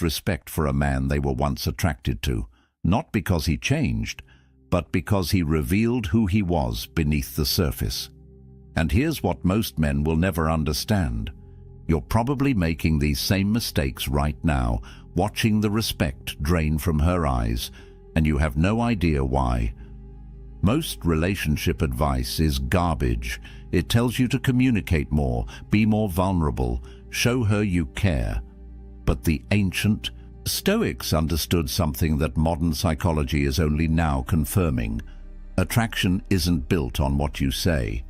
respect for a man they were once attracted to, not because he changed, but because he revealed who he was beneath the surface. And here's what most men will never understand. You're probably making these same mistakes right now, watching the respect drain from her eyes, and you have no idea why. Most relationship advice is garbage. It tells you to communicate more, be more vulnerable, show her you care. But the ancient Stoics understood something that modern psychology is only now confirming. Attraction isn't built on what you say.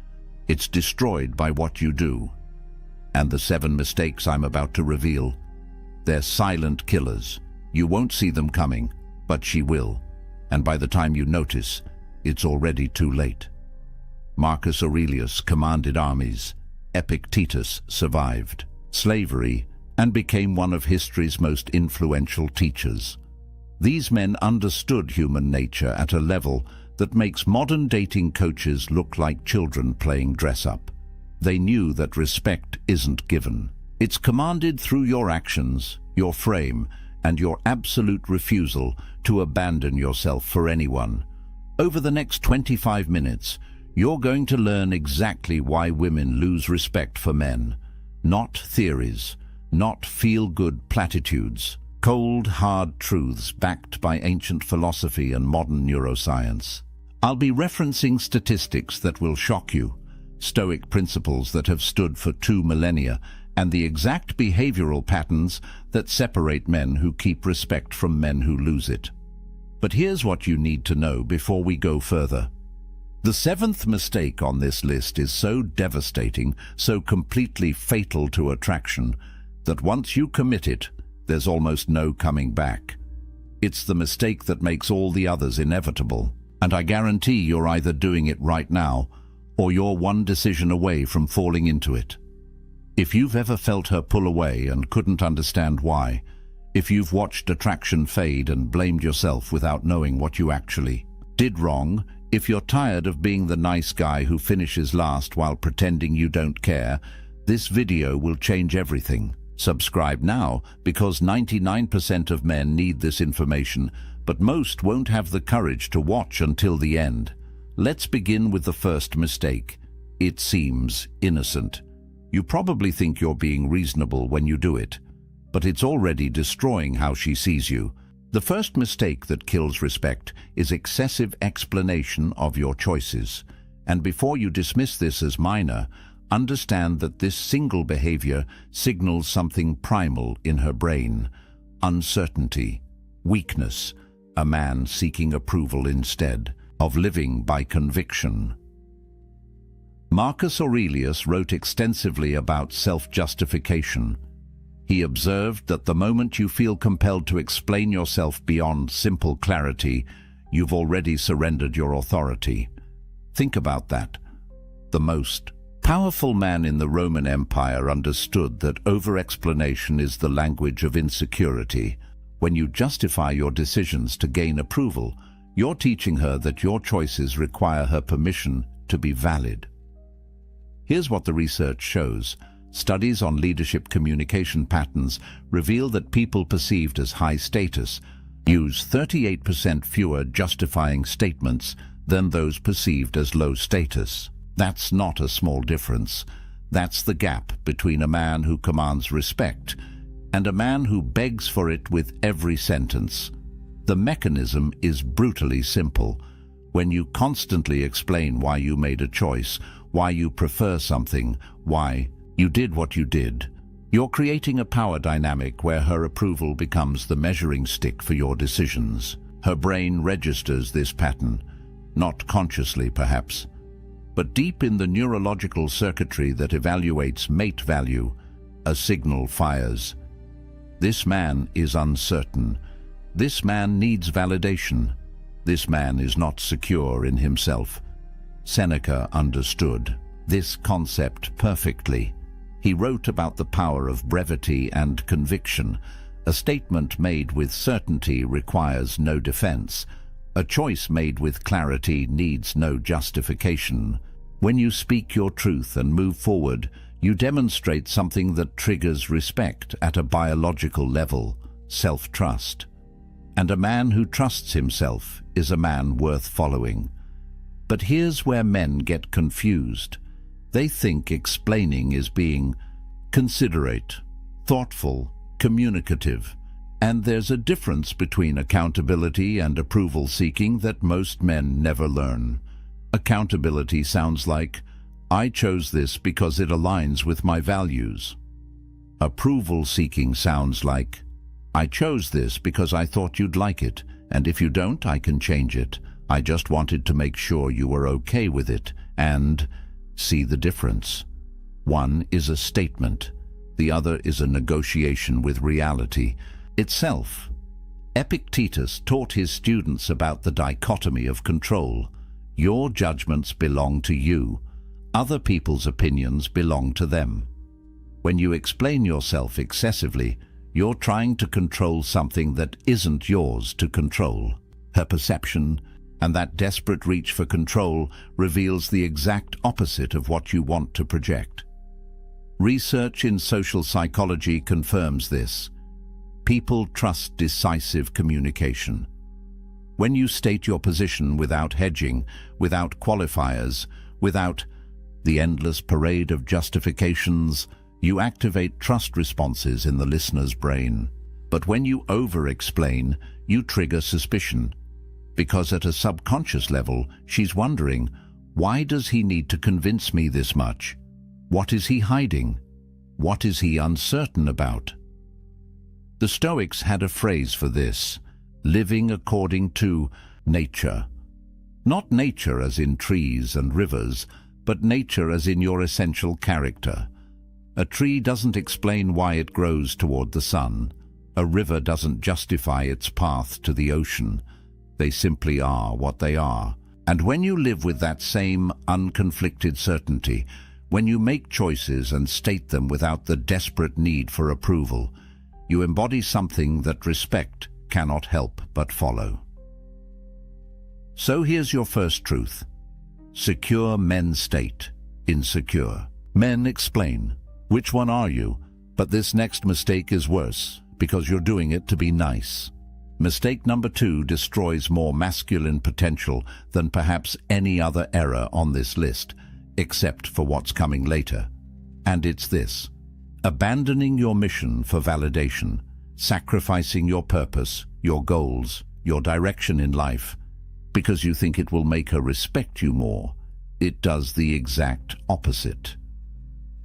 It's destroyed by what you do. And the 7 mistakes I'm about to reveal, they're silent killers. You won't see them coming, but she will. And by the time you notice, it's already too late. Marcus Aurelius commanded armies. Epictetus survived slavery and became one of history's most influential teachers. These men understood human nature at a level that makes modern dating coaches look like children playing dress-up. They knew that respect isn't given. It's commanded through your actions, your frame, and your absolute refusal to abandon yourself for anyone. Over the next 25 minutes, you're going to learn exactly why women lose respect for men. Not theories, not feel-good platitudes. Cold, hard truths backed by ancient philosophy and modern neuroscience. I'll be referencing statistics that will shock you, Stoic principles that have stood for 2 millennia, and the exact behavioral patterns that separate men who keep respect from men who lose it. But here's what you need to know before we go further. The 7th mistake on this list is so devastating, so completely fatal to attraction, that once you commit it, there's almost no coming back. It's the mistake that makes all the others inevitable, and I guarantee you're either doing it right now, or you're one decision away from falling into it. If you've ever felt her pull away and couldn't understand why, if you've watched attraction fade and blamed yourself without knowing what you actually did wrong, if you're tired of being the nice guy who finishes last while pretending you don't care, this video will change everything. Subscribe now, because 99% of men need this information, but most won't have the courage to watch until the end. Let's begin with the first mistake. It seems innocent. You probably think you're being reasonable when you do it, but it's already destroying how she sees you. The first mistake that kills respect is excessive explanation of your choices. And before you dismiss this as minor, understand that this single behavior signals something primal in her brain: uncertainty, weakness, a man seeking approval instead of living by conviction. Marcus Aurelius wrote extensively about self-justification. He observed that the moment you feel compelled to explain yourself beyond simple clarity, you've already surrendered your authority. Think about that. The most powerful man in the Roman Empire understood that over-explanation is the language of insecurity. When you justify your decisions to gain approval, you're teaching her that your choices require her permission to be valid. Here's what the research shows. Studies on leadership communication patterns reveal that people perceived as high status use 38% fewer justifying statements than those perceived as low status. That's not a small difference. That's the gap between a man who commands respect and a man who begs for it with every sentence. The mechanism is brutally simple. When you constantly explain why you made a choice, why you prefer something, why you did what you did, you're creating a power dynamic where her approval becomes the measuring stick for your decisions. Her brain registers this pattern, not consciously perhaps, but deep in the neurological circuitry that evaluates mate value, a signal fires. This man is uncertain. This man needs validation. This man is not secure in himself. Seneca understood this concept perfectly. He wrote about the power of brevity and conviction. A statement made with certainty requires no defense. A choice made with clarity needs no justification. When you speak your truth and move forward, you demonstrate something that triggers respect at a biological level. self-trust. And a man who trusts himself is a man worth following. But here's where men get confused. They think explaining is being considerate, thoughtful, communicative, and there's a difference between accountability and approval seeking that most men never learn. Accountability sounds like, I chose this because it aligns with my values. Approval seeking sounds like, I chose this because I thought you'd like it, and if you don't, I can change it. I just wanted to make sure you were okay with it. And see the difference. One is a statement. The other is a negotiation with reality itself. Epictetus taught his students about the dichotomy of control. Your judgments belong to you. Other people's opinions belong to them. When you explain yourself excessively, you're trying to control something that isn't yours to control. Her perception and that desperate reach for control reveals the exact opposite of what you want to project. Research in social psychology confirms this. People trust decisive communication. When you state your position without hedging, without qualifiers, without the endless parade of justifications, you activate trust responses in the listener's brain. But when you over-explain, you trigger suspicion. Because at a subconscious level, she's wondering, why does he need to convince me this much? What is he hiding? What is he uncertain about? The Stoics had a phrase for this, living according to nature. Not nature as in trees and rivers, but nature as in your essential character. A tree doesn't explain why it grows toward the sun. A river doesn't justify its path to the ocean. They simply are what they are. And when you live with that same unconflicted certainty, when you make choices and state them without the desperate need for approval, you embody something that respect cannot help but follow. So here's your first truth. Secure men state, insecure. Men explain. Which one are you? But this next mistake is worse, because you're doing it to be nice. Mistake number 2 destroys more masculine potential than perhaps any other error on this list, except for what's coming later. And it's this: abandoning your mission for validation, sacrificing your purpose, your goals, your direction in life, because you think it will make her respect you more. It does the exact opposite.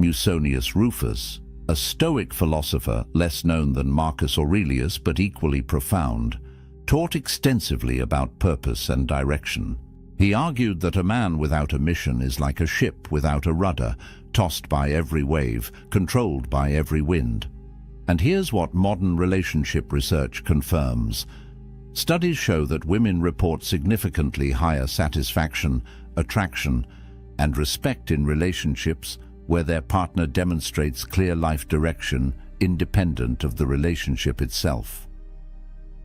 Musonius Rufus, a Stoic philosopher less known than Marcus Aurelius but equally profound, taught extensively about purpose and direction. He argued that a man without a mission is like a ship without a rudder, tossed by every wave, controlled by every wind. And here's what modern relationship research confirms. Studies show that women report significantly higher satisfaction, attraction, and respect in relationships where their partner demonstrates clear life direction independent of the relationship itself.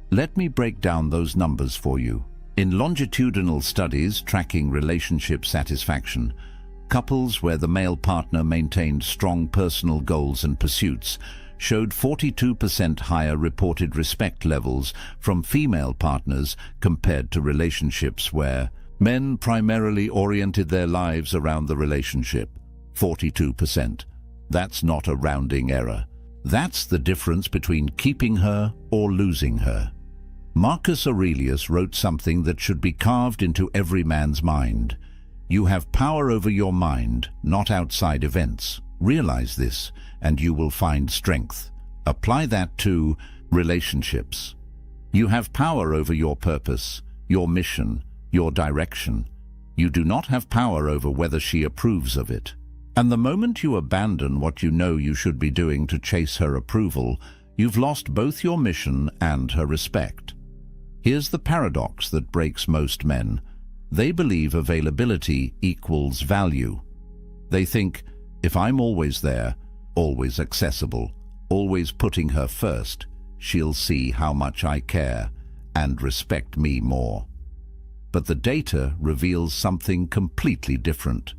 Let me break down those numbers for you. In longitudinal studies tracking relationship satisfaction, couples where the male partner maintained strong personal goals and pursuits showed 42% higher reported respect levels from female partners compared to relationships where men primarily oriented their lives around the relationship. 42%. That's not a rounding error. That's the difference between keeping her or losing her. Marcus Aurelius wrote something that should be carved into every man's mind. You have power over your mind, not outside events. Realize this, and you will find strength. Apply that to relationships. You have power over your purpose, your mission, your direction. You do not have power over whether she approves of it. And the moment you abandon what you know you should be doing to chase her approval, you've lost both your mission and her respect. Here's the paradox that breaks most men. They believe availability equals value. They think, if I'm always there, always accessible, always putting her first, she'll see how much I care and respect me more. But the data reveals something completely different.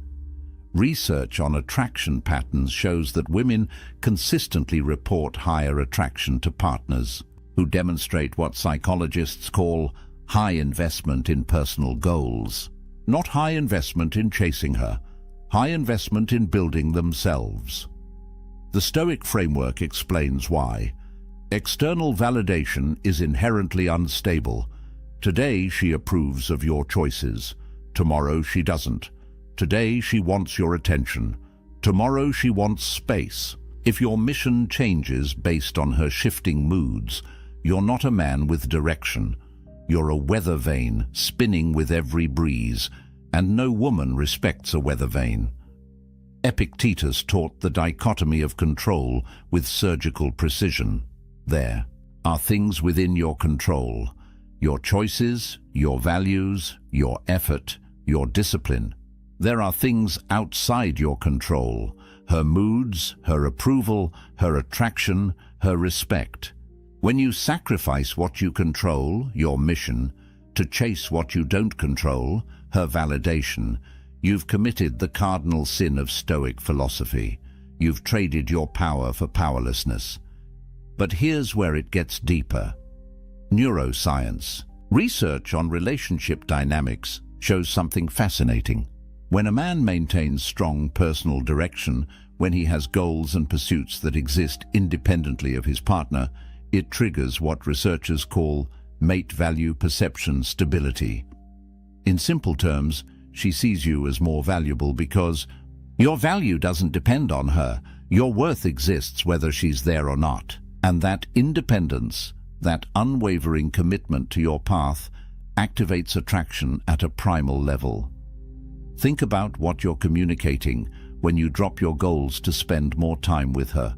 Research on attraction patterns shows that women consistently report higher attraction to partners. who demonstrate what psychologists call high investment in personal goals. Not high investment in chasing her, high investment in building themselves. The Stoic framework explains why. External validation is inherently unstable. Today she approves of your choices. Tomorrow she doesn't. Today she wants your attention. Tomorrow she wants space. If your mission changes based on her shifting moods, you're not a man with direction. You're a weather vane spinning with every breeze, and no woman respects a weather vane. Epictetus taught the dichotomy of control with surgical precision. There are things within your control: your choices, your values, your effort, your discipline. There are things outside your control: her moods, her approval, her attraction, her respect. When you sacrifice what you control, your mission, to chase what you don't control, her validation, you've committed the cardinal sin of Stoic philosophy. You've traded your power for powerlessness. But here's where it gets deeper. Neuroscience. Research on relationship dynamics shows something fascinating. When a man maintains strong personal direction, when he has goals and pursuits that exist independently of his partner, it triggers what researchers call mate value perception stability. In simple terms, she sees you as more valuable because your value doesn't depend on her. Your worth exists whether she's there or not. And that independence, that unwavering commitment to your path, activates attraction at a primal level. Think about what you're communicating when you drop your goals to spend more time with her,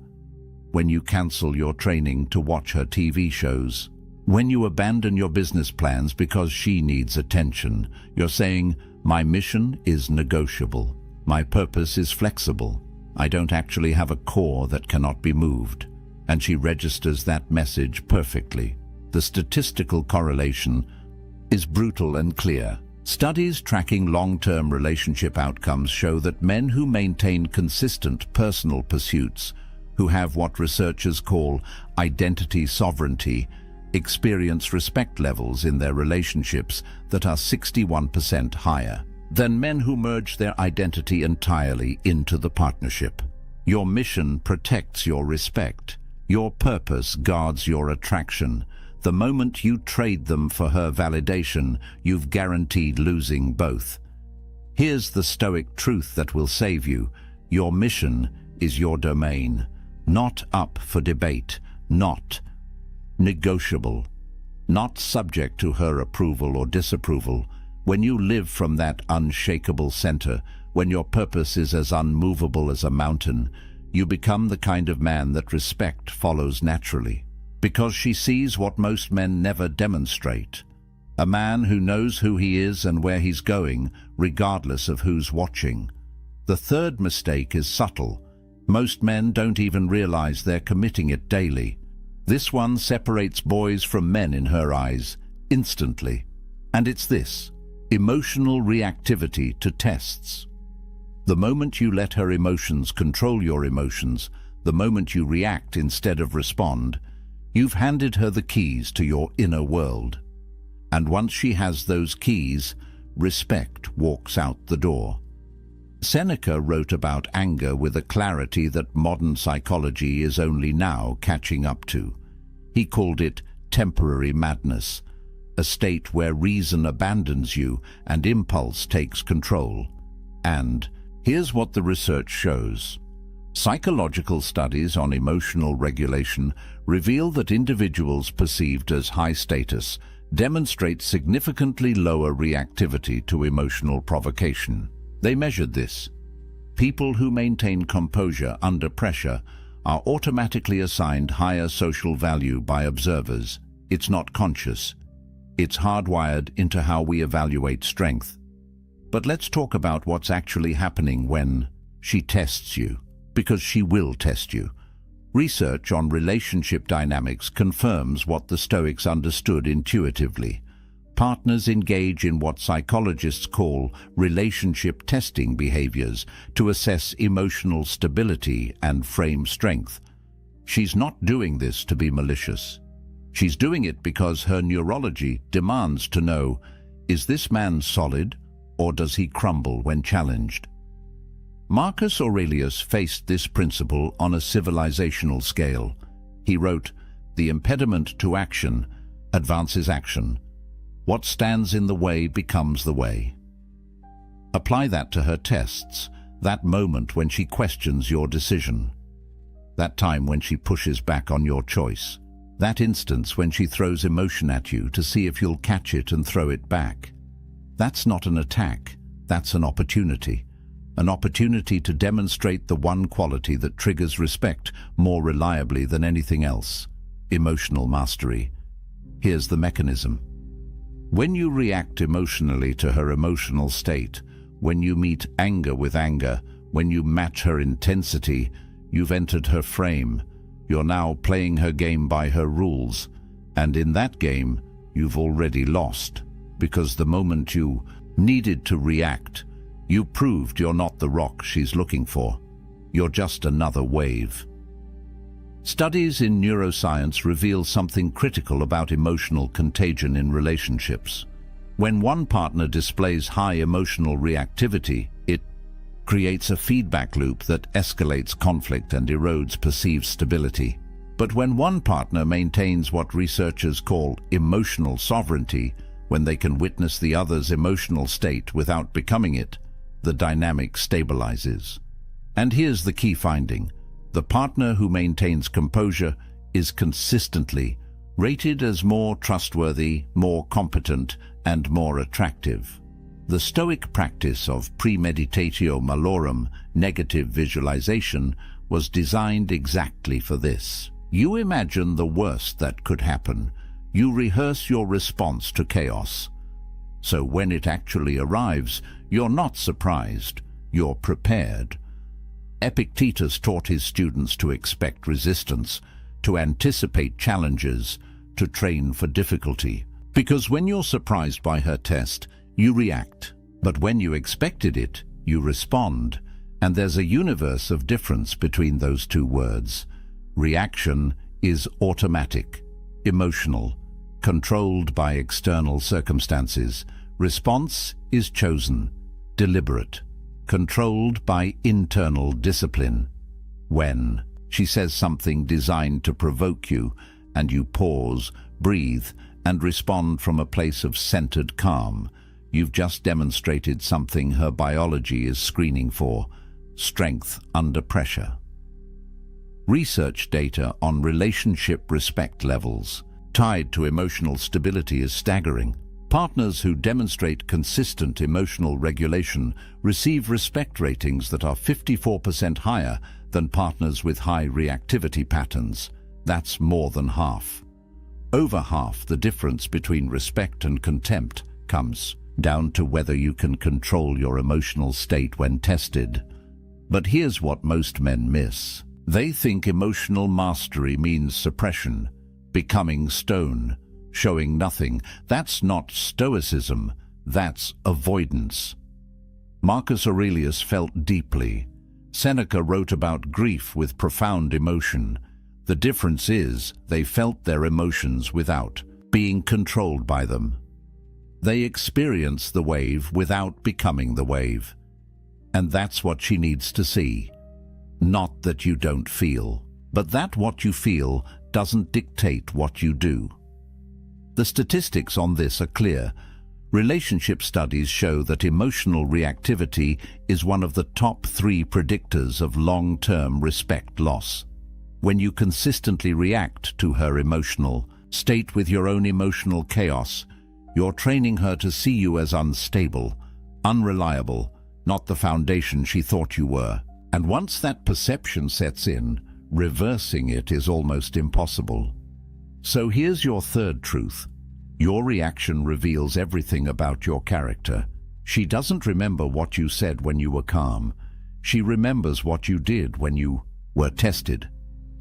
when you cancel your training to watch her TV shows, when you abandon your business plans because she needs attention. You're saying, my mission is negotiable. My purpose is flexible. I don't actually have a core that cannot be moved. And she registers that message perfectly. The statistical correlation is brutal and clear. Studies tracking long-term relationship outcomes show that men who maintain consistent personal pursuits, who have what researchers call identity sovereignty, experience respect levels in their relationships that are 61% higher than men who merge their identity entirely into the partnership. Your mission protects your respect. Your purpose guards your attraction. The moment you trade them for her validation, you've guaranteed losing both. Here's the Stoic truth that will save you. Your mission is your domain, not up for debate, not negotiable, not subject to her approval or disapproval. When you live from that unshakable center, when your purpose is as unmovable as a mountain, you become the kind of man that respect follows naturally, because she sees what most men never demonstrate. A man who knows who he is and where he's going, regardless of who's watching. The third mistake is subtle. Most men don't even realize they're committing it daily. This one separates boys from men in her eyes, instantly. And it's this: emotional reactivity to tests. The moment you let her emotions control your emotions, the moment you react instead of respond, you've handed her the keys to your inner world. And once she has those keys, respect walks out the door. Seneca wrote about anger with a clarity that modern psychology is only now catching up to. He called it temporary madness, a state where reason abandons you and impulse takes control. And here's what the research shows. Psychological studies on emotional regulation reveal that individuals perceived as high status demonstrate significantly lower reactivity to emotional provocation. They measured this. People who maintain composure under pressure are automatically assigned higher social value by observers. It's not conscious. It's hardwired into how we evaluate strength. But let's talk about what's actually happening when she tests you, because she will test you. Research on relationship dynamics confirms what the Stoics understood intuitively. Partners engage in what psychologists call relationship testing behaviors to assess emotional stability and frame strength. She's not doing this to be malicious. She's doing it because her neurology demands to know, is this man solid or does he crumble when challenged? Marcus Aurelius faced this principle on a civilizational scale. He wrote, "The impediment to action advances action. What stands in the way becomes the way." Apply that to her tests, that moment when she questions your decision, that time when she pushes back on your choice, that instance when she throws emotion at you to see if you'll catch it and throw it back. That's not an attack, that's an opportunity to demonstrate the one quality that triggers respect more reliably than anything else: emotional mastery. Here's the mechanism. When you react emotionally to her emotional state, when you meet anger with anger, when you match her intensity, you've entered her frame. You're now playing her game by her rules, and in that game, you've already lost, because the moment you needed to react, you proved you're not the rock she's looking for. You're just another wave. Studies in neuroscience reveal something critical about emotional contagion in relationships. When one partner displays high emotional reactivity, it creates a feedback loop that escalates conflict and erodes perceived stability. But when one partner maintains what researchers call emotional sovereignty, when they can witness the other's emotional state without becoming it, the dynamic stabilizes. And here's the key finding. The partner who maintains composure is consistently rated as more trustworthy, more competent, and more attractive. The Stoic practice of premeditatio malorum, negative visualization, was designed exactly for this. You imagine the worst that could happen. You rehearse your response to chaos. So when it actually arrives, you're not surprised, you're prepared. Epictetus taught his students to expect resistance, to anticipate challenges, to train for difficulty. Because when you're surprised by her test, you react. But when you expected it, you respond. And there's a universe of difference between those two words. Reaction is automatic, emotional, controlled by external circumstances. Response is chosen, deliberate, controlled by internal discipline. When she says something designed to provoke you, and you pause, breathe, and respond from a place of centered calm, you've just demonstrated something her biology is screening for: strength under pressure. Research data on relationship respect levels tied to emotional stability is staggering. Partners who demonstrate consistent emotional regulation receive respect ratings that are 54% higher than partners with high reactivity patterns. That's more than half. Over half the difference between respect and contempt comes down to whether you can control your emotional state when tested. But here's what most men miss. They think emotional mastery means suppression, becoming stone, showing nothing. That's not stoicism, that's avoidance. Marcus Aurelius felt deeply. Seneca wrote about grief with profound emotion. The difference is they felt their emotions without being controlled by them. They experienced the wave without becoming the wave. And that's what she needs to see. Not that you don't feel, but that what you feel doesn't dictate what you do. The statistics on this are clear. Relationship studies show that emotional reactivity is one of the top 3 predictors of long-term respect loss. When you consistently react to her emotional state with your own emotional chaos, you're training her to see you as unstable, unreliable, not the foundation she thought you were. And once that perception sets in, reversing it is almost impossible. So here's your third truth. Your reaction reveals everything about your character. She doesn't remember what you said when you were calm. She remembers what you did when you were tested.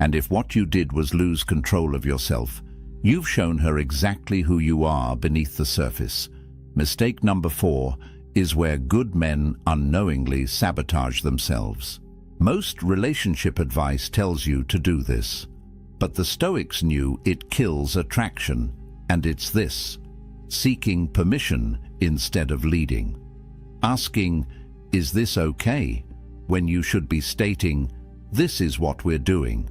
And if what you did was lose control of yourself, you've shown her exactly who you are beneath the surface. Mistake number 4 is where good men unknowingly sabotage themselves. Most relationship advice tells you to do this. But the Stoics knew it kills attraction, and it's this: seeking permission instead of leading. Asking, "Is this okay?" when you should be stating, "This is what we're doing."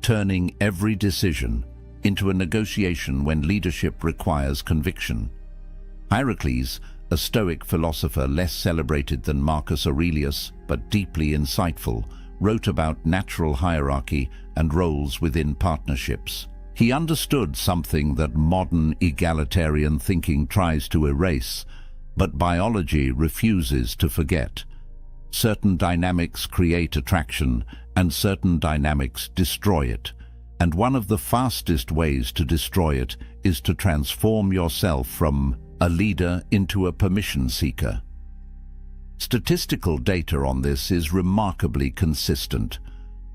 Turning every decision into a negotiation when leadership requires conviction. Heracles, a Stoic philosopher less celebrated than Marcus Aurelius, but deeply insightful, wrote about natural hierarchy and roles within partnerships. He understood something that modern egalitarian thinking tries to erase, but biology refuses to forget. Certain dynamics create attraction, and certain dynamics destroy it. And one of the fastest ways to destroy it is to transform yourself from a leader into a permission seeker. Statistical data on this is remarkably consistent.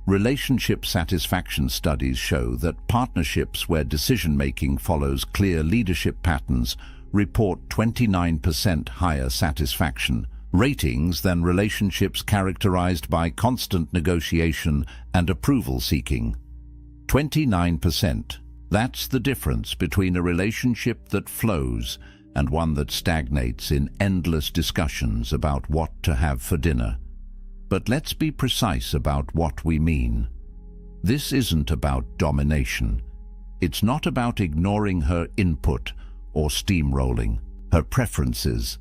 Relationship satisfaction studies show that partnerships where decision-making follows clear leadership patterns report 29% higher satisfaction ratings than relationships characterized by constant negotiation and approval seeking. 29%. That's the difference between a relationship that flows and one that stagnates in endless discussions about what to have for dinner. But let's be precise about what we mean. This isn't about domination. It's not about ignoring her input or steamrolling her preferences.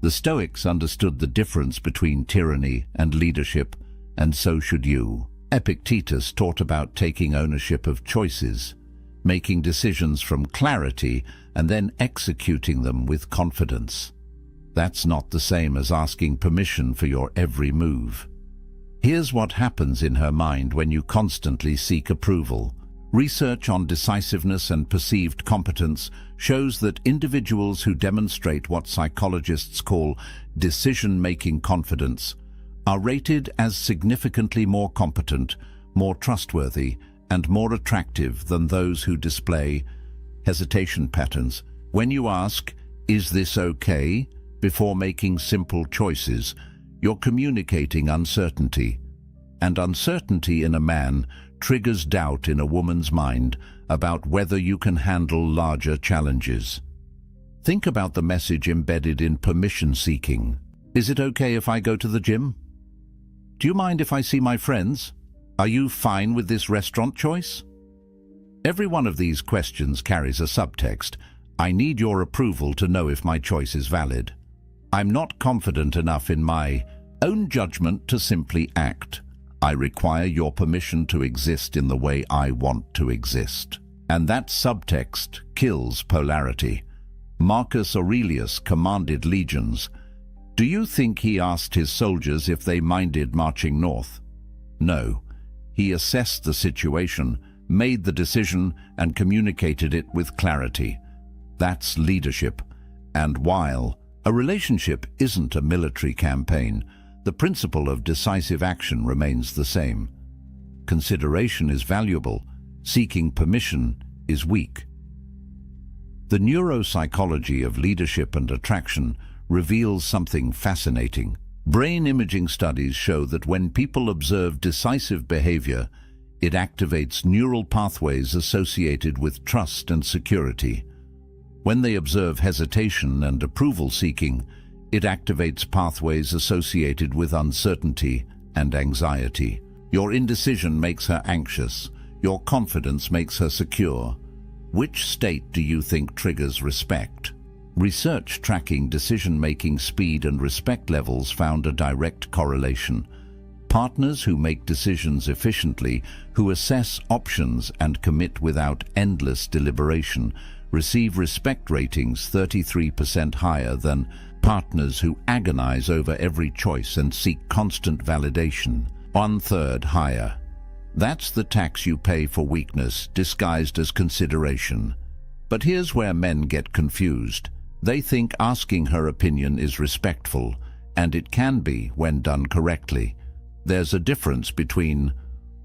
The Stoics understood the difference between tyranny and leadership, and so should you. Epictetus taught about taking ownership of choices, making decisions from clarity, and then executing them with confidence. That's not the same as asking permission for your every move. Here's what happens in her mind when you constantly seek approval. Research on decisiveness and perceived competence shows that individuals who demonstrate what psychologists call decision-making confidence are rated as significantly more competent, more trustworthy, and more attractive than those who display hesitation patterns. When you ask, "Is this okay?" before making simple choices, you're communicating uncertainty. And uncertainty in a man triggers doubt in a woman's mind about whether you can handle larger challenges. Think about the message embedded in permission seeking. Is it okay if I go to the gym? Do you mind if I see my friends? Are you fine with this restaurant choice? Every one of these questions carries a subtext. I need your approval to know if my choice is valid. I'm not confident enough in my own judgment to simply act. I require your permission to exist in the way I want to exist. And that subtext kills polarity. Marcus Aurelius commanded legions. Do you think he asked his soldiers if they minded marching north? No. He assessed the situation, made the decision, and communicated it with clarity. That's leadership. And while a relationship isn't a military campaign, the principle of decisive action remains the same. Consideration is valuable. Seeking permission is weak. The neuropsychology of leadership and attraction reveals something fascinating. Brain imaging studies show that when people observe decisive behavior, it activates neural pathways associated with trust and security. When they observe hesitation and approval seeking, it activates pathways associated with uncertainty and anxiety. Your indecision makes her anxious. Your confidence makes her secure. Which state do you think triggers respect? Research tracking decision-making speed and respect levels found a direct correlation. Partners who make decisions efficiently, who assess options and commit without endless deliberation, receive respect ratings 33% higher than partners who agonize over every choice and seek constant validation, 1/3 higher. That's the tax you pay for weakness disguised as consideration. But here's where men get confused. They think asking her opinion is respectful, and it can be when done correctly. There's a difference between,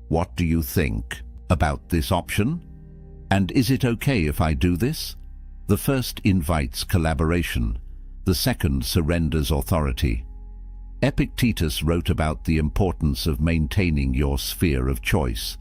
"What do you think about this option?" and "Is it okay if I do this?" The first invites collaboration. The second surrenders authority. Epictetus wrote about the importance of maintaining your sphere of choice.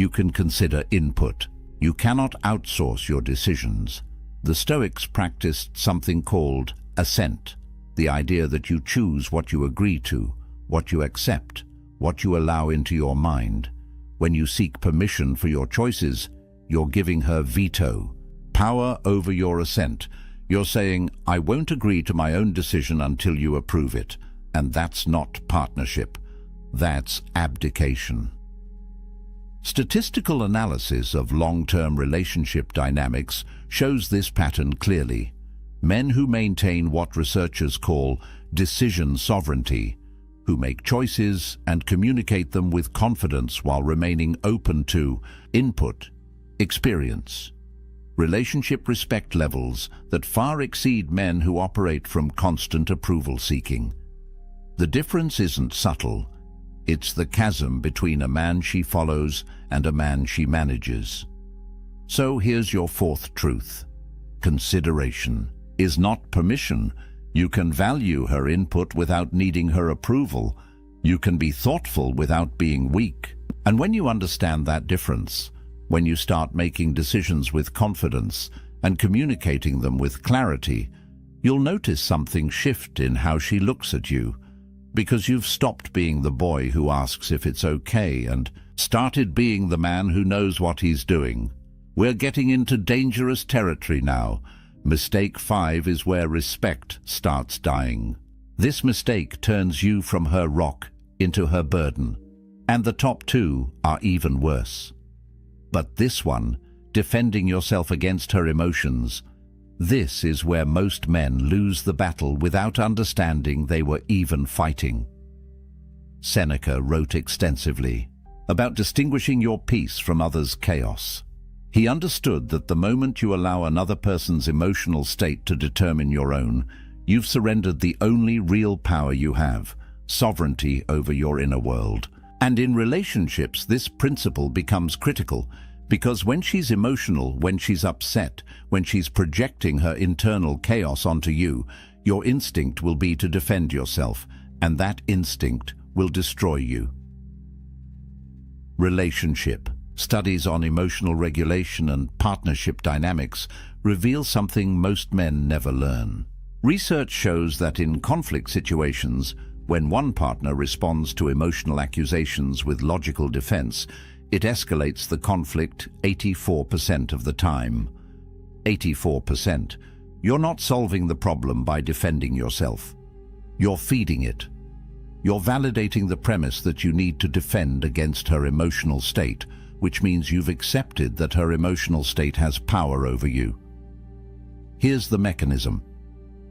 you can consider input. You cannot outsource your decisions. The Stoics practiced something called assent, the idea that you choose what you agree to, what you accept, what you allow into your mind. When you seek permission for your choices, you're giving her veto, power over your assent. You're saying, I won't agree to my own decision until you approve it. And that's not partnership. That's abdication. Statistical analysis of long-term relationship dynamics shows this pattern clearly. Men who maintain what researchers call decision sovereignty, who make choices and communicate them with confidence while remaining open to input, experience, relationship respect levels that far exceed men who operate from constant approval seeking. The difference isn't subtle. It's the chasm between a man she follows and a man she manages. So here's your fourth truth. Consideration is not permission. You can value her input without needing her approval. You can be thoughtful without being weak. And when you understand that difference, when you start making decisions with confidence and communicating them with clarity, you'll notice something shift in how she looks at you, because you've stopped being the boy who asks if it's okay and started being the man who knows what he's doing. We're getting into dangerous territory now. Mistake 5 is where respect starts dying. This mistake turns you from her rock into her burden. And the top 2 are even worse. But this one, defending yourself against her emotions, this is where most men lose the battle without understanding they were even fighting. Seneca wrote extensively about distinguishing your peace from others' chaos. He understood that the moment you allow another person's emotional state to determine your own, you've surrendered the only real power you have, sovereignty over your inner world. And in relationships, this principle becomes critical, because when she's emotional, when she's upset, when she's projecting her internal chaos onto you, your instinct will be to defend yourself, and that instinct will destroy you. Relationship. Studies on emotional regulation and partnership dynamics reveal something most men never learn. Research shows that in conflict situations, when one partner responds to emotional accusations with logical defense, it escalates the conflict 84% of the time. 84%. You're not solving the problem by defending yourself. You're feeding it. You're validating the premise that you need to defend against her emotional state, which means you've accepted that her emotional state has power over you. Here's the mechanism.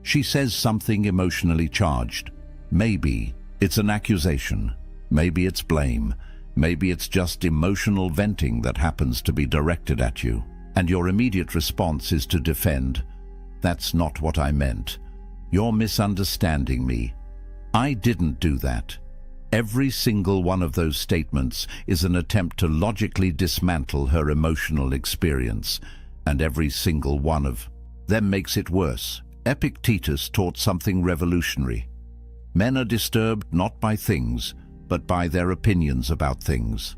She says something emotionally charged. Maybe it's an accusation. Maybe it's blame. Maybe it's just emotional venting that happens to be directed at you. And your immediate response is to defend. That's not what I meant. You're misunderstanding me. I didn't do that. Every single one of those statements is an attempt to logically dismantle her emotional experience, and every single one of them makes it worse. Epictetus taught something revolutionary. Men are disturbed not by things, but by their opinions about things.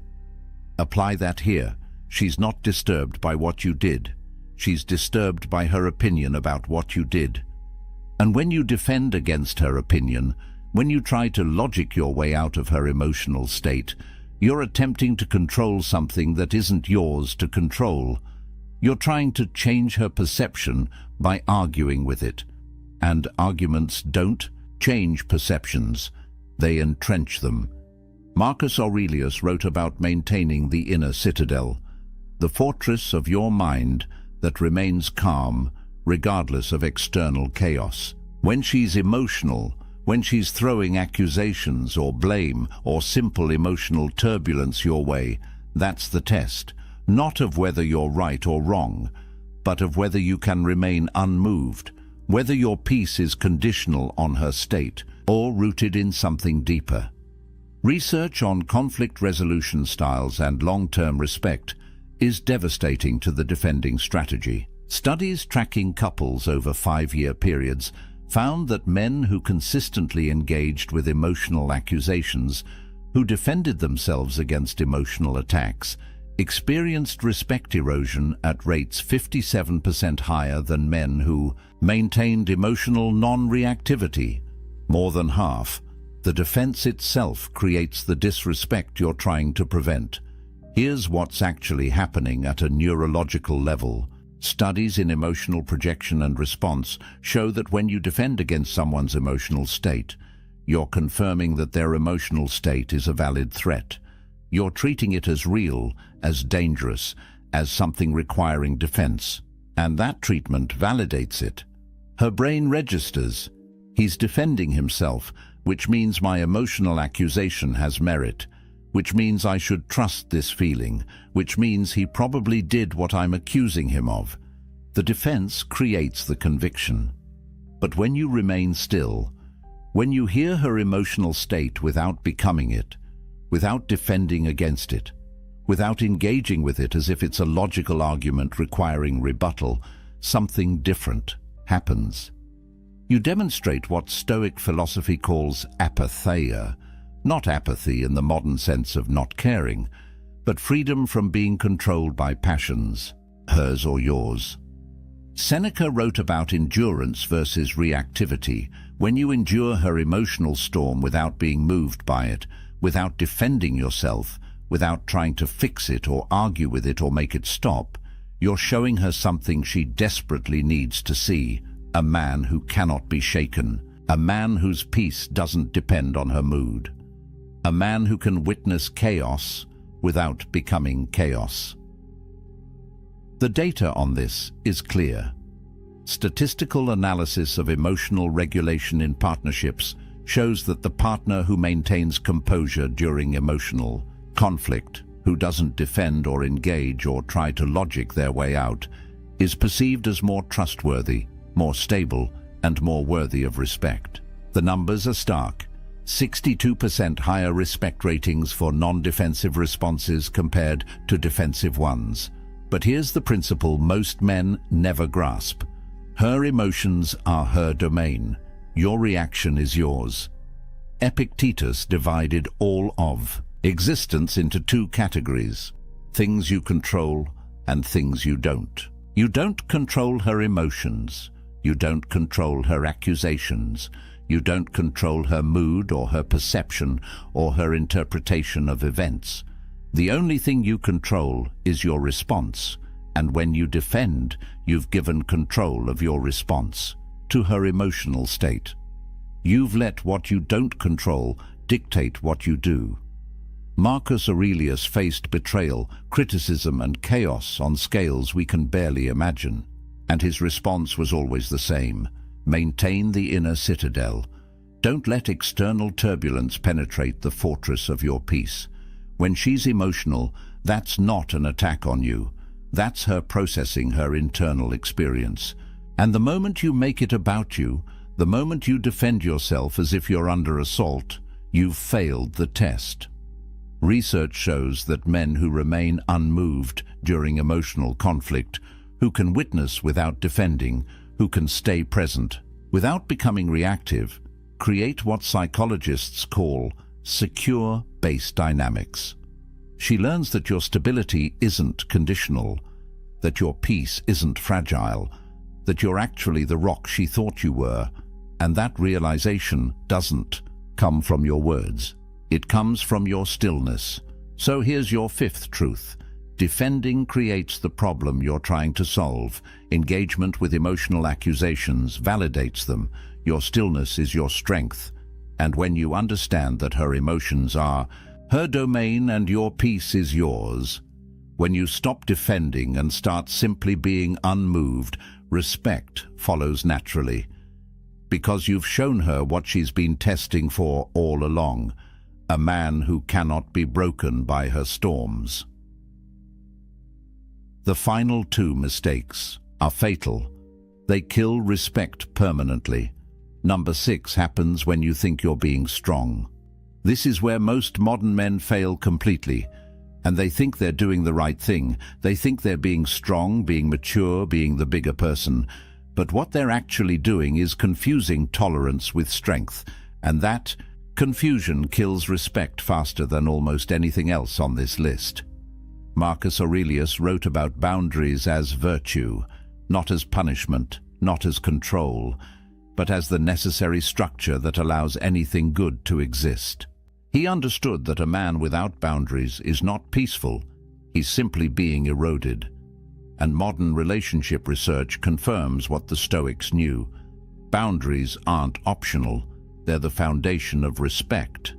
Apply that here. She's not disturbed by what you did. She's disturbed by her opinion about what you did. And when you defend against her opinion, when you try to logic your way out of her emotional state, you're attempting to control something that isn't yours to control. You're trying to change her perception by arguing with it. And arguments don't change perceptions, they entrench them. Marcus Aurelius wrote about maintaining the inner citadel, the fortress of your mind that remains calm regardless of external chaos. When she's emotional, when she's throwing accusations or blame or simple emotional turbulence your way, that's the test, not of whether you're right or wrong, but of whether you can remain unmoved, whether your peace is conditional on her state or rooted in something deeper. Research on conflict resolution styles and long-term respect is devastating to the defending strategy. Studies tracking couples over 5-year periods found that men who consistently engaged with emotional accusations, who defended themselves against emotional attacks, experienced respect erosion at rates 57% higher than men who maintained emotional non-reactivity. More than half. The defense itself creates the disrespect you're trying to prevent. Here's what's actually happening at a neurological level. Studies in emotional projection and response show that when you defend against someone's emotional state, you're confirming that their emotional state is a valid threat. You're treating it as real, as dangerous, as something requiring defense. And that treatment validates it. Her brain registers. He's defending himself, which means my emotional accusation has merit, which means I should trust this feeling, which means he probably did what I'm accusing him of. The defense creates the conviction. But when you remain still, when you hear her emotional state without becoming it, without defending against it, without engaging with it as if it's a logical argument requiring rebuttal, something different happens. You demonstrate what Stoic philosophy calls apatheia, not apathy in the modern sense of not caring, but freedom from being controlled by passions, hers or yours. Seneca wrote about endurance versus reactivity. When you endure her emotional storm without being moved by it, without defending yourself, without trying to fix it or argue with it or make it stop, you're showing her something she desperately needs to see: a man who cannot be shaken, a man whose peace doesn't depend on her mood, a man who can witness chaos without becoming chaos. The data on this is clear. Statistical analysis of emotional regulation in partnerships shows that the partner who maintains composure during emotional conflict, who doesn't defend or engage or try to logic their way out, is perceived as more trustworthy, more stable, and more worthy of respect. The numbers are stark. 62% higher respect ratings for non-defensive responses compared to defensive ones. But here's the principle most men never grasp. Her emotions are her domain. Your reaction is yours. Epictetus divided all of existence into two categories: things you control and things you don't. You don't control her emotions. You don't control her accusations. You don't control her mood or her perception or her interpretation of events. The only thing you control is your response, and when you defend, you've given control of your response to her emotional state. You've let what you don't control dictate what you do. Marcus Aurelius faced betrayal, criticism, and chaos on scales we can barely imagine, and his response was always the same: maintain the inner citadel. Don't let external turbulence penetrate the fortress of your peace. When she's emotional, that's not an attack on you. That's her processing her internal experience. And the moment you make it about you, the moment you defend yourself as if you're under assault, you've failed the test. Research shows that men who remain unmoved during emotional conflict, who can witness without defending, who can stay present without becoming reactive, create what psychologists call secure base dynamics. She learns that your stability isn't conditional, that your peace isn't fragile, that you're actually the rock she thought you were, and that realization doesn't come from your words. It comes from your stillness. So here's your fifth truth. Defending creates the problem you're trying to solve. Engagement with emotional accusations validates them. Your stillness is your strength. And when you understand that her emotions are her domain and your peace is yours, when you stop defending and start simply being unmoved, respect follows naturally. Because you've shown her what she's been testing for all along: a man who cannot be broken by her storms. The final two mistakes are fatal. They kill respect permanently. Number 6 happens when you think you're being strong. This is where most modern men fail completely, and they think they're doing the right thing. They think they're being strong, being mature, being the bigger person. But what they're actually doing is confusing tolerance with strength, and that confusion kills respect faster than almost anything else on this list. Marcus Aurelius wrote about boundaries as virtue, not as punishment, not as control, but as the necessary structure that allows anything good to exist. He understood that a man without boundaries is not peaceful, he's simply being eroded. And modern relationship research confirms what the Stoics knew. Boundaries aren't optional, they're the foundation of respect.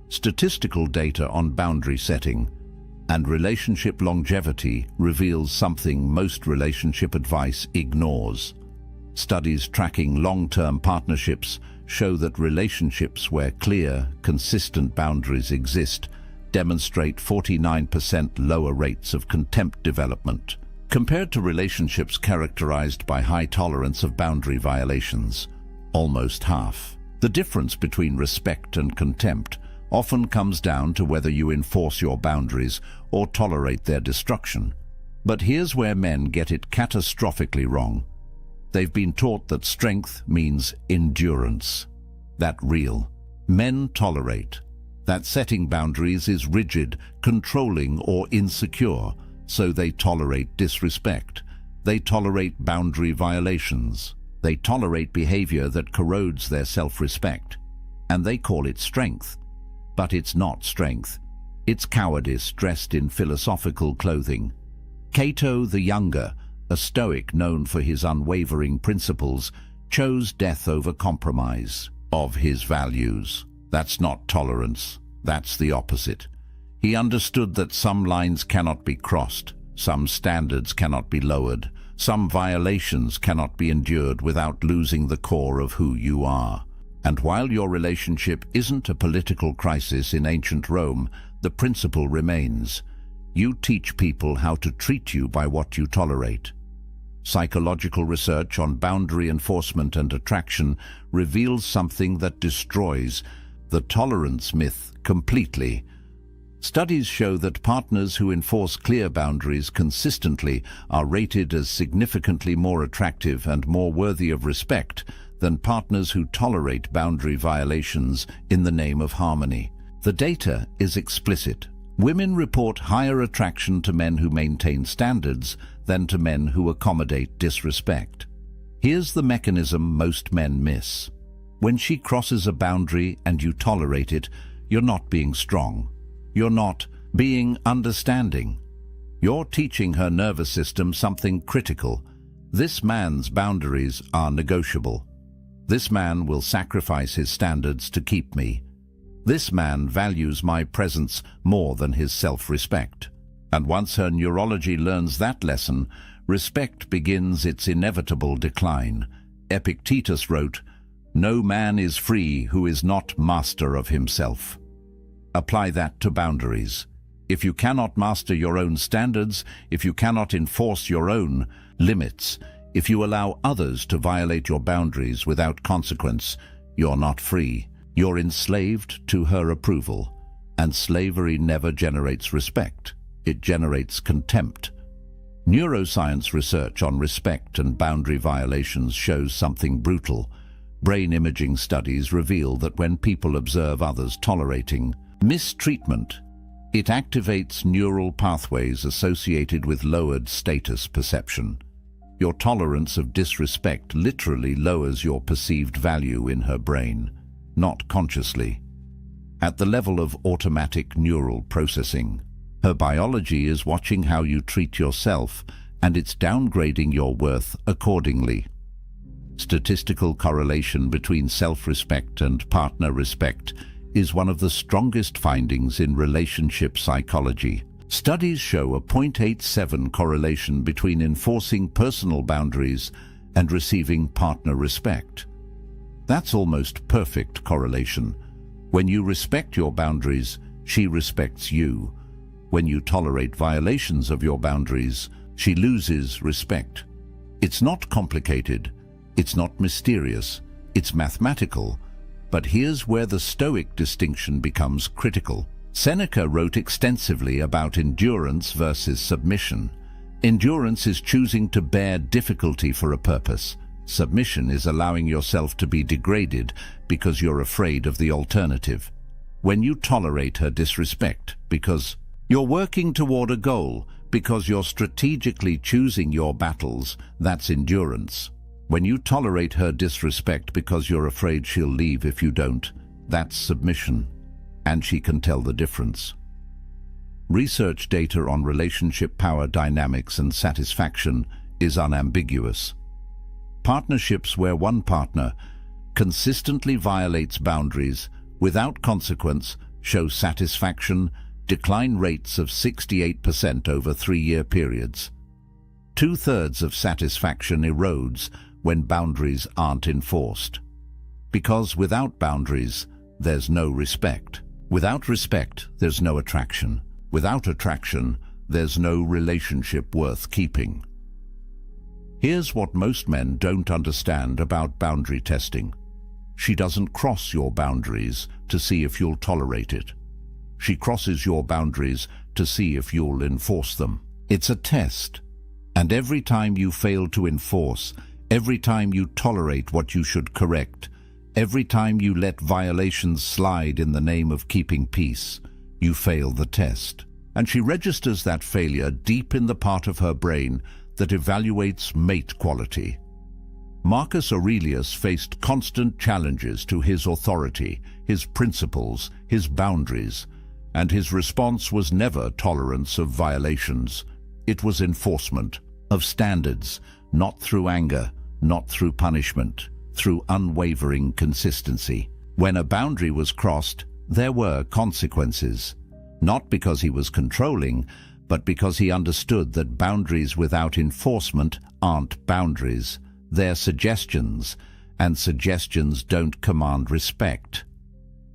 Statistical data on boundary setting and relationship longevity reveals something most relationship advice ignores. Studies tracking long-term partnerships show that relationships where clear, consistent boundaries exist demonstrate 49% lower rates of contempt development, compared to relationships characterized by high tolerance of boundary violations, almost half. The difference between respect and contempt often comes down to whether you enforce your boundaries or tolerate their destruction. But here's where men get it catastrophically wrong. They've been taught that strength means endurance. That real. Men tolerate. That setting boundaries is rigid, controlling, or insecure, so they tolerate disrespect. They tolerate boundary violations. They tolerate behavior that corrodes their self-respect. And they call it strength. But it's not strength. It's cowardice dressed in philosophical clothing. Cato the Younger, a Stoic known for his unwavering principles, chose death over compromise of his values. That's not tolerance, that's the opposite. He understood that some lines cannot be crossed, some standards cannot be lowered, some violations cannot be endured without losing the core of who you are. And while your relationship isn't a political crisis in ancient Rome, the principle remains. You teach people how to treat you by what you tolerate. Psychological research on boundary enforcement and attraction reveals something that destroys the tolerance myth completely. Studies show that partners who enforce clear boundaries consistently are rated as significantly more attractive and more worthy of respect than partners who tolerate boundary violations in the name of harmony. The data is explicit. Women report higher attraction to men who maintain standards than to men who accommodate disrespect. Here's the mechanism most men miss. When she crosses a boundary and you tolerate it, you're not being strong. You're not being understanding. You're teaching her nervous system something critical. This man's boundaries are negotiable. This man will sacrifice his standards to keep me. This man values my presence more than his self-respect. And once her neurology learns that lesson, respect begins its inevitable decline. Epictetus wrote, "No man is free who is not master of himself." Apply that to boundaries. If you cannot master your own standards, if you cannot enforce your own limits, if you allow others to violate your boundaries without consequence, you're not free. You're enslaved to her approval. And slavery never generates respect. It generates contempt. Neuroscience research on respect and boundary violations shows something brutal. Brain imaging studies reveal that when people observe others tolerating mistreatment, it activates neural pathways associated with lowered status perception. Your tolerance of disrespect literally lowers your perceived value in her brain, not consciously. At the level of automatic neural processing, her biology is watching how you treat yourself, and it's downgrading your worth accordingly. Statistical correlation between self-respect and partner respect is one of the strongest findings in relationship psychology. Studies show a 0.87 correlation between enforcing personal boundaries and receiving partner respect. That's almost perfect correlation. When you respect your boundaries, she respects you. When you tolerate violations of your boundaries, she loses respect. It's not complicated. It's not mysterious. It's mathematical. But here's where the Stoic distinction becomes critical. Seneca wrote extensively about endurance versus submission. Endurance is choosing to bear difficulty for a purpose. Submission is allowing yourself to be degraded because you're afraid of the alternative. When you tolerate her disrespect because You're working toward a goal because you're strategically choosing your battles. That's endurance. When you tolerate her disrespect because you're afraid she'll leave if you don't, that's submission. And she can tell the difference. Research data on relationship power dynamics and satisfaction is unambiguous. Partnerships where one partner consistently violates boundaries without consequence show satisfaction decline rates of 68% over 3-year periods. 2/3 of satisfaction erodes when boundaries aren't enforced. Because without boundaries, there's no respect. Without respect, there's no attraction. Without attraction, there's no relationship worth keeping. Here's what most men don't understand about boundary testing. She doesn't cross your boundaries to see if you'll tolerate it. She crosses your boundaries to see if you'll enforce them. It's a test. And every time you fail to enforce, every time you tolerate what you should correct, every time you let violations slide in the name of keeping peace, you fail the test. And she registers that failure deep in the part of her brain that evaluates mate quality. Marcus Aurelius faced constant challenges to his authority, his principles, his boundaries, and his response was never tolerance of violations. It was enforcement of standards, not through anger, not through punishment, through unwavering consistency. When a boundary was crossed, there were consequences, not because he was controlling, but because he understood that boundaries without enforcement aren't boundaries. They're suggestions, and suggestions don't command respect.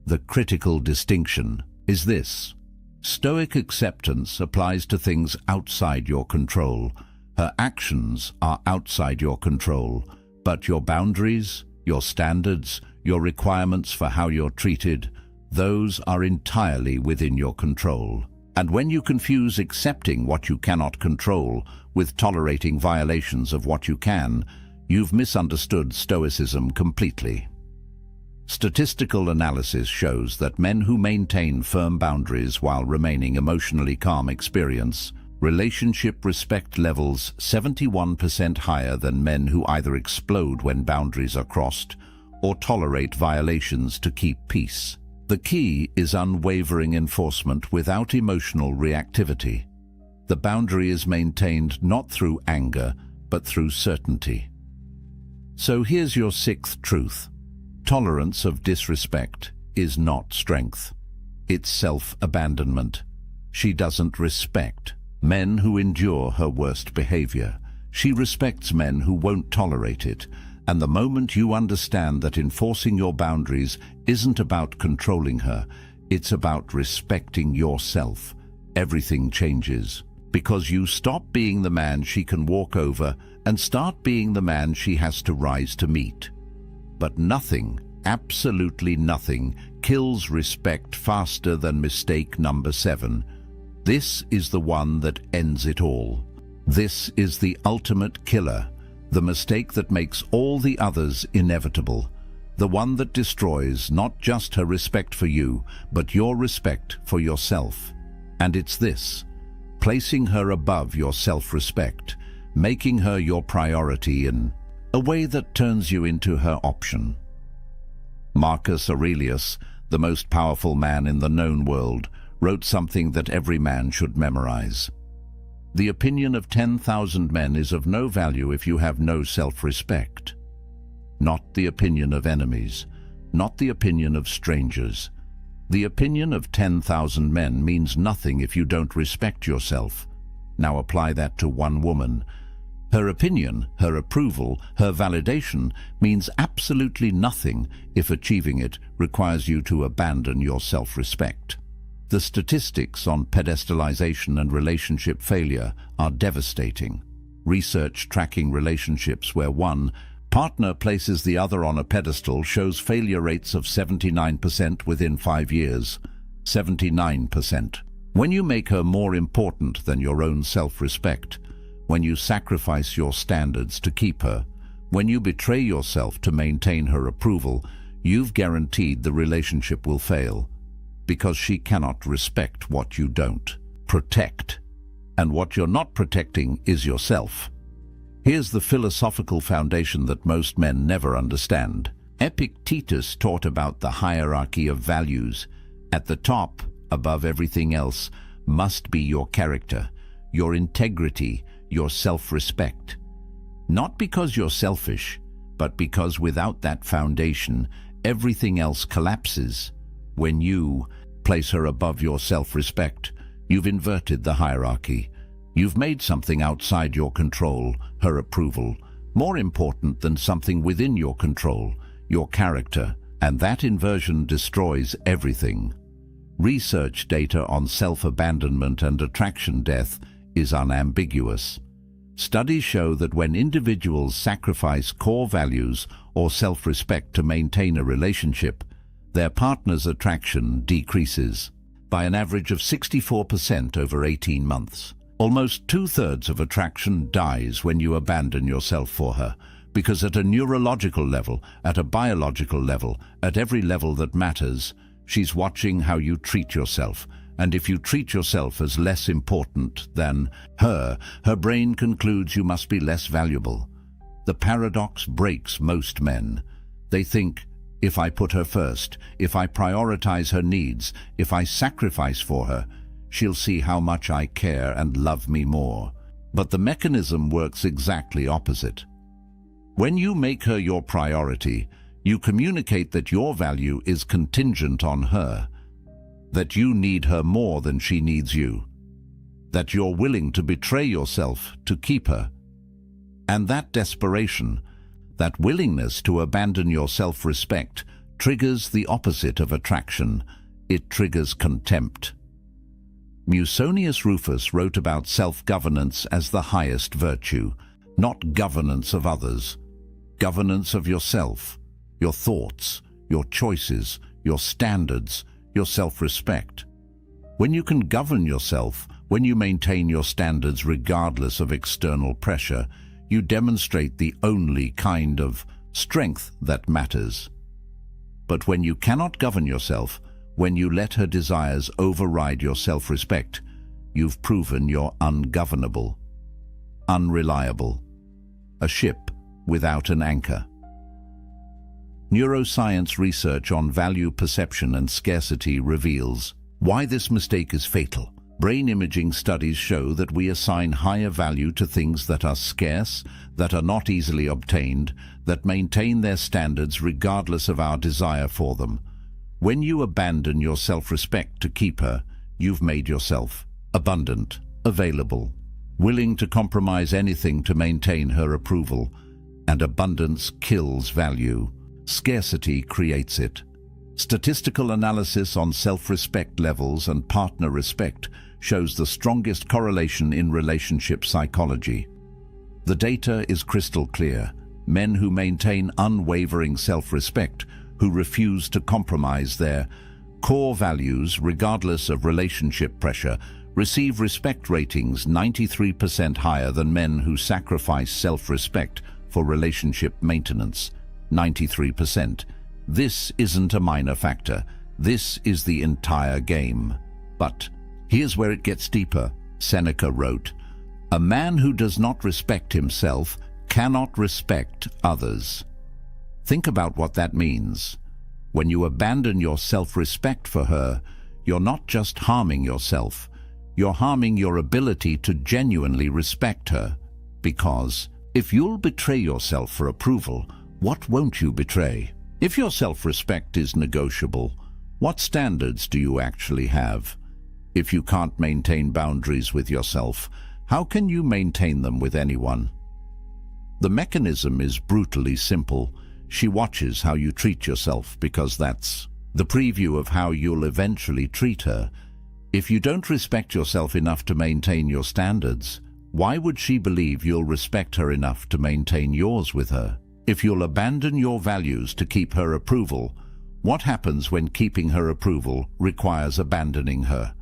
The critical distinction is this. Stoic acceptance applies to things outside your control. Her actions are outside your control, but your boundaries, your standards, your requirements for how you're treated, those are entirely within your control. And when you confuse accepting what you cannot control with tolerating violations of what you can, you've misunderstood Stoicism completely. Statistical analysis shows that men who maintain firm boundaries while remaining emotionally calm experience relationship respect levels 71% higher than men who either explode when boundaries are crossed or tolerate violations to keep peace. The key is unwavering enforcement without emotional reactivity. The boundary is maintained not through anger, but through certainty. So here's your 6th truth. Tolerance of disrespect is not strength. It's self-abandonment. She doesn't respect men who endure her worst behavior. She respects men who won't tolerate it. And the moment you understand that enforcing your boundaries isn't about controlling her, it's about respecting yourself, everything changes. Because you stop being the man she can walk over and start being the man she has to rise to meet. But nothing, absolutely nothing, kills respect faster than mistake number 7. This is the one that ends it all. This is the ultimate killer. The mistake that makes all the others inevitable, the one that destroys not just her respect for you, but your respect for yourself. And it's this: placing her above your self-respect, making her your priority in a way that turns you into her option. Marcus Aurelius, the most powerful man in the known world, wrote something that every man should memorize. The opinion of 10,000 men is of no value if you have no self-respect. Not the opinion of enemies, not the opinion of strangers. The opinion of 10,000 men means nothing if you don't respect yourself. Now apply that to one woman. Her opinion, her approval, her validation means absolutely nothing if achieving it requires you to abandon your self-respect. The statistics on pedestalization and relationship failure are devastating. Research tracking relationships where one partner places the other on a pedestal shows failure rates of 79% within 5 years. 79%. When you make her more important than your own self-respect, when you sacrifice your standards to keep her, when you betray yourself to maintain her approval, you've guaranteed the relationship will fail. Because she cannot respect what you don't. protect. And what you're not protecting is yourself. Here's the philosophical foundation that most men never understand. Epictetus taught about the hierarchy of values. At the top, above everything else, must be your character, your integrity, your self-respect. Not because you're selfish, but because without that foundation, everything else collapses. When you place her above your self-respect, you've inverted the hierarchy. You've made something outside your control, her approval, more important than something within your control, your character, and that inversion destroys everything. Research data on self-abandonment and attraction death is unambiguous. Studies show that when individuals sacrifice core values or self-respect to maintain a relationship, their partner's attraction decreases by an average of 64% over 18 months. Almost 2/3 of attraction dies when you abandon yourself for her, because at a neurological level, at a biological level, at every level that matters, she's watching how you treat yourself. And if you treat yourself as less important than her brain concludes you must be less valuable. The paradox breaks most men. They think, if I put her first, if I prioritize her needs, if I sacrifice for her, she'll see how much I care and love me more. But the mechanism works exactly opposite. When you make her your priority, you communicate that your value is contingent on her, that you need her more than she needs you, that you're willing to betray yourself to keep her. And that desperation, that willingness to abandon your self-respect, triggers the opposite of attraction. It triggers contempt. Musonius Rufus wrote about self-governance as the highest virtue, not governance of others, governance of yourself, your thoughts, your choices, your standards, your self-respect. When you can govern yourself, when you maintain your standards regardless of external pressure, you demonstrate the only kind of strength that matters. But when you cannot govern yourself, when you let her desires override your self-respect, you've proven you're ungovernable, unreliable, a ship without an anchor. Neuroscience research on value perception and scarcity reveals why this mistake is fatal. Brain imaging studies show that we assign higher value to things that are scarce, that are not easily obtained, that maintain their standards regardless of our desire for them. When you abandon your self-respect to keep her, you've made yourself abundant, available, willing to compromise anything to maintain her approval. And abundance kills value. Scarcity creates it. Statistical analysis on self-respect levels and partner respect shows the strongest correlation in relationship psychology. The data is crystal clear. Men who maintain unwavering self-respect, who refuse to compromise their core values regardless of relationship pressure, receive respect ratings 93% higher than men who sacrifice self-respect for relationship maintenance. 93%. This isn't a minor factor. This is the entire game. But here's where it gets deeper. Seneca wrote, "A man who does not respect himself cannot respect others." Think about what that means. When you abandon your self-respect for her, you're not just harming yourself, you're harming your ability to genuinely respect her. Because if you'll betray yourself for approval, what won't you betray? If your self-respect is negotiable, what standards do you actually have? If you can't maintain boundaries with yourself, how can you maintain them with anyone? The mechanism is brutally simple. She watches how you treat yourself because that's the preview of how you'll eventually treat her. If you don't respect yourself enough to maintain your standards, why would she believe you'll respect her enough to maintain yours with her? If you'll abandon your values to keep her approval, what happens when keeping her approval requires abandoning her?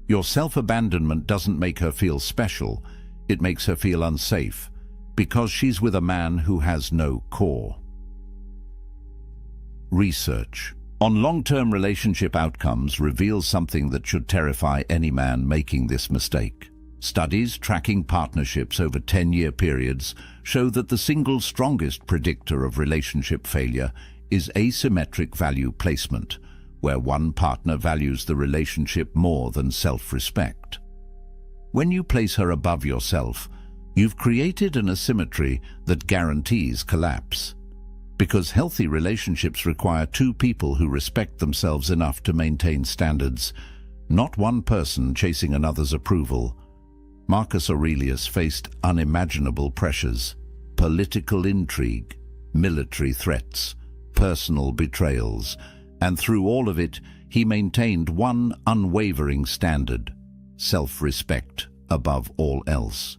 Your self-abandonment doesn't make her feel special, it makes her feel unsafe, because she's with a man who has no core. Research. On long-term relationship outcomes reveals something that should terrify any man making this mistake. Studies tracking partnerships over 10-year periods show that the single strongest predictor of relationship failure is asymmetric value placement, where one partner values the relationship more than self-respect. When you place her above yourself, you've created an asymmetry that guarantees collapse. Because healthy relationships require two people who respect themselves enough to maintain standards, not one person chasing another's approval. Marcus Aurelius faced unimaginable pressures: political intrigue, military threats, personal betrayals, and through all of it, he maintained one unwavering standard: self-respect above all else.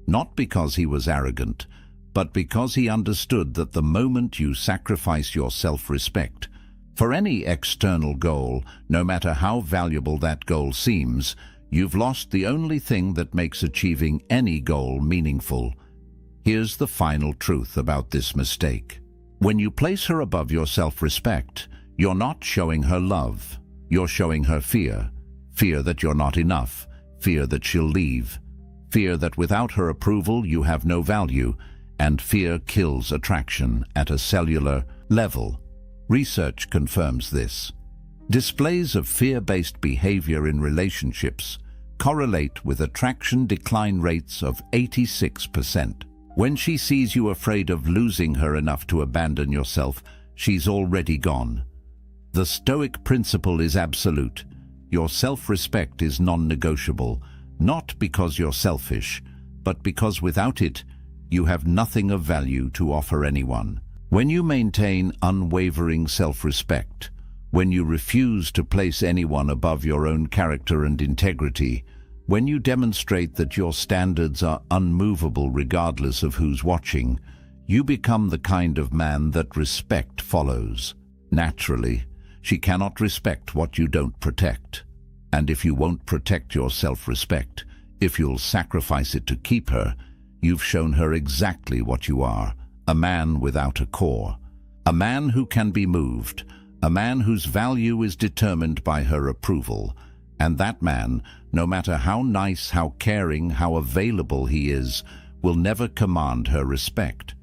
Not because he was arrogant, but because he understood that the moment you sacrifice your self-respect for any external goal, no matter how valuable that goal seems, you've lost the only thing that makes achieving any goal meaningful. Here's the final truth about this mistake. When you place her above your self-respect, you're not showing her love. You're showing her fear. Fear that you're not enough. Fear that she'll leave. Fear that without her approval you have no value. And fear kills attraction at a cellular level. Research confirms this. Displays of fear-based behavior in relationships correlate with attraction decline rates of 86%. When she sees you afraid of losing her enough to abandon yourself, she's already gone. The Stoic principle is absolute. Your self-respect is non-negotiable, not because you're selfish, but because without it, you have nothing of value to offer anyone. When you maintain unwavering self-respect, when you refuse to place anyone above your own character and integrity, when you demonstrate that your standards are unmovable regardless of who's watching, you become the kind of man that respect follows. Naturally, she cannot respect what you don't protect. And if you won't protect your self-respect, if you'll sacrifice it to keep her, you've shown her exactly what you are: a man without a core, a man who can be moved, a man whose value is determined by her approval. And that man, no matter how nice, how caring, how available he is, will never command her respect.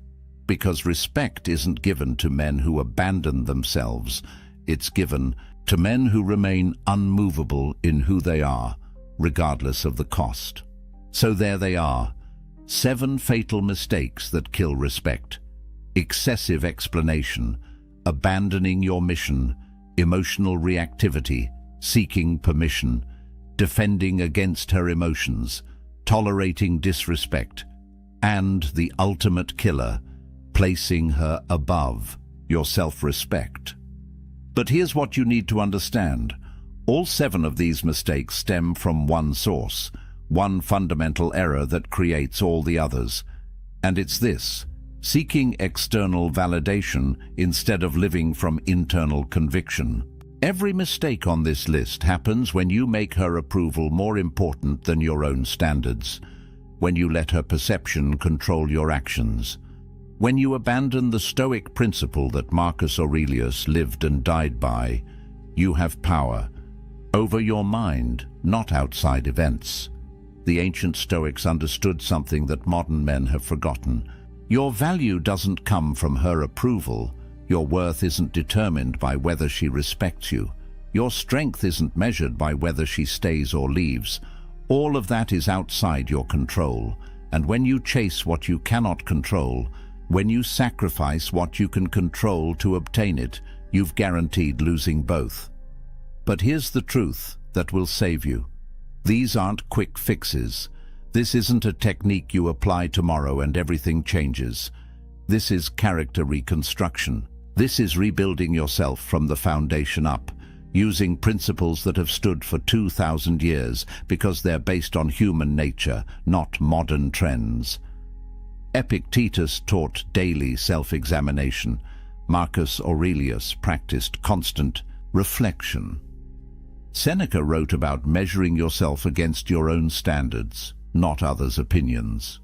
Because respect isn't given to men who abandon themselves, it's given to men who remain unmovable in who they are, regardless of the cost. So there they are. 7 fatal mistakes that kill respect: excessive explanation, abandoning your mission, emotional reactivity, seeking permission, defending against her emotions, tolerating disrespect, and the ultimate killer, placing her above your self-respect. But here's what you need to understand. All 7 of these mistakes stem from one source, one fundamental error that creates all the others. And it's this: seeking external validation instead of living from internal conviction. Every mistake on this list happens when you make her approval more important than your own standards, when you let her perception control your actions, when you abandon the Stoic principle that Marcus Aurelius lived and died by. You have power over your mind, not outside events. The ancient Stoics understood something that modern men have forgotten. Your value doesn't come from her approval. Your worth isn't determined by whether she respects you. Your strength isn't measured by whether she stays or leaves. All of that is outside your control. And when you chase what you cannot control, when you sacrifice what you can control to obtain it, you've guaranteed losing both. But here's the truth that will save you. These aren't quick fixes. This isn't a technique you apply tomorrow and everything changes. This is character reconstruction. This is rebuilding yourself from the foundation up, using principles that have stood for 2,000 years because they're based on human nature, not modern trends. Epictetus taught daily self-examination. Marcus Aurelius practiced constant reflection. Seneca wrote about measuring yourself against your own standards, not others' opinions.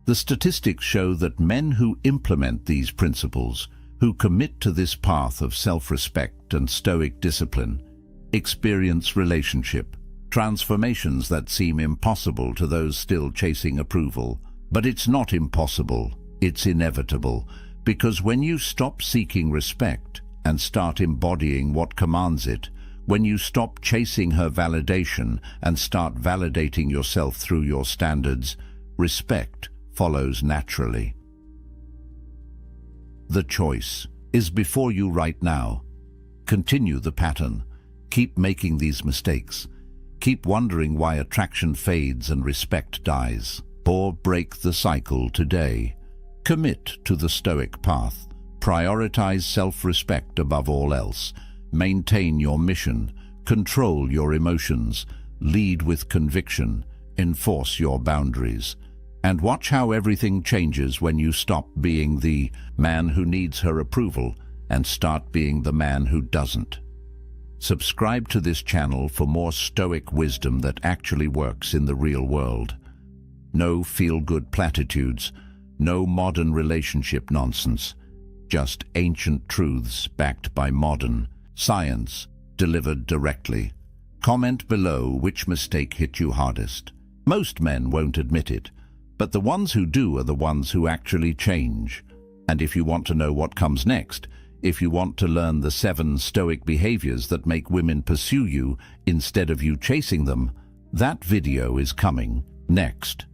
The statistics show that men who implement these principles, who commit to this path of self-respect and Stoic discipline experience relationship transformations that seem impossible to those still chasing approval. But it's not impossible, it's inevitable, because when you stop seeking respect and start embodying what commands it, when you stop chasing her validation and start validating yourself through your standards, respect follows naturally. The choice is before you right now. Continue the pattern. Keep making these mistakes. Keep wondering why attraction fades and respect dies. Or break the cycle today. Commit to the Stoic path. Prioritize self-respect above all else. Maintain your mission. Control your emotions. Lead with conviction. Enforce your boundaries. And watch how everything changes when you stop being the man who needs her approval and start being the man who doesn't. Subscribe to this channel for more Stoic wisdom that actually works in the real world. No feel-good platitudes, no modern relationship nonsense, just ancient truths backed by modern science, delivered directly. Comment below which mistake hit you hardest. Most men won't admit it, but the ones who do are the ones who actually change. And if you want to know what comes next, if you want to learn the 7 Stoic behaviors that make women pursue you instead of you chasing them, that video is coming next.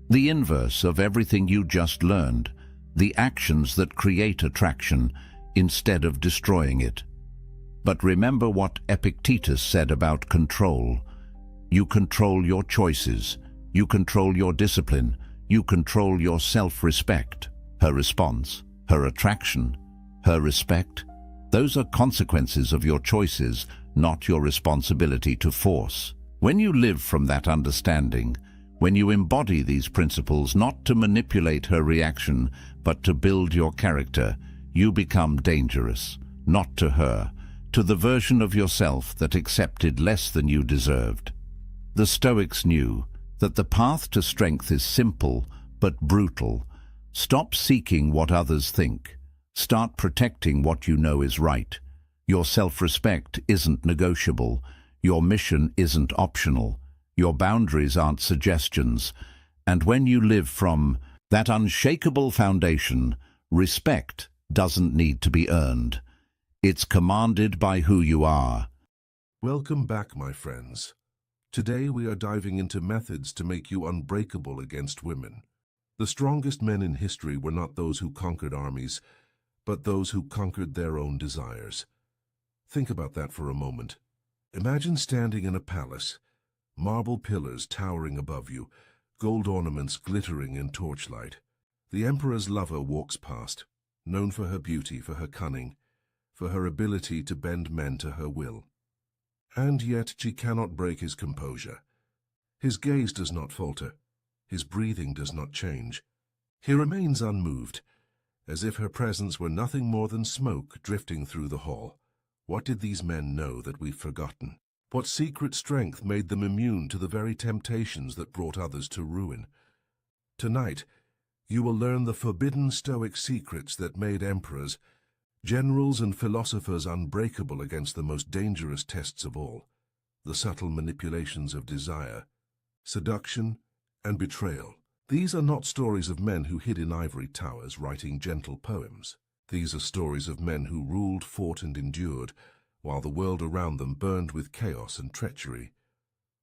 The inverse of everything you just learned, the actions that create attraction instead of destroying it. But remember what Epictetus said about control. You control your choices, you control your discipline, you control your self-respect. Her response, her attraction, her respect, those are consequences of your choices, not your responsibility to force. When you live from that understanding, when you embody these principles not to manipulate her reaction, but to build your character, you become dangerous, not to her, to the version of yourself that accepted less than you deserved. The Stoics knew that the path to strength is simple but brutal. Stop seeking what others think. Start protecting what you know is right. Your self-respect isn't negotiable. Your mission isn't optional. Your boundaries aren't suggestions. And when you live from that unshakable foundation, respect doesn't need to be earned. It's commanded by who you are. Welcome back, my friends. Today we are diving into methods to make you unbreakable against women. The strongest men in history were not those who conquered armies, but those who conquered their own desires. Think about that for a moment. Imagine standing in a palace, marble pillars towering above you, gold ornaments glittering in torchlight. The emperor's lover walks past, known for her beauty, for her cunning, for her ability to bend men to her will. And yet she cannot break his composure. His gaze does not falter. His breathing does not change. He remains unmoved, as if her presence were nothing more than smoke drifting through the hall. What did these men know that we've forgotten? What secret strength made them immune to the very temptations that brought others to ruin? Tonight, you will learn the forbidden Stoic secrets that made emperors, generals and philosophers unbreakable against the most dangerous tests of all, the subtle manipulations of desire, seduction, and betrayal. These are not stories of men who hid in ivory towers writing gentle poems. These are stories of men who ruled, fought, and endured, while the world around them burned with chaos and treachery.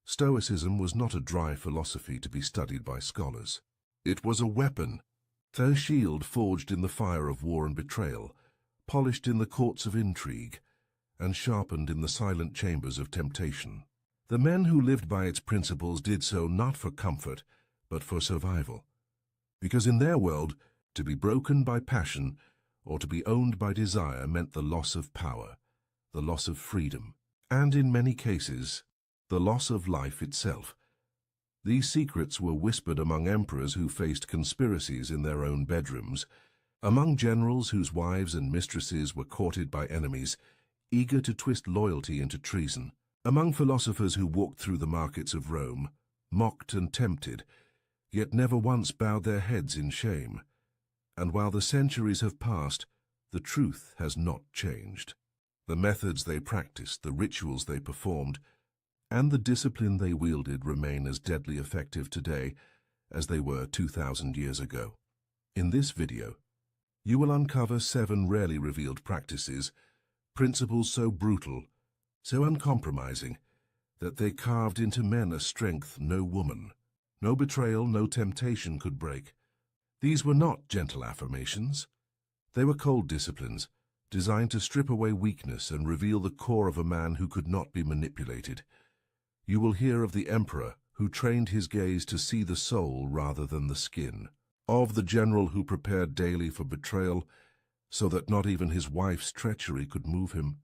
Stoicism was not a dry philosophy to be studied by scholars. It was a weapon, their shield forged in the fire of war and betrayal, polished in the courts of intrigue, and sharpened in the silent chambers of temptation. The men who lived by its principles did so not for comfort, but for survival. Because in their world, to be broken by passion or to be owned by desire meant the loss of power, the loss of freedom, and in many cases, the loss of life itself. These secrets were whispered among emperors who faced conspiracies in their own bedrooms, among generals whose wives and mistresses were courted by enemies, eager to twist loyalty into treason, among philosophers who walked through the markets of Rome, mocked and tempted, yet never once bowed their heads in shame. And while the centuries have passed, the truth has not changed. The methods they practiced, the rituals they performed, and the discipline they wielded remain as deadly effective today as they were 2,000 years ago. In this video, you will uncover 7 rarely revealed practices, principles so brutal, so uncompromising, that they carved into men a strength no woman, no betrayal, no temptation could break. These were not gentle affirmations. They were cold disciplines, designed to strip away weakness and reveal the core of a man who could not be manipulated. You will hear of the emperor who trained his gaze to see the soul rather than the skin, of the general who prepared daily for betrayal so that not even his wife's treachery could move him,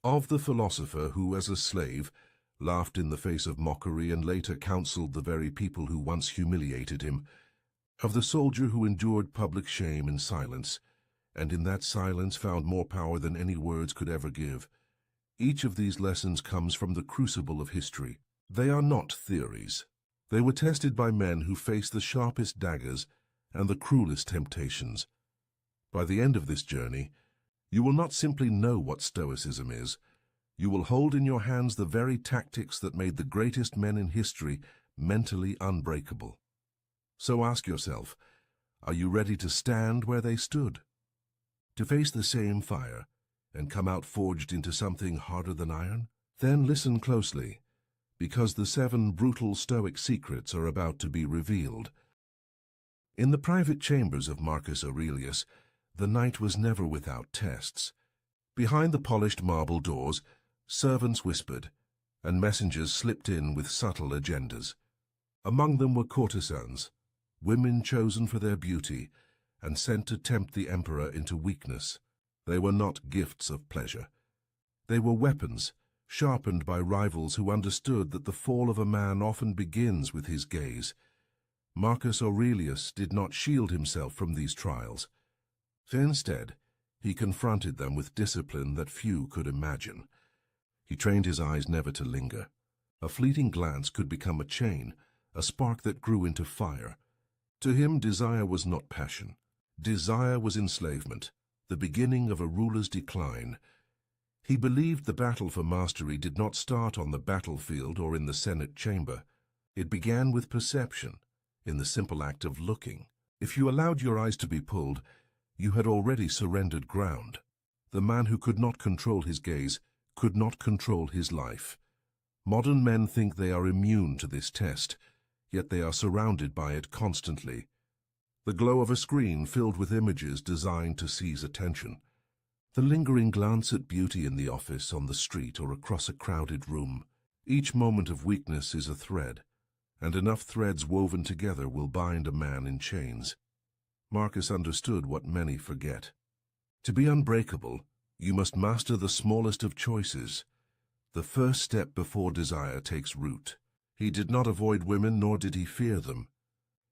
of the philosopher who, as a slave, laughed in the face of mockery and later counseled the very people who once humiliated him, of the soldier who endured public shame in silence, and in that silence found more power than any words could ever give. Each of these lessons comes from the crucible of history. They are not theories. They were tested by men who faced the sharpest daggers and the cruelest temptations. By the end of this journey, you will not simply know what Stoicism is. You will hold in your hands the very tactics that made the greatest men in history mentally unbreakable. So ask yourself, are you ready to stand where they stood? To face the same fire and come out forged into something harder than iron? Then listen closely, because the 7 brutal Stoic secrets are about to be revealed. In the private chambers of Marcus Aurelius, the night was never without tests. Behind the polished marble doors, servants whispered, and messengers slipped in with subtle agendas. Among them were courtesans, women chosen for their beauty and sent to tempt the emperor into weakness. They were not gifts of pleasure. They were weapons, sharpened by rivals who understood that the fall of a man often begins with his gaze. Marcus Aurelius did not shield himself from these trials. Instead, he confronted them with discipline that few could imagine. He trained his eyes never to linger. A fleeting glance could become a chain, a spark that grew into fire. To him, desire was not passion. Desire was enslavement, the beginning of a ruler's decline. He believed the battle for mastery did not start on the battlefield or in the Senate chamber. It began with perception, in the simple act of looking. If you allowed your eyes to be pulled, you had already surrendered ground. The man who could not control his gaze could not control his life. Modern men think they are immune to this test, yet they are surrounded by it constantly. The glow of a screen filled with images designed to seize attention. The lingering glance at beauty in the office, on the street, or across a crowded room. Each moment of weakness is a thread, and enough threads woven together will bind a man in chains. Marcus understood what many forget. To be unbreakable, you must master the smallest of choices, the first step before desire takes root. He did not avoid women, nor did he fear them.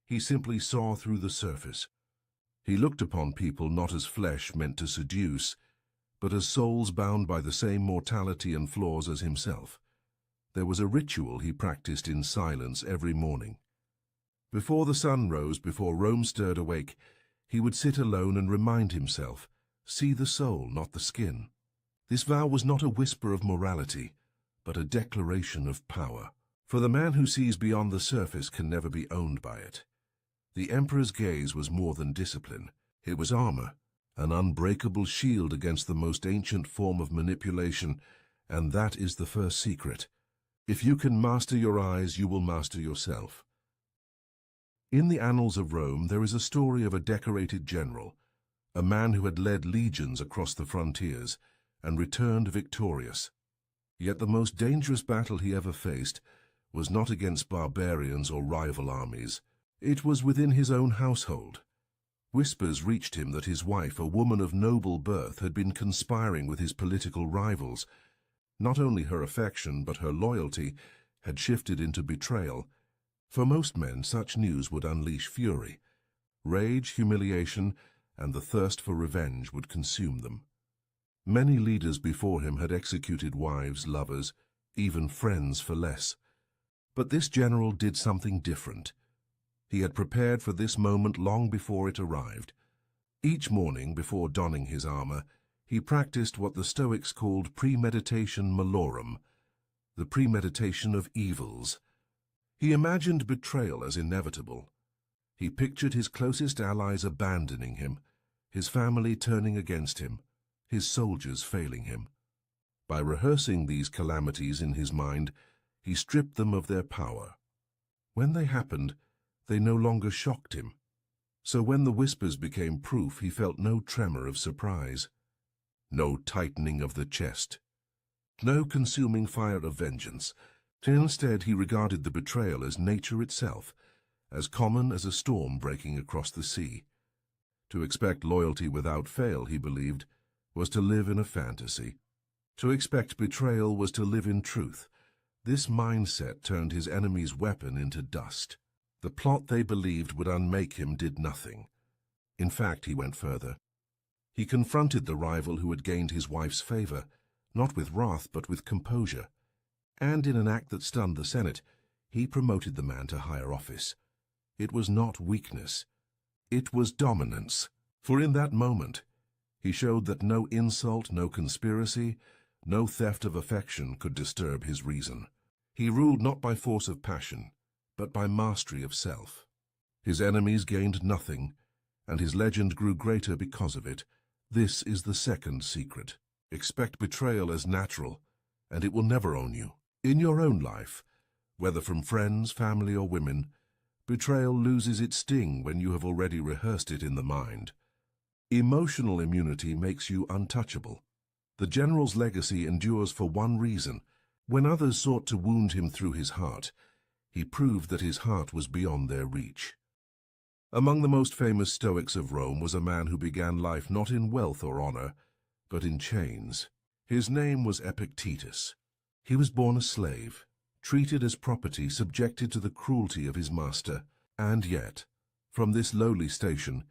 He simply saw through the surface. He looked upon people not as flesh meant to seduce, but as souls bound by the same mortality and flaws as himself. There was a ritual he practiced in silence every morning. Before the sun rose, before Rome stirred awake, he would sit alone and remind himself, see the soul, not the skin. This vow was not a whisper of morality, but a declaration of power. For the man who sees beyond the surface can never be owned by it. The emperor's gaze was more than discipline. It was armor, an unbreakable shield against the most ancient form of manipulation, and that is the first secret. If you can master your eyes, you will master yourself. In the annals of Rome, there is a story of a decorated general, a man who had led legions across the frontiers and returned victorious. Yet the most dangerous battle he ever faced was not against barbarians or rival armies. It was within his own household. Whispers reached him that his wife, a woman of noble birth, had been conspiring with his political rivals. Not only her affection, but her loyalty had shifted into betrayal. For most men, such news would unleash fury. Rage, humiliation, and the thirst for revenge would consume them. Many leaders before him had executed wives, lovers, even friends for less. But this general did something different. He had prepared for this moment long before it arrived. Each morning, before donning his armor, he practiced what the Stoics called premeditation malorum, the premeditation of evils. He imagined betrayal as inevitable. He pictured his closest allies abandoning him, his family turning against him, his soldiers failing him. By rehearsing these calamities in his mind, he stripped them of their power. When they happened, they no longer shocked him. So when the whispers became proof, he felt no tremor of surprise, no tightening of the chest, no consuming fire of vengeance. Instead, he regarded the betrayal as nature itself, as common as a storm breaking across the sea. To expect loyalty without fail, he believed, was to live in a fantasy. To expect betrayal was to live in truth. This mindset turned his enemy's weapon into dust. The plot they believed would unmake him did nothing. In fact, he went further. He confronted the rival who had gained his wife's favor, not with wrath but with composure. And in an act that stunned the Senate, he promoted the man to higher office. It was not weakness. It was dominance. For in that moment, he showed that no insult, no conspiracy, no theft of affection could disturb his reason. He ruled not by force of passion, but by mastery of self. His enemies gained nothing, and his legend grew greater because of it. This is the second secret. Expect betrayal as natural, and it will never own you. In your own life, whether from friends, family, or women, betrayal loses its sting when you have already rehearsed it in the mind. Emotional immunity makes you untouchable. The general's legacy endures for one reason. When others sought to wound him through his heart, he proved that his heart was beyond their reach. Among the most famous Stoics of Rome was a man who began life not in wealth or honor, but in chains. His name was Epictetus. He was born a slave, treated as property, subjected to the cruelty of his master, and yet, from this lowly station,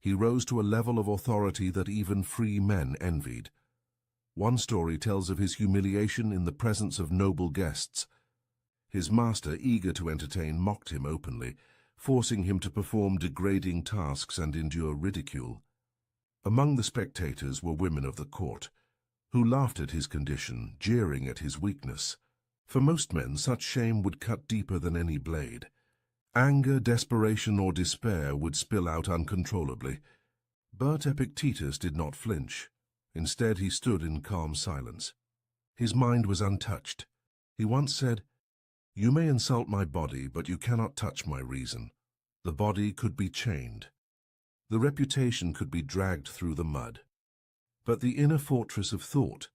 he rose to a level of authority that even free men envied. One story tells of his humiliation in the presence of noble guests. His master, eager to entertain, mocked him openly, forcing him to perform degrading tasks and endure ridicule. Among the spectators were women of the court, who laughed at his condition, jeering at his weakness. For most men, such shame would cut deeper than any blade. Anger, desperation, or despair would spill out uncontrollably. But Epictetus did not flinch. Instead, he stood in calm silence. His mind was untouched. He once said, "You may insult my body, but you cannot touch my reason." The body could be chained. The reputation could be dragged through the mud. But the inner fortress of thought,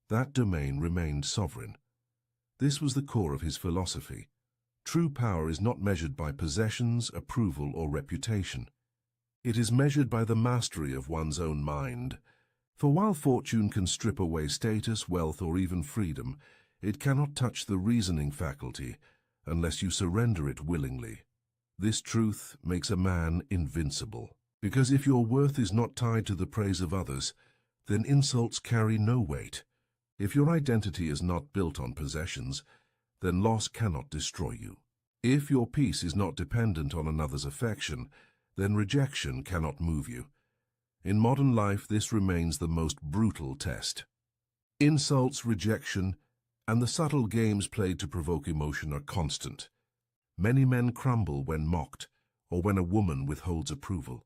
that domain remained sovereign. This was the core of his philosophy. True power is not measured by possessions, approval, or reputation. It is measured by the mastery of one's own mind. For while fortune can strip away status, wealth, or even freedom, it cannot touch the reasoning faculty unless you surrender it willingly. This truth makes a man invincible. Because if your worth is not tied to the praise of others, then insults carry no weight. If your identity is not built on possessions, then loss cannot destroy you. If your peace is not dependent on another's affection, then rejection cannot move you. In modern life, this remains the most brutal test. Insults, rejection, and the subtle games played to provoke emotion are constant. Many men crumble when mocked, or when a woman withholds approval.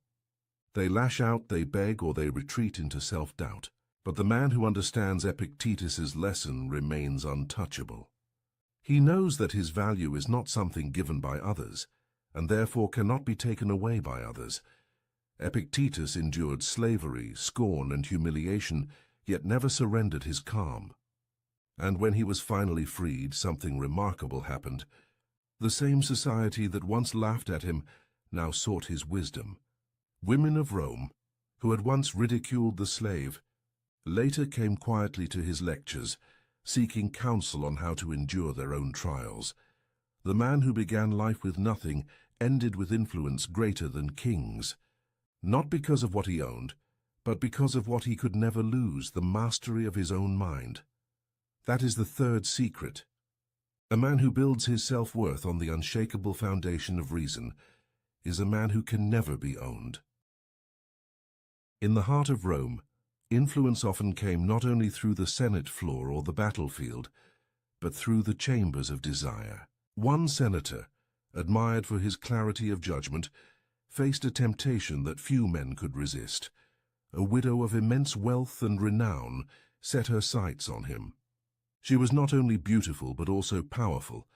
They lash out, they beg, or they retreat into self-doubt. But the man who understands Epictetus's lesson remains untouchable. He knows that his value is not something given by others, and therefore cannot be taken away by others. Epictetus endured slavery, scorn, and humiliation, yet never surrendered his calm. And when he was finally freed, something remarkable happened. The same society that once laughed at him now sought his wisdom. Women of Rome, who had once ridiculed the slave, later came quietly to his lectures, seeking counsel on how to endure their own trials. The man who began life with nothing ended with influence greater than kings, not because of what he owned, but because of what he could never lose, the mastery of his own mind. That is the third secret. A man who builds his self-worth on the unshakable foundation of reason is a man who can never be owned. In the heart of Rome, influence often came not only through the Senate floor or the battlefield, but through the chambers of desire. One senator, admired for his clarity of judgment, faced a temptation that few men could resist. A widow of immense wealth and renown set her sights on him. She was not only beautiful but also powerful,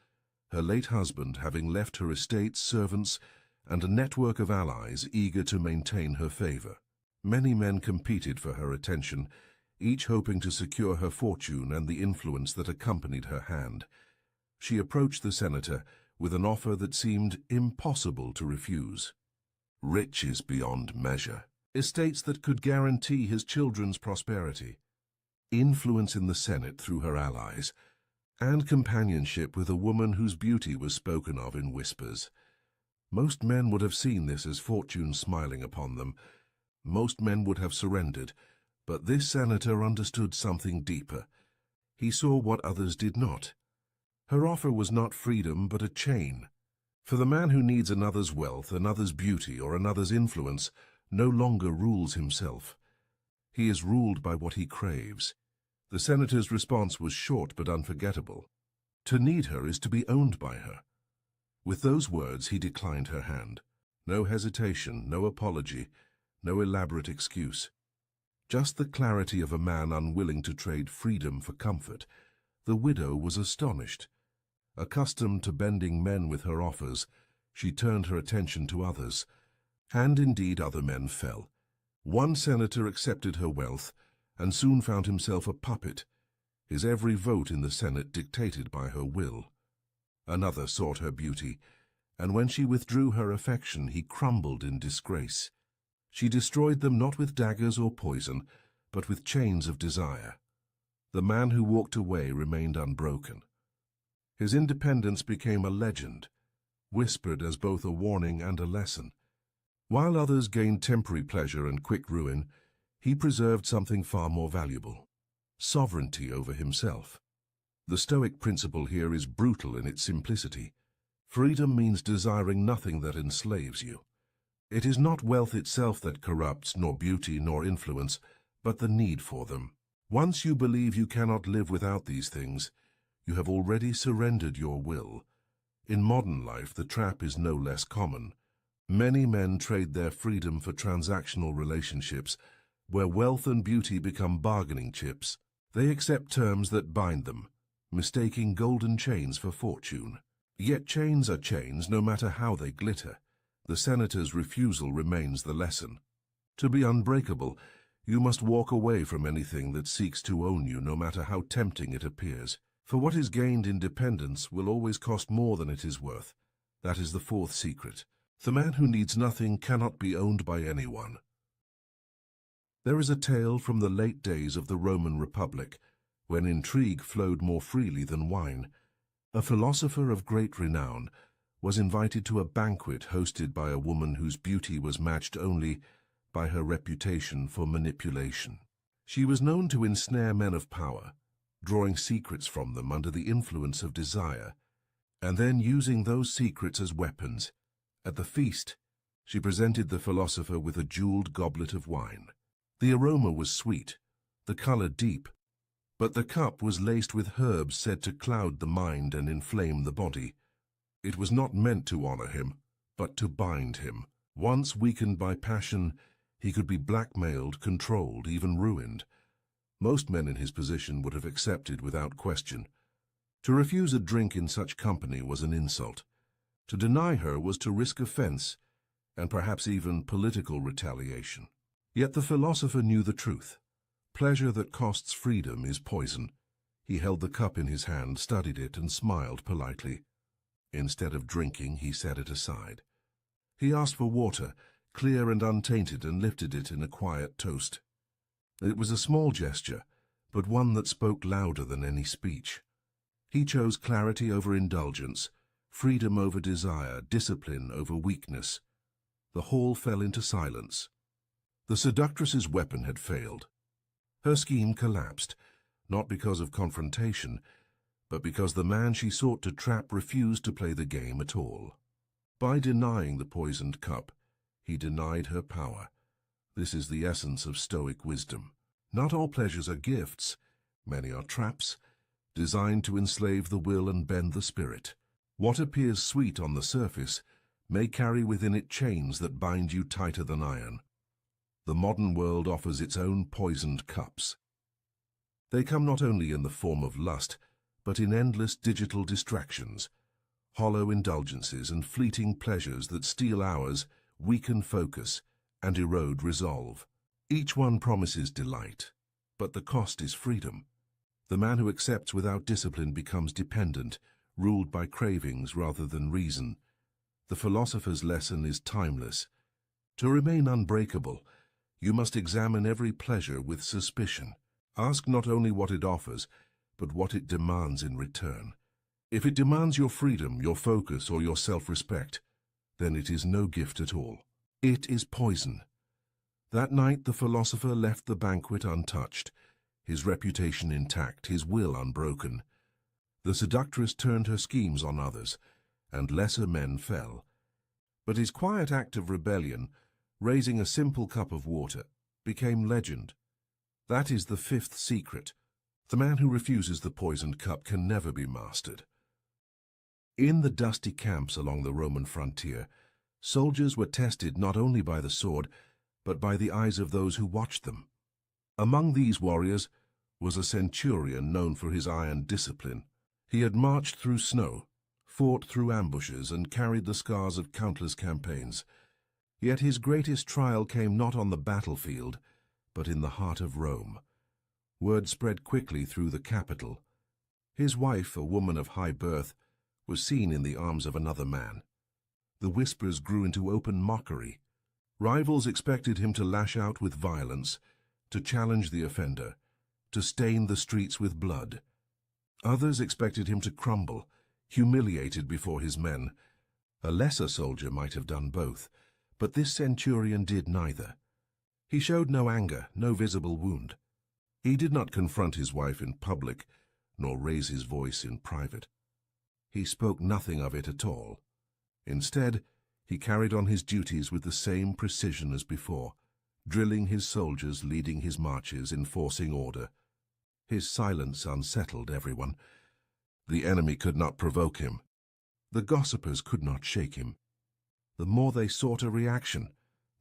her late husband having left her estates, servants, and a network of allies eager to maintain her favor. Many men competed for her attention, each hoping to secure her fortune and the influence that accompanied her hand. She approached the senator with an offer that seemed impossible to refuse. Riches beyond measure, estates that could guarantee his children's prosperity, influence in the Senate through her allies, and companionship with a woman whose beauty was spoken of in whispers. Most men would have seen this as fortune smiling upon them. Most men would have surrendered, but this senator understood something deeper. He saw what others did not. Her offer was not freedom, but a chain. For the man who needs another's wealth, another's beauty, or another's influence no longer rules himself. He is ruled by what he craves. The senator's response was short but unforgettable. To need her is to be owned by her. With those words, he declined her hand. No hesitation, no apology, no elaborate excuse. Just the clarity of a man unwilling to trade freedom for comfort. The widow was astonished. Accustomed to bending men with her offers, she turned her attention to others. And indeed other men fell. One senator accepted her wealth, and soon found himself a puppet, his every vote in the Senate dictated by her will. Another sought her beauty, and when she withdrew her affection, he crumbled in disgrace. She destroyed them not with daggers or poison, but with chains of desire. The man who walked away remained unbroken. His independence became a legend, whispered as both a warning and a lesson. While others gained temporary pleasure and quick ruin, he preserved something far more valuable: sovereignty over himself. The Stoic principle here is brutal in its simplicity. Freedom means desiring nothing that enslaves you. It is not wealth itself that corrupts, nor beauty, nor influence, but the need for them. Once you believe you cannot live without these things, you have already surrendered your will. In modern life, the trap is no less common. Many men trade their freedom for transactional relationships, where wealth and beauty become bargaining chips. They accept terms that bind them, mistaking golden chains for fortune. Yet chains are chains, no matter how they glitter. The senator's refusal remains the lesson. To be unbreakable, you must walk away from anything that seeks to own you, no matter how tempting it appears. For what is gained in dependence will always cost more than it is worth. That is the fourth secret. The man who needs nothing cannot be owned by anyone. There is a tale from the late days of the Roman Republic, when intrigue flowed more freely than wine. A philosopher of great renown was invited to a banquet hosted by a woman whose beauty was matched only by her reputation for manipulation. She was known to ensnare men of power, drawing secrets from them under the influence of desire, and then using those secrets as weapons. At the feast, she presented the philosopher with a jeweled goblet of wine. The aroma was sweet, the color deep, but the cup was laced with herbs said to cloud the mind and inflame the body. It was not meant to honor him, but to bind him. Once weakened by passion, he could be blackmailed, controlled, even ruined. Most men in his position would have accepted without question. To refuse a drink in such company was an insult. To deny her was to risk offense, and perhaps even political retaliation. Yet the philosopher knew the truth. Pleasure that costs freedom is poison. He held the cup in his hand, studied it, and smiled politely. Instead of drinking, he set it aside. He asked for water, clear and untainted, and lifted it in a quiet toast. It was a small gesture, but one that spoke louder than any speech. He chose clarity over indulgence, freedom over desire, discipline over weakness. The hall fell into silence. The seductress's weapon had failed. Her scheme collapsed, not because of confrontation, but because the man she sought to trap refused to play the game at all. By denying the poisoned cup, he denied her power. This is the essence of Stoic wisdom. Not all pleasures are gifts. Many are traps, designed to enslave the will and bend the spirit. What appears sweet on the surface may carry within it chains that bind you tighter than iron. The modern world offers its own poisoned cups. They come not only in the form of lust, but in endless digital distractions, hollow indulgences and fleeting pleasures that steal hours, weaken focus, and erode resolve. Each one promises delight, but the cost is freedom. The man who accepts without discipline becomes dependent, ruled by cravings rather than reason. The philosopher's lesson is timeless. To remain unbreakable, you must examine every pleasure with suspicion. Ask not only what it offers, but what it demands in return. If it demands your freedom, your focus, or your self-respect, then it is no gift at all. It is poison. That night the philosopher left the banquet untouched, his reputation intact, his will unbroken. The seductress turned her schemes on others, and lesser men fell. But his quiet act of rebellion, raising a simple cup of water, became legend. That is the fifth secret. The man who refuses the poisoned cup can never be mastered. In the dusty camps along the Roman frontier, soldiers were tested not only by the sword, but by the eyes of those who watched them. Among these warriors was a centurion known for his iron discipline. He had marched through snow, fought through ambushes, and carried the scars of countless campaigns. Yet his greatest trial came not on the battlefield, but in the heart of Rome. Word spread quickly through the capital. His wife, a woman of high birth, was seen in the arms of another man. The whispers grew into open mockery. Rivals expected him to lash out with violence, to challenge the offender, to stain the streets with blood. Others expected him to crumble, humiliated before his men. A lesser soldier might have done both, but this centurion did neither. He showed no anger, no visible wound. He did not confront his wife in public, nor raise his voice in private. He spoke nothing of it at all. Instead, he carried on his duties with the same precision as before, drilling his soldiers, leading his marches, enforcing order. His silence unsettled everyone. The enemy could not provoke him. The gossipers could not shake him. The more they sought a reaction,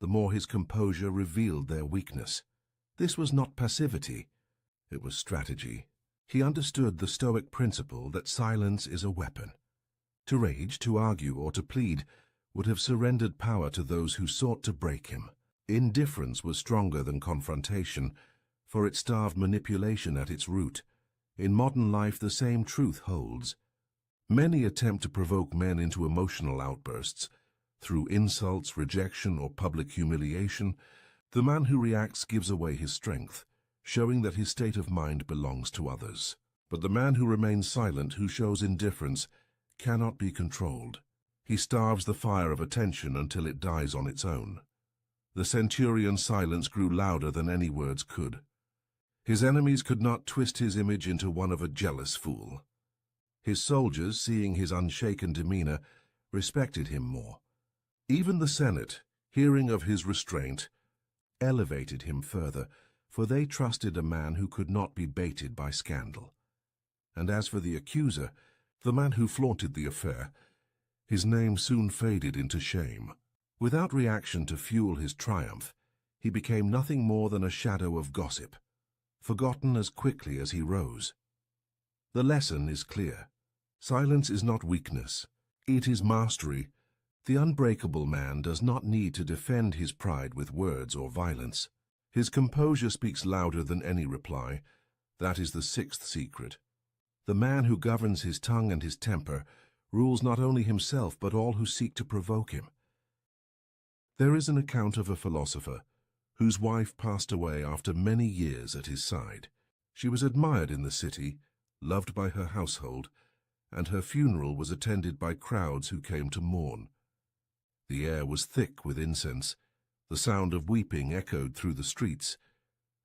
the more his composure revealed their weakness. This was not passivity, it was strategy. He understood the Stoic principle that silence is a weapon. To rage, to argue, or to plead would have surrendered power to those who sought to break him. Indifference was stronger than confrontation, for it starved manipulation at its root. In modern life, the same truth holds. Many attempt to provoke men into emotional outbursts. Through insults, rejection, or public humiliation, the man who reacts gives away his strength, showing that his state of mind belongs to others. But the man who remains silent, who shows indifference, cannot be controlled. He starves the fire of attention until it dies on its own. The centurion's silence grew louder than any words could. His enemies could not twist his image into one of a jealous fool. His soldiers, seeing his unshaken demeanor, respected him more. Even the Senate, hearing of his restraint, elevated him further, for they trusted a man who could not be baited by scandal. And as for the accuser, the man who flaunted the affair, his name soon faded into shame. Without reaction to fuel his triumph, he became nothing more than a shadow of gossip, forgotten as quickly as he rose. The lesson is clear. Silence is not weakness, it is mastery. The unbreakable man does not need to defend his pride with words or violence. His composure speaks louder than any reply. That is the sixth secret. The man who governs his tongue and his temper rules not only himself but all who seek to provoke him. There is an account of a philosopher whose wife passed away after many years at his side. She was admired in the city, loved by her household, and her funeral was attended by crowds who came to mourn. The air was thick with incense, the sound of weeping echoed through the streets,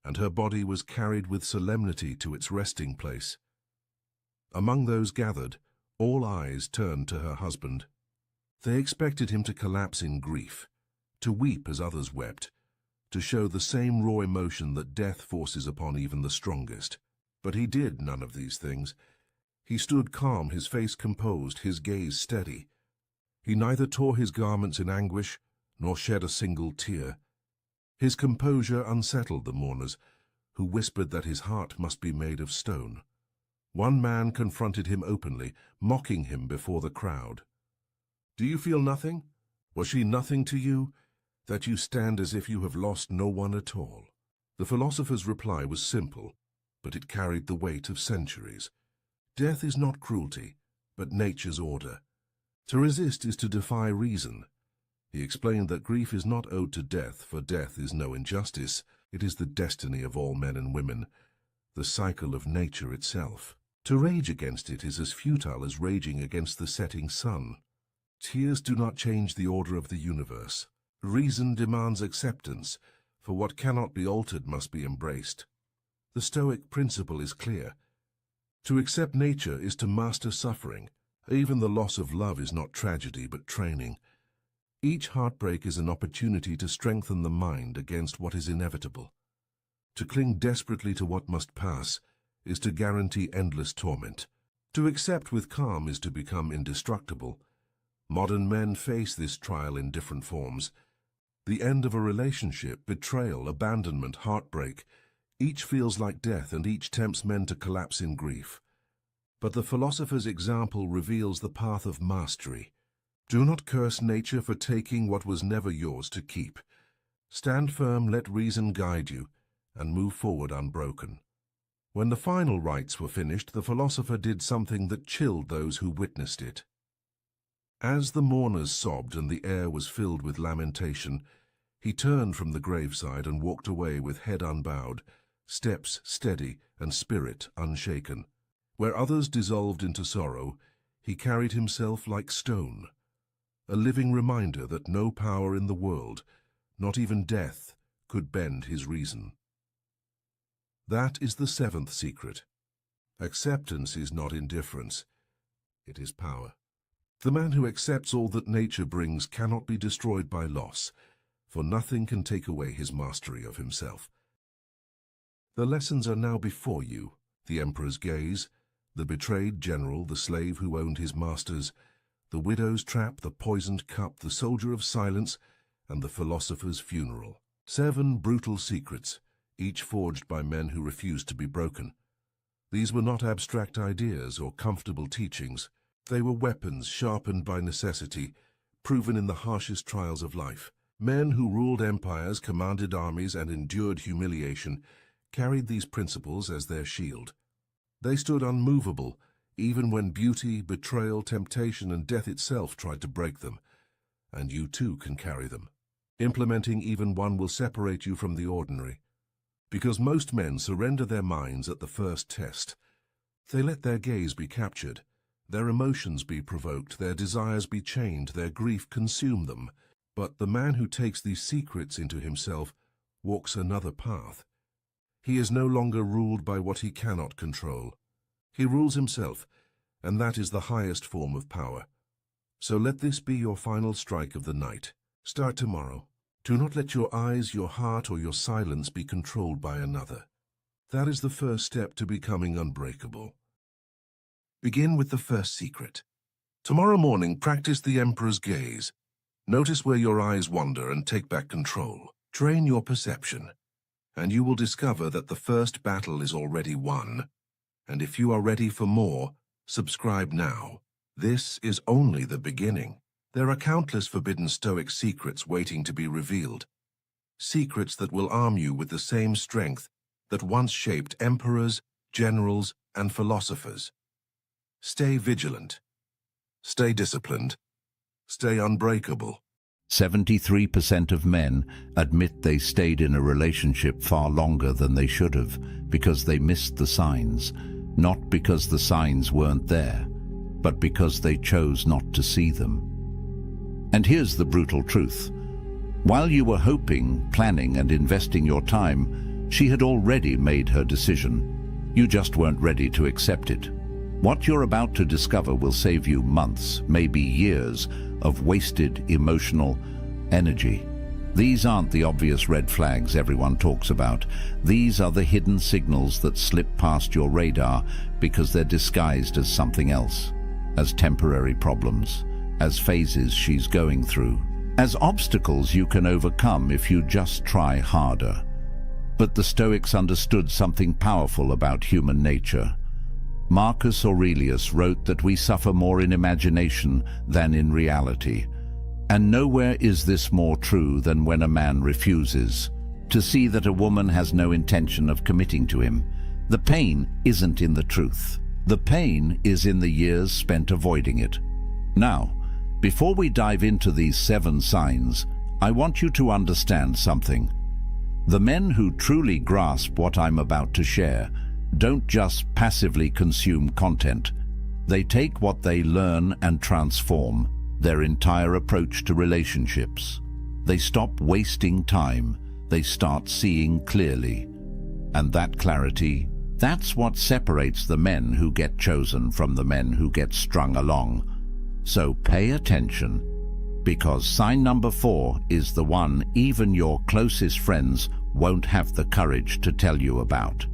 and her body was carried with solemnity to its resting place. Among those gathered, all eyes turned to her husband. They expected him to collapse in grief, to weep as others wept, to show the same raw emotion that death forces upon even the strongest. But he did none of these things. He stood calm, his face composed, his gaze steady. He neither tore his garments in anguish, nor shed a single tear. His composure unsettled the mourners, who whispered that his heart must be made of stone. One man confronted him openly, mocking him before the crowd. "Do you feel nothing? Was she nothing to you, that you stand as if you have lost no one at all?" The philosopher's reply was simple, but it carried the weight of centuries. Death is not cruelty, but nature's order. To resist is to defy reason. He explained that grief is not owed to death, for death is no injustice. It is the destiny of all men and women, the cycle of nature itself. To rage against it is as futile as raging against the setting sun. Tears do not change the order of the universe. Reason demands acceptance, for what cannot be altered must be embraced. The Stoic principle is clear. To accept nature is to master suffering. Even the loss of love is not tragedy but training. Each heartbreak is an opportunity to strengthen the mind against what is inevitable. To cling desperately to what must pass is to guarantee endless torment. To accept with calm is to become indestructible. Modern men face this trial in different forms. The end of a relationship, betrayal, abandonment, heartbreak. Each feels like death and each tempts men to collapse in grief. But the philosopher's example reveals the path of mastery. Do not curse nature for taking what was never yours to keep. Stand firm, let reason guide you, and move forward unbroken. When the final rites were finished, the philosopher did something that chilled those who witnessed it. As the mourners sobbed and the air was filled with lamentation, he turned from the graveside and walked away with head unbowed, steps steady and spirit unshaken. Where others dissolved into sorrow, he carried himself like stone, a living reminder that no power in the world, not even death, could bend his reason. That is the seventh secret. Acceptance is not indifference, it is power. The man who accepts all that nature brings cannot be destroyed by loss, for nothing can take away his mastery of himself. The lessons are now before you: the emperor's gaze, the betrayed general, the slave who owned his masters, the widow's trap, the poisoned cup, the soldier of silence, and the philosopher's funeral. 7 brutal secrets, each forged by men who refused to be broken. These were not abstract ideas or comfortable teachings. They were weapons sharpened by necessity, proven in the harshest trials of life. Men who ruled empires, commanded armies, and endured humiliation carried these principles as their shield. They stood unmovable, even when beauty, betrayal, temptation, and death itself tried to break them. And you too can carry them. Implementing even one will separate you from the ordinary. Because most men surrender their minds at the first test. They let their gaze be captured, their emotions be provoked, their desires be chained, their grief consume them. But the man who takes these secrets into himself walks another path. He is no longer ruled by what he cannot control. He rules himself, and that is the highest form of power. So let this be your final strike of the night. Start tomorrow. Do not let your eyes, your heart, or your silence be controlled by another. That is the first step to becoming unbreakable. Begin with the first secret. Tomorrow morning, practice the emperor's gaze. Notice where your eyes wander and take back control. Train your perception, and you will discover that the first battle is already won. And if you are ready for more, subscribe now. This is only the beginning. There are countless forbidden Stoic secrets waiting to be revealed. Secrets that will arm you with the same strength that once shaped emperors, generals, and philosophers. Stay vigilant. Stay disciplined. Stay unbreakable. 73% of men admit they stayed in a relationship far longer than they should have because they missed the signs, not because the signs weren't there, but because they chose not to see them. And here's the brutal truth. While you were hoping, planning, and investing your time, she had already made her decision. You just weren't ready to accept it. What you're about to discover will save you months, maybe years, of wasted emotional energy. These aren't the obvious red flags everyone talks about. These are the hidden signals that slip past your radar because they're disguised as something else, as temporary problems, as phases she's going through, as obstacles you can overcome if you just try harder. But the Stoics understood something powerful about human nature. Marcus Aurelius wrote that we suffer more in imagination than in reality. And nowhere is this more true than when a man refuses to see that a woman has no intention of committing to him. The pain isn't in the truth. The pain is in the years spent avoiding it. Now, before we dive into these 7 signs, I want you to understand something. The men who truly grasp what I'm about to share don't just passively consume content. They take what they learn and transform their entire approach to relationships. They stop wasting time. They start seeing clearly. And that clarity, that's what separates the men who get chosen from the men who get strung along. So pay attention, because sign number 4 is the one even your closest friends won't have the courage to tell you about.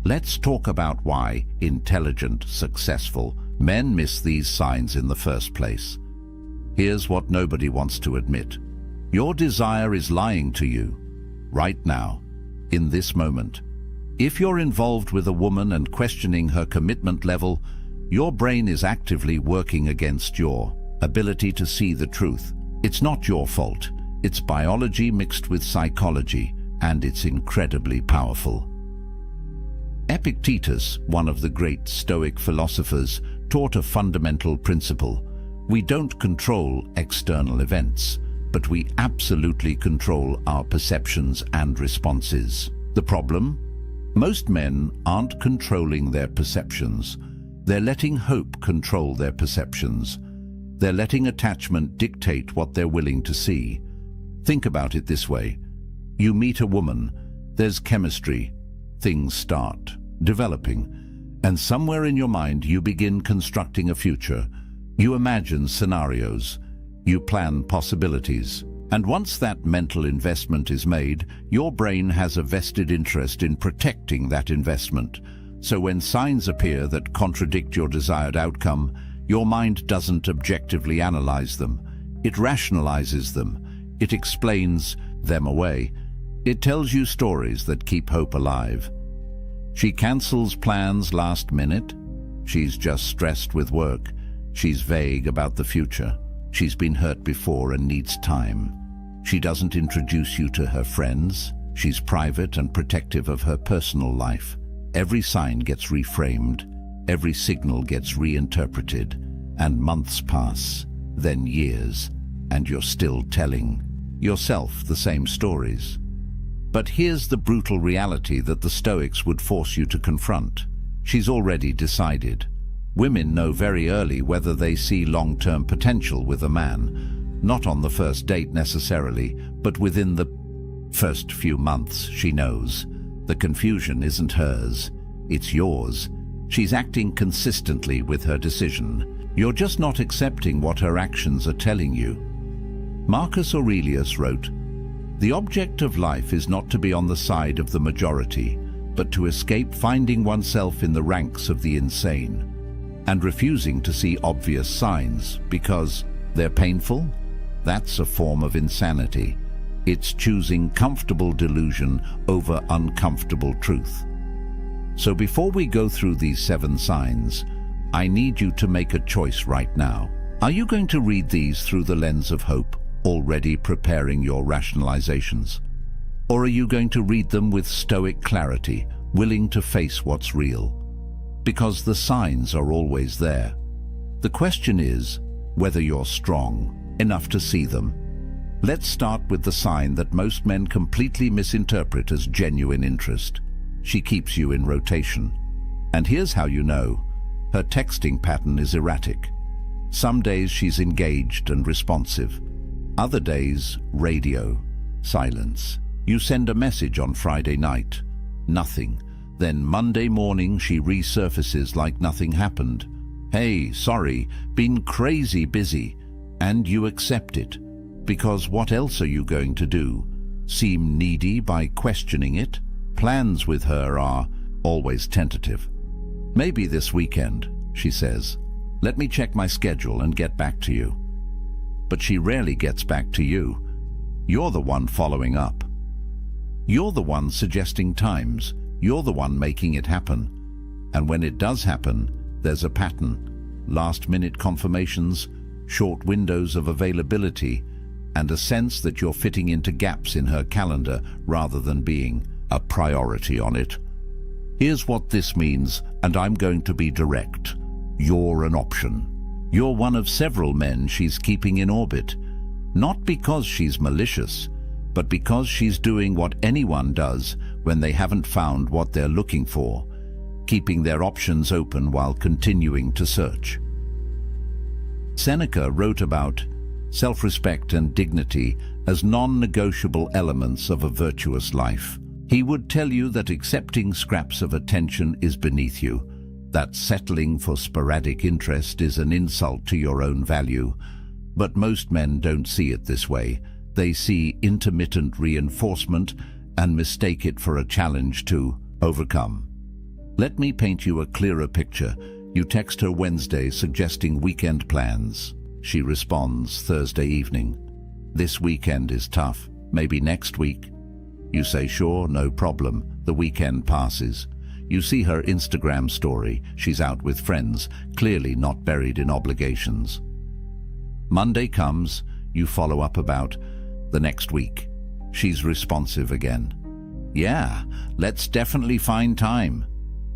Let's talk about why intelligent, successful men miss these signs in the first place. Here's what nobody wants to admit. Your desire is lying to you, right now, in this moment. If you're involved with a woman and questioning her commitment level, your brain is actively working against your ability to see the truth. It's not your fault. It's biology mixed with psychology, and it's incredibly powerful. Epictetus, one of the great Stoic philosophers, taught a fundamental principle. We don't control external events, but we absolutely control our perceptions and responses. The problem? Most men aren't controlling their perceptions. They're letting hope control their perceptions. They're letting attachment dictate what they're willing to see. Think about it this way. You meet a woman, there's chemistry, things start developing, and somewhere in your mind you begin constructing a future. You imagine scenarios, you plan possibilities, and once that mental investment is made, your brain has a vested interest in protecting that investment. So when signs appear that contradict your desired outcome, your mind doesn't objectively analyze them. It rationalizes them. It explains them away. It tells you stories that keep hope alive. She cancels plans last minute. She's just stressed with work. She's vague about the future. She's been hurt before and needs time. She doesn't introduce you to her friends. She's private and protective of her personal life. Every sign gets reframed. Every signal gets reinterpreted. And months pass, then years, and you're still telling yourself the same stories. But here's the brutal reality that the Stoics would force you to confront. She's already decided. Women know very early whether they see long-term potential with a man. Not on the first date necessarily, but within the first few months she knows. The confusion isn't hers, it's yours. She's acting consistently with her decision. You're just not accepting what her actions are telling you. Marcus Aurelius wrote, "The object of life is not to be on the side of the majority, but to escape finding oneself in the ranks of the insane, and refusing to see obvious signs because they're painful. That's a form of insanity. It's choosing comfortable delusion over uncomfortable truth." So before we go through these 7 signs, I need you to make a choice right now. Are you going to read these through the lens of hope, already preparing your rationalizations? Or are you going to read them with Stoic clarity, willing to face what's real? Because the signs are always there. The question is whether you're strong enough to see them. Let's start with the sign that most men completely misinterpret as genuine interest. She keeps you in rotation. And here's how you know. Her texting pattern is erratic. Some days she's engaged and responsive. Other days, radio, silence. You send a message on Friday night, nothing. Then Monday morning she resurfaces like nothing happened. "Hey, sorry, been crazy busy." And you accept it. Because what else are you going to do? Seem needy by questioning it? Plans with her are always tentative. Maybe this weekend, she says. Let me check my schedule and get back to you. But she rarely gets back to you. You're the one following up. You're the one suggesting times. You're the one making it happen. And when it does happen, there's a pattern. Last-minute confirmations, short windows of availability, and a sense that you're fitting into gaps in her calendar rather than being a priority on it. Here's what this means, and I'm going to be direct. You're an option. You're one of several men she's keeping in orbit. Not because she's malicious, but because she's doing what anyone does when they haven't found what they're looking for, keeping their options open while continuing to search. Seneca wrote about self-respect and dignity as non-negotiable elements of a virtuous life. He would tell you that accepting scraps of attention is beneath you, that settling for sporadic interest is an insult to your own value. But most men don't see it this way. They see intermittent reinforcement and mistake it for a challenge to overcome. Let me paint you a clearer picture. You text her Wednesday suggesting weekend plans. She responds Thursday evening. This weekend is tough. Maybe next week. You say sure, no problem. The weekend passes. You see her Instagram story. She's out with friends, clearly not buried in obligations. Monday comes. You follow up about the next week. She's responsive again. Yeah, let's definitely find time.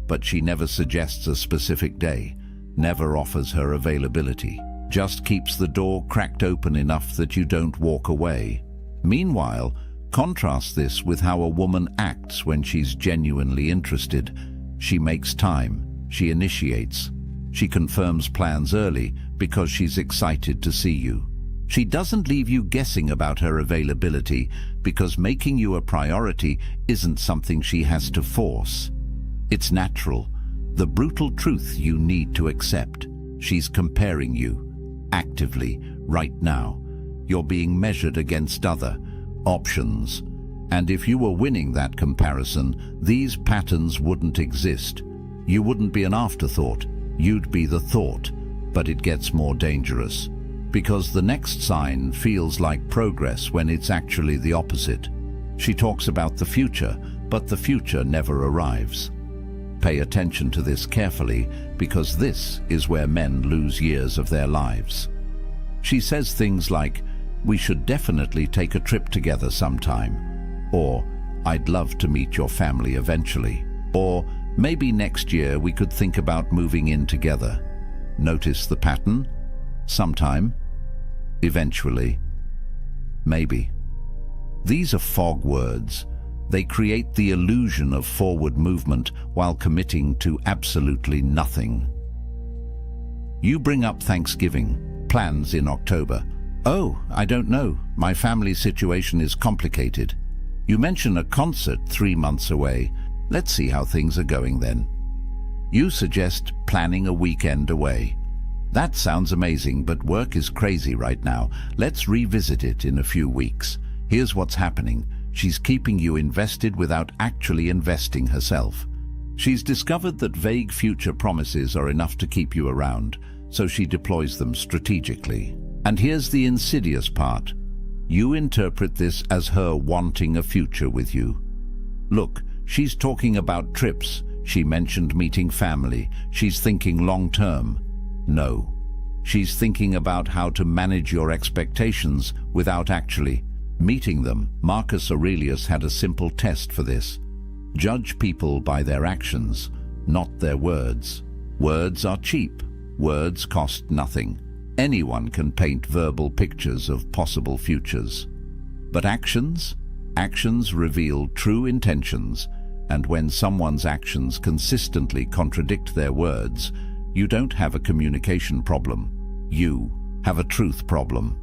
But she never suggests a specific day, never offers her availability, just keeps the door cracked open enough that you don't walk away. Meanwhile, contrast this with how a woman acts when she's genuinely interested. She makes time, she initiates, she confirms plans early because she's excited to see you. She doesn't leave you guessing about her availability because making you a priority isn't something she has to force. It's natural, the brutal truth you need to accept. She's comparing you, actively, right now. You're being measured against other options. And if you were winning that comparison, these patterns wouldn't exist. You wouldn't be an afterthought, you'd be the thought. But it gets more dangerous, because the next sign feels like progress when it's actually the opposite. She talks about the future, but the future never arrives. Pay attention to this carefully, because this is where men lose years of their lives. She says things like, "We should definitely take a trip together sometime," or "I'd love to meet your family eventually," or "Maybe next year we could think about moving in together." Notice the pattern? Sometime, eventually, maybe. These are fog words. They create the illusion of forward movement while committing to absolutely nothing. You bring up Thanksgiving, plans in October. "Oh, I don't know. My family situation is complicated." You mention a concert 3 months away. "Let's see how things are going then." You suggest planning a weekend away. "That sounds amazing, but work is crazy right now. Let's revisit it in a few weeks." Here's what's happening. She's keeping you invested without actually investing herself. She's discovered that vague future promises are enough to keep you around, so she deploys them strategically. And here's the insidious part. You interpret this as her wanting a future with you. Look, she's talking about trips. She mentioned meeting family. She's thinking long-term. No. She's thinking about how to manage your expectations without actually meeting them. Marcus Aurelius had a simple test for this. Judge people by their actions, not their words. Words are cheap. Words cost nothing. Anyone can paint verbal pictures of possible futures. But actions? Actions reveal true intentions, and when someone's actions consistently contradict their words, you don't have a communication problem. You have a truth problem.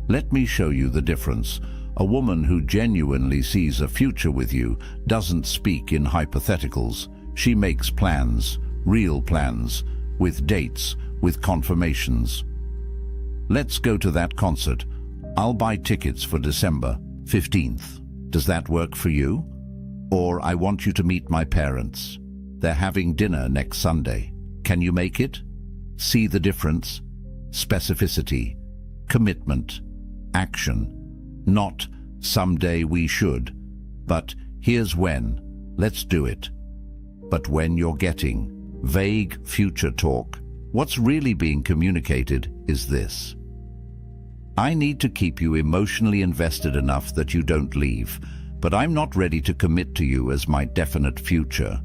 Let me show you the difference. A woman who genuinely sees a future with you doesn't speak in hypotheticals. She makes plans, real plans, with dates, with confirmations. Let's go to that concert. I'll buy tickets for December 15th. Does that work for you? Or I want you to meet my parents. They're having dinner next Sunday. Can you make it? See the difference? Specificity, commitment, action. Not someday we should, but here's when. Let's do it. But when you're getting vague future talk, what's really being communicated is this: I need to keep you emotionally invested enough that you don't leave, but I'm not ready to commit to you as my definite future.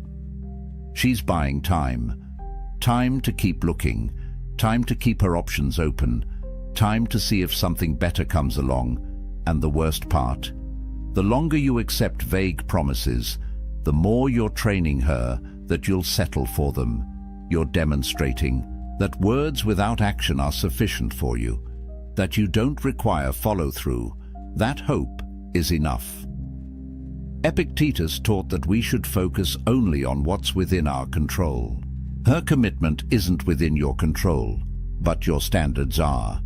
She's buying time. Time to keep looking. Time to keep her options open. Time to see if something better comes along. And the worst part, the longer you accept vague promises, the more you're training her that you'll settle for them. You're demonstrating that words without action are sufficient for you, that you don't require follow-through. That hope is enough. Epictetus taught that we should focus only on what's within our control. Her commitment isn't within your control, but your standards are.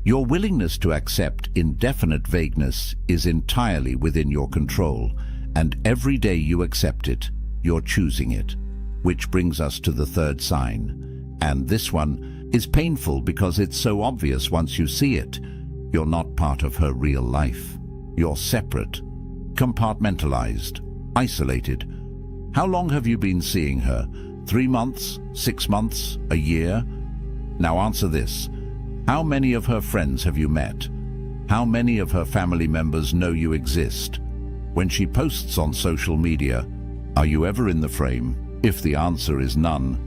Your willingness to accept indefinite vagueness is entirely within your control, and every day you accept it, you're choosing it. Which brings us to the third sign. And this one is painful because it's so obvious once you see it. You're not part of her real life. You're separate, compartmentalized, isolated. How long have you been seeing her? 3 months? 6 months? A year? Now answer this. How many of her friends have you met? How many of her family members know you exist? When she posts on social media, are you ever in the frame? If the answer is none,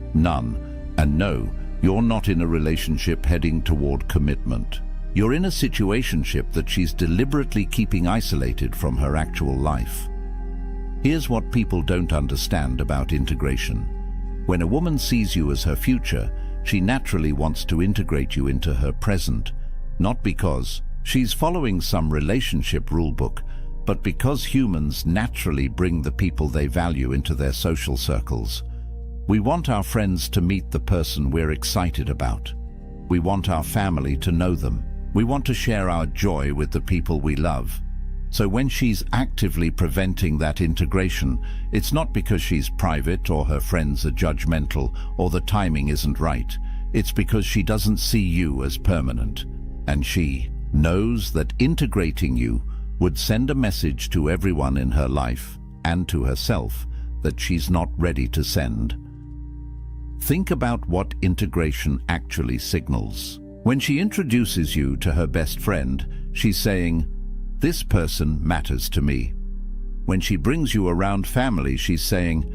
and no, you're not in a relationship heading toward commitment. You're in a situationship that she's deliberately keeping isolated from her actual life. Here's what people don't understand about integration. When a woman sees you as her future, she naturally wants to integrate you into her present, not because she's following some relationship rulebook, but because humans naturally bring the people they value into their social circles. We want our friends to meet the person we're excited about. We want our family to know them. We want to share our joy with the people we love. So when she's actively preventing that integration, it's not because she's private or her friends are judgmental or the timing isn't right. It's because she doesn't see you as permanent. And she knows that integrating you would send a message to everyone in her life and to herself that she's not ready to send. Think about what integration actually signals. When she introduces you to her best friend, she's saying, "This person matters to me." When she brings you around family, she's saying,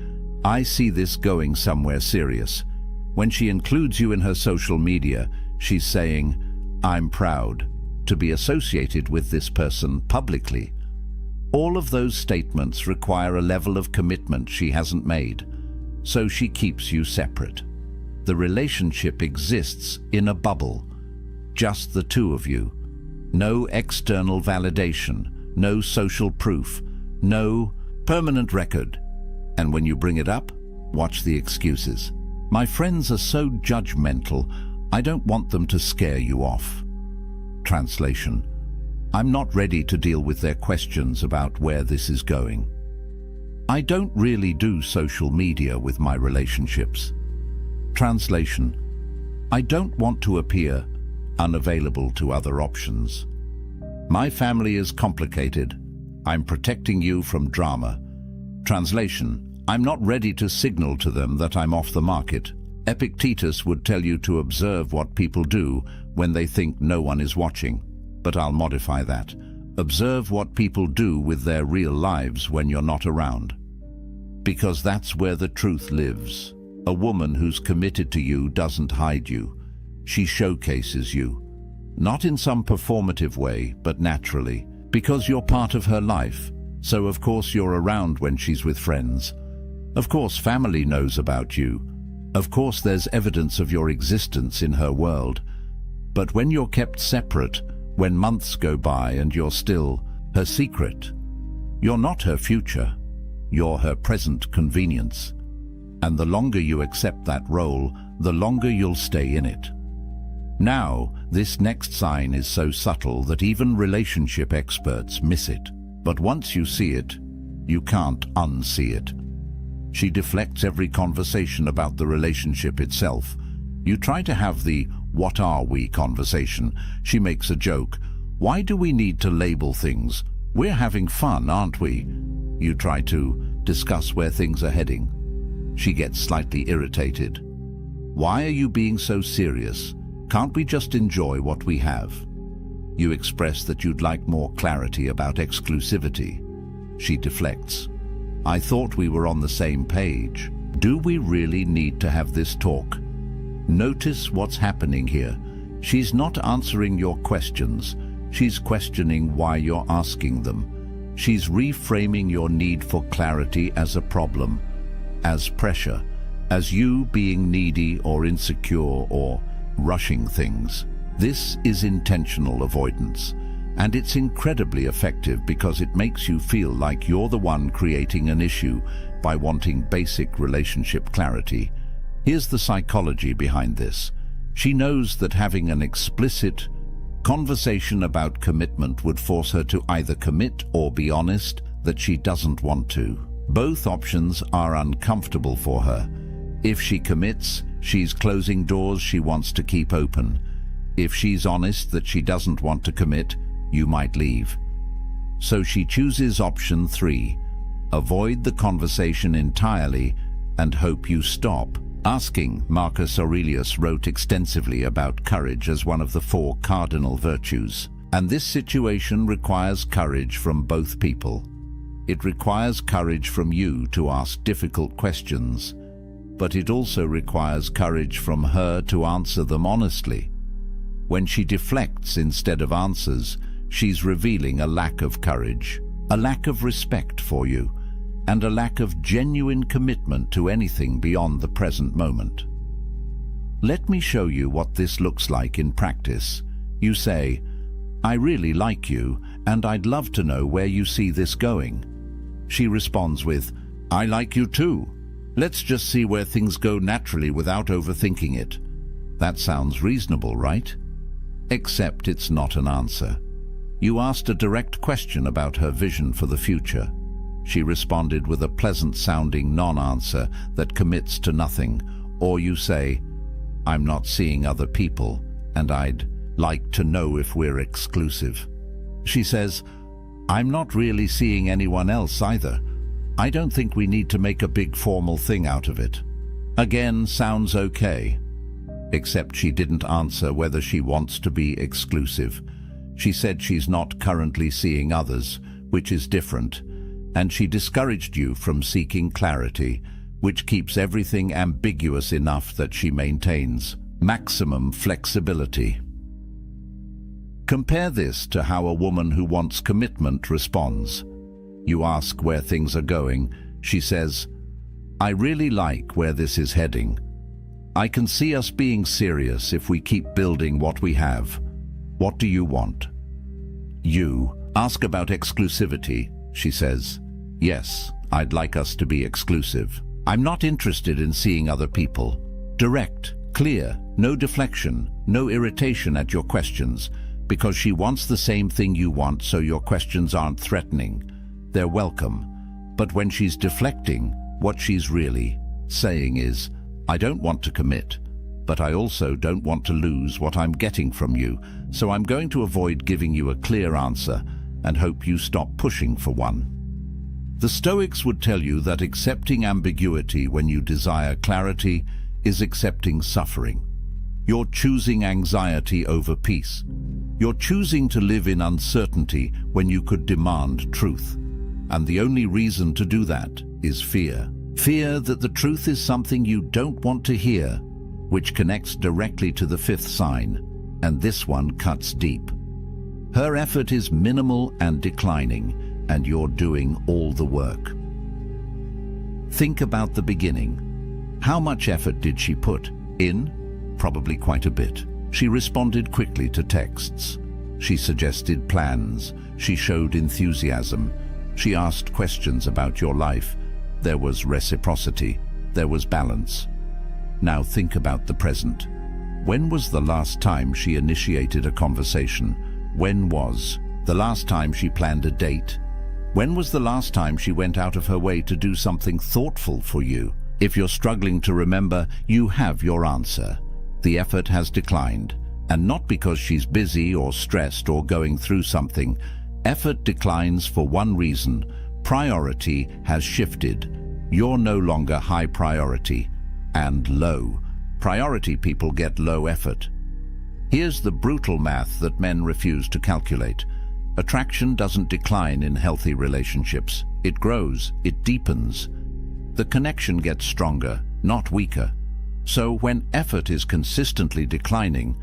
"I see this going somewhere serious." When she includes you in her social media, she's saying, "I'm proud to be associated with this person publicly." All of those statements require a level of commitment she hasn't made, so she keeps you separate. The relationship exists in a bubble, just the two of you. No external validation, no social proof, no permanent record. And when you bring it up, watch the excuses. "My friends are so judgmental, I don't want them to scare you off." Translation: I'm not ready to deal with their questions about where this is going. I don't really do social media with my relationships. Translation: I don't want to appear unavailable to other options. My family is complicated. I'm protecting you from drama. Translation: I'm not ready to signal to them that I'm off the market. Epictetus would tell you to observe what people do when they think no one is watching. But I'll modify that. Observe what people do with their real lives when you're not around. Because that's where the truth lives. A woman who's committed to you doesn't hide you. She showcases you. Not in some performative way, but naturally. Because you're part of her life. So of course you're around when she's with friends. Of course family knows about you. Of course there's evidence of your existence in her world. But when you're kept separate, when months go by and you're still her secret, you're not her future. You're her present convenience. And the longer you accept that role, the longer you'll stay in it. Now, this next sign is so subtle that even relationship experts miss it. But once you see it, you can't unsee it. She deflects every conversation about the relationship itself. You try to have the "what are we" conversation. She makes a joke. "Why do we need to label things? We're having fun, aren't we?" You try to discuss where things are heading. She gets slightly irritated. "Why are you being so serious? Can't we just enjoy what we have?" You express that you'd like more clarity about exclusivity. She deflects. "I thought we were on the same page. Do we really need to have this talk?" Notice what's happening here. She's not answering your questions. She's questioning why you're asking them. She's reframing your need for clarity as a problem, as pressure, as you being needy or insecure or rushing things. This is intentional avoidance, and it's incredibly effective because it makes you feel like you're the one creating an issue by wanting basic relationship clarity. Here's the psychology behind this. She knows that having an explicit conversation about commitment would force her to either commit or be honest that she doesn't want to. Both options are uncomfortable for her. If she commits, she's closing doors she wants to keep open. If she's honest that she doesn't want to commit, you might leave. So she chooses option 3. Avoid the conversation entirely and hope you stop asking. Marcus Aurelius wrote extensively about courage as one of the 4 cardinal virtues. And this situation requires courage from both people. It requires courage from you to ask difficult questions, but it also requires courage from her to answer them honestly. When she deflects instead of answers, she's revealing a lack of courage, a lack of respect for you, and a lack of genuine commitment to anything beyond the present moment. Let me show you what this looks like in practice. You say, "I really like you, and I'd love to know where you see this going." She responds with, "I like you too. Let's just see where things go naturally without overthinking it." That sounds reasonable, right? Except it's not an answer. You asked a direct question about her vision for the future. She responded with a pleasant-sounding non-answer that commits to nothing. Or you say, "I'm not seeing other people, and I'd like to know if we're exclusive." She says, "I'm not really seeing anyone else either. I don't think we need to make a big formal thing out of it." Again, sounds okay. Except she didn't answer whether she wants to be exclusive. She said she's not currently seeing others, which is different, and she discouraged you from seeking clarity, which keeps everything ambiguous enough that she maintains maximum flexibility. Compare this to how a woman who wants commitment responds. You ask where things are going. She says, "I really like where this is heading. I can see us being serious if we keep building what we have. What do you want?" You ask about exclusivity. She says, "Yes, I'd like us to be exclusive. I'm not interested in seeing other people." Direct, clear, no deflection, no irritation at your questions, because she wants the same thing you want, so your questions aren't threatening. They're welcome. But when she's deflecting, what she's really saying is, "I don't want to commit, but I also don't want to lose what I'm getting from you, so I'm going to avoid giving you a clear answer and hope you stop pushing for one." The Stoics would tell you that accepting ambiguity when you desire clarity is accepting suffering. You're choosing anxiety over peace. You're choosing to live in uncertainty when you could demand truth. And the only reason to do that is fear. Fear that the truth is something you don't want to hear, which connects directly to the 5th sign, and this one cuts deep. Her effort is minimal and declining, and you're doing all the work. Think about the beginning. How much effort did she put in? Probably quite a bit. She responded quickly to texts. She suggested plans. She showed enthusiasm. She asked questions about your life. There was reciprocity. There was balance. Now think about the present. When was the last time she initiated a conversation? When was the last time she planned a date? When was the last time she went out of her way to do something thoughtful for you? If you're struggling to remember, you have your answer. The effort has declined, and not because she's busy or stressed or going through something. Effort declines for one reason: priority has shifted. You're no longer high priority, and low priority people get low effort. Here's the brutal math that men refuse to calculate. Attraction doesn't decline in healthy relationships. It grows, it deepens. The connection gets stronger, not weaker. So when effort is consistently declining,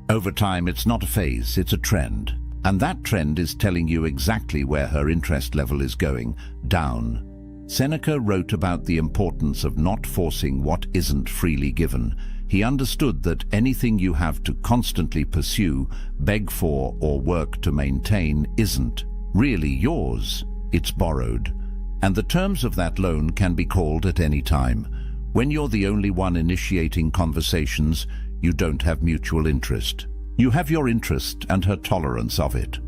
over time it's not a phase, it's a trend. And that trend is telling you exactly where her interest level is going: down. Seneca wrote about the importance of not forcing what isn't freely given. He understood that anything you have to constantly pursue, beg for, or work to maintain isn't really yours. It's borrowed. And the terms of that loan can be called at any time. When you're the only one initiating conversations, you don't have mutual interest. You have your interest and her tolerance of it.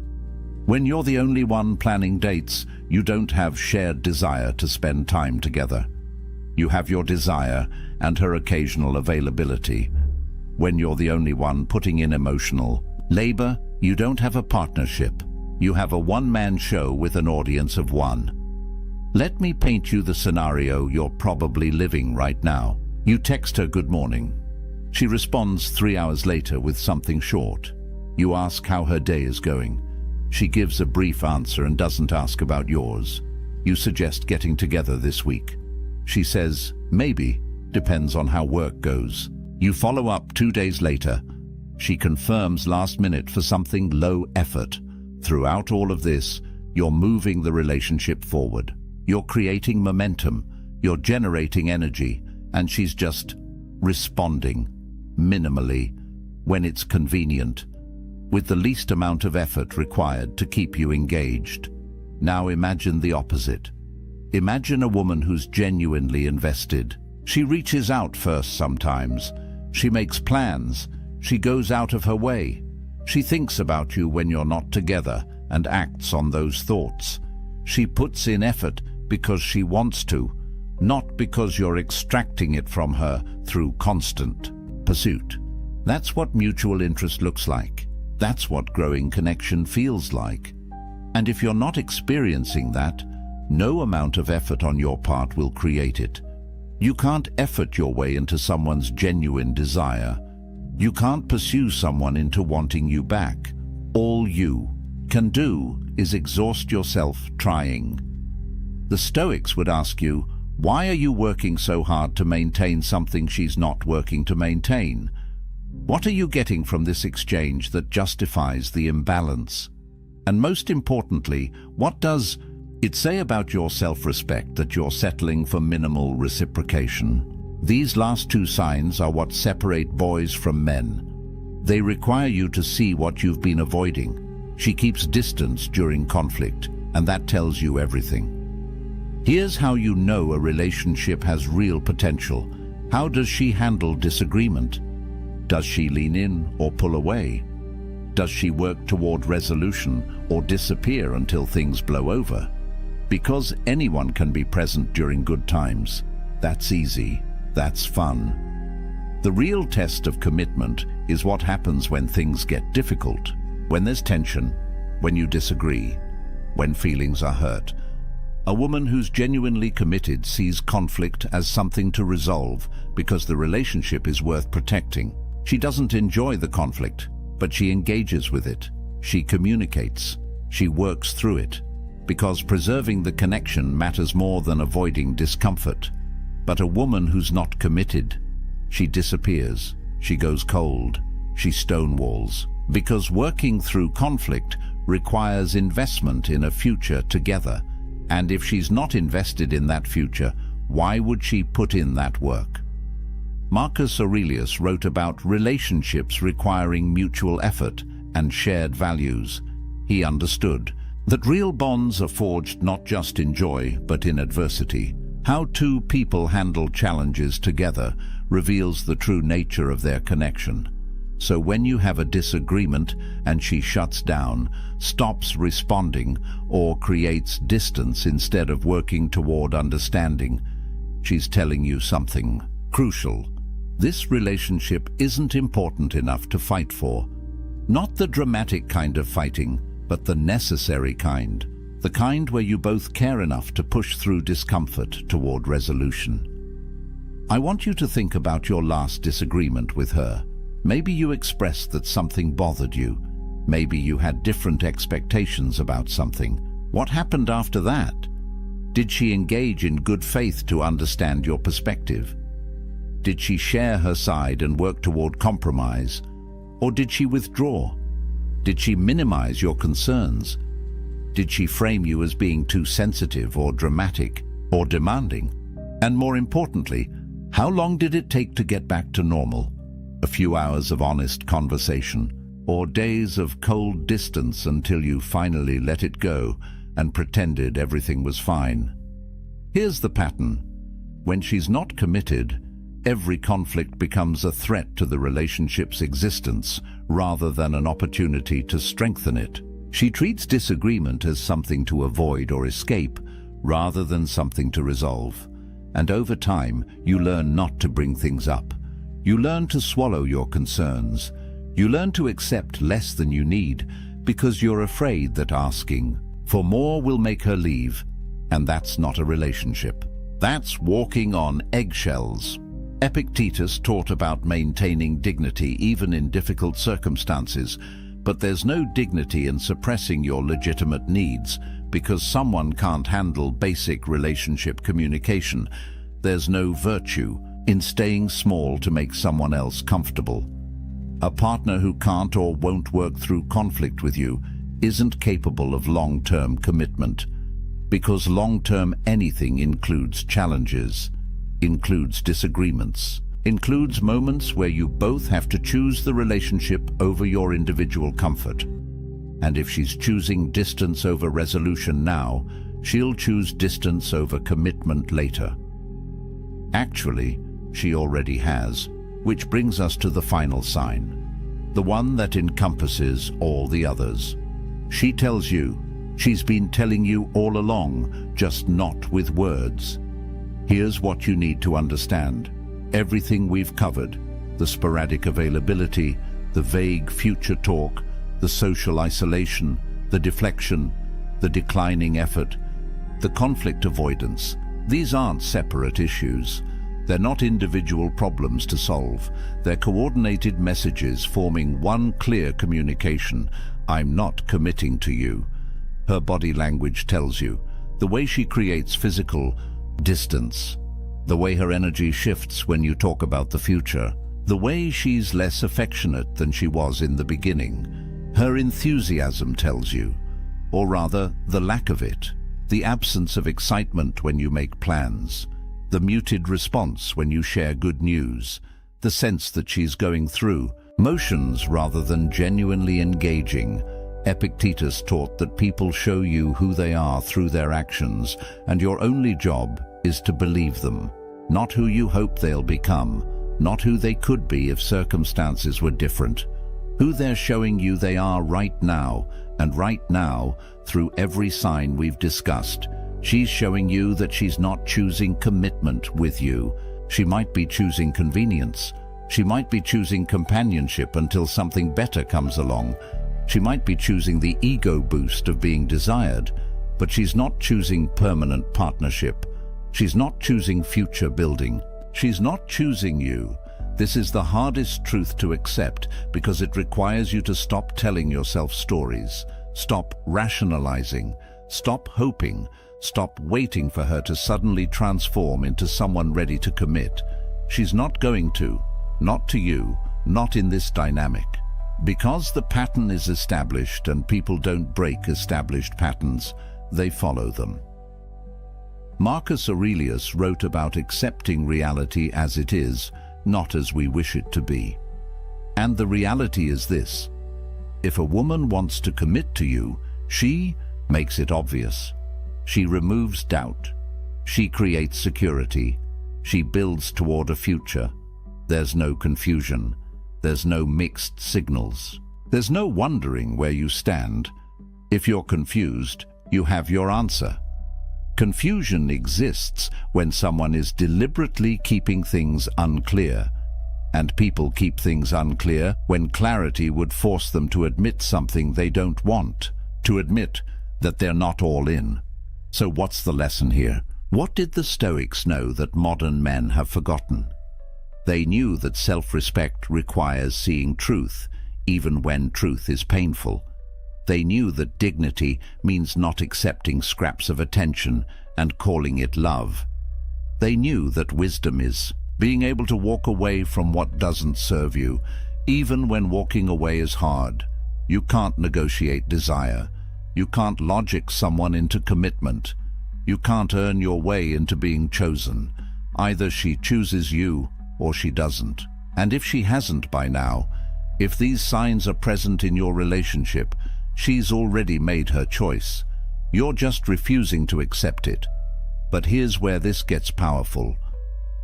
When you're the only one planning dates, you don't have shared desire to spend time together. You have your desire and her occasional availability. When you're the only one putting in emotional labor, you don't have a partnership. You have a one-man show with an audience of one. Let me paint you the scenario you're probably living right now. You text her good morning. She responds 3 hours later with something short. You ask how her day is going. She gives a brief answer and doesn't ask about yours. You suggest getting together this week. She says, maybe, depends on how work goes. You follow up 2 days later. She confirms last minute for something low effort. Throughout all of this, you're moving the relationship forward. You're creating momentum. You're generating energy. And she's just responding, minimally, when it's convenient, with the least amount of effort required to keep you engaged. Now imagine the opposite. Imagine a woman who's genuinely invested. She reaches out first sometimes. She makes plans. She goes out of her way. She thinks about you when you're not together and acts on those thoughts. She puts in effort because she wants to, not because you're extracting it from her through constant pursuit. That's what mutual interest looks like. That's what growing connection feels like. And if you're not experiencing that, no amount of effort on your part will create it. You can't effort your way into someone's genuine desire. You can't pursue someone into wanting you back. All you can do is exhaust yourself trying. The Stoics would ask you, why are you working so hard to maintain something she's not working to maintain? What are you getting from this exchange that justifies the imbalance? And most importantly, what does it say about your self-respect that you're settling for minimal reciprocation? These last two signs are what separate boys from men. They require you to see what you've been avoiding. She keeps distance during conflict, and that tells you everything. Here's how you know a relationship has real potential. How does she handle disagreement? Does she lean in or pull away? Does she work toward resolution or disappear until things blow over? Because anyone can be present during good times. That's easy. That's fun. The real test of commitment is what happens when things get difficult, when there's tension, when you disagree, when feelings are hurt. A woman who's genuinely committed sees conflict as something to resolve because the relationship is worth protecting. She doesn't enjoy the conflict, but she engages with it. She communicates. She works through it, because preserving the connection matters more than avoiding discomfort. But a woman who's not committed, she disappears. She goes cold. She stonewalls. Because working through conflict requires investment in a future together. And if she's not invested in that future, why would she put in that work? Marcus Aurelius wrote about relationships requiring mutual effort and shared values. He understood that real bonds are forged not just in joy, but in adversity. How two people handle challenges together reveals the true nature of their connection. So when you have a disagreement and she shuts down, stops responding, or creates distance instead of working toward understanding, she's telling you something crucial. This relationship isn't important enough to fight for. Not the dramatic kind of fighting, but the necessary kind. The kind where you both care enough to push through discomfort toward resolution. I want you to think about your last disagreement with her. Maybe you expressed that something bothered you. Maybe you had different expectations about something. What happened after that? Did she engage in good faith to understand your perspective? Did she share her side and work toward compromise? Or did she withdraw? Did she minimize your concerns? Did she frame you as being too sensitive or dramatic or demanding? And more importantly, how long did it take to get back to normal? A few hours of honest conversation, or days of cold distance until you finally let it go and pretended everything was fine? Here's the pattern. When she's not committed, every conflict becomes a threat to the relationship's existence rather than an opportunity to strengthen it. She treats disagreement as something to avoid or escape rather than something to resolve. And over time, you learn not to bring things up. You learn to swallow your concerns. You learn to accept less than you need because you're afraid that asking for more will make her leave. And that's not a relationship. That's walking on eggshells. Epictetus taught about maintaining dignity even in difficult circumstances, but there's no dignity in suppressing your legitimate needs because someone can't handle basic relationship communication. There's no virtue in staying small to make someone else comfortable. A partner who can't or won't work through conflict with you isn't capable of long-term commitment, because long-term anything includes challenges, includes disagreements, includes moments where you both have to choose the relationship over your individual comfort. And if she's choosing distance over resolution now, she'll choose distance over commitment later. Actually, she already has, which brings us to the final sign, the one that encompasses all the others. She tells you, she's been telling you all along, just not with words. Here's what you need to understand. Everything we've covered, the sporadic availability, the vague future talk, the social isolation, the deflection, the declining effort, the conflict avoidance, these aren't separate issues. They're not individual problems to solve. They're coordinated messages forming one clear communication. I'm not committing to you. Her body language tells you. The way she creates physical distance. The way her energy shifts when you talk about the future. The way she's less affectionate than she was in the beginning. Her enthusiasm tells you. Or rather, the lack of it. The absence of excitement when you make plans. The muted response when you share good news. The sense that she's going through motions rather than genuinely engaging. Epictetus taught that people show you who they are through their actions, and your only job is to believe them. Not who you hope they'll become, not who they could be if circumstances were different. Who they're showing you they are right now, and right now, through every sign we've discussed, she's showing you that she's not choosing commitment with you. She might be choosing convenience. She might be choosing companionship until something better comes along. She might be choosing the ego boost of being desired, but she's not choosing permanent partnership. She's not choosing future building. She's not choosing you. This is the hardest truth to accept because it requires you to stop telling yourself stories, stop rationalizing, stop hoping, stop waiting for her to suddenly transform into someone ready to commit. She's not going to, not to you, not in this dynamic. Because the pattern is established and people don't break established patterns, they follow them. Marcus Aurelius wrote about accepting reality as it is, not as we wish it to be. And the reality is this: if a woman wants to commit to you, she makes it obvious. She removes doubt. She creates security. She builds toward a future. There's no confusion. There's no mixed signals. There's no wondering where you stand. If you're confused, you have your answer. Confusion exists when someone is deliberately keeping things unclear, and people keep things unclear when clarity would force them to admit something they don't want, to admit that they're not all in. So what's the lesson here? What did the Stoics know that modern men have forgotten? They knew that self-respect requires seeing truth, even when truth is painful. They knew that dignity means not accepting scraps of attention and calling it love. They knew that wisdom is being able to walk away from what doesn't serve you, even when walking away is hard. You can't negotiate desire. You can't logic someone into commitment. You can't earn your way into being chosen. Either she chooses you or she doesn't. And if she hasn't by now, if these signs are present in your relationship, she's already made her choice. You're just refusing to accept it. But here's where this gets powerful.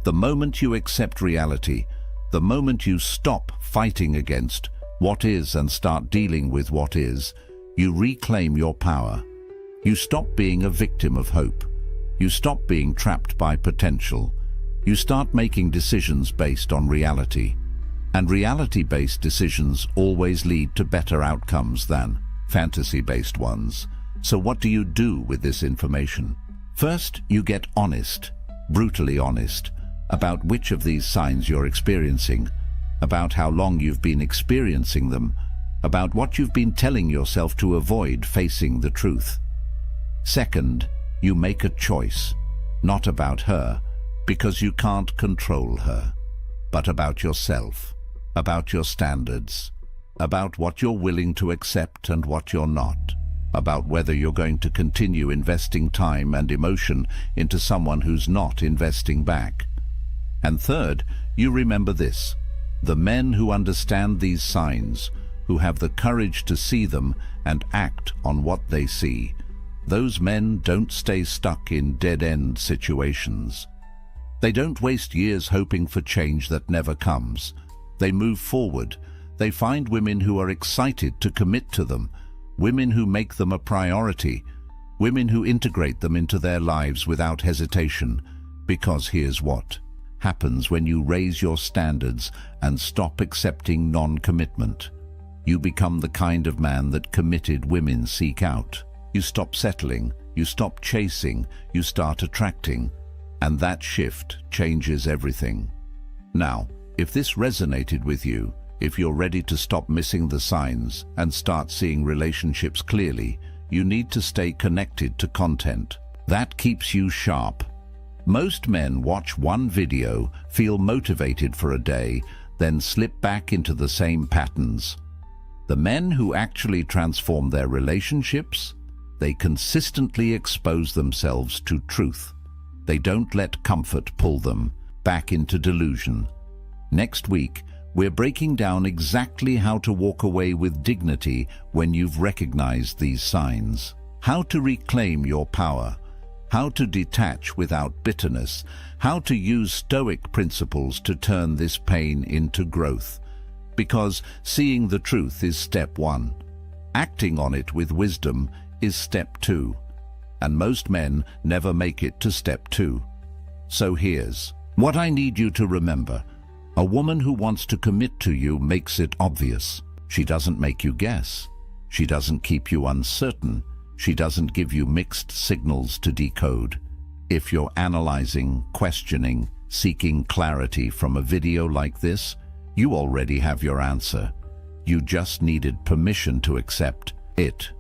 The moment you accept reality, the moment you stop fighting against what is and start dealing with what is, you reclaim your power. You stop being a victim of hope. You stop being trapped by potential. You start making decisions based on reality. And reality-based decisions always lead to better outcomes than fantasy-based ones. So what do you do with this information? First, you get honest, brutally honest, about which of these signs you're experiencing, about how long you've been experiencing them, about what you've been telling yourself to avoid facing the truth. Second, you make a choice, not about her, because you can't control her, but about yourself, about your standards, about what you're willing to accept and what you're not, about whether you're going to continue investing time and emotion into someone who's not investing back. And third, you remember this: the men who understand these signs, who have the courage to see them and act on what they see, those men don't stay stuck in dead-end situations. They don't waste years hoping for change that never comes. They move forward. They find women who are excited to commit to them, women who make them a priority, women who integrate them into their lives without hesitation. Because here's what happens when you raise your standards and stop accepting non-commitment. You become the kind of man that committed women seek out. You stop settling, you stop chasing, you start attracting. And that shift changes everything. Now, if this resonated with you, if you're ready to stop missing the signs and start seeing relationships clearly, you need to stay connected to content. That keeps you sharp. Most men watch one video, feel motivated for a day, then slip back into the same patterns. The men who actually transform their relationships, they consistently expose themselves to truth. They don't let comfort pull them back into delusion. Next week, we're breaking down exactly how to walk away with dignity when you've recognized these signs, how to reclaim your power, how to detach without bitterness, how to use Stoic principles to turn this pain into growth. Because seeing the truth is step one. Acting on it with wisdom is step two. And most men never make it to step two. So here's what I need you to remember. A woman who wants to commit to you makes it obvious. She doesn't make you guess. She doesn't keep you uncertain. She doesn't give you mixed signals to decode. If you're analyzing, questioning, seeking clarity from a video like this, you already have your answer. You just needed permission to accept it.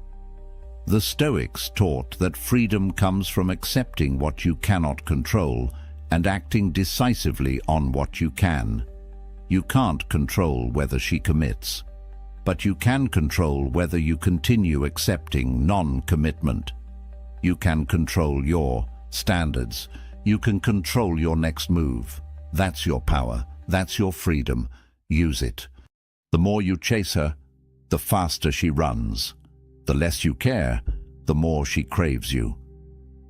The Stoics taught that freedom comes from accepting what you cannot control and acting decisively on what you can. You can't control whether she commits, but you can control whether you continue accepting non-commitment. You can control your standards. You can control your next move. That's your power. That's your freedom. Use it. The more you chase her, the faster she runs. The less you care, the more she craves you.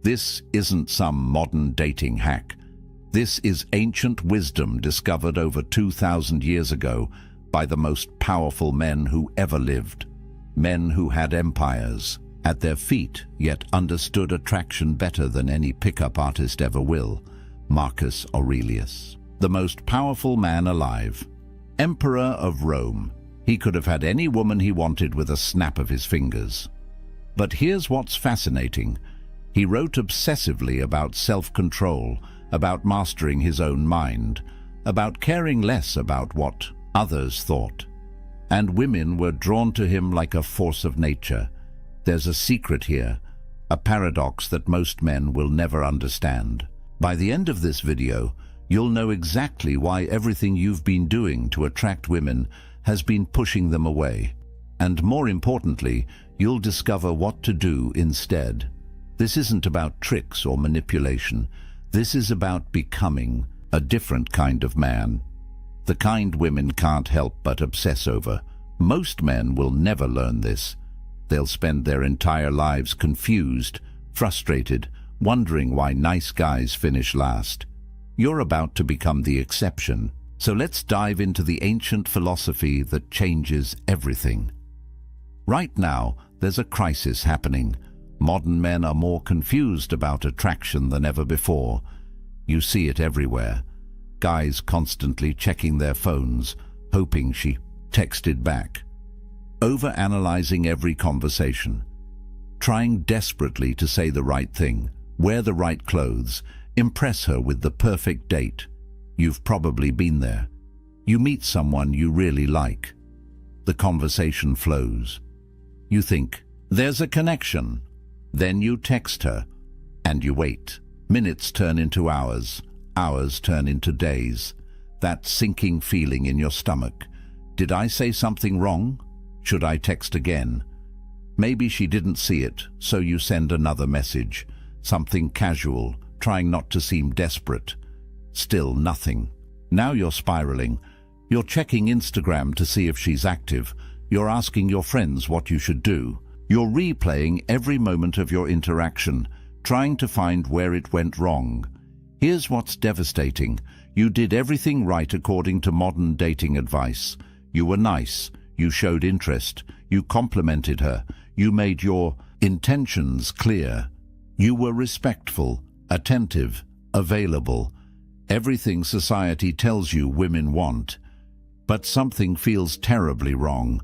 This isn't some modern dating hack. This is ancient wisdom discovered over 2,000 years ago by the most powerful men who ever lived. Men who had empires at their feet, yet understood attraction better than any pickup artist ever will. Marcus Aurelius, the most powerful man alive. Emperor of Rome. He could have had any woman he wanted with a snap of his fingers. But here's what's fascinating. He wrote obsessively about self-control, about mastering his own mind, about caring less about what others thought. And women were drawn to him like a force of nature. There's a secret here, a paradox that most men will never understand. By the end of this video, you'll know exactly why everything you've been doing to attract women has been pushing them away. And more importantly, you'll discover what to do instead. This isn't about tricks or manipulation. This is about becoming a different kind of man. The kind women can't help but obsess over. Most men will never learn this. They'll spend their entire lives confused, frustrated, wondering why nice guys finish last. You're about to become the exception. So let's dive into the ancient philosophy that changes everything. Right now, there's a crisis happening. Modern men are more confused about attraction than ever before. You see it everywhere. Guys constantly checking their phones, hoping she texted back. Overanalyzing every conversation. Trying desperately to say the right thing, wear the right clothes, impress her with the perfect date. You've probably been there. You meet someone you really like. The conversation flows. You think, there's a connection. Then you text her, and you wait. Minutes turn into hours. Hours turn into days. That sinking feeling in your stomach. Did I say something wrong? Should I text again? Maybe she didn't see it, so you send another message. Something casual, trying not to seem desperate. Still nothing. Now you're spiraling. You're checking Instagram to see if she's active. You're asking your friends what you should do. You're replaying every moment of your interaction, trying to find where it went wrong. Here's what's devastating. You did everything right according to modern dating advice. You were nice. You showed interest. You complimented her. You made your intentions clear. You were respectful, attentive, available. Everything society tells you women want. But something feels terribly wrong,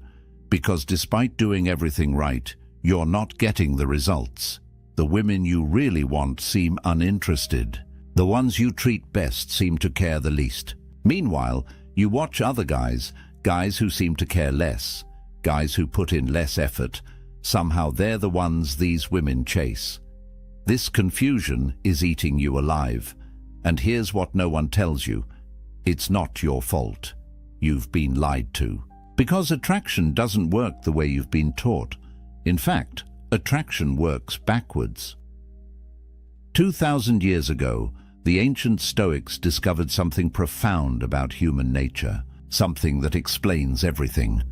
because despite doing everything right, you're not getting the results. The women you really want seem uninterested. The ones you treat best seem to care the least. Meanwhile, you watch other guys who seem to care less, guys who put in less effort. Somehow they're the ones these women chase. This confusion is eating you alive. And here's what no one tells you. It's not your fault. You've been lied to. Because attraction doesn't work the way you've been taught. In fact, attraction works backwards. 2,000 years ago, the ancient Stoics discovered something profound about human nature, something that explains everything.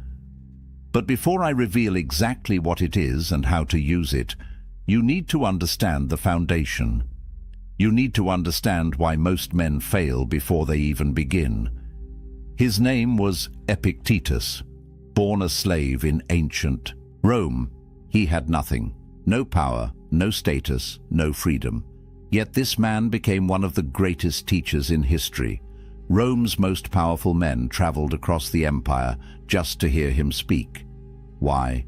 But before I reveal exactly what it is and how to use it, you need to understand the foundation. You need to understand why most men fail before they even begin. His name was Epictetus, born a slave in ancient Rome. He had nothing, no power, no status, no freedom. Yet this man became one of the greatest teachers in history. Rome's most powerful men traveled across the empire just to hear him speak. Why?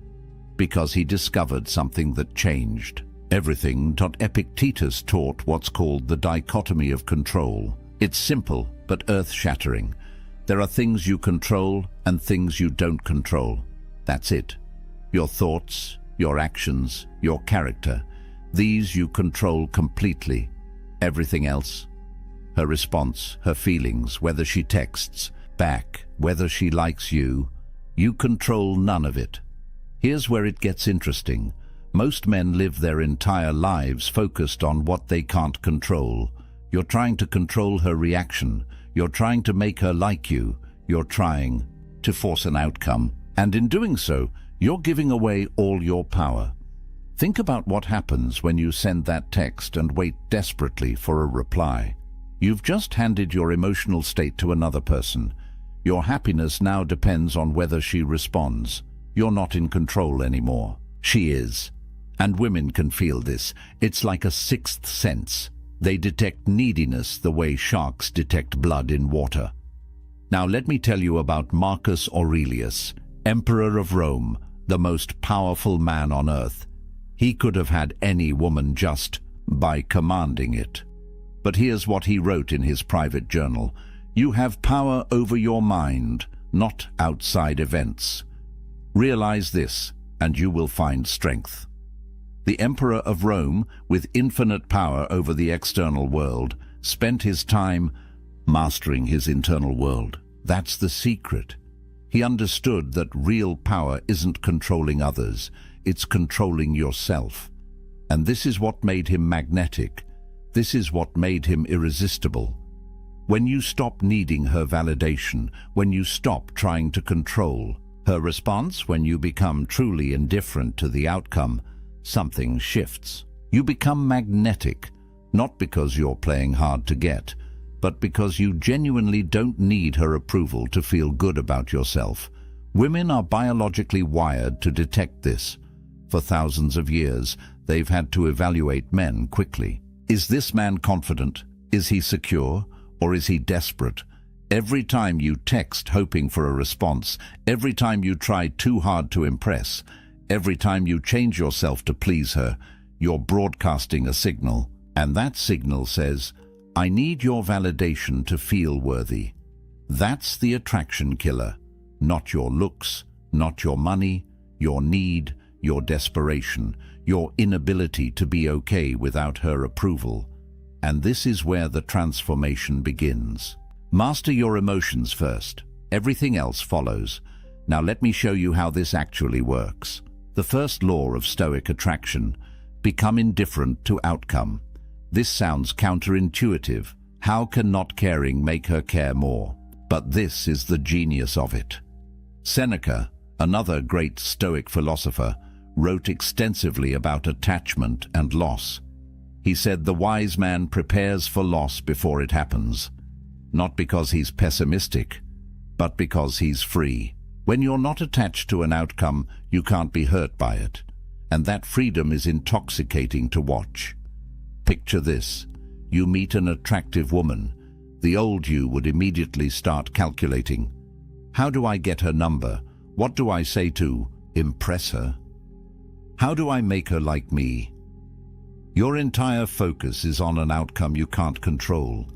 Because he discovered something that changed everything. Epictetus taught what's called the dichotomy of control. It's simple but earth-shattering. There are things you control and things you don't control. That's it. Your thoughts, your actions, your character. These you control completely. Everything else, her response, her feelings, whether she texts back, whether she likes you control none of it. Here's where it gets interesting. Most men live their entire lives focused on what they can't control. You're trying to control her reaction. You're trying to make her like you. You're trying to force an outcome. And in doing so, you're giving away all your power. Think about what happens when you send that text and wait desperately for a reply. You've just handed your emotional state to another person. Your happiness now depends on whether she responds. You're not in control anymore. She is. And women can feel this. It's like a sixth sense. They detect neediness the way sharks detect blood in water. Now let me tell you about Marcus Aurelius, Emperor of Rome, the most powerful man on earth. He could have had any woman just by commanding it. But here's what he wrote in his private journal. You have power over your mind, not outside events. Realize this, and you will find strength. The Emperor of Rome, with infinite power over the external world, spent his time mastering his internal world. That's the secret. He understood that real power isn't controlling others, it's controlling yourself. And this is what made him magnetic. This is what made him irresistible. When you stop needing her validation, when you stop trying to control her response, when you become truly indifferent to the outcome, something shifts. You become magnetic, not because you're playing hard to get, but because you genuinely don't need her approval to feel good about yourself. Women are biologically wired to detect this. For thousands of years, they've had to evaluate men quickly. Is this man confident? Is he secure? Or is he desperate? Every time you text hoping for a response, every time you try too hard to impress, every time you change yourself to please her, you're broadcasting a signal. And that signal says, I need your validation to feel worthy. That's the attraction killer. Not your looks, not your money, your need, your desperation, your inability to be okay without her approval. And this is where the transformation begins. Master your emotions first. Everything else follows. Now let me show you how this actually works. The first law of Stoic attraction: become indifferent to outcome. This sounds counterintuitive. How can not caring make her care more? But this is the genius of it. Seneca, another great Stoic philosopher, wrote extensively about attachment and loss. He said the wise man prepares for loss before it happens, not because he's pessimistic, but because he's free. When you're not attached to an outcome, you can't be hurt by it, and that freedom is intoxicating to watch. Picture this. You meet an attractive woman. The old you would immediately start calculating. How do I get her number? What do I say to impress her? How do I make her like me? Your entire focus is on an outcome you can't control.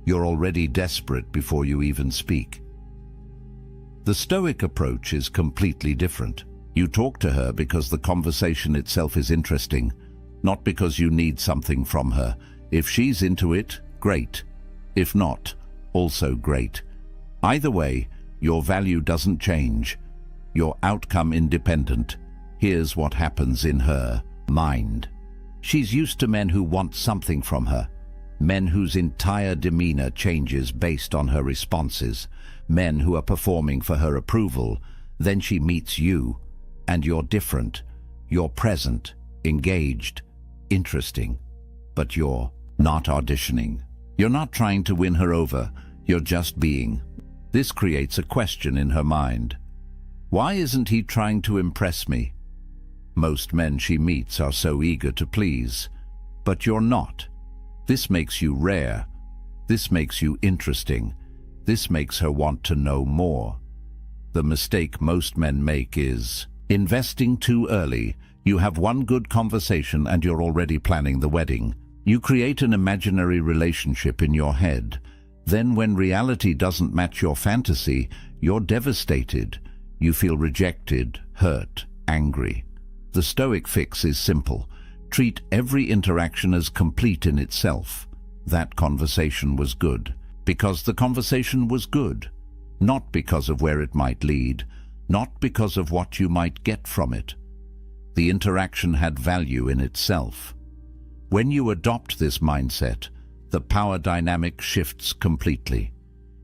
You're already desperate before you even speak. The Stoic approach is completely different. You talk to her because the conversation itself is interesting, not because you need something from her. If she's into it, great. If not, also great. Either way, your value doesn't change. You're outcome independent. Here's what happens in her mind. She's used to men who want something from her, men whose entire demeanor changes based on her responses, men who are performing for her approval. Then she meets you, and you're different. You're present, engaged, interesting, but you're not auditioning. You're not trying to win her over, you're just being. This creates a question in her mind. Why isn't he trying to impress me? Most men she meets are so eager to please, but you're not. This makes you rare. This makes you interesting. This makes her want to know more. The mistake most men make is investing too early. You have one good conversation and you're already planning the wedding. You create an imaginary relationship in your head. Then when reality doesn't match your fantasy, you're devastated. You feel rejected, hurt, angry. The Stoic fix is simple. Treat every interaction as complete in itself. That conversation was good, because the conversation was good, not because of where it might lead, not because of what you might get from it. The interaction had value in itself. When you adopt this mindset, the power dynamic shifts completely.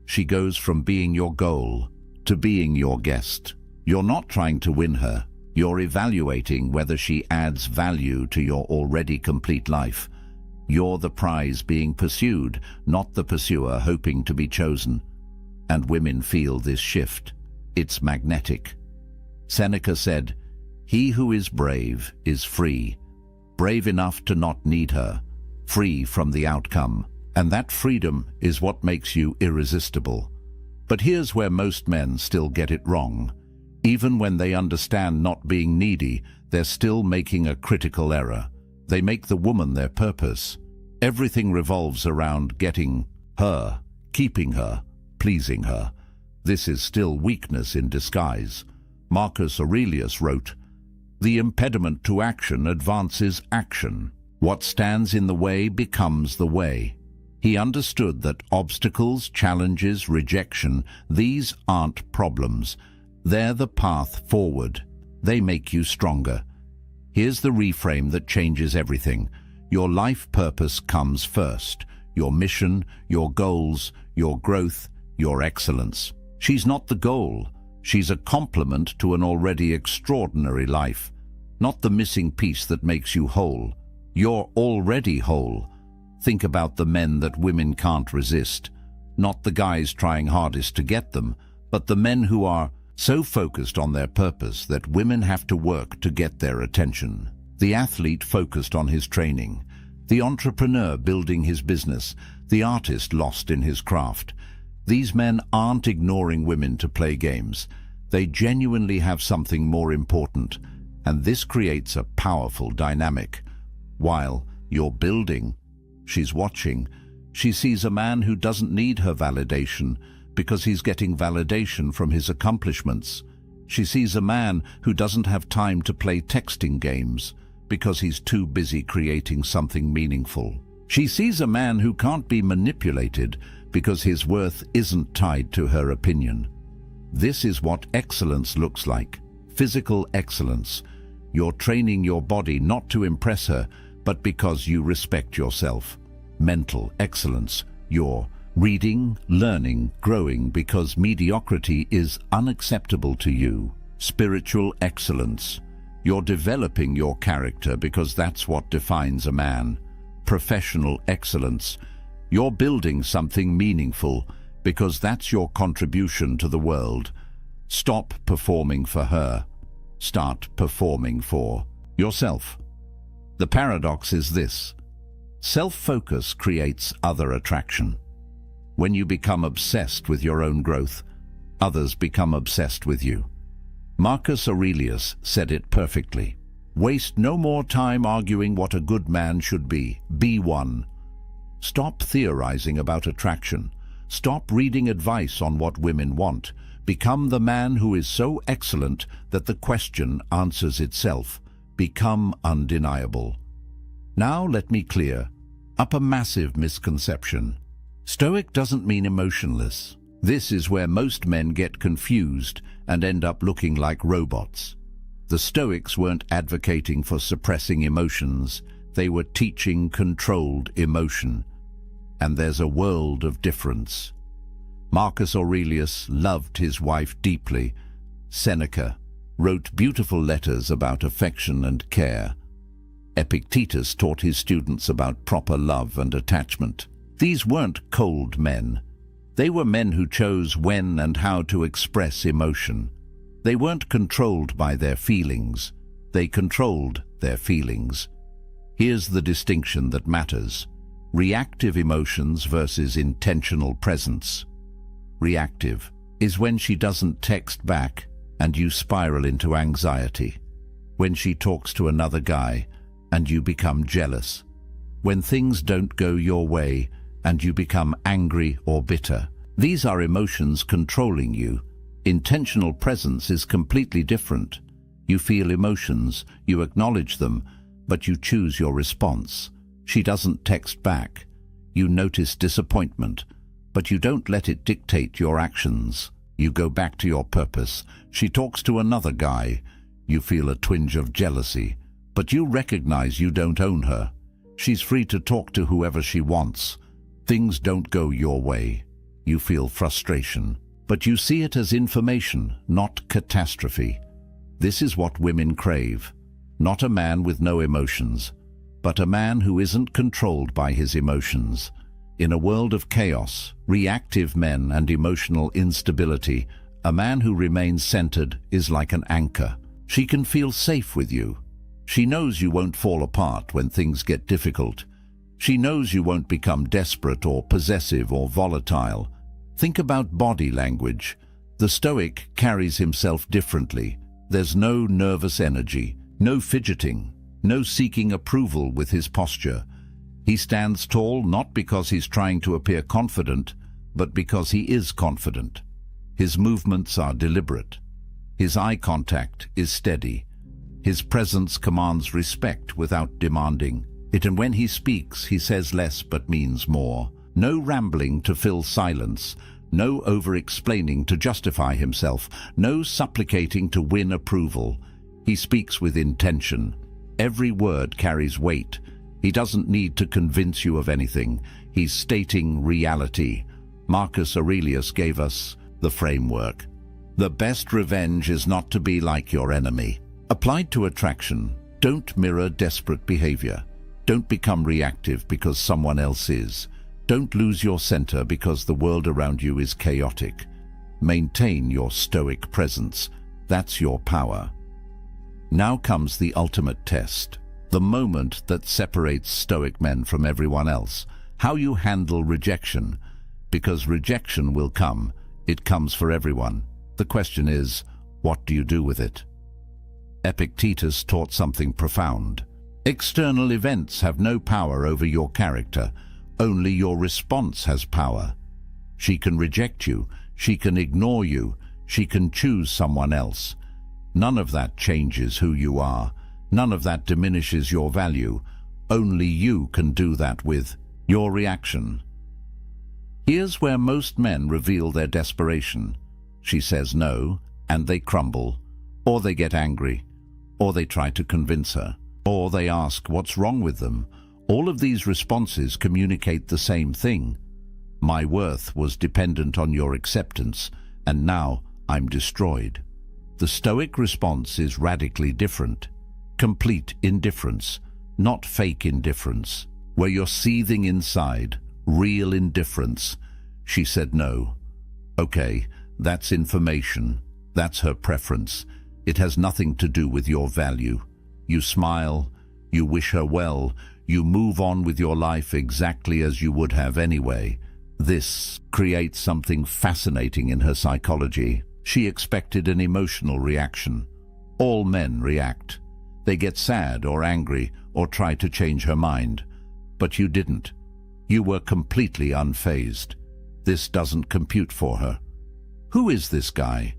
She goes from being your goal to being your guest. You're not trying to win her. You're evaluating whether she adds value to your already complete life. You're the prize being pursued, not the pursuer hoping to be chosen. And women feel this shift. It's magnetic. Seneca said, "He who is brave is free, brave enough to not need her, free from the outcome." And that freedom is what makes you irresistible. But here's where most men still get it wrong. Even when they understand not being needy, they're still making a critical error. They make the woman their purpose. Everything revolves around getting her, keeping her, pleasing her. This is still weakness in disguise. Marcus Aurelius wrote, "The impediment to action advances action. What stands in the way becomes the way." He understood that obstacles, challenges, rejection, these aren't problems. They're the path forward. They make you stronger. Here's the reframe that changes everything. Your life purpose comes first. Your mission, your goals, your growth, your excellence. She's not the goal. She's a complement to an already extraordinary life. Not the missing piece that makes you whole. You're already whole. Think about the men that women can't resist. Not the guys trying hardest to get them, but the men who are so focused on their purpose that women have to work to get their attention. The athlete focused on his training. The entrepreneur building his business. The artist lost in his craft. These men aren't ignoring women to play games. They genuinely have something more important, and this creates a powerful dynamic. While you're building, she's watching. She sees a man who doesn't need her validation because he's getting validation from his accomplishments. She sees a man who doesn't have time to play texting games because he's too busy creating something meaningful. She sees a man who can't be manipulated because his worth isn't tied to her opinion. This is what excellence looks like. Physical excellence. You're training your body not to impress her, but because you respect yourself. Mental excellence. You're reading, learning, growing because mediocrity is unacceptable to you. Spiritual excellence. You're developing your character because that's what defines a man. Professional excellence. You're building something meaningful because that's your contribution to the world. Stop performing for her. Start performing for yourself. The paradox is this. Self-focus creates other attraction. When you become obsessed with your own growth, others become obsessed with you. Marcus Aurelius said it perfectly. Waste no more time arguing what a good man should be. Be one. Stop theorizing about attraction. Stop reading advice on what women want. Become the man who is so excellent that the question answers itself. Become undeniable. Now let me clear up a massive misconception. Stoic doesn't mean emotionless. This is where most men get confused and end up looking like robots. The Stoics weren't advocating for suppressing emotions. They were teaching controlled emotion. And there's a world of difference. Marcus Aurelius loved his wife deeply. Seneca wrote beautiful letters about affection and care. Epictetus taught his students about proper love and attachment. These weren't cold men. They were men who chose when and how to express emotion. They weren't controlled by their feelings. They controlled their feelings. Here's the distinction that matters. Reactive emotions versus intentional presence. Reactive is when she doesn't text back and you spiral into anxiety. When she talks to another guy and you become jealous. When things don't go your way and you become angry or bitter. These are emotions controlling you. Intentional presence is completely different. You feel emotions, you acknowledge them, but you choose your response. She doesn't text back. You notice disappointment, but you don't let it dictate your actions. You go back to your purpose. She talks to another guy. You feel a twinge of jealousy, but you recognize you don't own her. She's free to talk to whoever she wants. Things don't go your way. You feel frustration, but you see it as information, not catastrophe. This is what women crave. Not a man with no emotions, but a man who isn't controlled by his emotions. In a world of chaos, reactive men and emotional instability, a man who remains centered is like an anchor. She can feel safe with you. She knows you won't fall apart when things get difficult. She knows you won't become desperate or possessive or volatile. Think about body language. The Stoic carries himself differently. There's no nervous energy, no fidgeting, no seeking approval with his posture. He stands tall not because he's trying to appear confident, but because he is confident. His movements are deliberate. His eye contact is steady. His presence commands respect without demanding it, and when he speaks, he says less but means more. No rambling to fill silence, no over-explaining to justify himself, no supplicating to win approval. He speaks with intention. Every word carries weight. He doesn't need to convince you of anything. He's stating reality. Marcus Aurelius gave us the framework. The best revenge is not to be like your enemy. Applied to attraction, don't mirror desperate behavior. Don't become reactive because someone else is. Don't lose your center because the world around you is chaotic. Maintain your stoic presence. That's your power. Now comes the ultimate test, the moment that separates stoic men from everyone else. How you handle rejection. Because rejection will come. It comes for everyone. The question is, what do you do with it? Epictetus taught something profound. External events have no power over your character. Only your response has power. She can reject you. She can ignore you. She can choose someone else. None of that changes who you are. None of that diminishes your value. Only you can do that with your reaction. Here's where most men reveal their desperation. She says no, and they crumble, or they get angry, or they try to convince her, or they ask what's wrong with them. All of these responses communicate the same thing. My worth was dependent on your acceptance, and now I'm destroyed. The Stoic response is radically different. Complete indifference, not fake indifference, where you're seething inside, real indifference. She said no. Okay, that's information. That's her preference. It has nothing to do with your value. You smile, you wish her well, you move on with your life exactly as you would have anyway. This creates something fascinating in her psychology. She expected an emotional reaction. All men react. They get sad or angry or try to change her mind. But you didn't. You were completely unfazed. This doesn't compute for her. Who is this guy?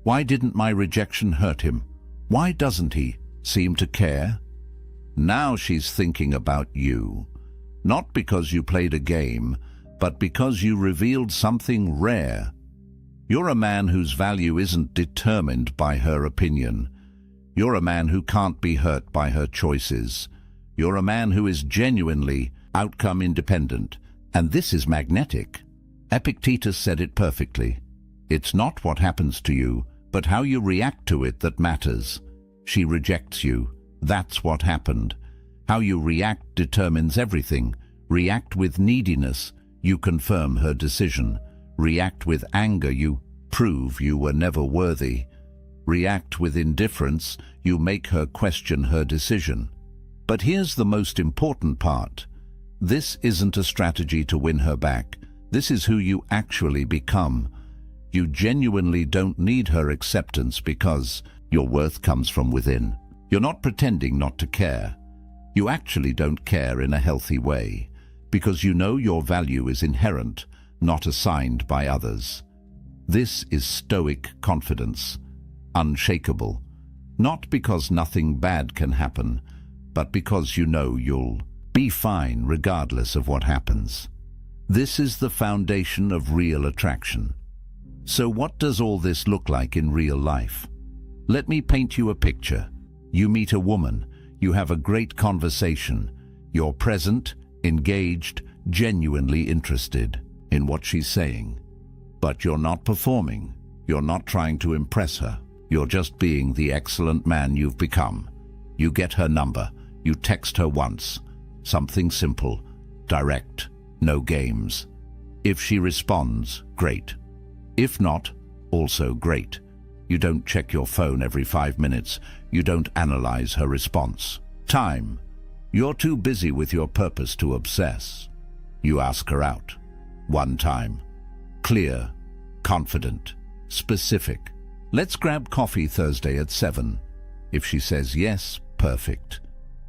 Why didn't my rejection hurt him? Why doesn't he seem to care? Now she's thinking about you. Not because you played a game, but because you revealed something rare. You're a man whose value isn't determined by her opinion. You're a man who can't be hurt by her choices. You're a man who is genuinely outcome independent, and this is magnetic. Epictetus said it perfectly. It's not what happens to you, but how you react to it that matters. She rejects you. That's what happened. How you react determines everything. React with neediness, you confirm her decision. React with anger, you prove you were never worthy. React with indifference, you make her question her decision. But here's the most important part. This isn't a strategy to win her back. This is who you actually become. You genuinely don't need her acceptance because your worth comes from within. You're not pretending not to care. You actually don't care in a healthy way because you know your value is inherent, not assigned by others. This is Stoic confidence, unshakable, not because nothing bad can happen, but because you know you'll be fine regardless of what happens. This is the foundation of real attraction. So what does all this look like in real life? Let me paint you a picture. You meet a woman, you have a great conversation, you're present, engaged, genuinely interested in what she's saying. But you're not performing, you're not trying to impress her. You're just being the excellent man you've become. You get her number. You text her once. Something simple, direct, no games. If she responds, great. If not, also great. You don't check your phone every 5 minutes. You don't analyze her response. Time. You're too busy with your purpose to obsess. You ask her out. One time. Clear, confident, specific. Let's grab coffee Thursday at 7. If she says yes, perfect.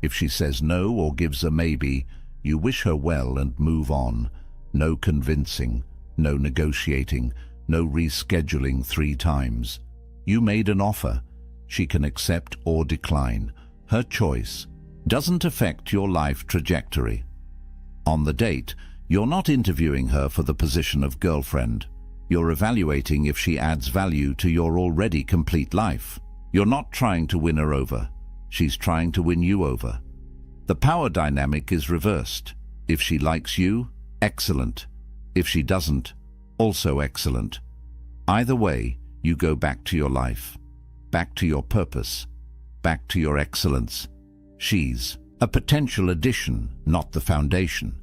If she says no or gives a maybe, you wish her well and move on. No convincing, no negotiating, no rescheduling 3 times. You made an offer. She can accept or decline. Her choice doesn't affect your life trajectory. On the date, you're not interviewing her for the position of girlfriend. You're evaluating if she adds value to your already complete life. You're not trying to win her over. She's trying to win you over. The power dynamic is reversed. If she likes you, excellent. If she doesn't, also excellent. Either way, you go back to your life, back to your purpose, back to your excellence. She's a potential addition, not the foundation.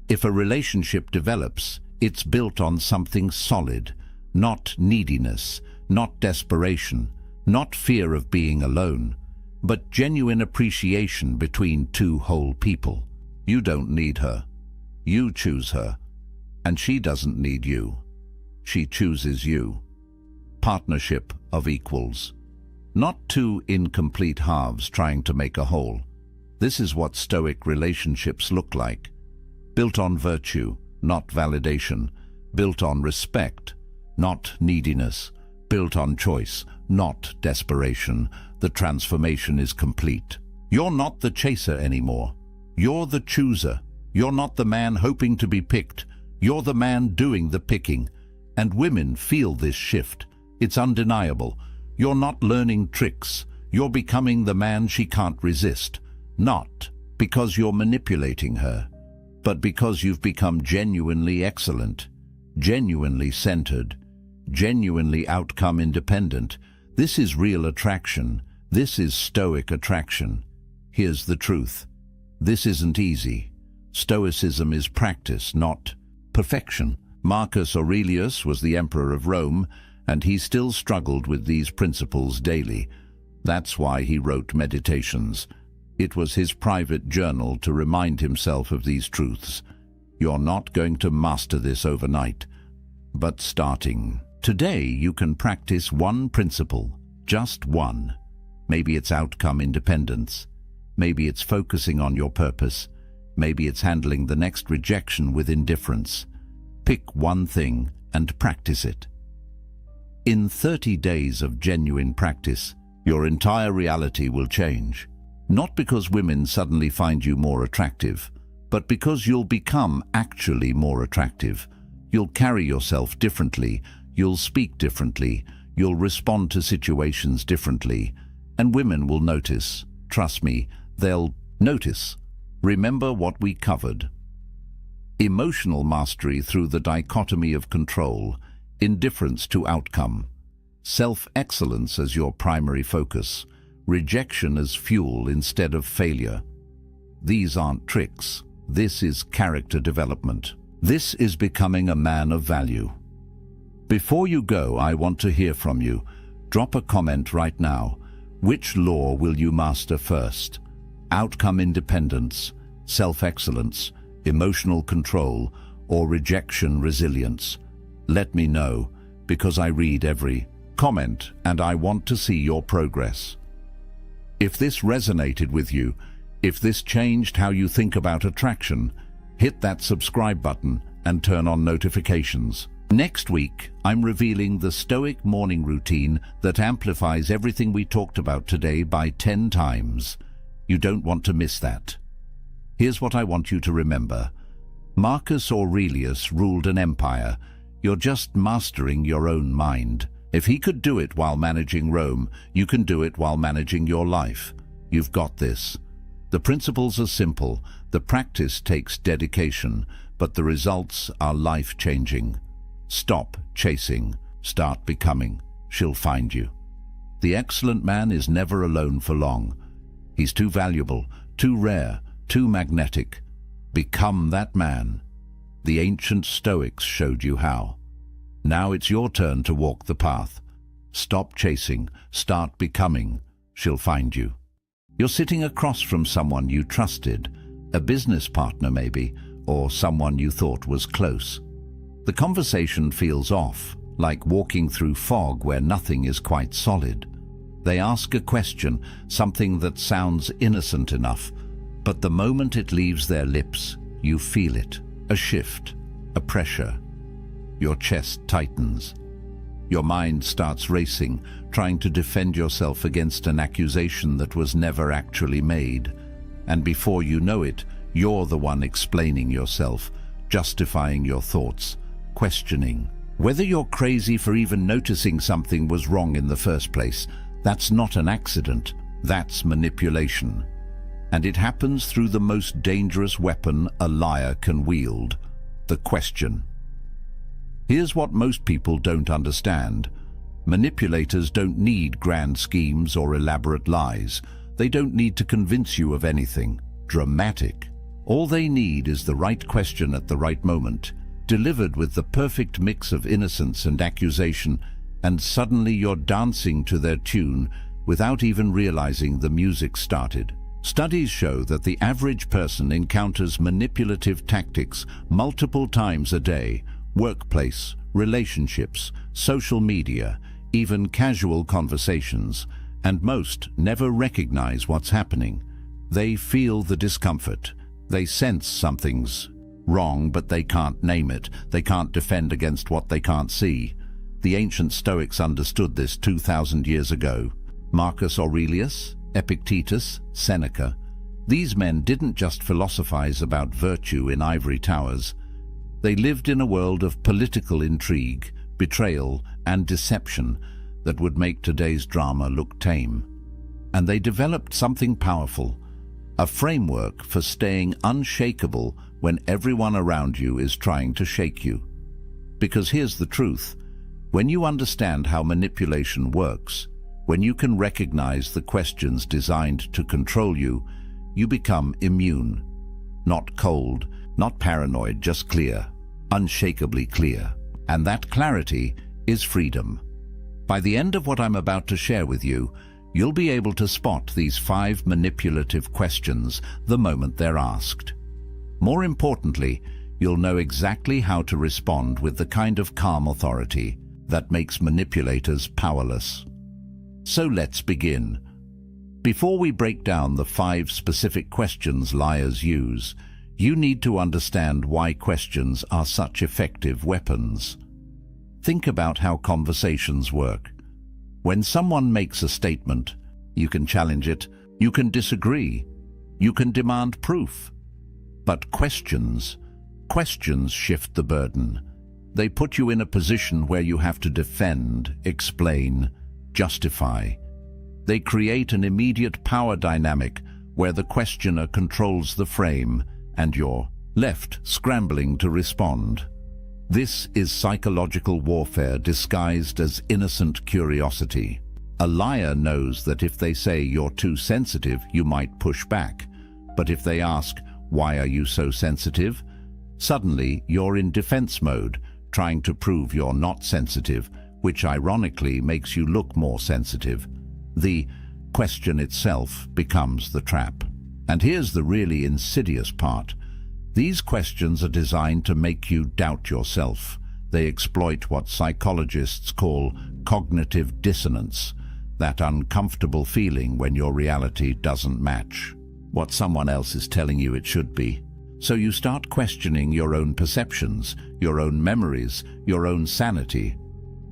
If a relationship develops, it's built on something solid, not neediness, not desperation, not fear of being alone, but genuine appreciation between 2 whole people. You don't need her. You choose her. And she doesn't need you. She chooses you. Partnership of equals. Not 2 incomplete halves trying to make a whole. This is what Stoic relationships look like. Built on virtue, not validation. Built on respect, not neediness. Built on choice, not desperation. The transformation is complete. You're not the chaser anymore. You're the chooser. You're not the man hoping to be picked. You're the man doing the picking. And women feel this shift. It's undeniable. You're not learning tricks. You're becoming the man she can't resist. Not because you're manipulating her, but because you've become genuinely excellent, genuinely centered, genuinely outcome independent. This is real attraction. This is Stoic attraction. Here's the truth. This isn't easy. Stoicism is practice, not perfection. Marcus Aurelius was the emperor of Rome, and he still struggled with these principles daily. That's why he wrote Meditations. It was his private journal to remind himself of these truths. You're not going to master this overnight, but starting today you can practice one principle, just one. Maybe it's outcome independence. Maybe it's focusing on your purpose. Maybe it's handling the next rejection with indifference. Pick one thing and practice it. In 30 days of genuine practice, your entire reality will change. Not because women suddenly find you more attractive, but because you'll become actually more attractive. You'll carry yourself differently, you'll speak differently, you'll respond to situations differently, and women will notice. Trust me, they'll notice. Remember what we covered. Emotional mastery through the dichotomy of control, indifference to outcome, self-excellence as your primary focus, rejection as fuel instead of failure. These aren't tricks. This is character development. This is becoming a man of value. Before you go, I want to hear from you. Drop a comment right now. Which law will you master first? Outcome independence, self-excellence, emotional control, or rejection resilience? Let me know, because I read every comment and I want to see your progress. If this resonated with you, if this changed how you think about attraction, hit that subscribe button and turn on notifications. Next week, I'm revealing the Stoic morning routine that amplifies everything we talked about today by 10 times. You don't want to miss that. Here's what I want you to remember. Marcus Aurelius ruled an empire. You're just mastering your own mind. If he could do it while managing Rome, you can do it while managing your life. You've got this. The principles are simple. The practice takes dedication, but the results are life-changing. Stop chasing. Start becoming. She'll find you. The excellent man is never alone for long. He's too valuable, too rare, too magnetic. Become that man. The ancient Stoics showed you how. Now it's your turn to walk the path. Stop chasing, start becoming. She'll find you. You're sitting across from someone you trusted, a business partner maybe, or someone you thought was close. The conversation feels off, like walking through fog where nothing is quite solid. They ask a question, something that sounds innocent enough, but the moment it leaves their lips, you feel it, a shift, a pressure. Your chest tightens. Your mind starts racing, trying to defend yourself against an accusation that was never actually made. And before you know it, you're the one explaining yourself, justifying your thoughts, questioning. Whether you're crazy for even noticing something was wrong in the first place, that's not an accident, that's manipulation. And it happens through the most dangerous weapon a liar can wield, the question. Here's what most people don't understand. Manipulators don't need grand schemes or elaborate lies. They don't need to convince you of anything dramatic. All they need is the right question at the right moment, delivered with the perfect mix of innocence and accusation, and suddenly you're dancing to their tune without even realizing the music started. Studies show that the average person encounters manipulative tactics multiple times a day: workplace, relationships, social media, even casual conversations, and most never recognize what's happening. They feel the discomfort. They sense something's wrong, but they can't name it. They can't defend against what they can't see. The ancient Stoics understood this 2,000 years ago. Marcus Aurelius, Epictetus, Seneca. These men didn't just philosophize about virtue in ivory towers. They lived in a world of political intrigue, betrayal, and deception that would make today's drama look tame. And they developed something powerful, a framework for staying unshakable when everyone around you is trying to shake you. Because here's the truth: when you understand how manipulation works, when you can recognize the questions designed to control you, you become immune. Not cold, not paranoid, just clear, unshakably clear. And that clarity is freedom. By the end of what I'm about to share with you, you'll be able to spot these 5 manipulative questions the moment they're asked. More importantly, you'll know exactly how to respond with the kind of calm authority that makes manipulators powerless. So let's begin. Before we break down the 5 specific questions liars use, you need to understand why questions are such effective weapons. Think about how conversations work. When someone makes a statement, you can challenge it, you can disagree, you can demand proof. But questions shift the burden. They put you in a position where you have to defend, explain, justify. They create an immediate power dynamic where the questioner controls the frame and you're left scrambling to respond. This is psychological warfare disguised as innocent curiosity. A liar knows that if they say you're too sensitive, you might push back. But if they ask, "Why are you so sensitive?" suddenly you're in defense mode, trying to prove you're not sensitive, which ironically makes you look more sensitive. The question itself becomes the trap. And here's the really insidious part. These questions are designed to make you doubt yourself. They exploit what psychologists call cognitive dissonance, that uncomfortable feeling when your reality doesn't match what someone else is telling you it should be. So you start questioning your own perceptions, your own memories, your own sanity.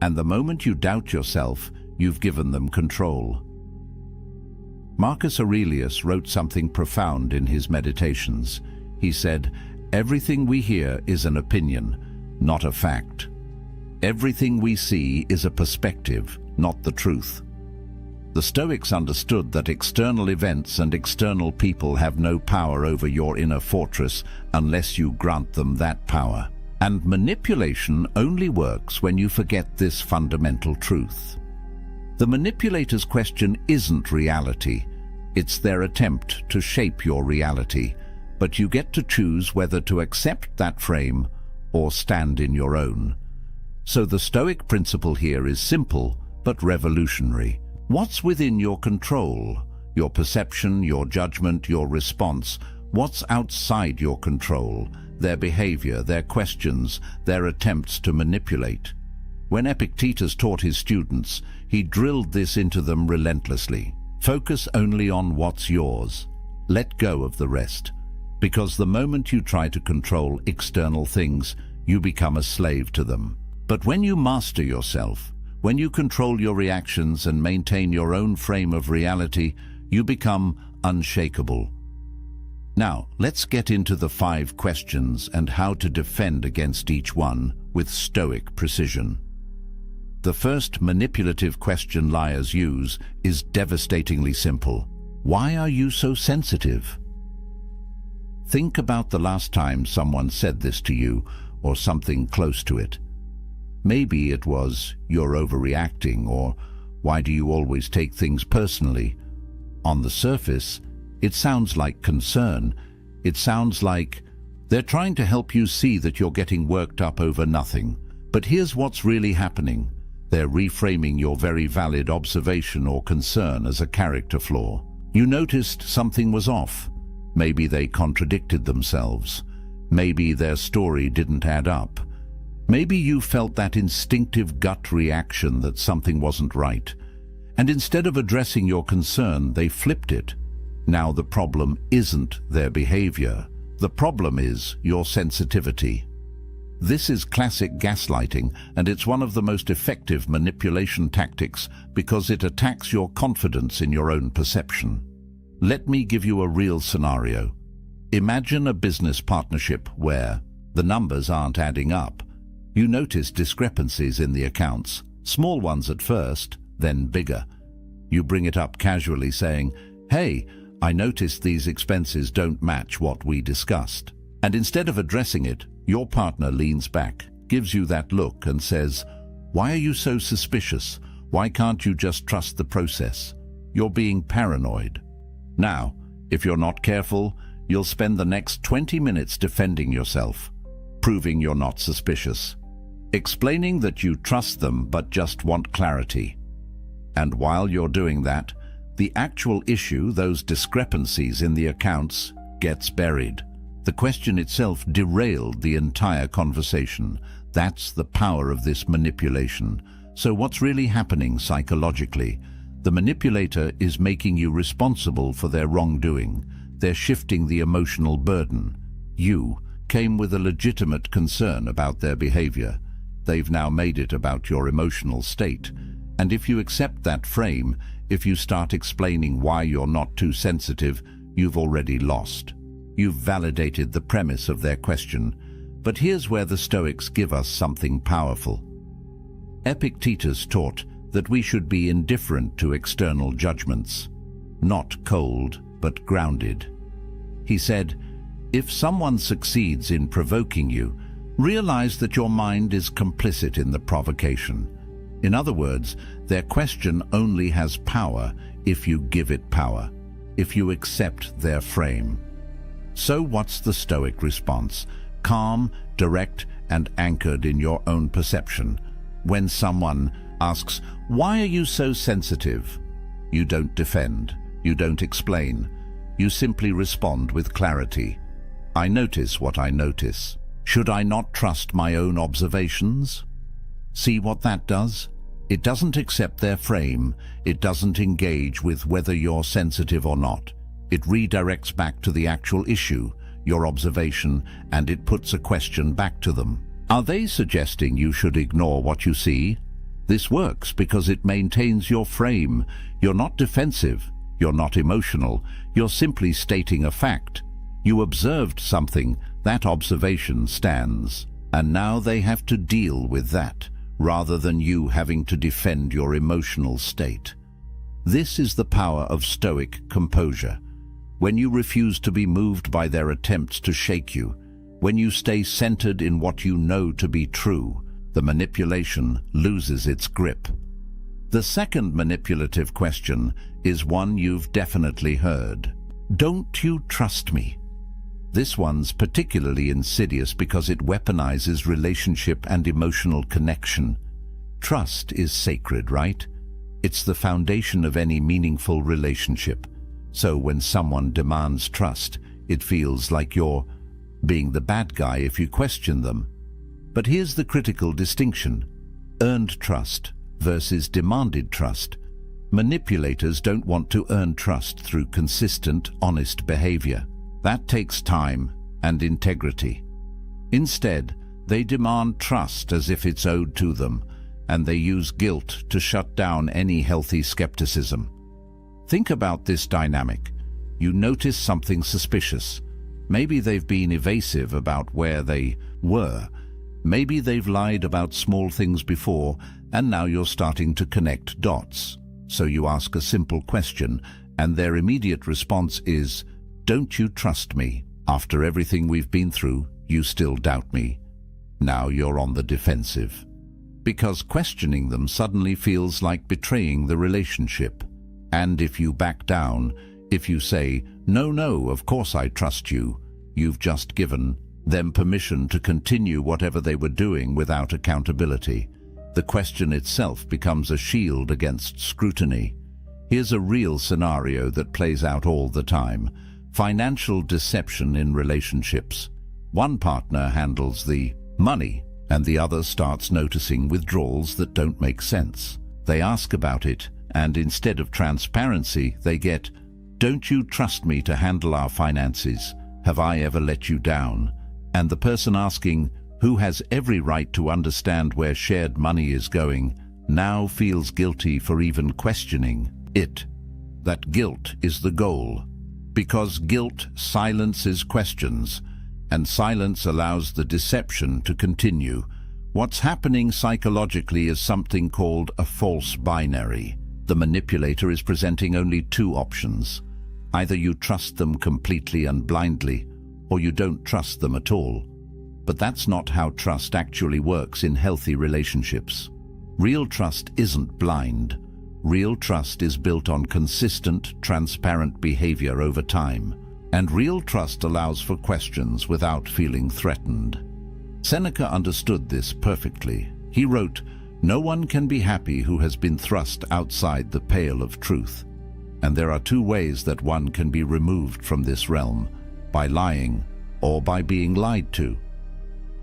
And the moment you doubt yourself, you've given them control. Marcus Aurelius wrote something profound in his Meditations. He said, "Everything we hear is an opinion, not a fact. Everything we see is a perspective, not the truth." The Stoics understood that external events and external people have no power over your inner fortress unless you grant them that power. And manipulation only works when you forget this fundamental truth. The manipulator's question isn't reality. It's their attempt to shape your reality, but you get to choose whether to accept that frame or stand in your own. So the Stoic principle here is simple but revolutionary. What's within your control? Your perception, your judgment, your response. What's outside your control? Their behavior, their questions, their attempts to manipulate. When Epictetus taught his students, he drilled this into them relentlessly. Focus only on what's yours. Let go of the rest. Because the moment you try to control external things, you become a slave to them. But when you master yourself, when you control your reactions and maintain your own frame of reality, you become unshakable. Now, let's get into the 5 questions and how to defend against each one with Stoic precision. The first manipulative question liars use is devastatingly simple. Why are you so sensitive? Think about the last time someone said this to you, or something close to it. Maybe it was, you're overreacting, or why do you always take things personally? On the surface, it sounds like concern. It sounds like they're trying to help you see that you're getting worked up over nothing. But here's what's really happening. They're reframing your very valid observation or concern as a character flaw. You noticed something was off. Maybe they contradicted themselves. Maybe their story didn't add up. Maybe you felt that instinctive gut reaction that something wasn't right. And instead of addressing your concern, they flipped it. Now the problem isn't their behavior. The problem is your sensitivity. This is classic gaslighting, and it's one of the most effective manipulation tactics because it attacks your confidence in your own perception. Let me give you a real scenario. Imagine a business partnership where the numbers aren't adding up. You notice discrepancies in the accounts, small ones at first, then bigger. You bring it up casually saying, "Hey, I noticed these expenses don't match what we discussed." And instead of addressing it, your partner leans back, gives you that look and says, "Why are you so suspicious? Why can't you just trust the process? You're being paranoid." Now, if you're not careful, you'll spend the next 20 minutes defending yourself, proving you're not suspicious, explaining that you trust them but just want clarity. And while you're doing that, the actual issue, those discrepancies in the accounts, gets buried. The question itself derailed the entire conversation. That's the power of this manipulation. So what's really happening psychologically? The manipulator is making you responsible for their wrongdoing. They're shifting the emotional burden. You came with a legitimate concern about their behavior. They've now made it about your emotional state. And if you accept that frame, if you start explaining why you're not too sensitive, you've already lost. You've validated the premise of their question. But here's where the Stoics give us something powerful. Epictetus taught that we should be indifferent to external judgments, not cold but grounded. He said, if someone succeeds in provoking you, realize that your mind is complicit in the provocation. In other words, their question only has power if you give it power, if you accept their frame. So what's the Stoic response? Calm, direct, and anchored in your own perception. When someone asks, "Why are you so sensitive?" you don't defend, you don't explain. You simply respond with clarity. I notice what I notice. Should I not trust my own observations? See what that does? It doesn't accept their frame. It doesn't engage with whether you're sensitive or not. It redirects back to the actual issue, your observation, and it puts a question back to them. Are they suggesting you should ignore what you see? This works because it maintains your frame. You're not defensive. You're not emotional. You're simply stating a fact. You observed something. That observation stands. And now they have to deal with that, rather than you having to defend your emotional state. This is the power of Stoic composure. When you refuse to be moved by their attempts to shake you, when you stay centered in what you know to be true, the manipulation loses its grip. The second manipulative question is one you've definitely heard. Don't you trust me? This one's particularly insidious because it weaponizes relationship and emotional connection. Trust is sacred, right? It's the foundation of any meaningful relationship. So when someone demands trust, it feels like you're being the bad guy if you question them. But here's the critical distinction: earned trust versus demanded trust. Manipulators don't want to earn trust through consistent, honest behavior. That takes time and integrity. Instead, they demand trust as if it's owed to them, and they use guilt to shut down any healthy skepticism. Think about this dynamic. You notice something suspicious. Maybe they've been evasive about where they were. Maybe they've lied about small things before, and now you're starting to connect dots. So you ask a simple question, and their immediate response is, "Don't you trust me? After everything we've been through, you still doubt me." Now you're on the defensive. Because questioning them suddenly feels like betraying the relationship. And if you back down, if you say, no, of course I trust you," you've just given them permission to continue whatever they were doing without accountability. The question itself becomes a shield against scrutiny. Here's a real scenario that plays out all the time: financial deception in relationships. One partner handles the money, and the other starts noticing withdrawals that don't make sense. They ask about it, and instead of transparency, they get, "Don't you trust me to handle our finances? Have I ever let you down?" And the person asking, who has every right to understand where shared money is going, now feels guilty for even questioning it. That guilt is the goal, because guilt silences questions, and silence allows the deception to continue. What's happening psychologically is something called a false binary. The manipulator is presenting only two options. Either you trust them completely and blindly, or you don't trust them at all. But that's not how trust actually works in healthy relationships. Real trust isn't blind. Real trust is built on consistent, transparent behavior over time. And real trust allows for questions without feeling threatened. Seneca understood this perfectly. He wrote, "No one can be happy who has been thrust outside the pale of truth." And there are two ways that one can be removed from this realm: by lying or by being lied to.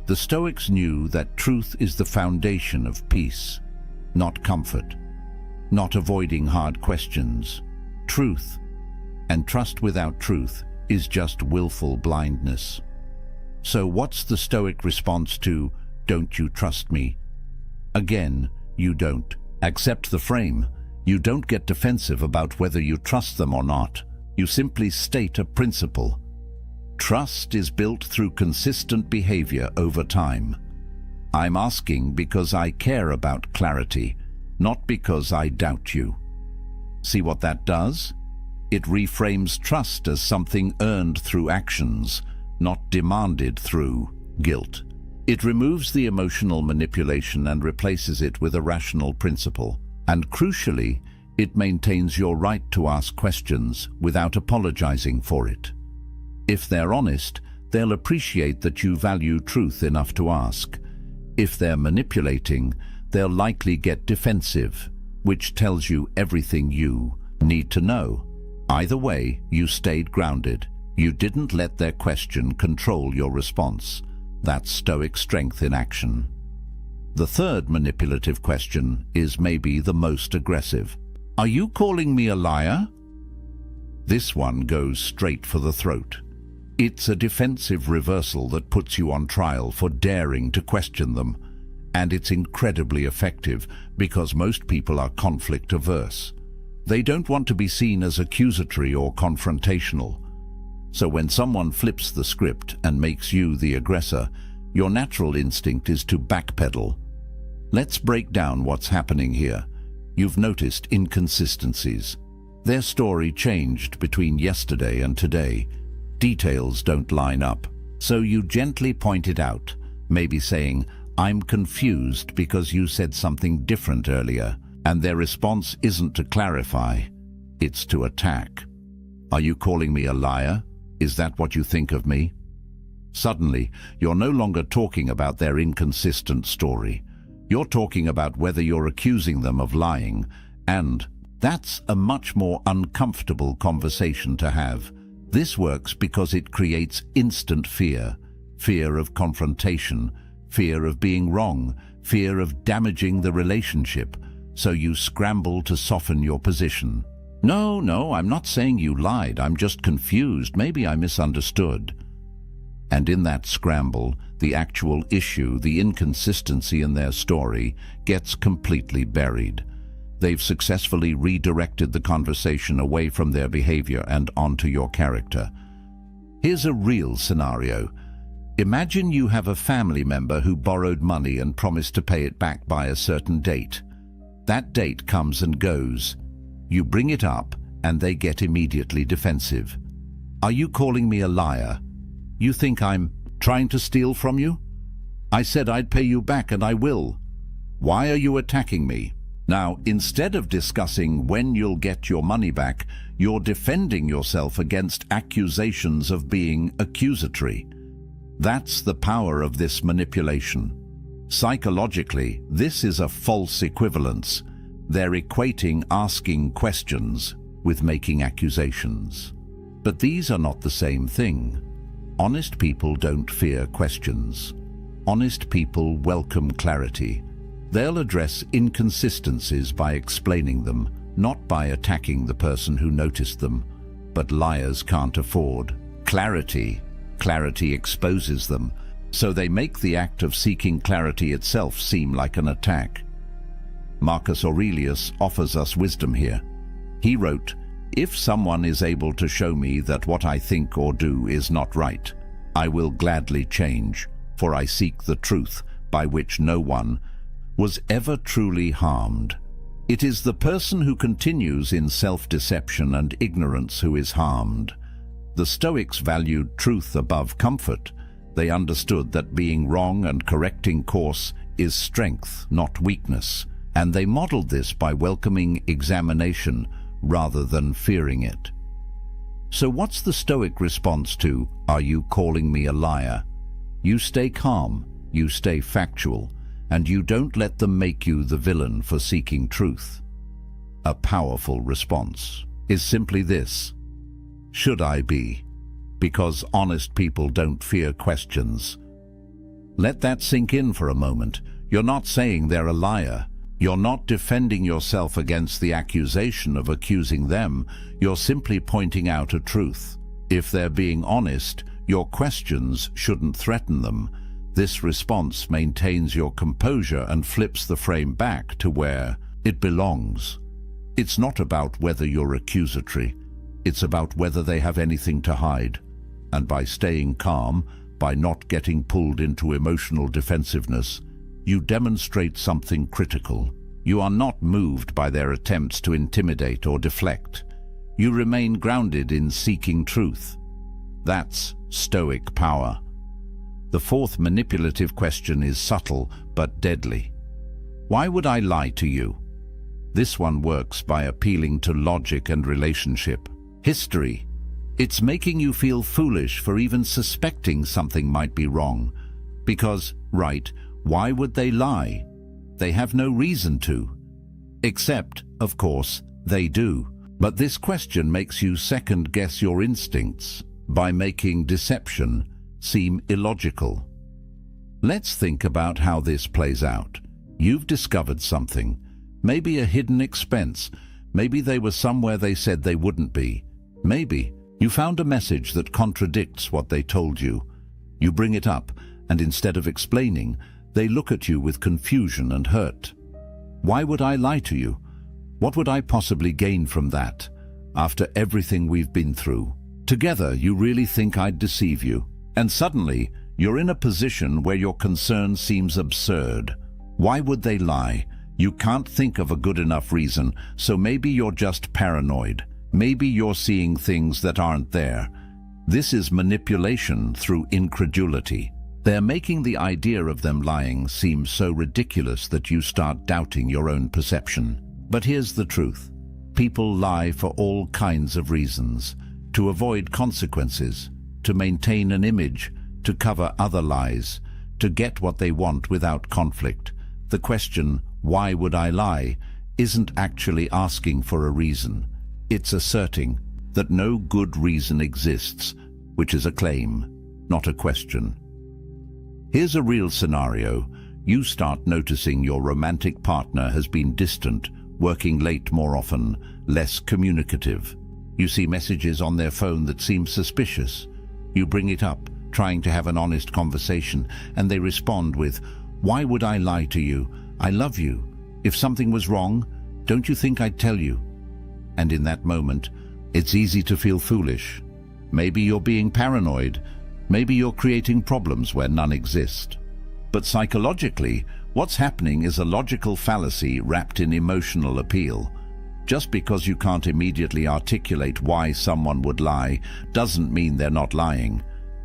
The Stoics knew that truth is the foundation of peace, not comfort, not avoiding hard questions. Truth. And trust without truth is just willful blindness. So what's the Stoic response to "Don't you trust me"? Again, you don't. Accept the frame. You don't get defensive about whether you trust them or not. You simply state a principle. Trust is built through consistent behavior over time. I'm asking because I care about clarity, not because I doubt you. See what that does? It reframes trust as something earned through actions, not demanded through guilt. It removes the emotional manipulation and replaces it with a rational principle. And crucially, it maintains your right to ask questions without apologizing for it. If they're honest, they'll appreciate that you value truth enough to ask. If they're manipulating, they'll likely get defensive, which tells you everything you need to know. Either way, you stayed grounded. You didn't let their question control your response. That's Stoic strength in action. The third manipulative question is maybe the most aggressive. Are you calling me a liar? This one goes straight for the throat. It's a defensive reversal that puts you on trial for daring to question them. And it's incredibly effective because most people are conflict averse. They don't want to be seen as accusatory or confrontational. So when someone flips the script and makes you the aggressor, your natural instinct is to backpedal. Let's break down what's happening here. You've noticed inconsistencies. Their story changed between yesterday and today. Details don't line up. So you gently point it out, maybe saying, "I'm confused because you said something different earlier." And their response isn't to clarify, it's to attack. Are you calling me a liar? Is that what you think of me? Suddenly, you're no longer talking about their inconsistent story. You're talking about whether you're accusing them of lying, and that's a much more uncomfortable conversation to have. This works because it creates instant fear. Fear of confrontation, fear of being wrong, fear of damaging the relationship. So you scramble to soften your position. No, I'm not saying you lied. I'm just confused. Maybe I misunderstood. And in that scramble, the actual issue, the inconsistency in their story, gets completely buried. They've successfully redirected the conversation away from their behavior and onto your character. Here's a real scenario. Imagine you have a family member who borrowed money and promised to pay it back by a certain date. That date comes and goes. You bring it up and they get immediately defensive. Are you calling me a liar? You think I'm trying to steal from you? I said I'd pay you back and I will. Why are you attacking me? Now, instead of discussing when you'll get your money back, you're defending yourself against accusations of being accusatory. That's the power of this manipulation. Psychologically, this is a false equivalence. They're equating asking questions with making accusations. But these are not the same thing. Honest people don't fear questions. Honest people welcome clarity. They'll address inconsistencies by explaining them, not by attacking the person who noticed them. But liars can't afford clarity. Clarity exposes them, so they make the act of seeking clarity itself seem like an attack. Marcus Aurelius offers us wisdom here. He wrote, "If someone is able to show me that what I think or do is not right, I will gladly change, for I seek the truth by which no one was ever truly harmed." It is the person who continues in self-deception and ignorance who is harmed. The Stoics valued truth above comfort. They understood that being wrong and correcting course is strength, not weakness, and they modeled this by welcoming examination rather than fearing it. So what's the Stoic response to, "Are you calling me a liar"? You stay calm, you stay factual, and you don't let them make you the villain for seeking truth. A powerful response is simply this: should I be? Because honest people don't fear questions. Let that sink in for a moment. You're not saying they're a liar. You're not defending yourself against the accusation of accusing them. You're simply pointing out a truth. If they're being honest, your questions shouldn't threaten them. This response maintains your composure and flips the frame back to where it belongs. It's not about whether you're accusatory. It's about whether they have anything to hide. And by staying calm, by not getting pulled into emotional defensiveness, you demonstrate something critical. You are not moved by their attempts to intimidate or deflect. You remain grounded in seeking truth. That's Stoic power. The fourth manipulative question is subtle but deadly. Why would I lie to you? This one works by appealing to logic and relationship. History. It's making you feel foolish for even suspecting something might be wrong. Because, right, why would they lie? They have no reason to. Except, of course, they do. But this question makes you second-guess your instincts by making deception seem illogical. Let's think about how this plays out. You've discovered something. Maybe a hidden expense. Maybe they were somewhere they said they wouldn't be. Maybe you found a message that contradicts what they told you. You bring it up, and instead of explaining, they look at you with confusion and hurt. Why would I lie to you? What would I possibly gain from that? After everything we've been through. Together, you really think I'd deceive you? And suddenly, you're in a position where your concern seems absurd. Why would they lie? You can't think of a good enough reason, so maybe you're just paranoid. Maybe you're seeing things that aren't there. This is manipulation through incredulity. They're making the idea of them lying seem so ridiculous that you start doubting your own perception. But here's the truth. People lie for all kinds of reasons: to avoid consequences, to maintain an image, to cover other lies, to get what they want without conflict. The question, "Why would I lie?" isn't actually asking for a reason. It's asserting that no good reason exists, which is a claim, not a question. Here's a real scenario. You start noticing your romantic partner has been distant, working late more often, less communicative. You see messages on their phone that seem suspicious. You bring it up, trying to have an honest conversation, and they respond with, "Why would I lie to you? I love you. If something was wrong, don't you think I'd tell you?" And in that moment, it's easy to feel foolish. Maybe you're being paranoid. Maybe you're creating problems where none exist. But psychologically, what's happening is a logical fallacy wrapped in emotional appeal. Just because you can't immediately articulate why someone would lie doesn't mean they're not lying.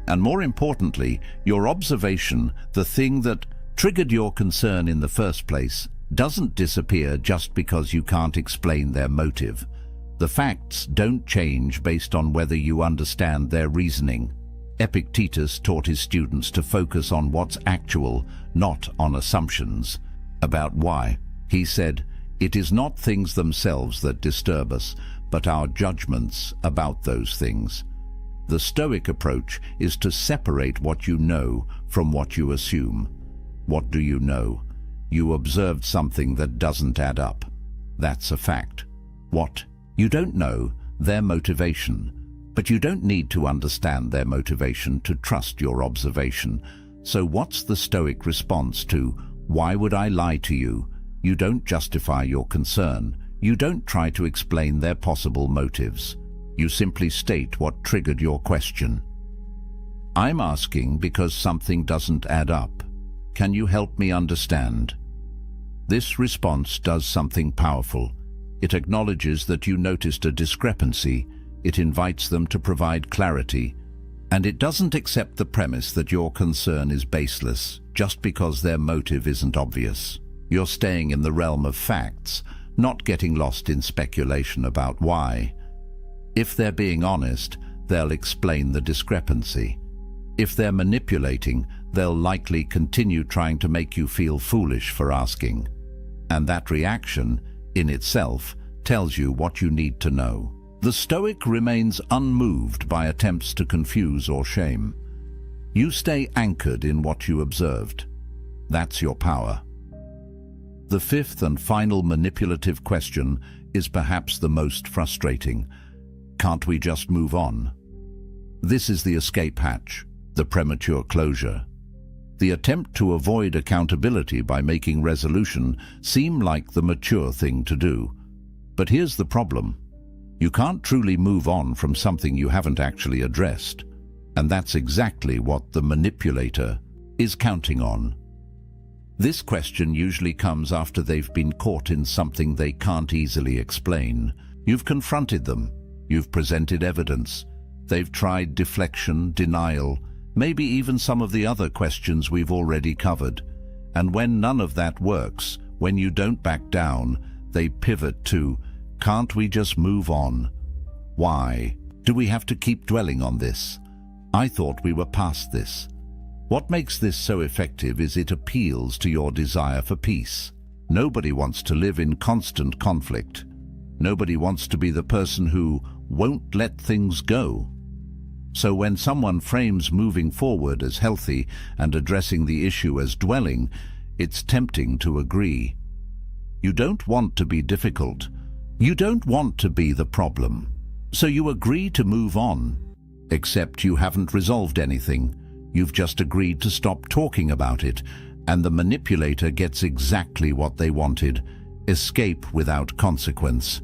And more importantly, your observation, the thing that triggered your concern in the first place, doesn't disappear just because you can't explain their motive. The facts don't change based on whether you understand their reasoning. Epictetus taught his students to focus on what's actual, not on assumptions. About why, he said, "It is not things themselves that disturb us, but our judgments about those things." The Stoic approach is to separate what you know from what you assume. What do you know? You observed something that doesn't add up. That's a fact. What? You don't know their motivation, but you don't need to understand their motivation to trust your observation. So what's the Stoic response to, "Why would I lie to you"? You don't justify your concern. You don't try to explain their possible motives. You simply state what triggered your question. "I'm asking because something doesn't add up. Can you help me understand?" This response does something powerful. It acknowledges that you noticed a discrepancy. It invites them to provide clarity. And it doesn't accept the premise that your concern is baseless just because their motive isn't obvious. You're staying in the realm of facts, not getting lost in speculation about why. If they're being honest, they'll explain the discrepancy. If they're manipulating, they'll likely continue trying to make you feel foolish for asking. And that reaction, in itself, tells you what you need to know. The Stoic remains unmoved by attempts to confuse or shame. You stay anchored in what you observed. That's your power. The fifth and final manipulative question is perhaps the most frustrating. Can't we just move on? This is the escape hatch, the premature closure. The attempt to avoid accountability by making resolution seem like the mature thing to do. But here's the problem. You can't truly move on from something you haven't actually addressed. And that's exactly what the manipulator is counting on. This question usually comes after they've been caught in something they can't easily explain. You've confronted them. You've presented evidence. They've tried deflection, denial, maybe even some of the other questions we've already covered. And when none of that works, when you don't back down, they pivot to, "Can't we just move on? Why? Do we have to keep dwelling on this? I thought we were past this." What makes this so effective is it appeals to your desire for peace. Nobody wants to live in constant conflict. Nobody wants to be the person who won't let things go. So when someone frames moving forward as healthy and addressing the issue as dwelling, it's tempting to agree. You don't want to be difficult. You don't want to be the problem. So you agree to move on. Except you haven't resolved anything. You've just agreed to stop talking about it, and the manipulator gets exactly what they wanted: escape without consequence.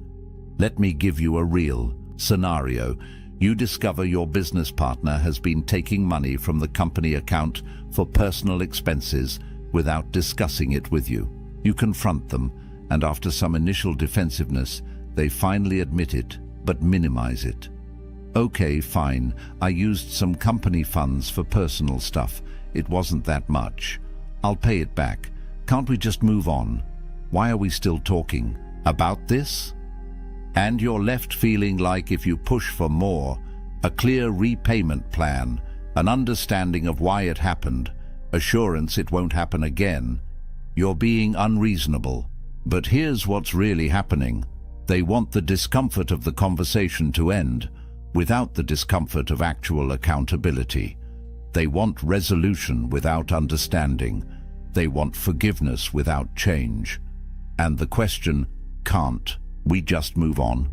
Let me give you a real scenario. You discover your business partner has been taking money from the company account for personal expenses without discussing it with you. You confront them, and after some initial defensiveness, they finally admit it, but minimize it. "Okay, fine, I used some company funds for personal stuff. It wasn't that much. I'll pay it back. Can't we just move on? Why are we still talking? about this? And you're left feeling like if you push for more, a clear repayment plan, an understanding of why it happened, assurance it won't happen again, you're being unreasonable. But here's what's really happening. They want the discomfort of the conversation to end, without the discomfort of actual accountability. They want resolution without understanding. They want forgiveness without change. And the question, can't we just move on,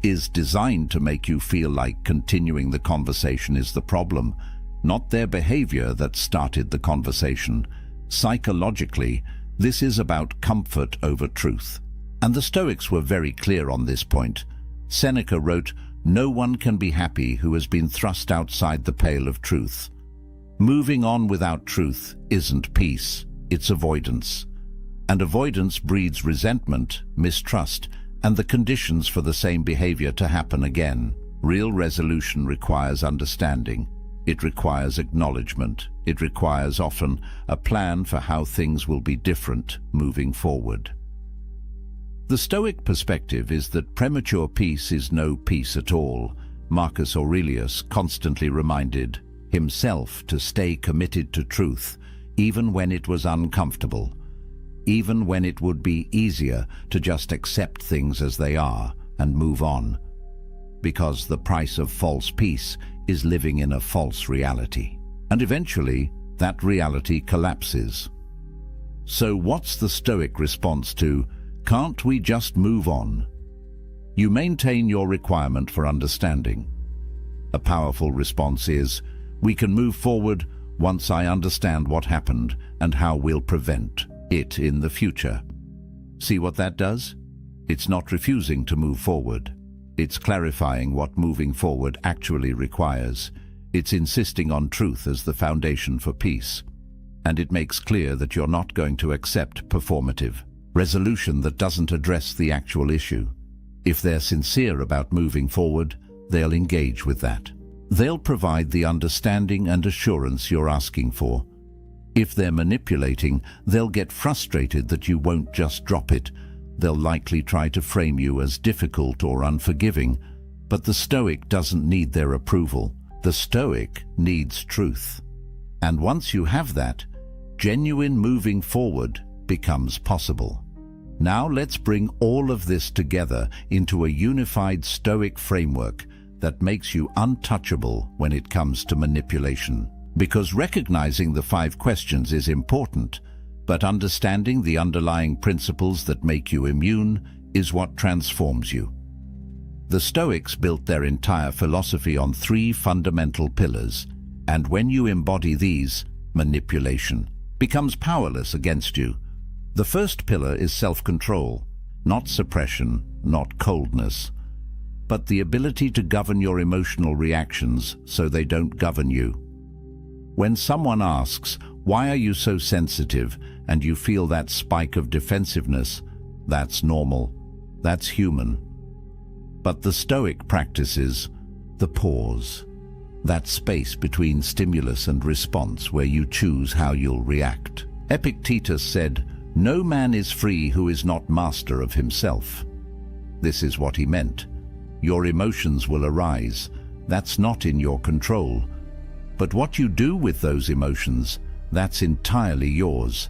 is designed to make you feel like continuing the conversation is the problem, not their behavior that started the conversation. Psychologically, this is about comfort over truth. And the Stoics were very clear on this point. Seneca wrote, "No one can be happy who has been thrust outside the pale of truth." Moving on without truth isn't peace, it's avoidance. And avoidance breeds resentment, mistrust, and the conditions for the same behavior to happen again. Real resolution requires understanding. It requires acknowledgement. It requires often a plan for how things will be different moving forward. The Stoic perspective is that premature peace is no peace at all. Marcus Aurelius constantly reminded himself to stay committed to truth, even when it was uncomfortable, even when it would be easier to just accept things as they are and move on, because the price of false peace is living in a false reality. And eventually, that reality collapses. So what's the Stoic response to, "Can't we just move on?" You maintain your requirement for understanding. A powerful response is, "We can move forward once I understand what happened and how we'll prevent it in the future." See what that does? It's not refusing to move forward. It's clarifying what moving forward actually requires. It's insisting on truth as the foundation for peace. And it makes clear that you're not going to accept performative resolution that doesn't address the actual issue. If they're sincere about moving forward, they'll engage with that. They'll provide the understanding and assurance you're asking for. If they're manipulating, they'll get frustrated that you won't just drop it. They'll likely try to frame you as difficult or unforgiving. But the Stoic doesn't need their approval. The Stoic needs truth. And once you have that, genuine moving forward becomes possible. Now let's bring all of this together into a unified Stoic framework that makes you untouchable when it comes to manipulation. Because recognizing the 5 questions is important, but understanding the underlying principles that make you immune is what transforms you. The Stoics built their entire philosophy on 3 fundamental pillars, and when you embody these, manipulation becomes powerless against you. The first pillar is self-control, not suppression, not coldness, but the ability to govern your emotional reactions so they don't govern you. When someone asks, "Why are you so sensitive?" and you feel that spike of defensiveness, that's normal, that's human. But the Stoic practices the pause, that space between stimulus and response where you choose how you'll react. Epictetus said, "No man is free who is not master of himself." This is what he meant. Your emotions will arise. That's not in your control. But what you do with those emotions, that's entirely yours.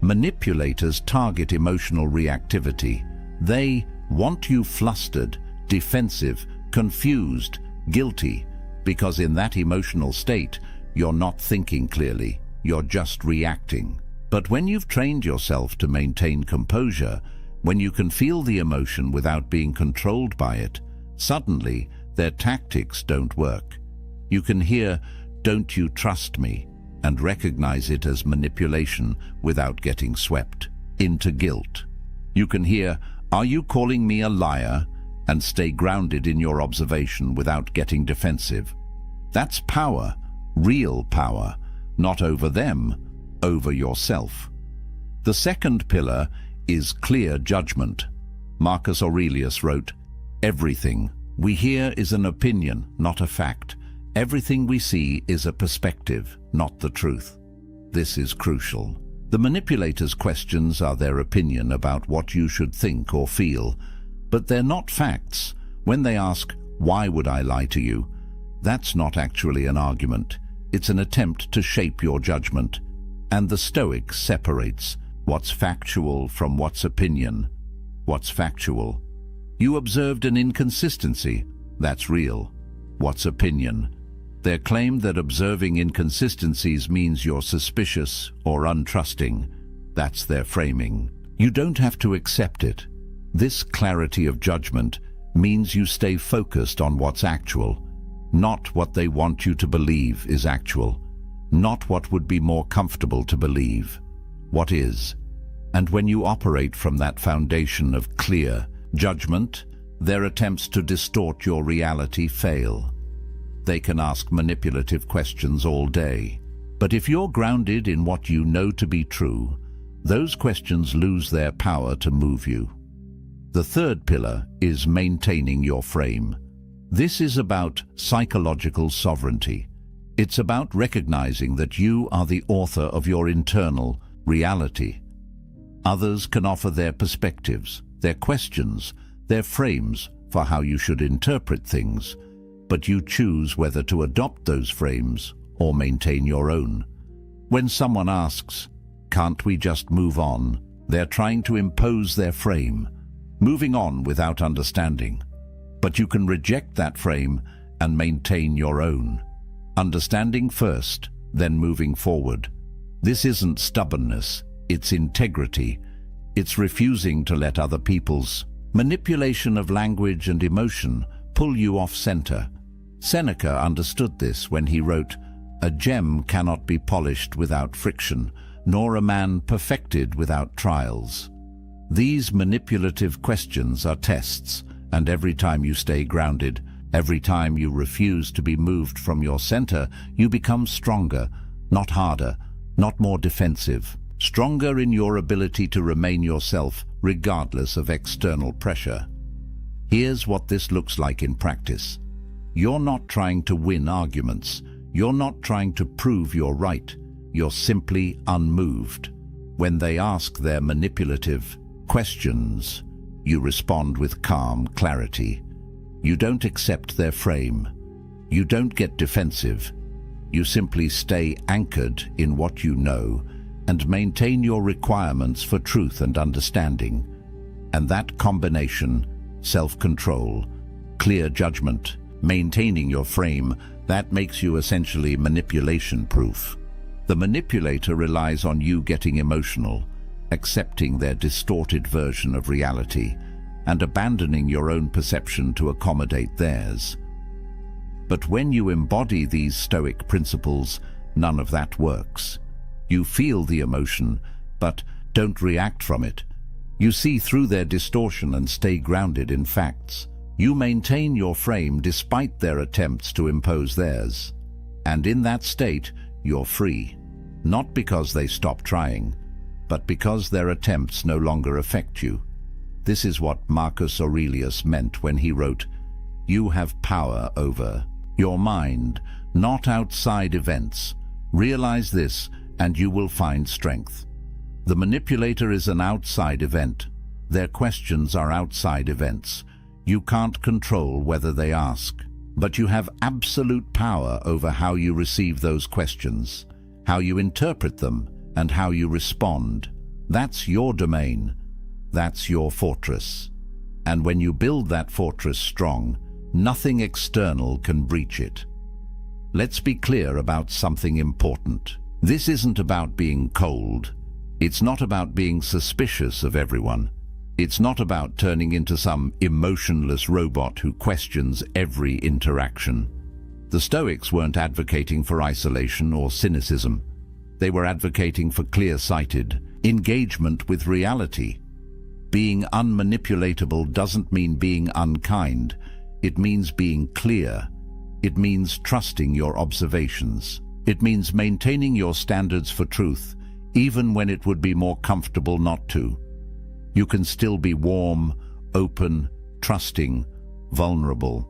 Manipulators target emotional reactivity. They want you flustered, defensive, confused, guilty, because in that emotional state, you're not thinking clearly, you're just reacting. But when you've trained yourself to maintain composure, when you can feel the emotion without being controlled by it, suddenly their tactics don't work. You can hear, "Don't you trust me?" and recognize it as manipulation without getting swept into guilt. You can hear, "Are you calling me a liar?" and stay grounded in your observation without getting defensive. That's power, real power, not over them, over yourself. The second pillar is clear judgment. Marcus Aurelius wrote, "Everything we hear is an opinion, not a fact. Everything we see is a perspective, not the truth." This is crucial. The manipulator's questions are their opinion about what you should think or feel, but they're not facts. When they ask, "Why would I lie to you?" that's not actually an argument. It's an attempt to shape your judgment. And the Stoic separates what's factual from what's opinion. What's factual? You observed an inconsistency. That's real. What's opinion? Their claim that observing inconsistencies means you're suspicious or untrusting. That's their framing. You don't have to accept it. This clarity of judgment means you stay focused on what's actual. Not what they want you to believe is actual. Not what would be more comfortable to believe. What is? And when you operate from that foundation of clear judgment, their attempts to distort your reality fail. They can ask manipulative questions all day. But if you're grounded in what you know to be true, those questions lose their power to move you. The third pillar is maintaining your frame. This is about psychological sovereignty. It's about recognizing that you are the author of your internal reality. Others can offer their perspectives, their questions, their frames for how you should interpret things, but you choose whether to adopt those frames or maintain your own. When someone asks, "Can't we just move on?" they're trying to impose their frame, moving on without understanding. But you can reject that frame and maintain your own. Understanding first, then moving forward. This isn't stubbornness, it's integrity. It's refusing to let other people's manipulation of language and emotion pull you off center. Seneca understood this when he wrote, "A gem cannot be polished without friction, nor a man perfected without trials." These manipulative questions are tests, and every time you stay grounded, every time you refuse to be moved from your center, you become stronger, not harder, not more defensive. Stronger in your ability to remain yourself regardless of external pressure. Here's what this looks like in practice. You're not trying to win arguments. You're not trying to prove you're right. You're simply unmoved. When they ask their manipulative questions, you respond with calm clarity. You don't accept their frame. You don't get defensive. You simply stay anchored in what you know and maintain your requirements for truth and understanding. And that combination, self-control, clear judgment, maintaining your frame, that makes you essentially manipulation-proof. The manipulator relies on you getting emotional, accepting their distorted version of reality, and abandoning your own perception to accommodate theirs. But when you embody these Stoic principles, none of that works. You feel the emotion, but don't react from it. You see through their distortion and stay grounded in facts. You maintain your frame despite their attempts to impose theirs. And in that state, you're free. Not because they stop trying, but because their attempts no longer affect you. This is what Marcus Aurelius meant when he wrote, "You have power over your mind, not outside events. Realize this, and you will find strength." The manipulator is an outside event. Their questions are outside events. You can't control whether they ask, but you have absolute power over how you receive those questions, how you interpret them, and how you respond. That's your domain. That's your fortress. And when you build that fortress strong, nothing external can breach it. Let's be clear about something important. This isn't about being cold. It's not about being suspicious of everyone. It's not about turning into some emotionless robot who questions every interaction. The Stoics weren't advocating for isolation or cynicism. They were advocating for clear-sighted engagement with reality. Being unmanipulatable doesn't mean being unkind. It means being clear. It means trusting your observations. It means maintaining your standards for truth, even when it would be more comfortable not to. You can still be warm, open, trusting, vulnerable.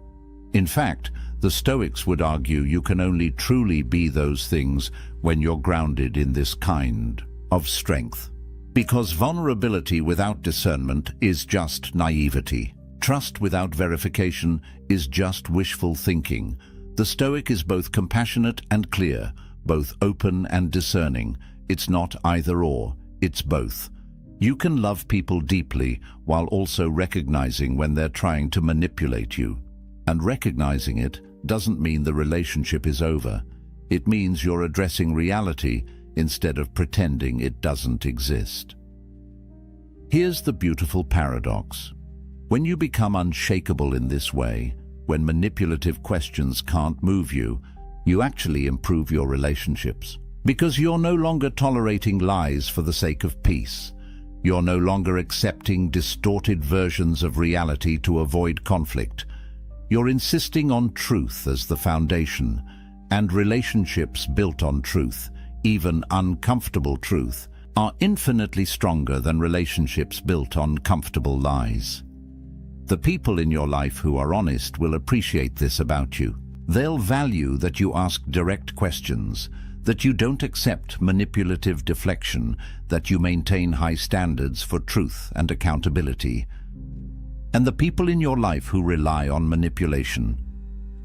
In fact, the Stoics would argue you can only truly be those things when you're grounded in this kind of strength. Because vulnerability without discernment is just naivety. Trust without verification is just wishful thinking. The Stoic is both compassionate and clear, both open and discerning. It's not either or, it's both. You can love people deeply while also recognizing when they're trying to manipulate you. And recognizing it doesn't mean the relationship is over. It means you're addressing reality instead of pretending it doesn't exist. Here's the beautiful paradox. When you become unshakable in this way, when manipulative questions can't move you, you actually improve your relationships. Because you're no longer tolerating lies for the sake of peace. You're no longer accepting distorted versions of reality to avoid conflict. You're insisting on truth as the foundation, and relationships built on truth, even uncomfortable truth, are infinitely stronger than relationships built on comfortable lies. The people in your life who are honest will appreciate this about you. They'll value that you ask direct questions, that you don't accept manipulative deflection, that you maintain high standards for truth and accountability. And the people in your life who rely on manipulation,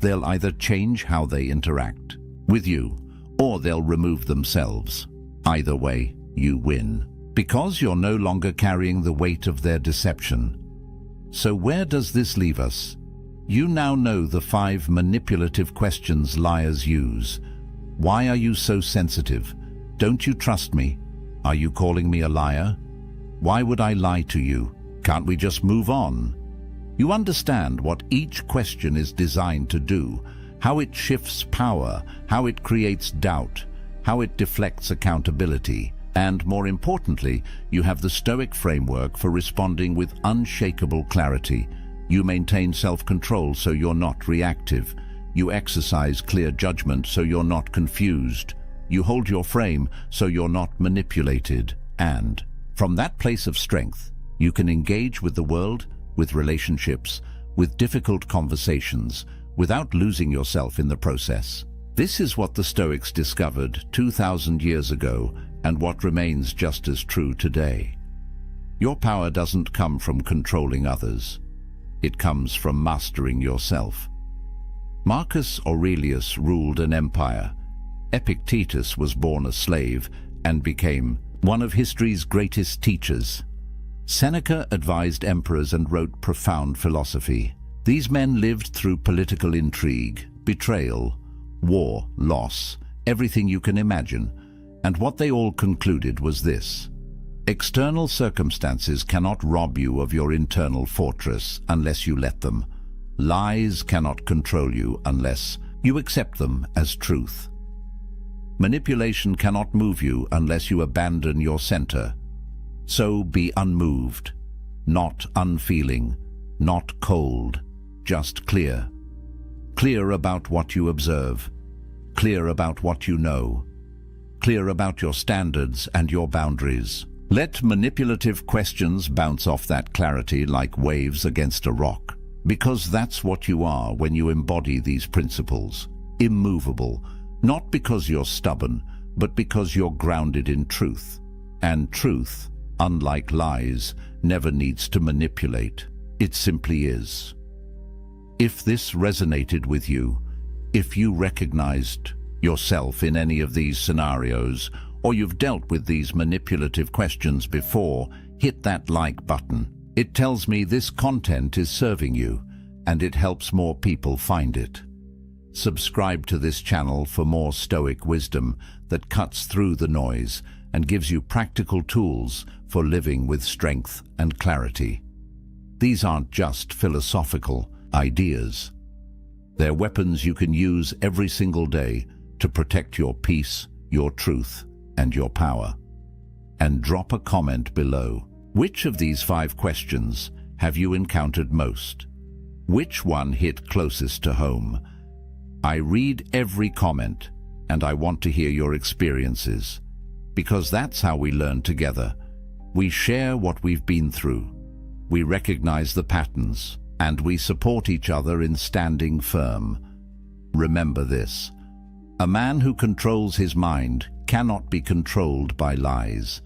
they'll either change how they interact with you, or they'll remove themselves. Either way, you win, because you're no longer carrying the weight of their deception. So where does this leave us? You now know the 5 manipulative questions liars use. Why are you so sensitive? Don't you trust me? Are you calling me a liar? Why would I lie to you? Can't we just move on? You understand what each question is designed to do, how it shifts power, how it creates doubt, how it deflects accountability, and more importantly, you have the Stoic framework for responding with unshakable clarity. You maintain self-control so you're not reactive. You exercise clear judgment so you're not confused. You hold your frame so you're not manipulated. And from that place of strength, you can engage with the world, with relationships, with difficult conversations, without losing yourself in the process. This is what the Stoics discovered 2,000 years ago, and what remains just as true today. Your power doesn't come from controlling others. It comes from mastering yourself. Marcus Aurelius ruled an empire. Epictetus was born a slave and became one of history's greatest teachers. Seneca advised emperors and wrote profound philosophy. These men lived through political intrigue, betrayal, war, loss, everything you can imagine. And what they all concluded was this: external circumstances cannot rob you of your internal fortress unless you let them. Lies cannot control you unless you accept them as truth. Manipulation cannot move you unless you abandon your center. So be unmoved, not unfeeling, not cold, just clear. Clear about what you observe, clear about what you know, clear about your standards and your boundaries. Let manipulative questions bounce off that clarity like waves against a rock, because that's what you are when you embody these principles. Immovable, not because you're stubborn, but because you're grounded in truth. And truth, unlike lies, never needs to manipulate. It simply is. If this resonated with you, if you recognized yourself in any of these scenarios, or you've dealt with these manipulative questions before, hit that like button. It tells me this content is serving you, and it helps more people find it. Subscribe to this channel for more Stoic wisdom that cuts through the noise and gives you practical tools for living with strength and clarity. These aren't just philosophical ideas. They're weapons you can use every single day to protect your peace, your truth, and your power. And drop a comment below. Which of these 5 questions have you encountered most? Which one hit closest to home? I read every comment, and I want to hear your experiences, because that's how we learn together. We share what we've been through. We recognize the patterns, and we support each other in standing firm. Remember this: a man who controls his mind cannot be controlled by lies.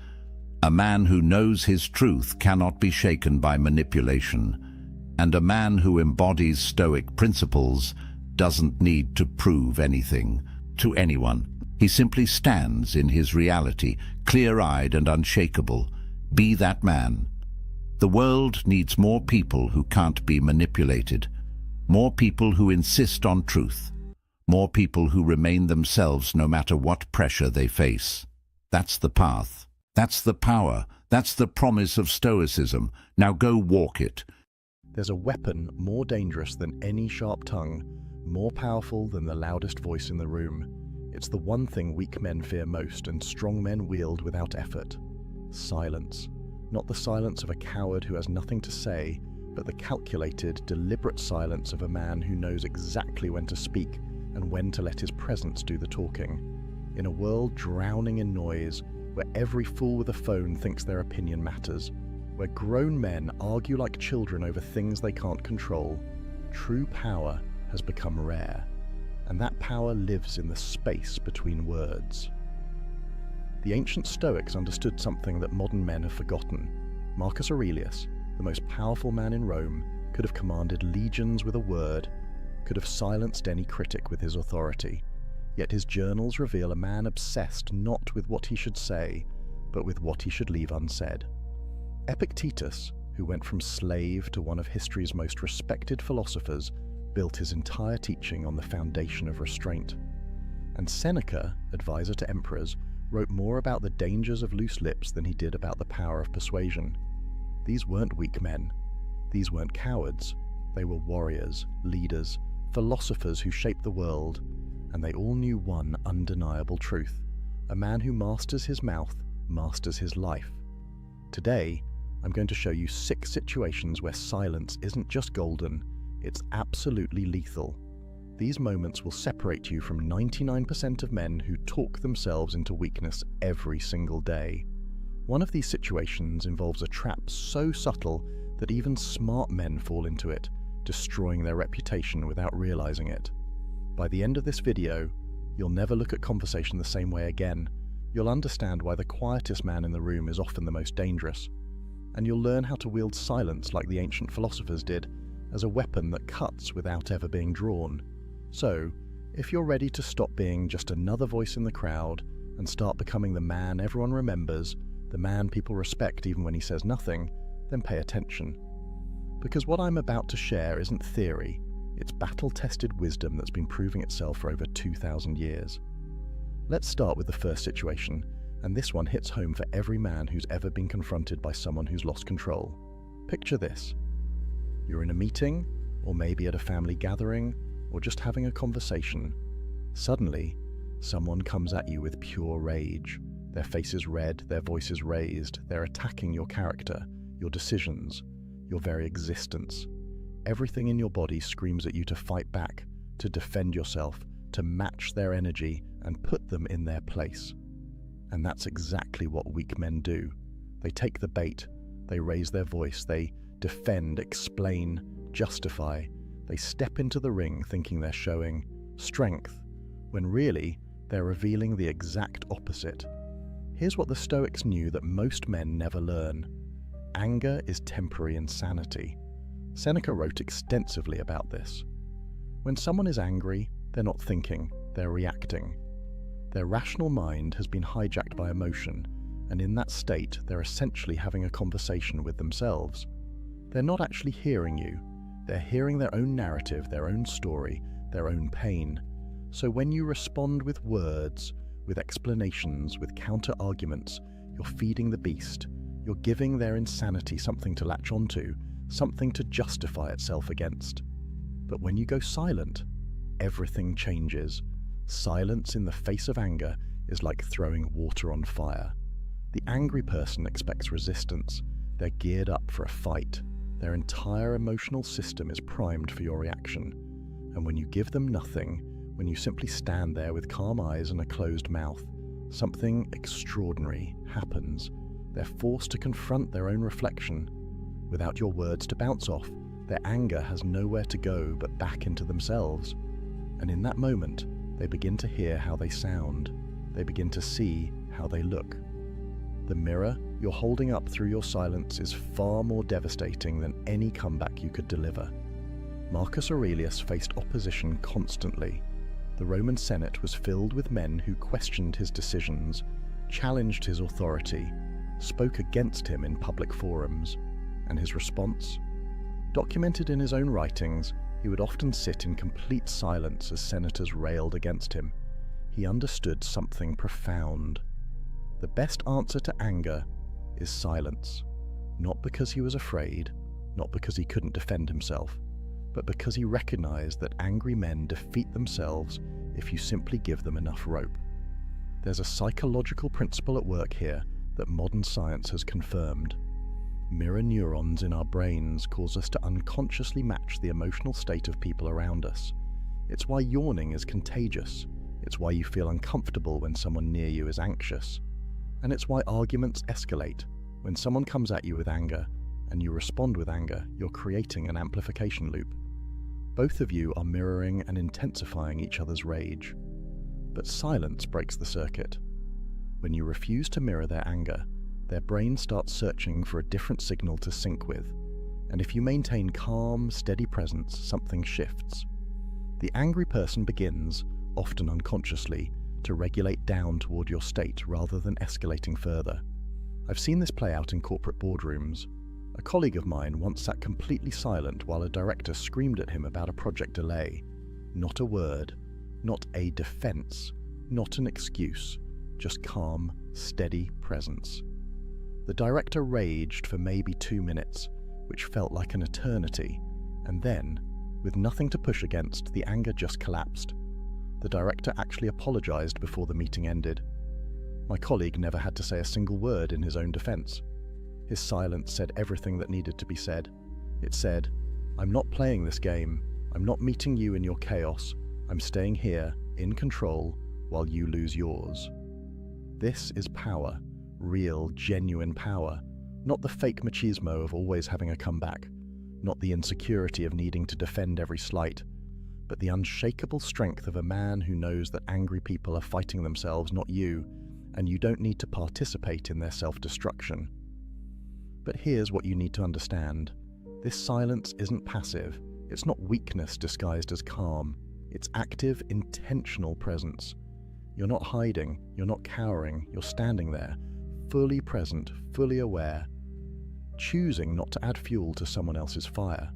A man who knows his truth cannot be shaken by manipulation. And a man who embodies Stoic principles doesn't need to prove anything to anyone. He simply stands in his reality, clear-eyed and unshakable. Be that man. The world needs more people who can't be manipulated, more people who insist on truth, more people who remain themselves no matter what pressure they face. That's the path. That's the power. That's the promise of Stoicism. Now go walk it. There's a weapon more dangerous than any sharp tongue, more powerful than the loudest voice in the room. It's the one thing weak men fear most and strong men wield without effort. Silence. Not the silence of a coward who has nothing to say, but the calculated, deliberate silence of a man who knows exactly when to speak and when to let his presence do the talking. In a world drowning in noise, where every fool with a phone thinks their opinion matters, where grown men argue like children over things they can't control, true power has become rare, and that power lives in the space between words. The ancient Stoics understood something that modern men have forgotten. Marcus Aurelius, the most powerful man in Rome, could have commanded legions with a word, could have silenced any critic with his authority. Yet his journals reveal a man obsessed not with what he should say, but with what he should leave unsaid. Epictetus, who went from slave to one of history's most respected philosophers, built his entire teaching on the foundation of restraint. And Seneca, advisor to emperors, wrote more about the dangers of loose lips than he did about the power of persuasion. These weren't weak men. These weren't cowards. They were warriors, leaders, philosophers who shaped the world, and they all knew one undeniable truth. A man who masters his mouth masters his life. Today, I'm going to show you 6 situations where silence isn't just golden, it's absolutely lethal. These moments will separate you from 99% of men who talk themselves into weakness every single day. One of these situations involves a trap so subtle that even smart men fall into it, destroying their reputation without realizing it. By the end of this video, you'll never look at conversation the same way again. You'll understand why the quietest man in the room is often the most dangerous. And you'll learn how to wield silence like the ancient philosophers did, as a weapon that cuts without ever being drawn. So, if you're ready to stop being just another voice in the crowd and start becoming the man everyone remembers, the man people respect even when he says nothing, then pay attention. Because what I'm about to share isn't theory, it's battle-tested wisdom that's been proving itself for over 2,000 years. Let's start with the first situation, and this one hits home for every man who's ever been confronted by someone who's lost control. Picture this. You're in a meeting, or maybe at a family gathering, or just having a conversation. Suddenly, someone comes at you with pure rage. Their face is red, their voice is raised, they're attacking your character, your decisions, your very existence. Everything in your body screams at you to fight back, to defend yourself, to match their energy and put them in their place. And that's exactly what weak men do. They take the bait, they raise their voice, they defend, explain, justify. They step into the ring thinking they're showing strength, when really they're revealing the exact opposite. Here's what the Stoics knew that most men never learn. Anger is temporary insanity. Seneca wrote extensively about this. When someone is angry, they're not thinking, they're reacting. Their rational mind has been hijacked by emotion, and in that state, they're essentially having a conversation with themselves. They're not actually hearing you. They're hearing their own narrative, their own story, their own pain. So when you respond with words, with explanations, with counter-arguments, you're feeding the beast. You're giving their insanity something to latch onto, something to justify itself against. But when you go silent, everything changes. Silence in the face of anger is like throwing water on fire. The angry person expects resistance. They're geared up for a fight. Their entire emotional system is primed for your reaction. And when you give them nothing, when you simply stand there with calm eyes and a closed mouth, something extraordinary happens. They're forced to confront their own reflection. Without your words to bounce off, their anger has nowhere to go but back into themselves. And in that moment, they begin to hear how they sound. They begin to see how they look. The mirror you're holding up through your silence is far more devastating than any comeback you could deliver. Marcus Aurelius faced opposition constantly. The Roman Senate was filled with men who questioned his decisions, challenged his authority, spoke against him in public forums. And his response? Documented in his own writings, he would often sit in complete silence as senators railed against him. He understood something profound. The best answer to anger is silence, not because he was afraid, not because he couldn't defend himself, but because he recognized that angry men defeat themselves if you simply give them enough rope. There's a psychological principle at work here that modern science has confirmed. Mirror neurons in our brains cause us to unconsciously match the emotional state of people around us. It's why yawning is contagious. It's why you feel uncomfortable when someone near you is anxious. And it's why arguments escalate. When someone comes at you with anger, and you respond with anger, you're creating an amplification loop. Both of you are mirroring and intensifying each other's rage. But silence breaks the circuit. When you refuse to mirror their anger, their brain starts searching for a different signal to sync with. And if you maintain calm, steady presence, something shifts. The angry person begins, often unconsciously, to regulate down toward your state rather than escalating further. I've seen this play out in corporate boardrooms. A colleague of mine once sat completely silent while a director screamed at him about a project delay. Not a word, not a defense, not an excuse, just calm, steady presence. The director raged for maybe 2 minutes, which felt like an eternity, and then, with nothing to push against, the anger just collapsed. The director actually apologized before the meeting ended. My colleague never had to say a single word in his own defense. His silence said everything that needed to be said. It said, "I'm not playing this game. I'm not meeting you in your chaos. I'm staying here, in control, while you lose yours." This is power, real, genuine power, not the fake machismo of always having a comeback, not the insecurity of needing to defend every slight, but the unshakable strength of a man who knows that angry people are fighting themselves, not you, and you don't need to participate in their self-destruction. But here's what you need to understand. This silence isn't passive. It's not weakness disguised as calm. It's active, intentional presence. You're not hiding, you're not cowering, you're standing there, fully present, fully aware, choosing not to add fuel to someone else's fire.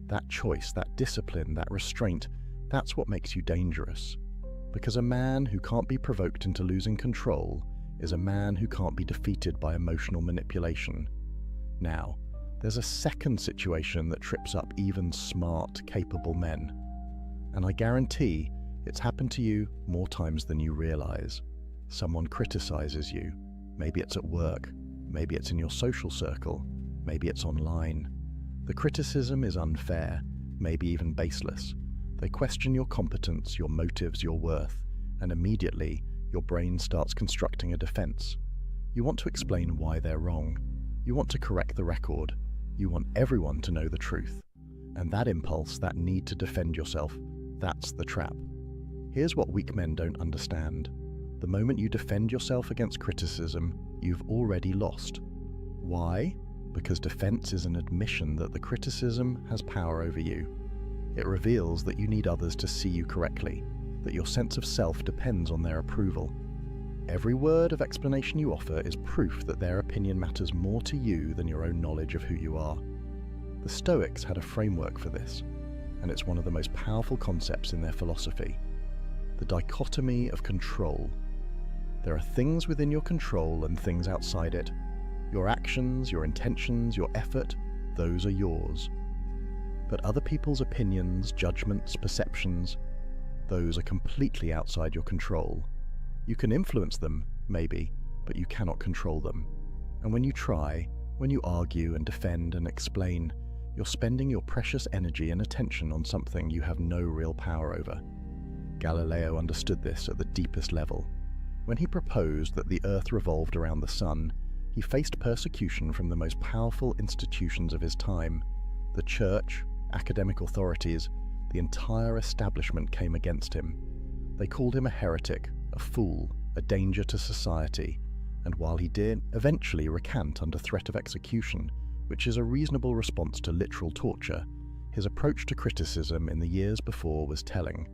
That choice, that discipline, that restraint, that's what makes you dangerous. Because a man who can't be provoked into losing control is a man who can't be defeated by emotional manipulation. Now, there's a second situation that trips up even smart, capable men. And I guarantee it's happened to you more times than you realize. Someone criticizes you. Maybe it's at work, maybe it's in your social circle, maybe it's online. The criticism is unfair, maybe even baseless. They question your competence, your motives, your worth, and immediately your brain starts constructing a defense. You want to explain why they're wrong. You want to correct the record. You want everyone to know the truth. And that impulse, that need to defend yourself, that's the trap. Here's what weak men don't understand. The moment you defend yourself against criticism, you've already lost. Why? Because defense is an admission that the criticism has power over you. It reveals that you need others to see you correctly, that your sense of self depends on their approval. Every word of explanation you offer is proof that their opinion matters more to you than your own knowledge of who you are. The Stoics had a framework for this, and it's one of the most powerful concepts in their philosophy. The dichotomy of control. There are things within your control and things outside it. Your actions, your intentions, your effort, those are yours. But other people's opinions, judgments, perceptions, those are completely outside your control. You can influence them, maybe, but you cannot control them. And when you try, when you argue and defend and explain, you're spending your precious energy and attention on something you have no real power over. Galileo understood this at the deepest level. When he proposed that the Earth revolved around the sun, he faced persecution from the most powerful institutions of his time. The church, academic authorities, the entire establishment came against him. They called him a heretic, a fool, a danger to society, and while he did eventually recant under threat of execution, which is a reasonable response to literal torture, his approach to criticism in the years before was telling.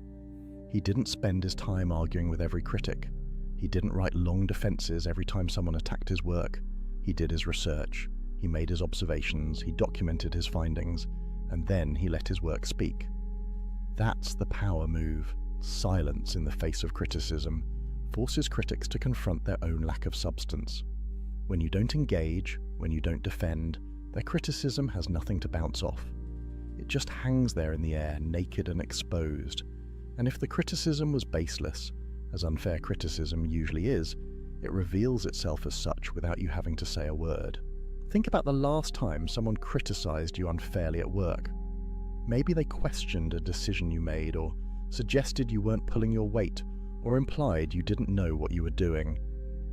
He didn't spend his time arguing with every critic. He didn't write long defenses every time someone attacked his work. He did his research, he made his observations, he documented his findings, and then he let his work speak. That's the power move. Silence in the face of criticism forces critics to confront their own lack of substance. When you don't engage, when you don't defend, their criticism has nothing to bounce off. It just hangs there in the air, naked and exposed. And if the criticism was baseless, as unfair criticism usually is, it reveals itself as such without you having to say a word. Think about the last time someone criticized you unfairly at work. Maybe they questioned a decision you made, or suggested you weren't pulling your weight, or implied you didn't know what you were doing.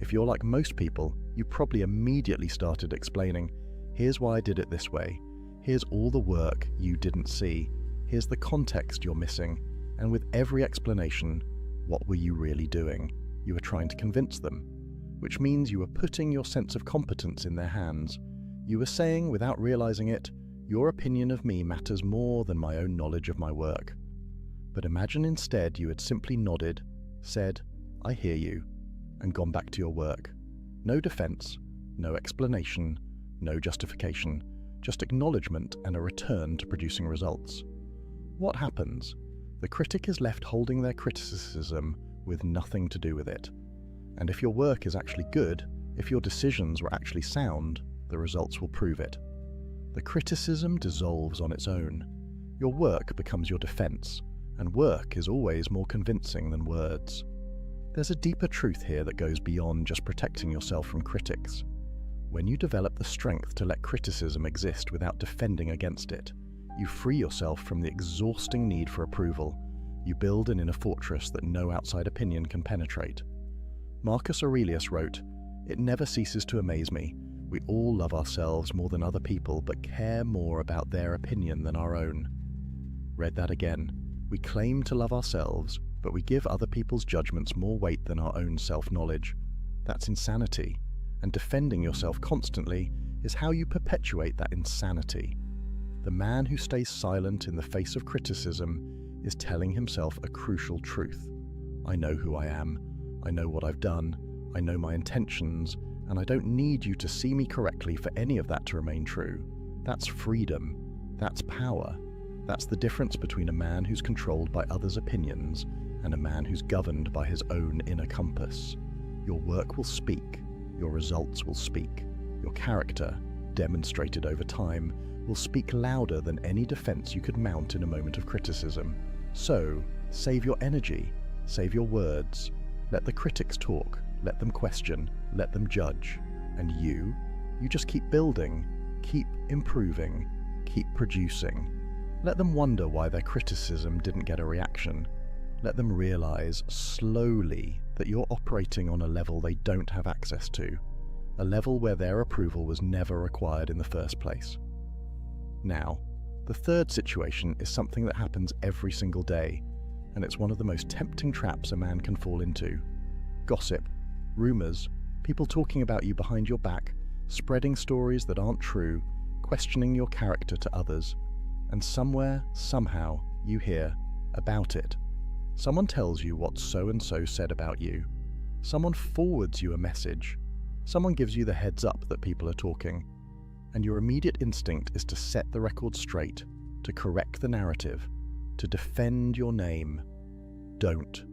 If you're like most people, you probably immediately started explaining, here's why I did it this way, here's all the work you didn't see, here's the context you're missing, and with every explanation, what were you really doing? You were trying to convince them, which means you were putting your sense of competence in their hands. You were saying, without realizing it, your opinion of me matters more than my own knowledge of my work. But imagine instead you had simply nodded, said, I hear you, and gone back to your work. No defense, no explanation, no justification, just acknowledgement and a return to producing results. What happens? The critic is left holding their criticism with nothing to do with it. And if your work is actually good, if your decisions were actually sound, the results will prove it. The criticism dissolves on its own. Your work becomes your defense, and work is always more convincing than words. There's a deeper truth here that goes beyond just protecting yourself from critics. When you develop the strength to let criticism exist without defending against it, you free yourself from the exhausting need for approval. You build an inner fortress that no outside opinion can penetrate. Marcus Aurelius wrote, "It never ceases to amaze me. We all love ourselves more than other people, but care more about their opinion than our own." Read that again. We claim to love ourselves, but we give other people's judgments more weight than our own self-knowledge. That's insanity, and defending yourself constantly is how you perpetuate that insanity. The man who stays silent in the face of criticism is telling himself a crucial truth. I know who I am, I know what I've done, I know my intentions, and I don't need you to see me correctly for any of that to remain true. That's freedom, that's power. That's the difference between a man who's controlled by others' opinions and a man who's governed by his own inner compass. Your work will speak, your results will speak, your character, demonstrated over time, will speak louder than any defense you could mount in a moment of criticism. So, save your energy, save your words, let the critics talk, let them question, let them judge. And you just keep building, keep improving, keep producing. Let them wonder why their criticism didn't get a reaction. Let them realize slowly that you're operating on a level they don't have access to, a level where their approval was never required in the first place. Now, the third situation is something that happens every single day, and it's one of the most tempting traps a man can fall into. Gossip, rumors, people talking about you behind your back, spreading stories that aren't true, questioning your character to others. And somewhere, somehow, you hear about it. Someone tells you what so-and-so said about you. Someone forwards you a message. Someone gives you the heads up that people are talking. And your immediate instinct is to set the record straight, to correct the narrative, to defend your name. Don't.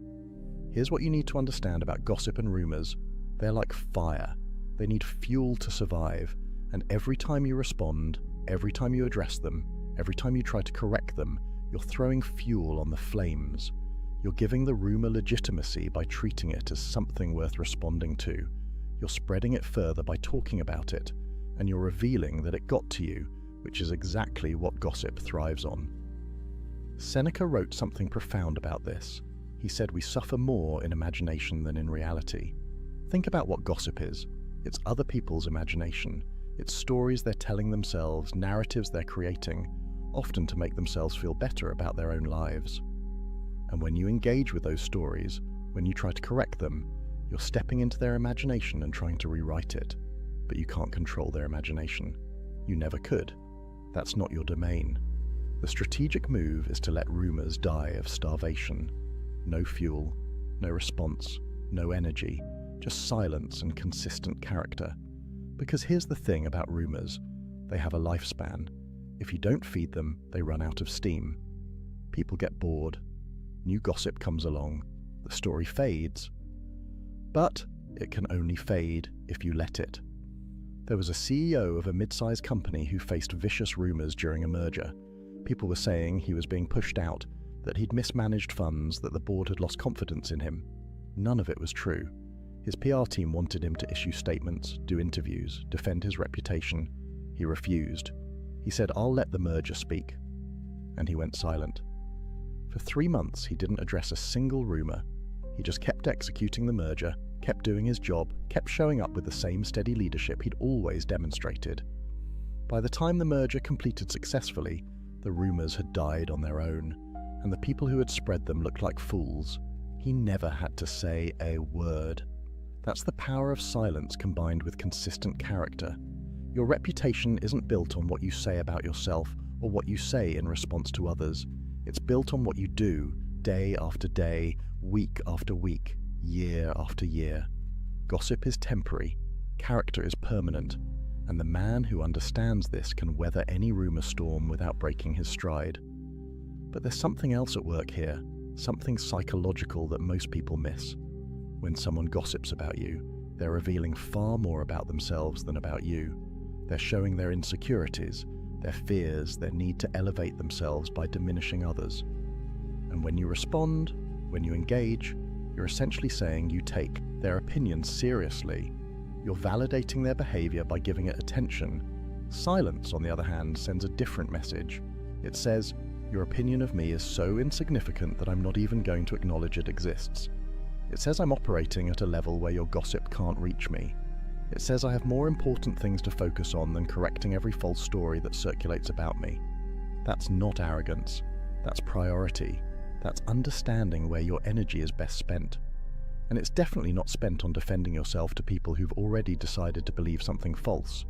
Here's what you need to understand about gossip and rumors. They're like fire. They need fuel to survive. And every time you respond, every time you address them, every time you try to correct them, you're throwing fuel on the flames. You're giving the rumor legitimacy by treating it as something worth responding to. You're spreading it further by talking about it, and you're revealing that it got to you, which is exactly what gossip thrives on. Seneca wrote something profound about this. He said we suffer more in imagination than in reality. Think about what gossip is. It's other people's imagination. It's stories they're telling themselves, narratives they're creating, often to make themselves feel better about their own lives. And when you engage with those stories, when you try to correct them, You're stepping into their imagination and trying to rewrite it, but you can't control their imagination. You never could. That's not your domain. The strategic move is to let rumors die of starvation. No fuel, no response, no energy, just silence and consistent character. Because here's the thing about rumors, they have a lifespan. If you don't feed them, they run out of steam. People get bored. New gossip comes along. The story fades. But it can only fade if you let it. There was a CEO of a mid-sized company who faced vicious rumors during a merger. People were saying he was being pushed out, that he'd mismanaged funds, that the board had lost confidence in him. None of it was true. His PR team wanted him to issue statements, do interviews, defend his reputation. He refused. He said, "I'll let the merger speak." And he went silent. For 3 months, he didn't address a single rumor. He just kept executing the merger, kept doing his job, kept showing up with the same steady leadership he'd always demonstrated. By the time the merger completed successfully, the rumors had died on their own, and the people who had spread them looked like fools. He never had to say a word. That's the power of silence combined with consistent character. Your reputation isn't built on what you say about yourself or what you say in response to others. It's built on what you do, day after day, week after week, year after year. Gossip is temporary, character is permanent, and the man who understands this can weather any rumor storm without breaking his stride. But there's something else at work here, something psychological that most people miss. When someone gossips about you, they're revealing far more about themselves than about you. They're showing their insecurities, their fears, their need to elevate themselves by diminishing others. And when you respond, when you engage, you're essentially saying you take their opinions seriously. You're validating their behavior by giving it attention. Silence, on the other hand, sends a different message. It says, your opinion of me is so insignificant that I'm not even going to acknowledge it exists. It says I'm operating at a level where your gossip can't reach me. It says I have more important things to focus on than correcting every false story that circulates about me. That's not arrogance. That's priority. That's understanding where your energy is best spent. And it's definitely not spent on defending yourself to people who've already decided to believe something false.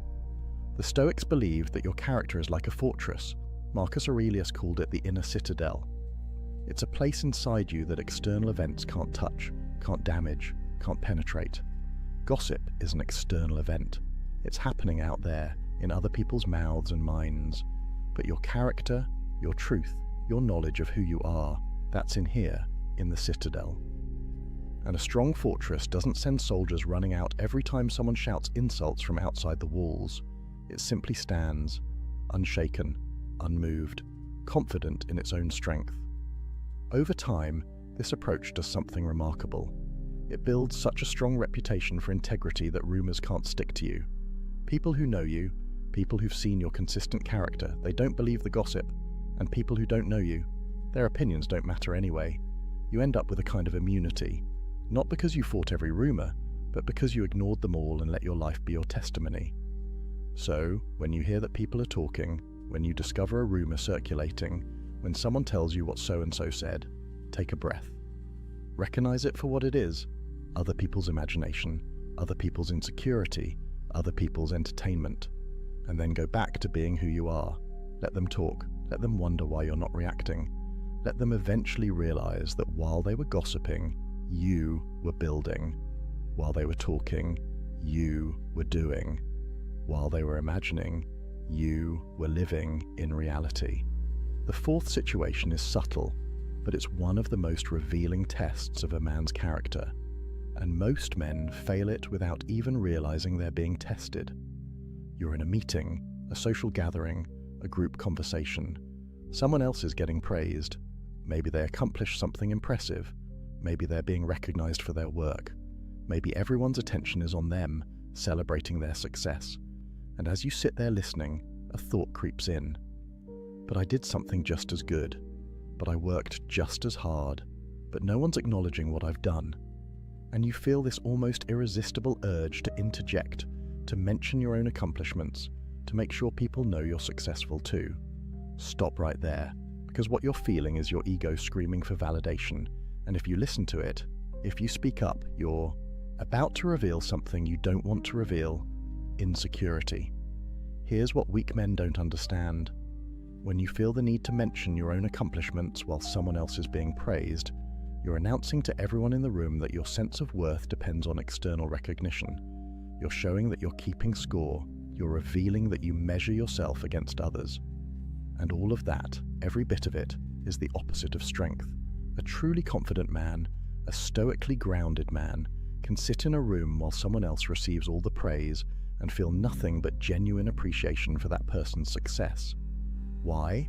The Stoics believed that your character is like a fortress. Marcus Aurelius called it the inner citadel. It's a place inside you that external events can't touch, can't damage, can't penetrate. Gossip is an external event. It's happening out there, in other people's mouths and minds. But your character, your truth, your knowledge of who you are, that's in here, in the citadel. And a strong fortress doesn't send soldiers running out every time someone shouts insults from outside the walls. It simply stands, unshaken, unmoved, confident in its own strength. Over time, this approach does something remarkable. It builds such a strong reputation for integrity that rumors can't stick to you. People who know you, people who've seen your consistent character, they don't believe the gossip, and people who don't know you, their opinions don't matter anyway. You end up with a kind of immunity, not because you fought every rumor, but because you ignored them all and let your life be your testimony. So, when you hear that people are talking, when you discover a rumor circulating, when someone tells you what so-and-so said, take a breath. Recognize it for what it is, other people's imagination, other people's insecurity, other people's entertainment, and then go back to being who you are. Let them talk, let them wonder why you're not reacting. Let them eventually realize that while they were gossiping, you were building. While they were talking, you were doing. While they were imagining, you were living in reality. The fourth situation is subtle, but it's one of the most revealing tests of a man's character. And most men fail it without even realizing they're being tested. You're in a meeting, a social gathering, a group conversation. Someone else is getting praised. Maybe they accomplished something impressive. Maybe they're being recognized for their work. Maybe everyone's attention is on them, celebrating their success. And as you sit there listening, a thought creeps in. But I did something just as good. But I worked just as hard. But no one's acknowledging what I've done. And you feel this almost irresistible urge to interject, to mention your own accomplishments, to make sure people know you're successful too. Stop right there, because what you're feeling is your ego screaming for validation, and if you listen to it, if you speak up, you're About to reveal something you don't want to reveal, insecurity. Here's what weak men don't understand. When you feel the need to mention your own accomplishments while someone else is being praised, you're announcing to everyone in the room that your sense of worth depends on external recognition. You're showing that you're keeping score. You're revealing that you measure yourself against others. And all of that, every bit of it, is the opposite of strength. A truly confident man, a stoically grounded man, can sit in a room while someone else receives all the praise and feel nothing but genuine appreciation for that person's success. Why?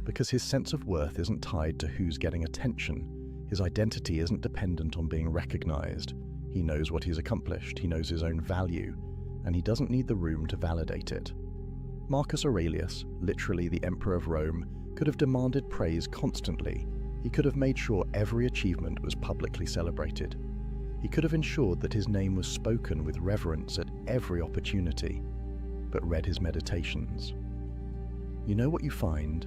Because his sense of worth isn't tied to who's getting attention. His identity isn't dependent on being recognized. He knows what he's accomplished, he knows his own value, and he doesn't need the room to validate it. Marcus Aurelius, literally the Emperor of Rome, could have demanded praise constantly. He could have made sure every achievement was publicly celebrated. He could have ensured that his name was spoken with reverence at every opportunity, but read his meditations. You know what you find?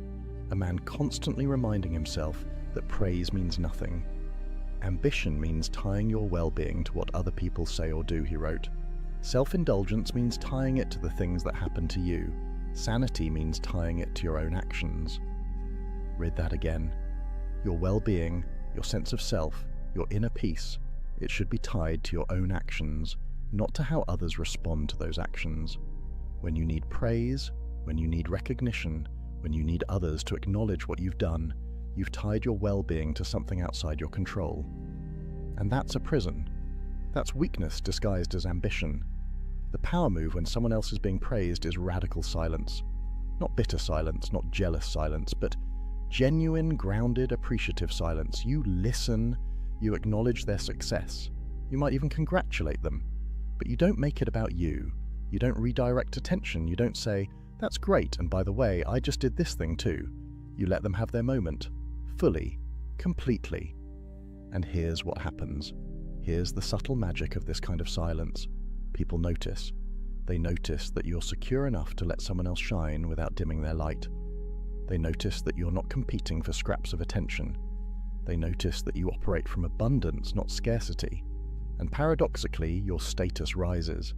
A man constantly reminding himself that praise means nothing. Ambition means tying your well-being to what other people say or do, he wrote. Self-indulgence means tying it to the things that happen to you. Sanity means tying it to your own actions. Read that again. Your well-being, your sense of self, your inner peace, it should be tied to your own actions, not to how others respond to those actions. When you need praise, when you need recognition, when you need others to acknowledge what you've done, you've tied your well-being to something outside your control. And that's a prison. That's weakness disguised as ambition. The power move when someone else is being praised is radical silence. Not bitter silence, not jealous silence, but genuine, grounded, appreciative silence. You listen, you acknowledge their success. You might even congratulate them, but you don't make it about you. You don't redirect attention. You don't say, "That's great, and by the way, I just did this thing too." You let them have their moment, fully, completely. And here's what happens. Here's the subtle magic of this kind of silence. People notice. They notice that you're secure enough to let someone else shine without dimming their light. They notice that you're not competing for scraps of attention. They notice that you operate from abundance, not scarcity. And paradoxically, your status rises.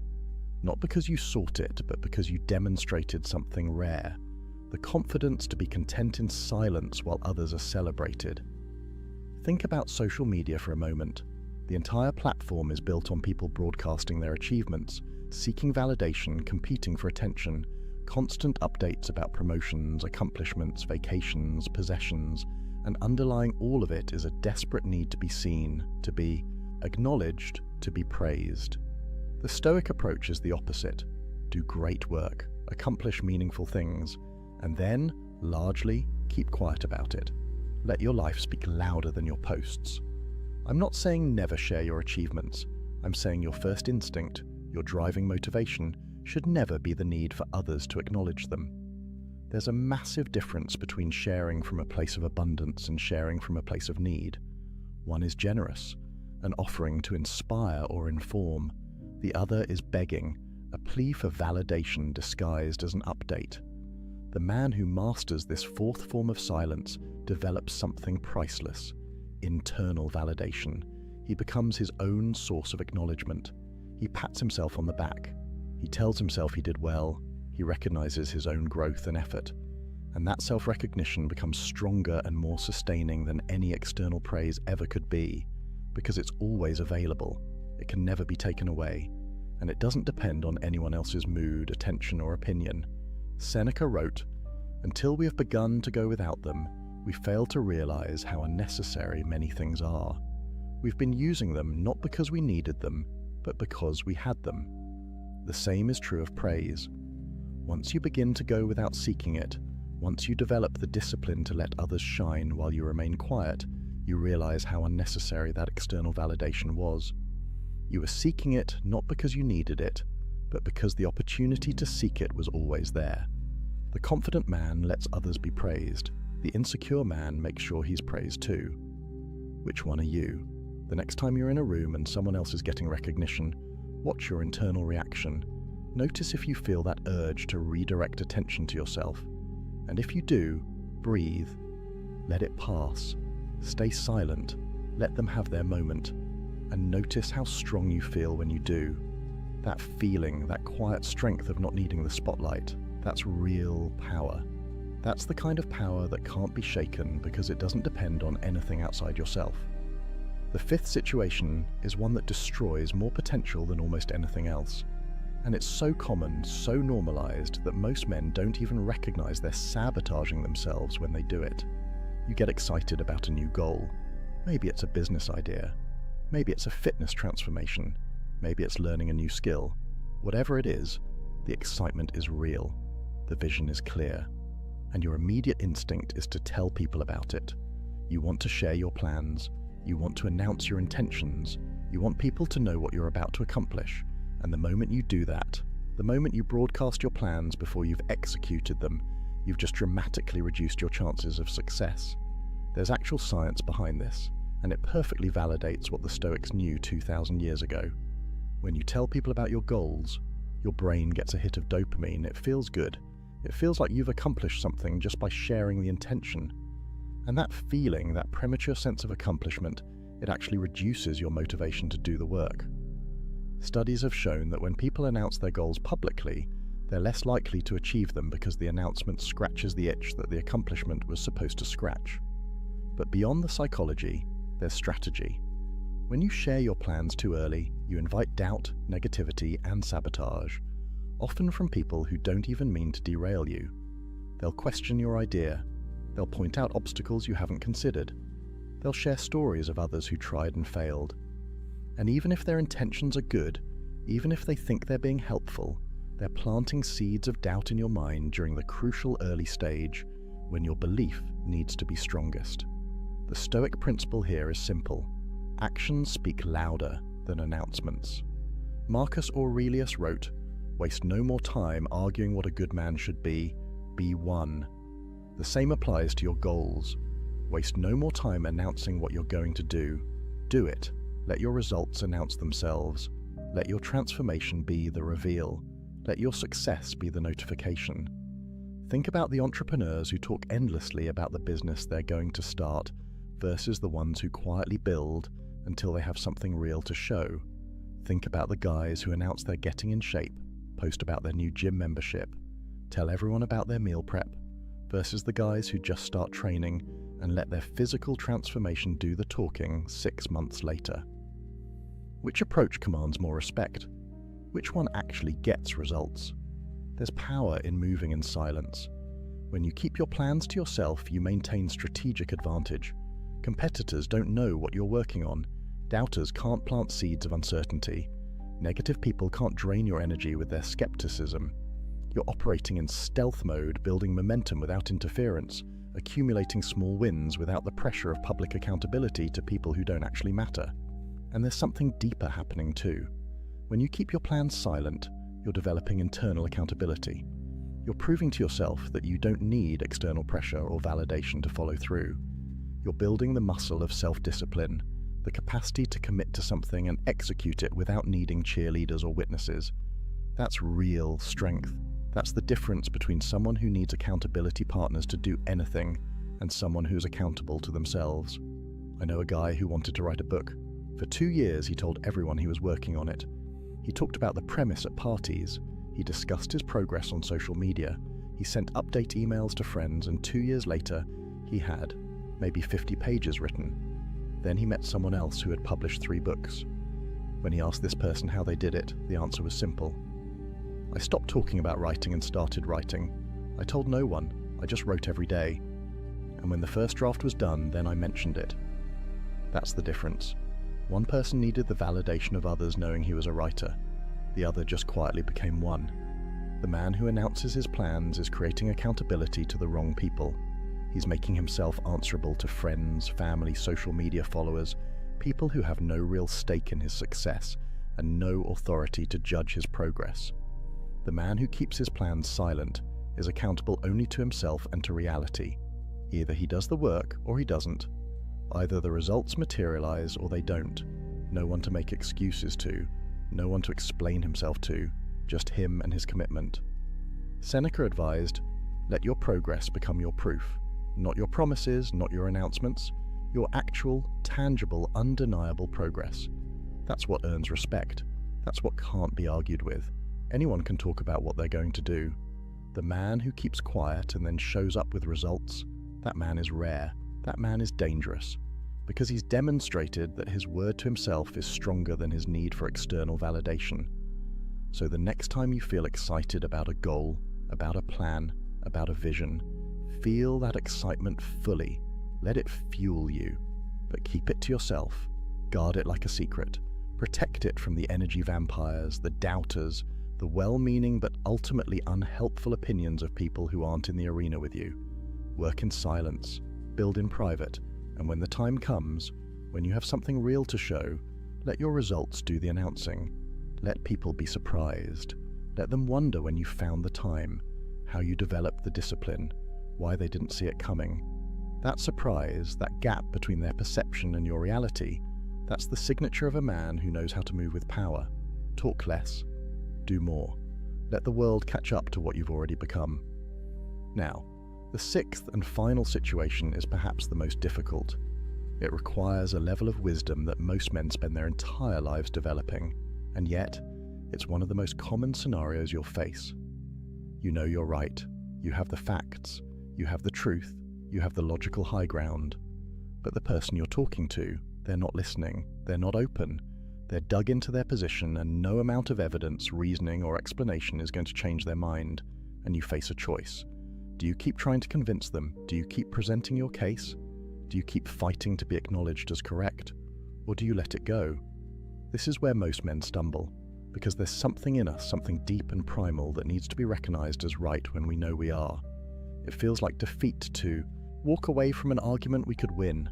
Not because you sought it, but because you demonstrated something rare. The confidence to be content in silence while others are celebrated. Think about social media for a moment. The entire platform is built on people broadcasting their achievements, seeking validation, competing for attention, constant updates about promotions, accomplishments, vacations, possessions, and underlying all of it is a desperate need to be seen, to be acknowledged, to be praised. The Stoic approach is the opposite. Do great work, accomplish meaningful things, and then, largely, keep quiet about it. Let your life speak louder than your posts. I'm not saying never share your achievements. I'm saying your first instinct, your driving motivation, should never be the need for others to acknowledge them. There's a massive difference between sharing from a place of abundance and sharing from a place of need. One is generous, an offering to inspire or inform. The other is begging, a plea for validation disguised as an update. The man who masters this fourth form of silence develops something priceless, internal validation. He becomes his own source of acknowledgement. He pats himself on the back. He tells himself he did well. He recognizes his own growth and effort. And that self-recognition becomes stronger and more sustaining than any external praise ever could be, because it's always available. It can never be taken away, and it doesn't depend on anyone else's mood, attention, or opinion. Seneca wrote, "Until we have begun to go without them, we fail to realize how unnecessary many things are. We've been using them not because we needed them, but because we had them." The same is true of praise. Once you begin to go without seeking it, once you develop the discipline to let others shine while you remain quiet, you realize how unnecessary that external validation was. You were seeking it not because you needed it, but because the opportunity to seek it was always there. The confident man lets others be praised. The insecure man makes sure he's praised too. Which one are you? The next time you're in a room and someone else is getting recognition, watch your internal reaction. Notice if you feel that urge to redirect attention to yourself. And if you do, breathe. Let it pass. Stay silent. Let them have their moment. and notice how strong you feel when you do. That feeling, that quiet strength of not needing the spotlight, that's real power. That's the kind of power that can't be shaken because it doesn't depend on anything outside yourself. The fifth situation is one that destroys more potential than almost anything else. And it's so common, so normalized, that most men don't even recognize they're sabotaging themselves when they do it. You get excited about a new goal. Maybe it's a business idea. Maybe it's a fitness transformation. Maybe it's learning a new skill. Whatever it is, the excitement is real. The vision is clear. And your immediate instinct is to tell people about it. You want to share your plans. You want to announce your intentions. You want people to know what you're about to accomplish. And the moment you do that, the moment you broadcast your plans before you've executed them, you've just dramatically reduced your chances of success. There's actual science behind this, and it perfectly validates what the Stoics knew 2,000 years ago. When you tell people about your goals, your brain gets a hit of dopamine. It feels good. It feels like you've accomplished something just by sharing the intention. And that feeling, that premature sense of accomplishment, it actually reduces your motivation to do the work. Studies have shown that when people announce their goals publicly, they're less likely to achieve them because the announcement scratches the itch that the accomplishment was supposed to scratch. But beyond the psychology, there's strategy. When you share your plans too early, you invite doubt, negativity, and sabotage, often from people who don't even mean to derail you. They'll question your idea. They'll point out obstacles you haven't considered. They'll share stories of others who tried and failed. And even if their intentions are good, even if they think they're being helpful, they're planting seeds of doubt in your mind during the crucial early stage when your belief needs to be strongest. The Stoic principle here is simple. Actions speak louder than announcements. Marcus Aurelius wrote, "Waste no more time arguing what a good man should be one." The same applies to your goals. Waste no more time announcing what you're going to do it. Let your results announce themselves. Let your transformation be the reveal. Let your success be the notification. Think about the entrepreneurs who talk endlessly about the business they're going to start versus the ones who quietly build until they have something real to show. Think about the guys who announce they're getting in shape, post about their new gym membership, tell everyone about their meal prep, versus the guys who just start training and let their physical transformation do the talking 6 months later. Which approach commands more respect? Which one actually gets results? There's power in moving in silence. When you keep your plans to yourself, you maintain strategic advantage. Competitors don't know what you're working on. Doubters can't plant seeds of uncertainty. Negative people can't drain your energy with their skepticism. You're operating in stealth mode, building momentum without interference, accumulating small wins without the pressure of public accountability to people who don't actually matter. And there's something deeper happening too. When you keep your plans silent, you're developing internal accountability. You're proving to yourself that you don't need external pressure or validation to follow through. You're building the muscle of self-discipline, the capacity to commit to something and execute it without needing cheerleaders or witnesses. That's real strength. That's the difference between someone who needs accountability partners to do anything and someone who's accountable to themselves. I know a guy who wanted to write a book. For 2 years, he told everyone he was working on it. He talked about the premise at parties. He discussed his progress on social media. He sent update emails to friends, and 2 years later, he had maybe 50 pages written. Then he met someone else who had published 3 books. When he asked this person how they did it, the answer was simple. I stopped talking about writing and started writing. I told no one. I just wrote every day. And when the first draft was done, then I mentioned it. That's the difference. One person needed the validation of others knowing he was a writer. The other just quietly became one. The man who announces his plans is creating accountability to the wrong people. He's making himself answerable to friends, family, social media followers, people who have no real stake in his success and no authority to judge his progress. The man who keeps his plans silent is accountable only to himself and to reality. Either he does the work or he doesn't. Either the results materialize or they don't. No one to make excuses to, no one to explain himself to, just him and his commitment. Seneca advised, "Let your progress become your proof. Not your promises, not your announcements, your actual, tangible, undeniable progress. That's what earns respect. That's what can't be argued with. Anyone can talk about what they're going to do. The man who keeps quiet and then shows up with results, that man is rare. That man is dangerous, because he's demonstrated that his word to himself is stronger than his need for external validation. So the next time you feel excited about a goal, about a plan, about a vision, feel that excitement fully. Let it fuel you, but keep it to yourself. Guard it like a secret. Protect it from the energy vampires, the doubters, the well-meaning but ultimately unhelpful opinions of people who aren't in the arena with you. Work in silence, build in private, and when the time comes, when you have something real to show, let your results do the announcing. Let people be surprised. Let them wonder when you found the time, how you developed the discipline, why they didn't see it coming. That surprise, that gap between their perception and your reality, that's the signature of a man who knows how to move with power. Talk less, do more. Let the world catch up to what you've already become. Now, the sixth and final situation is perhaps the most difficult. It requires a level of wisdom that most men spend their entire lives developing, and yet, it's one of the most common scenarios you'll face. You know you're right, you have the facts, you have the truth, you have the logical high ground, but the person you're talking to, they're not listening, they're not open, they're dug into their position, and no amount of evidence, reasoning, or explanation is going to change their mind, and you face a choice. Do you keep trying to convince them? Do you keep presenting your case? Do you keep fighting to be acknowledged as correct? Or do you let it go? This is where most men stumble, because there's something in us, something deep and primal that needs to be recognized as right when we know we are. It feels like defeat to walk away from an argument we could win.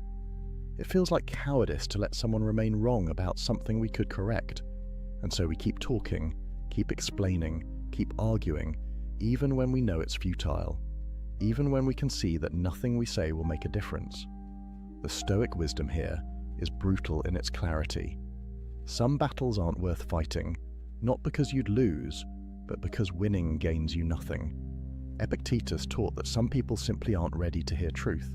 It feels like cowardice to let someone remain wrong about something we could correct. And so we keep talking, keep explaining, keep arguing, even when we know it's futile, even when we can see that nothing we say will make a difference. The Stoic wisdom here is brutal in its clarity. Some battles aren't worth fighting, not because you'd lose, but because winning gains you nothing. Epictetus taught that some people simply aren't ready to hear truth.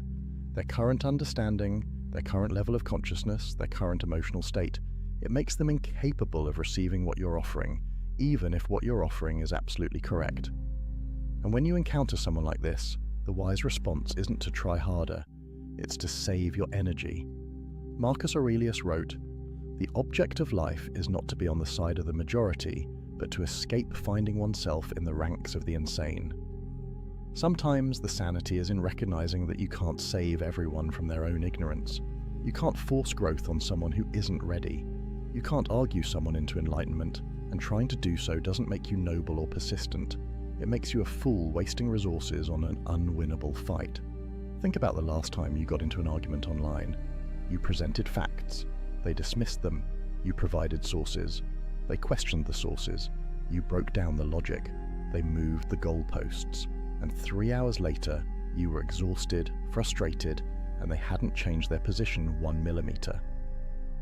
Their current understanding, their current level of consciousness, their current emotional state, it makes them incapable of receiving what you're offering, even if what you're offering is absolutely correct. And when you encounter someone like this, the wise response isn't to try harder, it's to save your energy. Marcus Aurelius wrote, "The object of life is not to be on the side of the majority, but to escape finding oneself in the ranks of the insane." Sometimes the sanity is in recognizing that you can't save everyone from their own ignorance. You can't force growth on someone who isn't ready. You can't argue someone into enlightenment, and trying to do so doesn't make you noble or persistent. It makes you a fool wasting resources on an unwinnable fight. Think about the last time you got into an argument online. You presented facts. They dismissed them. You provided sources. They questioned the sources. You broke down the logic. They moved the goalposts. And 3 hours later, you were exhausted, frustrated, and they hadn't changed their position 1 millimeter.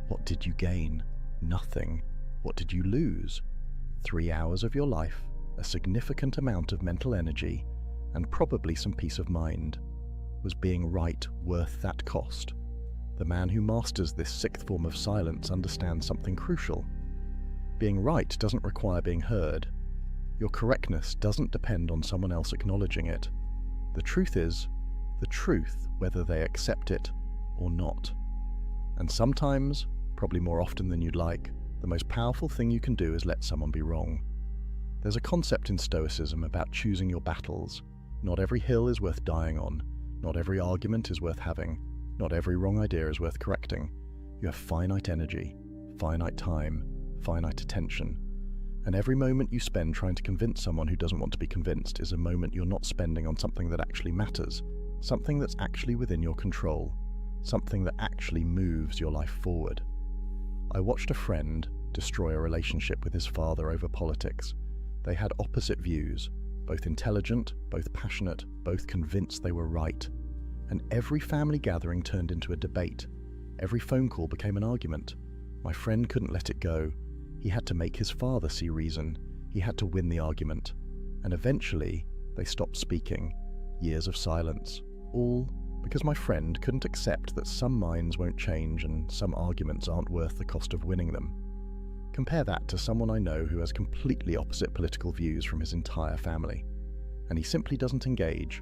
What did you gain? Nothing. What did you lose? 3 hours of your life, a significant amount of mental energy, and probably some peace of mind. Was being right worth that cost? The man who masters this sixth form of silence understands something crucial. Being right doesn't require being heard. Your correctness doesn't depend on someone else acknowledging it. The truth is the truth, whether they accept it or not. And sometimes, probably more often than you'd like, the most powerful thing you can do is let someone be wrong. There's a concept in Stoicism about choosing your battles. Not every hill is worth dying on. Not every argument is worth having. Not every wrong idea is worth correcting. You have finite energy, finite time, finite attention. And every moment you spend trying to convince someone who doesn't want to be convinced is a moment you're not spending on something that actually matters, something that's actually within your control, something that actually moves your life forward. I watched a friend destroy a relationship with his father over politics. They had opposite views, both intelligent, both passionate, both convinced they were right. And every family gathering turned into a debate. Every phone call became an argument. My friend couldn't let it go. He had to make his father see reason. He had to win the argument. And eventually, they stopped speaking. Years of silence. All because my friend couldn't accept that some minds won't change and some arguments aren't worth the cost of winning them. Compare that to someone I know who has completely opposite political views from his entire family, and he simply doesn't engage.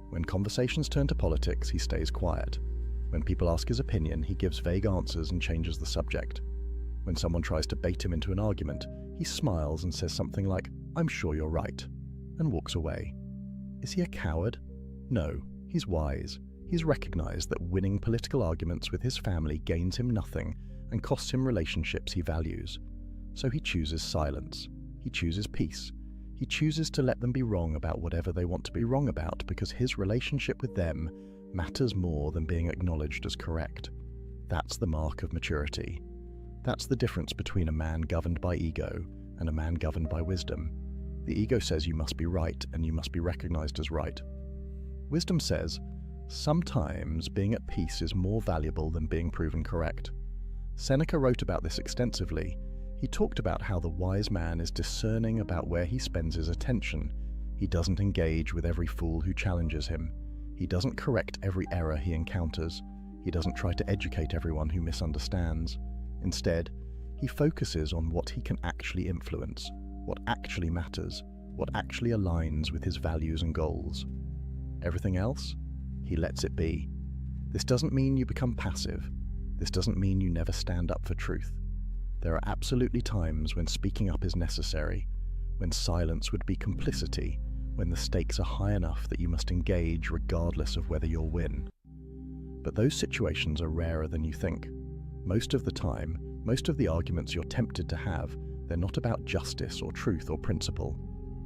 When conversations turn to politics, he stays quiet. When people ask his opinion, he gives vague answers and changes the subject. When someone tries to bait him into an argument, he smiles and says something like, "I'm sure you're right," and walks away. Is he a coward? No, he's wise. He's recognized that winning political arguments with his family gains him nothing and costs him relationships he values. So he chooses silence. He chooses peace. He chooses to let them be wrong about whatever they want to be wrong about because his relationship with them matters more than being acknowledged as correct. That's the mark of maturity. That's the difference between a man governed by ego and a man governed by wisdom. The ego says you must be right and you must be recognized as right. Wisdom says, sometimes being at peace is more valuable than being proven correct. Seneca wrote about this extensively. He talked about how the wise man is discerning about where he spends his attention. He doesn't engage with every fool who challenges him. He doesn't correct every error he encounters. He doesn't try to educate everyone who misunderstands. Instead, he focuses on what he can actually influence, what actually matters, what actually aligns with his values and goals. Everything else, he lets it be. This doesn't mean you become passive. This doesn't mean you never stand up for truth. There are absolutely times when speaking up is necessary, when silence would be complicity, when the stakes are high enough that you must engage regardless of whether you'll win. But those situations are rarer than you think. Most of the time, most of the arguments you're tempted to have, they're not about justice or truth or principle.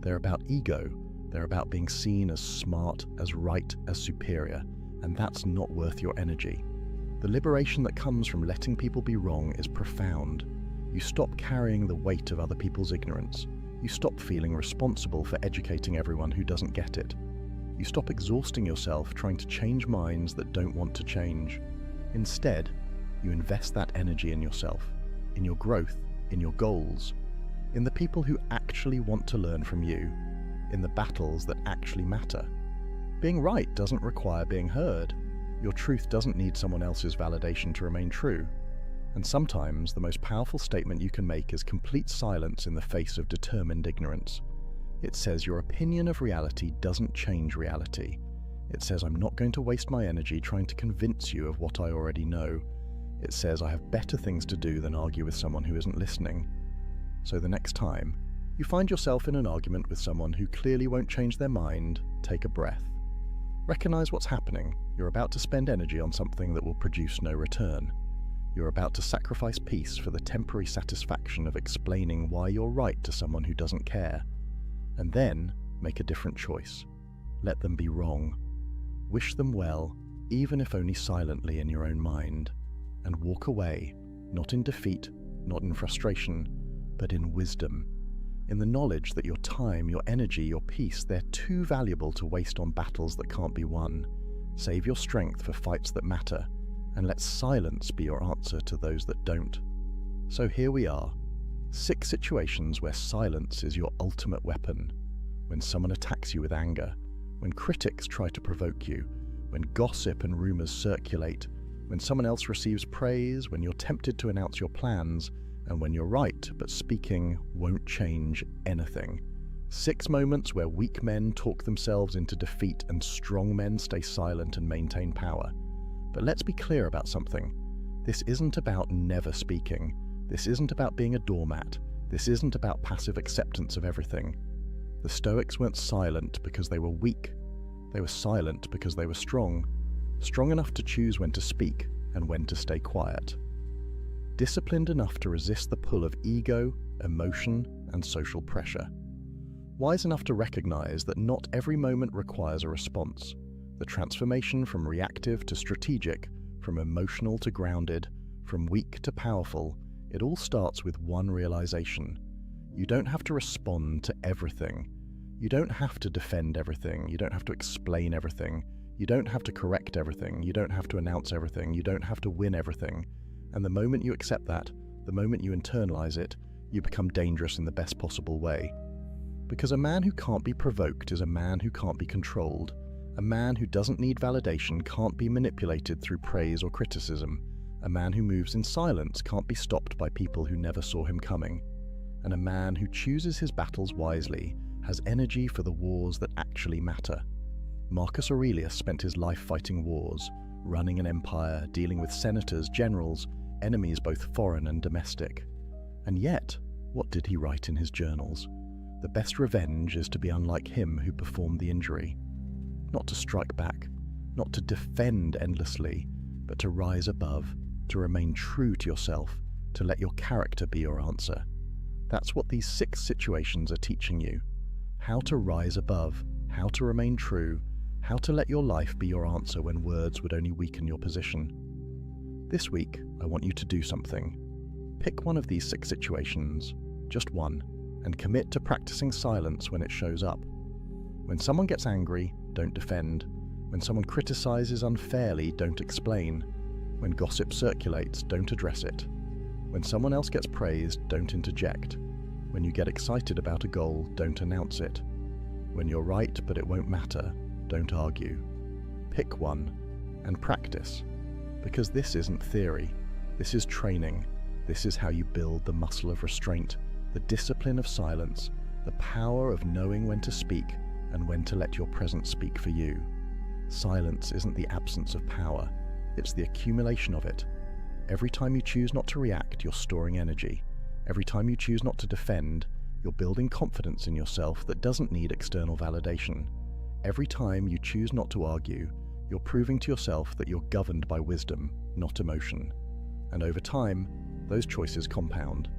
They're about ego. They're about being seen as smart, as right, as superior, and that's not worth your energy. The liberation that comes from letting people be wrong is profound. You stop carrying the weight of other people's ignorance. You stop feeling responsible for educating everyone who doesn't get it. You stop exhausting yourself trying to change minds that don't want to change. Instead, you invest that energy in yourself, in your growth, in your goals, in the people who actually want to learn from you, in the battles that actually matter. Being right doesn't require being heard. Your truth doesn't need someone else's validation to remain true. And sometimes the most powerful statement you can make is complete silence in the face of determined ignorance. It says your opinion of reality doesn't change reality. It says I'm not going to waste my energy trying to convince you of what I already know. It says I have better things to do than argue with someone who isn't listening. So the next time you find yourself in an argument with someone who clearly won't change their mind, take a breath. Recognize what's happening. You're about to spend energy on something that will produce no return. You're about to sacrifice peace for the temporary satisfaction of explaining why you're right to someone who doesn't care. And then make a different choice. Let them be wrong. Wish them well, even if only silently in your own mind. And walk away, not in defeat, not in frustration, but in wisdom. In the knowledge that your time, your energy, your peace, they're too valuable to waste on battles that can't be won. Save your strength for fights that matter, and let silence be your answer to those that don't. So here we are, 6 situations where silence is your ultimate weapon. When someone attacks you with anger, when critics try to provoke you, when gossip and rumors circulate, when someone else receives praise, when you're tempted to announce your plans, and when you're right, but speaking won't change anything. 6 moments where weak men talk themselves into defeat and strong men stay silent and maintain power. But let's be clear about something. This isn't about never speaking. This isn't about being a doormat. This isn't about passive acceptance of everything. The Stoics weren't silent because they were weak. They were silent because they were strong enough to choose when to speak and when to stay quiet. Disciplined enough to resist the pull of ego, emotion, and social pressure. Wise enough to recognize that not every moment requires a response. The transformation from reactive to strategic, from emotional to grounded, from weak to powerful, it all starts with one realization. You don't have to respond to everything. You don't have to defend everything. You don't have to explain everything. You don't have to correct everything. You don't have to announce everything. You don't have to win everything. And the moment you accept that, the moment you internalize it, you become dangerous in the best possible way. Because a man who can't be provoked is a man who can't be controlled. A man who doesn't need validation can't be manipulated through praise or criticism. A man who moves in silence can't be stopped by people who never saw him coming. And a man who chooses his battles wisely has energy for the wars that actually matter. Marcus Aurelius spent his life fighting wars, running an empire, dealing with senators, generals, enemies both foreign and domestic. And yet, what did he write in his journals? The best revenge is to be unlike him who performed the injury. Not to strike back, not to defend endlessly, but to rise above, to remain true to yourself, to let your character be your answer. That's what these 6 situations are teaching you. How to rise above, how to remain true, how to let your life be your answer when words would only weaken your position. This week, I want you to do something. Pick one of these 6 situations, just one, and commit to practicing silence when it shows up. When someone gets angry, don't defend. When someone criticizes unfairly, don't explain. When gossip circulates, don't address it. When someone else gets praised, don't interject. When you get excited about a goal, don't announce it. When you're right but it won't matter, don't argue. Pick one and practice. Because this isn't theory. This is training. This is how you build the muscle of restraint, the discipline of silence, the power of knowing when to speak and when to let your presence speak for you. Silence isn't the absence of power. It's the accumulation of it. Every time you choose not to react, you're storing energy. Every time you choose not to defend, you're building confidence in yourself that doesn't need external validation. Every time you choose not to argue, you're proving to yourself that you're governed by wisdom, not emotion. And over time, those choices compound.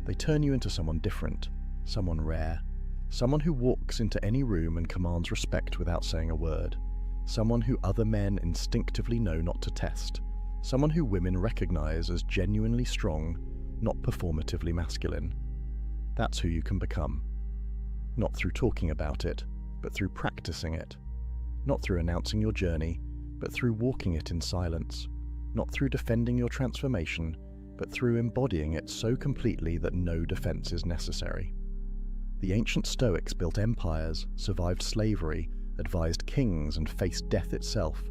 They turn you into someone different, someone rare, someone who walks into any room and commands respect without saying a word, someone who other men instinctively know not to test, someone who women recognize as genuinely strong, not performatively masculine. That's who you can become. Not through talking about it, but through practicing it. Not through announcing your journey, but through walking it in silence. Not through defending your transformation, but through embodying it so completely that no defense is necessary. The ancient Stoics built empires, survived slavery, advised kings, and faced death itself.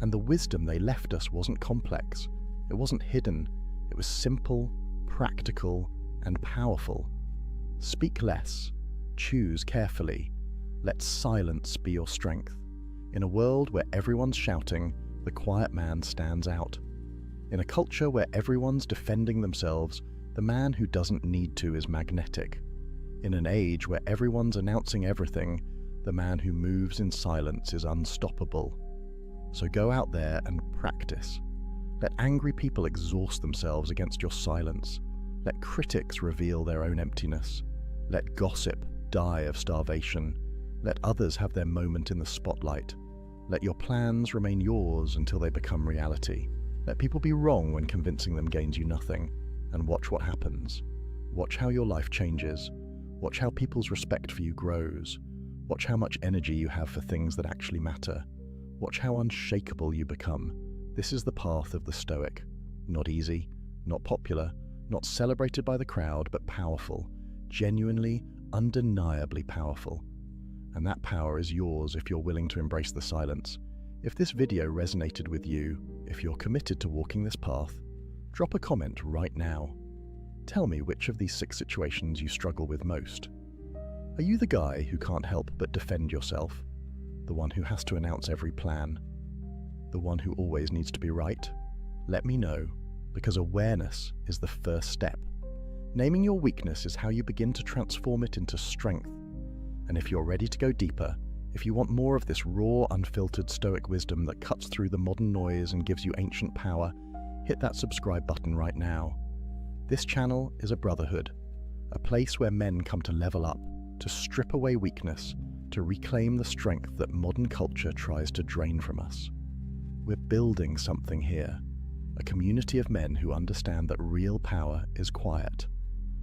And the wisdom they left us wasn't complex. It wasn't hidden. It was simple, practical, and powerful. Speak less. Choose carefully. Let silence be your strength. In a world where everyone's shouting, the quiet man stands out. In a culture where everyone's defending themselves, the man who doesn't need to is magnetic. In an age where everyone's announcing everything, the man who moves in silence is unstoppable. So go out there and practice. Let angry people exhaust themselves against your silence. Let critics reveal their own emptiness. Let gossip die of starvation. Let others have their moment in the spotlight. Let your plans remain yours until they become reality. Let people be wrong when convincing them gains you nothing. And watch what happens. Watch how your life changes. Watch how people's respect for you grows. Watch how much energy you have for things that actually matter. Watch how unshakable you become. This is the path of the Stoic. Not easy, not popular, not celebrated by the crowd, but powerful. Genuinely, undeniably powerful. And that power is yours if you're willing to embrace the silence. If this video resonated with you, if you're committed to walking this path, drop a comment right now. Tell me which of these 6 situations you struggle with most. Are you the guy who can't help but defend yourself? The one who has to announce every plan? The one who always needs to be right? Let me know, because awareness is the first step. Naming your weakness is how you begin to transform it into strength. And if you're ready to go deeper, if you want more of this raw, unfiltered Stoic wisdom that cuts through the modern noise and gives you ancient power, hit that subscribe button right now. This channel is a brotherhood, a place where men come to level up, to strip away weakness, to reclaim the strength that modern culture tries to drain from us. We're building something here, a community of men who understand that real power is quiet,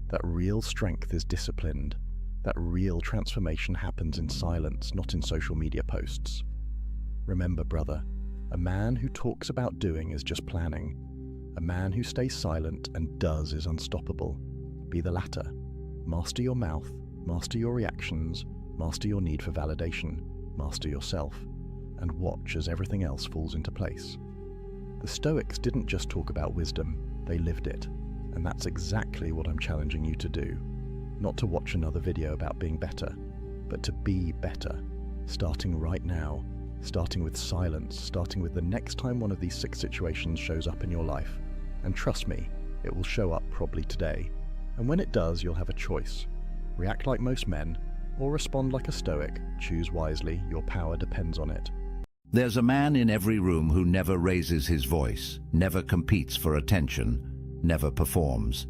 that real strength is disciplined, that real transformation happens in silence, not in social media posts. Remember, brother, a man who talks about doing is just planning. A man who stays silent and does is unstoppable. Be the latter. Master your mouth, master your reactions, master your need for validation, master yourself, and watch as everything else falls into place. The Stoics didn't just talk about wisdom, they lived it. And that's exactly what I'm challenging you to do. Not to watch another video about being better, but to be better. Starting right now, starting with silence, starting with the next time one of these 6 situations shows up in your life. And trust me, it will show up probably today. And when it does, you'll have a choice. React like most men, or respond like a Stoic. Choose wisely, your power depends on it. There's a man in every room who never raises his voice, never competes for attention, never performs.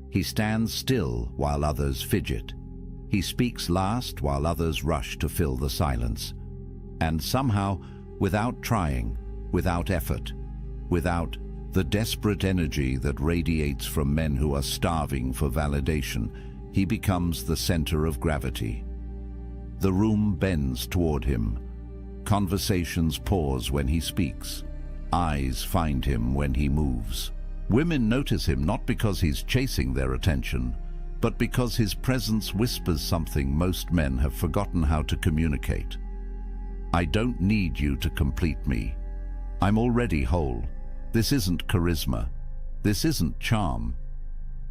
He stands still while others fidget. He speaks last while others rush to fill the silence. And somehow, without trying, without effort, without the desperate energy that radiates from men who are starving for validation, he becomes the center of gravity. The room bends toward him. Conversations pause when he speaks. Eyes find him when he moves. Women notice him not because he's chasing their attention, but because his presence whispers something most men have forgotten how to communicate. I don't need you to complete me. I'm already whole. This isn't charisma. This isn't charm.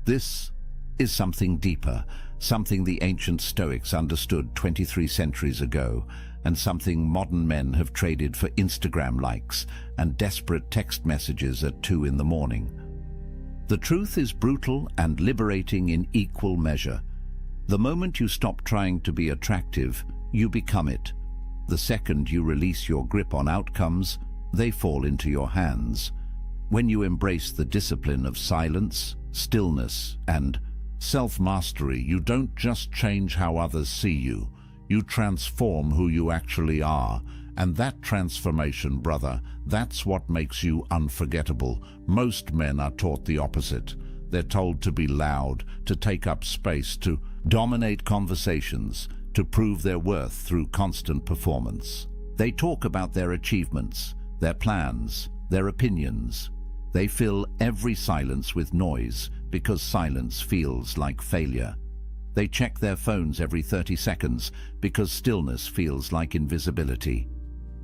This is something deeper, something the ancient Stoics understood 23 centuries ago, and something modern men have traded for Instagram likes and desperate text messages at 2 in the morning. The truth is brutal and liberating in equal measure. The moment you stop trying to be attractive, you become it. The second you release your grip on outcomes, they fall into your hands. When you embrace the discipline of silence, stillness, and self-mastery, you don't just change how others see you, you transform who you actually are. And that transformation, brother, that's what makes you unforgettable. Most men are taught the opposite. They're told to be loud, to take up space, to dominate conversations, to prove their worth through constant performance. They talk about their achievements, their plans, their opinions. They fill every silence with noise because silence feels like failure. They check their phones every 30 seconds because stillness feels like invisibility.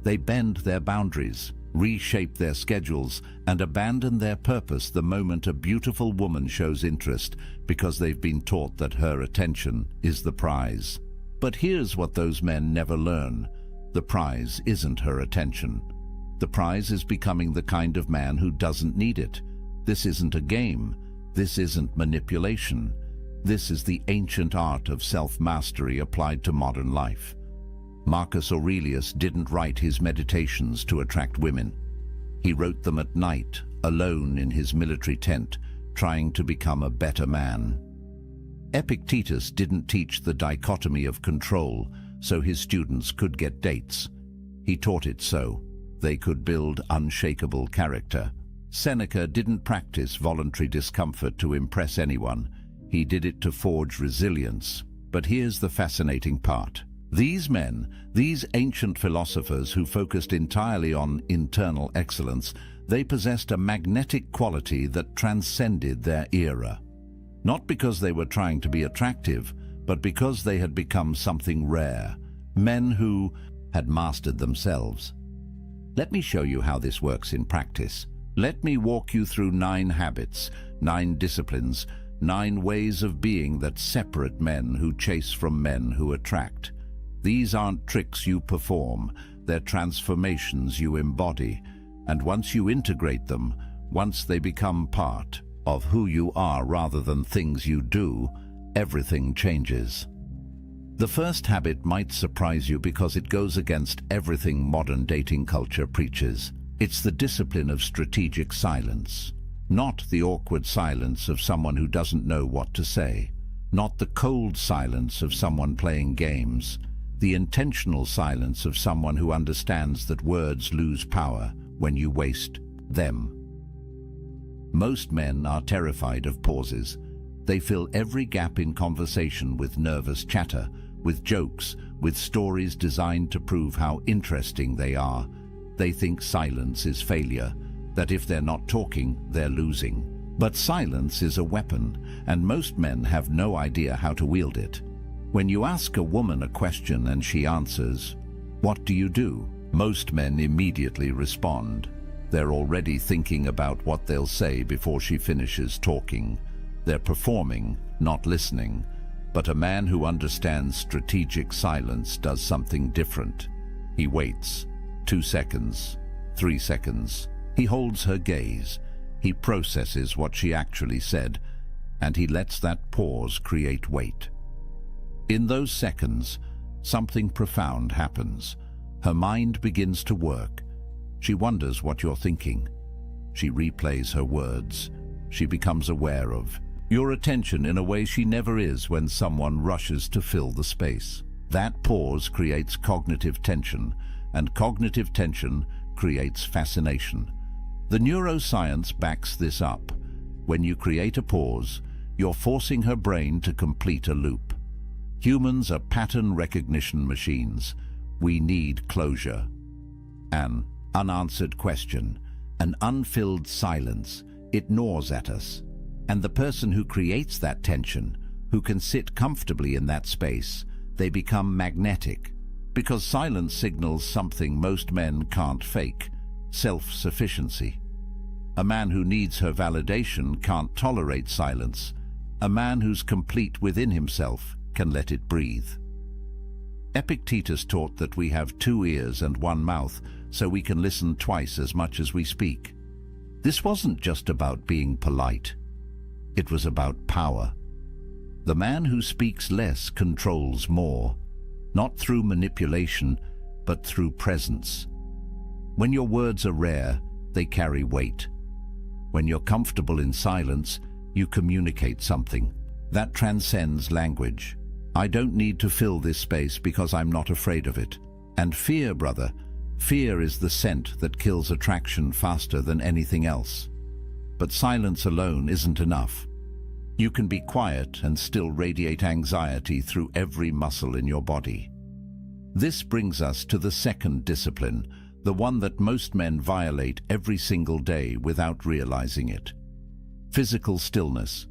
They bend their boundaries, reshape their schedules, and abandon their purpose the moment a beautiful woman shows interest because they've been taught that her attention is the prize. But here's what those men never learn. The prize isn't her attention. The prize is becoming the kind of man who doesn't need it. This isn't a game. This isn't manipulation. This is the ancient art of self-mastery applied to modern life. Marcus Aurelius didn't write his meditations to attract women. He wrote them at night, alone in his military tent, trying to become a better man. Epictetus didn't teach the dichotomy of control so his students could get dates. He taught it so they could build unshakable character. Seneca didn't practice voluntary discomfort to impress anyone. He did it to forge resilience. But here's the fascinating part. These men, these ancient philosophers who focused entirely on internal excellence, they possessed a magnetic quality that transcended their era. Not because they were trying to be attractive, but because they had become something rare. Men who had mastered themselves. Let me show you how this works in practice. Let me walk you through 9 habits, 9 disciplines, 9 ways of being that separate men who chase from men who attract. These aren't tricks you perform, they're transformations you embody. And once you integrate them, once they become part of who you are rather than things you do, everything changes. The first habit might surprise you because it goes against everything modern dating culture preaches. It's the discipline of strategic silence. Not the awkward silence of someone who doesn't know what to say. Not the cold silence of someone playing games. The intentional silence of someone who understands that words lose power when you waste them. Most men are terrified of pauses. They fill every gap in conversation with nervous chatter, with jokes, with stories designed to prove how interesting they are. They think silence is failure, that if they're not talking, they're losing. But silence is a weapon, and most men have no idea how to wield it. When you ask a woman a question and she answers, "What do you do?" most men immediately respond, They're already thinking about what they'll say before she finishes talking. They're performing, not listening. But a man who understands strategic silence does something different. He waits. 2 seconds, 3 seconds. He holds her gaze. He processes what she actually said, and he lets that pause create weight. In those seconds, something profound happens. Her mind begins to work. She wonders what you're thinking. She replays her words. She becomes aware of your attention in a way she never is when someone rushes to fill the space. That pause creates cognitive tension, and cognitive tension creates fascination. The neuroscience backs this up. When you create a pause, you're forcing her brain to complete a loop. Humans are pattern recognition machines. We need closure. An unanswered question, an unfilled silence, it gnaws at us. And the person who creates that tension, who can sit comfortably in that space, they become magnetic. Because silence signals something most men can't fake: self-sufficiency. A man who needs her validation can't tolerate silence. A man who's complete within himself can let it breathe. Epictetus taught that we have 2 ears and 1 mouth, so we can listen twice as much as we speak. This wasn't just about being polite. It was about power. The man who speaks less controls more, not through manipulation, but through presence. When your words are rare, they carry weight. When you're comfortable in silence, you communicate something that transcends language. I don't need to fill this space because I'm not afraid of it. And fear, brother, fear is the scent that kills attraction faster than anything else. But silence alone isn't enough. You can be quiet and still radiate anxiety through every muscle in your body. This brings us to the second discipline, the one that most men violate every single day without realizing it. Physical stillness.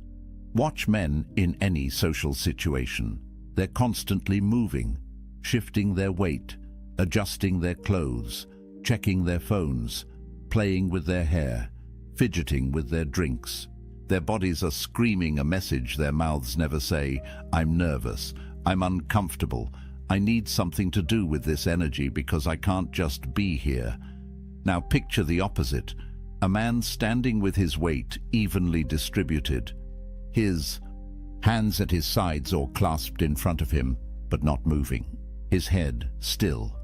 Watch men in any social situation. They're constantly moving, shifting their weight, adjusting their clothes, checking their phones, playing with their hair, fidgeting with their drinks. Their bodies are screaming a message their mouths never say. I'm nervous, I'm uncomfortable, I need something to do with this energy because I can't just be here. Now picture the opposite, a man standing with his weight evenly distributed, his hands at his sides or clasped in front of him, but not moving. His head still,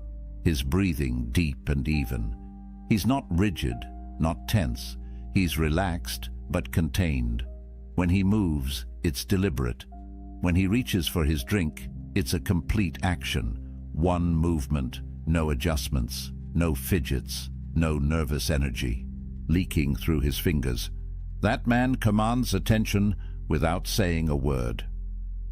his breathing deep and even. He's not rigid, not tense. He's relaxed, but contained. When he moves, it's deliberate. When he reaches for his drink, it's a complete action. One movement, no adjustments, no fidgets, no nervous energy leaking through his fingers. That man commands attention without saying a word.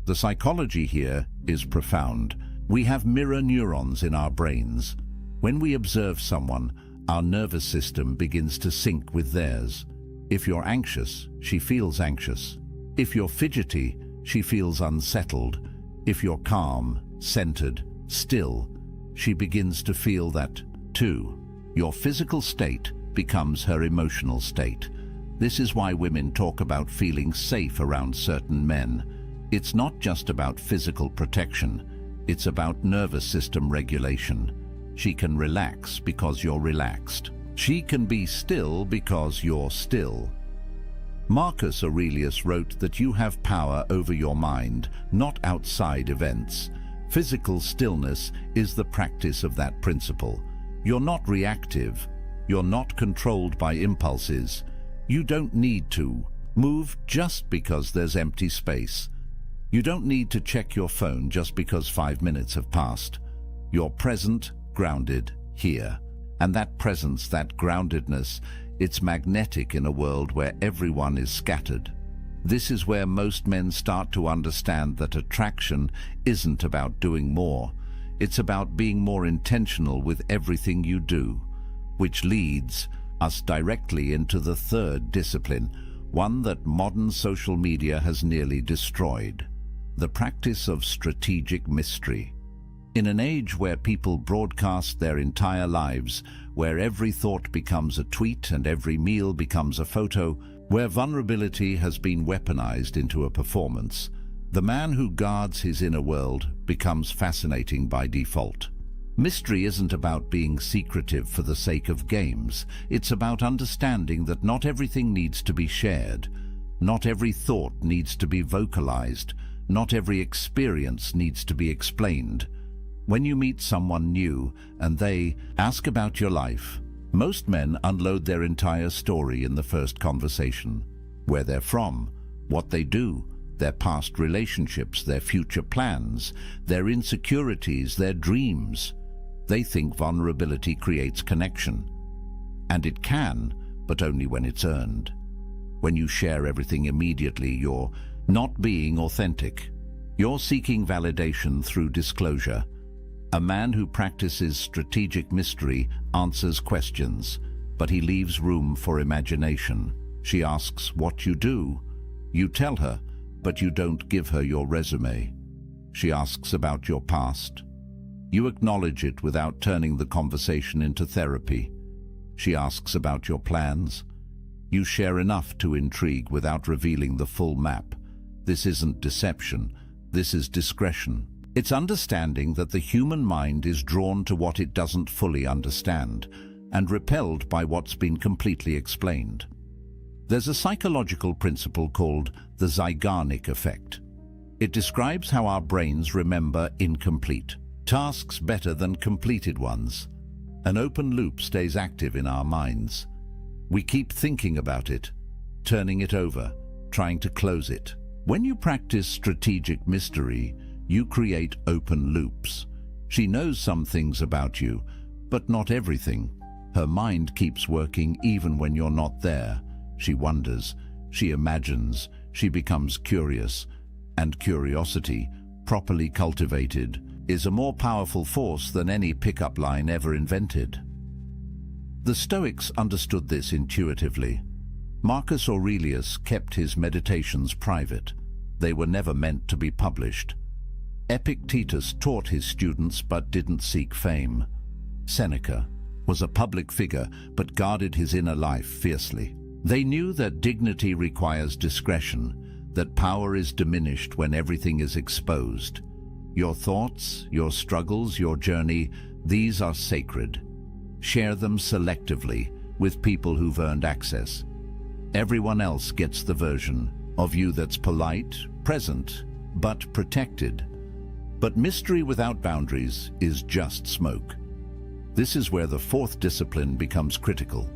The psychology here is profound. We have mirror neurons in our brains. When we observe someone, our nervous system begins to sync with theirs. If you're anxious, she feels anxious. If you're fidgety, she feels unsettled. If you're calm, centered, still, she begins to feel that too. Your physical state becomes her emotional state. This is why women talk about feeling safe around certain men. It's not just about physical protection. It's about nervous system regulation. She can relax because you're relaxed. She can be still because you're still. Marcus Aurelius wrote that you have power over your mind, not outside events. Physical stillness is the practice of that principle. You're not reactive. You're not controlled by impulses. You don't need to move just because there's empty space. You don't need to check your phone just because 5 minutes have passed. You're present, grounded, here. And that presence, that groundedness, it's magnetic in a world where everyone is scattered. This is where most men start to understand that attraction isn't about doing more. It's about being more intentional with everything you do, which leads us directly into the third discipline, one that modern social media has nearly destroyed: the practice of strategic mystery. In an age where people broadcast their entire lives, where every thought becomes a tweet and every meal becomes a photo, where vulnerability has been weaponized into a performance, the man who guards his inner world becomes fascinating by default. Mystery isn't about being secretive for the sake of games. It's about understanding that not everything needs to be shared. Not every thought needs to be vocalized. Not every experience needs to be explained. When you meet someone new and they ask about your life, most men unload their entire story in the first conversation. Where they're from, what they do, their past relationships, their future plans, their insecurities, their dreams. They think vulnerability creates connection. And it can, but only when it's earned. When you share everything immediately, you're not being authentic. You're seeking validation through disclosure. A man who practices strategic mystery answers questions, but he leaves room for imagination. She asks what you do. You tell her, but you don't give her your resume. She asks about your past. You acknowledge it without turning the conversation into therapy. She asks about your plans. You share enough to intrigue without revealing the full map. This isn't deception. This is discretion. It's understanding that the human mind is drawn to what it doesn't fully understand and repelled by what's been completely explained. There's a psychological principle called the Zeigarnik effect. It describes how our brains remember incomplete tasks better than completed ones. An open loop stays active in our minds. We keep thinking about it, turning it over, trying to close it. When you practice strategic mystery, you create open loops. She knows some things about you, but not everything. Her mind keeps working even when you're not there. She wonders, she imagines, she becomes curious. And curiosity, properly cultivated, is a more powerful force than any pickup line ever invented. The Stoics understood this intuitively. Marcus Aurelius kept his meditations private. They were never meant to be published. Epictetus taught his students but didn't seek fame. Seneca was a public figure but guarded his inner life fiercely. They knew that dignity requires discretion, that power is diminished when everything is exposed. Your thoughts, your struggles, your journey, these are sacred. Share them selectively with people who've earned access. Everyone else gets the version of you that's polite, present, but protected. But mystery without boundaries is just smoke. This is where the fourth discipline becomes critical.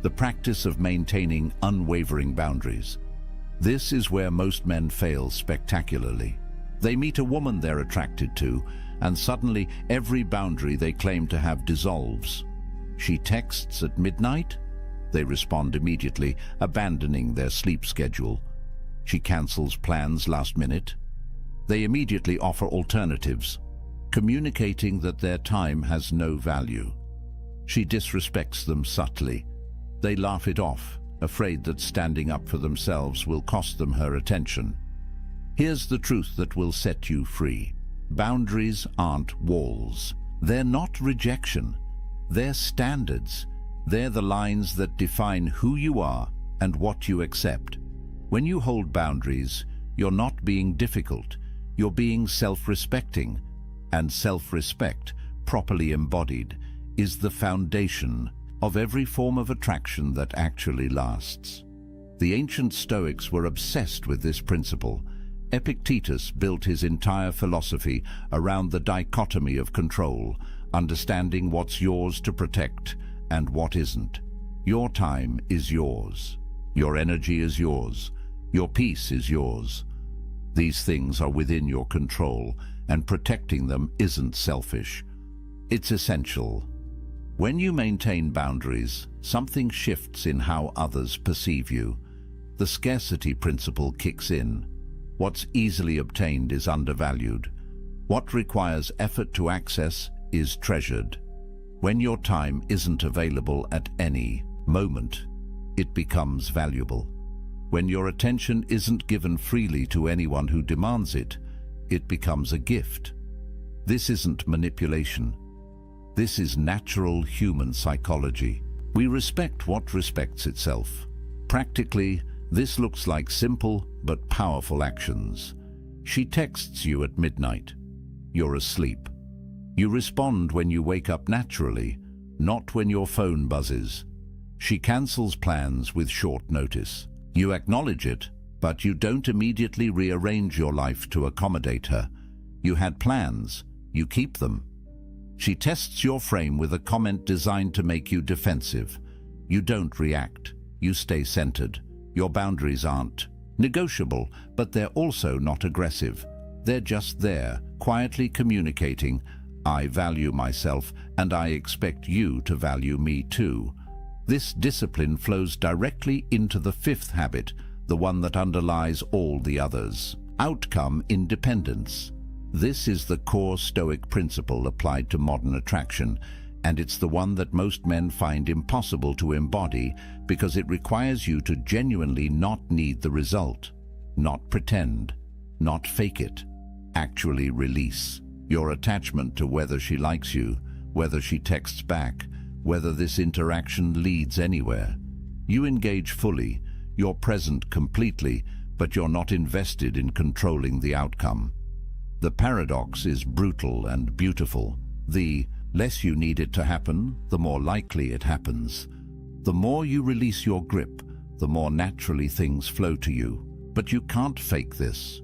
The practice of maintaining unwavering boundaries. This is where most men fail spectacularly. They meet a woman they're attracted to, and suddenly every boundary they claim to have dissolves. She texts at midnight. They respond immediately, abandoning their sleep schedule. She cancels plans last minute. They immediately offer alternatives, communicating that their time has no value. She disrespects them subtly. They laugh it off, afraid that standing up for themselves will cost them her attention. Here's the truth that will set you free. Boundaries aren't walls. They're not rejection. They're standards. They're the lines that define who you are and what you accept. When you hold boundaries, you're not being difficult. You're being self-respecting, and self-respect, properly embodied, is the foundation of every form of attraction that actually lasts. The ancient Stoics were obsessed with this principle. Epictetus built his entire philosophy around the dichotomy of control, understanding what's yours to protect and what isn't. Your time is yours. Your energy is yours. Your peace is yours. These things are within your control, and protecting them isn't selfish. It's essential. When you maintain boundaries, something shifts in how others perceive you. The scarcity principle kicks in. What's easily obtained is undervalued. What requires effort to access is treasured. When your time isn't available at any moment, it becomes valuable. When your attention isn't given freely to anyone who demands it, it becomes a gift. This isn't manipulation. This is natural human psychology. We respect what respects itself. Practically, this looks like simple but powerful actions. She texts you at midnight. You're asleep. You respond when you wake up naturally, not when your phone buzzes. She cancels plans with short notice. You acknowledge it, but you don't immediately rearrange your life to accommodate her. You had plans. You keep them. She tests your frame with a comment designed to make you defensive. You don't react. You stay centered. Your boundaries aren't negotiable, but they're also not aggressive. They're just there, quietly communicating, I value myself and I expect you to value me too. This discipline flows directly into the fifth habit, the one that underlies all the others. Outcome independence. This is the core Stoic principle applied to modern attraction, and it's the one that most men find impossible to embody because it requires you to genuinely not need the result, not pretend, not fake it, actually release your attachment to whether she likes you, whether she texts back, whether this interaction leads anywhere. You engage fully, you're present completely, but you're not invested in controlling the outcome. The paradox is brutal and beautiful. The less you need it to happen, the more likely it happens. The more you release your grip, the more naturally things flow to you. But you can't fake this.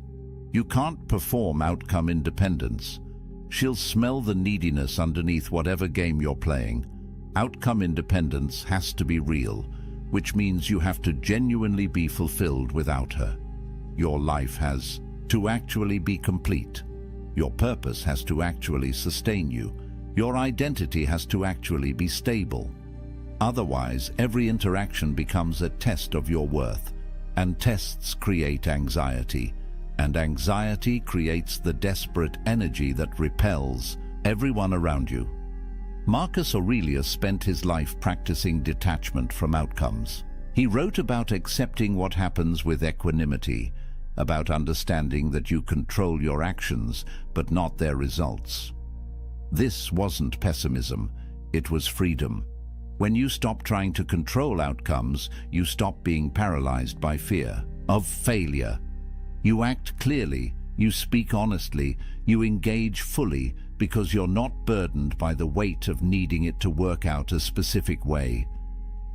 You can't perform outcome independence. She'll smell the neediness underneath whatever game you're playing. Outcome independence has to be real, which means you have to genuinely be fulfilled without her. Your life has to actually be complete. Your purpose has to actually sustain you. Your identity has to actually be stable. Otherwise, every interaction becomes a test of your worth, and tests create anxiety, and anxiety creates the desperate energy that repels everyone around you. Marcus Aurelius spent his life practicing detachment from outcomes. He wrote about accepting what happens with equanimity, about understanding that you control your actions, but not their results. This wasn't pessimism, it was freedom. When you stop trying to control outcomes, you stop being paralyzed by fear of failure. You act clearly, you speak honestly, you engage fully because you're not burdened by the weight of needing it to work out a specific way.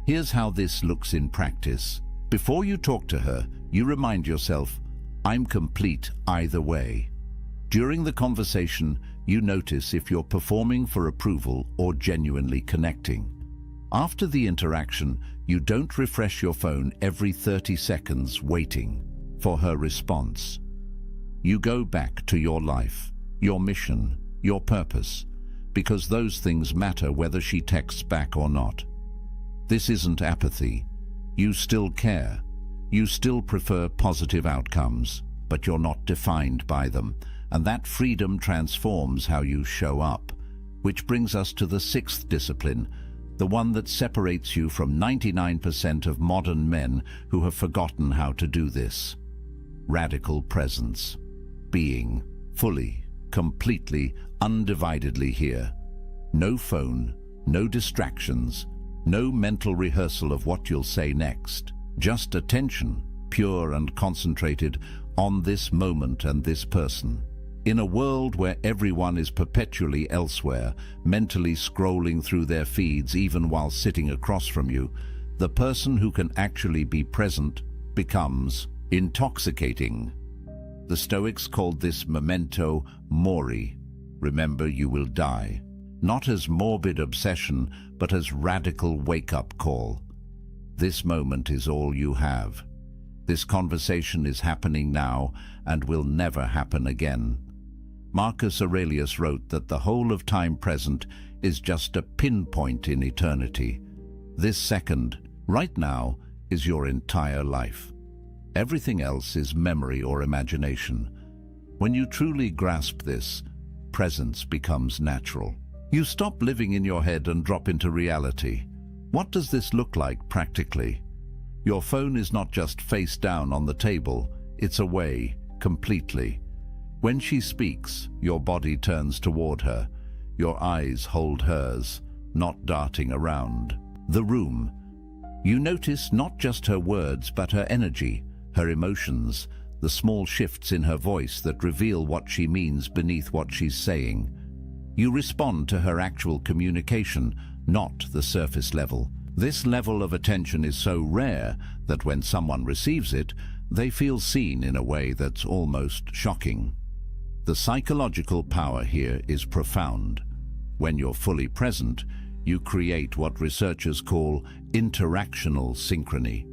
Here's how this looks in practice. Before you talk to her, you remind yourself, I'm complete either way. During the conversation, you notice if you're performing for approval or genuinely connecting. After the interaction, you don't refresh your phone every 30 seconds waiting for her response. You go back to your life, your mission, your purpose, because those things matter whether she texts back or not. This isn't apathy. You still care. You still prefer positive outcomes, but you're not defined by them, and that freedom transforms how you show up. Which brings us to the sixth discipline, the one that separates you from 99% of modern men who have forgotten how to do this. Radical presence. Being fully, completely, undividedly here. No phone, no distractions, no mental rehearsal of what you'll say next. Just attention, pure and concentrated, on this moment and this person. In a world where everyone is perpetually elsewhere, mentally scrolling through their feeds even while sitting across from you, the person who can actually be present becomes intoxicating. The Stoics called this memento mori, remember you will die, not as morbid obsession, but as radical wake-up call. This moment is all you have. This conversation is happening now and will never happen again. Marcus Aurelius wrote that the whole of time present is just a pinpoint in eternity. This second, right now, is your entire life. Everything else is memory or imagination. When you truly grasp this, presence becomes natural. You stop living in your head and drop into reality. What does this look like practically? Your phone is not just face down on the table, it's away, completely. When she speaks, your body turns toward her. Your eyes hold hers, not darting around the room. You notice not just her words, but her energy, her emotions, the small shifts in her voice that reveal what she means beneath what she's saying. You respond to her actual communication, not the surface level. This level of attention is so rare that when someone receives it, they feel seen in a way that's almost shocking. The psychological power here is profound. When you're fully present, you create what researchers call interactional synchrony.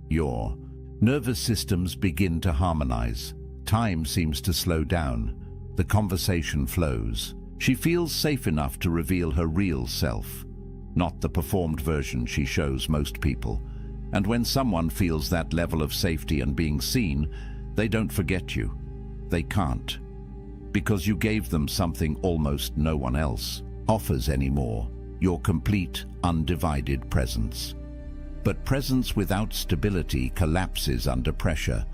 Your nervous systems begin to harmonize. Time seems to slow down. The conversation flows. She feels safe enough to reveal her real self, not the performed version she shows most people. And when someone feels that level of safety and being seen, they don't forget you. They can't. Because you gave them something almost no one else offers anymore, your complete, undivided presence. But presence without stability collapses under pressure.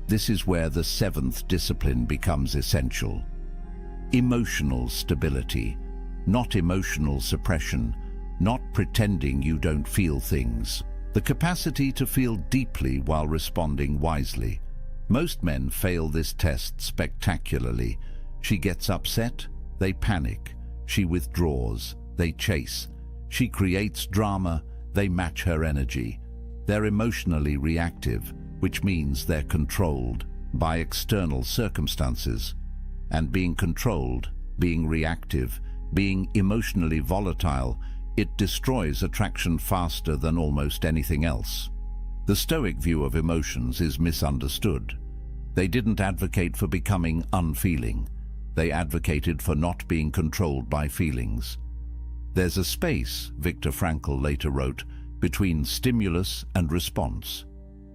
This is where the seventh discipline becomes essential. Emotional stability, not emotional suppression, not pretending you don't feel things. The capacity to feel deeply while responding wisely. Most men fail this test spectacularly. She gets upset, they panic. She withdraws, they chase. She creates drama, they match her energy. They're emotionally reactive, which means they're controlled by external circumstances. And being controlled, being reactive, being emotionally volatile, it destroys attraction faster than almost anything else. The Stoic view of emotions is misunderstood. They didn't advocate for becoming unfeeling. They advocated for not being controlled by feelings. There's a space, Viktor Frankl later wrote, between stimulus and response.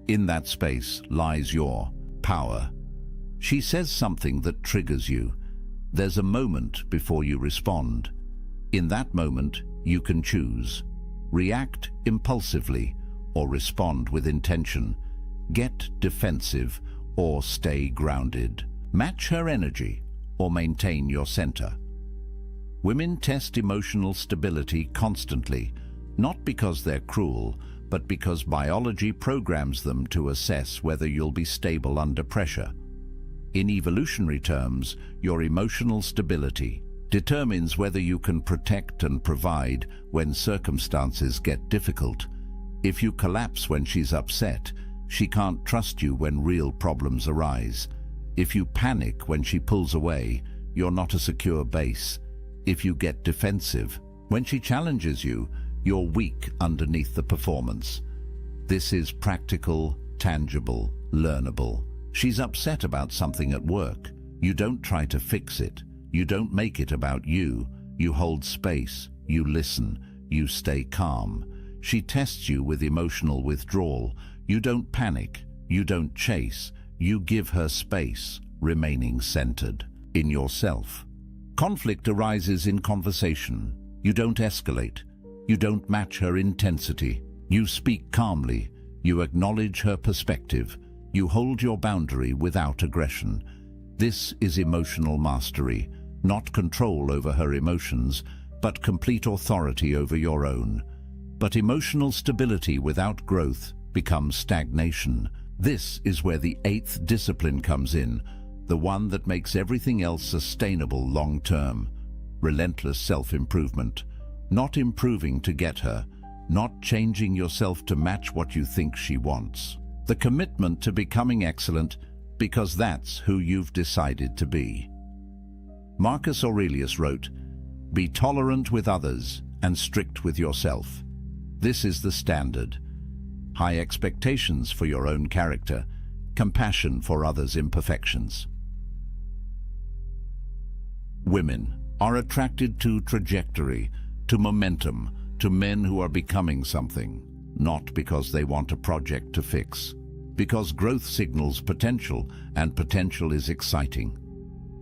In that space lies your power. She says something that triggers you. There's a moment before you respond. In that moment, you can choose. React impulsively or respond with intention. Get defensive or stay grounded. Match her energy or maintain your center. Women test emotional stability constantly, not because they're cruel, but because biology programs them to assess whether you'll be stable under pressure. In evolutionary terms, your emotional stability determines whether you can protect and provide when circumstances get difficult. If you collapse when she's upset, she can't trust you when real problems arise. If you panic when she pulls away, you're not a secure base. If you get defensive when she challenges you, you're weak underneath the performance. This is practical, tangible, learnable. She's upset about something at work. You don't try to fix it. You don't make it about you. You hold space. You listen. You stay calm. She tests you with emotional withdrawal. You don't panic. You don't chase. You give her space, remaining centered in yourself. Conflict arises in conversation. You don't escalate. You don't match her intensity. You speak calmly. You acknowledge her perspective. You hold your boundary without aggression. This is emotional mastery, not control over her emotions, but complete authority over your own. But emotional stability without growth becomes stagnation. This is where the eighth discipline comes in, the one that makes everything else sustainable long-term. Relentless self-improvement. Not improving to get her, not changing yourself to match what you think she wants. The commitment to becoming excellent because that's who you've decided to be. Marcus Aurelius wrote, "Be tolerant with others and strict with yourself." This is the standard. High expectations for your own character, compassion for others' imperfections. Women are attracted to trajectory, to momentum, to men who are becoming something, not because they want a project to fix, because growth signals potential, and potential is exciting.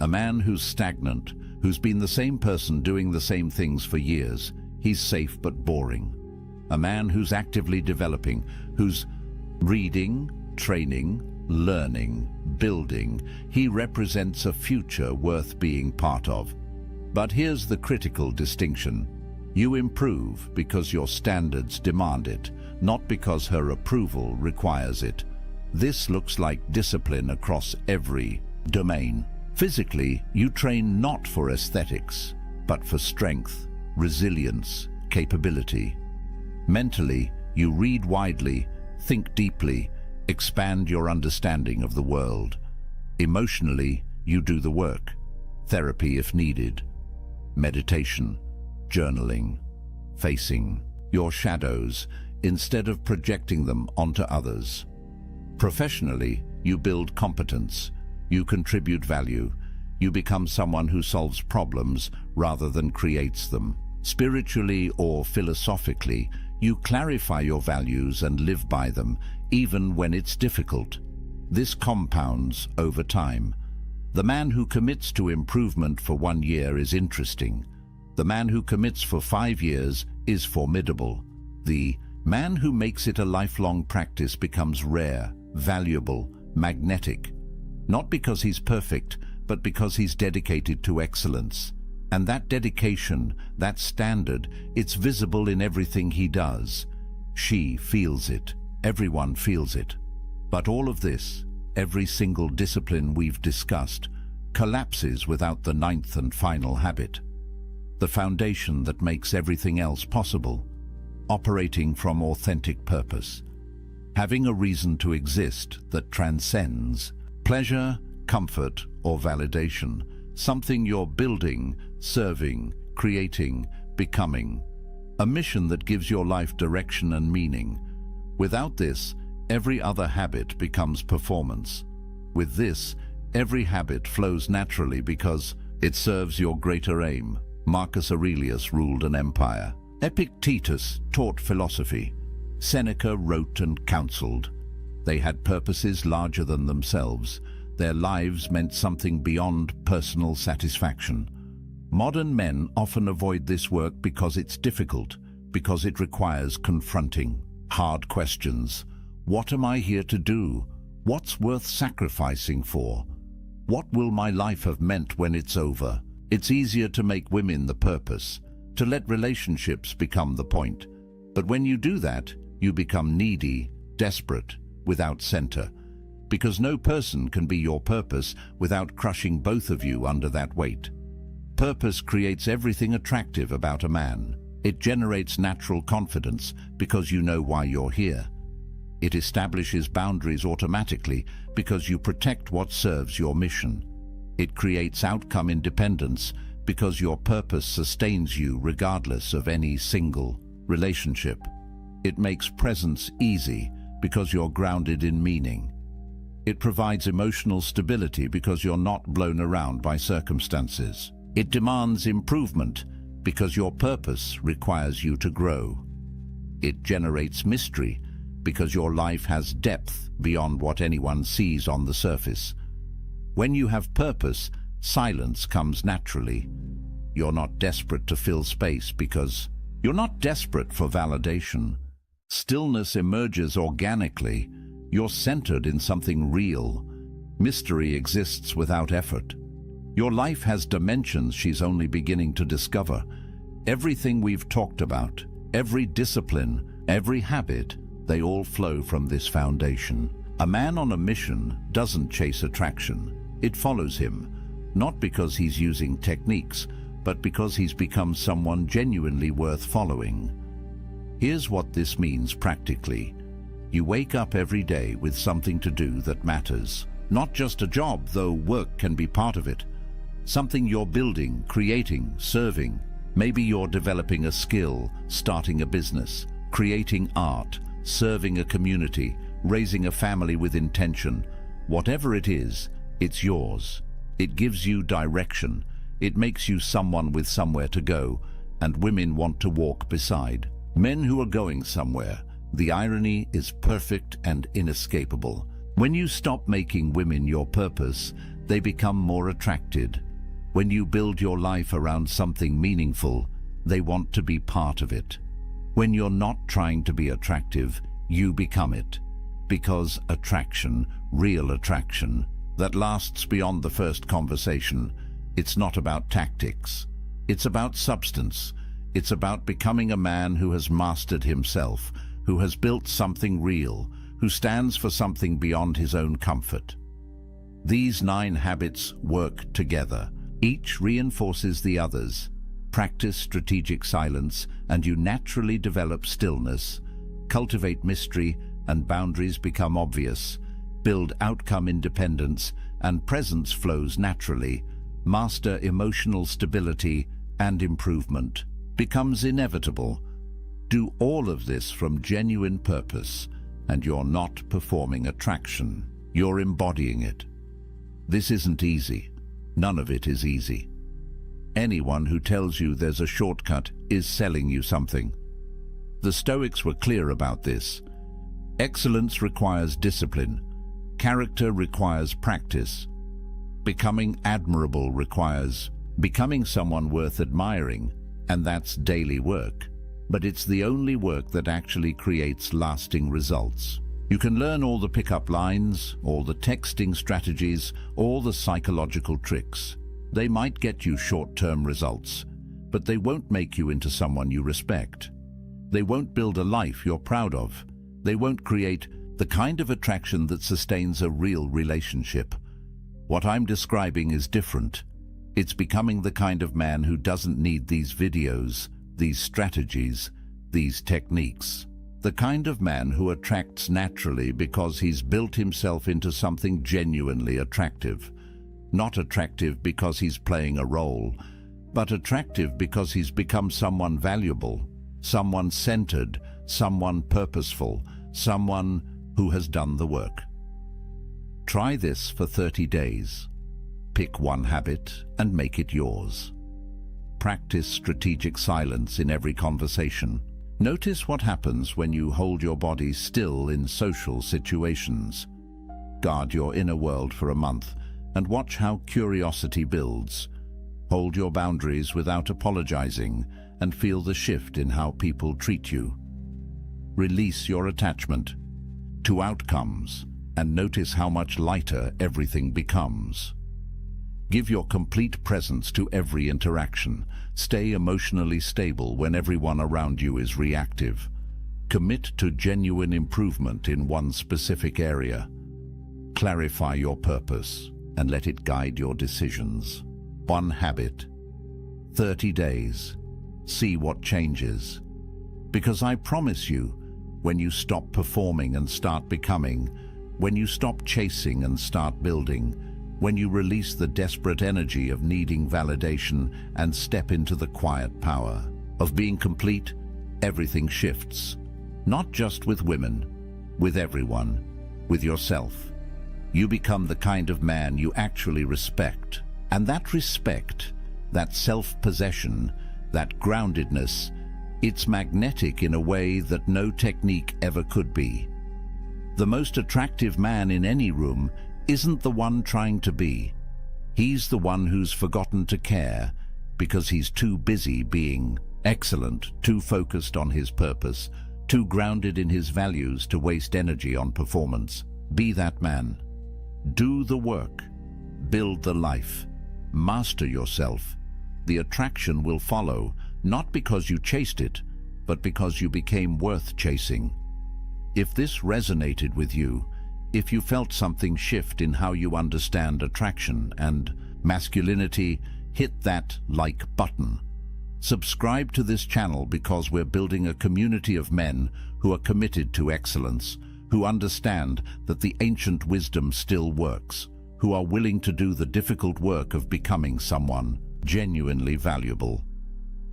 A man who's stagnant, who's been the same person doing the same things for years, he's safe but boring. A man who's actively developing, who's reading, training, learning, building. He represents a future worth being part of. But here's the critical distinction. You improve because your standards demand it, not because her approval requires it. This looks like discipline across every domain. Physically, you train not for aesthetics, but for strength, resilience, capability. Mentally, you read widely, think deeply, expand your understanding of the world. Emotionally, you do the work, therapy if needed, meditation, journaling, facing your shadows instead of projecting them onto others. Professionally, you build competence, you contribute value, you become someone who solves problems rather than creates them. Spiritually or philosophically, you clarify your values and live by them, even when it's difficult. This compounds over time. The man who commits to improvement for 1 year is interesting. The man who commits for 5 years is formidable. The man who makes it a lifelong practice becomes rare, valuable, magnetic. Not because he's perfect, but because he's dedicated to excellence. And that dedication, that standard, it's visible in everything he does. She feels it. Everyone feels it. But all of this, every single discipline we've discussed, collapses without the 9th and final habit. The foundation that makes everything else possible. Operating from authentic purpose. Having a reason to exist that transcends pleasure, comfort, or validation. Something you're building, serving, creating, becoming. A mission that gives your life direction and meaning. Without this, every other habit becomes performance. With this, every habit flows naturally because it serves your greater aim. Marcus Aurelius ruled an empire. Epictetus taught philosophy. Seneca wrote and counseled. They had purposes larger than themselves. Their lives meant something beyond personal satisfaction. Modern men often avoid this work because it's difficult, because it requires confronting hard questions. What am I here to do? What's worth sacrificing for? What will my life have meant when it's over? It's easier to make women the purpose, to let relationships become the point. But when you do that, you become needy, desperate, without center. Because no person can be your purpose without crushing both of you under that weight. Purpose creates everything attractive about a man. It generates natural confidence because you know why you're here. It establishes boundaries automatically because you protect what serves your mission. It creates outcome independence because your purpose sustains you regardless of any single relationship. It makes presence easy because you're grounded in meaning. It provides emotional stability because you're not blown around by circumstances. It demands improvement because your purpose requires you to grow. It generates mystery because your life has depth beyond what anyone sees on the surface. When you have purpose, silence comes naturally. You're not desperate to fill space because you're not desperate for validation. Stillness emerges organically. You're centered in something real. Mystery exists without effort. Your life has dimensions she's only beginning to discover. Everything we've talked about, every discipline, every habit, they all flow from this foundation. A man on a mission doesn't chase attraction. It follows him, not because he's using techniques, but because he's become someone genuinely worth following. Here's what this means practically. You wake up every day with something to do that matters. Not just a job, though work can be part of it. Something you're building, creating, serving. Maybe you're developing a skill, starting a business, creating art, serving a community, raising a family with intention. Whatever it is, it's yours. It gives you direction. It makes you someone with somewhere to go, and women want to walk beside. Men who are going somewhere. The irony is perfect and inescapable. When you stop making women your purpose, they become more attracted. When you build your life around something meaningful, they want to be part of it. When you're not trying to be attractive, you become it. Because attraction real attraction that lasts beyond the first conversation. It's not about tactics. It's about substance. It's about becoming a man who has mastered himself, who has built something real, who stands for something beyond his own comfort. These 9 habits work together. Each reinforces the others. Practice strategic silence, and you naturally develop stillness. Cultivate mystery, and boundaries become obvious. Build outcome independence, and presence flows naturally. Master emotional stability, and improvement becomes inevitable. Do all of this from genuine purpose, and you're not performing attraction. You're embodying it. This isn't easy. None of it is easy. Anyone who tells you there's a shortcut is selling you something. The Stoics were clear about this. Excellence requires discipline. Character requires practice. Becoming admirable requires becoming someone worth admiring, and that's daily work. But it's the only work that actually creates lasting results. You can learn all the pickup lines, all the texting strategies, all the psychological tricks. They might get you short-term results, but they won't make you into someone you respect. They won't build a life you're proud of. They won't create the kind of attraction that sustains a real relationship. What I'm describing is different. It's becoming the kind of man who doesn't need these videos, these strategies, these techniques. The kind of man who attracts naturally because he's built himself into something genuinely attractive. Not attractive because he's playing a role, but attractive because he's become someone valuable, someone centered, someone purposeful, someone who has done the work. Try this for 30 days. Pick one habit and make it yours. Practice strategic silence in every conversation. Notice what happens when you hold your body still in social situations. Guard your inner world for a month and watch how curiosity builds. Hold your boundaries without apologizing and feel the shift in how people treat you. Release your attachment to outcomes and notice how much lighter everything becomes. Give your complete presence to every interaction. Stay emotionally stable when everyone around you is reactive. Commit to genuine improvement in one specific area. Clarify your purpose and let it guide your decisions. One habit. 30 days. See what changes. Because I promise you, when you stop performing and start becoming, when you stop chasing and start building, when you release the desperate energy of needing validation and step into the quiet power of being complete, everything shifts. Not just with women, with everyone, with yourself. You become the kind of man you actually respect. And that respect, that self-possession, that groundedness, it's magnetic in a way that no technique ever could be. The most attractive man in any room isn't the one trying to be. He's the one who's forgotten to care because he's too busy being excellent, too focused on his purpose, too grounded in his values to waste energy on performance. Be that man. Do the work. Build the life. Master yourself. The attraction will follow, not because you chased it, but because you became worth chasing. If this resonated with you, if you felt something shift in how you understand attraction and masculinity, hit that like button. Subscribe to this channel because we're building a community of men who are committed to excellence, who understand that the ancient wisdom still works, who are willing to do the difficult work of becoming someone genuinely valuable.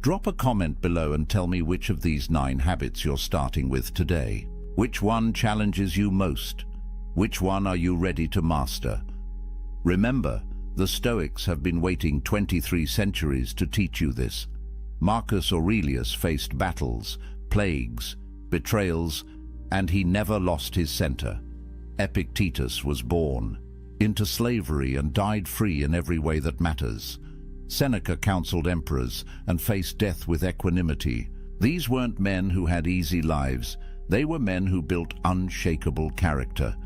Drop a comment below and tell me which of these 9 habits you're starting with today. Which one challenges you most? Which one are you ready to master? Remember, the Stoics have been waiting 23 centuries to teach you this. Marcus Aurelius faced battles, plagues, betrayals, and he never lost his center. Epictetus was born into slavery and died free in every way that matters. Seneca counseled emperors and faced death with equanimity. These weren't men who had easy lives. They were men who built unshakable character.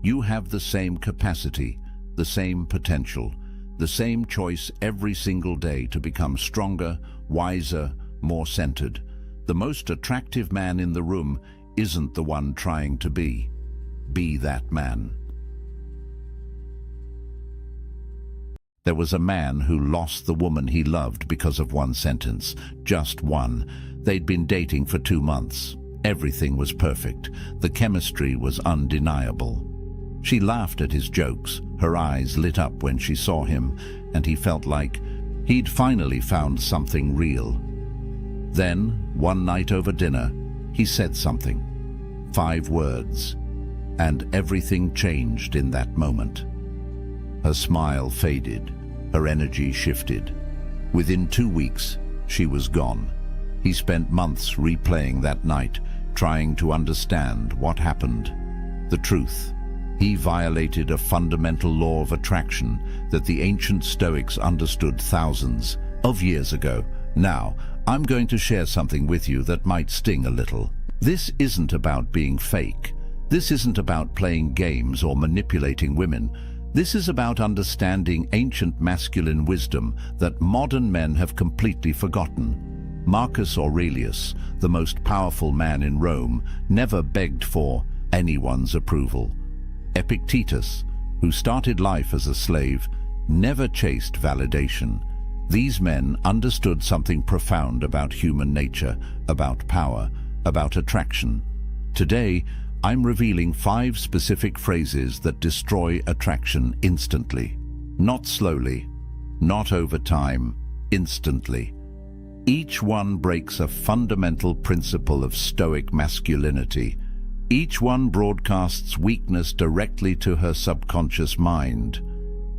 You have the same capacity, the same potential, the same choice every single day to become stronger, wiser, more centered. The most attractive man in the room isn't the one trying to be. Be that man. There was a man who lost the woman he loved because of one sentence. Just one. They'd been dating for 2 months. Everything was perfect. The chemistry was undeniable. She laughed at his jokes. Her eyes lit up when she saw him, and he felt like he'd finally found something real. Then, one night over dinner, he said something. 5 words. And everything changed in that moment. Her smile faded. Her energy shifted. Within 2 weeks, she was gone. He spent months replaying that night, trying to understand what happened. The truth. He violated a fundamental law of attraction that the ancient Stoics understood thousands of years ago. Now, I'm going to share something with you that might sting a little. This isn't about being fake. This isn't about playing games or manipulating women. This is about understanding ancient masculine wisdom that modern men have completely forgotten. Marcus Aurelius, the most powerful man in Rome, never begged for anyone's approval. Epictetus, who started life as a slave, never chased validation. These men understood something profound about human nature, about power, about attraction. Today, I'm revealing 5 specific phrases that destroy attraction instantly. Not slowly, not over time, instantly. Each one breaks a fundamental principle of Stoic masculinity. Each one broadcasts weakness directly to her subconscious mind.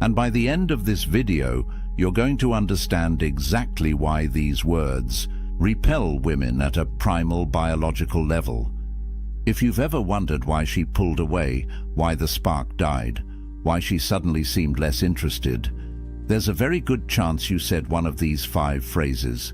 And by the end of this video, you're going to understand exactly why these words repel women at a primal biological level. If you've ever wondered why she pulled away, why the spark died, why she suddenly seemed less interested, there's a very good chance you said one of these 5 phrases.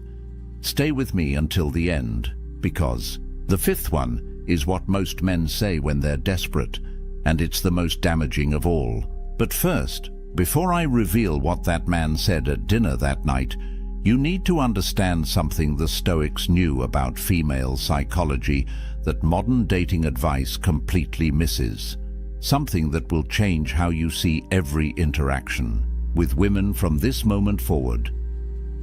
Stay with me until the end, because the 5th one is what most men say when they're desperate, and it's the most damaging of all. But first, before I reveal what that man said at dinner that night, you need to understand something the Stoics knew about female psychology that modern dating advice completely misses. Something that will change how you see every interaction with women from this moment forward.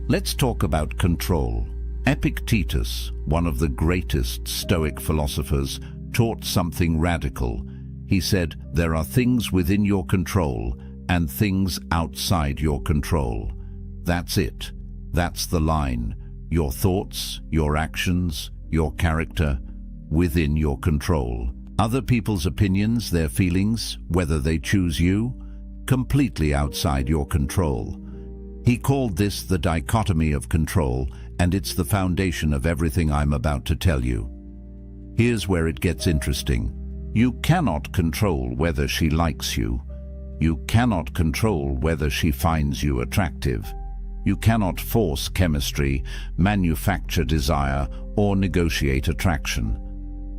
Let's talk about control. Epictetus, one of the greatest Stoic philosophers, taught something radical. He said, there are things within your control and things outside your control. That's it. That's the line. Your thoughts, your actions, your character, within your control. Other people's opinions, their feelings, whether they choose you, completely outside your control. He called this the dichotomy of control, and it's the foundation of everything I'm about to tell you. Here's where it gets interesting. You cannot control whether she likes you. You cannot control whether she finds you attractive. You cannot force chemistry, manufacture desire, or negotiate attraction.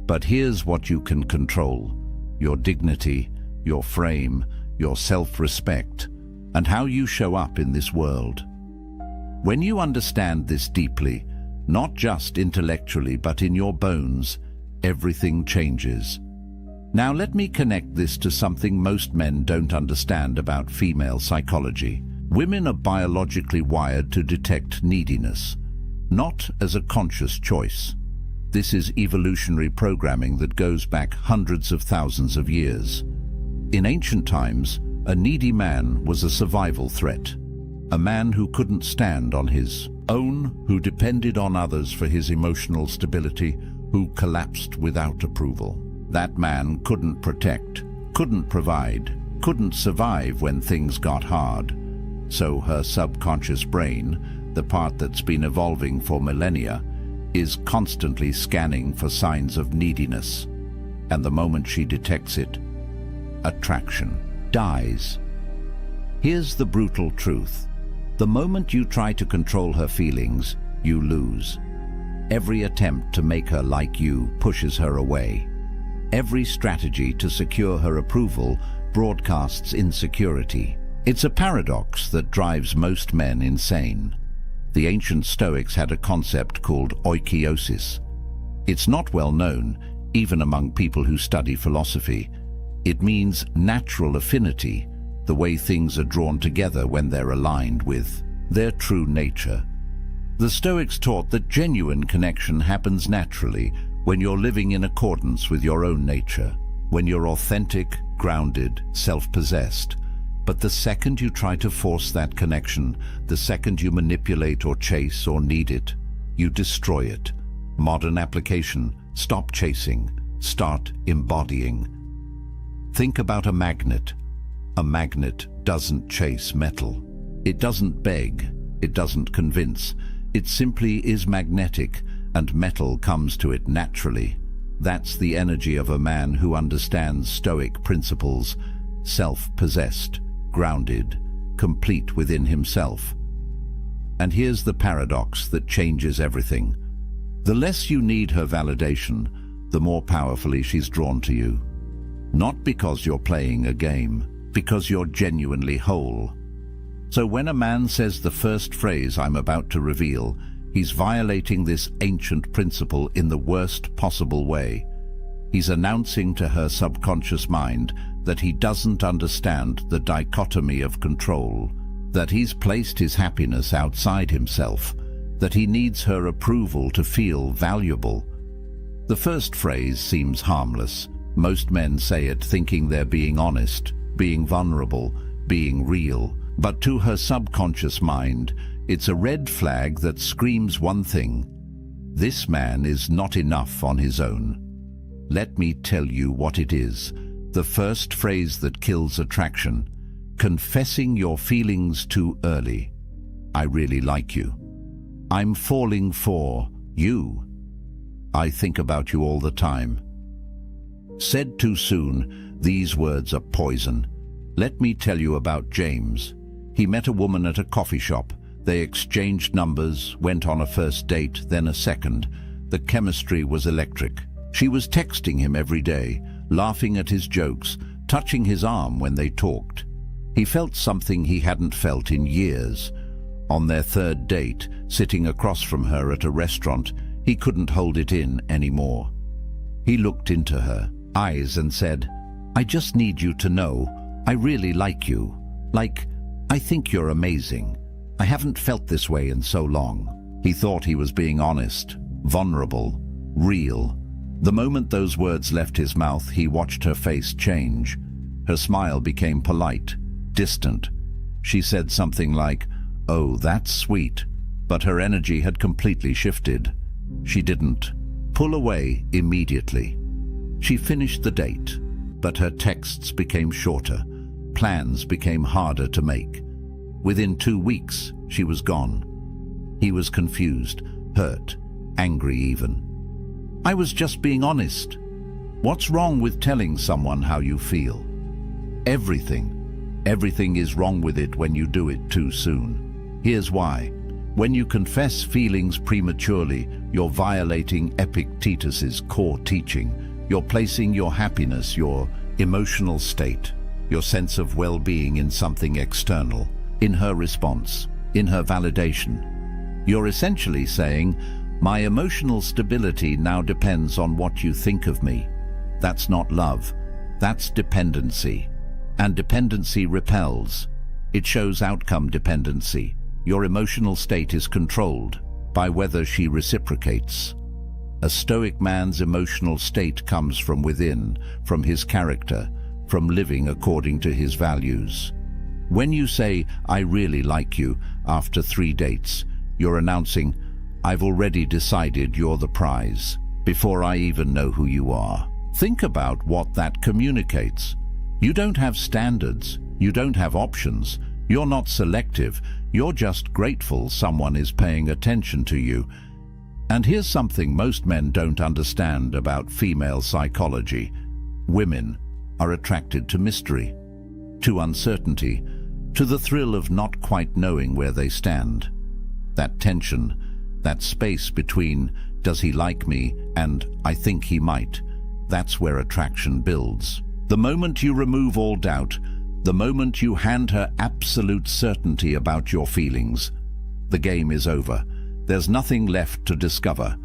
But here's what you can control: your dignity, your frame, your self-respect, and how you show up in this world. When you understand this deeply, not just intellectually but in your bones, everything changes. Now let me connect this to something most men don't understand about female psychology. Women are biologically wired to detect neediness, not as a conscious choice. This is evolutionary programming that goes back hundreds of thousands of years. In ancient times, a needy man was a survival threat. A man who couldn't stand on his own, who depended on others for his emotional stability, who collapsed without approval. That man couldn't protect, couldn't provide, couldn't survive when things got hard. So her subconscious brain, the part that's been evolving for millennia, is constantly scanning for signs of neediness. And the moment she detects it, attraction dies. Here's the brutal truth. The moment you try to control her feelings, you lose. Every attempt to make her like you pushes her away. Every strategy to secure her approval broadcasts insecurity. It's a paradox that drives most men insane. The ancient Stoics had a concept called oikeiosis. It's not well known, even among people who study philosophy. It means natural affinity, the way things are drawn together when they're aligned with their true nature. The Stoics taught that genuine connection happens naturally when you're living in accordance with your own nature, when you're authentic, grounded, self-possessed. But the second you try to force that connection, the second you manipulate or chase or need it, you destroy it. Modern application: stop chasing, start embodying. Think about a magnet. A magnet doesn't chase metal. It doesn't beg, it doesn't convince. It simply is magnetic, and metal comes to it naturally. That's the energy of a man who understands Stoic principles, self-possessed, grounded, complete within himself. And here's the paradox that changes everything. The less you need her validation, the more powerfully she's drawn to you. Not because you're playing a game, because you're genuinely whole. So when a man says the first phrase I'm about to reveal, he's violating this ancient principle in the worst possible way. He's announcing to her subconscious mind that he doesn't understand the dichotomy of control, that he's placed his happiness outside himself, that he needs her approval to feel valuable. The first phrase seems harmless. Most men say it thinking they're being honest, being vulnerable, being real. But to her subconscious mind, it's a red flag that screams one thing: this man is not enough on his own. Let me tell you what it is. The first phrase that kills attraction: confessing your feelings too early. I really like you. I'm falling for you. I think about you all the time. Said too soon, these words are poison. Let me tell you about James. He met a woman at a coffee shop. They exchanged numbers, went on a first date, then a second. The chemistry was electric. She was texting him every day, laughing at his jokes, touching his arm when they talked. He felt something he hadn't felt in years. On their third date, sitting across from her at a restaurant, he couldn't hold it in anymore. He looked into her eyes and said, I just need you to know, I really like you. Like, I think you're amazing. I haven't felt this way in so long. He thought he was being honest, vulnerable, real. The moment those words left his mouth, he watched her face change. Her smile became polite, distant. She said something like, "Oh, that's sweet," but her energy had completely shifted. She didn't pull away immediately. She finished the date, but her texts became shorter. Plans became harder to make. Within 2 weeks, she was gone. He was confused, hurt, angry even. I was just being honest. What's wrong with telling someone how you feel? Everything. Everything is wrong with it when you do it too soon. Here's why. When you confess feelings prematurely, you're violating Epictetus's core teaching. You're placing your happiness, your emotional state, your sense of well-being in something external, in her response, in her validation. You're essentially saying, my emotional stability now depends on what you think of me. That's not love. That's dependency. And dependency repels. It shows outcome dependency. Your emotional state is controlled by whether she reciprocates. A Stoic man's emotional state comes from within, from his character, from living according to his values. When you say, I really like you, after 3 dates, you're announcing, I've already decided you're the prize, before I even know who you are. Think about what that communicates. You don't have standards, you don't have options, you're not selective, you're just grateful someone is paying attention to you. And here's something most men don't understand about female psychology. Women are attracted to mystery, to uncertainty, to the thrill of not quite knowing where they stand. That tension, that space between, does he like me, and I think he might, that's where attraction builds. The moment you remove all doubt, the moment you hand her absolute certainty about your feelings, the game is over. There's nothing left to discover.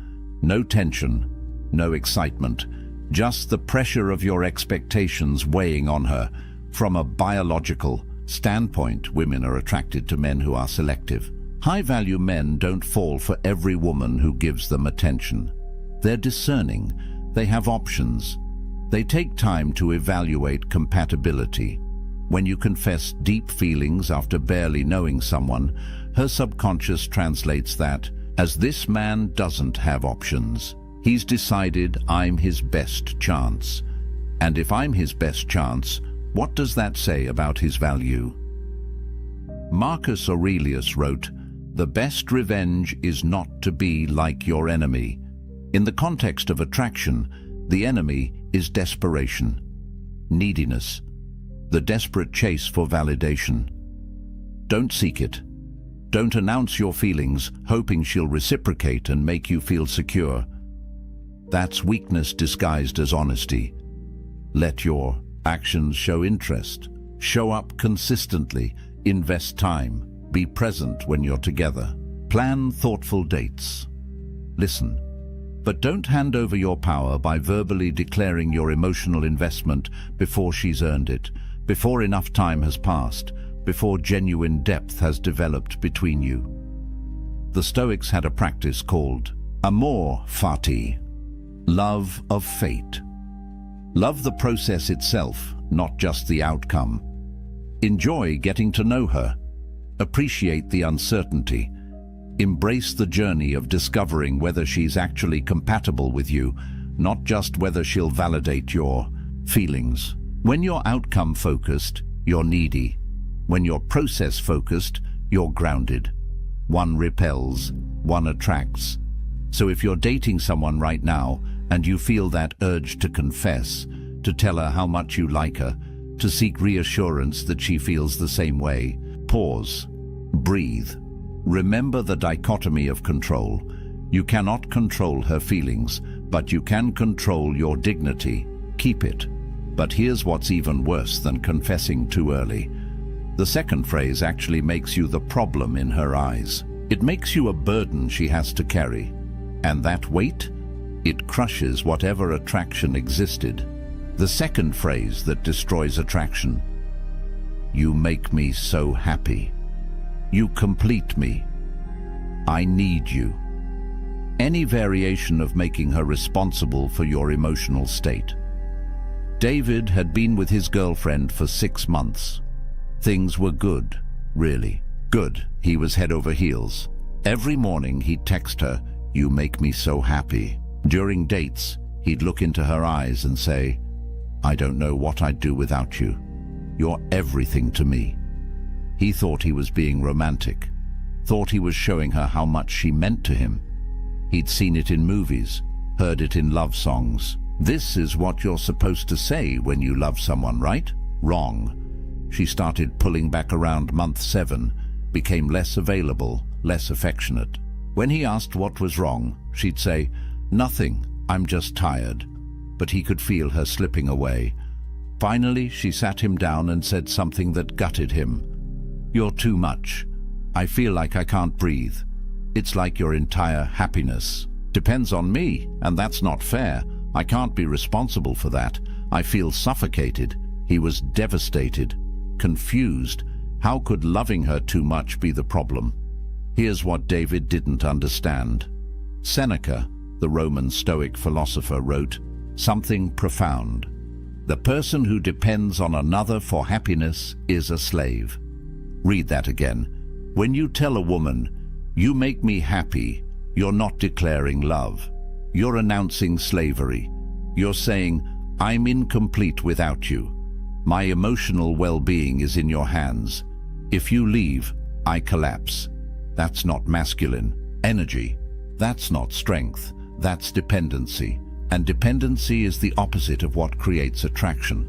No tension, no excitement, just the pressure of your expectations weighing on her. From a biological standpoint, women are attracted to men who are selective. High-value men don't fall for every woman who gives them attention. They're discerning. They have options. They take time to evaluate compatibility. When you confess deep feelings after barely knowing someone, her subconscious translates that as this man doesn't have options. He's decided I'm his best chance. And if I'm his best chance, what does that say about his value? Marcus Aurelius wrote, "The best revenge is not to be like your enemy." In the context of attraction, the enemy is desperation, neediness, the desperate chase for validation. Don't seek it. Don't announce your feelings, hoping she'll reciprocate and make you feel secure. That's weakness disguised as honesty. Let your actions show interest. Show up consistently. Invest time. Be present when you're together. Plan thoughtful dates. Listen. But don't hand over your power by verbally declaring your emotional investment before she's earned it, before enough time has passed, before genuine depth has developed between you. The Stoics had a practice called amor fati, love of fate. Love the process itself, not just the outcome. Enjoy getting to know her. Appreciate the uncertainty. Embrace the journey of discovering whether she's actually compatible with you, not just whether she'll validate your feelings. When you're outcome-focused, you're needy. When you're process-focused, you're grounded. One repels, one attracts. So if you're dating someone right now and you feel that urge to confess, to tell her how much you like her, to seek reassurance that she feels the same way, pause, breathe. Remember the dichotomy of control. You cannot control her feelings, but you can control your dignity. Keep it. But here's what's even worse than confessing too early. The second phrase actually makes you the problem in her eyes. It makes you a burden she has to carry. And that weight? It crushes whatever attraction existed. The second phrase that destroys attraction. You make me so happy. You complete me. I need you. Any variation of making her responsible for your emotional state. David had been with his girlfriend for 6 months. Things were good, really. Good. He was head over heels. Every morning he'd text her, "You make me so happy." During dates, he'd look into her eyes and say, "I don't know what I'd do without you. You're everything to me." He thought he was being romantic, thought he was showing her how much she meant to him. He'd seen it in movies, heard it in love songs. This is what you're supposed to say when you love someone, right? Wrong. She started pulling back around month 7, became less available, less affectionate. When he asked what was wrong, she'd say, "Nothing, I'm just tired." But he could feel her slipping away. Finally, she sat him down and said something that gutted him. "You're too much. I feel like I can't breathe. It's like your entire happiness depends on me, and that's not fair. I can't be responsible for that. I feel suffocated." He was devastated, confused. How could loving her too much be the problem? Here's what David didn't understand. Seneca, the Roman Stoic philosopher, wrote something profound. "The person who depends on another for happiness is a slave." Read that again. When you tell a woman, "You make me happy," you're not declaring love. You're announcing slavery. You're saying, "I'm incomplete without you. My emotional well-being is in your hands. If you leave, I collapse." That's not masculine energy. That's not strength. That's dependency. And dependency is the opposite of what creates attraction.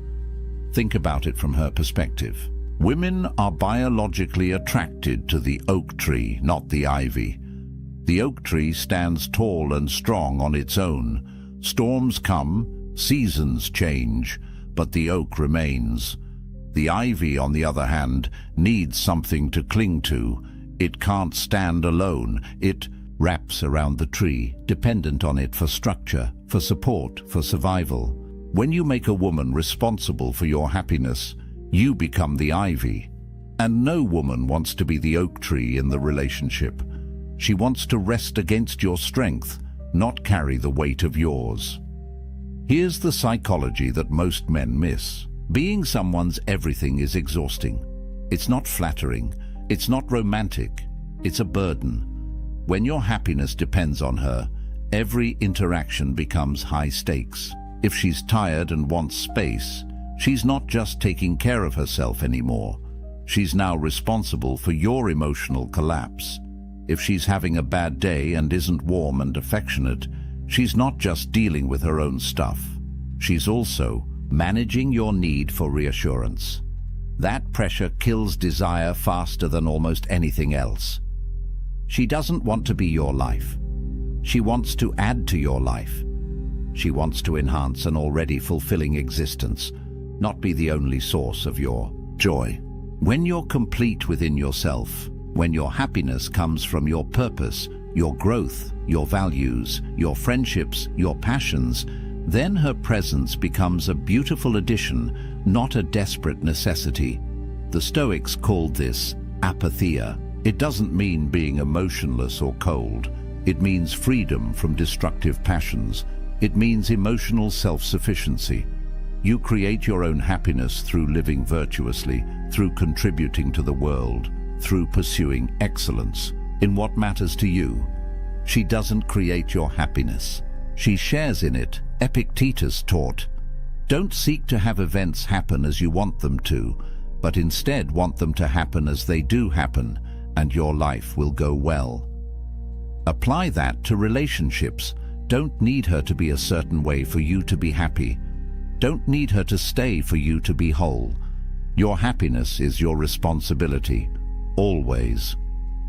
Think about it from her perspective. Women are biologically attracted to the oak tree, not the ivy. The oak tree stands tall and strong on its own. Storms come, Seasons change, but the oak remains. The ivy, on the other hand, needs something to cling to. It can't stand alone. It wraps around the tree, dependent on it for structure, for support, for survival. When you make a woman responsible for your happiness, you become the ivy. And no woman wants to be the oak tree in the relationship. She wants to rest against your strength, not carry the weight of yours. Here's the psychology that most men miss. Being someone's everything is exhausting. It's not flattering. It's not romantic. It's a burden. When your happiness depends on her, every interaction becomes high stakes. If she's tired and wants space, she's not just taking care of herself anymore. She's now responsible for your emotional collapse. If she's having a bad day and isn't warm and affectionate, she's not just dealing with her own stuff. She's also managing your need for reassurance. That pressure kills desire faster than almost anything else. She doesn't want to be your life. She wants to add to your life. She wants to enhance an already fulfilling existence, not be the only source of your joy. When you're complete within yourself, when your happiness comes from your purpose, your growth, your values, your friendships, your passions, then her presence becomes a beautiful addition, not a desperate necessity. The Stoics called this apatheia. It doesn't mean being emotionless or cold. It means freedom from destructive passions. It means emotional self-sufficiency. You create your own happiness through living virtuously, through contributing to the world, through pursuing excellence in what matters to you. She doesn't create your happiness. She shares in it. Epictetus taught, don't seek to have events happen as you want them to, but instead want them to happen as they do happen, and your life will go well. Apply that to relationships. Don't need her to be a certain way for you to be happy. Don't need her to stay for you to be whole. Your happiness is your responsibility, always.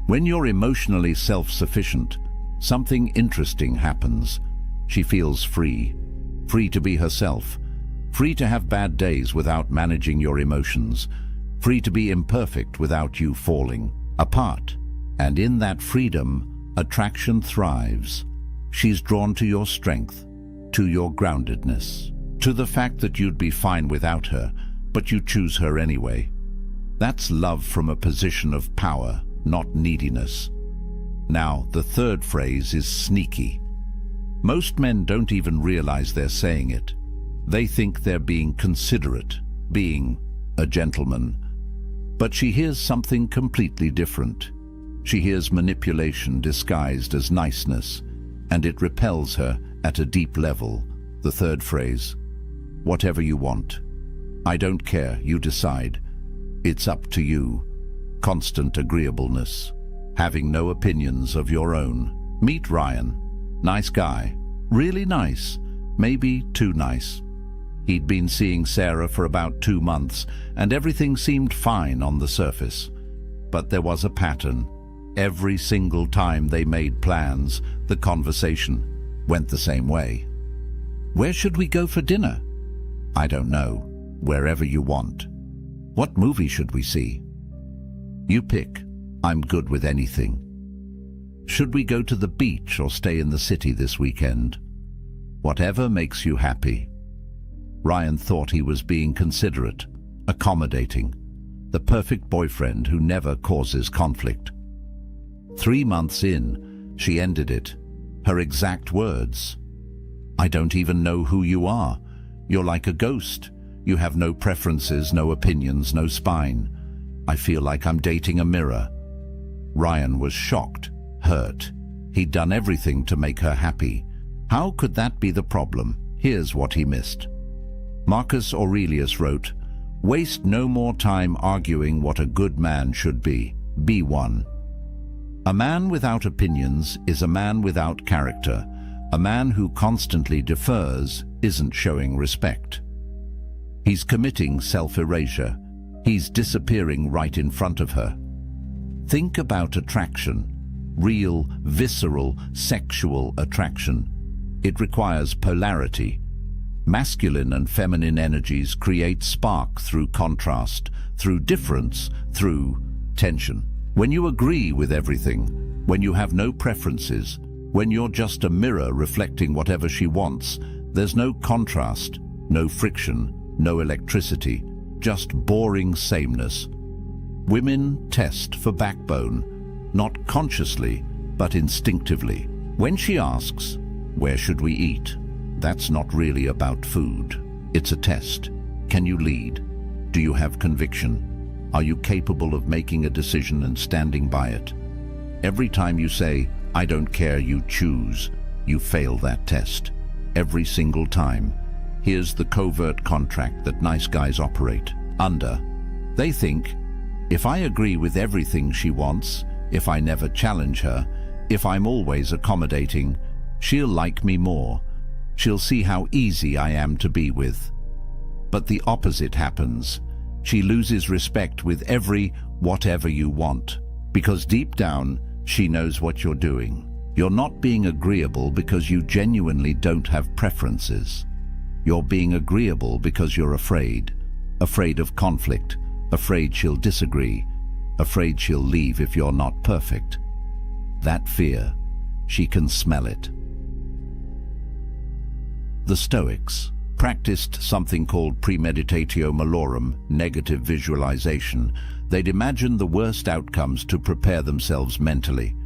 When you're emotionally self-sufficient, something interesting happens. She feels free. Free to be herself. Free to have bad days without managing your emotions. Free to be imperfect without you falling apart. And in that freedom, attraction thrives. She's drawn to your strength, to your groundedness, to the fact that you'd be fine without her, but you choose her anyway. That's love from a position of power, not neediness. Now, the third phrase is sneaky. Most men don't even realize they're saying it. They think they're being considerate, being a gentleman. But she hears something completely different. She hears manipulation disguised as niceness, and it repels her at a deep level. The third phrase, whatever you want. I don't care, you decide. It's up to you. Constant agreeableness. Having no opinions of your own. Meet Ryan. Nice guy. Really nice. Maybe too nice. He'd been seeing Sarah for about 2 months, and everything seemed fine on the surface. But there was a pattern. Every single time they made plans, the conversation went the same way. Where should we go for dinner? I don't know. Wherever you want. What movie should we see? You pick. I'm good with anything. Should we go to the beach or stay in the city this weekend? Whatever makes you happy. Ryan thought he was being considerate, accommodating, the perfect boyfriend who never causes conflict. 3 months in, she ended it. Her exact words. I don't even know who you are. You're like a ghost. You have no preferences, no opinions, no spine. I feel like I'm dating a mirror. Ryan was shocked, hurt. He'd done everything to make her happy. How could that be the problem? Here's what he missed. Marcus Aurelius wrote, waste no more time arguing what a good man should be. Be one. A man without opinions is a man without character. A man who constantly defers isn't showing respect. He's committing self-erasure. He's disappearing right in front of her. Think about attraction. Real, visceral, sexual attraction. It requires polarity. Masculine and feminine energies create spark through contrast, through difference, through tension. When you agree with everything, when you have no preferences, when you're just a mirror reflecting whatever she wants, there's no contrast, no friction, no electricity, just boring sameness. Women test for backbone, not consciously, but instinctively. When she asks, "Where should we eat?" that's not really about food. It's a test. Can you lead? Do you have conviction? Are you capable of making a decision and standing by it? Every time you say, "I don't care, you choose," you fail that test. Every single time. Here's the covert contract that nice guys operate under. They think, if I agree with everything she wants, if I never challenge her, if I'm always accommodating, she'll like me more. She'll see how easy I am to be with. But the opposite happens. She loses respect with every "whatever you want," because deep down, she knows what you're doing. You're not being agreeable because you genuinely don't have preferences. You're being agreeable because you're afraid. Afraid of conflict, afraid she'll disagree, afraid she'll leave if you're not perfect. That fear, she can smell it. The Stoics practiced something called premeditatio malorum, negative visualization. They'd imagine the worst outcomes to prepare themselves mentally.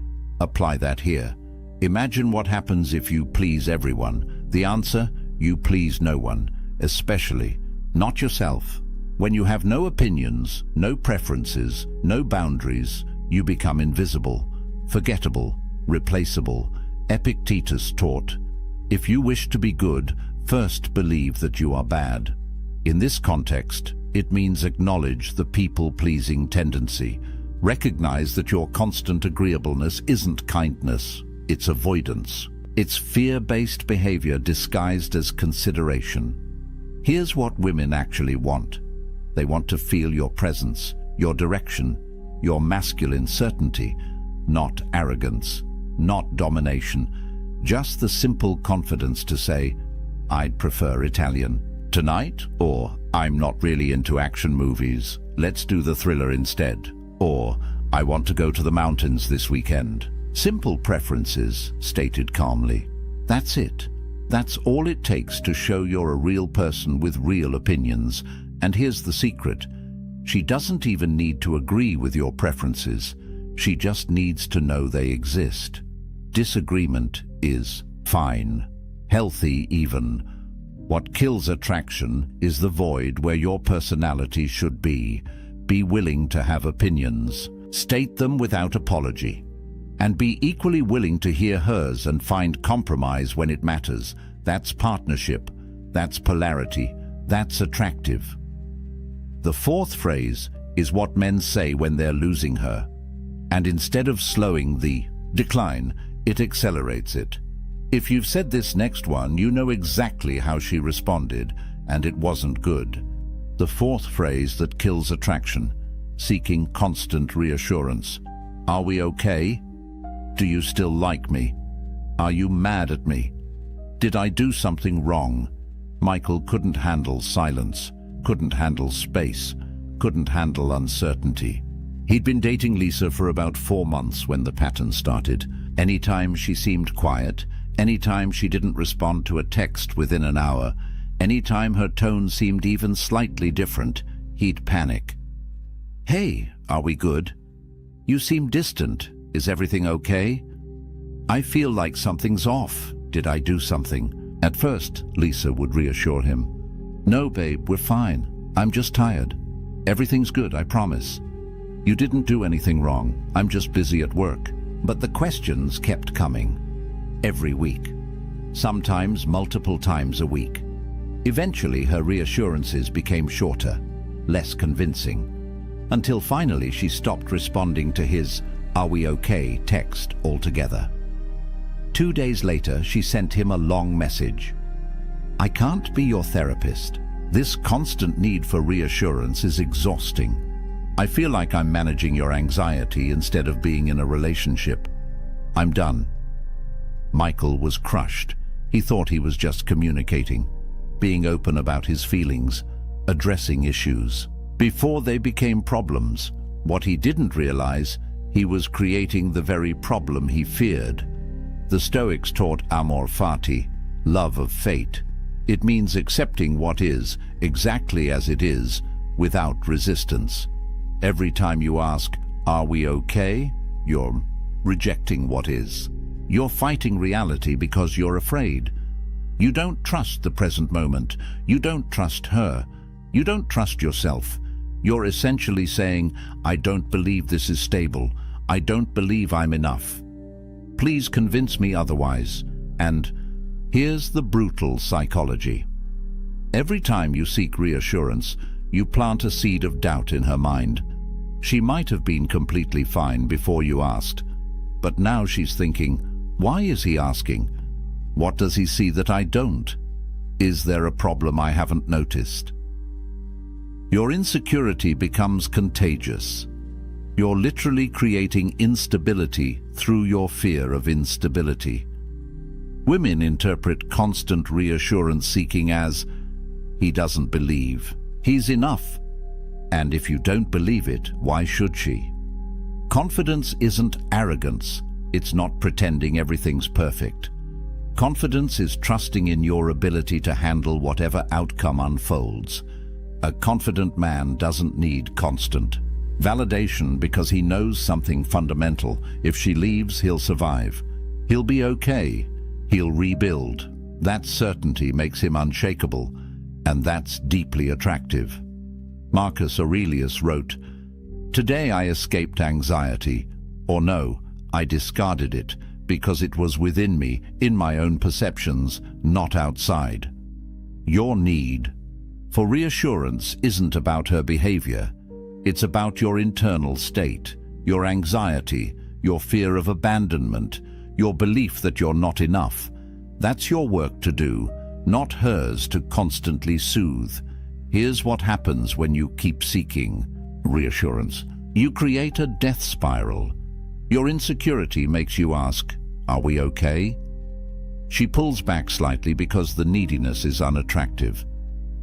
Apply that here. Imagine what happens if you please everyone. The answer, you please no one, especially not yourself. When you have no opinions, no preferences, no boundaries, you become invisible, forgettable, replaceable. Epictetus taught, if you wish to be good, first believe that you are bad. In this context, it means acknowledge the people-pleasing tendency. Recognize that your constant agreeableness isn't kindness, it's avoidance. It's fear-based behavior disguised as consideration. Here's what women actually want. They want to feel your presence, your direction, your masculine certainty, not arrogance, not domination. Just the simple confidence to say, "I'd prefer Italian tonight," or "I'm not really into action movies, let's do the thriller instead," or "I want to go to the mountains this weekend." Simple preferences, stated calmly. That's it. That's all it takes to show you're a real person with real opinions. And here's the secret. She doesn't even need to agree with your preferences. She just needs to know they exist. Disagreement is fine, healthy even. What kills attraction is the void where your personality should be. Be willing to have opinions. State them without apology. And be equally willing to hear hers and find compromise when it matters. That's partnership. That's polarity. That's attractive. The fourth phrase is what men say when they're losing her. And instead of slowing the decline, it accelerates it. If you've said this next one, you know exactly how she responded, and it wasn't good. The fourth phrase that kills attraction, seeking constant reassurance. Are we okay? Do you still like me? Are you mad at me? Did I do something wrong? Michael couldn't handle silence, couldn't handle space, couldn't handle uncertainty. He'd been dating Lisa for about 4 months when the pattern started. Anytime she seemed quiet, anytime she didn't respond to a text within an hour, anytime her tone seemed even slightly different, he'd panic. "Hey, are we good? You seem distant. Is everything okay? I feel like something's off. Did I do something?" At first, Lisa would reassure him. "No, babe, we're fine. I'm just tired. Everything's good, I promise. You didn't do anything wrong. I'm just busy at work." But the questions kept coming. Every week. Sometimes multiple times a week. Eventually, her reassurances became shorter, less convincing, until finally she stopped responding to his "Are we okay?" text altogether. 2 days later, she sent him a long message. "I can't be your therapist. This constant need for reassurance is exhausting. I feel like I'm managing your anxiety instead of being in a relationship. I'm done." Michael was crushed. He thought he was just communicating. being open about his feelings, addressing issues. Before they became problems, what he didn't realize, he was creating the very problem he feared. The Stoics taught amor fati, love of fate. It means accepting what is, exactly as it is, without resistance. Every time you ask, "Are we okay?" you're rejecting what is. You're fighting reality because you're afraid. You don't trust the present moment. You don't trust her. You don't trust yourself. You're essentially saying, "I don't believe this is stable. I don't believe I'm enough. Please convince me otherwise." And here's the brutal psychology. Every time you seek reassurance, you plant a seed of doubt in her mind. She might have been completely fine before you asked, but now she's thinking, why is he asking? What does he see that I don't? Is there a problem I haven't noticed? Your insecurity becomes contagious. You're literally creating instability through your fear of instability. Women interpret constant reassurance seeking as, "He doesn't believe. He's enough." And if you don't believe it, why should she? Confidence isn't arrogance. It's not pretending everything's perfect. Confidence is trusting in your ability to handle whatever outcome unfolds. A confident man doesn't need constant validation because he knows something fundamental. If she leaves, he'll survive. He'll be okay. He'll rebuild. That certainty makes him unshakable, and that's deeply attractive. Marcus Aurelius wrote, "Today I escaped anxiety, or no, I discarded it because it was within me, in my own perceptions, not outside." Your need for reassurance isn't about her behavior. It's about your internal state, your anxiety, your fear of abandonment, your belief that you're not enough. That's your work to do, not hers to constantly soothe. Here's what happens when you keep seeking reassurance. You create a death spiral. Your insecurity makes you ask, "Are we okay?" She pulls back slightly because the neediness is unattractive.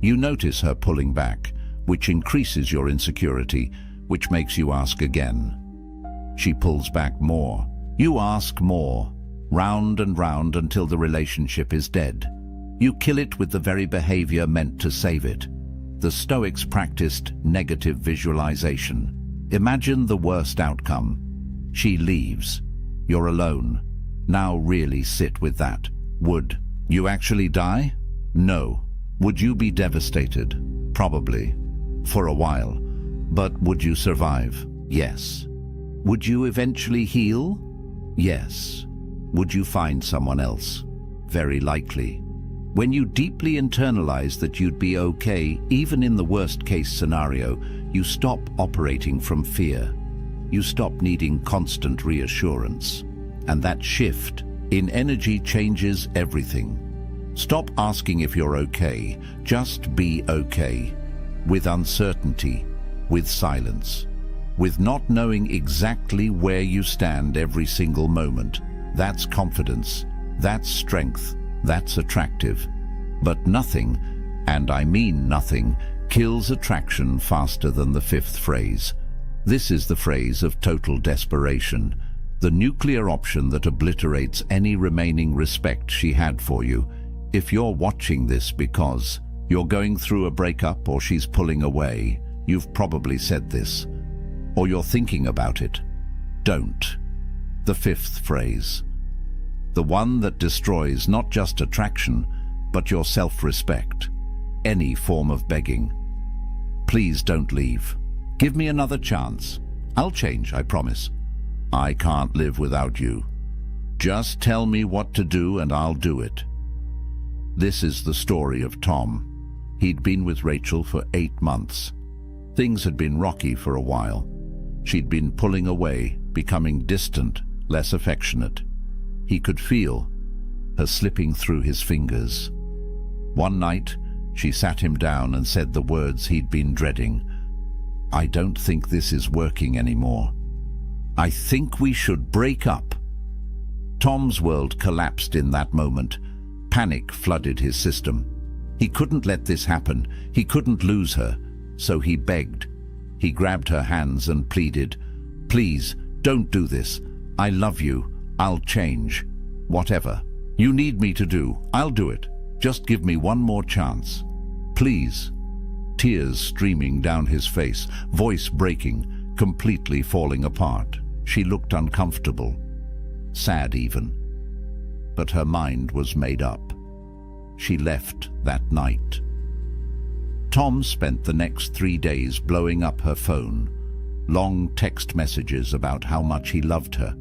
You notice her pulling back, which increases your insecurity, which makes you ask again. She pulls back more. You ask more, round and round until the relationship is dead. You kill it with the very behavior meant to save it. The Stoics practiced negative visualization. Imagine the worst outcome. She leaves. You're alone. Now really sit with that. Would you actually die? No. Would you be devastated? Probably. For a while. But would you survive? Yes. Would you eventually heal? Yes. Would you find someone else? Very likely. When you deeply internalize that you'd be okay, even in the worst-case scenario, you stop operating from fear. You stop needing constant reassurance. And that shift in energy changes everything. Stop asking if you're okay. Just be okay. With uncertainty, with silence, with not knowing exactly where you stand every single moment. That's confidence. That's strength. That's attractive. But nothing, and I mean nothing, kills attraction faster than the fifth phrase. This is the phrase of total desperation, the nuclear option that obliterates any remaining respect she had for you. If you're watching this because you're going through a breakup or she's pulling away, you've probably said this, or you're thinking about it. Don't. The fifth phrase. The one that destroys not just attraction, but your self-respect. Any form of begging. Please don't leave. Give me another chance. I'll change, I promise. I can't live without you. Just tell me what to do and I'll do it. This is the story of Tom. He'd been with Rachel for 8 months. Things had been rocky for a while. She'd been pulling away, becoming distant, less affectionate. He could feel her slipping through his fingers. One night, she sat him down and said the words he'd been dreading. "I don't think this is working anymore. I think we should break up." Tom's world collapsed in that moment. Panic flooded his system. He couldn't let this happen. He couldn't lose her. So he begged. He grabbed her hands and pleaded, "Please, don't do this. I love you. I'll change. Whatever you need me to do, I'll do it. Just give me one more chance. Please." Tears streaming down his face, voice breaking, completely falling apart. She looked uncomfortable, sad even. But her mind was made up. She left that night. Tom spent the next 3 days blowing up her phone. Long text messages about how much he loved her.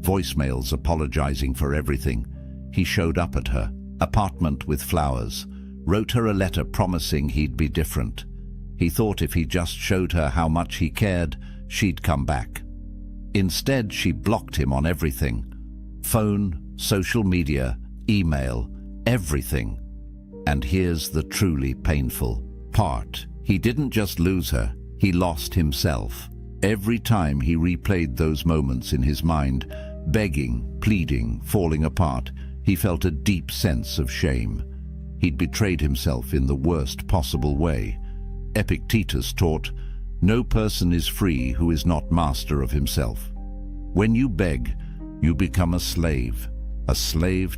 Voicemails apologizing for everything. He showed up at her apartment with flowers, wrote her a letter promising he'd be different. He thought if he just showed her how much he cared, she'd come back. Instead, she blocked him on everything. Phone, social media, email, everything. And here's the truly painful part. He didn't just lose her, he lost himself. Every time he replayed those moments in his mind, begging, pleading, falling apart, he felt a deep sense of shame. He'd betrayed himself in the worst possible way. Epictetus taught, "No person is free who is not master of himself." When you beg, you become a slave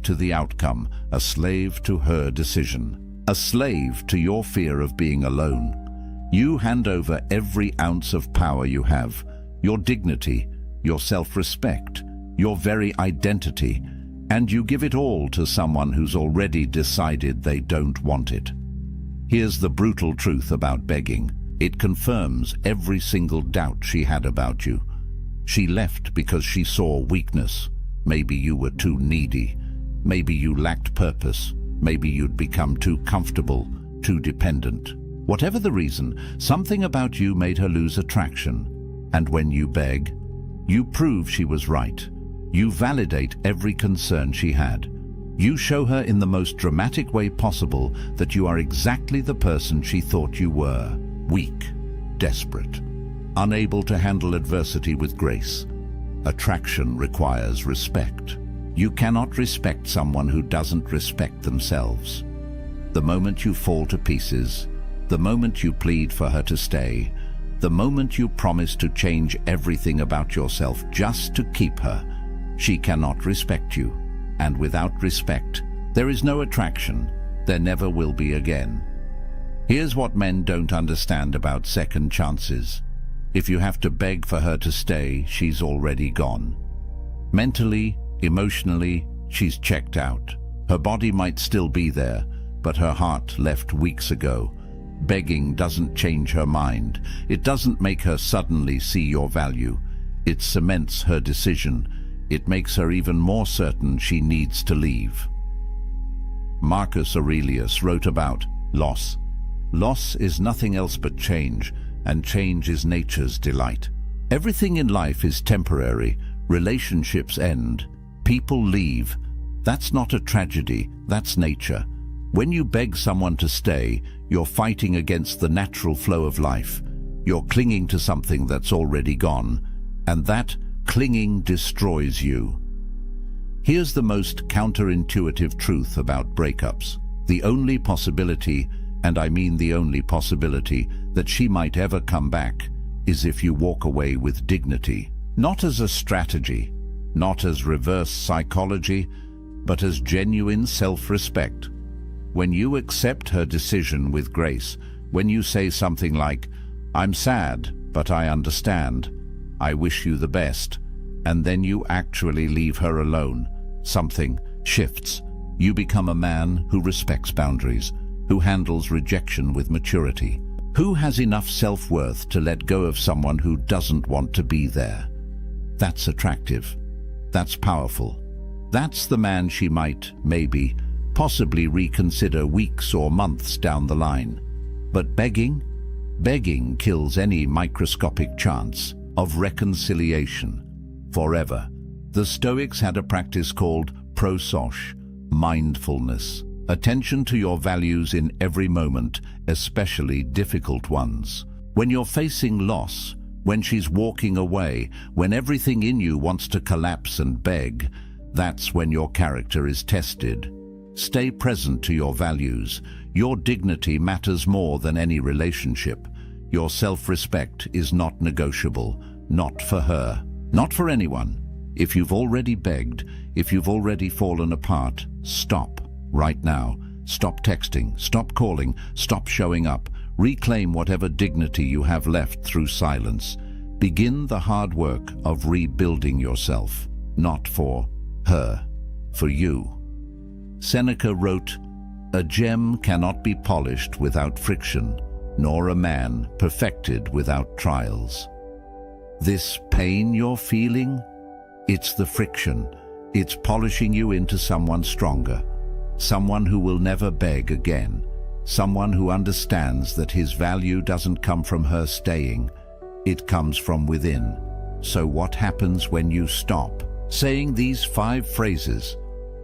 to the outcome, a slave to her decision, a slave to your fear of being alone. You hand over every ounce of power you have, your dignity, your self-respect, your very identity, and you give it all to someone who's already decided they don't want it. Here's the brutal truth about begging. It confirms every single doubt she had about you. She left because she saw weakness. Maybe you were too needy. Maybe you lacked purpose. Maybe you'd become too comfortable, too dependent. Whatever the reason, something about you made her lose attraction. And when you beg, you prove she was right. You validate every concern she had. You show her in the most dramatic way possible that you are exactly the person she thought you were. Weak, desperate, unable to handle adversity with grace. Attraction requires respect. You cannot respect someone who doesn't respect themselves. The moment you fall to pieces, the moment you plead for her to stay, the moment you promise to change everything about yourself just to keep her, she cannot respect you. And without respect, there is no attraction. There never will be again. Here's what men don't understand about second chances. If you have to beg for her to stay, she's already gone. Mentally, emotionally, she's checked out. Her body might still be there, but her heart left weeks ago. Begging doesn't change her mind. It doesn't make her suddenly see your value. It cements her decision. It makes her even more certain she needs to leave. Marcus Aurelius wrote about loss. Loss is nothing else but change, and change is nature's delight. Everything in life is temporary. Relationships end. People leave. That's not a tragedy, that's nature. When you beg someone to stay, you're fighting against the natural flow of life. You're clinging to something that's already gone, and that clinging destroys you. Here's the most counterintuitive truth about breakups. The only possibility, and I mean the only possibility, that she might ever come back is if you walk away with dignity. Not as a strategy, not as reverse psychology, but as genuine self-respect. When you accept her decision with grace, when you say something like, "I'm sad, but I understand. I wish you the best," and then you actually leave her alone, something shifts. You become a man who respects boundaries, who handles rejection with maturity, who has enough self-worth to let go of someone who doesn't want to be there. That's attractive. That's powerful. That's the man she might, maybe, possibly reconsider weeks or months down the line. But begging kills any microscopic chance of reconciliation forever. The Stoics had a practice called Pre-Socratic, mindfulness, attention to your values in every moment, especially difficult ones. When you're facing loss, when she's walking away, when everything in you wants to collapse and beg, that's when your character is tested. Stay present to your values, Your dignity matters more than any relationship. Your self-respect is not negotiable, not for her, not for anyone. If you've already begged, if you've already fallen apart, stop right now. Stop texting, stop calling, stop showing up. Reclaim whatever dignity you have left through silence. Begin the hard work of rebuilding yourself, not for her, for you. Seneca wrote, "A gem cannot be polished without friction, nor a man perfected without trials." This pain you're feeling, it's the friction. It's polishing you into someone stronger, someone who will never beg again, someone who understands that his value doesn't come from her staying, it comes from within. So what happens when you stop? Saying these 5 phrases,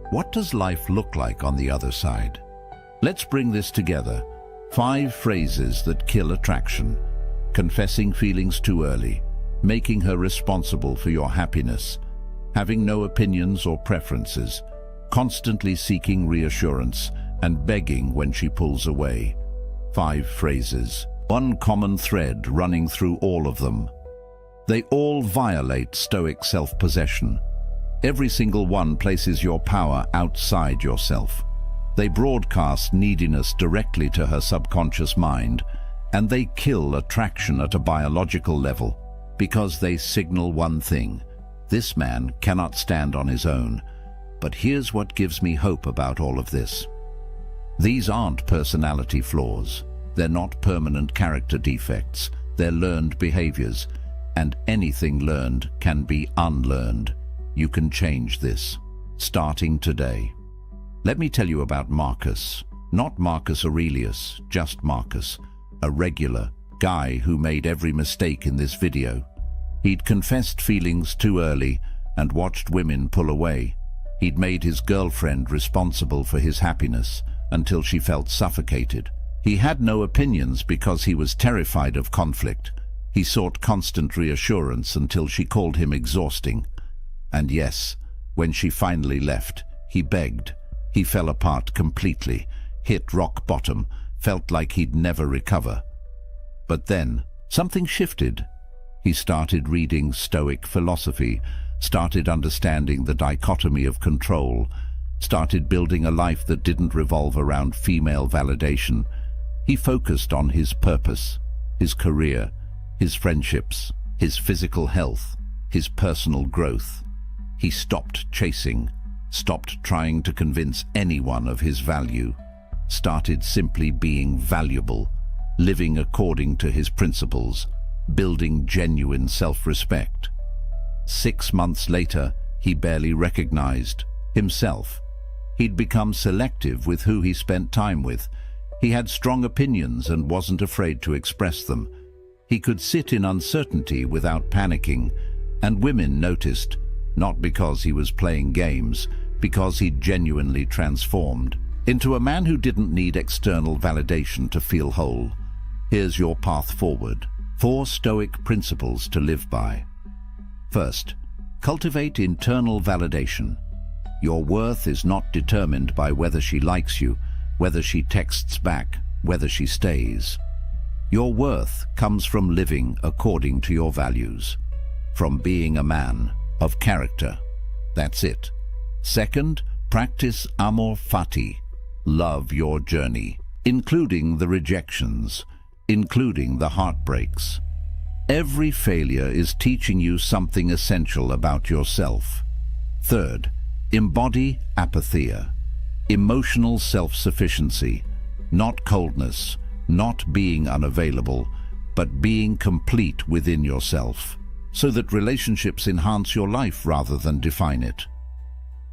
what does life look like on the other side? Let's bring this together. 5 phrases that kill attraction. Confessing feelings too early, making her responsible for your happiness, having no opinions or preferences, constantly seeking reassurance, and begging when she pulls away. 5 phrases. One common thread running through all of them. They all violate Stoic self-possession. Every single one places your power outside yourself. They broadcast neediness directly to her subconscious mind, and they kill attraction at a biological level because they signal one thing: this man cannot stand on his own. But here's what gives me hope about all of this. These aren't personality flaws. They're not permanent character defects. They're learned behaviors, and anything learned can be unlearned. You can change this, starting today. Let me tell you about Marcus. Not Marcus Aurelius, just Marcus, a regular guy who made every mistake in this video. He'd confessed feelings too early and watched women pull away. He'd made his girlfriend responsible for his happiness until she felt suffocated. He had no opinions because he was terrified of conflict. He sought constant reassurance until she called him exhausting. And yes, when she finally left, he begged. He fell apart completely, hit rock bottom, felt like he'd never recover. But then, something shifted. He started reading Stoic philosophy, started understanding the dichotomy of control, started building a life that didn't revolve around female validation. He focused on his purpose, his career, his friendships, his physical health, his personal growth. He stopped chasing, stopped trying to convince anyone of his value, started simply being valuable, living according to his principles, building genuine self-respect. 6 months later, he barely recognized himself. He'd become selective with who he spent time with. He had strong opinions and wasn't afraid to express them. He could sit in uncertainty without panicking, and women noticed, not because he was playing games, because he'd genuinely transformed into a man who didn't need external validation to feel whole. Here's your path forward. 4 Stoic principles to live by. First, cultivate internal validation. Your worth is not determined by whether she likes you, whether she texts back, whether she stays. Your worth comes from living according to your values, from being a man of character. That's it. Second, practice amor fati. Love your journey, including the rejections, including the heartbreaks. Every failure is teaching you something essential about yourself. Third, embody apatheia, emotional self-sufficiency, not coldness, not being unavailable, but being complete within yourself, so that relationships enhance your life rather than define it.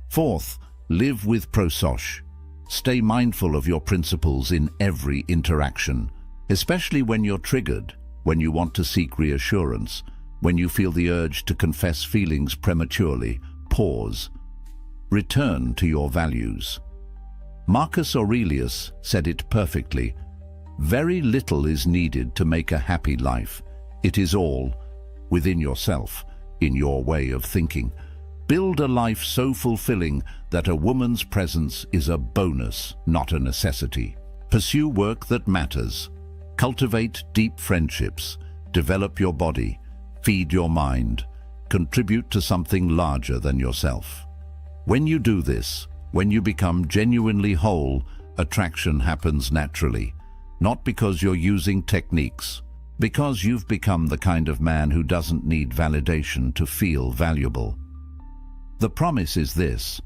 Fourth, live with Pre-Socratic. Stay mindful of your principles in every interaction, especially when you're triggered, when you want to seek reassurance, when you feel the urge to confess feelings prematurely. Pause. Return to your values. Marcus Aurelius said it perfectly. Very little is needed to make a happy life. It is all within yourself, in your way of thinking. Build a life so fulfilling that a woman's presence is a bonus, not a necessity. Pursue work that matters. Cultivate deep friendships. Develop your body. Feed your mind. Contribute to something larger than yourself. When you do this, when you become genuinely whole, attraction happens naturally. Not because you're using techniques, because you've become the kind of man who doesn't need validation to feel valuable. The promise is this: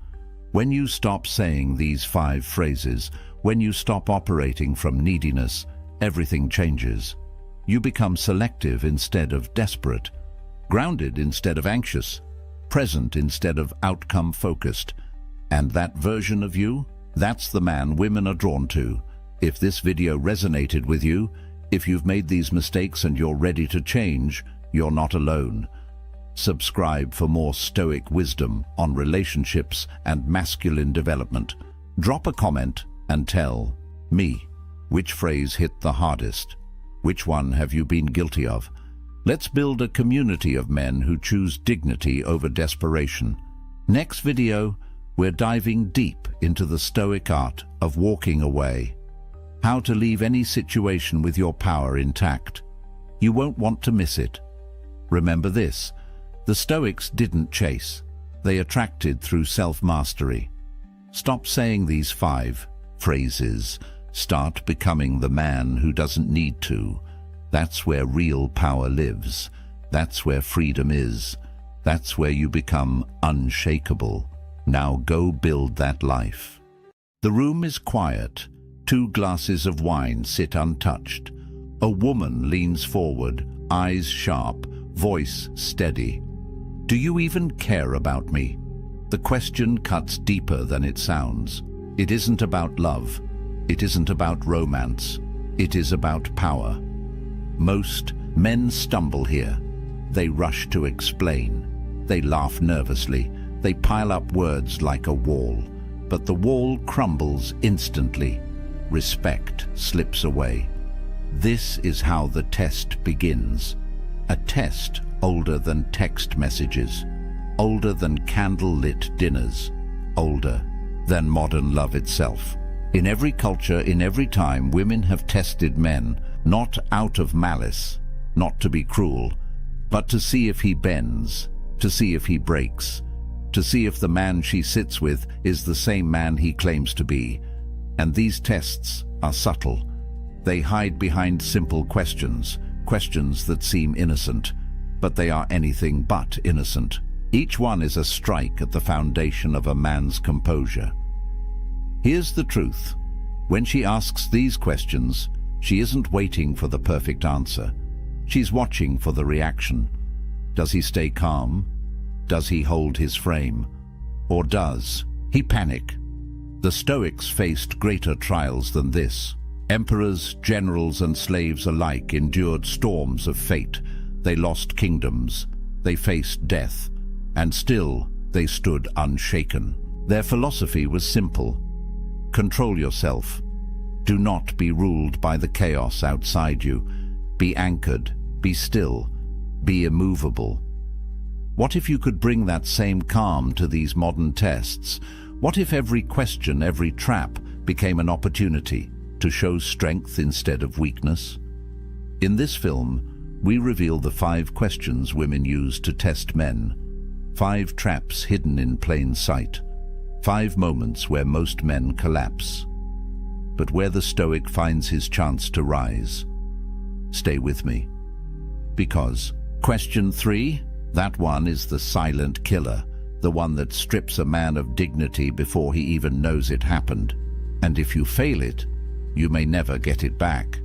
when you stop saying these 5 phrases, when you stop operating from neediness, everything changes. You become selective instead of desperate, grounded instead of anxious, present instead of outcome-focused. And that version of you, that's the man women are drawn to. If this video resonated with you, if you've made these mistakes and you're ready to change, you're not alone. Subscribe for more Stoic wisdom on relationships and masculine development. Drop a comment and tell me which phrase hit the hardest. Which one have you been guilty of? Let's build a community of men who choose dignity over desperation. Next video, we're diving deep into the Stoic art of walking away. How to leave any situation with your power intact. You won't want to miss it. Remember this: the Stoics didn't chase. They attracted through self-mastery. Stop saying these 5 phrases. Start becoming the man who doesn't need to. That's where real power lives. That's where freedom is. That's where you become unshakable. Now go build that life. The room is quiet. 2 glasses of wine sit untouched. A woman leans forward, eyes sharp, voice steady. Do you even care about me? The question cuts deeper than it sounds. It isn't about love. It isn't about romance. It is about power. Most men stumble here. They rush to explain. They laugh nervously. They pile up words like a wall. But the wall crumbles instantly. Respect slips away. This is how the test begins. A test older than text messages, older than candle-lit dinners, older than modern love itself. In every culture, in every time, women have tested men, not out of malice, not to be cruel, but to see if he bends, to see if he breaks, to see if the man she sits with is the same man he claims to be. And these tests are subtle. They hide behind simple questions, questions that seem innocent, but they are anything but innocent. Each one is a strike at the foundation of a man's composure. Here's the truth. When she asks these questions, she isn't waiting for the perfect answer. She's watching for the reaction. Does he stay calm? Does he hold his frame? Or does he panic? The Stoics faced greater trials than this. Emperors, generals, and slaves alike endured storms of fate. They lost kingdoms. They faced death. And still, they stood unshaken. Their philosophy was simple. Control yourself. Do not be ruled by the chaos outside you. Be anchored. Be still. Be immovable. What if you could bring that same calm to these modern tests? What if every question, every trap, became an opportunity to show strength instead of weakness? In this film, we reveal the 5 questions women use to test men. 5 traps hidden in plain sight. 5 moments where most men collapse. But where the Stoic finds his chance to rise. Stay with me. Because question 3, that one is the silent killer, the one that strips a man of dignity before he even knows it happened. And if you fail it, you may never get it back.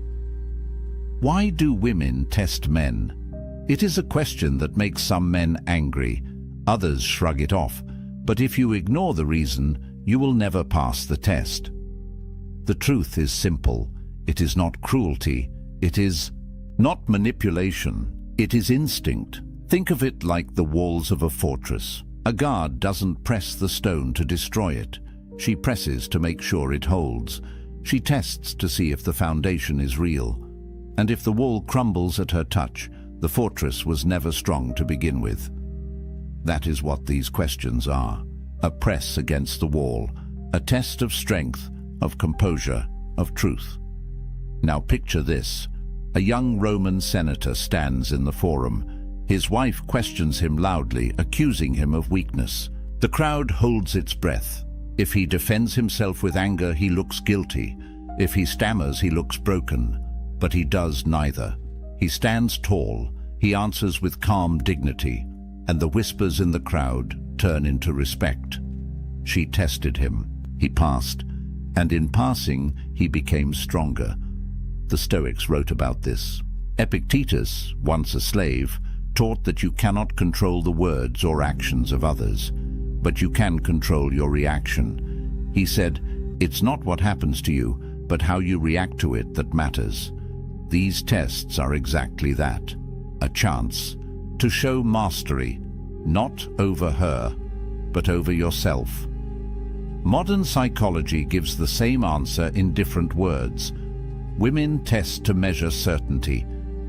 Why do women test men? It is a question that makes some men angry. Others shrug it off. But if you ignore the reason, you will never pass the test. The truth is simple. It is not cruelty. It is not manipulation. It is instinct. Think of it like the walls of a fortress. A guard doesn't press the stone to destroy it. She presses to make sure it holds. She tests to see if the foundation is real. And if the wall crumbles at her touch, the fortress was never strong to begin with. That is what these questions are. A press against the wall. A test of strength, of composure, of truth. Now picture this. A young Roman senator stands in the forum. His wife questions him loudly, accusing him of weakness. The crowd holds its breath. If he defends himself with anger, he looks guilty. If he stammers, he looks broken. But he does neither. He stands tall. He answers with calm dignity, and the whispers in the crowd turn into respect. She tested him. He passed, and in passing, he became stronger. The Stoics wrote about this. Epictetus, once a slave, taught that you cannot control the words or actions of others, but you can control your reaction. He said, "It's not what happens to you, but how you react to it that matters." These tests are exactly that, a chance to show mastery, not over her, but over yourself. Modern psychology gives the same answer in different words. Women test to measure certainty.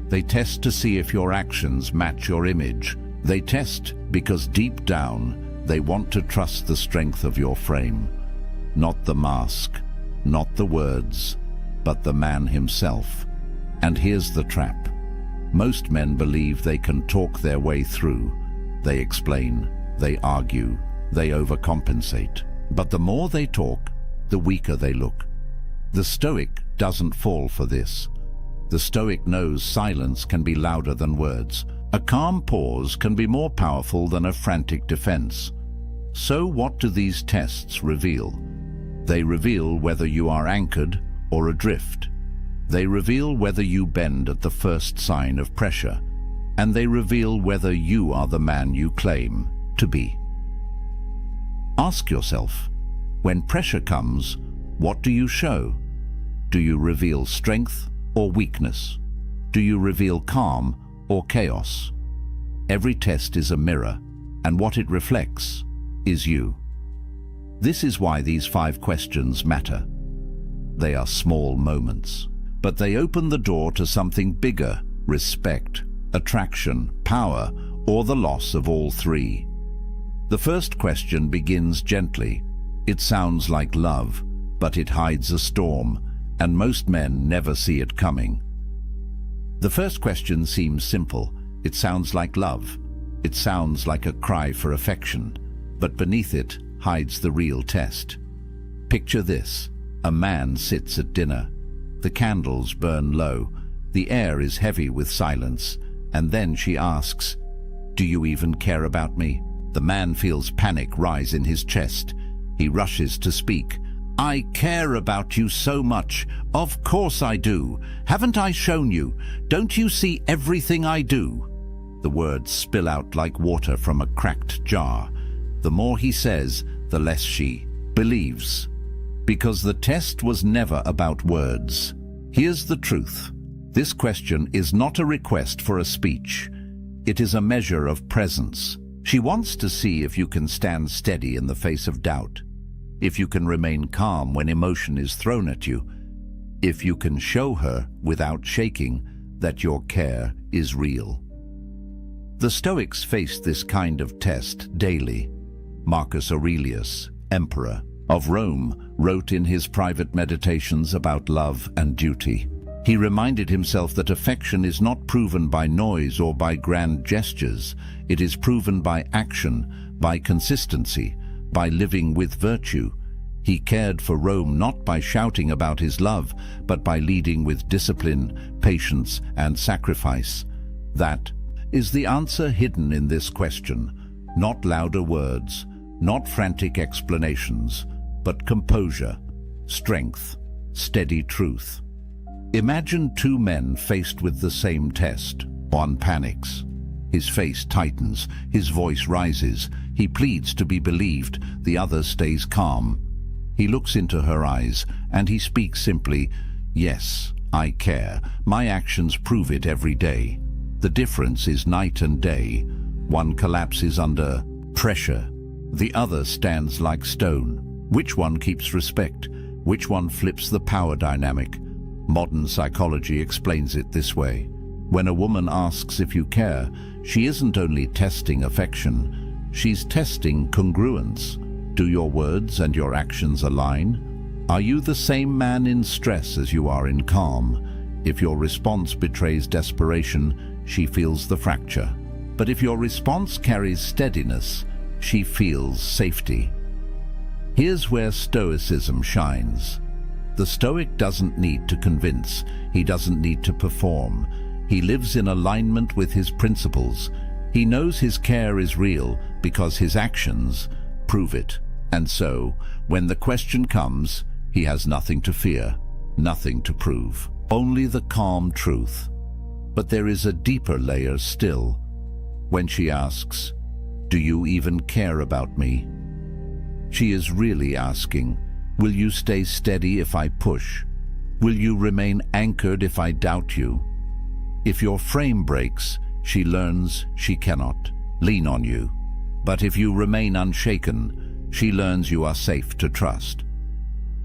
They test to see if your actions match your image. They test because deep down, they want to trust the strength of your frame. Not the mask, not the words, but the man himself. And here's the trap. Most men believe they can talk their way through. They explain, they argue, they overcompensate. But the more they talk, the weaker they look. The Stoic doesn't fall for this. The Stoic knows silence can be louder than words. A calm pause can be more powerful than a frantic defense. So what do these tests reveal? They reveal whether you are anchored or adrift. They reveal whether you bend at the first sign of pressure. And they reveal whether you are the man you claim to be. Ask yourself, when pressure comes, what do you show? Do you reveal strength or weakness? Do you reveal calm or chaos? Every test is a mirror, and what it reflects is you. This is why these 5 questions matter. They are small moments, but they open the door to something bigger: respect, attraction, power, or the loss of all 3. The first question begins gently. It sounds like love, but it hides a storm, and most men never see it coming. The first question seems simple. It sounds like love. It sounds like a cry for affection, but beneath it hides the real test. Picture this. A man sits at dinner. The candles burn low. The air is heavy with silence, and then she asks, "Do you even care about me?" The man feels panic rise in his chest. He rushes to speak. "I care about you so much. Of course I do. Haven't I shown you? Don't you see everything I do?" The words spill out like water from a cracked jar. The more he says, the less she believes. Because the test was never about words. Here's the truth. This question is not a request for a speech. It is a measure of presence. She wants to see if you can stand steady in the face of doubt, if you can remain calm when emotion is thrown at you, if you can show her without shaking that your care is real. The Stoics faced this kind of test daily. Marcus Aurelius, emperor of Rome, wrote in his private meditations about love and duty. He reminded himself that affection is not proven by noise or by grand gestures. It is proven by action, by consistency, by living with virtue. He cared for Rome not by shouting about his love, but by leading with discipline, patience, and sacrifice. That is the answer hidden in this question. Not louder words, not frantic explanations, but composure, strength, steady truth. Imagine 2 men faced with the same test. One panics. His face tightens, his voice rises. He pleads to be believed. The other stays calm. He looks into her eyes, and he speaks simply, "Yes, I care. My actions prove it every day." The difference is night and day. One collapses under pressure. The other stands like stone. Which one keeps respect? Which one flips the power dynamic? Modern psychology explains it this way. When a woman asks if you care, she isn't only testing affection, she's testing congruence. Do your words and your actions align? Are you the same man in stress as you are in calm? If your response betrays desperation, she feels the fracture. But if your response carries steadiness, she feels safety. Here's where Stoicism shines. The Stoic doesn't need to convince. He doesn't need to perform. He lives in alignment with his principles. He knows his care is real because his actions prove it. And so, when the question comes, he has nothing to fear, nothing to prove, only the calm truth. But there is a deeper layer still. When she asks, "Do you even care about me?" she is really asking, "Will you stay steady if I push? Will you remain anchored if I doubt you?" If your frame breaks, she learns she cannot lean on you. But if you remain unshaken, she learns you are safe to trust.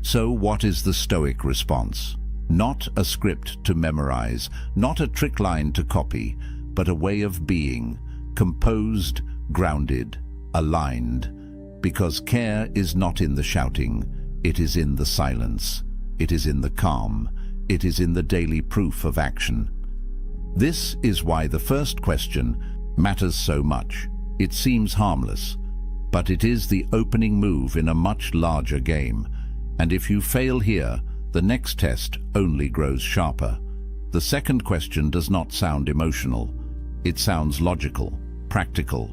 So what is the Stoic response? Not a script to memorize, not a trick line to copy, but a way of being, composed, grounded, aligned. Because care is not in the shouting, it is in the silence, it is in the calm, it is in the daily proof of action. This is why the first question matters so much. It seems harmless, but it is the opening move in a much larger game. And if you fail here, the next test only grows sharper. The second question does not sound emotional. It sounds logical, practical.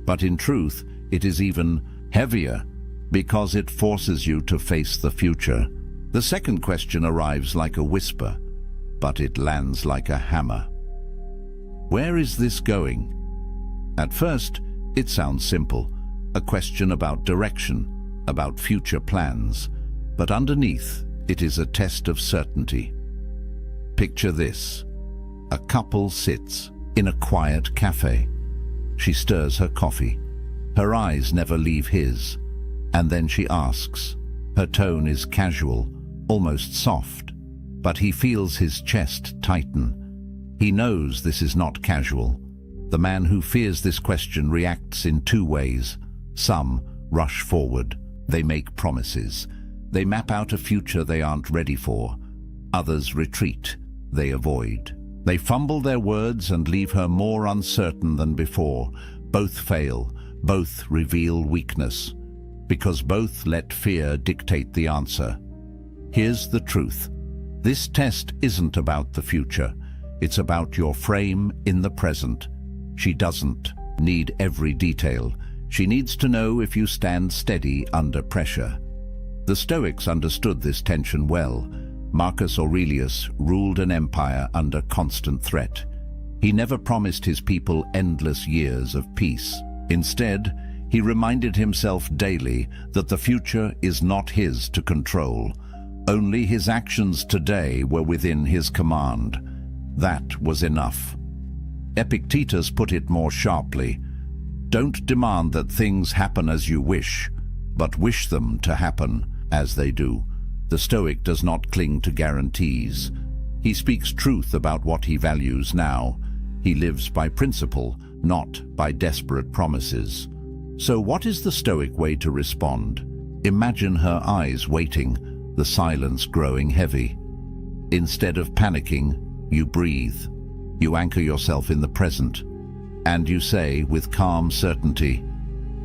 But in truth, it is even heavier because it forces you to face the future. The second question arrives like a whisper, but it lands like a hammer. Where is this going? At first, it sounds simple, a question about direction, about future plans. But underneath, it is a test of certainty. Picture this. A couple sits in a quiet cafe. She stirs her coffee. Her eyes never leave his. And then she asks. Her tone is casual, almost soft. But he feels his chest tighten. He knows this is not casual. The man who fears this question reacts in two ways. Some rush forward. They make promises. They map out a future they aren't ready for. Others retreat. They avoid. They fumble their words and leave her more uncertain than before. Both fail. Both reveal weakness. Because both let fear dictate the answer. Here's the truth. This test isn't about the future. It's about your frame in the present. She doesn't need every detail. She needs to know if you stand steady under pressure. The Stoics understood this tension well. Marcus Aurelius ruled an empire under constant threat. He never promised his people endless years of peace. Instead, he reminded himself daily that the future is not his to control. Only his actions today were within his command. That was enough. Epictetus put it more sharply. Don't demand that things happen as you wish, but wish them to happen as they do. The Stoic does not cling to guarantees. He speaks truth about what he values now. He lives by principle, not by desperate promises. So what is the Stoic way to respond? Imagine her eyes waiting, the silence growing heavy. Instead of panicking, you breathe. You anchor yourself in the present. And you say with calm certainty,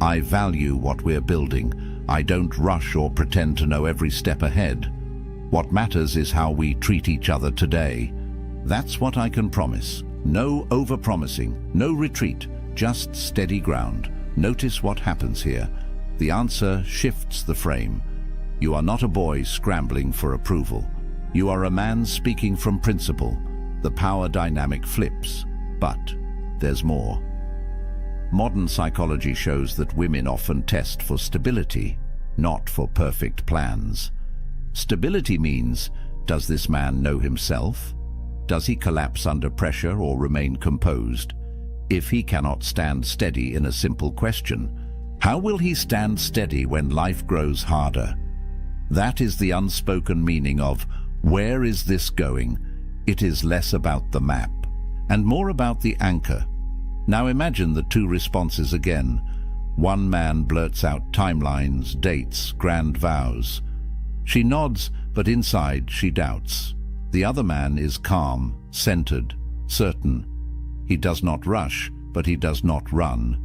I value what we're building. I don't rush or pretend to know every step ahead. What matters is how we treat each other today. That's what I can promise. No over-promising, no retreat, just steady ground. Notice what happens here. The answer shifts the frame. You are not a boy scrambling for approval. You are a man speaking from principle. The power dynamic flips. But there's more. Modern psychology shows that women often test for stability, not for perfect plans. Stability means, does this man know himself? Does he collapse under pressure or remain composed? If he cannot stand steady in a simple question, how will he stand steady when life grows harder? That is the unspoken meaning of, where is this going? It is less about the map and more about the anchor. Now imagine the two responses again. One man blurts out timelines, dates, grand vows. She nods, but inside she doubts. The other man is calm, centered, certain. He does not rush, but he does not run.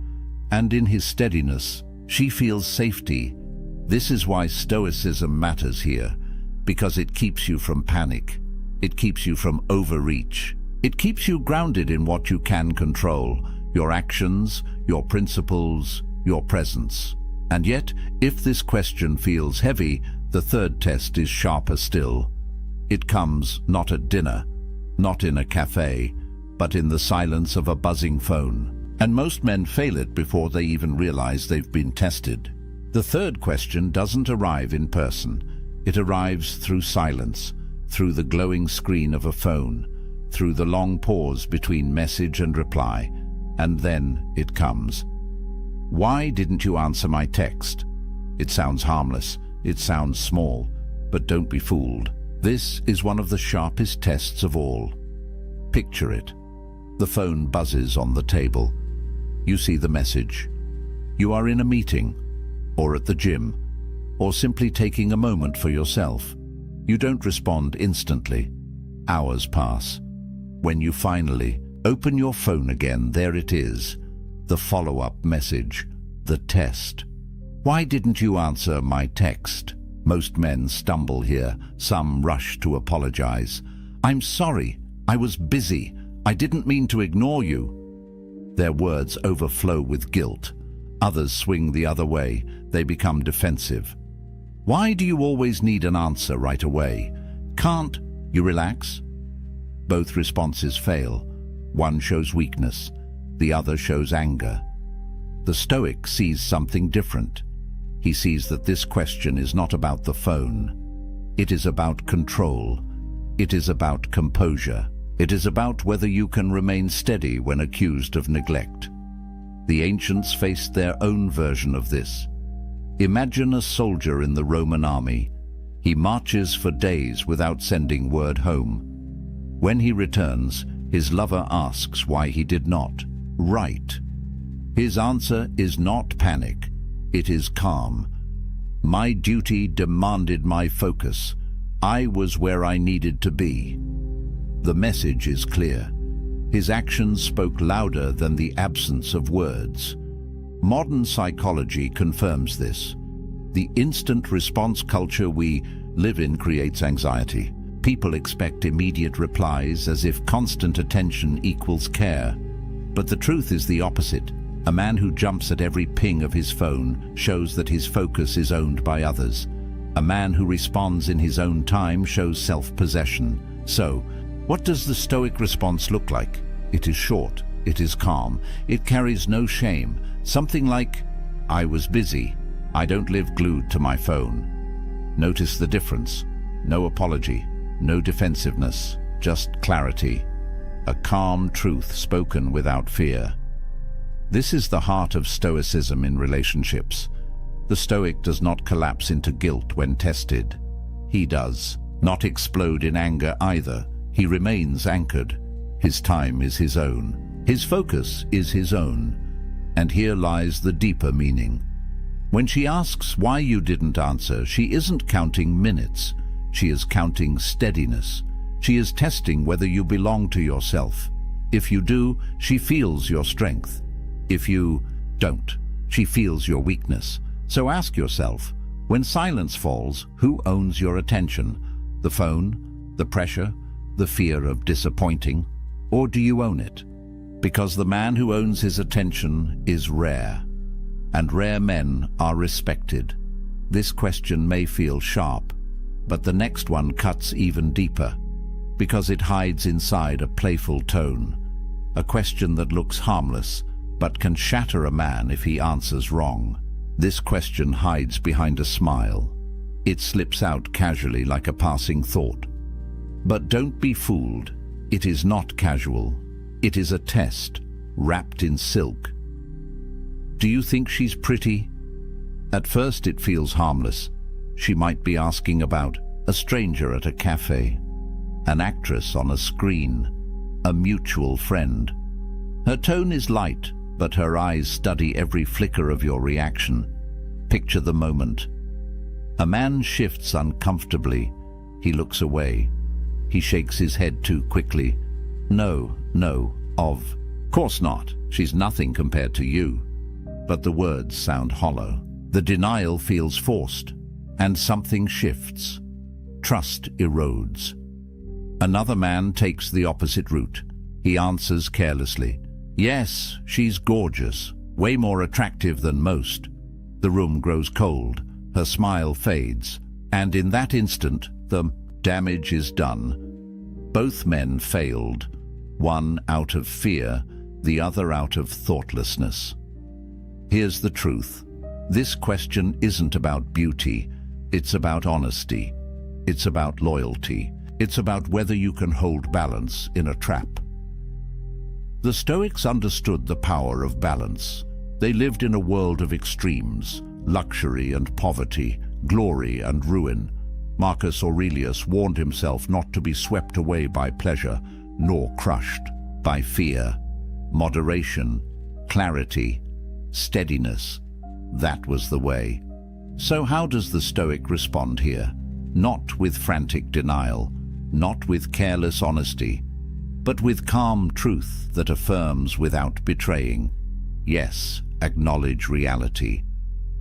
And in his steadiness, she feels safety. This is why Stoicism matters here, because it keeps you from panic. It keeps you from overreach. It keeps you grounded in what you can control, your actions, your principles, your presence. And yet, if this question feels heavy, the third test is sharper still. It comes not at dinner, not in a cafe, but in the silence of a buzzing phone. And most men fail it before they even realize they've been tested. The third question doesn't arrive in person. It arrives through silence, through the glowing screen of a phone, through the long pause between message and reply, and then it comes. Why didn't you answer my text? It sounds harmless, it sounds small, but don't be fooled. This is one of the sharpest tests of all. Picture it. The phone buzzes on the table. You see the message. You are in a meeting, or at the gym, or simply taking a moment for yourself. You don't respond instantly. Hours pass. When you finally open your phone again, there it is. The follow-up message, the test. Why didn't you answer my text? Most men stumble here. Some rush to apologize. I'm sorry. I was busy. I didn't mean to ignore you. Their words overflow with guilt. Others swing the other way. They become defensive. Why do you always need an answer right away? Can't you relax? Both responses fail. One shows weakness. The other shows anger. The Stoic sees something different. He sees that this question is not about the phone. It is about control. It is about composure. It is about whether you can remain steady when accused of neglect. The ancients faced their own version of this. Imagine a soldier in the Roman army. He marches for days without sending word home. When he returns, his lover asks why he did not write. His answer is not panic. It is calm. My duty demanded my focus. I was where I needed to be. The message is clear. His actions spoke louder than the absence of words. Modern psychology confirms this. The instant response culture we live in creates anxiety. People expect immediate replies as if constant attention equals care. But the truth is the opposite. A man who jumps at every ping of his phone shows that his focus is owned by others. A man who responds in his own time shows self-possession. So, what does the Stoic response look like? It is short. It is calm. It carries no shame. Something like, I was busy. I don't live glued to my phone. Notice the difference. No apology. No defensiveness. Just clarity. A calm truth spoken without fear. This is the heart of Stoicism in relationships. The Stoic does not collapse into guilt when tested. He does not explode in anger either. He remains anchored. His time is his own. His focus is his own. And here lies the deeper meaning. When she asks why you didn't answer, she isn't counting minutes. She is counting steadiness. She is testing whether you belong to yourself. If you do, she feels your strength. If you don't, she feels your weakness. So ask yourself, when silence falls, who owns your attention? The phone, the pressure, the fear of disappointing? Or do you own it? Because the man who owns his attention is rare, and rare men are respected. This question may feel sharp, but the next one cuts even deeper, because it hides inside a playful tone, a question that looks harmless, but can shatter a man if he answers wrong. This question hides behind a smile. It slips out casually like a passing thought. But don't be fooled. It is not casual. It is a test, wrapped in silk. Do you think she's pretty? At first it feels harmless. She might be asking about a stranger at a cafe, an actress on a screen, a mutual friend. Her tone is light, but her eyes study every flicker of your reaction. Picture the moment. A man shifts uncomfortably. He looks away. He shakes his head too quickly. No, of course not. She's nothing compared to you. But the words sound hollow. The denial feels forced, and something shifts. Trust erodes. Another man takes the opposite route. He answers carelessly. Yes, she's gorgeous, way more attractive than most. The room grows cold. Her smile fades, and in that instant, the damage is done. Both men failed, one out of fear, the other out of thoughtlessness. Here's the truth. This question isn't about beauty. It's about honesty. It's about loyalty. It's about whether you can hold balance in a trap. The Stoics understood the power of balance. They lived in a world of extremes, luxury and poverty, glory and ruin. Marcus Aurelius warned himself not to be swept away by pleasure, nor crushed by fear. Moderation, clarity, steadiness, that was the way. So how does the Stoic respond here? Not with frantic denial, not with careless honesty, but with calm truth that affirms without betraying. Yes, acknowledge reality.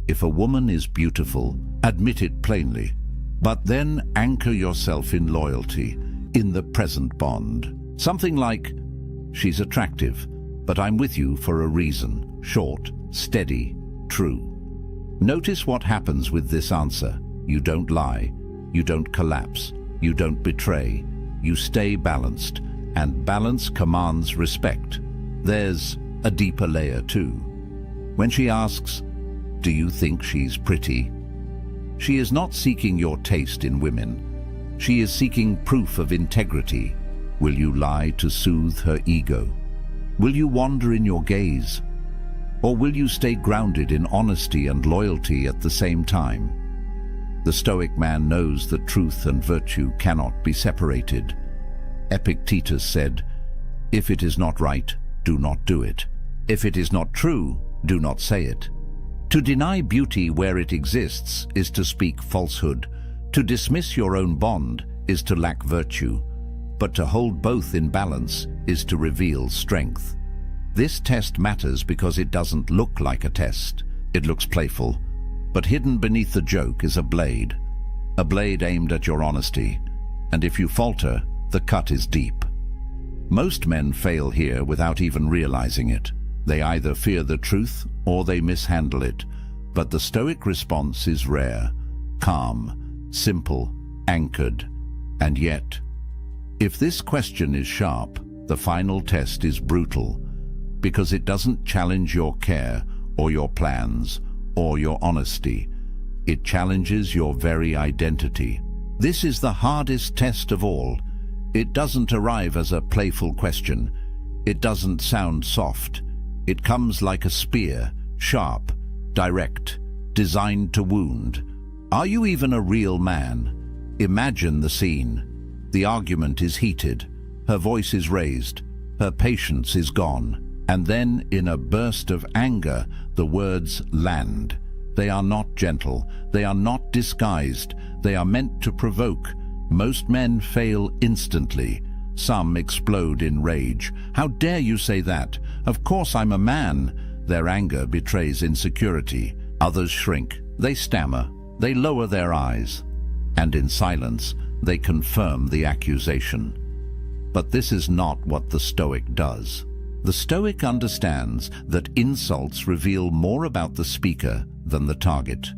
If a woman is beautiful, admit it plainly, but then anchor yourself in loyalty, in the present bond. Something like, she's attractive, but I'm with you for a reason, short, steady, true. Notice what happens with this answer. You don't lie, you don't collapse, you don't betray, you stay balanced, and balance commands respect. There's a deeper layer too. When she asks, do you think she's pretty? She is not seeking your taste in women. She is seeking proof of integrity. Will you lie to soothe her ego? Will you wander in your gaze? Or will you stay grounded in honesty and loyalty at the same time? The Stoic man knows that truth and virtue cannot be separated. Epictetus said, if it is not right, do not do it. If it is not true, do not say it. To deny beauty where it exists is to speak falsehood. To dismiss your own bond is to lack virtue. But to hold both in balance is to reveal strength. This test matters because it doesn't look like a test. It looks playful, but hidden beneath the joke is a blade aimed at your honesty. And if you falter, the cut is deep. Most men fail here without even realizing it. They either fear the truth or they mishandle it. But the Stoic response is rare, calm, simple, anchored. And yet, if this question is sharp, the final test is brutal, because it doesn't challenge your care or your plans or your honesty. It challenges your very identity. This is the hardest test of all. It doesn't arrive as a playful question. It doesn't sound soft. It comes like a spear, sharp, direct, designed to wound. Are you even a real man? Imagine the scene. The argument is heated. Her voice is raised. Her patience is gone. And then, in a burst of anger, the words land. They are not gentle. They are not disguised. They are meant to provoke. Most men fail instantly. Some explode in rage. How dare you say that? Of course I'm a man. Their anger betrays insecurity. Others shrink. They stammer. They lower their eyes. And in silence, they confirm the accusation. But this is not what the Stoic does. The Stoic understands that insults reveal more about the speaker than the target.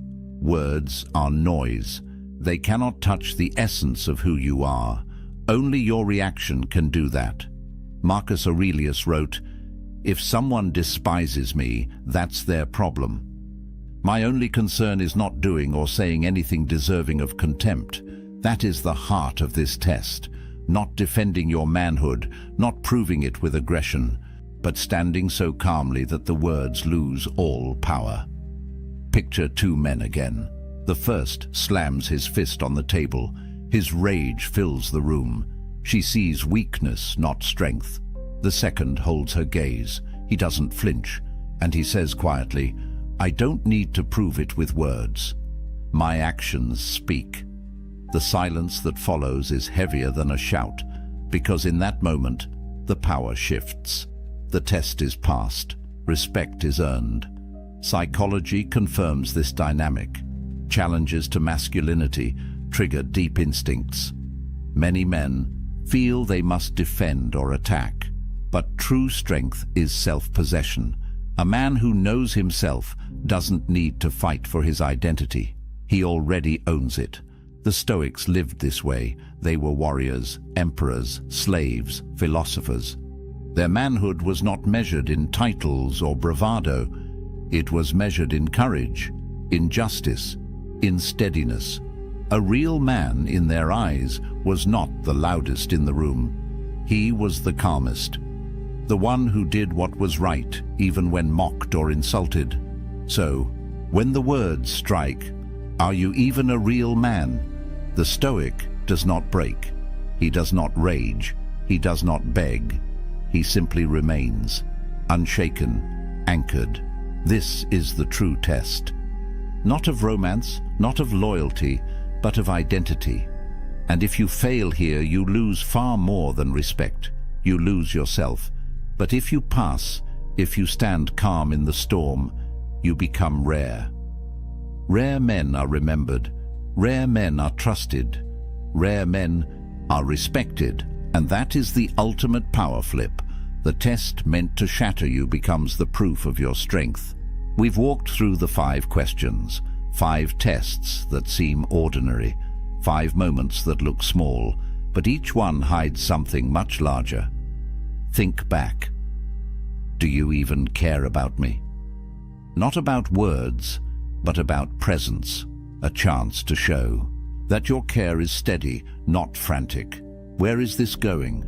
Words are noise. They cannot touch the essence of who you are. Only your reaction can do that. Marcus Aurelius wrote, "If someone despises me, that's their problem. My only concern is not doing or saying anything deserving of contempt. That is the heart of this test. Not defending your manhood, not proving it with aggression, but standing so calmly that the words lose all power." Picture two men again. The first slams his fist on the table. His rage fills the room. She sees weakness, not strength. The second holds her gaze. He doesn't flinch, and he says quietly, "I don't need to prove it with words." My actions speak. The silence that follows is heavier than a shout, because in that moment, the power shifts. The test is passed. Respect is earned. Psychology confirms this dynamic. Challenges to masculinity trigger deep instincts. Many men feel they must defend or attack, but true strength is self-possession. A man who knows himself doesn't need to fight for his identity. He already owns it. The Stoics lived this way. They were warriors, emperors, slaves, philosophers. Their manhood was not measured in titles or bravado. It was measured in courage, in justice, in steadiness. A real man in their eyes was not the loudest in the room. He was the calmest, the one who did what was right, even when mocked or insulted. So, when the words strike, "Are you even a real man?" the Stoic does not break. He does not rage. He does not beg. He simply remains, unshaken, anchored. This is the true test. Not of romance, not of loyalty, but of identity. And if you fail here, you lose far more than respect. You lose yourself. But if you pass, if you stand calm in the storm, you become rare. Rare men are remembered. Rare men are trusted. Rare men are respected. And that is the ultimate power flip. The test meant to shatter you becomes the proof of your strength. We've walked through the 5 questions, 5 tests that seem ordinary, 5 moments that look small, but each one hides something much larger. Think back. Do you even care about me? Not about words, but about presence, a chance to show that your care is steady, not frantic. Where is this going?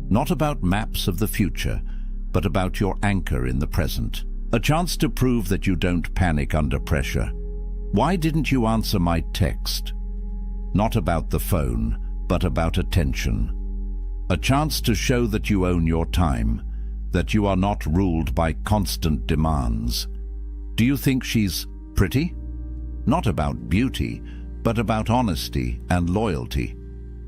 Not about maps of the future, but about your anchor in the present. A chance to prove that you don't panic under pressure. Why didn't you answer my text? Not about the phone, but about attention. A chance to show that you own your time, that you are not ruled by constant demands. Do you think she's pretty? Not about beauty, but about honesty and loyalty.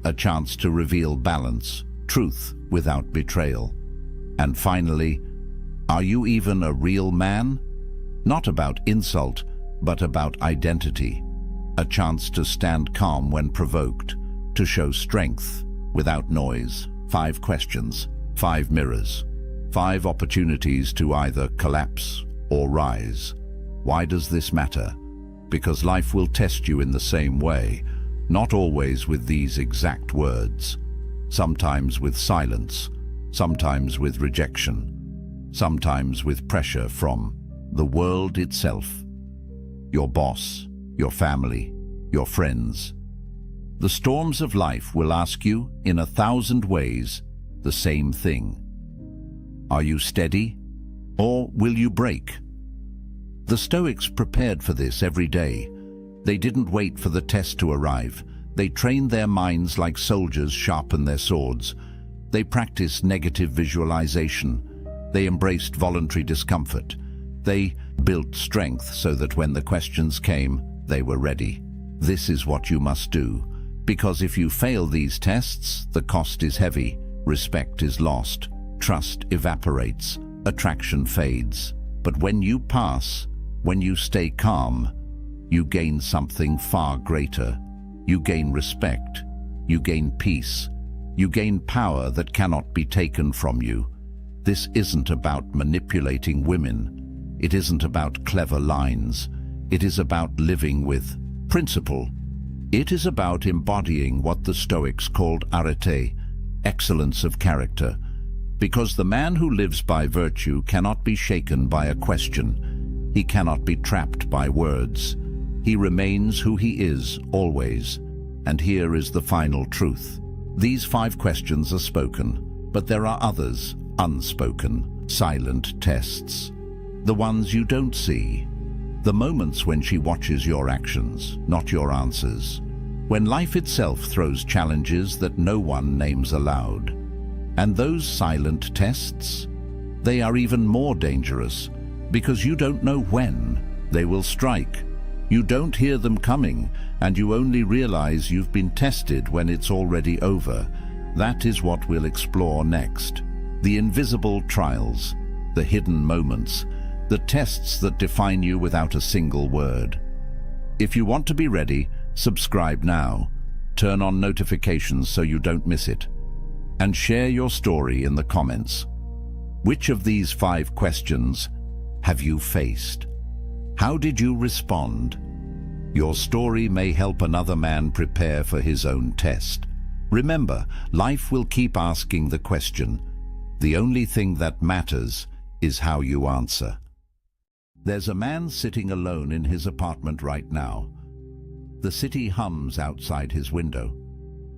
A chance to reveal balance, truth without betrayal. And finally, are you even a real man? Not about insult, but about identity. A chance to stand calm when provoked, to show strength without noise. 5 questions, 5 mirrors, 5 opportunities to either collapse or rise. Why does this matter? Because life will test you in the same way, not always with these exact words. Sometimes with silence, sometimes with rejection, sometimes with pressure from the world itself, your boss, your family, your friends. The storms of life will ask you in 1,000 ways the same thing. Are you steady, or will you break? The Stoics prepared for this every day. They didn't wait for the test to arrive. They trained their minds like soldiers sharpen their swords. They practiced negative visualization. They embraced voluntary discomfort. They built strength so that when the questions came, they were ready. This is what you must do, because if you fail these tests, the cost is heavy, respect is lost, trust evaporates, attraction fades. But when you pass, when you stay calm, you gain something far greater. You gain respect, you gain peace, you gain power that cannot be taken from you. This isn't about manipulating women. It isn't about clever lines. It is about living with principle. It is about embodying what the Stoics called arete, excellence of character. Because the man who lives by virtue cannot be shaken by a question. He cannot be trapped by words. He remains who he is, always. And here is the final truth. These 5 questions are spoken, but there are others, unspoken, silent tests. The ones you don't see. The moments when she watches your actions, not your answers. When life itself throws challenges that no one names aloud. And those silent tests, they are even more dangerous because you don't know when they will strike. You don't hear them coming, and you only realize you've been tested when it's already over. That is what we'll explore next. The invisible trials, the hidden moments, the tests that define you without a single word. If you want to be ready, subscribe now. Turn on notifications so you don't miss it. And share your story in the comments. Which of these 5 questions have you faced? How did you respond? Your story may help another man prepare for his own test. Remember, life will keep asking the question. The only thing that matters is how you answer. There's a man sitting alone in his apartment right now. The city hums outside his window.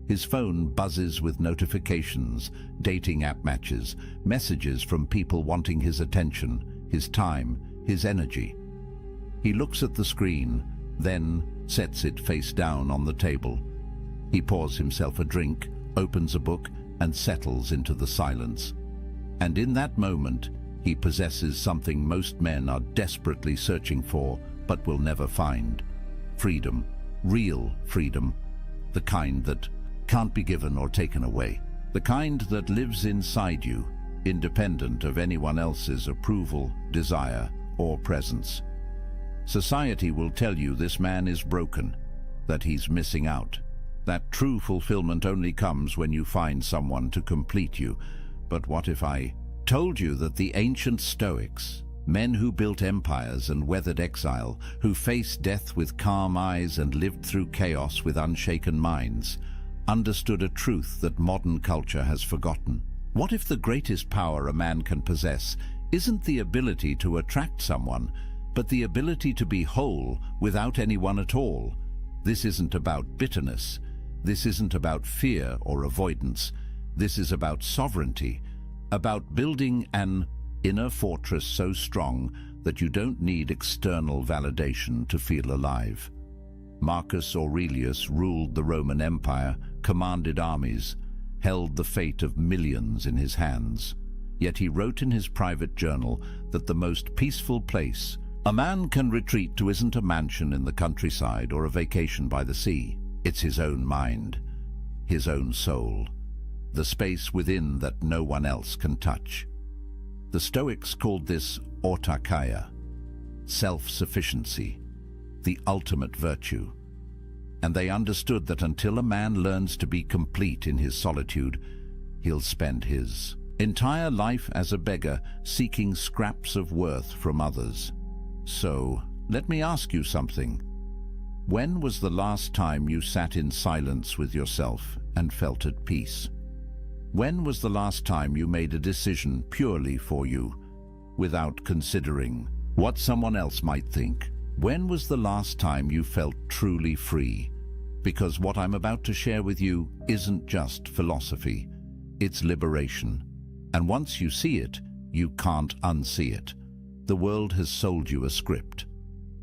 His phone buzzes with notifications, dating app matches, messages from people wanting his attention, his time, his energy. He looks at the screen, then sets it face down on the table. He pours himself a drink, opens a book, and settles into the silence. And in that moment, he possesses something most men are desperately searching for, but will never find. Freedom. Real freedom. The kind that can't be given or taken away. The kind that lives inside you, independent of anyone else's approval, desire, or presence. Society will tell you this man is broken, that he's missing out. That true fulfillment only comes when you find someone to complete you. But what if I told you that the ancient Stoics, men who built empires and weathered exile, who faced death with calm eyes and lived through chaos with unshaken minds, understood a truth that modern culture has forgotten? What if the greatest power a man can possess isn't the ability to attract someone, but the ability to be whole without anyone at all? This isn't about bitterness. This isn't about fear or avoidance. This is about sovereignty, about building an inner fortress so strong that you don't need external validation to feel alive. Marcus Aurelius ruled the Roman Empire, commanded armies, held the fate of millions in his hands. Yet he wrote in his private journal that the most peaceful place a man can retreat to isn't a mansion in the countryside or a vacation by the sea. It's his own mind, his own soul, the space within that no one else can touch. The Stoics called this autarkia, self-sufficiency, the ultimate virtue. And they understood that until a man learns to be complete in his solitude, he'll spend his entire life as a beggar, seeking scraps of worth from others. So, let me ask you something. When was the last time you sat in silence with yourself and felt at peace? When was the last time you made a decision purely for you, without considering what someone else might think? When was the last time you felt truly free? Because what I'm about to share with you isn't just philosophy, it's liberation. And once you see it, you can't unsee it. The world has sold you a script.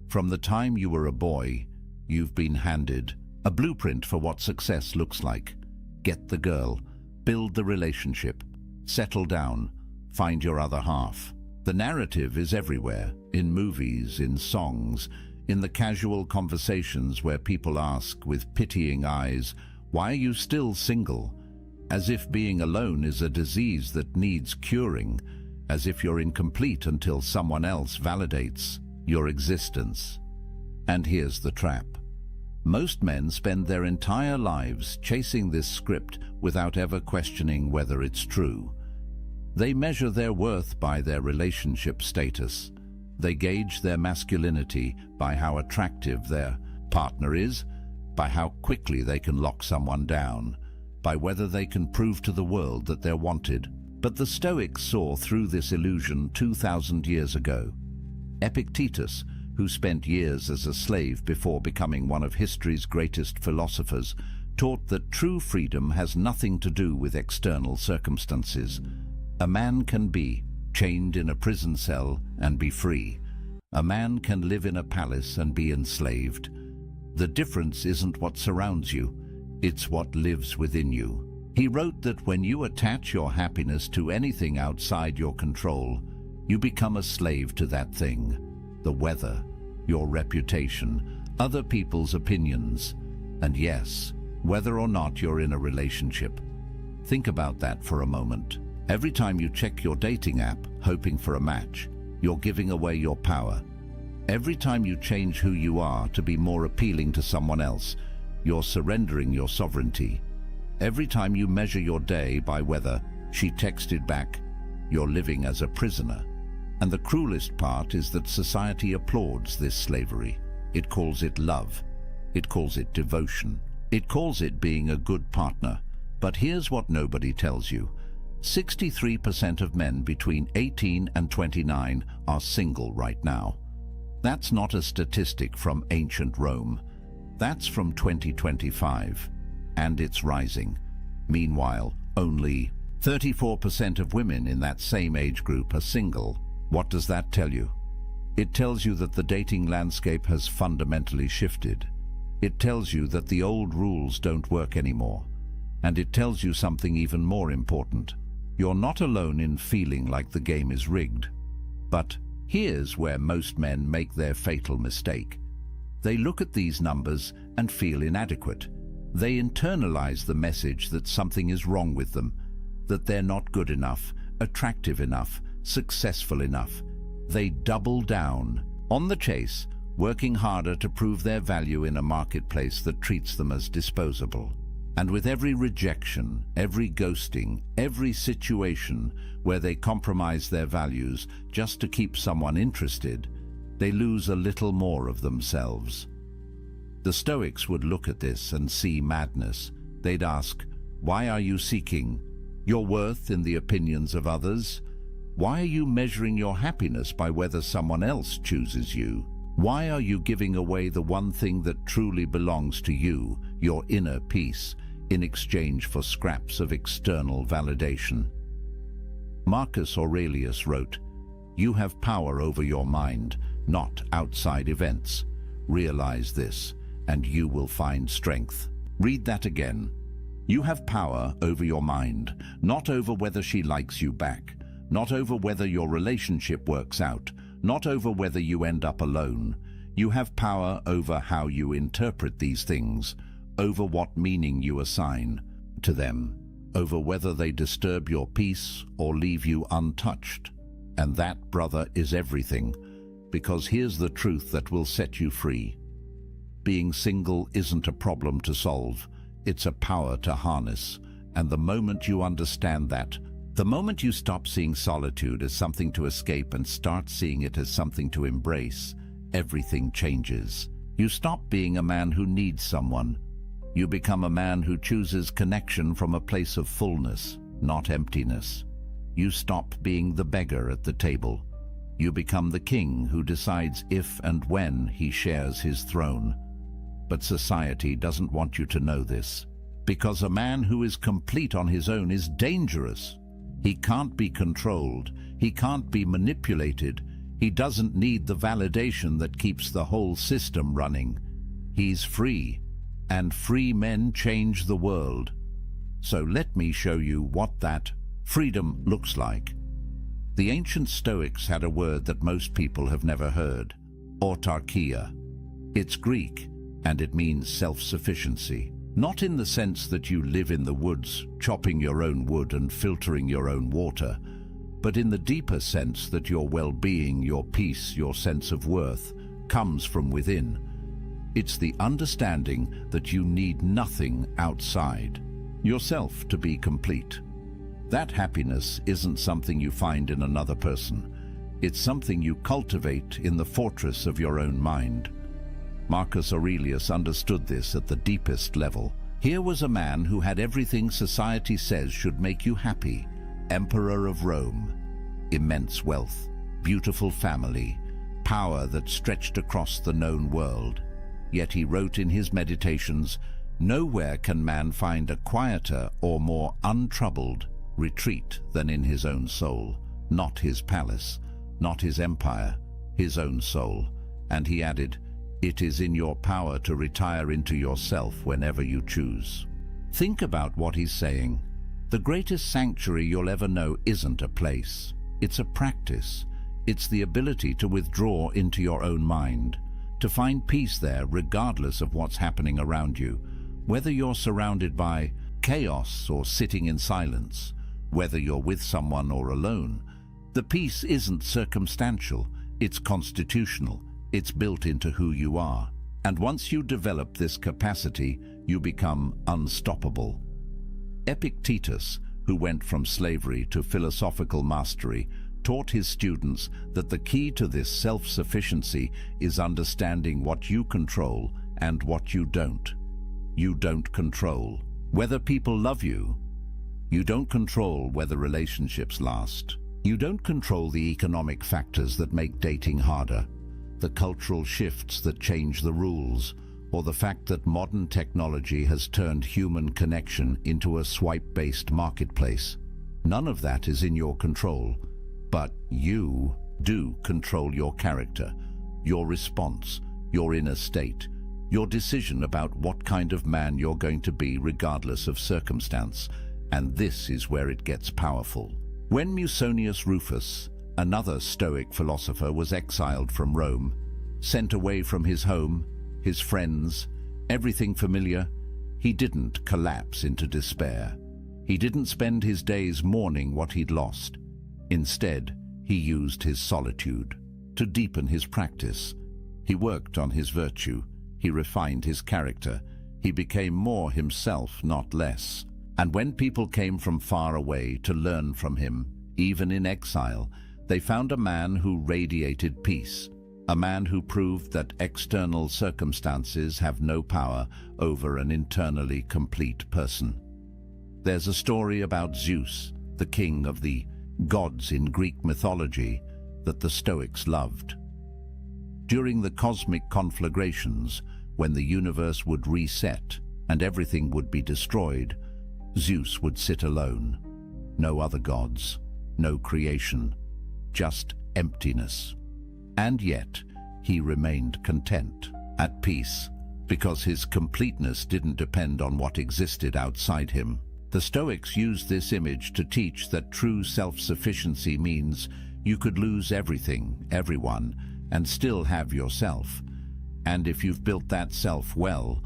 From the time you were a boy, you've been handed a blueprint for what success looks like. Get the girl, build the relationship, settle down, find your other half. The narrative is everywhere, in movies, in songs, in the casual conversations where people ask with pitying eyes, "Why are you still single?" As if being alone is a disease that needs curing, as if you're incomplete until someone else validates your existence. And here's the trap. Most men spend their entire lives chasing this script without ever questioning whether it's true. They measure their worth by their relationship status. They gauge their masculinity by how attractive their partner is, by how quickly they can lock someone down, by whether they can prove to the world that they're wanted. But the Stoics saw through this illusion 2,000 years ago. Epictetus, who spent years as a slave before becoming one of history's greatest philosophers, taught that true freedom has nothing to do with external circumstances. A man can be chained in a prison cell and be free. A man can live in a palace and be enslaved. The difference isn't what surrounds you, it's what lives within you. He wrote that when you attach your happiness to anything outside your control, you become a slave to that thing. The weather, your reputation, other people's opinions, and yes, whether or not you're in a relationship. Think about that for a moment. Every time you check your dating app, hoping for a match, you're giving away your power. Every time you change who you are to be more appealing to someone else, you're surrendering your sovereignty. Every time you measure your day by whether she texted back, you're living as a prisoner. And the cruelest part is that society applauds this slavery. It calls it love. It calls it devotion. It calls it being a good partner. But here's what nobody tells you. 63% of men between 18 and 29 are single right now. That's not a statistic from ancient Rome. That's from 2025. And it's rising. Meanwhile, only 34% of women in that same age group are single. What does that tell you? It tells you that the dating landscape has fundamentally shifted. It tells you that the old rules don't work anymore. And it tells you something even more important. You're not alone in feeling like the game is rigged. But here's where most men make their fatal mistake. They look at these numbers and feel inadequate. They internalize the message that something is wrong with them, that they're not good enough, attractive enough, successful enough. They double down on the chase, working harder to prove their value in a marketplace that treats them as disposable. And with every rejection, every ghosting, every situation where they compromise their values just to keep someone interested, they lose a little more of themselves. The Stoics would look at this and see madness. They'd ask, why are you seeking your worth in the opinions of others? Why are you measuring your happiness by whether someone else chooses you? Why are you giving away the one thing that truly belongs to you, your inner peace, in exchange for scraps of external validation? Marcus Aurelius wrote, "You have power over your mind, not outside events. Realize this, and you will find strength." Read that again. You have power over your mind, not over whether she likes you back, not over whether your relationship works out, not over whether you end up alone. You have power over how you interpret these things, over what meaning you assign to them, over whether they disturb your peace or leave you untouched. And that, brother, is everything, because here's the truth that will set you free. Being single isn't a problem to solve, it's a power to harness. And the moment you understand that, the moment you stop seeing solitude as something to escape and start seeing it as something to embrace, everything changes. You stop being a man who needs someone. You become a man who chooses connection from a place of fullness, not emptiness. You stop being the beggar at the table. You become the king who decides if and when he shares his throne. But society doesn't want you to know this, because a man who is complete on his own is dangerous. He can't be controlled. He can't be manipulated. He doesn't need the validation that keeps the whole system running. He's free, and free men change the world. So let me show you what that freedom looks like. The ancient Stoics had a word that most people have never heard: autarkia. It's Greek, and it means self-sufficiency. Not in the sense that you live in the woods, chopping your own wood and filtering your own water, but in the deeper sense that your well-being, your peace, your sense of worth comes from within. It's the understanding that you need nothing outside yourself to be complete. That happiness isn't something you find in another person. It's something you cultivate in the fortress of your own mind. Marcus Aurelius understood this at the deepest level. Here was a man who had everything society says should make you happy. Emperor of Rome, immense wealth, beautiful family, power that stretched across the known world. Yet he wrote in his meditations, "Nowhere can man find a quieter or more untroubled retreat than in his own soul, not his palace, not his empire, his own soul." And he added, "It is in your power to retire into yourself whenever you choose." Think about what he's saying. The greatest sanctuary you'll ever know isn't a place. It's a practice. It's the ability to withdraw into your own mind, to find peace there regardless of what's happening around you, whether you're surrounded by chaos or sitting in silence, whether you're with someone or alone. The peace isn't circumstantial, it's constitutional, it's built into who you are. And once you develop this capacity, you become unstoppable. Epictetus, who went from slavery to philosophical mastery, taught his students that the key to this self-sufficiency is understanding what you control and what you don't. You don't control whether people love you. You don't control whether relationships last. You don't control the economic factors that make dating harder, the cultural shifts that change the rules, or the fact that modern technology has turned human connection into a swipe-based marketplace. None of that is in your control, but you do control your character, your response, your inner state, your decision about what kind of man you're going to be regardless of circumstance, and this is where it gets powerful. When Musonius Rufus, another Stoic philosopher, was exiled from Rome, sent away from his home, his friends, everything familiar, he didn't collapse into despair. He didn't spend his days mourning what he'd lost. Instead, he used his solitude to deepen his practice. He worked on his virtue. He refined his character. He became more himself, not less. And when people came from far away to learn from him, even in exile, they found a man who radiated peace, a man who proved that external circumstances have no power over an internally complete person. There's a story about Zeus, the king of the gods in Greek mythology, that the Stoics loved. During the cosmic conflagrations, when the universe would reset and everything would be destroyed, Zeus would sit alone. No other gods, no creation, just emptiness. And yet, he remained content, at peace, because his completeness didn't depend on what existed outside him. The Stoics used this image to teach that true self-sufficiency means you could lose everything, everyone, and still have yourself. And if you've built that self well,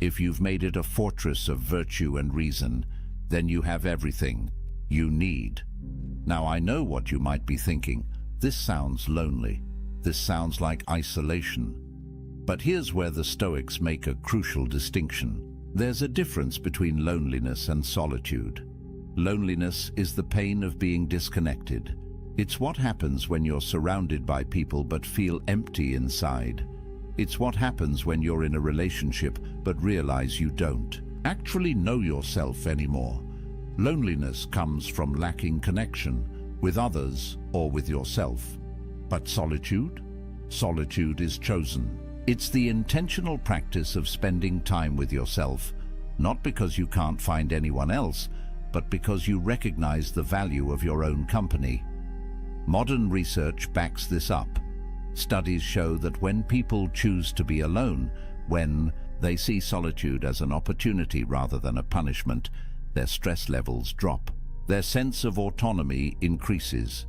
if you've made it a fortress of virtue and reason, then you have everything you need. Now, I know what you might be thinking. This sounds lonely. This sounds like isolation. But here's where the Stoics make a crucial distinction. There's a difference between loneliness and solitude. Loneliness is the pain of being disconnected. It's what happens when you're surrounded by people but feel empty inside. It's what happens when you're in a relationship but realize you don't actually know yourself anymore. Loneliness comes from lacking connection with others or with yourself. But solitude? Solitude is chosen. It's the intentional practice of spending time with yourself, not because you can't find anyone else, but because you recognize the value of your own company. Modern research backs this up. Studies show that when people choose to be alone, when they see solitude as an opportunity rather than a punishment, their stress levels drop. Their sense of autonomy increases.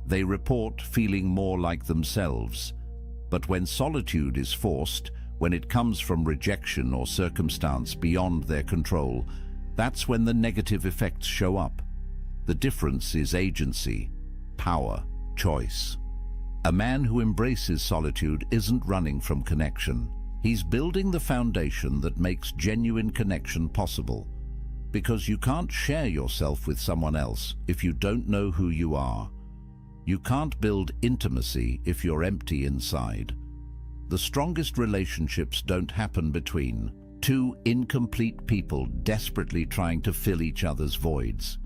They report feeling more like themselves. But when solitude is forced, when it comes from rejection or circumstance beyond their control, that's when the negative effects show up. The difference is agency, power, choice. A man who embraces solitude isn't running from connection. He's building the foundation that makes genuine connection possible. Because you can't share yourself with someone else if you don't know who you are. You can't build intimacy if you're empty inside. The strongest relationships don't happen between two incomplete people desperately trying to fill each other's voids.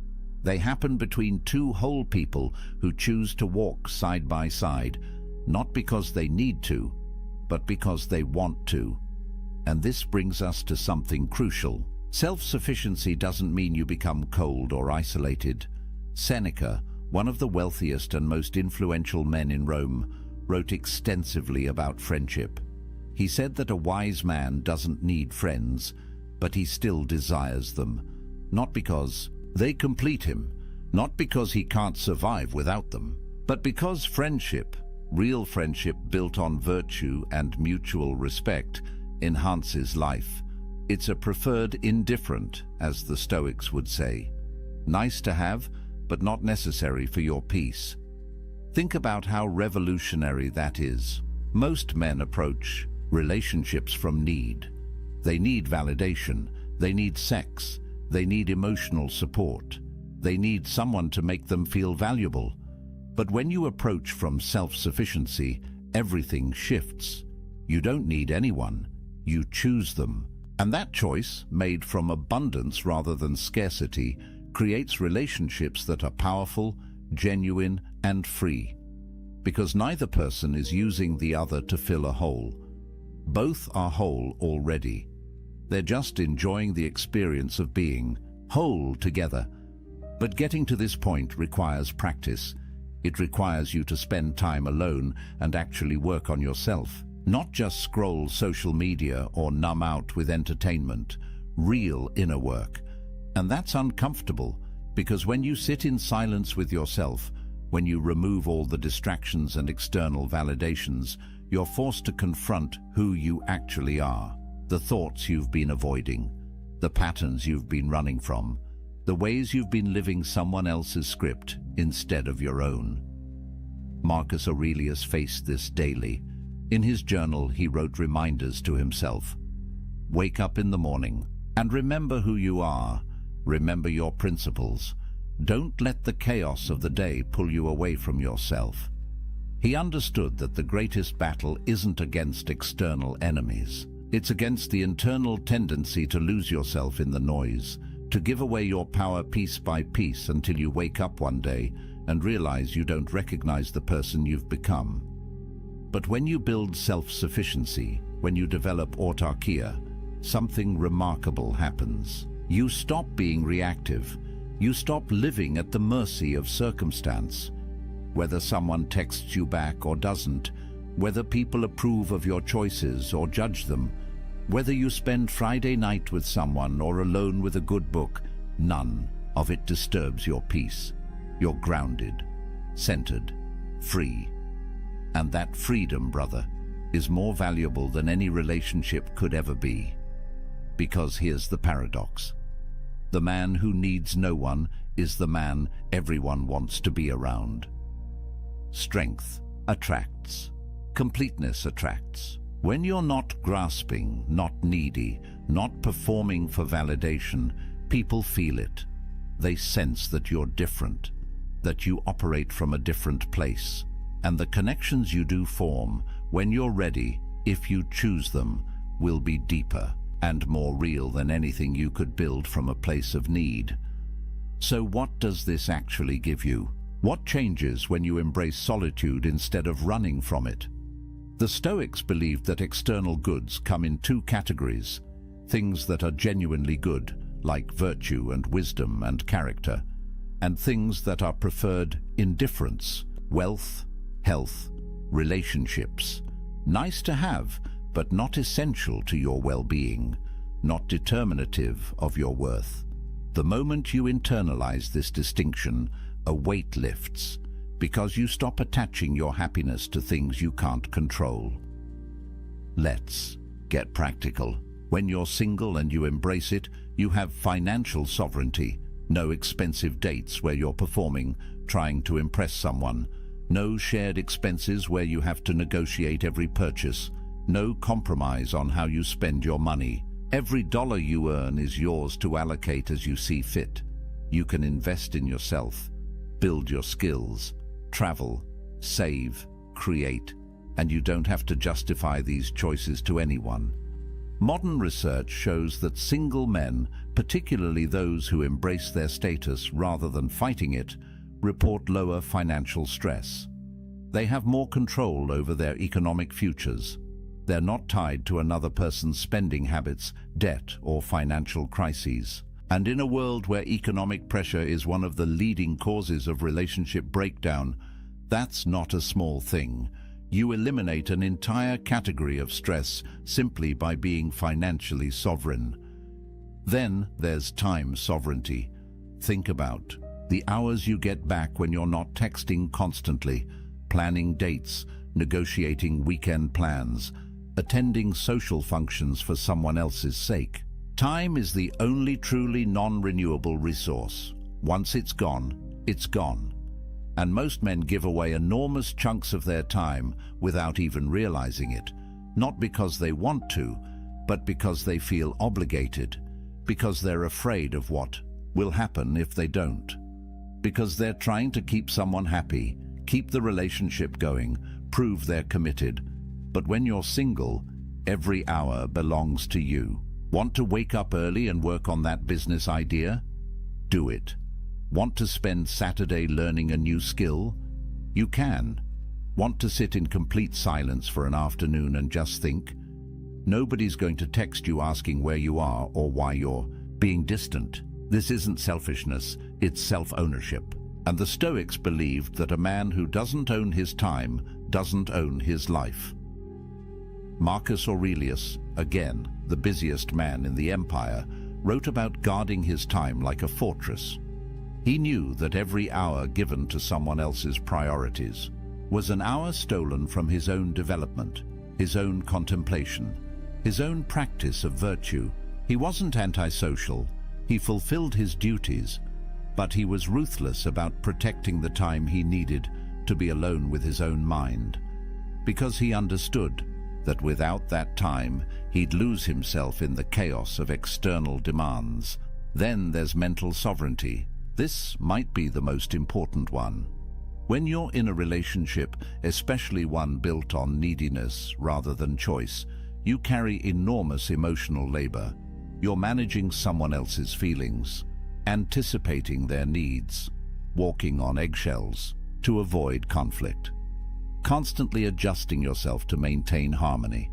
They happen between two whole people who choose to walk side by side, not because they need to, but because they want to. And this brings us to something crucial. Self-sufficiency doesn't mean you become cold or isolated. Seneca, one of the wealthiest and most influential men in Rome, wrote extensively about friendship. He said that a wise man doesn't need friends, but he still desires them, not because they complete him, not because he can't survive without them, but because friendship, Real friendship built on virtue and mutual respect enhances life. It's a preferred indifferent, as the Stoics would say. Nice to have, but not necessary for your peace. Think about how revolutionary that is. Most men approach relationships from need. They need validation, they need sex, they need emotional support, they need someone to make them feel valuable. But when you approach from self-sufficiency, everything shifts. You don't need anyone, you choose them. And that choice, made from abundance rather than scarcity, creates relationships that are powerful, genuine, and free. Because neither person is using the other to fill a hole. Both are whole already. They're just enjoying the experience of being whole together. But getting to this point requires practice. It requires you to spend time alone and actually work on yourself. Not just scroll social media or numb out with entertainment. Real inner work. And that's uncomfortable, because when you sit in silence with yourself, when you remove all the distractions and external validations, you're forced to confront who you actually are. The thoughts you've been avoiding, the patterns you've been running from, the ways you've been living someone else's script instead of your own. Marcus Aurelius faced this daily. In his journal, he wrote reminders to himself. Wake up in the morning and remember who you are. Remember your principles. Don't let the chaos of the day pull you away from yourself. He understood that the greatest battle isn't against external enemies. It's against the internal tendency to lose yourself in the noise, to give away your power piece by piece until you wake up one day and realize you don't recognize the person you've become. But when you build self-sufficiency, when you develop autarkia, something remarkable happens. You stop being reactive. You stop living at the mercy of circumstance. Whether someone texts you back or doesn't, whether people approve of your choices or judge them, whether you spend Friday night with someone or alone with a good book, none of it disturbs your peace. You're grounded, centered, free. And that freedom, brother, is more valuable than any relationship could ever be. Because here's the paradox. The man who needs no one is the man everyone wants to be around. Strength attracts. Completeness attracts. When you're not grasping, not needy, not performing for validation, people feel it. They sense that you're different, that you operate from a different place. And the connections you do form, when you're ready, if you choose them, will be deeper and more real than anything you could build from a place of need. So what does this actually give you? What changes when you embrace solitude instead of running from it? The Stoics believed that external goods come in two categories: things that are genuinely good, like virtue and wisdom and character, and things that are preferred indifference, wealth, health, relationships. Nice to have, but not essential to your well-being, not determinative of your worth. The moment you internalize this distinction, a weight lifts, because you stop attaching your happiness to things you can't control. Let's get practical. When you're single and you embrace it, you have financial sovereignty. No expensive dates where you're performing, trying to impress someone. No shared expenses where you have to negotiate every purchase. No compromise on how you spend your money. Every dollar you earn is yours to allocate as you see fit. You can invest in yourself, build your skills, travel, save, create, and you don't have to justify these choices to anyone. Modern research shows that single men, particularly those who embrace their status rather than fighting it, report lower financial stress. They have more control over their economic futures. They're not tied to another person's spending habits, debt, or financial crises. And in a world where economic pressure is one of the leading causes of relationship breakdown, that's not a small thing. You eliminate an entire category of stress simply by being financially sovereign. Then there's time sovereignty. Think about the hours you get back when you're not texting constantly, planning dates, negotiating weekend plans, attending social functions for someone else's sake. Time is the only truly non-renewable resource. Once it's gone, it's gone. And most men give away enormous chunks of their time without even realizing it, not because they want to, but because they feel obligated, because they're afraid of what will happen if they don't, because they're trying to keep someone happy, keep the relationship going, prove they're committed. But when you're single, every hour belongs to you. Want to wake up early and work on that business idea? Do it. Want to spend Saturday learning a new skill? You can. Want to sit in complete silence for an afternoon and just think? Nobody's going to text you asking where you are or why you're being distant. This isn't selfishness, it's self-ownership. And the Stoics believed that a man who doesn't own his time doesn't own his life. Marcus Aurelius, again, the busiest man in the empire, wrote about guarding his time like a fortress. He knew that every hour given to someone else's priorities was an hour stolen from his own development, his own contemplation, his own practice of virtue. He wasn't antisocial, he fulfilled his duties, but he was ruthless about protecting the time he needed to be alone with his own mind, because he understood that without that time, he'd lose himself in the chaos of external demands. Then there's mental sovereignty. This might be the most important one. When you're in a relationship, especially one built on neediness rather than choice, you carry enormous emotional labor. You're managing someone else's feelings, anticipating their needs, walking on eggshells to avoid conflict, constantly adjusting yourself to maintain harmony.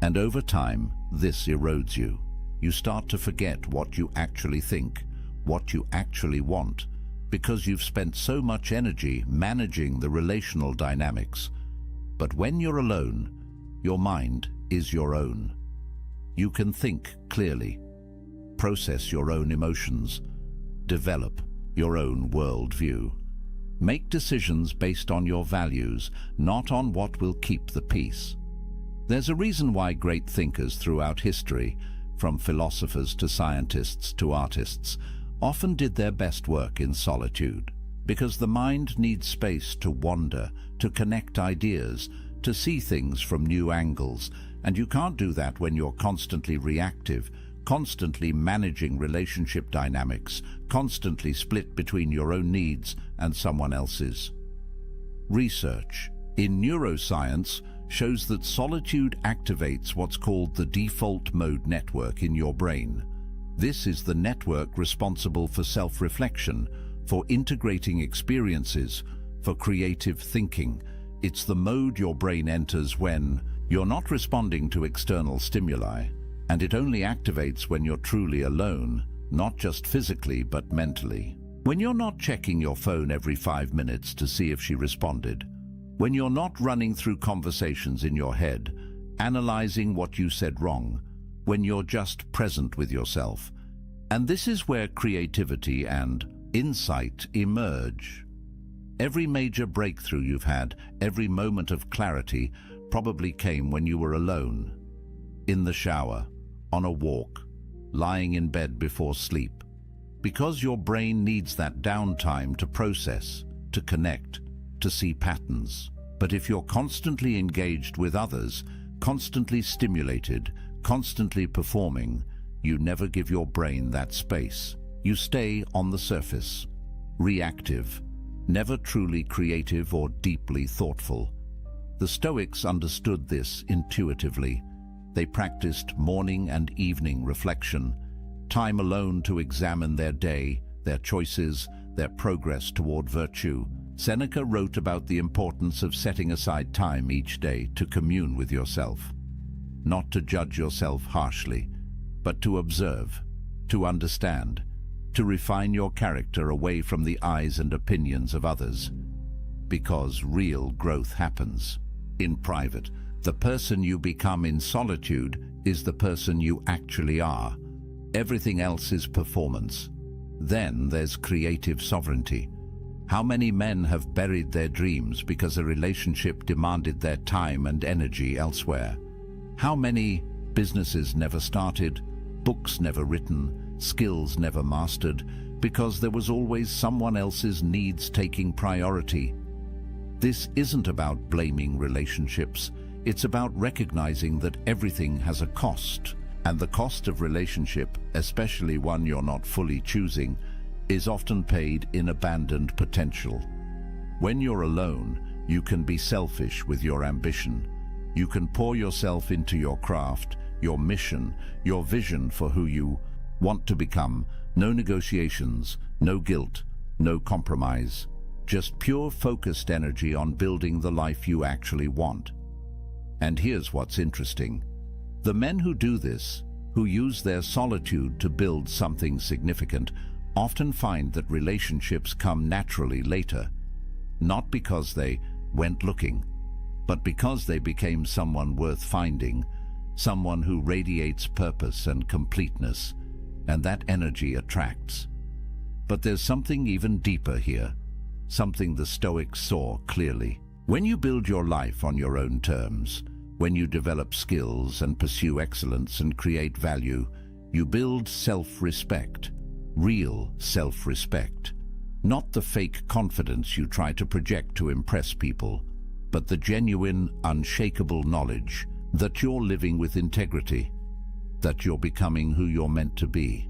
And over time, this erodes you. You start to forget what you actually think, what you actually want, because you've spent so much energy managing the relational dynamics. But when you're alone, your mind is your own. You can think clearly, process your own emotions, develop your own worldview. Make decisions based on your values, not on what will keep the peace. There's a reason why great thinkers throughout history, from philosophers to scientists to artists, often did their best work in solitude. Because the mind needs space to wander, to connect ideas, to see things from new angles, and you can't do that when you're constantly reactive, constantly managing relationship dynamics, constantly split between your own needs and someone else's. Research in neuroscience shows that solitude activates what's called the default mode network in your brain. This is the network responsible for self-reflection, for integrating experiences, for creative thinking. It's the mode your brain enters when you're not responding to external stimuli, and it only activates when you're truly alone, not just physically but mentally. When you're not checking your phone every 5 minutes to see if she responded, when you're not running through conversations in your head, analyzing what you said wrong, when you're just present with yourself. And this is where creativity and insight emerge. Every major breakthrough you've had, every moment of clarity, probably came when you were alone, in the shower, on a walk, lying in bed before sleep. Because your brain needs that downtime to process, to connect, to see patterns. But if you're constantly engaged with others, constantly stimulated, constantly performing, you never give your brain that space. You stay on the surface, reactive, never truly creative or deeply thoughtful. The Stoics understood this intuitively. They practiced morning and evening reflection, time alone to examine their day, their choices, their progress toward virtue. Seneca wrote about the importance of setting aside time each day to commune with yourself. Not to judge yourself harshly, but to observe, to understand, to refine your character away from the eyes and opinions of others. Because real growth happens in private. The person you become in solitude is the person you actually are. Everything else is performance. Then there's creative sovereignty. How many men have buried their dreams because a relationship demanded their time and energy elsewhere? How many businesses never started, books never written, skills never mastered, because there was always someone else's needs taking priority? This isn't about blaming relationships. It's about recognizing that everything has a cost, and the cost of relationship, especially one you're not fully choosing, is often paid in abandoned potential. When you're alone, you can be selfish with your ambition. You can pour yourself into your craft, your mission, your vision for who you want to become. No negotiations, no guilt, no compromise. Just pure focused energy on building the life you actually want. And here's what's interesting. The men who do this, who use their solitude to build something significant, often find that relationships come naturally later, not because they went looking, but because they became someone worth finding, someone who radiates purpose and completeness, and that energy attracts. But there's something even deeper here, something the Stoics saw clearly. When you build your life on your own terms, when you develop skills and pursue excellence and create value, you build self-respect, real self-respect. Not the fake confidence you try to project to impress people, but the genuine, unshakable knowledge that you're living with integrity, that you're becoming who you're meant to be,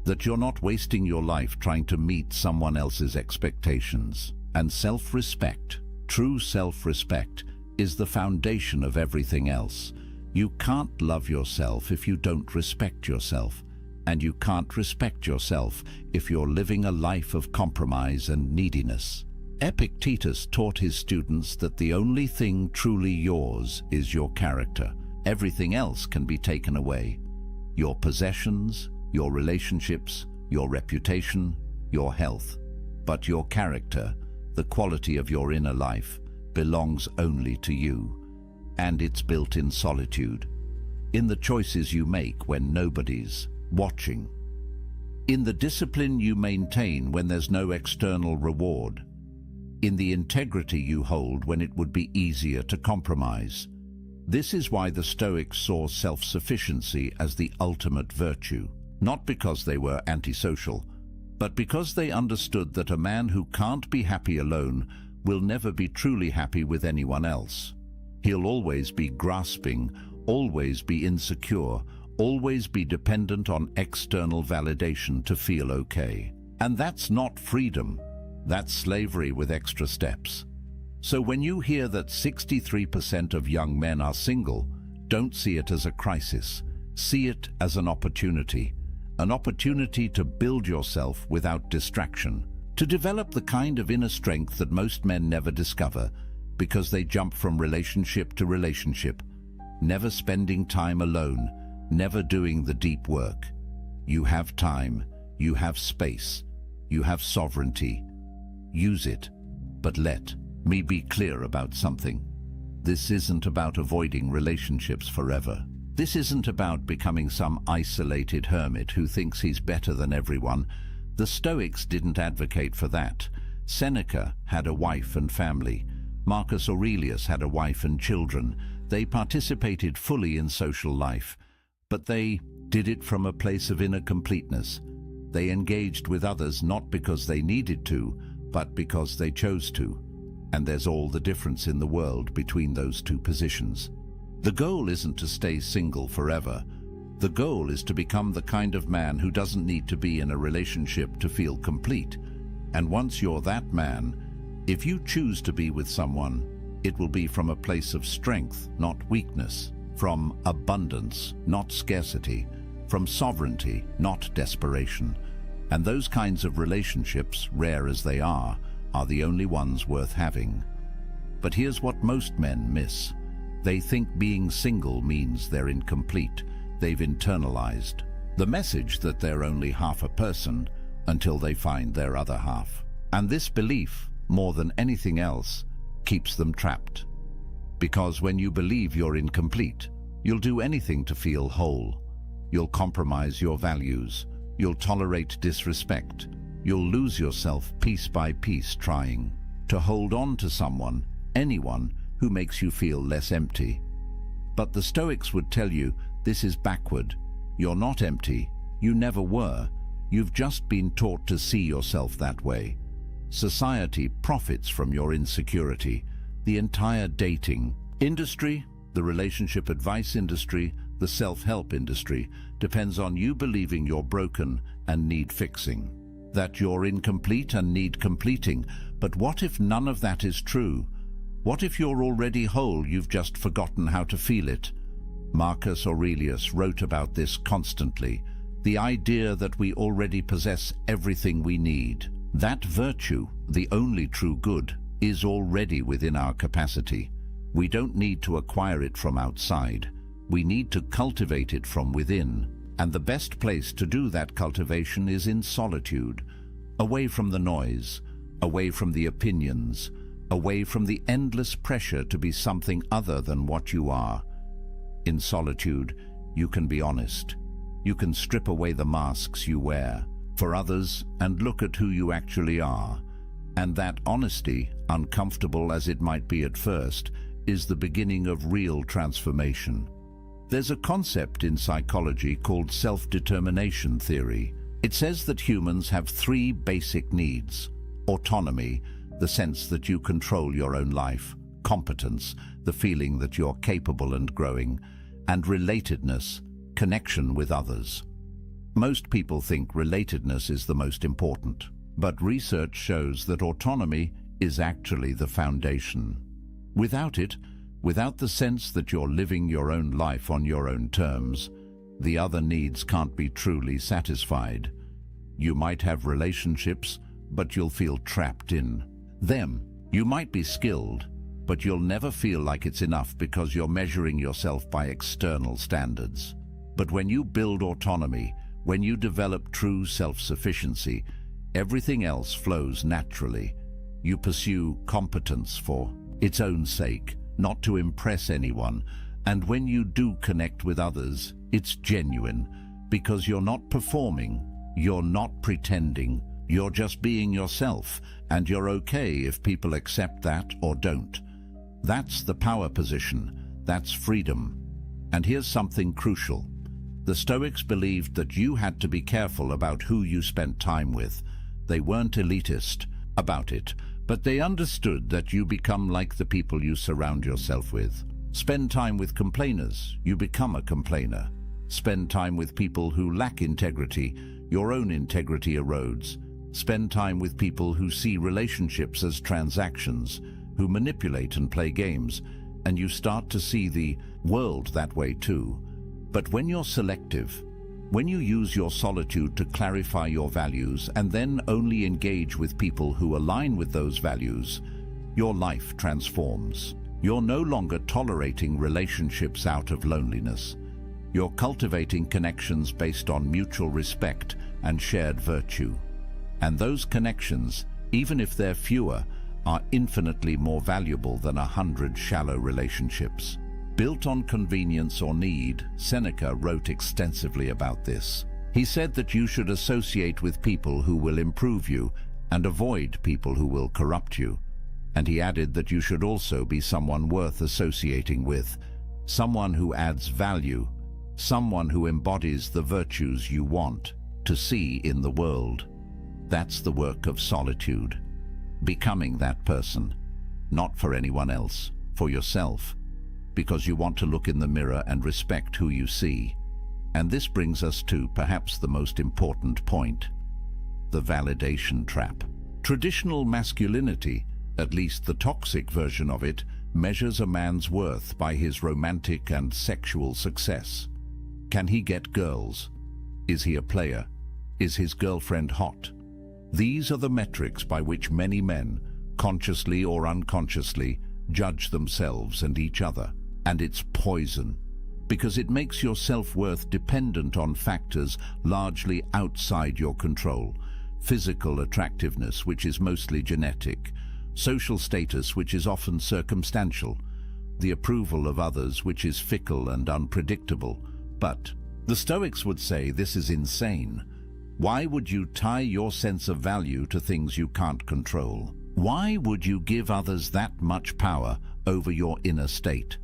that you're not wasting your life trying to meet someone else's expectations. And self-respect, true self-respect, is the foundation of everything else. You can't love yourself if you don't respect yourself, and you can't respect yourself if you're living a life of compromise and neediness. Epictetus taught his students that the only thing truly yours is your character. Everything else can be taken away. Your possessions, your relationships, your reputation, your health. But your character, the quality of your inner life, belongs only to you. And it's built in solitude, in the choices you make when nobody's watching, in the discipline you maintain when there's no external reward, in the integrity you hold when it would be easier to compromise. This is why the Stoics saw self-sufficiency as the ultimate virtue, not because they were antisocial, but because they understood that a man who can't be happy alone will never be truly happy with anyone else. He'll always be grasping, always be insecure, always be dependent on external validation to feel okay. And that's not freedom. That's slavery with extra steps. So when you hear that 63% of young men are single, don't see it as a crisis. See it as an opportunity to build yourself without distraction, to develop the kind of inner strength that most men never discover because they jump from relationship to relationship, never spending time alone, never doing the deep work. You have time, you have space, you have sovereignty. Use it, but let me be clear about something. This isn't about avoiding relationships forever. This isn't about becoming some isolated hermit who thinks he's better than everyone. The Stoics didn't advocate for that. Seneca had a wife and family. Marcus Aurelius had a wife and children. They participated fully in social life, but they did it from a place of inner completeness. They engaged with others not because they needed to, but because they chose to. And there's all the difference in the world between those two positions. The goal isn't to stay single forever. The goal is to become the kind of man who doesn't need to be in a relationship to feel complete. And once you're that man, if you choose to be with someone, it will be from a place of strength, not weakness, from abundance, not scarcity, from sovereignty, not desperation. And those kinds of relationships, rare as they are the only ones worth having. But here's what most men miss. They think being single means they're incomplete. They've internalized the message that they're only half a person until they find their other half. And this belief, more than anything else, keeps them trapped. Because when you believe you're incomplete, you'll do anything to feel whole. You'll compromise your values. You'll tolerate disrespect. you'll lose yourself piece by piece trying to hold on to someone, anyone, who makes you feel less empty. But the Stoics would tell you this is backward. You're not empty. You never were. You've just been taught to see yourself that way. Society profits from your insecurity. The entire dating industry, the relationship advice industry, the self-help industry depends on you believing you're broken and need fixing, that you're incomplete and need completing. But what if none of that is true? What if you're already whole, you've just forgotten how to feel it? Marcus Aurelius wrote about this constantly, the idea that we already possess everything we need. That virtue, the only true good, is already within our capacity. We don't need to acquire it from outside. We need to cultivate it from within. And the best place to do that cultivation is in solitude, away from the noise, away from the opinions, away from the endless pressure to be something other than what you are. In solitude, you can be honest. You can strip away the masks you wear for others and look at who you actually are. And that honesty, uncomfortable as it might be at first, is the beginning of real transformation. There's a concept in psychology called self-determination theory. It says that humans have three basic needs: autonomy, the sense that you control your own life; competence, the feeling that you're capable and growing; and relatedness, connection with others. Most people think relatedness is the most important, but research shows that autonomy is actually the foundation. Without it, without the sense that you're living your own life on your own terms, the other needs can't be truly satisfied. You might have relationships, but you'll feel trapped in them. You might be skilled, but you'll never feel like it's enough because you're measuring yourself by external standards. But when you build autonomy, when you develop true self-sufficiency, everything else flows naturally. You pursue competence for its own sake, not to impress anyone. And when you do connect with others, it's genuine, because you're not performing, you're not pretending, you're just being yourself, and you're okay if people accept that or don't. That's the power position, that's freedom. And here's something crucial. The Stoics believed that you had to be careful about who you spent time with. They weren't elitist about it, but they understood that you become like the people you surround yourself with. Spend time with complainers, you become a complainer. Spend time with people who lack integrity, your own integrity erodes. Spend time with people who see relationships as transactions, who manipulate and play games, and you start to see the world that way too. But when you're selective, when you use your solitude to clarify your values and then only engage with people who align with those values, your life transforms. You're no longer tolerating relationships out of loneliness. You're cultivating connections based on mutual respect and shared virtue. And those connections, even if they're fewer, are infinitely more valuable than 100 shallow relationships. Built on convenience or need, Seneca wrote extensively about this. He said that you should associate with people who will improve you and avoid people who will corrupt you. And he added that you should also be someone worth associating with, someone who adds value, someone who embodies the virtues you want to see in the world. That's the work of solitude. Becoming that person, not for anyone else, for yourself, because you want to look in the mirror and respect who you see. And this brings us to perhaps the most important point, the validation trap. Traditional masculinity, at least the toxic version of it, measures a man's worth by his romantic and sexual success. Can he get girls? Is he a player? Is his girlfriend hot? These are the metrics by which many men, consciously or unconsciously, judge themselves and each other. And it's poison, because it makes your self-worth dependent on factors largely outside your control. Physical attractiveness, which is mostly genetic; social status, which is often circumstantial; the approval of others, which is fickle and unpredictable. But the Stoics would say this is insane. Why would you tie your sense of value to things you can't control? Why would you give others that much power over your inner state?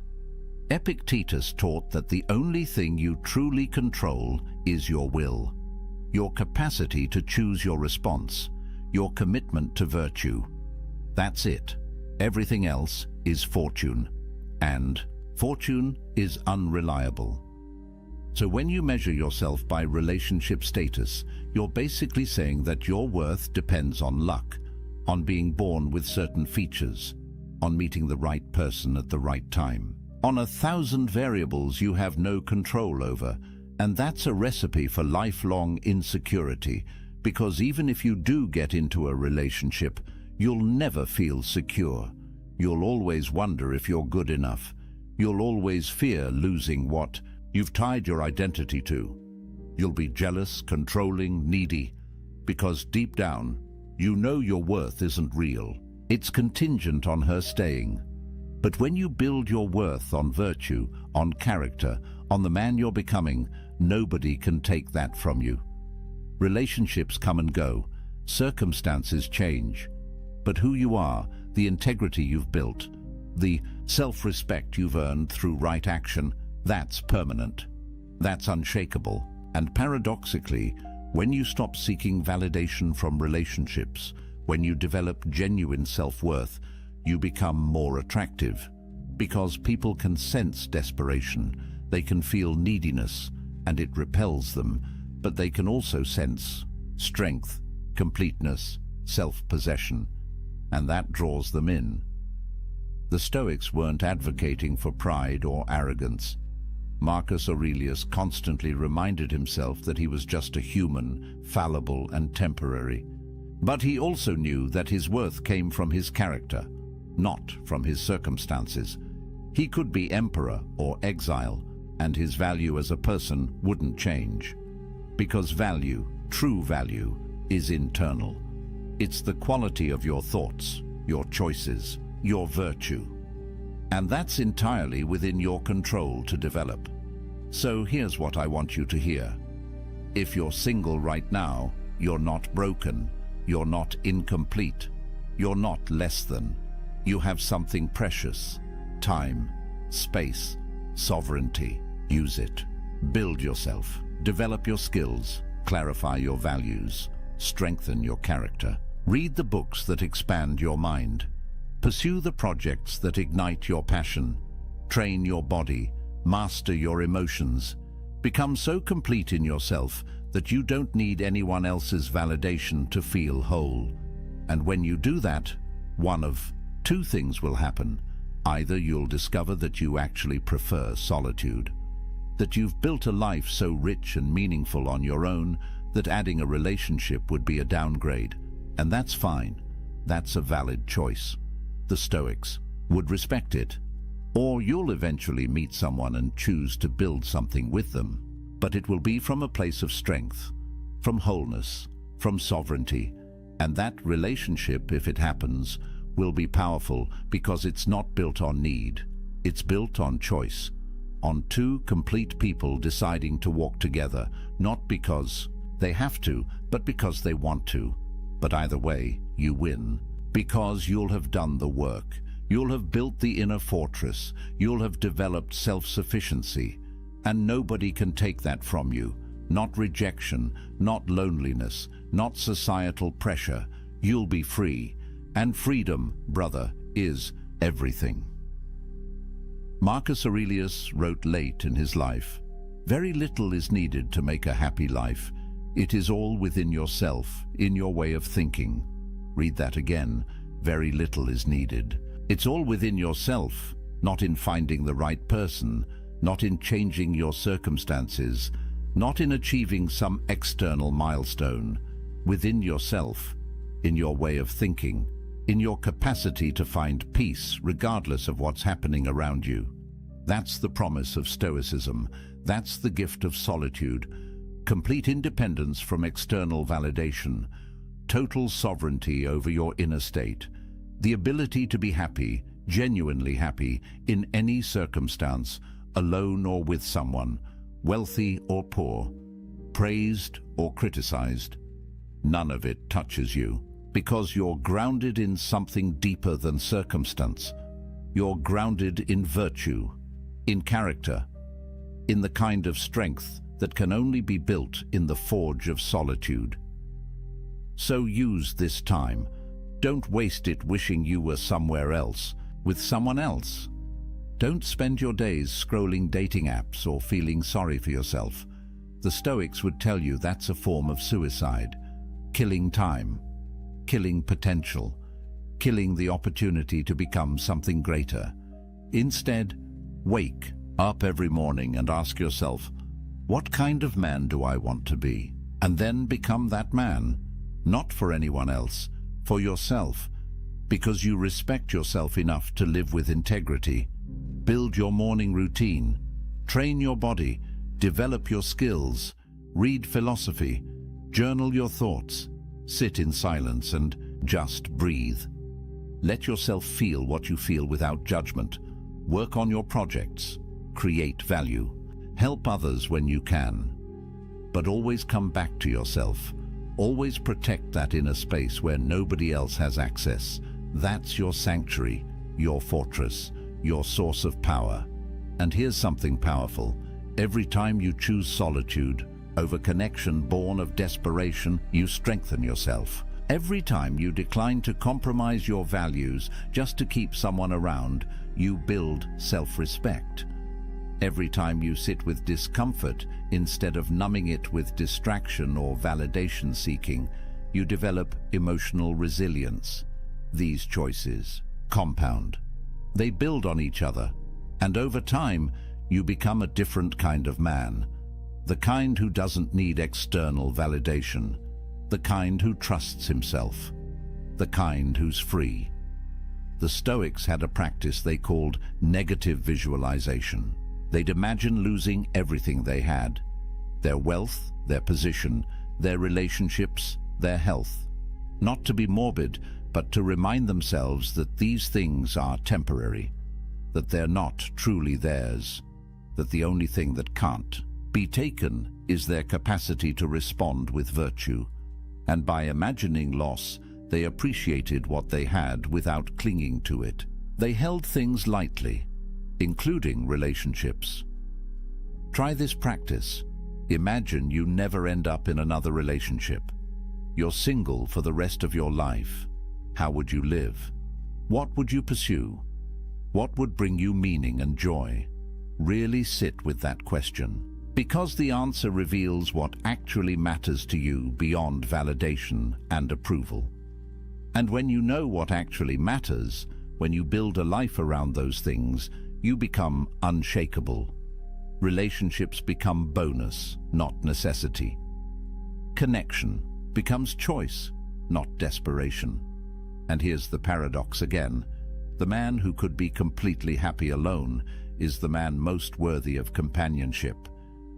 Epictetus taught that the only thing you truly control is your will, your capacity to choose your response, your commitment to virtue. That's it. Everything else is fortune, and fortune is unreliable. So when you measure yourself by relationship status, you're basically saying that your worth depends on luck, on being born with certain features, on meeting the right person at the right time, on 1,000 variables you have no control over. And that's a recipe for lifelong insecurity, because even if you do get into a relationship, you'll never feel secure. You'll always wonder if you're good enough. You'll always fear losing what you've tied your identity to. You'll be jealous, controlling, needy, because deep down, you know your worth isn't real. It's contingent on her staying. But when you build your worth on virtue, on character, on the man you're becoming, nobody can take that from you. Relationships come and go, circumstances change, but who you are, the integrity you've built, the self-respect you've earned through right action, that's permanent. That's unshakable. And paradoxically, when you stop seeking validation from relationships, when you develop genuine self-worth, you become more attractive. Because people can sense desperation, they can feel neediness, and it repels them, but they can also sense strength, completeness, self-possession, and that draws them in. The Stoics weren't advocating for pride or arrogance. Marcus Aurelius constantly reminded himself that he was just a human, fallible and temporary. But he also knew that his worth came from his character, not from his circumstances. He could be emperor or exile, and his value as a person wouldn't change. Because value, true value, is internal. It's the quality of your thoughts, your choices, your virtue. And that's entirely within your control to develop. So here's what I want you to hear. If you're single right now, you're not broken, you're not incomplete, you're not less than. You have something precious: time, space, sovereignty. Use it. Build yourself. Develop your skills. Clarify your values. Strengthen your character. Read the books that expand your mind. Pursue the projects that ignite your passion. Train your body. Master your emotions. Become so complete in yourself that you don't need anyone else's validation to feel whole. And when you do that, one of two things will happen. Either you'll discover that you actually prefer solitude, that you've built a life so rich and meaningful on your own that adding a relationship would be a downgrade, and that's fine. That's a valid choice. The Stoics would respect it. Or you'll eventually meet someone and choose to build something with them, but it will be from a place of strength, from wholeness, from sovereignty, and that relationship, if it happens, will be powerful because it's not built on need. It's built on choice, on two complete people deciding to walk together, not because they have to, but because they want to. But either way, you win, because you'll have done the work. You'll have built the inner fortress. You'll have developed self-sufficiency, and nobody can take that from you. Not rejection, not loneliness, not societal pressure. You'll be free. And freedom, brother, is everything. Marcus Aurelius wrote late in his life, "Very little is needed to make a happy life. It is all within yourself, in your way of thinking." Read that again. Very little is needed. It's all within yourself, not in finding the right person, not in changing your circumstances, not in achieving some external milestone. Within yourself, in your way of thinking, in your capacity to find peace regardless of what's happening around you. That's the promise of Stoicism. That's the gift of solitude. Complete independence from external validation. Total sovereignty over your inner state. The ability to be happy, genuinely happy, in any circumstance, alone or with someone, wealthy or poor, praised or criticized. None of it touches you, because you're grounded in something deeper than circumstance. You're grounded in virtue, in character, in the kind of strength that can only be built in the forge of solitude. So use this time. Don't waste it wishing you were somewhere else, with someone else. Don't spend your days scrolling dating apps or feeling sorry for yourself. The Stoics would tell you that's a form of suicide, killing time, killing potential, killing the opportunity to become something greater. Instead, wake up every morning and ask yourself, what kind of man do I want to be? And then become that man, not for anyone else, for yourself, because you respect yourself enough to live with integrity. Build your morning routine, train your body, develop your skills, read philosophy, journal your thoughts, sit in silence and just breathe. Let yourself feel what you feel without judgment. Work on your projects, create value, help others when you can. But always come back to yourself. Always protect that inner space where nobody else has access. That's your sanctuary, your fortress, your source of power. And here's something powerful. Every time you choose solitude over connection born of desperation, you strengthen yourself. Every time you decline to compromise your values just to keep someone around, you build self-respect. Every time you sit with discomfort instead of numbing it with distraction or validation seeking, you develop emotional resilience. These choices compound. They build on each other, and over time, you become a different kind of man. The kind who doesn't need external validation. The kind who trusts himself. The kind who's free. The Stoics had a practice they called negative visualization. They'd imagine losing everything they had. Their wealth, their position, their relationships, their health. Not to be morbid, but to remind themselves that these things are temporary, that they're not truly theirs, that the only thing that can't be taken is their capacity to respond with virtue. And by imagining loss, they appreciated what they had without clinging to it. They held things lightly, including relationships. Try this practice. Imagine you never end up in another relationship. You're single for the rest of your life. How would you live? What would you pursue? What would bring you meaning and joy? Really sit with that question, because the answer reveals what actually matters to you beyond validation and approval. And when you know what actually matters, when you build a life around those things, you become unshakable. Relationships become bonus, not necessity. Connection becomes choice, not desperation. And here's the paradox again. The man who could be completely happy alone is the man most worthy of companionship,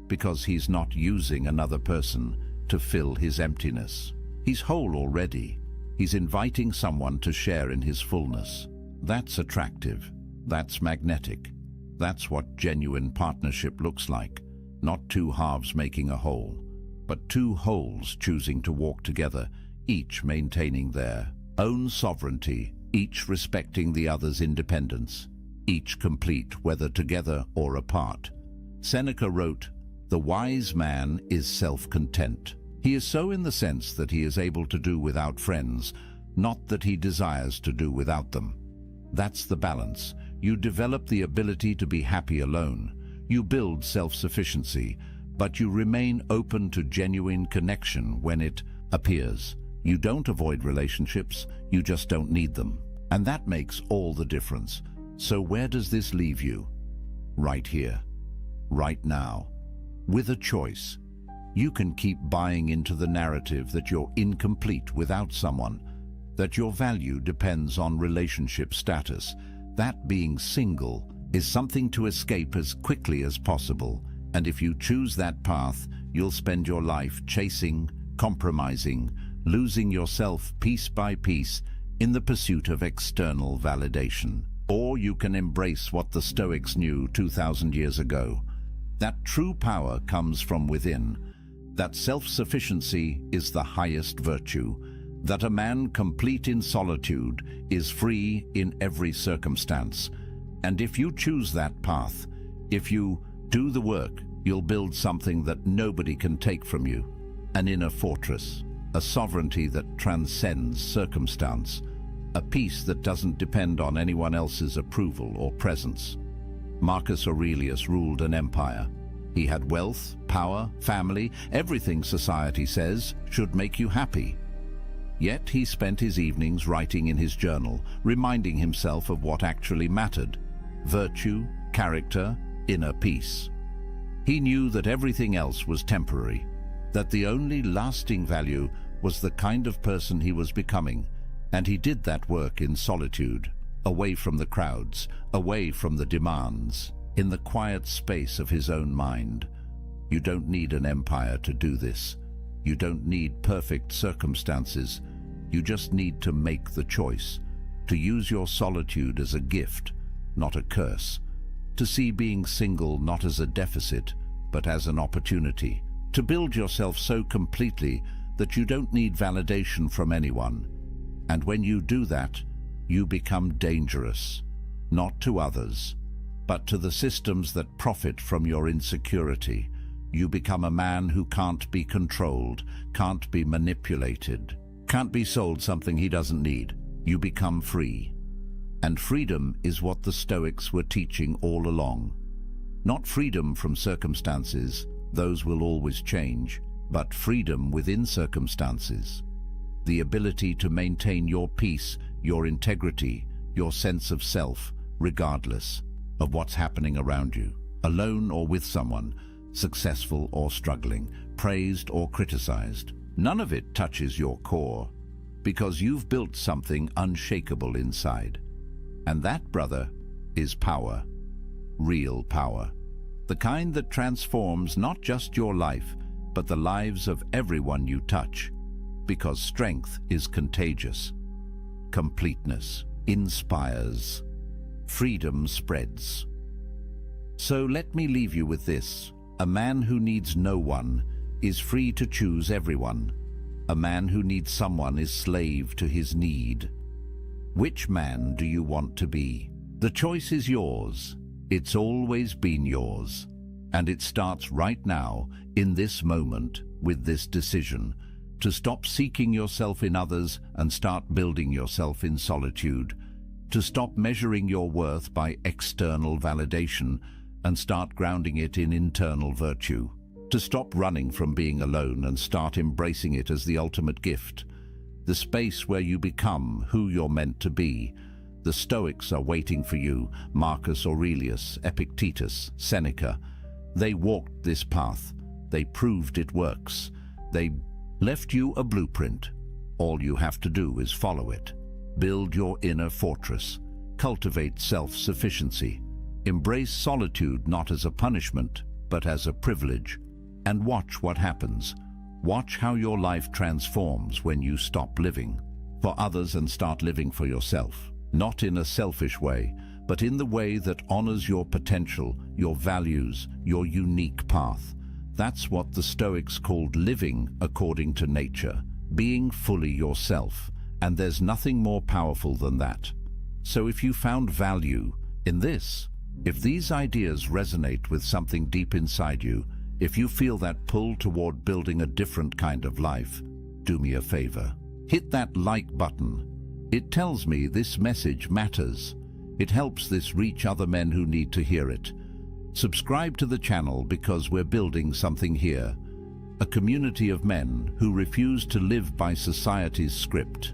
because he's not using another person to fill his emptiness. He's whole already. He's inviting someone to share in his fullness. That's attractive. That's magnetic. That's what genuine partnership looks like. Not two halves making a whole, but two wholes choosing to walk together, each maintaining their own sovereignty, each respecting the other's independence, each complete whether together or apart. Seneca wrote, "The wise man is self-content. He is so in the sense that he is able to do without friends, not that he desires to do without them." That's the balance. You develop the ability to be happy alone. You build self-sufficiency, but you remain open to genuine connection when it appears. You don't avoid relationships, you just don't need them. And that makes all the difference. So where does this leave you? Right here, right now, with a choice. You can keep buying into the narrative that you're incomplete without someone, that your value depends on relationship status, that being single is something to escape as quickly as possible. And if you choose that path, you'll spend your life chasing, compromising, losing yourself piece by piece in the pursuit of external validation. Or you can embrace what the Stoics knew 2,000 years ago, that true power comes from within, that self-sufficiency is the highest virtue, that a man complete in solitude is free in every circumstance. And if you choose that path, if you do the work, you'll build something that nobody can take from you, an inner fortress, a sovereignty that transcends circumstance, a peace that doesn't depend on anyone else's approval or presence. Marcus Aurelius ruled an empire. He had wealth, power, family, everything society says should make you happy. Yet he spent his evenings writing in his journal, reminding himself of what actually mattered: virtue, character, inner peace. He knew that everything else was temporary, that the only lasting value was the kind of person he was becoming, and he did that work in solitude, away from the crowds, away from the demands, in the quiet space of his own mind. You don't need an empire to do this. You don't need perfect circumstances. You just need to make the choice, to use your solitude as a gift, not a curse, to see being single not as a deficit, but as an opportunity, to build yourself so completely that you don't need validation from anyone. And when you do that, you become dangerous, not to others, but to the systems that profit from your insecurity. You become a man who can't be controlled, can't be manipulated, can't be sold something he doesn't need. You become free. And freedom is what the Stoics were teaching all along. Not freedom from circumstances, those will always change, but freedom within circumstances. The ability to maintain your peace, your integrity, your sense of self, regardless of what's happening around you, alone or with someone, successful or struggling, praised or criticized. None of it touches your core, because you've built something unshakable inside. And that, brother, is power. Real power. The kind that transforms not just your life, but the lives of everyone you touch. Because strength is contagious. Completeness inspires. Freedom spreads. So let me leave you with this. A man who needs no one is free to choose everyone. A man who needs someone is slave to his need. Which man do you want to be? The choice is yours. It's always been yours. And it starts right now, in this moment, with this decision, to stop seeking yourself in others and start building yourself in solitude, to stop measuring your worth by external validation and start grounding it in internal virtue, to stop running from being alone and start embracing it as the ultimate gift, the space where you become who you're meant to be. The Stoics are waiting for you, Marcus Aurelius, Epictetus, Seneca. They walked this path. They proved it works. They left you a blueprint. All you have to do is follow it. Build your inner fortress. Cultivate self-sufficiency. Embrace solitude not as a punishment, but as a privilege. And watch what happens. Watch how your life transforms when you stop living for others and start living for yourself. Not in a selfish way, but in the way that honors your potential, your values, your unique path. That's what the Stoics called living according to nature, being fully yourself, and there's nothing more powerful than that. So if you found value in this, if these ideas resonate with something deep inside you, if you feel that pull toward building a different kind of life, do me a favor. Hit that like button. It tells me this message matters. It helps this reach other men who need to hear it. Subscribe to the channel because we're building something here. A community of men who refuse to live by society's script,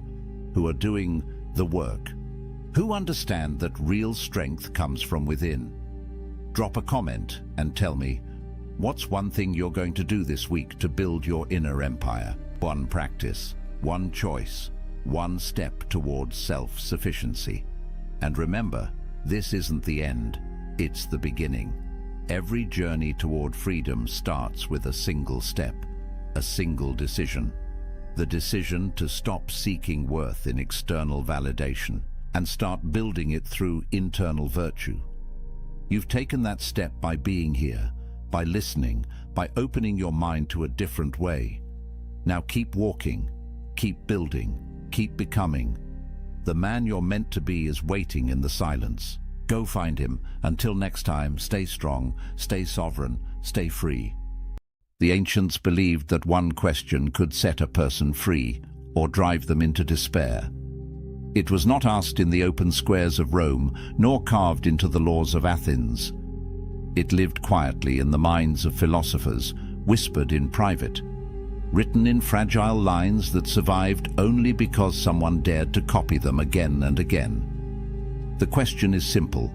who are doing the work, who understand that real strength comes from within. Drop a comment and tell me, what's one thing you're going to do this week to build your inner empire? One practice, one choice, one step towards self-sufficiency. And remember, this isn't the end, it's the beginning. Every journey toward freedom starts with a single step, a single decision. The decision to stop seeking worth in external validation and start building it through internal virtue. You've taken that step by being here, by listening, by opening your mind to a different way. Now keep walking, keep building, keep becoming. The man you're meant to be is waiting in the silence. Go find him. Until next time, stay strong, stay sovereign, stay free. The ancients believed that one question could set a person free or drive them into despair. It was not asked in the open squares of Rome, nor carved into the laws of Athens. It lived quietly in the minds of philosophers, whispered in private, written in fragile lines that survived only because someone dared to copy them again and again. The question is simple,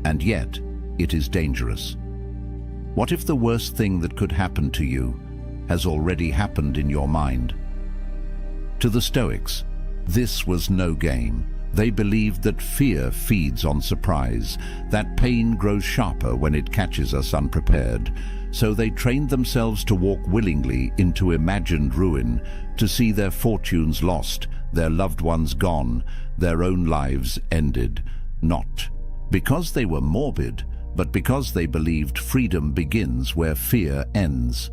and yet it is dangerous. What if the worst thing that could happen to you has already happened in your mind? To the Stoics, this was no game. They believed that fear feeds on surprise, that pain grows sharper when it catches us unprepared. So they trained themselves to walk willingly into imagined ruin, to see their fortunes lost, their loved ones gone, their own lives ended. Not because they were morbid, but because they believed freedom begins where fear ends.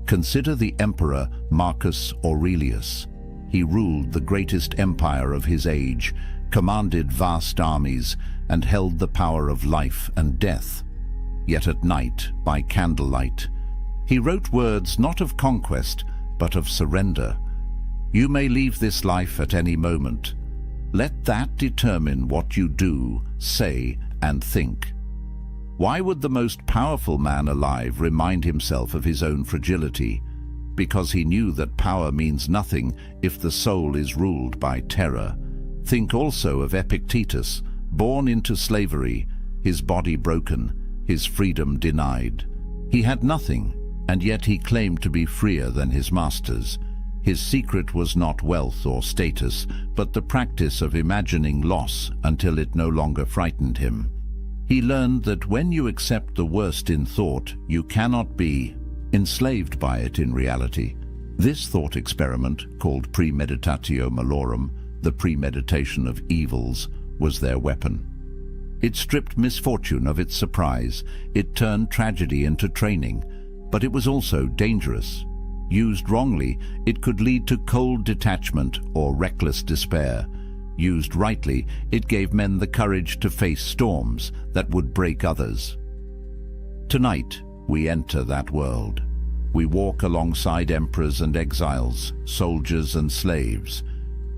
Consider the emperor Marcus Aurelius. He ruled the greatest empire of his age, commanded vast armies, and held the power of life and death. Yet at night, by candlelight, he wrote words not of conquest, but of surrender. You may leave this life at any moment. Let that determine what you do, say, and think. Why would the most powerful man alive remind himself of his own fragility? Because he knew that power means nothing if the soul is ruled by terror. Think also of Epictetus, born into slavery, his body broken, his freedom denied. He had nothing, and yet he claimed to be freer than his masters. His secret was not wealth or status, but the practice of imagining loss until it no longer frightened him. He learned that when you accept the worst in thought, you cannot be enslaved by it in reality. This thought experiment, called premeditatio malorum, the premeditation of evils, was their weapon. It stripped misfortune of its surprise. It turned tragedy into training, but it was also dangerous. Used wrongly, it could lead to cold detachment or reckless despair. Used rightly, it gave men the courage to face storms that would break others. Tonight, we enter that world. We walk alongside emperors and exiles, soldiers and slaves.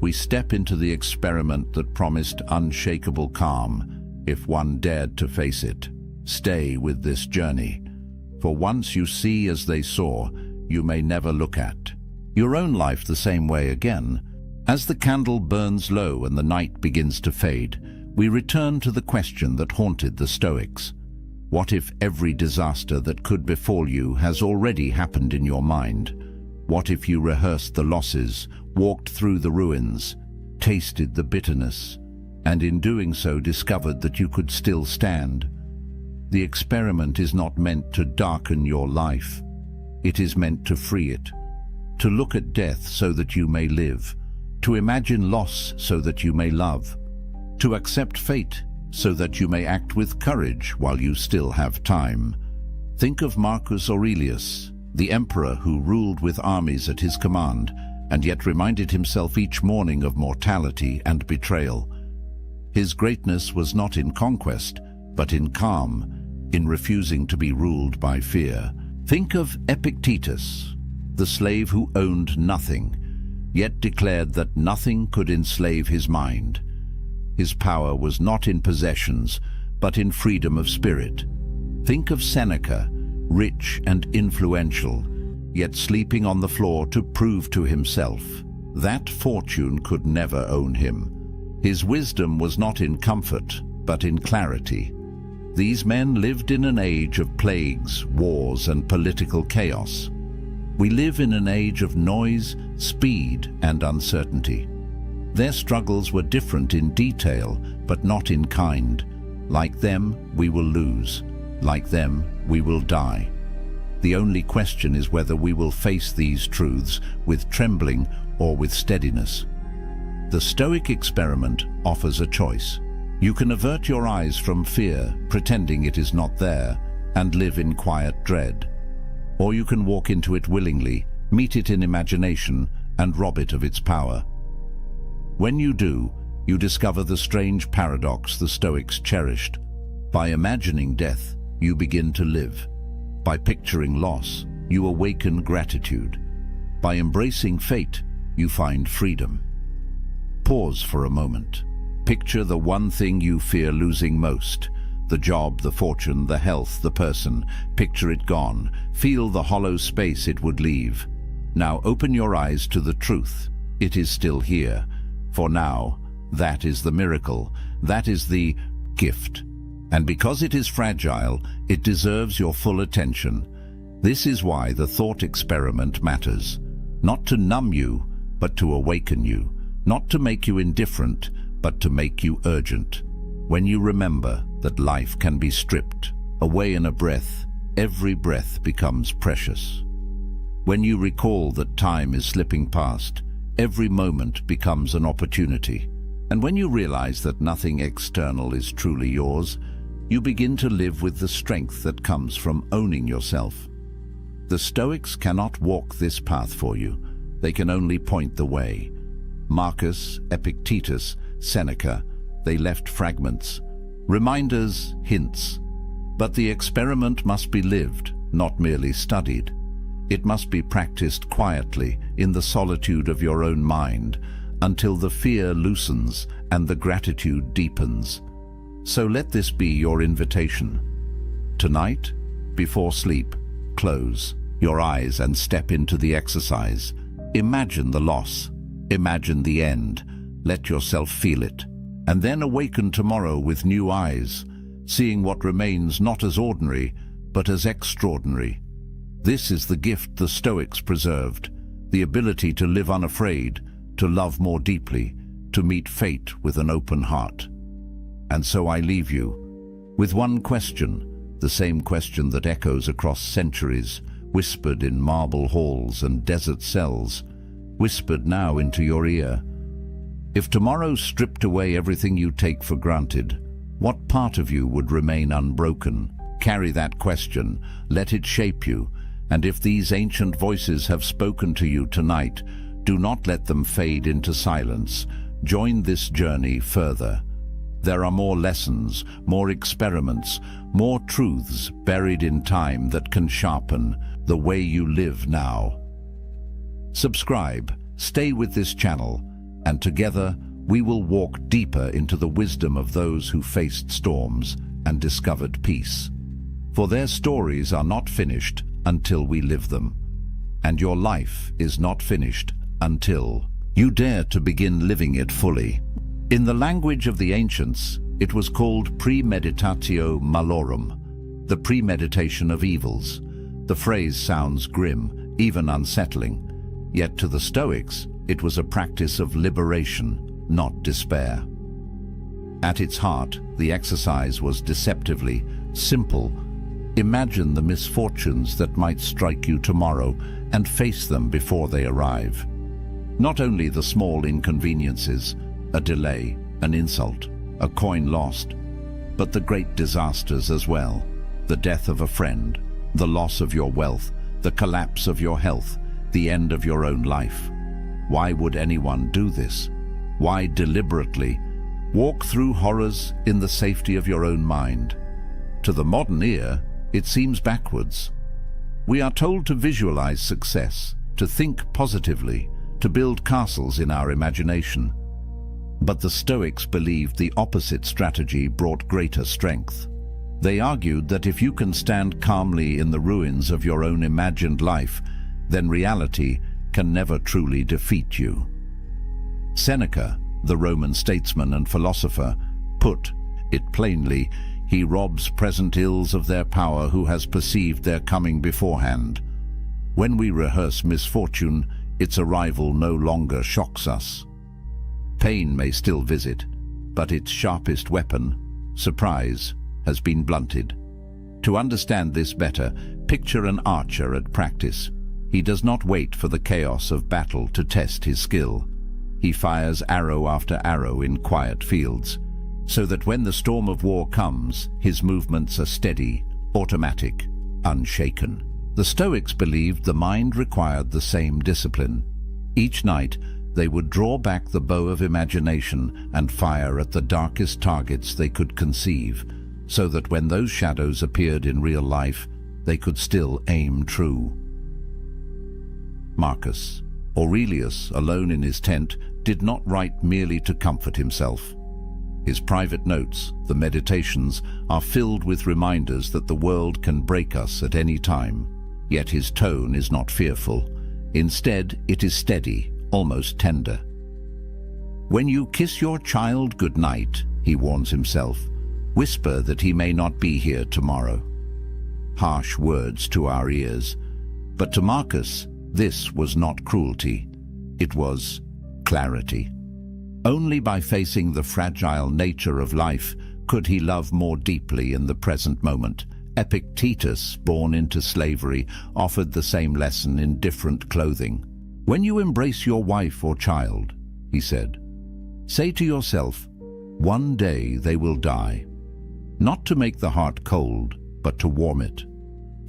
We step into the experiment that promised unshakable calm, if one dared to face it. Stay with this journey, for once you see as they saw, you may never look at your own life the same way again. As the candle burns low and the night begins to fade, we return to the question that haunted the Stoics. What if every disaster that could befall you has already happened in your mind? What if you rehearsed the losses, walked through the ruins, tasted the bitterness, and in doing so discovered that you could still stand? The experiment is not meant to darken your life. It is meant to free it, to look at death so that you may live, to imagine loss so that you may love, to accept fate so that you may act with courage while you still have time. Think of Marcus Aurelius, the emperor who ruled with armies at his command, and yet reminded himself each morning of mortality and betrayal. His greatness was not in conquest, but in calm, in refusing to be ruled by fear. Think of Epictetus, the slave who owned nothing, yet declared that nothing could enslave his mind. His power was not in possessions, but in freedom of spirit. Think of Seneca, rich and influential, yet sleeping on the floor to prove to himself that fortune could never own him. His wisdom was not in comfort, but in clarity. These men lived in an age of plagues, wars, and political chaos. We live in an age of noise, speed, and uncertainty. Their struggles were different in detail, but not in kind. Like them, we will lose. Like them, we will die. The only question is whether we will face these truths with trembling or with steadiness. The Stoic experiment offers a choice. You can avert your eyes from fear, pretending it is not there, and live in quiet dread. Or you can walk into it willingly, meet it in imagination, and rob it of its power. When you do, you discover the strange paradox the Stoics cherished. By imagining death, you begin to live. By picturing loss, you awaken gratitude. By embracing fate, you find freedom. Pause for a moment. Picture the one thing you fear losing most. The job, the fortune, the health, the person. Picture it gone. Feel the hollow space it would leave. Now open your eyes to the truth. It is still here. For now, that is the miracle. That is the gift. And because it is fragile, it deserves your full attention. This is why the thought experiment matters. Not to numb you, but to awaken you. Not to make you indifferent, but to make you urgent. When you remember that life can be stripped away in a breath, every breath becomes precious. When you recall that time is slipping past, every moment becomes an opportunity. And when you realize that nothing external is truly yours, you begin to live with the strength that comes from owning yourself. The Stoics cannot walk this path for you. They can only point the way. Marcus, Epictetus, Seneca, they left fragments, reminders, hints. But the experiment must be lived, not merely studied. It must be practiced quietly in the solitude of your own mind until the fear loosens and the gratitude deepens. So let this be your invitation. Tonight, before sleep, close your eyes and step into the exercise. Imagine the loss. Imagine the end. Let yourself feel it. And then awaken tomorrow with new eyes, seeing what remains not as ordinary, but as extraordinary. This is the gift the Stoics preserved, the ability to live unafraid, to love more deeply, to meet fate with an open heart. And so I leave you with one question, the same question that echoes across centuries, whispered in marble halls and desert cells, whispered now into your ear. If tomorrow stripped away everything you take for granted, what part of you would remain unbroken? Carry that question, let it shape you, and if these ancient voices have spoken to you tonight, do not let them fade into silence. Join this journey further. There are more lessons, more experiments, more truths buried in time that can sharpen the way you live now. Subscribe, stay with this channel, and together we will walk deeper into the wisdom of those who faced storms and discovered peace. For their stories are not finished until we live them, and your life is not finished until you dare to begin living it fully. In the language of the ancients, it was called premeditatio malorum, the premeditation of evils. The phrase sounds grim, even unsettling, yet to the Stoics, it was a practice of liberation, not despair. At its heart, the exercise was deceptively simple. Imagine the misfortunes that might strike you tomorrow and face them before they arrive. Not only the small inconveniences, a delay, an insult, a coin lost, but the great disasters as well. The death of a friend, the loss of your wealth, the collapse of your health, the end of your own life. Why would anyone do this? Why deliberately walk through horrors in the safety of your own mind? To the modern ear, it seems backwards. We are told to visualize success, to think positively, to build castles in our imagination. But the Stoics believed the opposite strategy brought greater strength. They argued that if you can stand calmly in the ruins of your own imagined life, then reality can never truly defeat you. Seneca, the Roman statesman and philosopher, put it plainly: he robs present ills of their power who has perceived their coming beforehand. When we rehearse misfortune, its arrival no longer shocks us. Pain may still visit, but its sharpest weapon, surprise, has been blunted. To understand this better, picture an archer at practice. He does not wait for the chaos of battle to test his skill. He fires arrow after arrow in quiet fields, so that when the storm of war comes, his movements are steady, automatic, unshaken. The Stoics believed the mind required the same discipline. Each night, they would draw back the bow of imagination and fire at the darkest targets they could conceive, so that when those shadows appeared in real life, they could still aim true. Marcus Aurelius, alone in his tent, did not write merely to comfort himself. His private notes, the Meditations, are filled with reminders that the world can break us at any time. Yet his tone is not fearful. Instead, it is steady, almost tender. When you kiss your child good night, he warns himself, whisper that he may not be here tomorrow. Harsh words to our ears, but to Marcus, this was not cruelty. It was clarity. Only by facing the fragile nature of life could he love more deeply in the present moment. Epictetus, born into slavery, offered the same lesson in different clothing. When you embrace your wife or child, he said, say to yourself, one day they will die. Not to make the heart cold, but to warm it.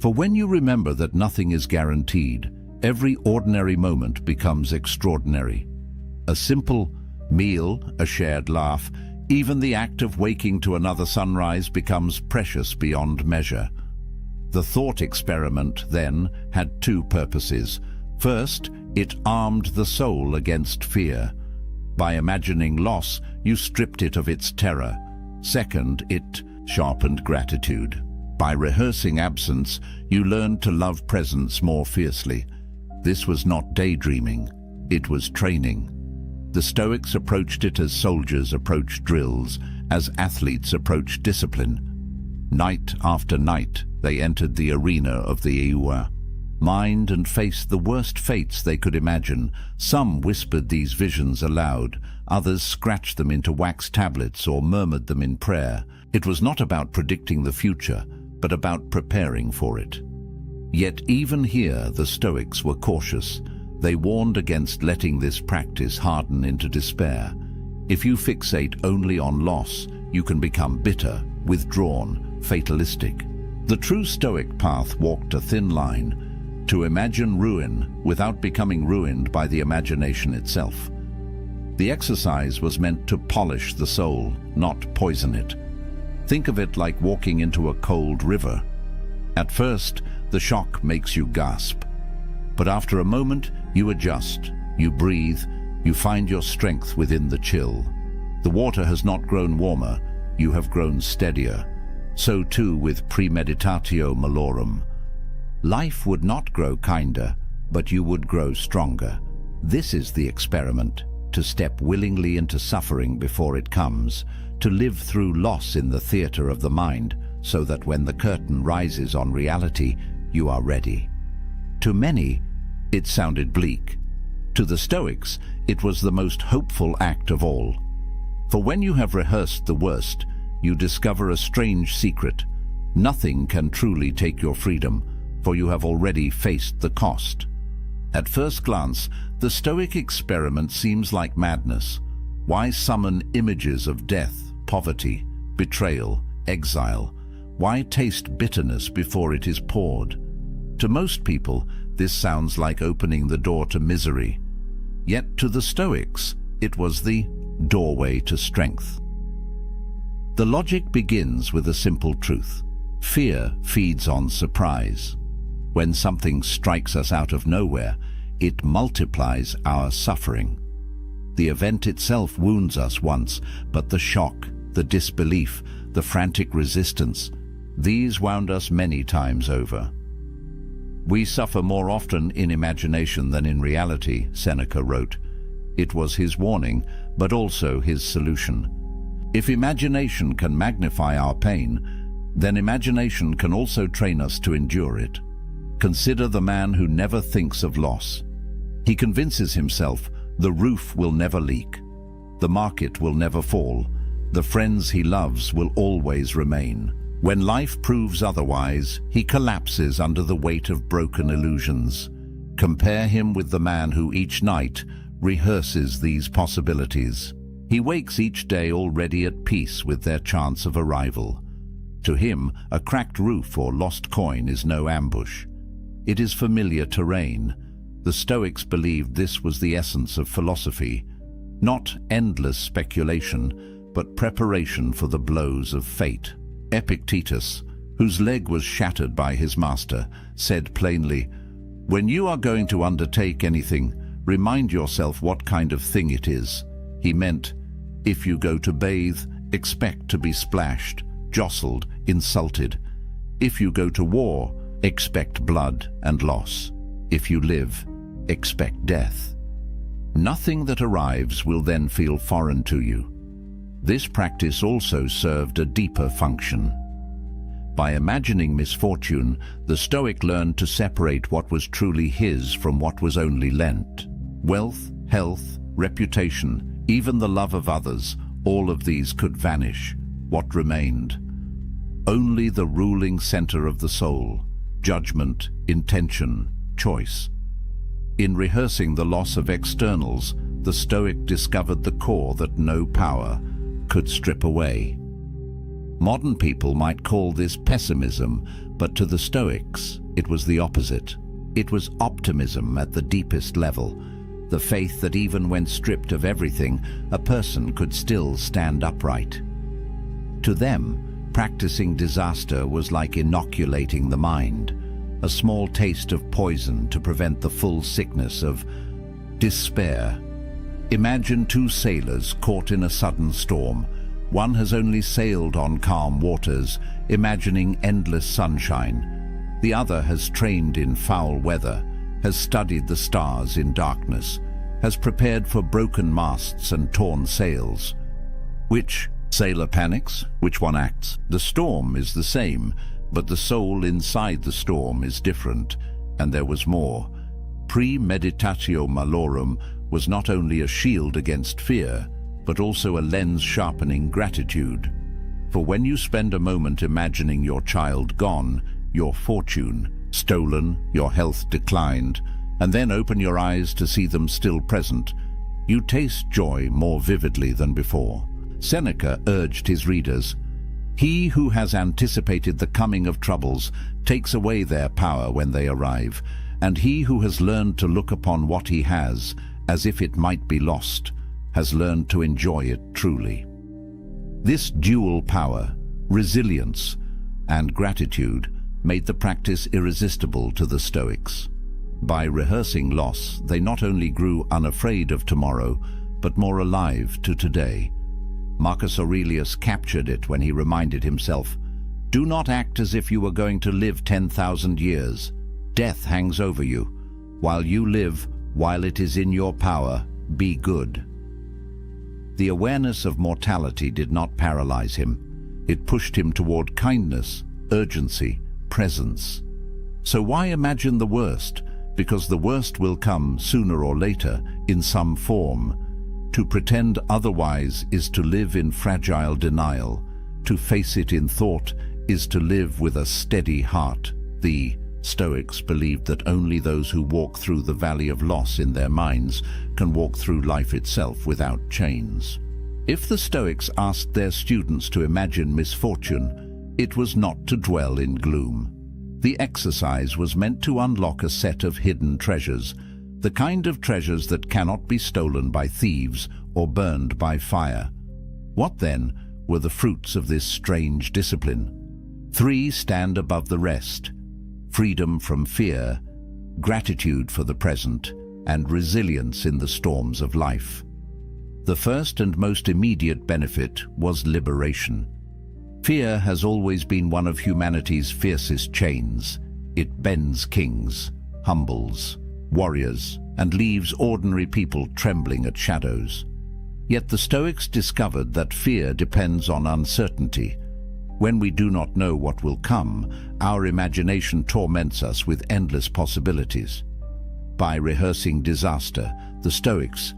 For when you remember that nothing is guaranteed, every ordinary moment becomes extraordinary. A simple meal, a shared laugh, even the act of waking to another sunrise becomes precious beyond measure. The thought experiment, then, had two purposes. First, it armed the soul against fear. By imagining loss, you stripped it of its terror. Second, it sharpened gratitude. By rehearsing absence, you learned to love presence more fiercely. This was not daydreaming, it was training. The Stoics approached it as soldiers approach drills, as athletes approach discipline. Night after night, they entered the arena of the Eua, mined and faced the worst fates they could imagine. Some whispered these visions aloud, others scratched them into wax tablets or murmured them in prayer. It was not about predicting the future, but about preparing for it. Yet even here the Stoics were cautious. They warned against letting this practice harden into despair. If you fixate only on loss, you can become bitter, withdrawn, fatalistic. The true Stoic path walked a thin line, to imagine ruin without becoming ruined by the imagination itself. The exercise was meant to polish the soul, not poison it. Think of it like walking into a cold river. At first, the shock makes you gasp. But after a moment, you adjust, you breathe, you find your strength within the chill. The water has not grown warmer, you have grown steadier. So too with premeditatio malorum. Life would not grow kinder, but you would grow stronger. This is the experiment, to step willingly into suffering before it comes, to live through loss in the theater of the mind, so that when the curtain rises on reality, you are ready. To many, it sounded bleak. To the Stoics, it was the most hopeful act of all. For when you have rehearsed the worst, you discover a strange secret. Nothing can truly take your freedom, for you have already faced the cost. At first glance, the Stoic experiment seems like madness. Why summon images of death, poverty, betrayal, exile? Why taste bitterness before it is poured? To most people, this sounds like opening the door to misery. Yet to the Stoics, it was the doorway to strength. The logic begins with a simple truth. Fear feeds on surprise. When something strikes us out of nowhere, it multiplies our suffering. The event itself wounds us once, but the shock, the disbelief, the frantic resistance, these wound us many times over. We suffer more often in imagination than in reality, Seneca wrote. It was his warning, but also his solution. If imagination can magnify our pain, then imagination can also train us to endure it. Consider the man who never thinks of loss. He convinces himself the roof will never leak, the market will never fall, the friends he loves will always remain. When life proves otherwise, he collapses under the weight of broken illusions. Compare him with the man who each night rehearses these possibilities. He wakes each day already at peace with their chance of arrival. To him, a cracked roof or lost coin is no ambush. It is familiar terrain. The Stoics believed this was the essence of philosophy, not endless speculation, but preparation for the blows of fate. Epictetus, whose leg was shattered by his master, said plainly, "When you are going to undertake anything, remind yourself what kind of thing it is." He meant, if you go to bathe, expect to be splashed, jostled, insulted. If you go to war, expect blood and loss. If you live, expect death. Nothing that arrives will then feel foreign to you. This practice also served a deeper function. By imagining misfortune, the Stoic learned to separate what was truly his from what was only lent. Wealth, health, reputation, even the love of others, all of these could vanish. What remained? Only the ruling center of the soul, judgment, intention, choice. In rehearsing the loss of externals, the Stoic discovered the core that no power could strip away. Modern people might call this pessimism, but to the Stoics, it was the opposite. It was optimism at the deepest level, the faith that even when stripped of everything, a person could still stand upright. To them, practicing disaster was like inoculating the mind, a small taste of poison to prevent the full sickness of despair. Imagine two sailors caught in a sudden storm. One has only sailed on calm waters, imagining endless sunshine. The other has trained in foul weather, has studied the stars in darkness, has prepared for broken masts and torn sails. Which sailor panics? Which one acts? The storm is the same, but the soul inside the storm is different, and there was more. Premeditatio malorum was not only a shield against fear, but also a lens-sharpening gratitude. For when you spend a moment imagining your child gone, your fortune stolen, your health declined, and then open your eyes to see them still present, you taste joy more vividly than before. Seneca urged his readers, "He who has anticipated the coming of troubles takes away their power when they arrive, and he who has learned to look upon what he has as if it might be lost, has learned to enjoy it truly." This dual power, resilience and gratitude, made the practice irresistible to the Stoics. By rehearsing loss, they not only grew unafraid of tomorrow, but more alive to today. Marcus Aurelius captured it when he reminded himself, "Do not act as if you were going to live 10,000 years. Death hangs over you. While you live, while it is in your power, be good." The awareness of mortality did not paralyze him. It pushed him toward kindness, urgency, presence. So why imagine the worst? Because the worst will come sooner or later in some form. To pretend otherwise is to live in fragile denial. To face it in thought is to live with a steady heart. The Stoics believed that only those who walk through the valley of loss in their minds can walk through life itself without chains. If the Stoics asked their students to imagine misfortune, it was not to dwell in gloom. The exercise was meant to unlock a set of hidden treasures, the kind of treasures that cannot be stolen by thieves or burned by fire. What then were the fruits of this strange discipline? 3 stand above the rest: freedom from fear, gratitude for the present, and resilience in the storms of life. The first and most immediate benefit was liberation. Fear has always been one of humanity's fiercest chains. It bends kings, humbles warriors, and leaves ordinary people trembling at shadows. Yet the Stoics discovered that fear depends on uncertainty. When we do not know what will come, our imagination torments us with endless possibilities. By rehearsing disaster, the Stoics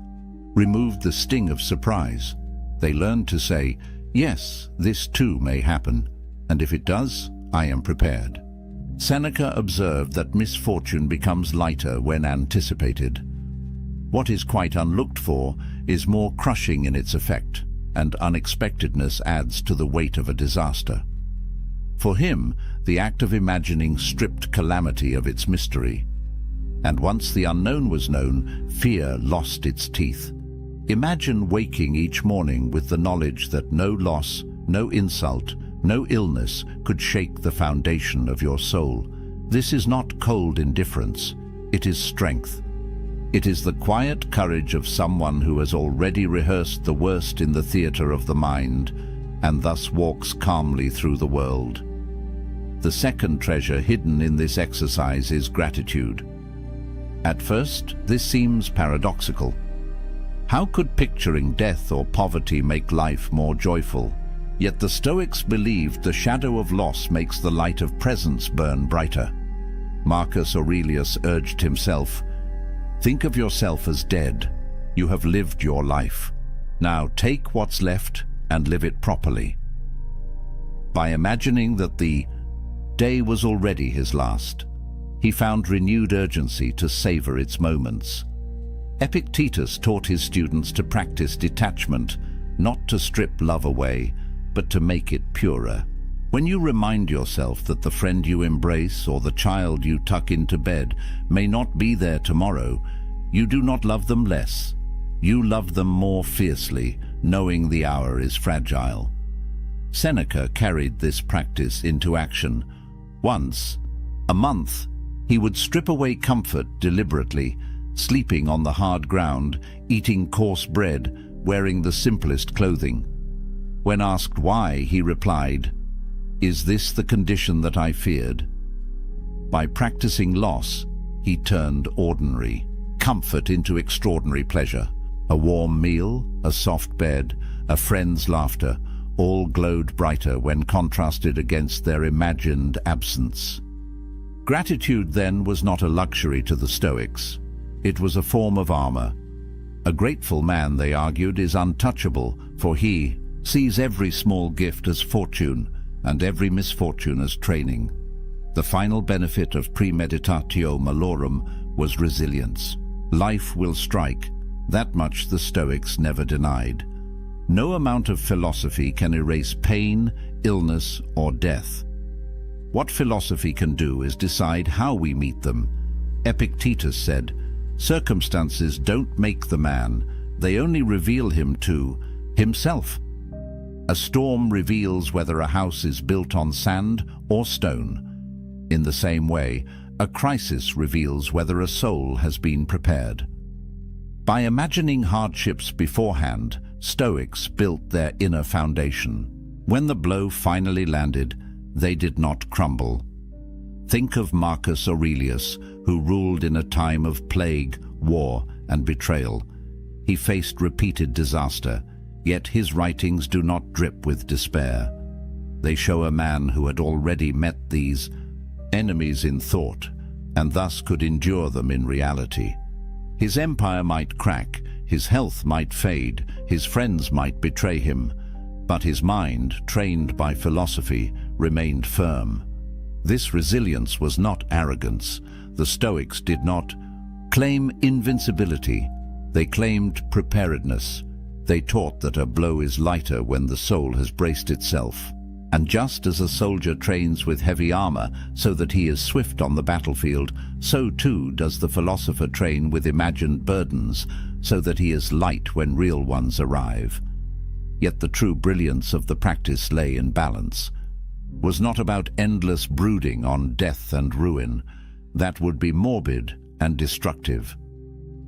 removed the sting of surprise. They learned to say, "Yes, this too may happen, and if it does, I am prepared." Seneca observed that misfortune becomes lighter when anticipated. What is quite unlooked for is more crushing in its effect, and unexpectedness adds to the weight of a disaster. For him, the act of imagining stripped calamity of its mystery. And once the unknown was known, fear lost its teeth. Imagine waking each morning with the knowledge that no loss, no insult, no illness could shake the foundation of your soul. This is not cold indifference, it is strength. It is the quiet courage of someone who has already rehearsed the worst in the theatre of the mind, and thus walks calmly through the world. The second treasure hidden in this exercise is gratitude. At first, this seems paradoxical. How could picturing death or poverty make life more joyful? Yet the Stoics believed the shadow of loss makes the light of presence burn brighter. Marcus Aurelius urged himself, "Think of yourself as dead. You have lived your life. Now take what's left and live it properly." By imagining that the day was already his last, he found renewed urgency to savor its moments. Epictetus taught his students to practice detachment, not to strip love away, but to make it purer. When you remind yourself that the friend you embrace or the child you tuck into bed may not be there tomorrow, you do not love them less. You love them more fiercely, knowing the hour is fragile. Seneca carried this practice into action. Once a month, he would strip away comfort deliberately, sleeping on the hard ground, eating coarse bread, wearing the simplest clothing. When asked why, he replied, "Is this the condition that I feared?" By practicing loss, he turned ordinary comfort into extraordinary pleasure. A warm meal, a soft bed, a friend's laughter, all glowed brighter when contrasted against their imagined absence. Gratitude, then, was not a luxury to the Stoics. It was a form of armor. A grateful man, they argued, is untouchable, for he sees every small gift as fortune and every misfortune as training. The final benefit of premeditatio malorum was resilience. Life will strike. That much the Stoics never denied. No amount of philosophy can erase pain, illness, or death. What philosophy can do is decide how we meet them. Epictetus said, "Circumstances don't make the man, they only reveal him to himself." A storm reveals whether a house is built on sand or stone. In the same way, a crisis reveals whether a soul has been prepared. By imagining hardships beforehand, Stoics built their inner foundation. When the blow finally landed, they did not crumble. Think of Marcus Aurelius, who ruled in a time of plague, war, and betrayal. He faced repeated disaster, yet his writings do not drip with despair. They show a man who had already met these enemies in thought, and thus could endure them in reality. His empire might crack, his health might fade, his friends might betray him, but his mind, trained by philosophy, remained firm. This resilience was not arrogance. The Stoics did not claim invincibility. They claimed preparedness. They taught that a blow is lighter when the soul has braced itself. And just as a soldier trains with heavy armor so that he is swift on the battlefield, so too does the philosopher train with imagined burdens so that he is light when real ones arrive. Yet the true brilliance of the practice lay in balance. Was not about endless brooding on death and ruin. That would be morbid and destructive.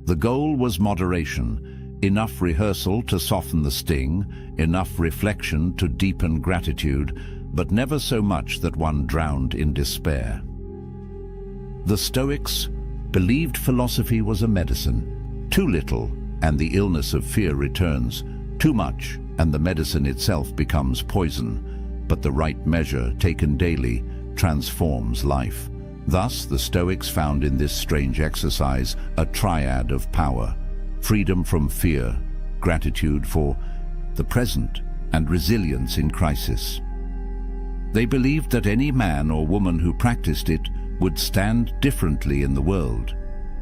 The goal was moderation, enough rehearsal to soften the sting, enough reflection to deepen gratitude, but never so much that one drowned in despair. The Stoics believed philosophy was a medicine. Too little, and the illness of fear returns. Too much, and the medicine itself becomes poison. But the right measure, taken daily, transforms life. Thus, the Stoics found in this strange exercise a triad of power: freedom from fear, gratitude for the present, and resilience in crisis. They believed that any man or woman who practiced it would stand differently in the world,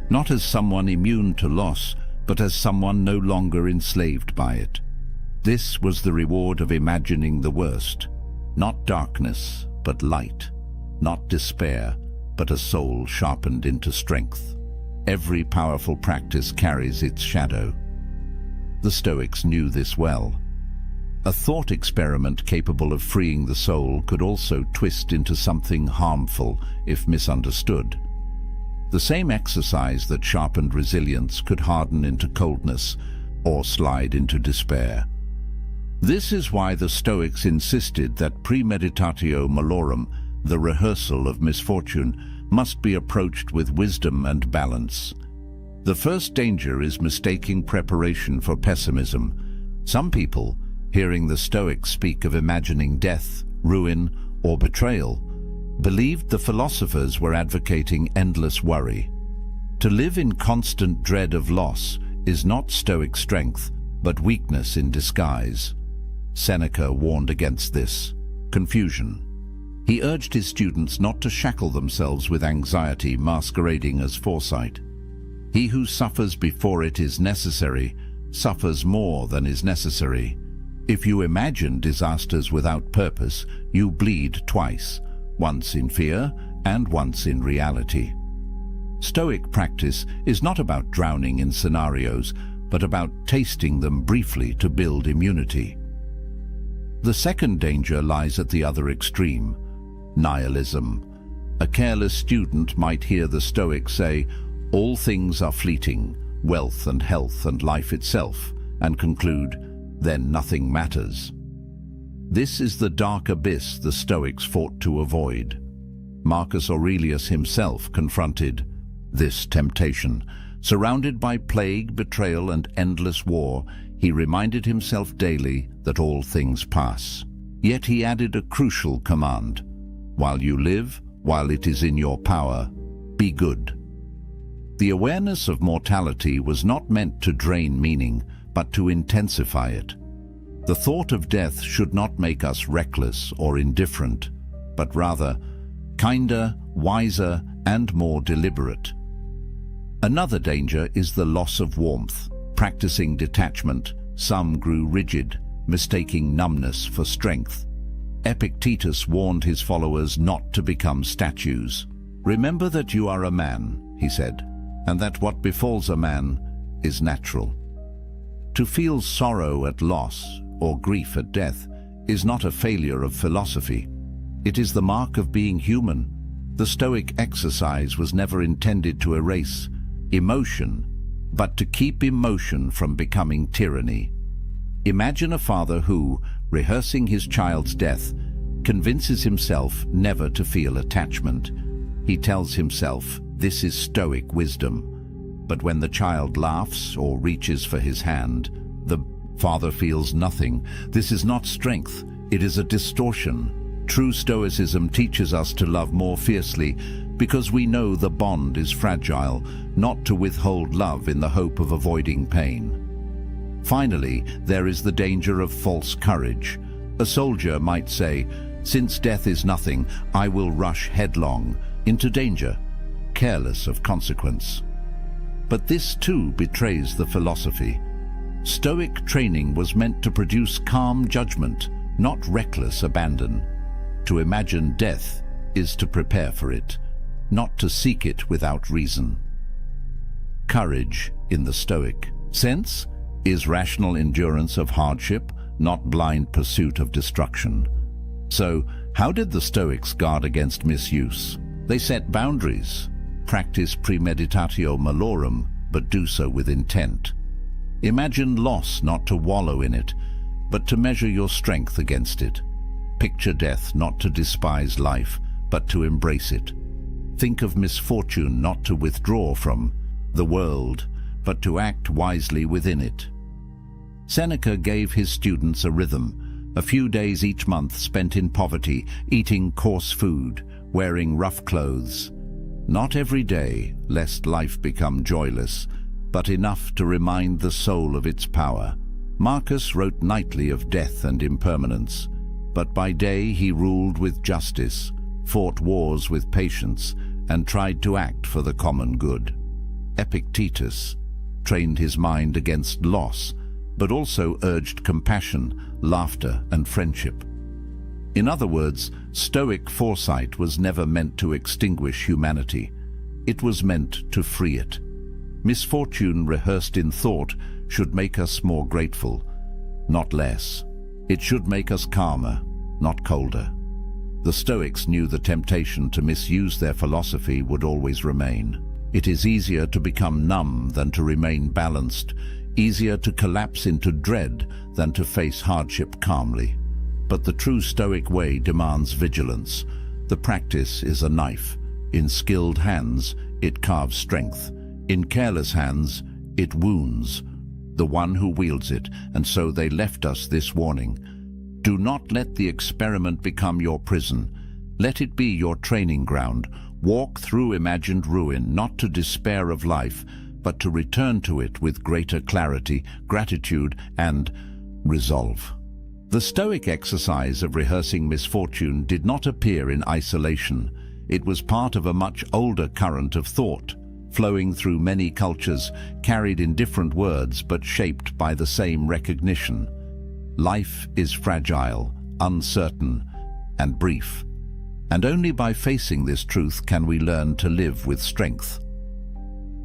not as someone immune to loss, but as someone no longer enslaved by it. This was the reward of imagining the worst. Not darkness, but light, not despair, but a soul sharpened into strength. Every powerful practice carries its shadow. The Stoics knew this well. A thought experiment capable of freeing the soul could also twist into something harmful if misunderstood. The same exercise that sharpened resilience could harden into coldness or slide into despair. This is why the Stoics insisted that premeditatio malorum, the rehearsal of misfortune, must be approached with wisdom and balance. The first danger is mistaking preparation for pessimism. Some people, hearing the Stoics speak of imagining death, ruin, or betrayal, believed the philosophers were advocating endless worry. To live in constant dread of loss is not Stoic strength, but weakness in disguise. Seneca warned against this confusion. He urged his students not to shackle themselves with anxiety masquerading as foresight. He who suffers before it is necessary suffers more than is necessary. If you imagine disasters without purpose, you bleed twice, once in fear and once in reality. Stoic practice is not about drowning in scenarios, but about tasting them briefly to build immunity. The second danger lies at the other extreme, nihilism. A careless student might hear the Stoics say, "All things are fleeting, wealth and health and life itself," and conclude, "Then nothing matters." This is the dark abyss the Stoics fought to avoid. Marcus Aurelius himself confronted this temptation. Surrounded by plague, betrayal, and endless war, he reminded himself daily that all things pass. Yet he added a crucial command: while you live, while it is in your power, be good. The awareness of mortality was not meant to drain meaning, but to intensify it. The thought of death should not make us reckless or indifferent, but rather kinder, wiser, and more deliberate. Another danger is the loss of warmth. Practicing detachment, some grew rigid, mistaking numbness for strength. Epictetus warned his followers not to become statues. "Remember that you are a man," he said, "and that what befalls a man is natural." To feel sorrow at loss or grief at death is not a failure of philosophy. It is the mark of being human. The Stoic exercise was never intended to erase emotion, but to keep emotion from becoming tyranny. Imagine a father who, rehearsing his child's death, convinces himself never to feel attachment. He tells himself, "This is Stoic wisdom." But when the child laughs or reaches for his hand, the father feels nothing. This is not strength, it is a distortion. True Stoicism teaches us to love more fiercely because we know the bond is fragile, not to withhold love in the hope of avoiding pain. Finally, there is the danger of false courage. A soldier might say, "Since death is nothing, I will rush headlong into danger," careless of consequence. But this too betrays the philosophy. Stoic training was meant to produce calm judgment, not reckless abandon. To imagine death is to prepare for it, not to seek it without reason. Courage, in the Stoic sense, is rational endurance of hardship, not blind pursuit of destruction. So, how did the Stoics guard against misuse? They set boundaries, practice premeditatio malorum, but do so with intent. Imagine loss not to wallow in it, but to measure your strength against it. Picture death not to despise life, but to embrace it. Think of misfortune not to withdraw from the world, but to act wisely within it. Seneca gave his students a rhythm, a few days each month spent in poverty, eating coarse food, wearing rough clothes. Not every day, lest life become joyless, but enough to remind the soul of its power. Marcus wrote nightly of death and impermanence, but by day he ruled with justice, fought wars with patience, and tried to act for the common good. Epictetus trained his mind against loss, but also urged compassion, laughter, and friendship. In other words, Stoic foresight was never meant to extinguish humanity. It was meant to free it. Misfortune rehearsed in thought should make us more grateful, not less. It should make us calmer, not colder. The Stoics knew the temptation to misuse their philosophy would always remain. It is easier to become numb than to remain balanced, easier to collapse into dread than to face hardship calmly. But the true Stoic way demands vigilance. The practice is a knife. In skilled hands, it carves strength. In careless hands, it wounds the one who wields it, and so they left us this warning. Do not let the experiment become your prison. Let it be your training ground. Walk through imagined ruin, not to despair of life, but to return to it with greater clarity, gratitude, and resolve. The Stoic exercise of rehearsing misfortune did not appear in isolation. It was part of a much older current of thought, flowing through many cultures, carried in different words but shaped by the same recognition. Life is fragile, uncertain, and brief. And only by facing this truth can we learn to live with strength.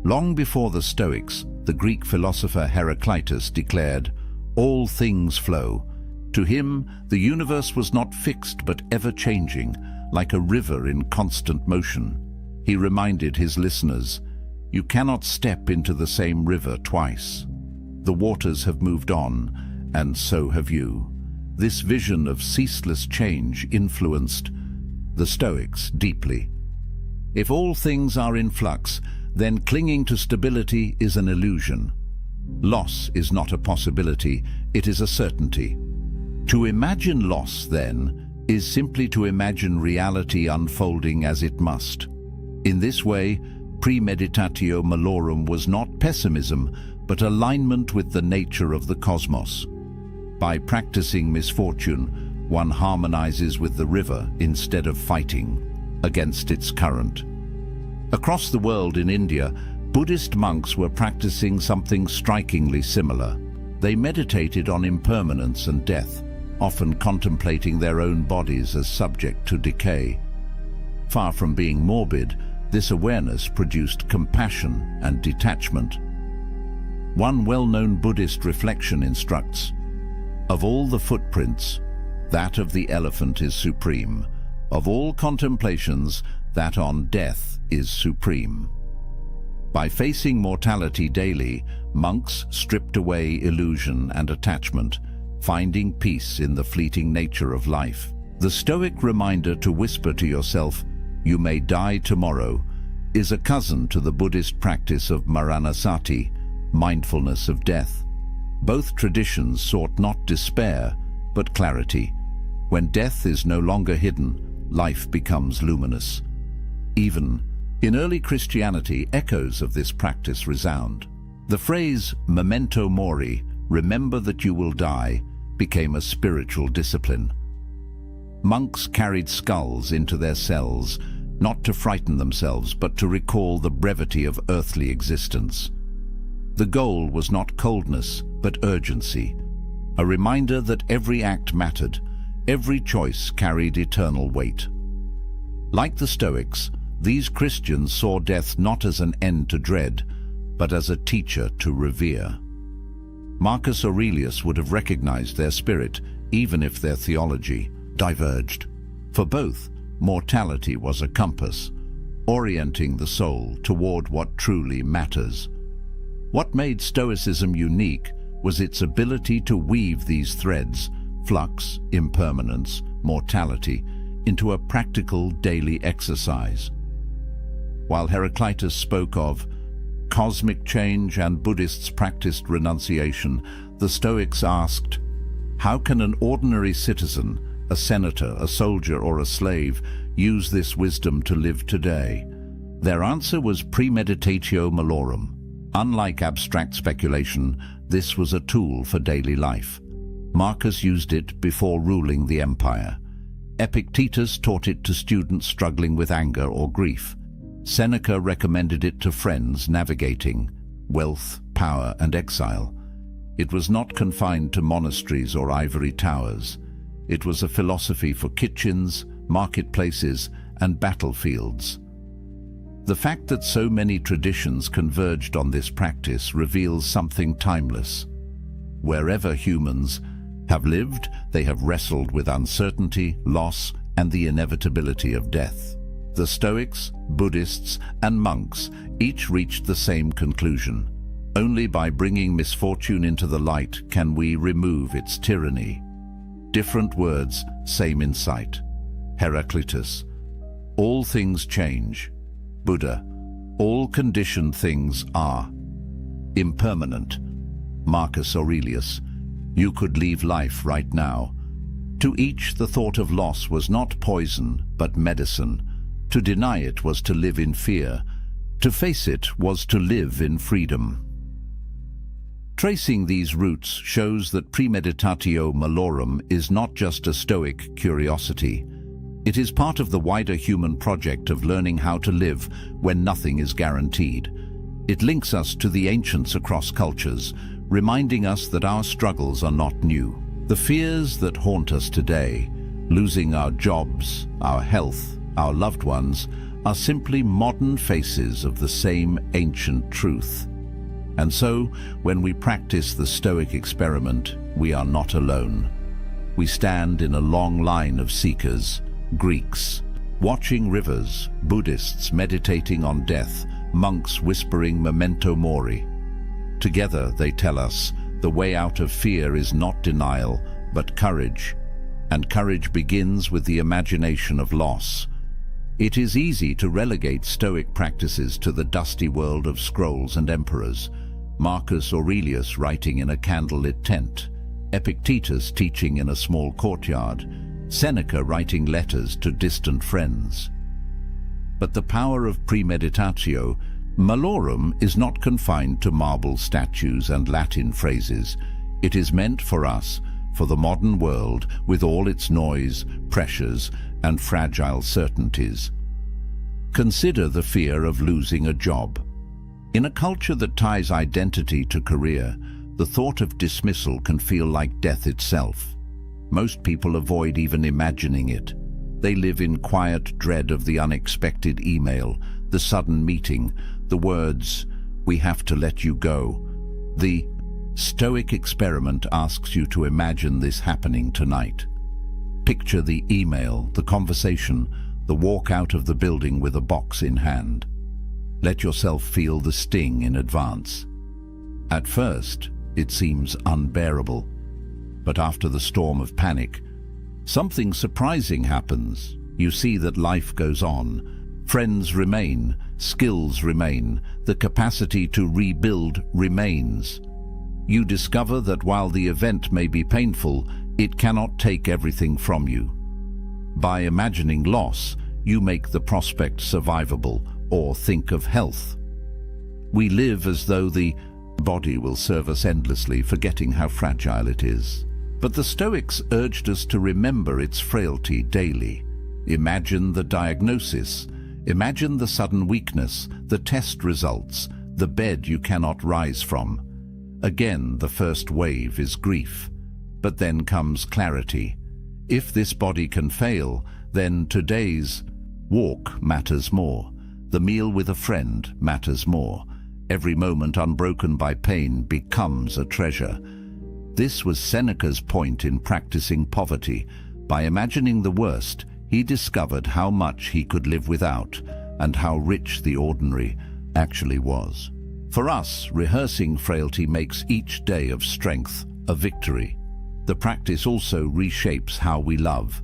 Long before the Stoics, the Greek philosopher Heraclitus declared, "All things flow." To him, the universe was not fixed but ever-changing, like a river in constant motion. He reminded his listeners, "You cannot step into the same river twice. The waters have moved on, and so have you." This vision of ceaseless change influenced the Stoics deeply. If all things are in flux, then clinging to stability is an illusion. Loss is not a possibility, it is a certainty. To imagine loss, then, is simply to imagine reality unfolding as it must. In this way, premeditatio malorum was not pessimism, but alignment with the nature of the cosmos. By practicing misfortune, one harmonizes with the river instead of fighting against its current. Across the world in India, Buddhist monks were practicing something strikingly similar. They meditated on impermanence and death, often contemplating their own bodies as subject to decay. Far from being morbid, this awareness produced compassion and detachment. One well-known Buddhist reflection instructs, "Of all the footprints, that of the elephant is supreme. Of all contemplations, that on death is supreme." By facing mortality daily, monks stripped away illusion and attachment, finding peace in the fleeting nature of life. The Stoic reminder to whisper to yourself, "You may die tomorrow," is a cousin to the Buddhist practice of maranasati, mindfulness of death. Both traditions sought not despair, but clarity. When death is no longer hidden, life becomes luminous. Even in early Christianity, echoes of this practice resound. The phrase memento mori, remember that you will die, became a spiritual discipline. Monks carried skulls into their cells, not to frighten themselves, but to recall the brevity of earthly existence. The goal was not coldness, but urgency, a reminder that every act mattered, every choice carried eternal weight. Like the Stoics, these Christians saw death not as an end to dread, but as a teacher to revere. Marcus Aurelius would have recognized their spirit, even if their theology diverged. For both, mortality was a compass, orienting the soul toward what truly matters. What made Stoicism unique was its ability to weave these threads, flux, impermanence, mortality, into a practical daily exercise. While Heraclitus spoke of cosmic change and Buddhists practiced renunciation, the Stoics asked, how can an ordinary citizen, a senator, a soldier, or a slave use this wisdom to live today? Their answer was premeditatio malorum. Unlike abstract speculation, this was a tool for daily life. Marcus used it before ruling the empire. Epictetus taught it to students struggling with anger or grief. Seneca recommended it to friends navigating wealth, power, and exile. It was not confined to monasteries or ivory towers. It was a philosophy for kitchens, marketplaces, and battlefields. The fact that so many traditions converged on this practice reveals something timeless. Wherever humans have lived, they have wrestled with uncertainty, loss, and the inevitability of death. The Stoics, Buddhists, and monks each reached the same conclusion. Only by bringing misfortune into the light can we remove its tyranny. Different words, same insight. Heraclitus, all things change. Buddha, all conditioned things are. Impermanent. Marcus Aurelius, you could leave life right now. To each the thought of loss was not poison, but medicine. To deny it was to live in fear. To face it was to live in freedom. Tracing these roots shows that premeditatio malorum is not just a Stoic curiosity. It is part of the wider human project of learning how to live when nothing is guaranteed. It links us to the ancients across cultures, reminding us that our struggles are not new. The fears that haunt us today, losing our jobs, our health, our loved ones, are simply modern faces of the same ancient truth. And so, when we practice the Stoic experiment, we are not alone. We stand in a long line of seekers, Greeks, watching rivers, Buddhists meditating on death, monks whispering memento mori. Together they tell us, the way out of fear is not denial, but courage. And courage begins with the imagination of loss. It is easy to relegate Stoic practices to the dusty world of scrolls and emperors. Marcus Aurelius writing in a candlelit tent, Epictetus teaching in a small courtyard, Seneca writing letters to distant friends. But the power of premeditatio malorum is not confined to marble statues and Latin phrases. It is meant for us, for the modern world, with all its noise, pressures, and fragile certainties. Consider the fear of losing a job. In a culture that ties identity to career, the thought of dismissal can feel like death itself. Most people avoid even imagining it. They live in quiet dread of the unexpected email, the sudden meeting, the words, "We have to let you go." The Stoic experiment asks you to imagine this happening tonight. Picture the email, the conversation, the walk out of the building with a box in hand. Let yourself feel the sting in advance. At first, it seems unbearable. But after the storm of panic, something surprising happens. You see that life goes on. Friends remain, skills remain, the capacity to rebuild remains. You discover that while the event may be painful, it cannot take everything from you. By imagining loss, you make the prospect survivable, or think of health. We live as though the body will serve us endlessly, forgetting how fragile it is. But the Stoics urged us to remember its frailty daily. Imagine the diagnosis. Imagine the sudden weakness, the test results, the bed you cannot rise from. Again, the first wave is grief. But then comes clarity. If this body can fail, then today's walk matters more. The meal with a friend matters more. Every moment unbroken by pain becomes a treasure. This was Seneca's point in practicing poverty. By imagining the worst, he discovered how much he could live without and how rich the ordinary actually was. For us, rehearsing frailty makes each day of strength a victory. The practice also reshapes how we love.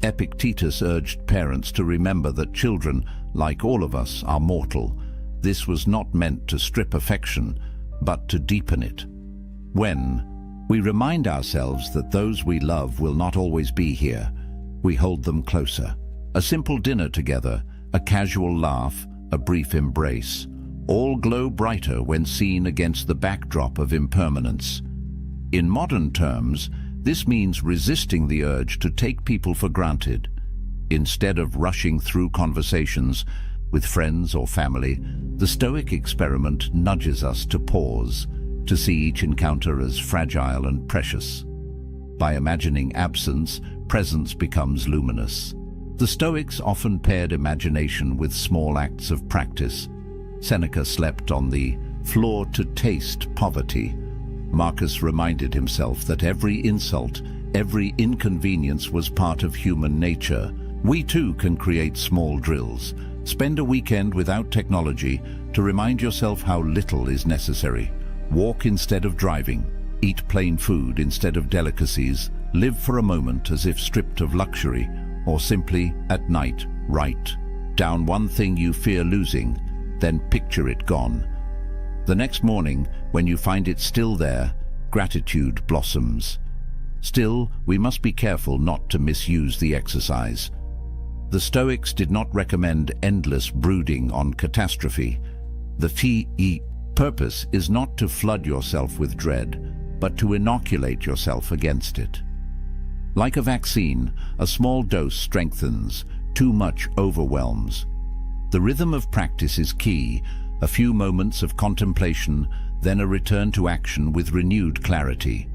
Epictetus urged parents to remember that children, like all of us, are mortal. This was not meant to strip affection, but to deepen it. When we remind ourselves that those we love will not always be here, we hold them closer. A simple dinner together, a casual laugh, a brief embrace, all glow brighter when seen against the backdrop of impermanence. In modern terms, this means resisting the urge to take people for granted. Instead of rushing through conversations with friends or family, the Stoic experiment nudges us to pause, to see each encounter as fragile and precious. By imagining absence, presence becomes luminous. The Stoics often paired imagination with small acts of practice. Seneca slept on the floor to taste poverty. Marcus reminded himself that every insult, every inconvenience was part of human nature. We too can create small drills. Spend a weekend without technology to remind yourself how little is necessary. Walk instead of driving. Eat plain food instead of delicacies. Live for a moment as if stripped of luxury, or simply, at night, write down one thing you fear losing, then picture it gone. The next morning, when you find it still there, gratitude blossoms. Still, we must be careful not to misuse the exercise. The Stoics did not recommend endless brooding on catastrophe. The purpose is not to flood yourself with dread, but to inoculate yourself against it. Like a vaccine, a small dose strengthens, too much overwhelms. The rhythm of practice is key, a few moments of contemplation, then a return to action with renewed clarity.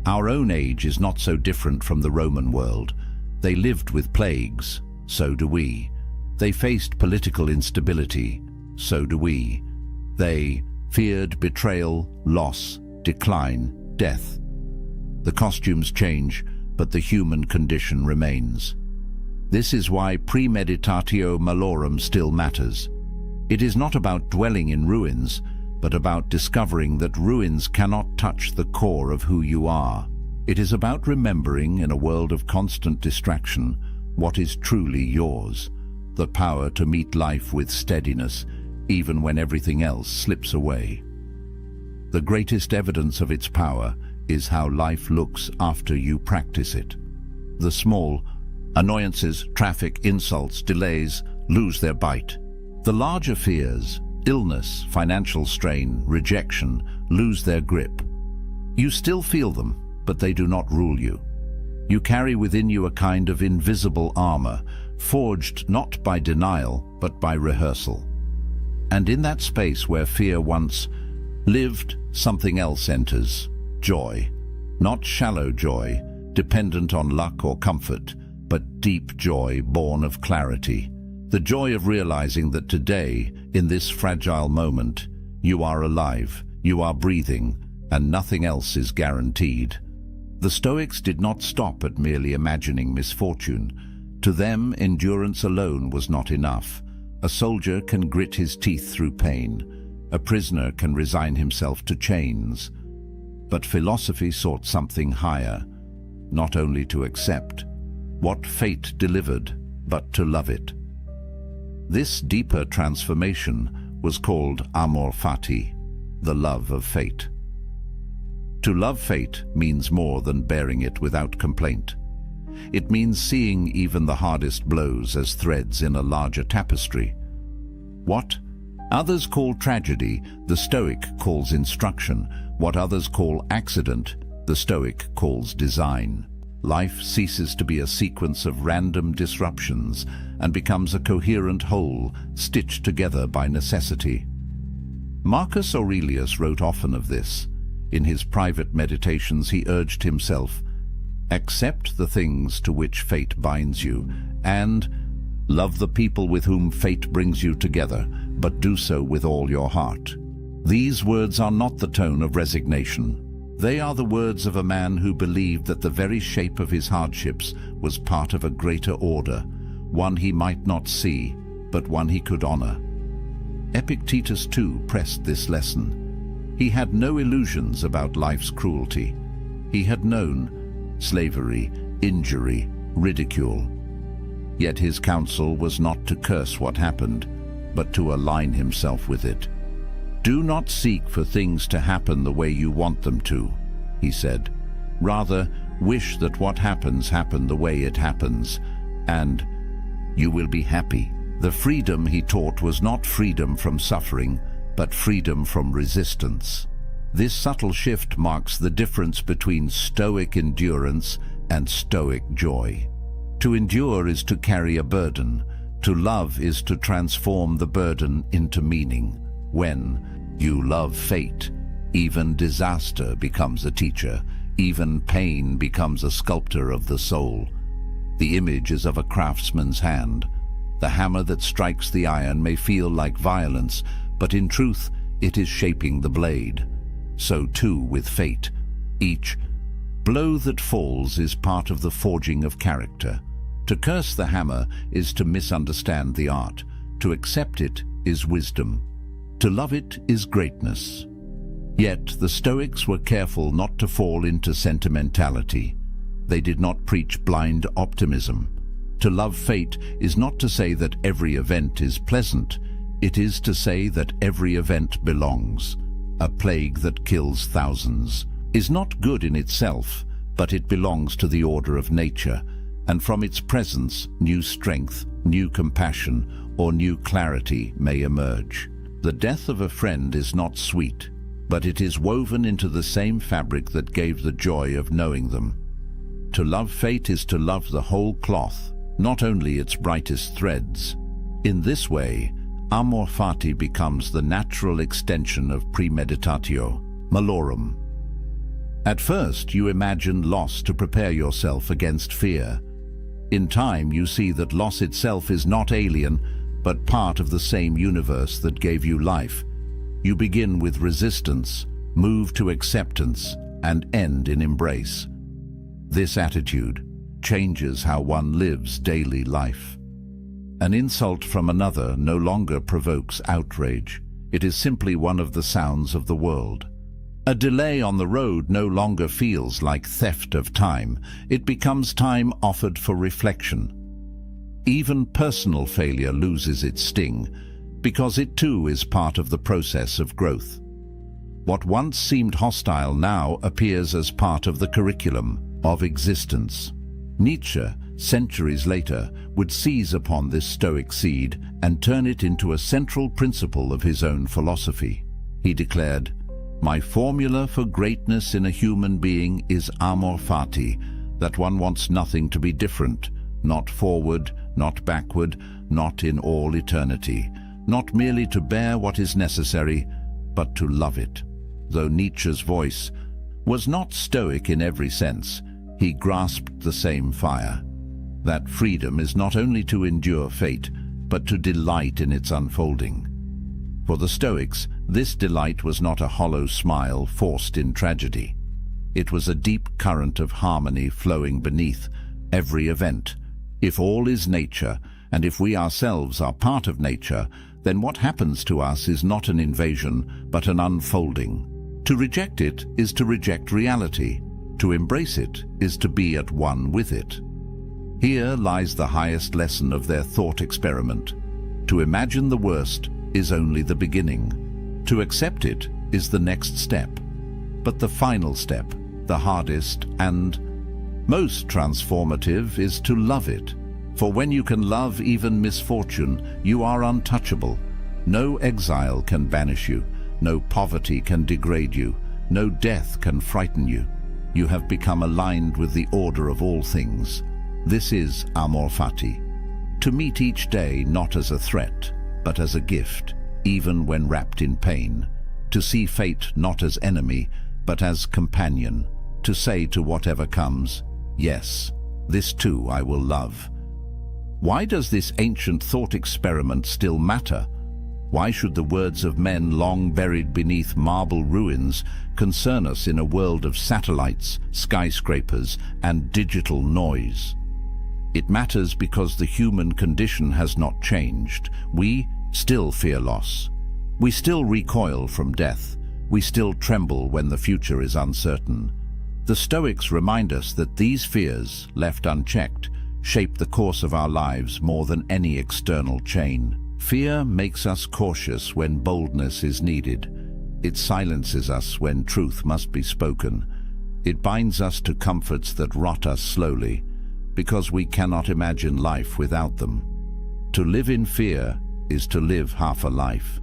Our own age is not so different from the Roman world. They lived with plagues, so do we. They faced political instability, so do we. They feared betrayal, loss, decline, death. The costumes change, but the human condition remains. This is why premeditatio malorum still matters. It is not about dwelling in ruins, but about discovering that ruins cannot touch the core of who you are. It is about remembering, in a world of constant distraction, what is truly yours, the power to meet life with steadiness, even when everything else slips away. The greatest evidence of its power is how life looks after you practice it. The small annoyances, traffic, insults, delays, lose their bite. The larger fears, illness, financial strain, rejection, lose their grip. You still feel them, but they do not rule you. You carry within you a kind of invisible armor, forged not by denial, but by rehearsal. And in that space where fear once lived, something else enters. Joy. Not shallow joy, dependent on luck or comfort, but deep joy born of clarity. The joy of realizing that today, in this fragile moment, you are alive, you are breathing, and nothing else is guaranteed. The Stoics did not stop at merely imagining misfortune. To them, endurance alone was not enough. A soldier can grit his teeth through pain. A prisoner can resign himself to chains. But philosophy sought something higher, not only to accept what fate delivered, but to love it. This deeper transformation was called amor fati, the love of fate. To love fate means more than bearing it without complaint. It means seeing even the hardest blows as threads in a larger tapestry. What others call tragedy, the Stoic calls instruction. What others call accident, the Stoic calls design. Life ceases to be a sequence of random disruptions and becomes a coherent whole, stitched together by necessity. Marcus Aurelius wrote often of this. In his private meditations he urged himself, accept the things to which fate binds you, and love the people with whom fate brings you together, but do so with all your heart. These words are not the tone of resignation. They are the words of a man who believed that the very shape of his hardships was part of a greater order, one he might not see, but one he could honor. Epictetus too pressed this lesson. He had no illusions about life's cruelty. He had known slavery, injury, ridicule. Yet his counsel was not to curse what happened, but to align himself with it. Do not seek for things to happen the way you want them to, he said. Rather, wish that what happens happen the way it happens, and you will be happy. The freedom he taught was not freedom from suffering, but freedom from resistance. This subtle shift marks the difference between Stoic endurance and Stoic joy. To endure is to carry a burden. To love is to transform the burden into meaning. When you love fate, even disaster becomes a teacher, even pain becomes a sculptor of the soul. The image is of a craftsman's hand. The hammer that strikes the iron may feel like violence, but in truth it is shaping the blade. So too with fate. Each blow that falls is part of the forging of character. To curse the hammer is to misunderstand the art. To accept it is wisdom. To love it is greatness. Yet the Stoics were careful not to fall into sentimentality. They did not preach blind optimism. To love fate is not to say that every event is pleasant. It is to say that every event belongs. A plague that kills thousands is not good in itself, but it belongs to the order of nature, and from its presence, new strength, new compassion, or new clarity may emerge. The death of a friend is not sweet, but it is woven into the same fabric that gave the joy of knowing them. To love fate is to love the whole cloth, not only its brightest threads. In this way, amor fati becomes the natural extension of premeditatio, malorum. At first, you imagine loss to prepare yourself against fear. In time, you see that loss itself is not alien, but part of the same universe that gave you life. You begin with resistance, move to acceptance, and end in embrace. This attitude changes how one lives daily life. An insult from another no longer provokes outrage. It is simply one of the sounds of the world. A delay on the road no longer feels like theft of time. It becomes time offered for reflection. Even personal failure loses its sting, because it too is part of the process of growth. What once seemed hostile now appears as part of the curriculum of existence. Nietzsche, centuries later, would seize upon this Stoic seed and turn it into a central principle of his own philosophy. He declared, "My formula for greatness in a human being is amor fati, that one wants nothing to be different, not forward, not backward, not in all eternity, not merely to bear what is necessary, but to love it." Though Nietzsche's voice was not Stoic in every sense, he grasped the same fire. That freedom is not only to endure fate, but to delight in its unfolding. For the Stoics, this delight was not a hollow smile forced in tragedy. It was a deep current of harmony flowing beneath every event. If all is nature, and if we ourselves are part of nature, then what happens to us is not an invasion, but an unfolding. To reject it is to reject reality. To embrace it is to be at one with it. Here lies the highest lesson of their thought experiment. To imagine the worst is only the beginning. To accept it is the next step. But the final step, the hardest and most transformative, is to love it. For when you can love even misfortune, you are untouchable. No exile can banish you. No poverty can degrade you. No death can frighten you. You have become aligned with the order of all things. This is amor fati. To meet each day not as a threat, but as a gift, even when wrapped in pain. To see fate not as enemy, but as companion. To say to whatever comes, yes, this too I will love. Why does this ancient thought experiment still matter? Why should the words of men long buried beneath marble ruins concern us in a world of satellites, skyscrapers, and digital noise? It matters because the human condition has not changed. We still fear loss. We still recoil from death. We still tremble when the future is uncertain. The Stoics remind us that these fears, left unchecked, shape the course of our lives more than any external chain. Fear makes us cautious when boldness is needed. It silences us when truth must be spoken. It binds us to comforts that rot us slowly, because we cannot imagine life without them. To live in fear is to live half a life.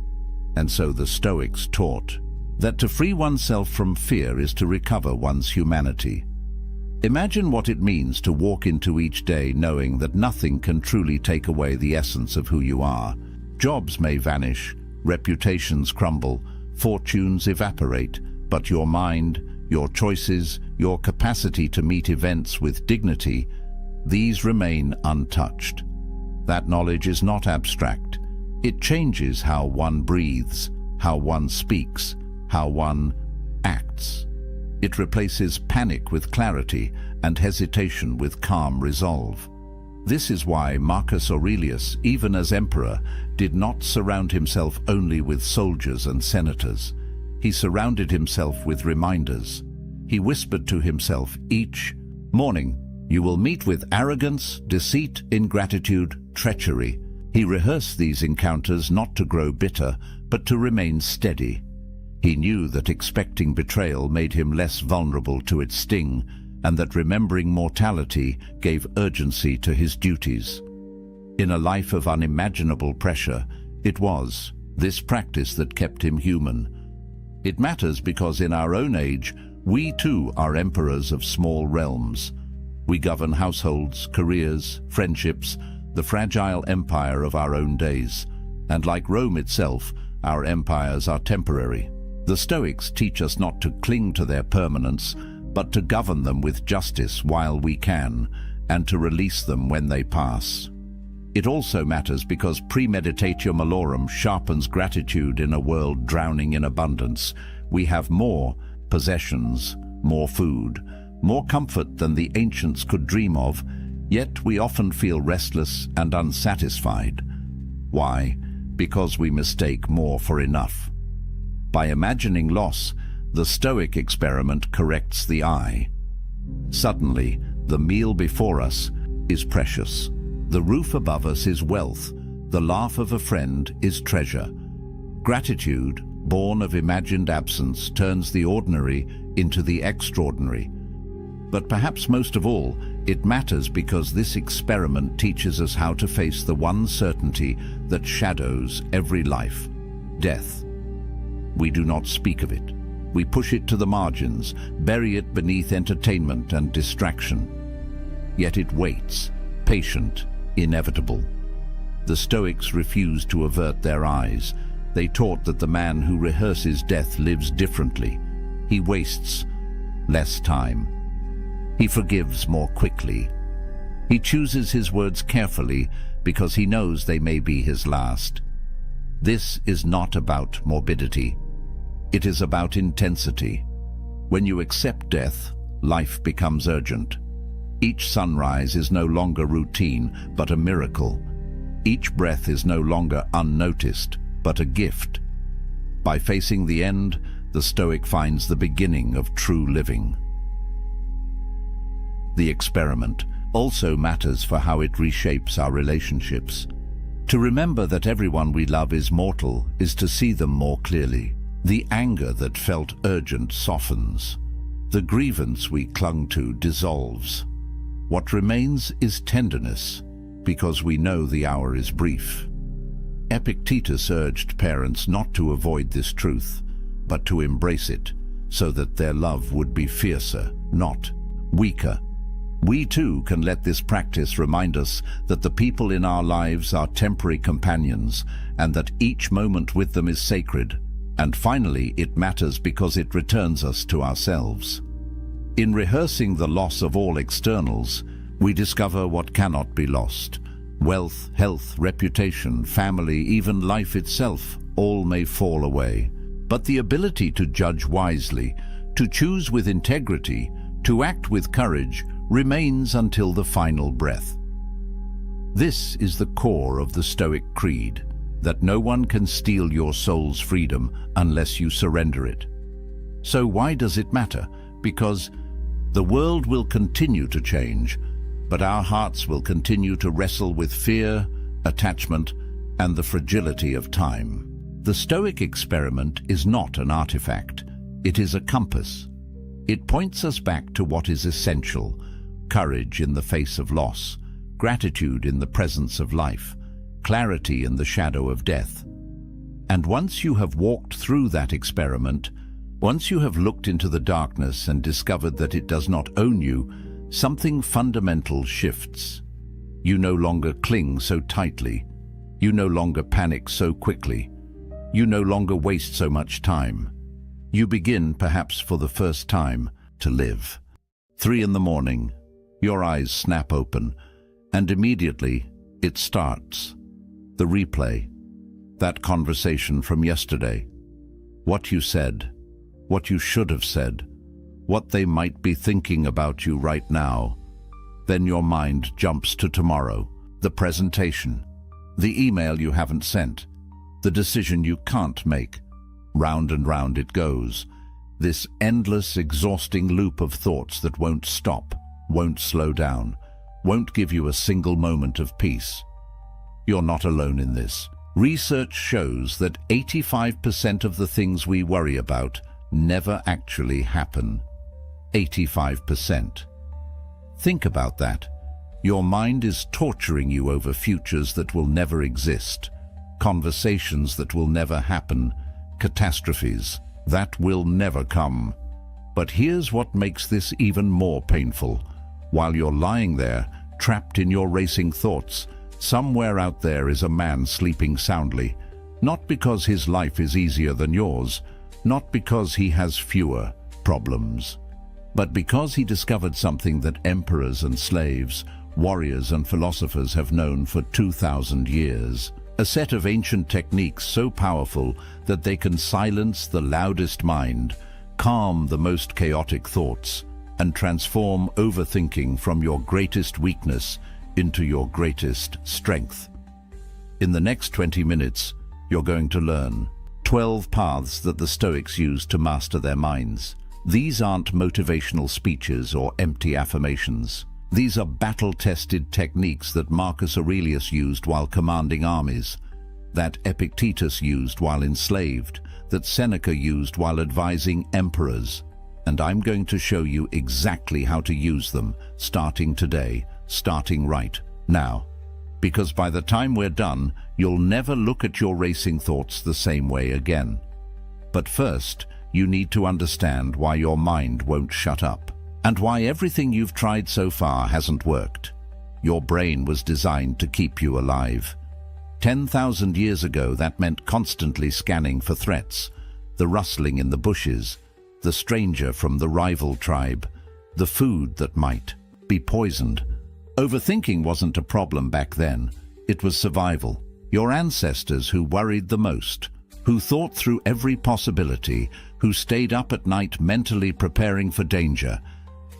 And so the Stoics taught that to free oneself from fear is to recover one's humanity. Imagine what it means to walk into each day knowing that nothing can truly take away the essence of who you are. Jobs may vanish, reputations crumble, fortunes evaporate, but your mind, your choices, your capacity to meet events with dignity, these remain untouched. That knowledge is not abstract. It changes how one breathes, how one speaks, how one acts. It replaces panic with clarity and hesitation with calm resolve. This is why Marcus Aurelius, even as emperor, did not surround himself only with soldiers and senators. He surrounded himself with reminders. He whispered to himself each morning, "You will meet with arrogance, deceit, ingratitude, treachery." He rehearsed these encounters not to grow bitter, but to remain steady. He knew that expecting betrayal made him less vulnerable to its sting, and that remembering mortality gave urgency to his duties. In a life of unimaginable pressure, it was this practice that kept him human. It matters because in our own age, we too are emperors of small realms. We govern households, careers, friendships, the fragile empire of our own days. And like Rome itself, our empires are temporary. The Stoics teach us not to cling to their permanence, but to govern them with justice while we can, and to release them when they pass. It also matters because premeditatio malorum sharpens gratitude in a world drowning in abundance. We have more possessions, more food, more comfort than the ancients could dream of, yet we often feel restless and unsatisfied. Why? Because we mistake more for enough. By imagining loss, the Stoic experiment corrects the eye. Suddenly, the meal before us is precious. The roof above us is wealth. The laugh of a friend is treasure. Gratitude, born of imagined absence, turns the ordinary into the extraordinary. But perhaps most of all, it matters because this experiment teaches us how to face the one certainty that shadows every life: death. We do not speak of it. We push it to the margins, bury it beneath entertainment and distraction. Yet it waits, patient, inevitable. The Stoics refused to avert their eyes. They taught that the man who rehearses death lives differently. He wastes less time. He forgives more quickly. He chooses his words carefully because he knows they may be his last. This is not about morbidity. It is about intensity. When you accept death, life becomes urgent. Each sunrise is no longer routine, but a miracle. Each breath is no longer unnoticed, but a gift. By facing the end, the Stoic finds the beginning of true living. The experiment also matters for how it reshapes our relationships. To remember that everyone we love is mortal is to see them more clearly. The anger that felt urgent softens. The grievance we clung to dissolves. What remains is tenderness, because we know the hour is brief. Epictetus urged parents not to avoid this truth, but to embrace it, so that their love would be fiercer, not weaker. We too can let this practice remind us that the people in our lives are temporary companions, and that each moment with them is sacred. And finally, it matters because it returns us to ourselves. In rehearsing the loss of all externals, we discover what cannot be lost. Wealth, health, reputation, family, even life itself, all may fall away. But the ability to judge wisely, to choose with integrity, to act with courage, remains until the final breath. This is the core of the Stoic creed, that no one can steal your soul's freedom unless you surrender it. So why does it matter? Because the world will continue to change, but our hearts will continue to wrestle with fear, attachment, and the fragility of time. The Stoic experiment is not an artifact. It is a compass. It points us back to what is essential: courage in the face of loss, gratitude in the presence of life, clarity in the shadow of death. And once you have walked through that experiment, once you have looked into the darkness and discovered that it does not own you, something fundamental shifts. You no longer cling so tightly. You no longer panic so quickly. You no longer waste so much time. You begin, perhaps for the first time, to live. 3 in the morning. Your eyes snap open, and immediately it starts. The replay. That conversation from yesterday. What you said. What you should have said. What they might be thinking about you right now. Then your mind jumps to tomorrow. The presentation. The email you haven't sent. The decision you can't make. Round and round it goes. This endless, exhausting loop of thoughts that won't stop, won't slow down, won't give you a single moment of peace. You're not alone in this. Research shows that 85% of the things we worry about never actually happen. 85%. Think about that. Your mind is torturing you over futures that will never exist, conversations that will never happen, catastrophes that will never come. But here's what makes this even more painful. While you're lying there, trapped in your racing thoughts, somewhere out there is a man sleeping soundly, not because his life is easier than yours, not because he has fewer problems, but because he discovered something that emperors and slaves, warriors and philosophers have known for 2,000 years. A set of ancient techniques so powerful that they can silence the loudest mind, calm the most chaotic thoughts, and transform overthinking from your greatest weakness into your greatest strength. In the next 20 minutes, you're going to learn 12 paths that the Stoics used to master their minds. These aren't motivational speeches or empty affirmations. These are battle-tested techniques that Marcus Aurelius used while commanding armies, that Epictetus used while enslaved, that Seneca used while advising emperors. And I'm going to show you exactly how to use them, starting today, starting right now. Because by the time we're done, you'll never look at your racing thoughts the same way again. But first, you need to understand why your mind won't shut up. And why everything you've tried so far hasn't worked. Your brain was designed to keep you alive. 10,000 years ago, that meant constantly scanning for threats, the rustling in the bushes, the stranger from the rival tribe, the food that might be poisoned. Overthinking wasn't a problem back then. It was survival. Your ancestors who worried the most, who thought through every possibility, who stayed up at night mentally preparing for danger,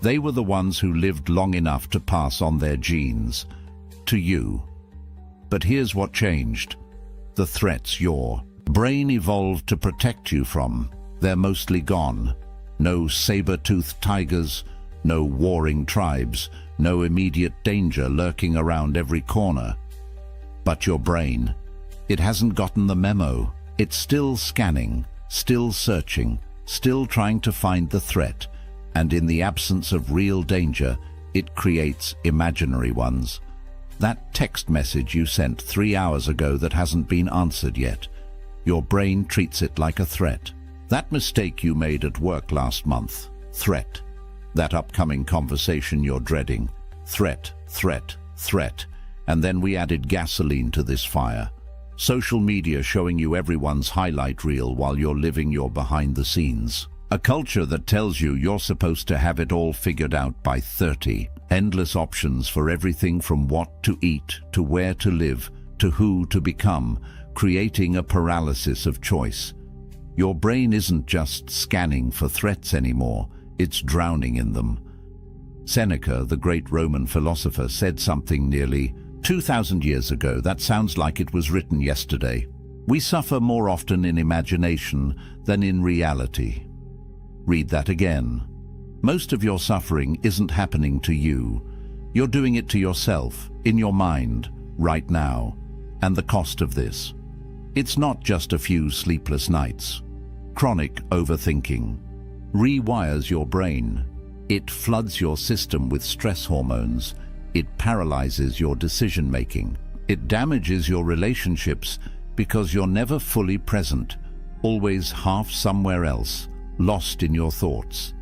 they were the ones who lived long enough to pass on their genes to you. But here's what changed. The threats your brain evolved to protect you from, they're mostly gone. No saber-toothed tigers, no warring tribes, no immediate danger lurking around every corner. But your brain, it hasn't gotten the memo. It's still scanning, still searching, still trying to find the threat. And in the absence of real danger, it creates imaginary ones. That text message you sent 3 hours ago that hasn't been answered yet, your brain treats it like a threat. That mistake you made at work last month, threat. That upcoming conversation you're dreading, threat, threat, threat. And then we added gasoline to this fire. Social media showing you everyone's highlight reel while you're living your behind the scenes. A culture that tells you you're supposed to have it all figured out by 30. Endless options for everything from what to eat, to where to live, to who to become, creating a paralysis of choice. Your brain isn't just scanning for threats anymore, it's drowning in them. Seneca, the great Roman philosopher, said something nearly 2,000 years ago that sounds like it was written yesterday. We suffer more often in imagination than in reality. Read that again. Most of your suffering isn't happening to you. You're doing it to yourself, in your mind, right now. And the cost of this. It's not just a few sleepless nights. Chronic overthinking rewires your brain. It floods your system with stress hormones. It paralyzes your decision-making. It damages your relationships because you're never fully present, always half somewhere else, lost in your thoughts.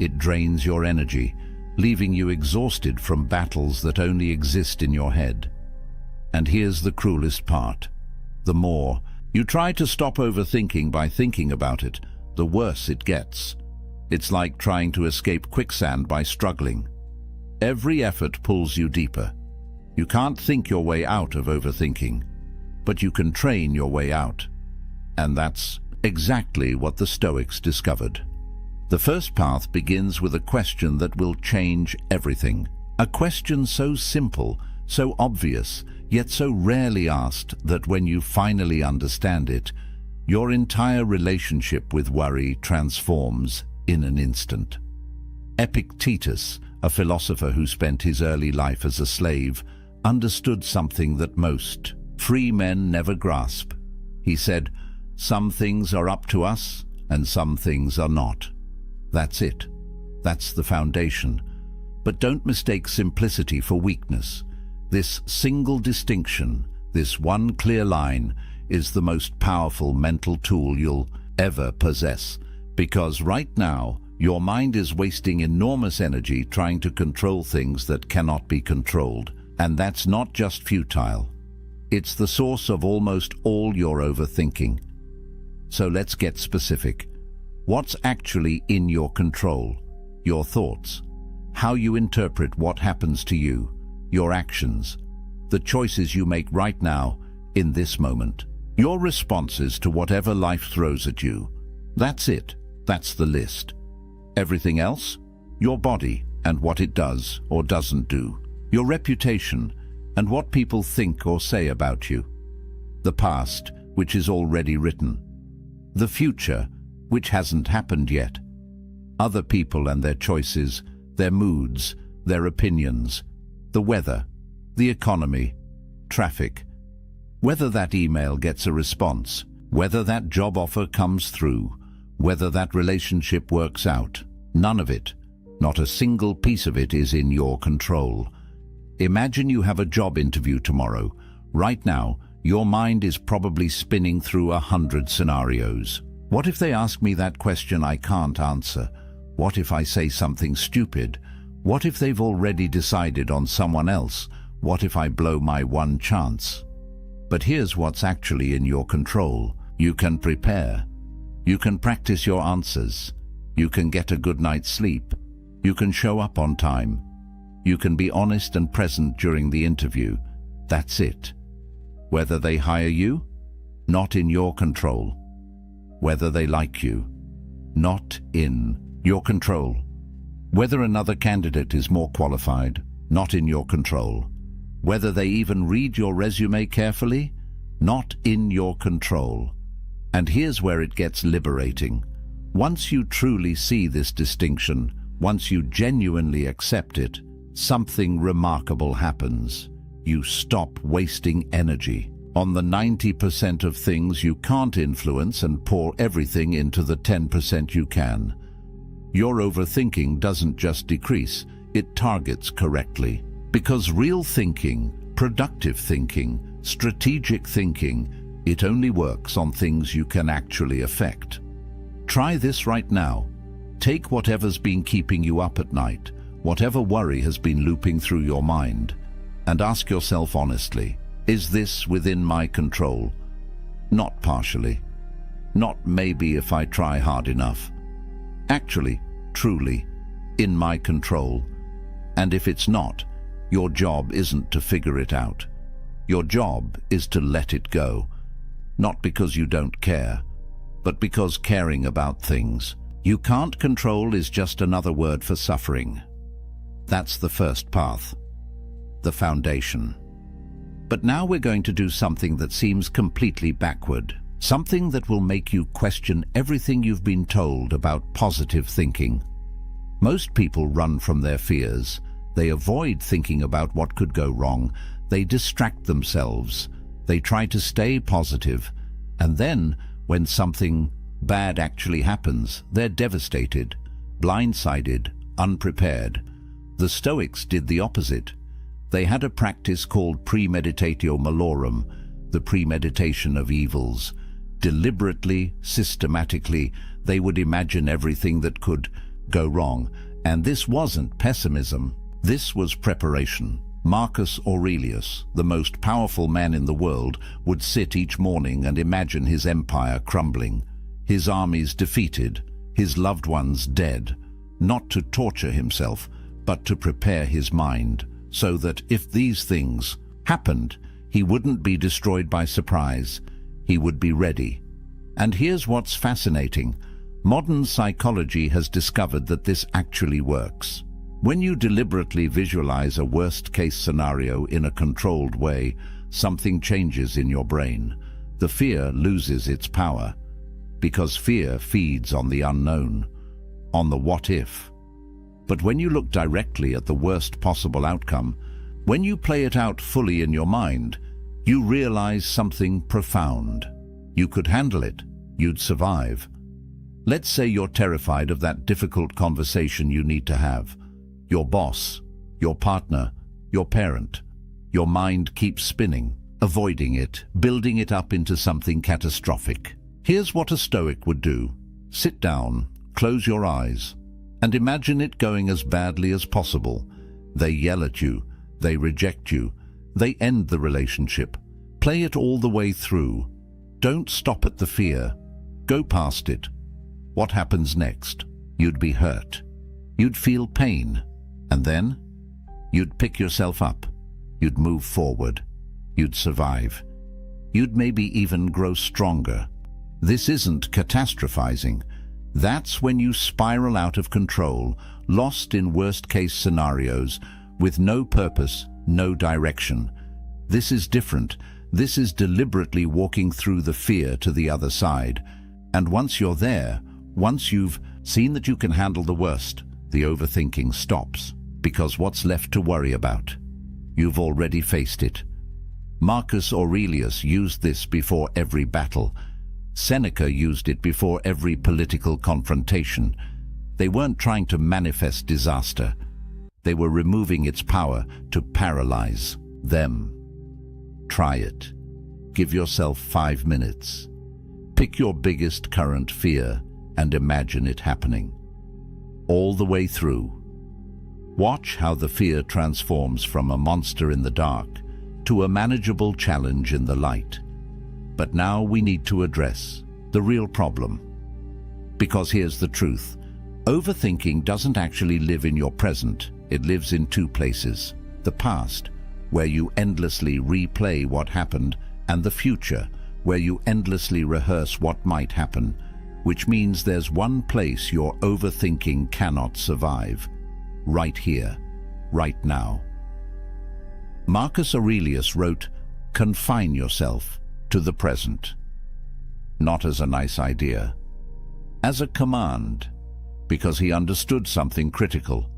It drains your energy, leaving you exhausted from battles that only exist in your head. And here's the cruelest part. The more you try to stop overthinking by thinking about it, the worse it gets. It's like trying to escape quicksand by struggling. Every effort pulls you deeper. You can't think your way out of overthinking, but you can train your way out. And that's exactly what the Stoics discovered. The first path begins with a question that will change everything. A question so simple, so obvious, yet so rarely asked that when you finally understand it, your entire relationship with worry transforms in an instant. Epictetus, a philosopher who spent his early life as a slave, understood something that most free men never grasp. He said, "Some things are up to us and some things are not." That's it. That's the foundation. But don't mistake simplicity for weakness. This single distinction, this one clear line, is the most powerful mental tool you'll ever possess. Because right now, your mind is wasting enormous energy trying to control things that cannot be controlled. And that's not just futile. It's the source of almost all your overthinking. So let's get specific. What's actually in your control? Your thoughts. How you interpret what happens to you. Your actions. The choices you make right now, in this moment. Your responses to whatever life throws at you. That's it. That's the list. Everything else? Your body and what it does or doesn't do. Your reputation and what people think or say about you. The past, which is already written. The future, which hasn't happened yet. Other people and their choices, their moods, their opinions. The weather, the economy, traffic. Whether that email gets a response, whether that job offer comes through, whether that relationship works out. None of it, not a single piece of it, is in your control. Imagine you have a job interview tomorrow. Right now, your mind is probably spinning through 100 scenarios. What if they ask me that question I can't answer? What if I say something stupid? What if they've already decided on someone else? What if I blow my one chance? But here's what's actually in your control. You can prepare. You can practice your answers. You can get a good night's sleep. You can show up on time. You can be honest and present during the interview. That's it. Whether they hire you, not in your control. Whether they like you, not in your control. Whether another candidate is more qualified, not in your control. Whether they even read your resume carefully, not in your control. And here's where it gets liberating. Once you truly see this distinction, once you genuinely accept it, something remarkable happens. You stop wasting energy on the 90% of things you can't influence and pour everything into the 10% you can. Your overthinking doesn't just decrease, it targets correctly. Because real thinking, productive thinking, strategic thinking, it only works on things you can actually affect. Try this right now. Take whatever's been keeping you up at night, whatever worry has been looping through your mind, and ask yourself honestly, is this within my control? Not partially. Not maybe if I try hard enough. Actually, truly, in my control. And if it's not, your job isn't to figure it out. Your job is to let it go. Not because you don't care, but because caring about things you can't control is just another word for suffering. That's the first path, the foundation. But now we're going to do something that seems completely backward, something that will make you question everything you've been told about positive thinking. Most people run from their fears. They avoid thinking about what could go wrong. They distract themselves. They try to stay positive. And then, when something bad actually happens, they're devastated, blindsided, unprepared. The Stoics did the opposite. They had a practice called premeditatio malorum, the premeditation of evils. Deliberately, systematically, they would imagine everything that could go wrong. And this wasn't pessimism. This was preparation. Marcus Aurelius, the most powerful man in the world, would sit each morning and imagine his empire crumbling, his armies defeated, his loved ones dead, not to torture himself, but to prepare his mind so that if these things happened, he wouldn't be destroyed by surprise. He would be ready. And here's what's fascinating. Modern psychology has discovered that this actually works. When you deliberately visualize a worst-case scenario in a controlled way, something changes in your brain. The fear loses its power, because fear feeds on the unknown, on the what-if. But when you look directly at the worst possible outcome, when you play it out fully in your mind, you realize something profound. You could handle it. You'd survive. Let's say you're terrified of that difficult conversation you need to have. Your boss, your partner, your parent. Your mind keeps spinning, avoiding it, building it up into something catastrophic. Here's what a Stoic would do. Sit down, close your eyes, and imagine it going as badly as possible. They yell at you, they reject you, they end the relationship. Play it all the way through. Don't stop at the fear. Go past it. What happens next? You'd be hurt. You'd feel pain. And then? You'd pick yourself up. You'd move forward. You'd survive. You'd maybe even grow stronger. This isn't catastrophizing. That's when you spiral out of control, lost in worst-case scenarios, with no purpose, no direction. This is different. This is deliberately walking through the fear to the other side. And once you're there, once you've seen that you can handle the worst, the overthinking stops. Because what's left to worry about? You've already faced it. Marcus Aurelius used this before every battle. Seneca used it before every political confrontation. They weren't trying to manifest disaster. They were removing its power to paralyze them. Try it. Give yourself 5 minutes. Pick your biggest current fear and imagine it happening. All the way through. Watch how the fear transforms from a monster in the dark to a manageable challenge in the light. But now we need to address the real problem. Because here's the truth. Overthinking doesn't actually live in your present. It lives in two places. The past, where you endlessly replay what happened, and the future, where you endlessly rehearse what might happen, which means there's one place your overthinking cannot survive. Right here, right now. Marcus Aurelius wrote, "Confine yourself to the present." Not as a nice idea, as a command, because he understood something critical.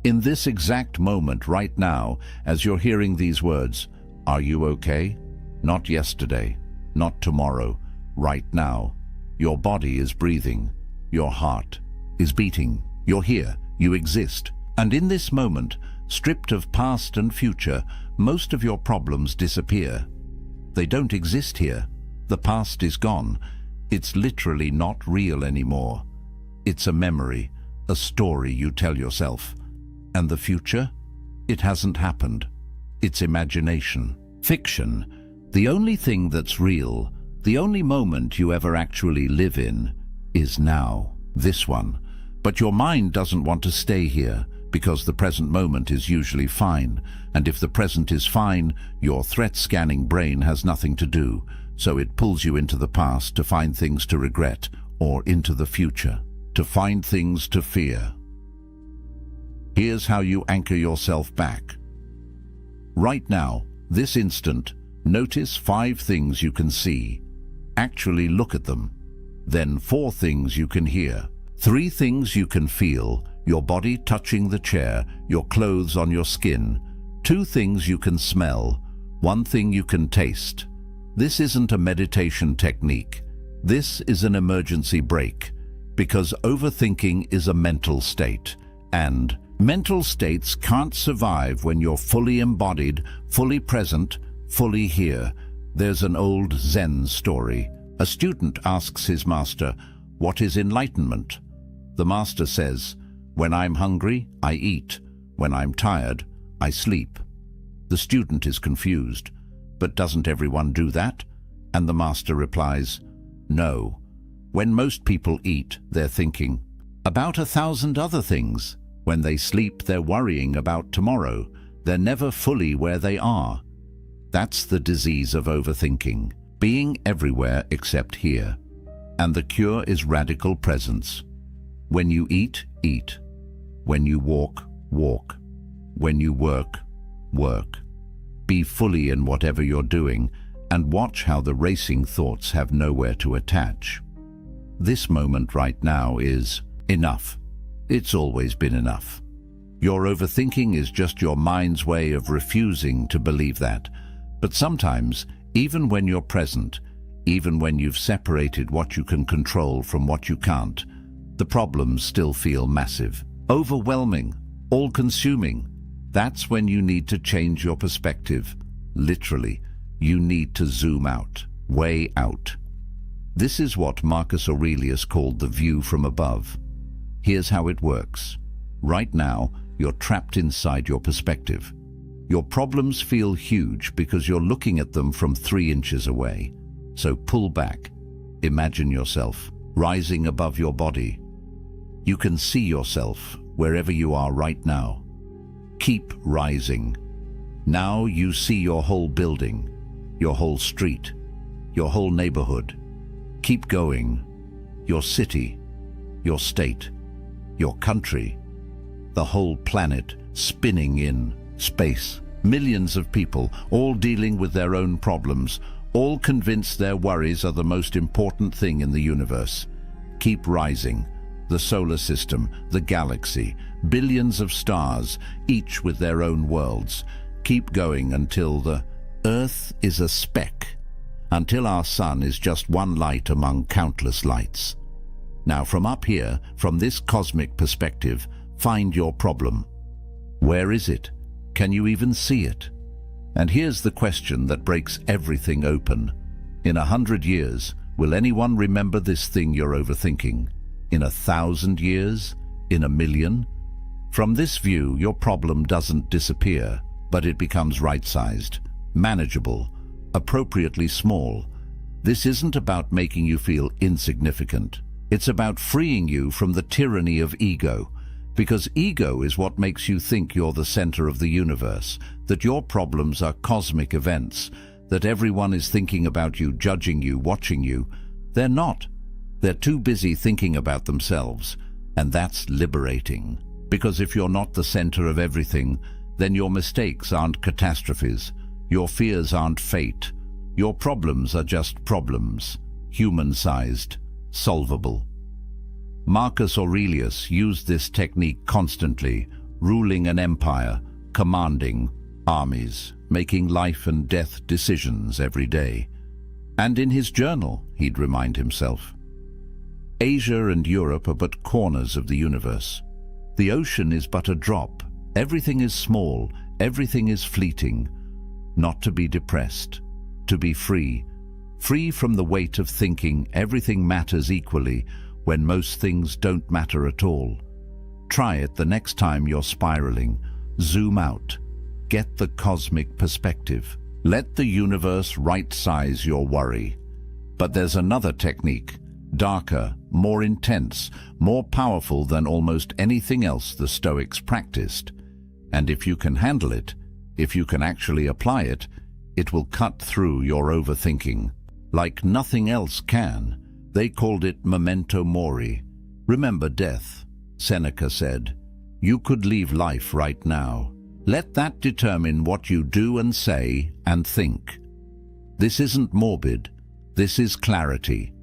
In this exact moment right now, as you're hearing these words, are you okay? Not yesterday, not tomorrow, right now. Your body is breathing, your heart is beating, you're here, you exist. And in this moment, stripped of past and future, most of your problems disappear. They don't exist here. The past is gone. It's literally not real anymore. It's a memory, a story you tell yourself. And the future? It hasn't happened. It's imagination, fiction. The only thing that's real, the only moment you ever actually live in, is now, this one. But your mind doesn't want to stay here, because the present moment is usually fine. And if the present is fine, your threat-scanning brain has nothing to do, so it pulls you into the past to find things to regret, or into the future, to find things to fear. Here's how you anchor yourself back. Right now, this instant, notice 5 things you can see. Actually look at them. Then 4 things you can hear. 3 things you can feel, your body touching the chair, your clothes on your skin. 2 things you can smell, 1 thing you can taste. This isn't a meditation technique. This is an emergency brake, because overthinking is a mental state, and mental states can't survive when you're fully embodied, fully present, fully here. There's an old Zen story. A student asks his master, "What is enlightenment?" The master says, "When I'm hungry, I eat. When I'm tired, I sleep." The student is confused. "But doesn't everyone do that?" And the master replies, "No. When most people eat, they're thinking about 1,000 other things. When they sleep, they're worrying about tomorrow. They're never fully where they are. That's the disease of overthinking, being everywhere except here. And the cure is radical presence. When you eat, eat. When you walk, walk. When you work, work. Be fully in whatever you're doing, and watch how the racing thoughts have nowhere to attach. This moment right now is enough. It's always been enough. Your overthinking is just your mind's way of refusing to believe that. But sometimes, even when you're present, even when you've separated what you can control from what you can't, the problems still feel massive, overwhelming, all-consuming. That's when you need to change your perspective. Literally, you need to zoom out, way out. This is what Marcus Aurelius called the view from above. Here's how it works. Right now, you're trapped inside your perspective. Your problems feel huge because you're looking at them from 3 inches away. So pull back. Imagine yourself rising above your body. You can see yourself wherever you are right now. Keep rising. Now you see your whole building, your whole street, your whole neighborhood. Keep going. Your city, your state, your country, the whole planet spinning in space. Millions of people, all dealing with their own problems, all convinced their worries are the most important thing in the universe. Keep rising. The solar system, the galaxy, billions of stars, each with their own worlds. Keep going until the Earth is a speck, until our sun is just one light among countless lights. Now from up here, from this cosmic perspective, find your problem. Where is it? Can you even see it? And here's the question that breaks everything open. In 100 years, will anyone remember this thing you're overthinking? In 1,000 years? In 1,000,000? From this view, your problem doesn't disappear, but it becomes right-sized, manageable, appropriately small. This isn't about making you feel insignificant. It's about freeing you from the tyranny of ego, because ego is what makes you think you're the center of the universe, that your problems are cosmic events, that everyone is thinking about you, judging you, watching you. They're not. They're too busy thinking about themselves, and that's liberating. Because if you're not the center of everything, then your mistakes aren't catastrophes, your fears aren't fate, your problems are just problems, human-sized, solvable. Marcus Aurelius used this technique constantly, ruling an empire, commanding armies, making life and death decisions every day. And in his journal, he'd remind himself, Asia and Europe are but corners of the universe. The ocean is but a drop. Everything is small, everything is fleeting. Not to be depressed, to be free. Free from the weight of thinking everything matters equally when most things don't matter at all. Try it the next time you're spiraling. Zoom out. Get the cosmic perspective. Let the universe right-size your worry. But there's another technique, darker, more intense, more powerful than almost anything else the Stoics practiced. And if you can handle it, if you can actually apply it, it will cut through your overthinking. Like nothing else can. They called it memento mori. Remember death. Seneca said, you could leave life right now. Let that determine what you do and say and think. This isn't morbid. This is clarity.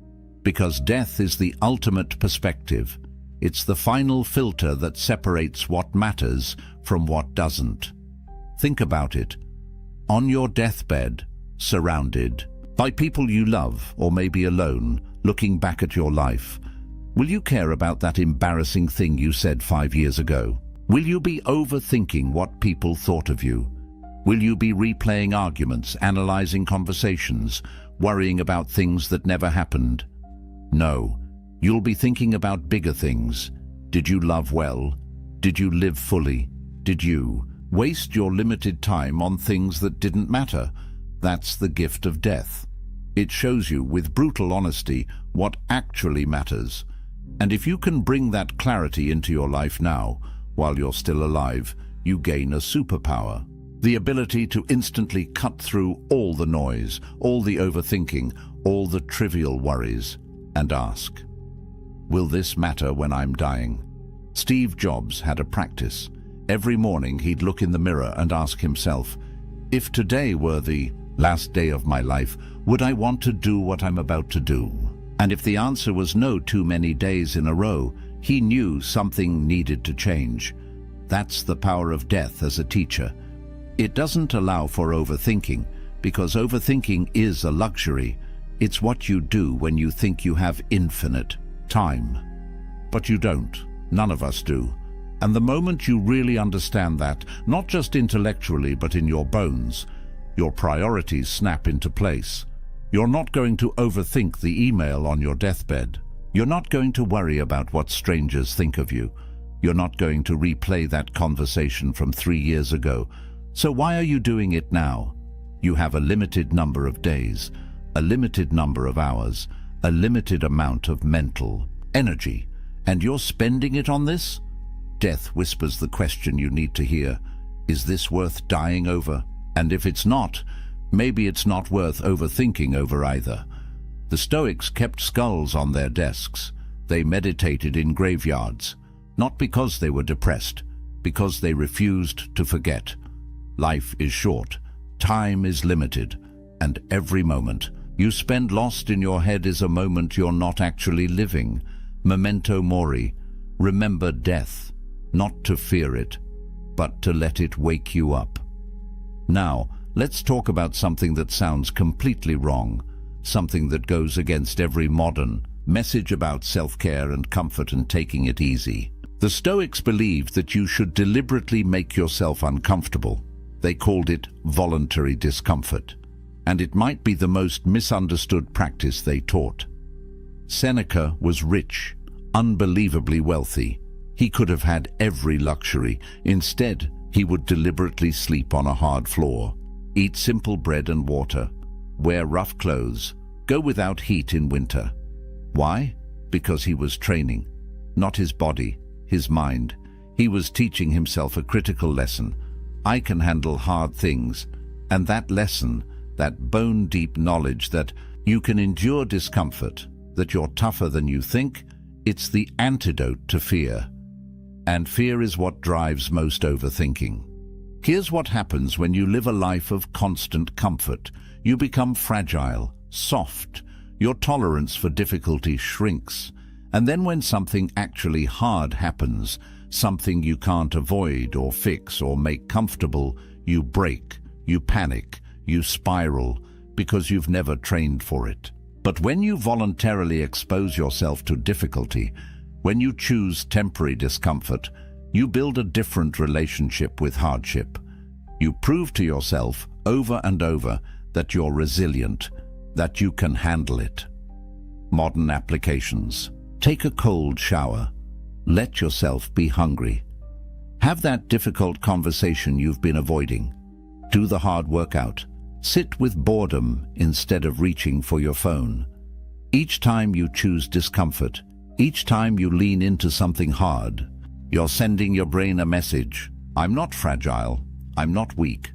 Because death is the ultimate perspective. It's the final filter that separates what matters from what doesn't. Think about it. On your deathbed, surrounded by people you love, or maybe alone, looking back at your life, will you care about that embarrassing thing you said 5 years ago? Will you be overthinking what people thought of you? Will you be replaying arguments, analyzing conversations, worrying about things that never happened? No, you'll be thinking about bigger things. Did you love well? Did you live fully? Did you waste your limited time on things that didn't matter? That's the gift of death. It shows you with brutal honesty what actually matters. And if you can bring that clarity into your life now, while you're still alive, you gain a superpower. The ability to instantly cut through all the noise, all the overthinking, all the trivial worries, and ask, will this matter when I'm dying? Steve Jobs had a practice. Every morning he'd look in the mirror and ask himself, if today were the last day of my life, would I want to do what I'm about to do? And if the answer was no too many days in a row, he knew something needed to change. That's the power of death as a teacher. It doesn't allow for overthinking, because overthinking is a luxury. It's what you do when you think you have infinite time. But you don't. None of us do. And the moment you really understand that, not just intellectually but in your bones, your priorities snap into place. You're not going to overthink the email on your deathbed. You're not going to worry about what strangers think of you. You're not going to replay that conversation from 3 years ago. So why are you doing it now? You have a limited number of days, a limited number of hours, a limited amount of mental energy, and you're spending it on this? Death whispers the question you need to hear. Is this worth dying over? And if it's not, maybe it's not worth overthinking over either. The Stoics kept skulls on their desks. They meditated in graveyards, not because they were depressed, because they refused to forget. Life is short, time is limited, and every moment you spend lost in your head is a moment you're not actually living. Memento mori, remember death, not to fear it, but to let it wake you up. Now, let's talk about something that sounds completely wrong, something that goes against every modern message about self-care and comfort and taking it easy. The Stoics believed that you should deliberately make yourself uncomfortable. They called it voluntary discomfort, and it might be the most misunderstood practice they taught. Seneca was rich, unbelievably wealthy. He could have had every luxury. Instead, he would deliberately sleep on a hard floor, eat simple bread and water, wear rough clothes, go without heat in winter. Why? Because he was training, not his body, his mind. He was teaching himself a critical lesson. I can handle hard things, and that lesson, that bone-deep knowledge that you can endure discomfort, that you're tougher than you think, it's the antidote to fear. And fear is what drives most overthinking. Here's what happens when you live a life of constant comfort. You become fragile, soft, your tolerance for difficulty shrinks, and then when something actually hard happens, something you can't avoid or fix or make comfortable, you break, you panic, you spiral, because you've never trained for it. But when you voluntarily expose yourself to difficulty, when you choose temporary discomfort, you build a different relationship with hardship. You prove to yourself over and over that you're resilient, that you can handle it. Modern applications. Take a cold shower. Let yourself be hungry. Have that difficult conversation you've been avoiding. Do the hard workout. Sit with boredom instead of reaching for your phone. Each time you choose discomfort, each time you lean into something hard, you're sending your brain a message. I'm not fragile. I'm not weak.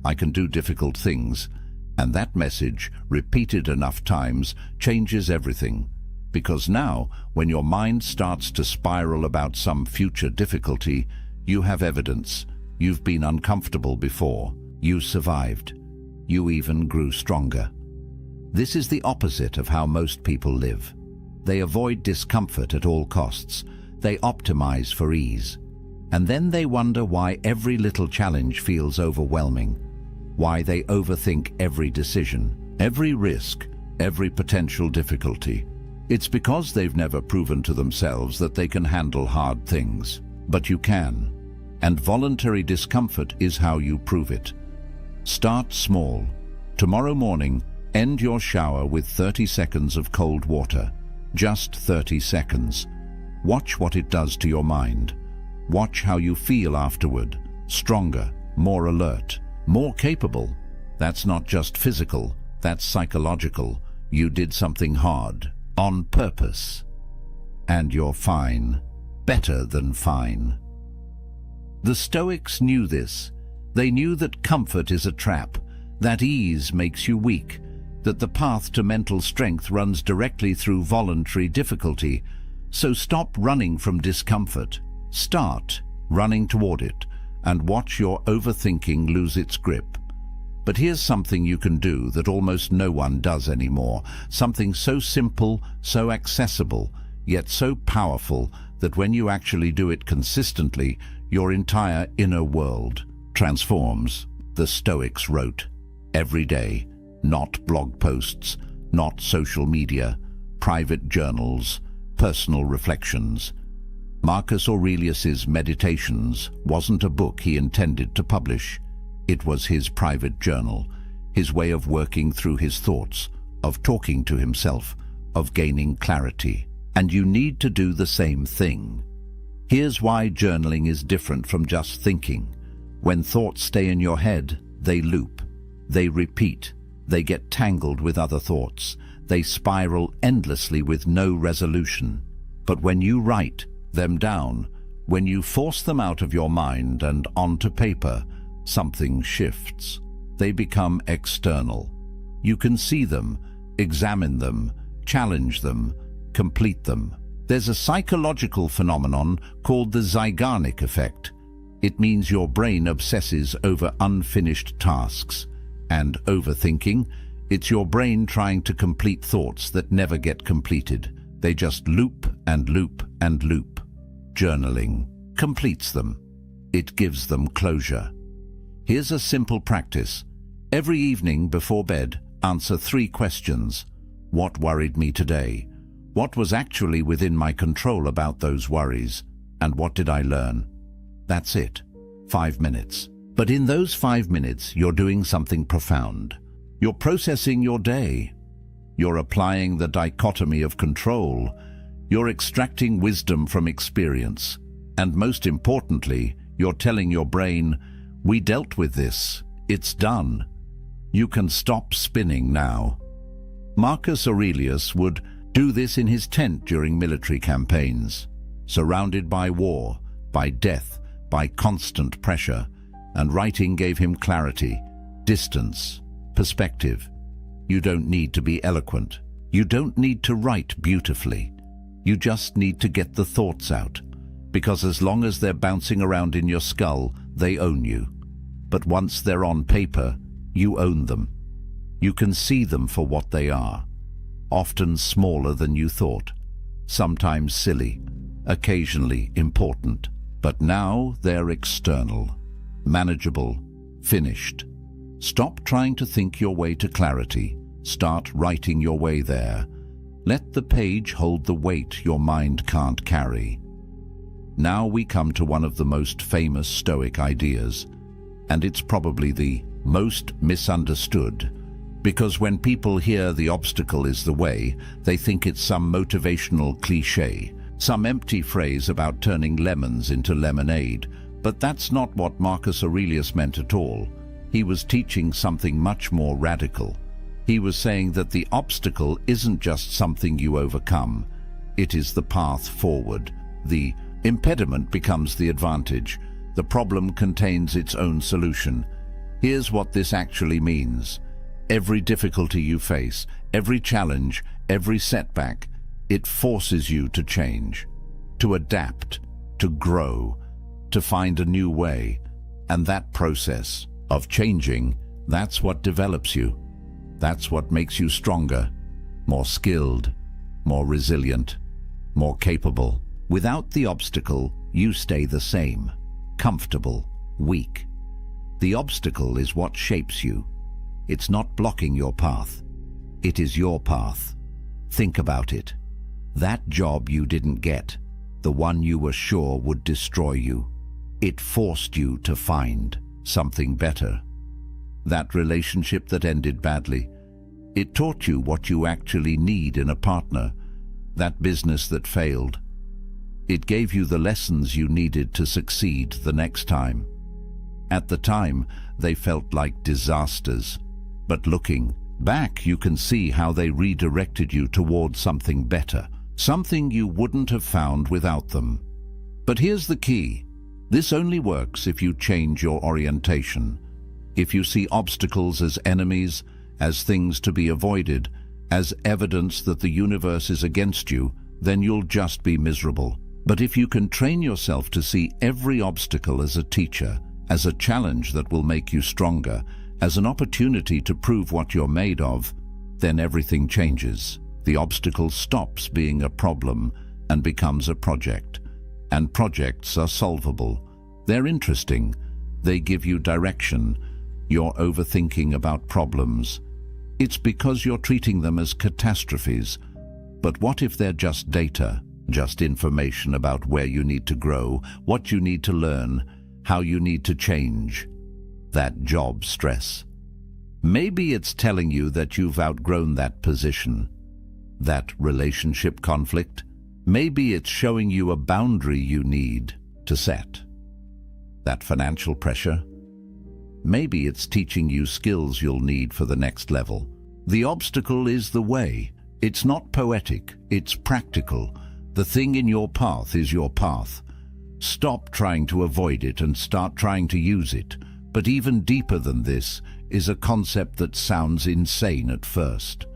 I can do difficult things. And that message, repeated enough times, changes everything. Because now, when your mind starts to spiral about some future difficulty, you have evidence. You've been uncomfortable before. You survived. You even grew stronger. This is the opposite of how most people live. They avoid discomfort at all costs. They optimize for ease. And then they wonder why every little challenge feels overwhelming, why they overthink every decision, every risk, every potential difficulty. It's because they've never proven to themselves that they can handle hard things. But you can. And voluntary discomfort is how you prove it. Start small. Tomorrow morning, end your shower with 30 seconds of cold water. Just 30 seconds. Watch what it does to your mind. Watch how you feel afterward. Stronger, more alert, more capable. That's not just physical, that's psychological. You did something hard, on purpose. And you're fine. Better than fine. The Stoics knew this. They knew that comfort is a trap, that ease makes you weak, that the path to mental strength runs directly through voluntary difficulty. So stop running from discomfort. Start running toward it, and watch your overthinking lose its grip. But here's something you can do that almost no one does anymore. Something so simple, so accessible, yet so powerful that when you actually do it consistently, your entire inner world transforms. The Stoics wrote every day, not blog posts, not social media, private journals, personal reflections. Marcus Aurelius's Meditations wasn't a book he intended to publish. It was his private journal, his way of working through his thoughts, of talking to himself, of gaining clarity. And you need to do the same thing. Here's why journaling is different from just thinking. When thoughts stay in your head, they loop, they repeat, they get tangled with other thoughts, they spiral endlessly with no resolution. But when you write them down, when you force them out of your mind and onto paper, something shifts. They become external. You can see them, examine them, challenge them, complete them. There's a psychological phenomenon called the Zeigarnik effect. It means your brain obsesses over unfinished tasks. And overthinking, it's your brain trying to complete thoughts that never get completed. They just loop and loop and loop. Journaling completes them. It gives them closure. Here's a simple practice. Every evening before bed, answer 3 questions. What worried me today? What was actually within my control about those worries? And what did I learn? That's it. 5 minutes. But in those 5 minutes, you're doing something profound. You're processing your day. You're applying the dichotomy of control. You're extracting wisdom from experience. And most importantly, you're telling your brain, we dealt with this. It's done. You can stop spinning now. Marcus Aurelius would do this in his tent during military campaigns, surrounded by war, by death, by constant pressure, and writing gave him clarity, distance, perspective. You don't need to be eloquent. You don't need to write beautifully. You just need to get the thoughts out, because as long as they're bouncing around in your skull, they own you. But once they're on paper, you own them. You can see them for what they are, often smaller than you thought, sometimes silly, occasionally important. But now they're external, manageable, finished. Stop trying to think your way to clarity. Start writing your way there. Let the page hold the weight your mind can't carry. Now we come to one of the most famous Stoic ideas, and it's probably the most misunderstood, because when people hear the obstacle is the way, they think it's some motivational cliché, some empty phrase about turning lemons into lemonade. But that's not what Marcus Aurelius meant at all. He was teaching something much more radical. He was saying that the obstacle isn't just something you overcome. It is the path forward. The impediment becomes the advantage. The problem contains its own solution. Here's what this actually means. Every difficulty you face, every challenge, every setback, it forces you to change, to adapt, to grow, to find a new way. And that process of changing, that's what develops you. That's what makes you stronger, more skilled, more resilient, more capable. Without the obstacle, you stay the same, comfortable, weak. The obstacle is what shapes you. It's not blocking your path. It is your path. Think about it. That job you didn't get, the one you were sure would destroy you, it forced you to find something better. That relationship that ended badly, it taught you what you actually need in a partner. That business that failed, it gave you the lessons you needed to succeed the next time. At the time, they felt like disasters, but looking back, you can see how they redirected you towards something better, something you wouldn't have found without them. But here's the key. This only works if you change your orientation. If you see obstacles as enemies, as things to be avoided, as evidence that the universe is against you, then you'll just be miserable. But if you can train yourself to see every obstacle as a teacher, as a challenge that will make you stronger, as an opportunity to prove what you're made of, then everything changes. The obstacle stops being a problem and becomes a project. And projects are solvable. They're interesting. They give you direction. You're overthinking about problems. It's because you're treating them as catastrophes. But what if they're just data, just information about where you need to grow, what you need to learn, how you need to change? That job stress. Maybe it's telling you that you've outgrown that position, that relationship conflict. Maybe it's showing you a boundary you need to set. That financial pressure. Maybe it's teaching you skills you'll need for the next level. The obstacle is the way. It's not poetic, it's practical. The thing in your path is your path. Stop trying to avoid it and start trying to use it. But even deeper than this is a concept that sounds insane at first.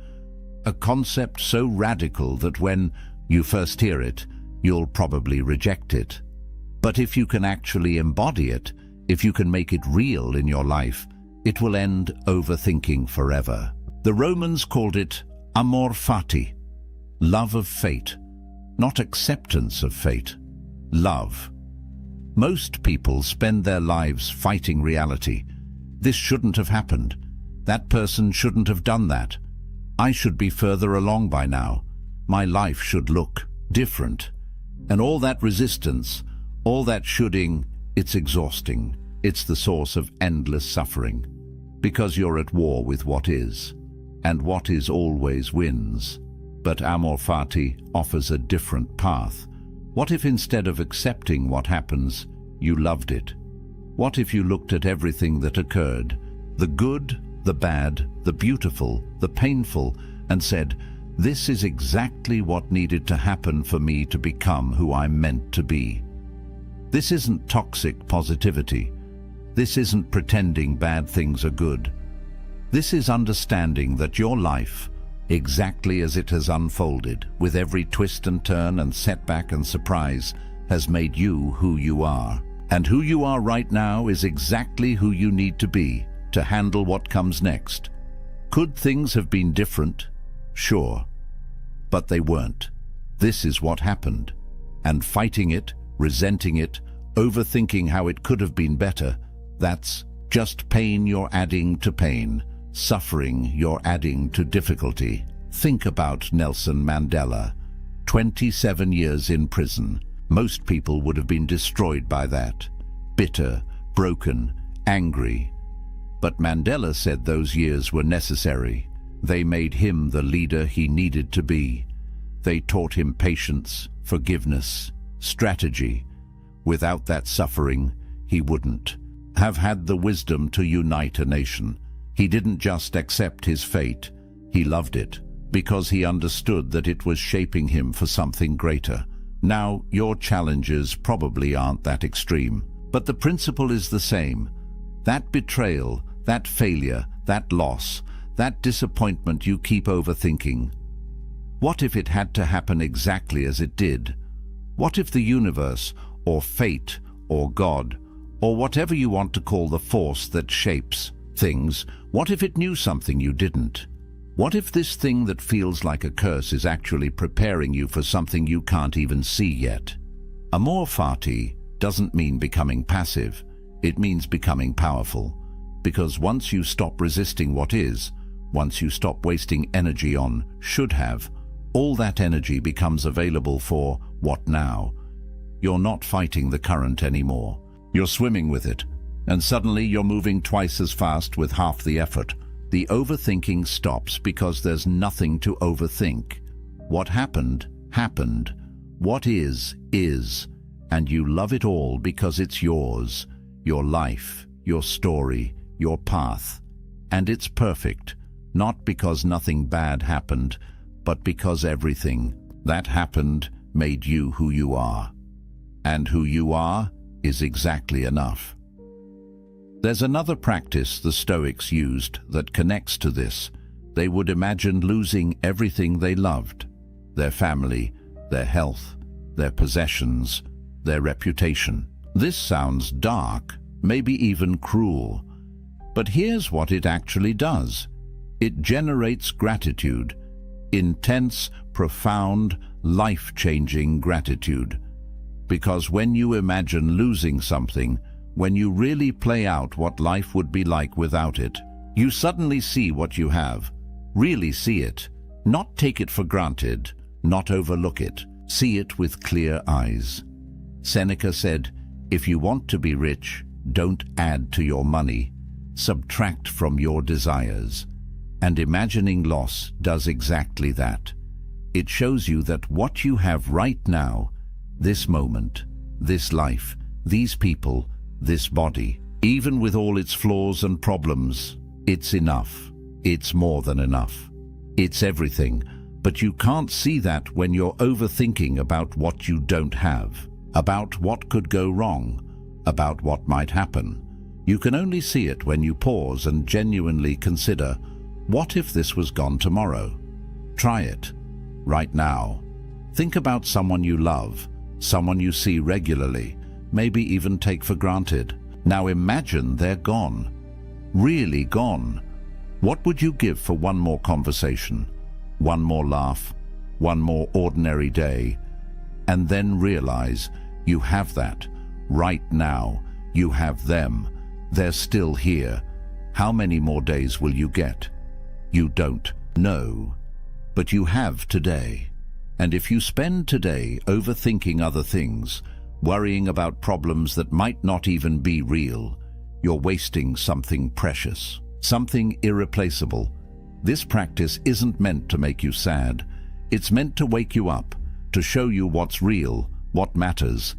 A concept so radical that when you first hear it, you'll probably reject it. But if you can actually embody it, if you can make it real in your life, it will end overthinking forever. The Romans called it amor fati, love of fate, not acceptance of fate, love. Most people spend their lives fighting reality. This shouldn't have happened. That person shouldn't have done that. I should be further along by now. My life should look different. And all that resistance, all that shoulding, it's exhausting. It's the source of endless suffering. Because you're at war with what is. And what is always wins. But amor fati offers a different path. What if instead of accepting what happens, you loved it? What if you looked at everything that occurred, the good, the bad, the beautiful, the painful, and said, this is exactly what needed to happen for me to become who I'm meant to be. This isn't toxic positivity. This isn't pretending bad things are good. This is understanding that your life, exactly as it has unfolded, with every twist and turn and setback and surprise, has made you who you are. And who you are right now is exactly who you need to be to handle what comes next. Could things have been different? Sure. But they weren't. This is what happened. And fighting it, resenting it, overthinking how it could have been better, that's just pain you're adding to pain. Suffering you're adding to difficulty. Think about Nelson Mandela. 27 years in prison. Most people would have been destroyed by that. Bitter, broken, angry. But Mandela said those years were necessary. They made him the leader he needed to be. They taught him patience, forgiveness, strategy. Without that suffering, he wouldn't have had the wisdom to unite a nation. He didn't just accept his fate, he loved it, because he understood that it was shaping him for something greater. Now, your challenges probably aren't that extreme, but the principle is the same. That betrayal, that failure, that loss, that disappointment you keep overthinking. What if it had to happen exactly as it did? What if the universe, or fate, or God, or whatever you want to call the force that shapes things, what if it knew something you didn't? What if this thing that feels like a curse is actually preparing you for something you can't even see yet? Amor fati doesn't mean becoming passive. It means becoming powerful. Because once you stop resisting what is, once you stop wasting energy on should have, all that energy becomes available for what now? You're not fighting the current anymore. You're swimming with it. And suddenly you're moving twice as fast with half the effort. The overthinking stops because there's nothing to overthink. What happened, happened. What is. And you love it all because it's yours. Your life, your story, your path. And it's perfect. Not because nothing bad happened, but because everything that happened made you who you are. And who you are is exactly enough. There's another practice the Stoics used that connects to this. They would imagine losing everything they loved: their family, their health, their possessions, their reputation. This sounds dark, maybe even cruel. But here's what it actually does. It generates gratitude, intense, profound, life-changing gratitude. Because when you imagine losing something, when you really play out what life would be like without it, you suddenly see what you have. Really see it. Not take it for granted, not overlook it. See it with clear eyes. Seneca said, "If you want to be rich, don't add to your money. Subtract from your desires." And imagining loss does exactly that. It shows you that what you have right now, this moment, this life, these people, this body, even with all its flaws and problems, it's enough. It's more than enough. It's everything, but you can't see that when you're overthinking about what you don't have, about what could go wrong, about what might happen. You can only see it when you pause and genuinely consider, what if this was gone tomorrow? Try it. Right now. Think about someone you love, someone you see regularly, maybe even take for granted. Now imagine they're gone. Really gone. What would you give for one more conversation, one more laugh, one more ordinary day? And then realize you have that. Right now, you have them. They're still here. How many more days will you get? You don't know, but you have today. And if you spend today overthinking other things, worrying about problems that might not even be real, you're wasting something precious, something irreplaceable. This practice isn't meant to make you sad. It's meant to wake you up, to show you what's real, what matters.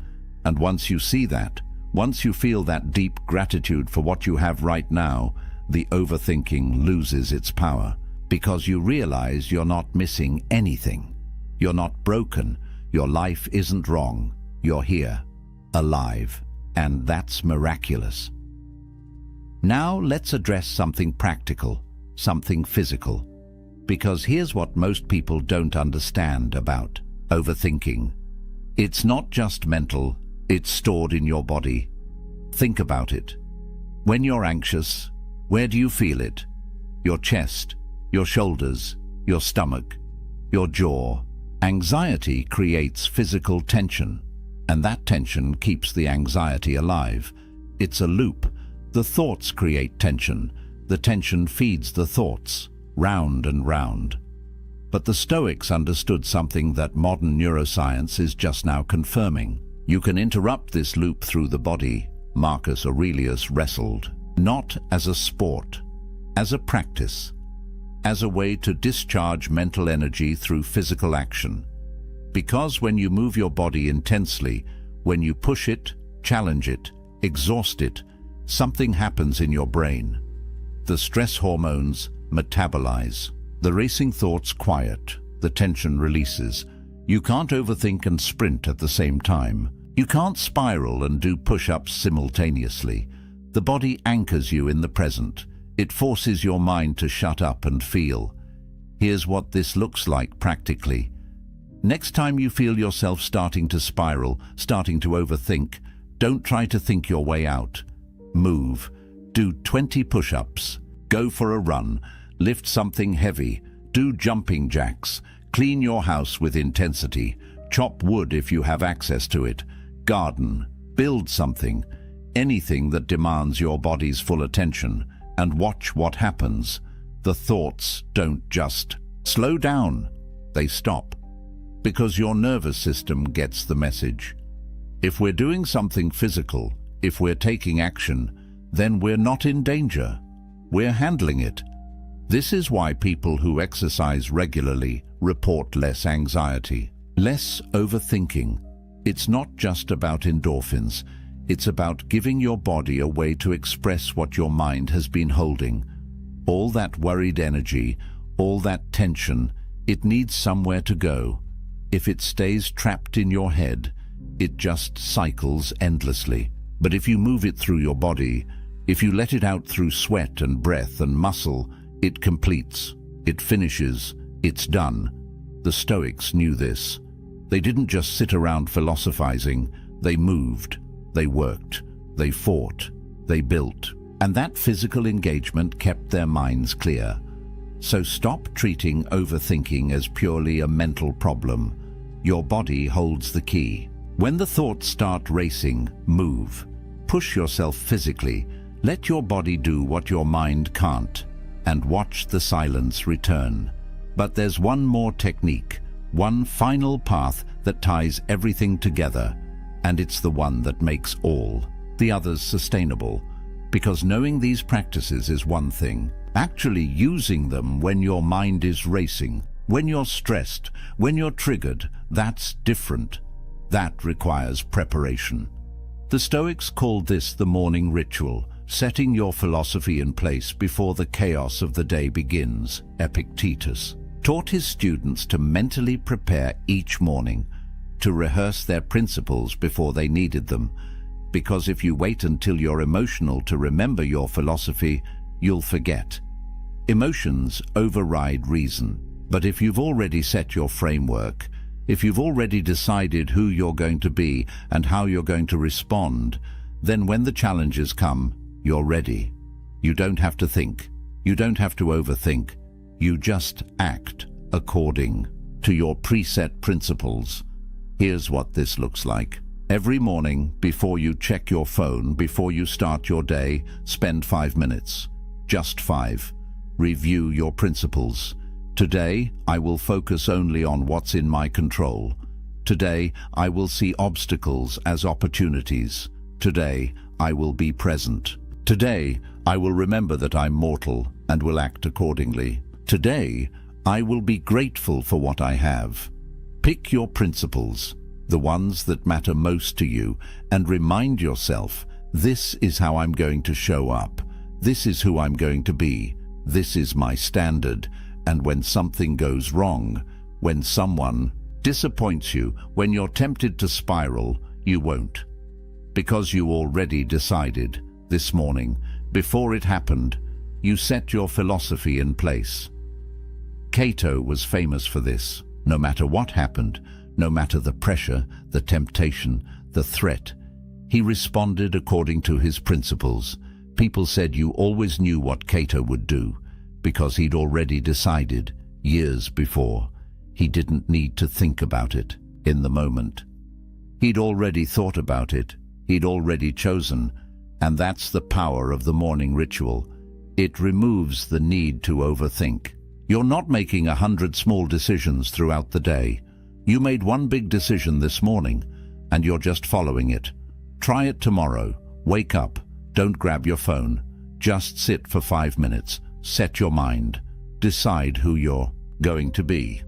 And once you see that, once you feel that deep gratitude for what you have right now, the overthinking loses its power, because you realize you're not missing anything. You're not broken. Your life isn't wrong. You're here, alive, and that's miraculous. Now let's address something practical, something physical, because here's what most people don't understand about overthinking. It's not just mental, it's stored in your body. Think about it. When you're anxious, where do you feel it? Your chest, your shoulders, your stomach, your jaw. Anxiety creates physical tension, and that tension keeps the anxiety alive. It's a loop. The thoughts create tension. The tension feeds the thoughts, round and round. But the Stoics understood something that modern neuroscience is just now confirming. You can interrupt this loop through the body. Marcus Aurelius wrestled, not as a sport, as a practice, as a way to discharge mental energy through physical action. Because when you move your body intensely, when you push it, challenge it, exhaust it, something happens in your brain. The stress hormones metabolize. The racing thoughts quiet. The tension releases. You can't overthink and sprint at the same time. You can't spiral and do push-ups simultaneously. The body anchors you in the present. It forces your mind to shut up and feel. Here's what this looks like practically. Next time you feel yourself starting to spiral, starting to overthink, don't try to think your way out. Move. Do 20 push-ups. Go for a run. Lift something heavy. Do jumping jacks. Clean your house with intensity. Chop wood if you have access to it. Garden. Build something. Anything that demands your body's full attention. And watch what happens. The thoughts don't just slow down. They stop. Because your nervous system gets the message. If we're doing something physical, if we're taking action, then we're not in danger. We're handling it. This is why people who exercise regularly report less anxiety, less overthinking. It's not just about endorphins. It's about giving your body a way to express what your mind has been holding. All that worried energy, all that tension, it needs somewhere to go. If it stays trapped in your head, it just cycles endlessly. But if you move it through your body, if you let it out through sweat and breath and muscle, it completes, it finishes, it's done. The Stoics knew this. They didn't just sit around philosophizing, they moved, they worked, they fought, they built. And that physical engagement kept their minds clear. So stop treating overthinking as purely a mental problem. Your body holds the key. When the thoughts start racing, move. Push yourself physically. Let your body do what your mind can't, and watch the silence return. But there's one more technique, one final path that ties everything together, and it's the one that makes all the others sustainable. Because knowing these practices is one thing. Actually using them when your mind is racing, when you're stressed, when you're triggered, that's different. That requires preparation. The Stoics called this the morning ritual, setting your philosophy in place before the chaos of the day begins. Epictetus taught his students to mentally prepare each morning, to rehearse their principles before they needed them. Because if you wait until you're emotional to remember your philosophy, you'll forget. Emotions override reason. But if you've already set your framework, if you've already decided who you're going to be and how you're going to respond, then when the challenges come, you're ready. You don't have to think. You don't have to overthink. You just act according to your preset principles. Here's what this looks like. Every morning, before you check your phone, before you start your day, spend 5 minutes. Just 5. Review your principles. Today, I will focus only on what's in my control. Today, I will see obstacles as opportunities. Today, I will be present. Today, I will remember that I'm mortal and will act accordingly. Today, I will be grateful for what I have. Pick your principles, the ones that matter most to you, and remind yourself, this is how I'm going to show up. This is who I'm going to be. This is my standard. And when something goes wrong, when someone disappoints you, when you're tempted to spiral, you won't. Because you already decided this morning, before it happened, you set your philosophy in place. Cato was famous for this. No matter what happened, no matter the pressure, the temptation, the threat, he responded according to his principles. People said you always knew what Cato would do, because he'd already decided years before. He didn't need to think about it in the moment. He'd already thought about it. He'd already chosen. And that's the power of the morning ritual. It removes the need to overthink. You're not making 100 small decisions throughout the day. You made one big decision this morning, and you're just following it. Try it tomorrow. Wake up. Don't grab your phone. Just sit for 5 minutes. Set your mind. Decide who you're going to be.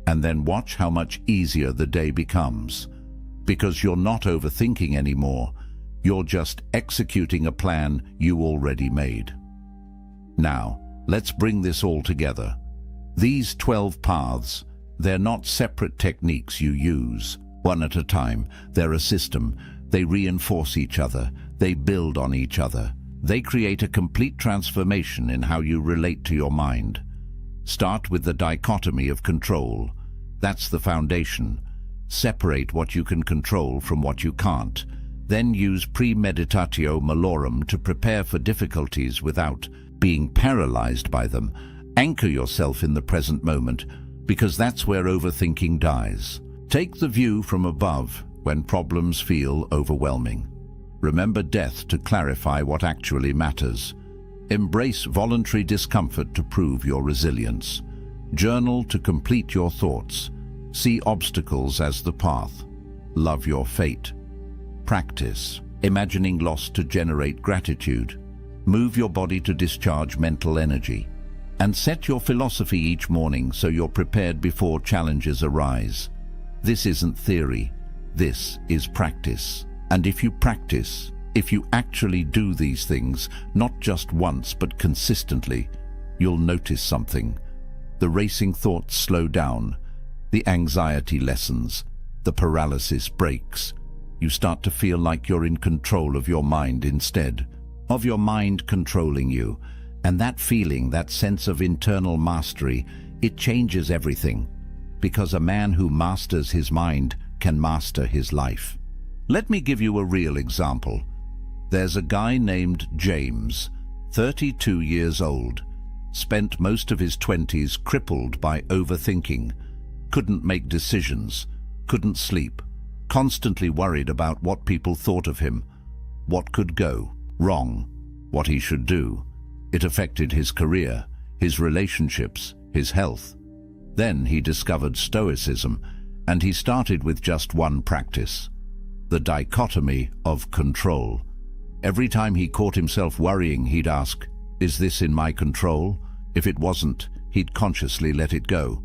And then watch how much easier the day becomes. Because you're not overthinking anymore. You're just executing a plan you already made. Now, let's bring this all together. These 12 paths, they're not separate techniques you use, one at a time. They're a system. They reinforce each other. They build on each other. They create a complete transformation in how you relate to your mind. Start with the dichotomy of control. That's the foundation. Separate what you can control from what you can't. Then use premeditatio malorum to prepare for difficulties without being paralyzed by them. Anchor yourself in the present moment, because that's where overthinking dies. Take the view from above when problems feel overwhelming. Remember death to clarify what actually matters. Embrace voluntary discomfort to prove your resilience. Journal to complete your thoughts. See obstacles as the path. Love your fate. Practice imagining loss to generate gratitude. Move your body to discharge mental energy. And set your philosophy each morning so you're prepared before challenges arise. This isn't theory. This is practice. And if you practice, if you actually do these things, not just once but consistently, you'll notice something. The racing thoughts slow down, the anxiety lessens, the paralysis breaks, You start to feel like you're in control of your mind instead of your mind controlling you. And that feeling, that sense of internal mastery, it changes everything. Because a man who masters his mind can master his life. Let me give you a real example. There's a guy named James, 32 years old, spent most of his 20s crippled by overthinking, couldn't make decisions, couldn't sleep, constantly worried about what people thought of him, what could go wrong, what he should do. It affected his career, his relationships, his health. Then he discovered Stoicism, and he started with just one practice: the dichotomy of control. Every time he caught himself worrying, he'd ask, "Is this in my control?" If it wasn't, he'd consciously let it go.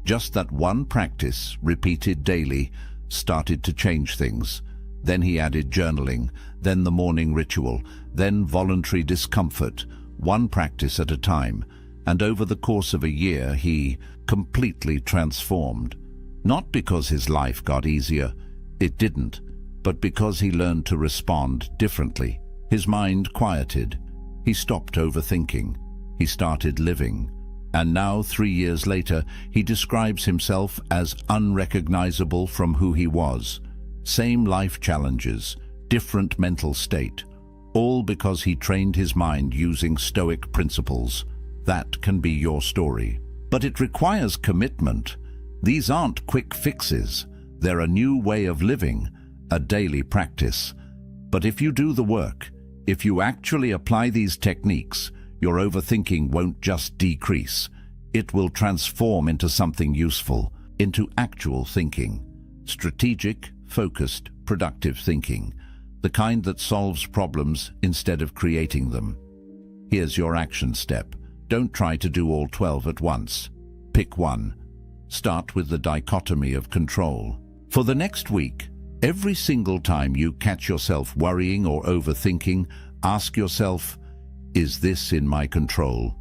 Just that one practice, repeated daily, started to change things. Then he added journaling, then the morning ritual, then voluntary discomfort, one practice at a time. And over the course of a year, he completely transformed. Not because his life got easier, it didn't, but because he learned to respond differently. His mind quieted. He stopped overthinking. He started living. And now, 3 years later, he describes himself as unrecognizable from who he was. Same life challenges, different mental state, all because he trained his mind using Stoic principles. That can be your story. But it requires commitment. These aren't quick fixes. They're a new way of living, a daily practice. But if you do the work, if you actually apply these techniques, your overthinking won't just decrease. It will transform into something useful, into actual thinking. Strategic, focused, productive thinking. The kind that solves problems instead of creating them. Here's your action step. Don't try to do all 12 at once. Pick one. Start with the dichotomy of control. For the next week, every single time you catch yourself worrying or overthinking, ask yourself, is this in my control?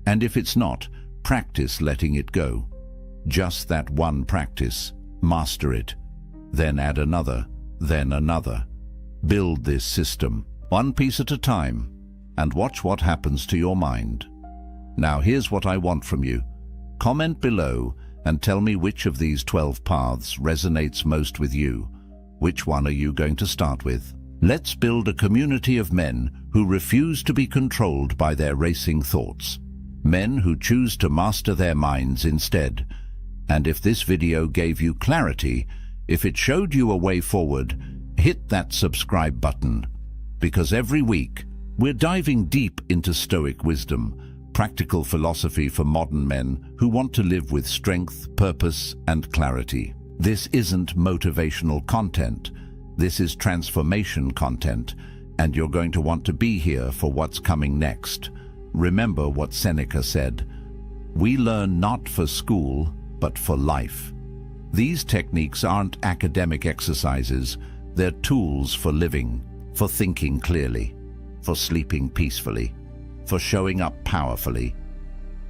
And if it's not, practice letting it go. Just that one practice. Master it. Then add another, then another. Build this system, one piece at a time, and watch what happens to your mind. Now here's what I want from you. Comment below and tell me which of these 12 paths resonates most with you. Which one are you going to start with? Let's build a community of men who refuse to be controlled by their racing thoughts. Men who choose to master their minds instead. And if this video gave you clarity, if it showed you a way forward, hit that subscribe button. Because every week, we're diving deep into Stoic wisdom, practical philosophy for modern men who want to live with strength, purpose, and clarity. This isn't motivational content. This is transformation content, and you're going to want to be here for what's coming next. Remember what Seneca said, "We learn not for school, but for life." These techniques aren't academic exercises. They're tools for living, for thinking clearly, for sleeping peacefully, for showing up powerfully.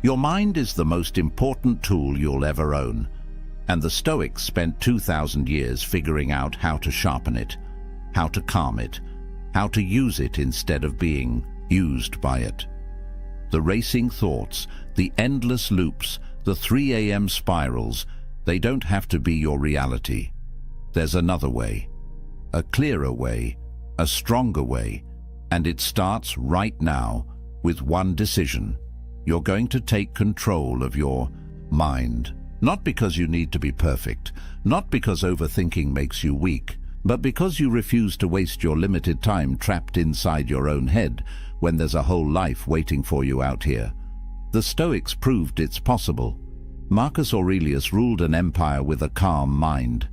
Your mind is the most important tool you'll ever own, and the Stoics spent 2,000 years figuring out how to sharpen it, how to calm it, how to use it instead of being used by it. The racing thoughts, the endless loops, the 3 a.m. spirals, they don't have to be your reality. There's another way, a clearer way, a stronger way, and it starts right now with one decision. You're going to take control of your mind. Not because you need to be perfect, not because overthinking makes you weak, but because you refuse to waste your limited time trapped inside your own head when there's a whole life waiting for you out here. The Stoics proved it's possible. Marcus Aurelius ruled an empire with a calm mind.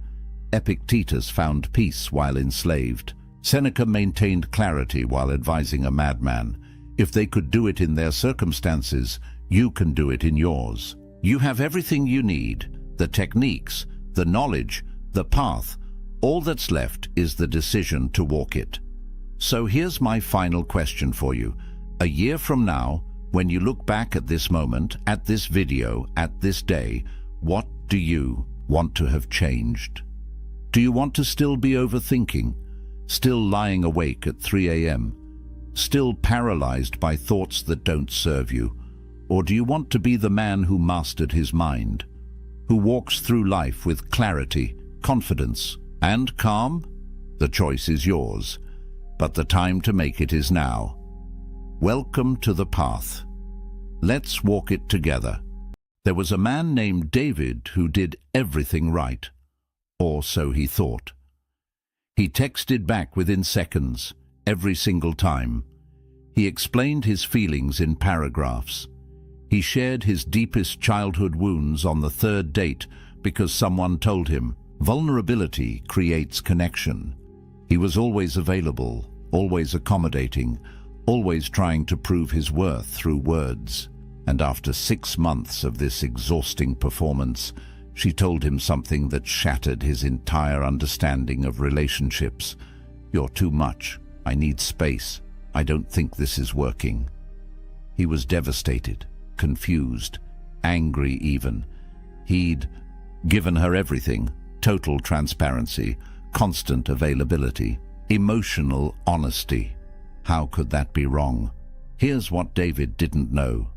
Epictetus found peace while enslaved. Seneca maintained clarity while advising a madman. If they could do it in their circumstances, you can do it in yours. You have everything you need, the techniques, the knowledge, the path. All that's left is the decision to walk it. So here's my final question for you. A year from now, when you look back at this moment, at this video, at this day, what do you want to have changed? Do you want to still be overthinking, still lying awake at 3 a.m., still paralyzed by thoughts that don't serve you? Or do you want to be the man who mastered his mind, who walks through life with clarity, confidence, and calm? The choice is yours, but the time to make it is now. Welcome to the path. Let's walk it together. There was a man named David who did everything right, or so he thought. He texted back within seconds, every single time. He explained his feelings in paragraphs. He shared his deepest childhood wounds on the third date because someone told him, vulnerability creates connection. He was always available, always accommodating, always trying to prove his worth through words. And after 6 months of this exhausting performance, she told him something that shattered his entire understanding of relationships. You're too much. I need space. I don't think this is working. He was devastated, confused, angry even. He'd given her everything: total transparency, constant availability, emotional honesty. How could that be wrong? Here's what David didn't know.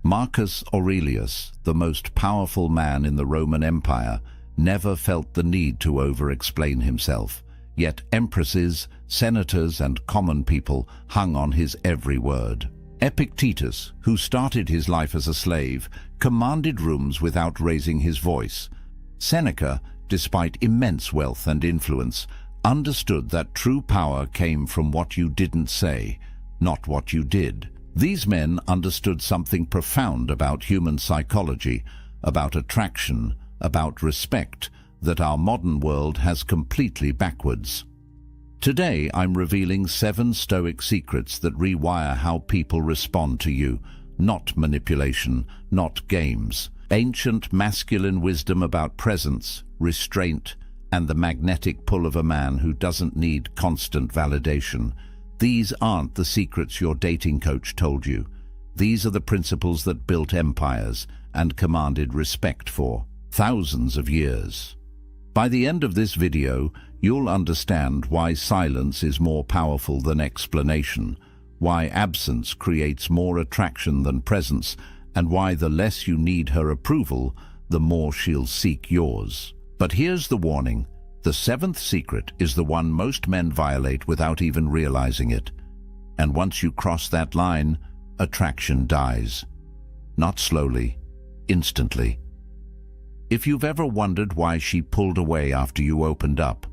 Marcus Aurelius, the most powerful man in the Roman Empire, never felt the need to over-explain himself. Yet empresses, senators, and common people hung on his every word. Epictetus, who started his life as a slave, commanded rooms without raising his voice. Seneca, despite immense wealth and influence, understood that true power came from what you didn't say, not what you did. These men understood something profound about human psychology, about attraction, about respect, that our modern world has completely backwards. Today, I'm revealing 7 Stoic secrets that rewire how people respond to you, not manipulation, not games. Ancient masculine wisdom about presence, restraint, and the magnetic pull of a man who doesn't need constant validation. These aren't the secrets your dating coach told you. These are the principles that built empires and commanded respect for thousands of years. By the end of this video, you'll understand why silence is more powerful than explanation, why absence creates more attraction than presence, and why the less you need her approval, the more she'll seek yours. But here's the warning. The 7th secret is the one most men violate without even realizing it. And once you cross that line, attraction dies. Not slowly, instantly. If you've ever wondered why she pulled away after you opened up,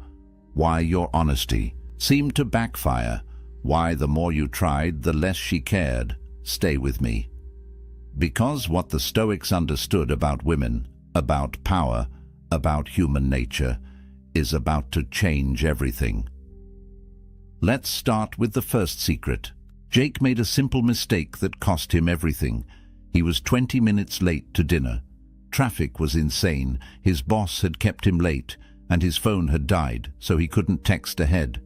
why your honesty seemed to backfire, why the more you tried, the less she cared, stay with me. Because what the Stoics understood about women, about power, about human nature, is about to change everything. Let's start with the first secret. Jake made a simple mistake that cost him everything. He was 20 minutes late to dinner. Traffic was insane, his boss had kept him late, and his phone had died, so he couldn't text ahead.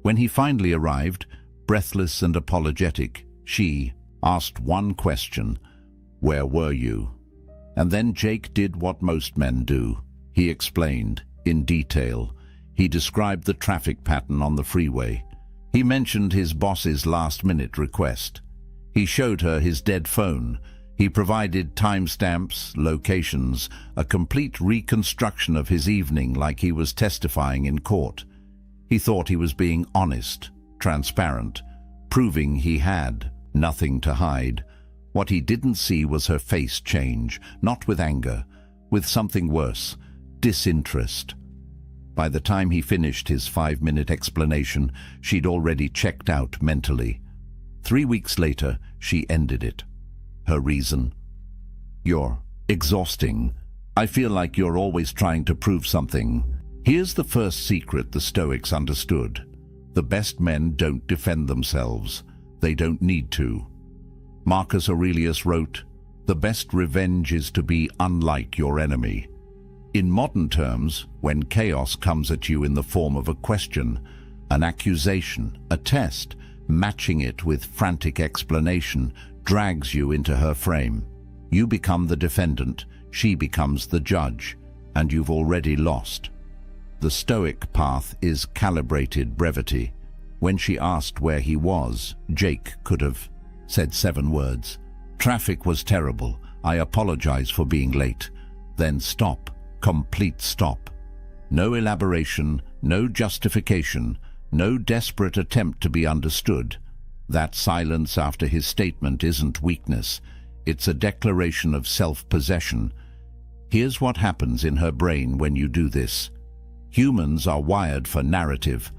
When he finally arrived, breathless and apologetic, she asked one question: "Where were you?" And then Jake did what most men do. He explained in detail. He described the traffic pattern on the freeway. He mentioned his boss's last-minute request. He showed her his dead phone. He provided timestamps, locations, a complete reconstruction of his evening like he was testifying in court. He thought he was being honest, transparent, proving he had nothing to hide. What he didn't see was her face change, not with anger, with something worse: disinterest. By the time he finished his 5-minute explanation, she'd already checked out mentally. 3 weeks later, she ended it. Her reason: "You're exhausting. I feel like you're always trying to prove something." Here's the first secret the Stoics understood. The best men don't defend themselves. They don't need to. Marcus Aurelius wrote, "The best revenge is to be unlike your enemy." In modern terms, when chaos comes at you in the form of a question, an accusation, a test, matching it with frantic explanation drags you into her frame. You become the defendant, she becomes the judge, and you've already lost. The Stoic path is calibrated brevity. When she asked where he was, Jake could have said 7 words. Traffic was terrible. I apologize for being late. Then stop. Complete stop. No elaboration, no justification, no desperate attempt to be understood. That silence after his statement isn't weakness. It's a declaration of self-possession. Here's what happens in her brain when you do this. Humans are wired for narrative.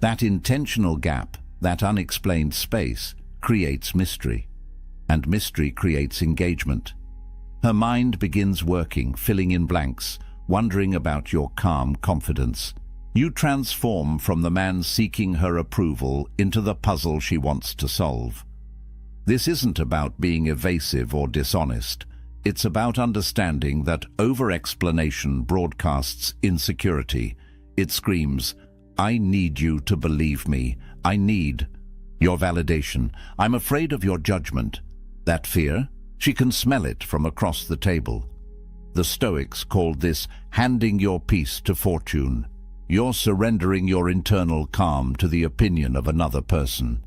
That intentional gap, that unexplained space, creates mystery. And mystery creates engagement. Her mind begins working, filling in blanks, wondering about your calm confidence. You transform from the man seeking her approval into the puzzle she wants to solve. This isn't about being evasive or dishonest. It's about understanding that over-explanation broadcasts insecurity. It screams, I need you to believe me. I need your validation. I'm afraid of your judgment. That fear? She can smell it from across the table. The Stoics called this handing your peace to fortune. You're surrendering your internal calm to the opinion of another person.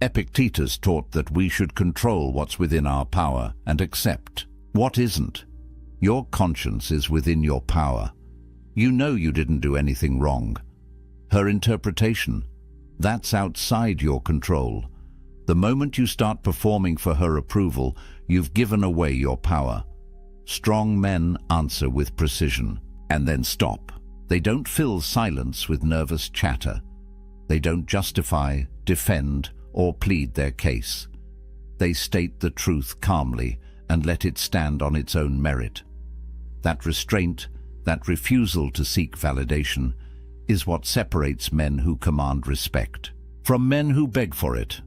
Epictetus taught that we should control what's within our power and accept what isn't. Your conscience is within your power. You know you didn't do anything wrong. Her interpretation, that's outside your control. The moment you start performing for her approval, you've given away your power. Strong men answer with precision, and then stop. They don't fill silence with nervous chatter. They don't justify, defend, or plead their case. They state the truth calmly and let it stand on its own merit. That restraint, that refusal to seek validation, is what separates men who command respect from men who beg for it.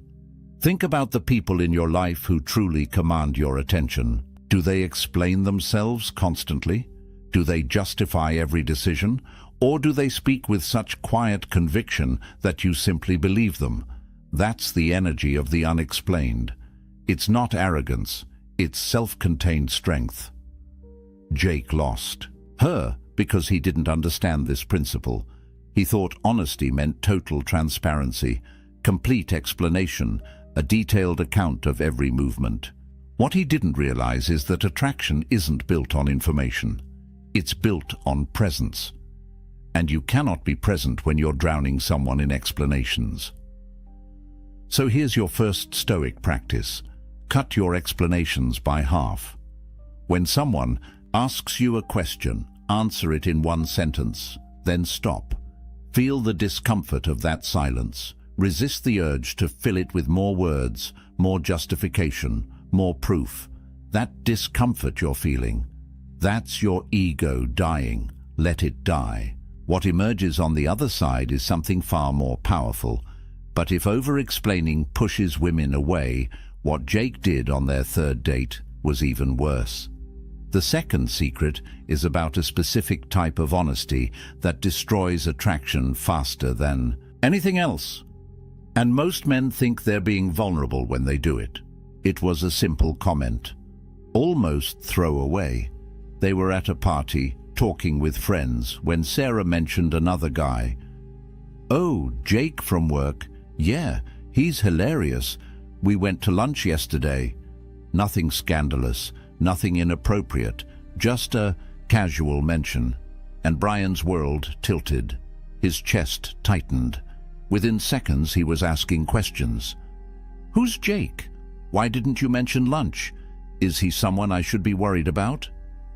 Think about the people in your life who truly command your attention. Do they explain themselves constantly? Do they justify every decision? Or do they speak with such quiet conviction that you simply believe them? That's the energy of the unexplained. It's not arrogance, it's self-contained strength. Jake lost. Her, because he didn't understand this principle. He thought honesty meant total transparency, complete explanation, a detailed account of every movement. What he didn't realize is that attraction isn't built on information. It's built on presence. And you cannot be present when you're drowning someone in explanations. So here's your first Stoic practice. Cut your explanations by half. When someone asks you a question, answer it in 1 sentence, then stop. Feel the discomfort of that silence. Resist the urge to fill it with more words, more justification, more proof. That discomfort you're feeling, that's your ego dying. Let it die. What emerges on the other side is something far more powerful. But if over-explaining pushes women away, what Jake did on their 3rd date was even worse. The second secret is about a specific type of honesty that destroys attraction faster than anything else. And most men think they're being vulnerable when they do it. It was a simple comment, almost throwaway. They were at a party, talking with friends, when Sarah mentioned another guy. Oh, Jake from work. Yeah, he's hilarious. We went to lunch yesterday. Nothing scandalous, nothing inappropriate, just a casual mention. And Brian's world tilted. His chest tightened. Within seconds, he was asking questions. Who's Jake? Why didn't you mention lunch? Is he someone I should be worried about?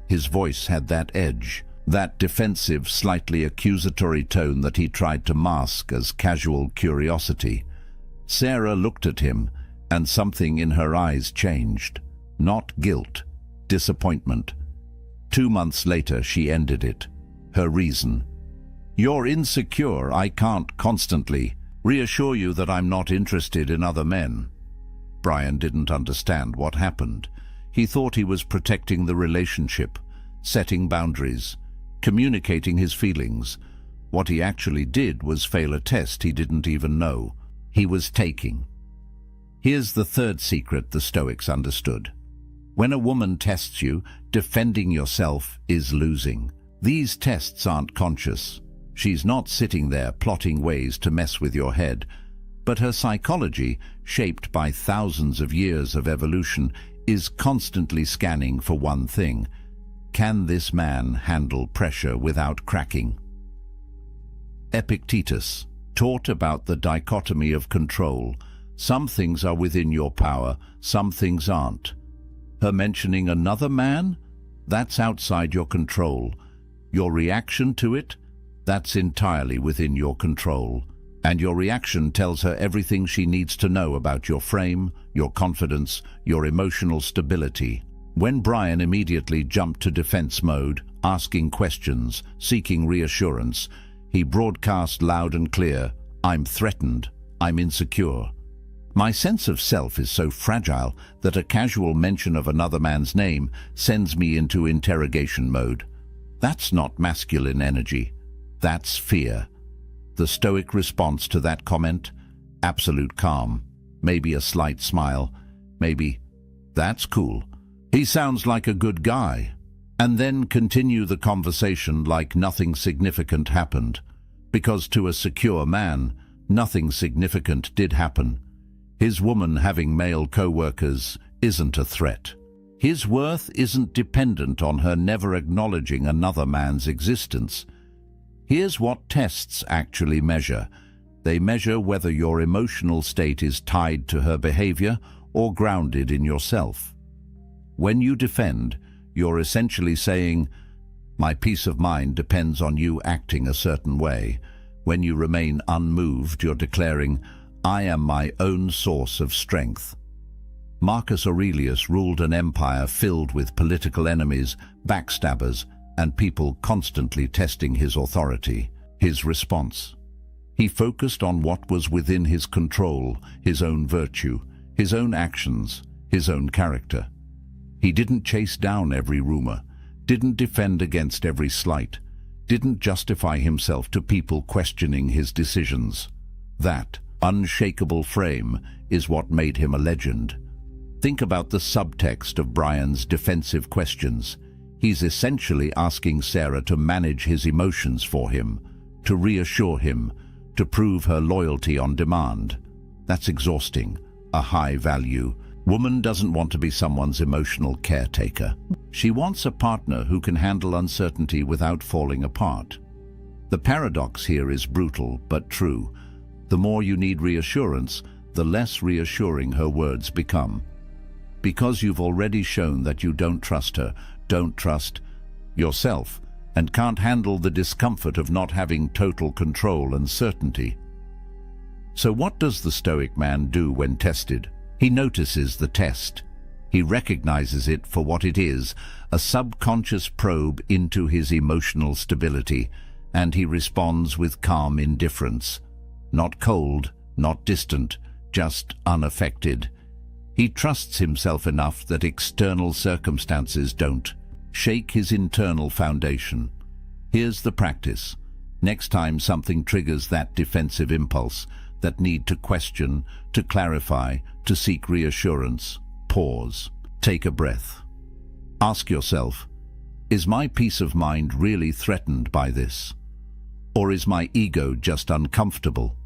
His voice had that edge, that defensive, slightly accusatory tone that he tried to mask as casual curiosity. Sarah looked at him, and something in her eyes changed. Not guilt, disappointment. 2 months later, she ended it. Her reason: "You're insecure. I can't constantly reassure you that I'm not interested in other men." Brian didn't understand what happened. He thought he was protecting the relationship, setting boundaries, communicating his feelings. What he actually did was fail a test he didn't even know he was taking. Here's the third secret the Stoics understood. When a woman tests you, defending yourself is losing. These tests aren't conscious. She's not sitting there plotting ways to mess with your head, but her psychology, shaped by thousands of years of evolution, is constantly scanning for one thing. Can this man handle pressure without cracking? Epictetus taught about the dichotomy of control. Some things are within your power, some things aren't. Her mentioning another man? That's outside your control. Your reaction to it? That's entirely within your control. And your reaction tells her everything she needs to know about your frame, your confidence, your emotional stability. When Brian immediately jumped to defense mode, asking questions, seeking reassurance, he broadcast loud and clear, "I'm threatened, I'm insecure. My sense of self is so fragile that a casual mention of another man's name sends me into interrogation mode." That's not masculine energy. That's fear. The Stoic response to that comment? Absolute calm. Maybe a slight smile. Maybe, "That's cool. He sounds like a good guy." And then continue the conversation like nothing significant happened. Because to a secure man, nothing significant did happen. His woman having male co-workers isn't a threat. His worth isn't dependent on her never acknowledging another man's existence. Here's what tests actually measure. They measure whether your emotional state is tied to her behavior or grounded in yourself. When you defend, you're essentially saying, "My peace of mind depends on you acting a certain way." When you remain unmoved, you're declaring, "I am my own source of strength." Marcus Aurelius ruled an empire filled with political enemies, backstabbers, and people constantly testing his authority. His response? He focused on what was within his control, his own virtue, his own actions, his own character. He didn't chase down every rumor, didn't defend against every slight, didn't justify himself to people questioning his decisions. That unshakable frame is what made him a legend. Think about the subtext of Brian's defensive questions. He's essentially asking Sarah to manage his emotions for him, to reassure him, to prove her loyalty on demand. That's exhausting, a high value. Woman doesn't want to be someone's emotional caretaker. She wants a partner who can handle uncertainty without falling apart. The paradox here is brutal but true. The more you need reassurance, the less reassuring her words become. Because you've already shown that you don't trust her, don't trust yourself, and can't handle the discomfort of not having total control and certainty. So what does the Stoic man do when tested? He notices the test. He recognizes it for what it is, a subconscious probe into his emotional stability, and he responds with calm indifference. Not cold, not distant, just unaffected. He trusts himself enough that external circumstances don't shake his internal foundation. Here's the practice. Next time something triggers that defensive impulse, that need to question, to clarify, to seek reassurance, pause, take a breath. Ask yourself, is my peace of mind really threatened by this? Or is my ego just uncomfortable?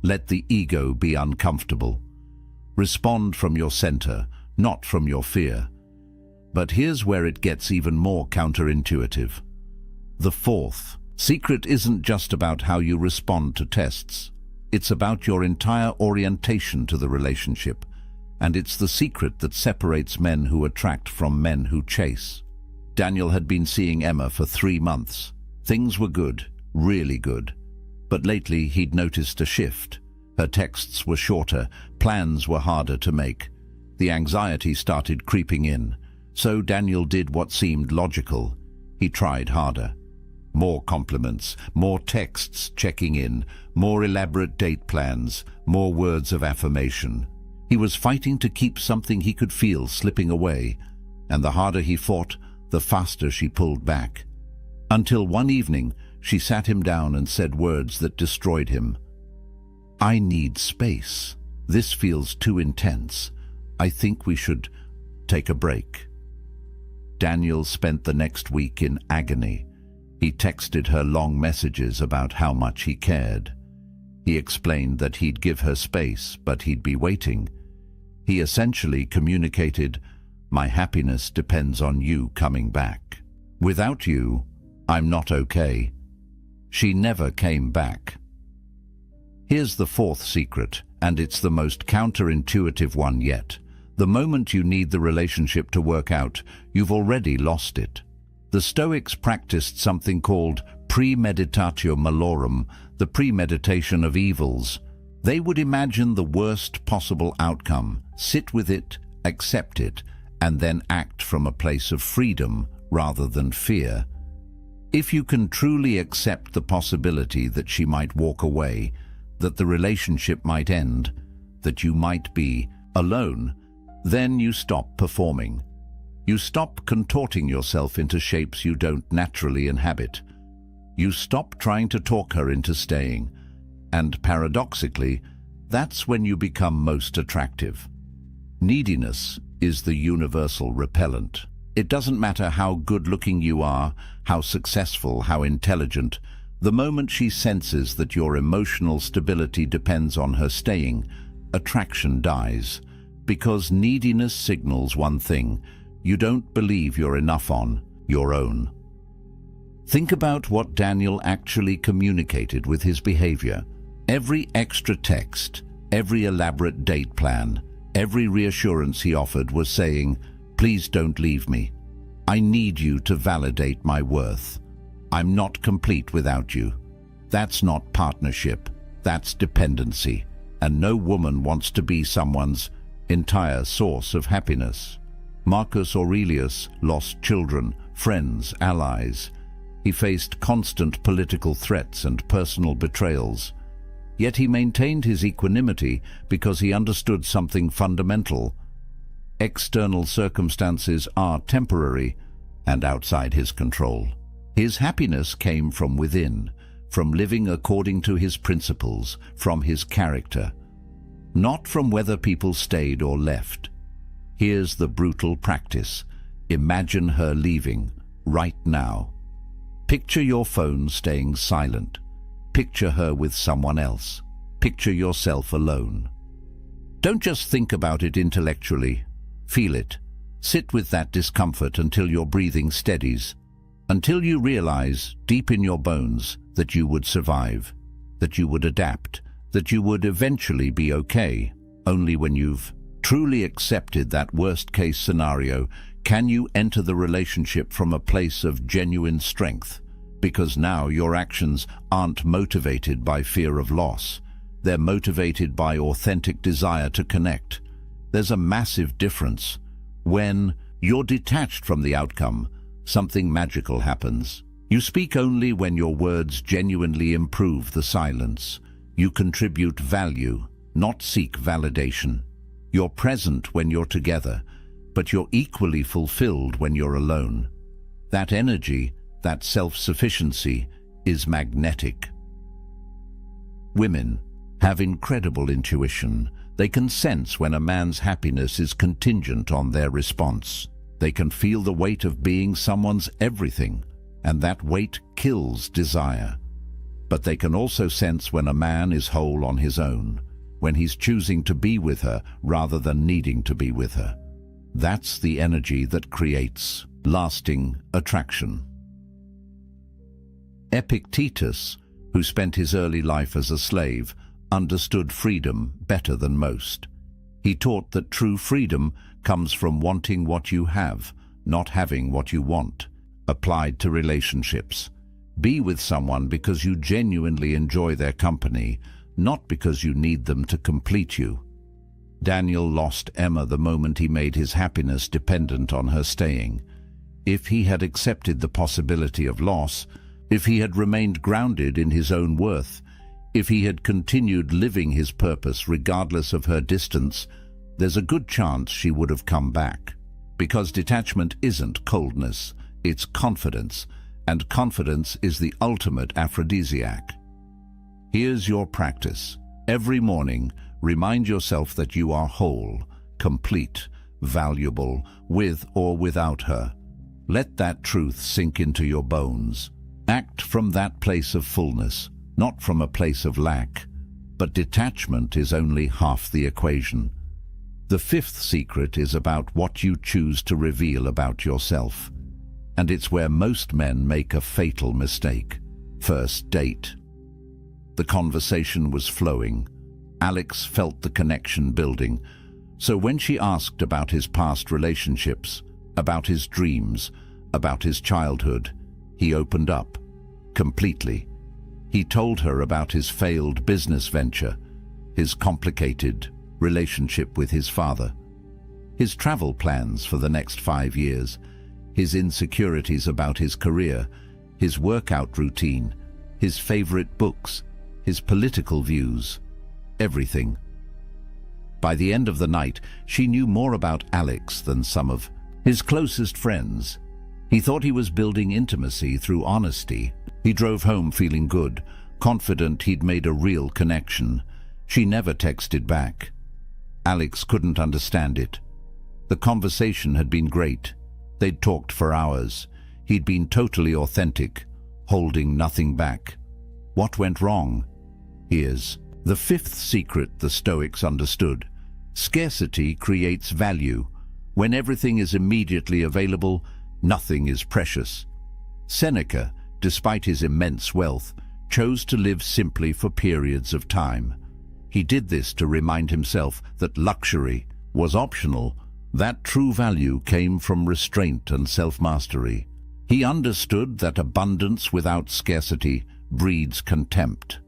Let the ego be uncomfortable. Respond from your center, not from your fear. But here's where it gets even more counterintuitive. The fourth secret isn't just about how you respond to tests. It's about your entire orientation to the relationship, and it's the secret that separates men who attract from men who chase. Daniel had been seeing Emma for 3 months. Things were good, really good. But lately he'd noticed a shift. Her texts were shorter, plans were harder to make. The anxiety started creeping in. So Daniel did what seemed logical. He tried harder. More compliments, more texts checking in, more elaborate date plans, more words of affirmation. He was fighting to keep something he could feel slipping away, and the harder he fought, the faster she pulled back. Until one evening, she sat him down and said words that destroyed him. "I need space. This feels too intense. I think we should take a break." Daniel spent the next week in agony. He texted her long messages about how much he cared. He explained that he'd give her space, but he'd be waiting. He essentially communicated, "My happiness depends on you coming back. Without you, I'm not okay." She never came back. Here's the fourth secret, and it's the most counterintuitive one yet. The moment you need the relationship to work out, you've already lost it. The Stoics practiced something called premeditatio malorum, the premeditation of evils. They would imagine the worst possible outcome, sit with it, accept it, and then act from a place of freedom rather than fear. If you can truly accept the possibility that she might walk away, that the relationship might end, that you might be alone, then you stop performing. You stop contorting yourself into shapes you don't naturally inhabit. You stop trying to talk her into staying. And paradoxically, that's when you become most attractive. Neediness is the universal repellent. It doesn't matter how good-looking you are, how successful, how intelligent. The moment she senses that your emotional stability depends on her staying, attraction dies. Because neediness signals one thing: you don't believe you're enough on your own. Think about what Daniel actually communicated with his behavior. Every extra text, every elaborate date plan, every reassurance he offered was saying, "Please don't leave me. I need you to validate my worth. I'm not complete without you." That's not partnership, that's dependency. And no woman wants to be someone's entire source of happiness. Marcus Aurelius lost children, friends, allies. He faced constant political threats and personal betrayals. Yet he maintained his equanimity because he understood something fundamental. External circumstances are temporary and outside his control. His happiness came from within, from living according to his principles, from his character, not from whether people stayed or left. Here's the brutal practice. Imagine her leaving, right now. Picture your phone staying silent. Picture her with someone else. Picture yourself alone. Don't just think about it intellectually. Feel it. Sit with that discomfort until your breathing steadies, until you realize, deep in your bones, that you would survive, that you would adapt, that you would eventually be okay. Only when you've truly accepted that worst-case scenario can you enter the relationship from a place of genuine strength, because now your actions aren't motivated by fear of loss. They're motivated by authentic desire to connect. There's a massive difference. When you're detached from the outcome, something magical happens. You speak only when your words genuinely improve the silence. You contribute value, not seek validation. You're present when you're together, but you're equally fulfilled when you're alone. That energy, that self-sufficiency, is magnetic. Women have incredible intuition. They can sense when a man's happiness is contingent on their response. They can feel the weight of being someone's everything, and that weight kills desire. But they can also sense when a man is whole on his own, when he's choosing to be with her rather than needing to be with her. That's the energy that creates lasting attraction. Epictetus, who spent his early life as a slave, understood freedom better than most. He taught that true freedom comes from wanting what you have, not having what you want. Applied to relationships. Be with someone because you genuinely enjoy their company, not because you need them to complete you. Daniel lost Emma the moment he made his happiness dependent on her staying. If he had accepted the possibility of loss, if he had remained grounded in his own worth, if he had continued living his purpose regardless of her distance, there's a good chance she would have come back. Because detachment isn't coldness, it's confidence, and confidence is the ultimate aphrodisiac. Here's your practice. Every morning, remind yourself that you are whole, complete, valuable, with or without her. Let that truth sink into your bones. Act from that place of fullness, not from a place of lack. But detachment is only half the equation. The fifth secret is about what you choose to reveal about yourself. And it's where most men make a fatal mistake. First date. The conversation was flowing. Alex felt the connection building. So when she asked about his past relationships, about his dreams, about his childhood, he opened up, completely. He told her about his failed business venture, his complicated relationship with his father, his travel plans for the next 5 years, his insecurities about his career, his workout routine, his favorite books, his political views, everything. By the end of the night, she knew more about Alex than some of his closest friends. He thought he was building intimacy through honesty. He drove home feeling good, confident he'd made a real connection. She never texted back. Alex couldn't understand it. The conversation had been great. They'd talked for hours. He'd been totally authentic, holding nothing back. What went wrong? Here's the fifth secret the Stoics understood. Scarcity creates value. When everything is immediately available, nothing is precious. Seneca, despite his immense wealth, chose to live simply for periods of time. He did this to remind himself that luxury was optional, that true value came from restraint and self-mastery. He understood that abundance without scarcity breeds contempt.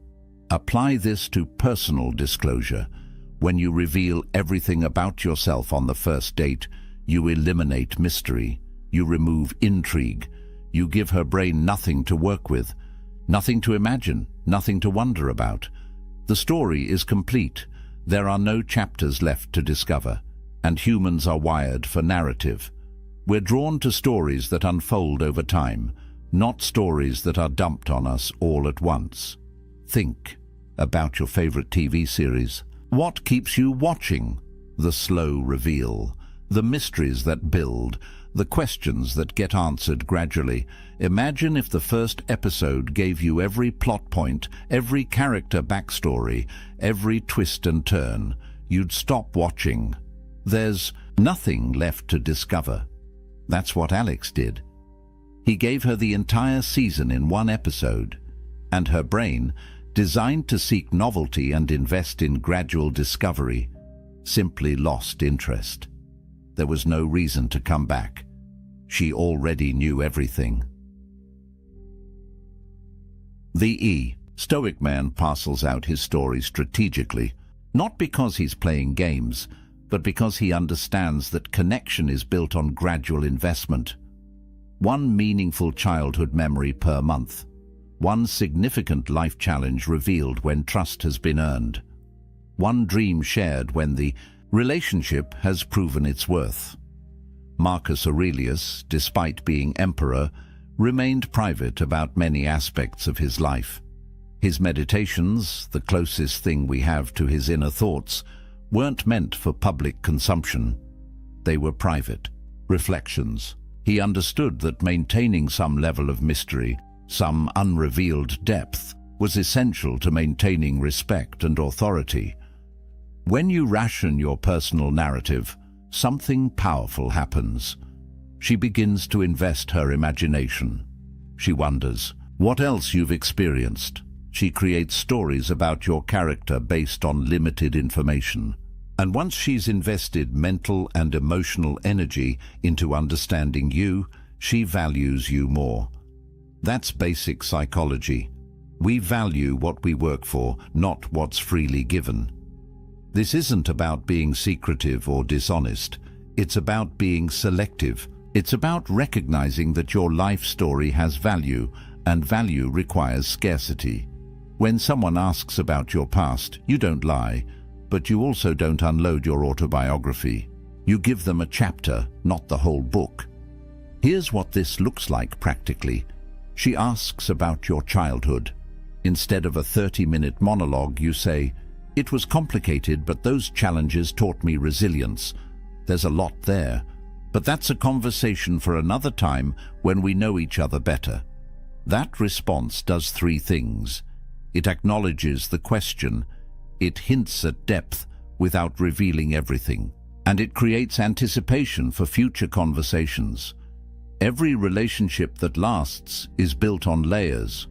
Apply this to personal disclosure. When you reveal everything about yourself on the first date, you eliminate mystery. You remove intrigue. You give her brain nothing to work with, nothing to imagine, nothing to wonder about. The story is complete. There are no chapters left to discover, and humans are wired for narrative. We're drawn to stories that unfold over time, not stories that are dumped on us all at once. Think about your favorite TV series. What keeps you watching? The slow reveal, the mysteries that build, the questions that get answered gradually. Imagine if the first episode gave you every plot point, every character backstory, every twist and turn. You'd stop watching. There's nothing left to discover. That's what Alex did. He gave her the entire season in one episode, and her brain, designed to seek novelty and invest in gradual discovery, simply lost interest. There was no reason to come back. She already knew everything. The Stoic man parcels out his story strategically, not because he's playing games, but because he understands that connection is built on gradual investment. One meaningful childhood memory per month. One significant life challenge revealed when trust has been earned. One dream shared when the relationship has proven its worth. Marcus Aurelius, despite being emperor, remained private about many aspects of his life. His meditations, the closest thing we have to his inner thoughts, weren't meant for public consumption. They were private reflections. He understood that maintaining some level of mystery, some unrevealed depth, was essential to maintaining respect and authority. When you ration your personal narrative, something powerful happens. She begins to invest her imagination. She wonders what else you've experienced. She creates stories about your character based on limited information. And once she's invested mental and emotional energy into understanding you, she values you more. That's basic psychology. We value what we work for, not what's freely given. This isn't about being secretive or dishonest. It's about being selective. It's about recognizing that your life story has value, and value requires scarcity. When someone asks about your past, you don't lie, but you also don't unload your autobiography. You give them a chapter, not the whole book. Here's what this looks like practically. She asks about your childhood. Instead of a 30-minute monologue, you say, "It was complicated, but those challenges taught me resilience." There's a lot there, but that's a conversation for another time when we know each other better. That response does three things. It acknowledges the question, it hints at depth without revealing everything, and it creates anticipation for future conversations. Every relationship that lasts is built on layers.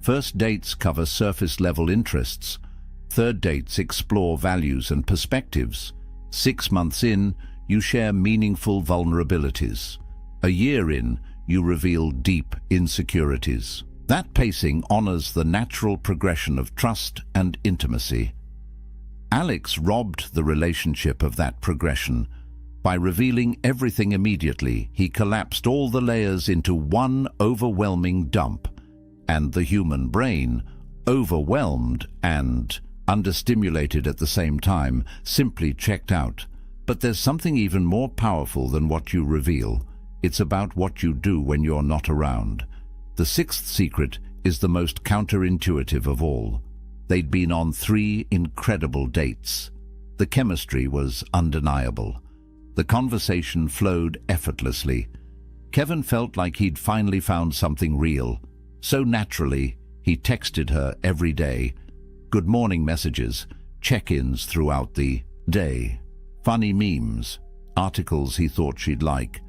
First dates cover surface-level interests. Third dates explore values and perspectives. 6 months in, you share meaningful vulnerabilities. A year in, you reveal deep insecurities. That pacing honors the natural progression of trust and intimacy. Alex robbed the relationship of that progression. By revealing everything immediately, he collapsed all the layers into one overwhelming dump, and the human brain, overwhelmed and understimulated at the same time, simply checked out. But there's something even more powerful than what you reveal. It's about what you do when you're not around. The sixth secret is the most counterintuitive of all. They'd been on 3 incredible dates. The chemistry was undeniable. The conversation flowed effortlessly. Kevin felt like he'd finally found something real. So naturally, he texted her every day. Good morning messages, check-ins throughout the day, funny memes, articles he thought she'd like.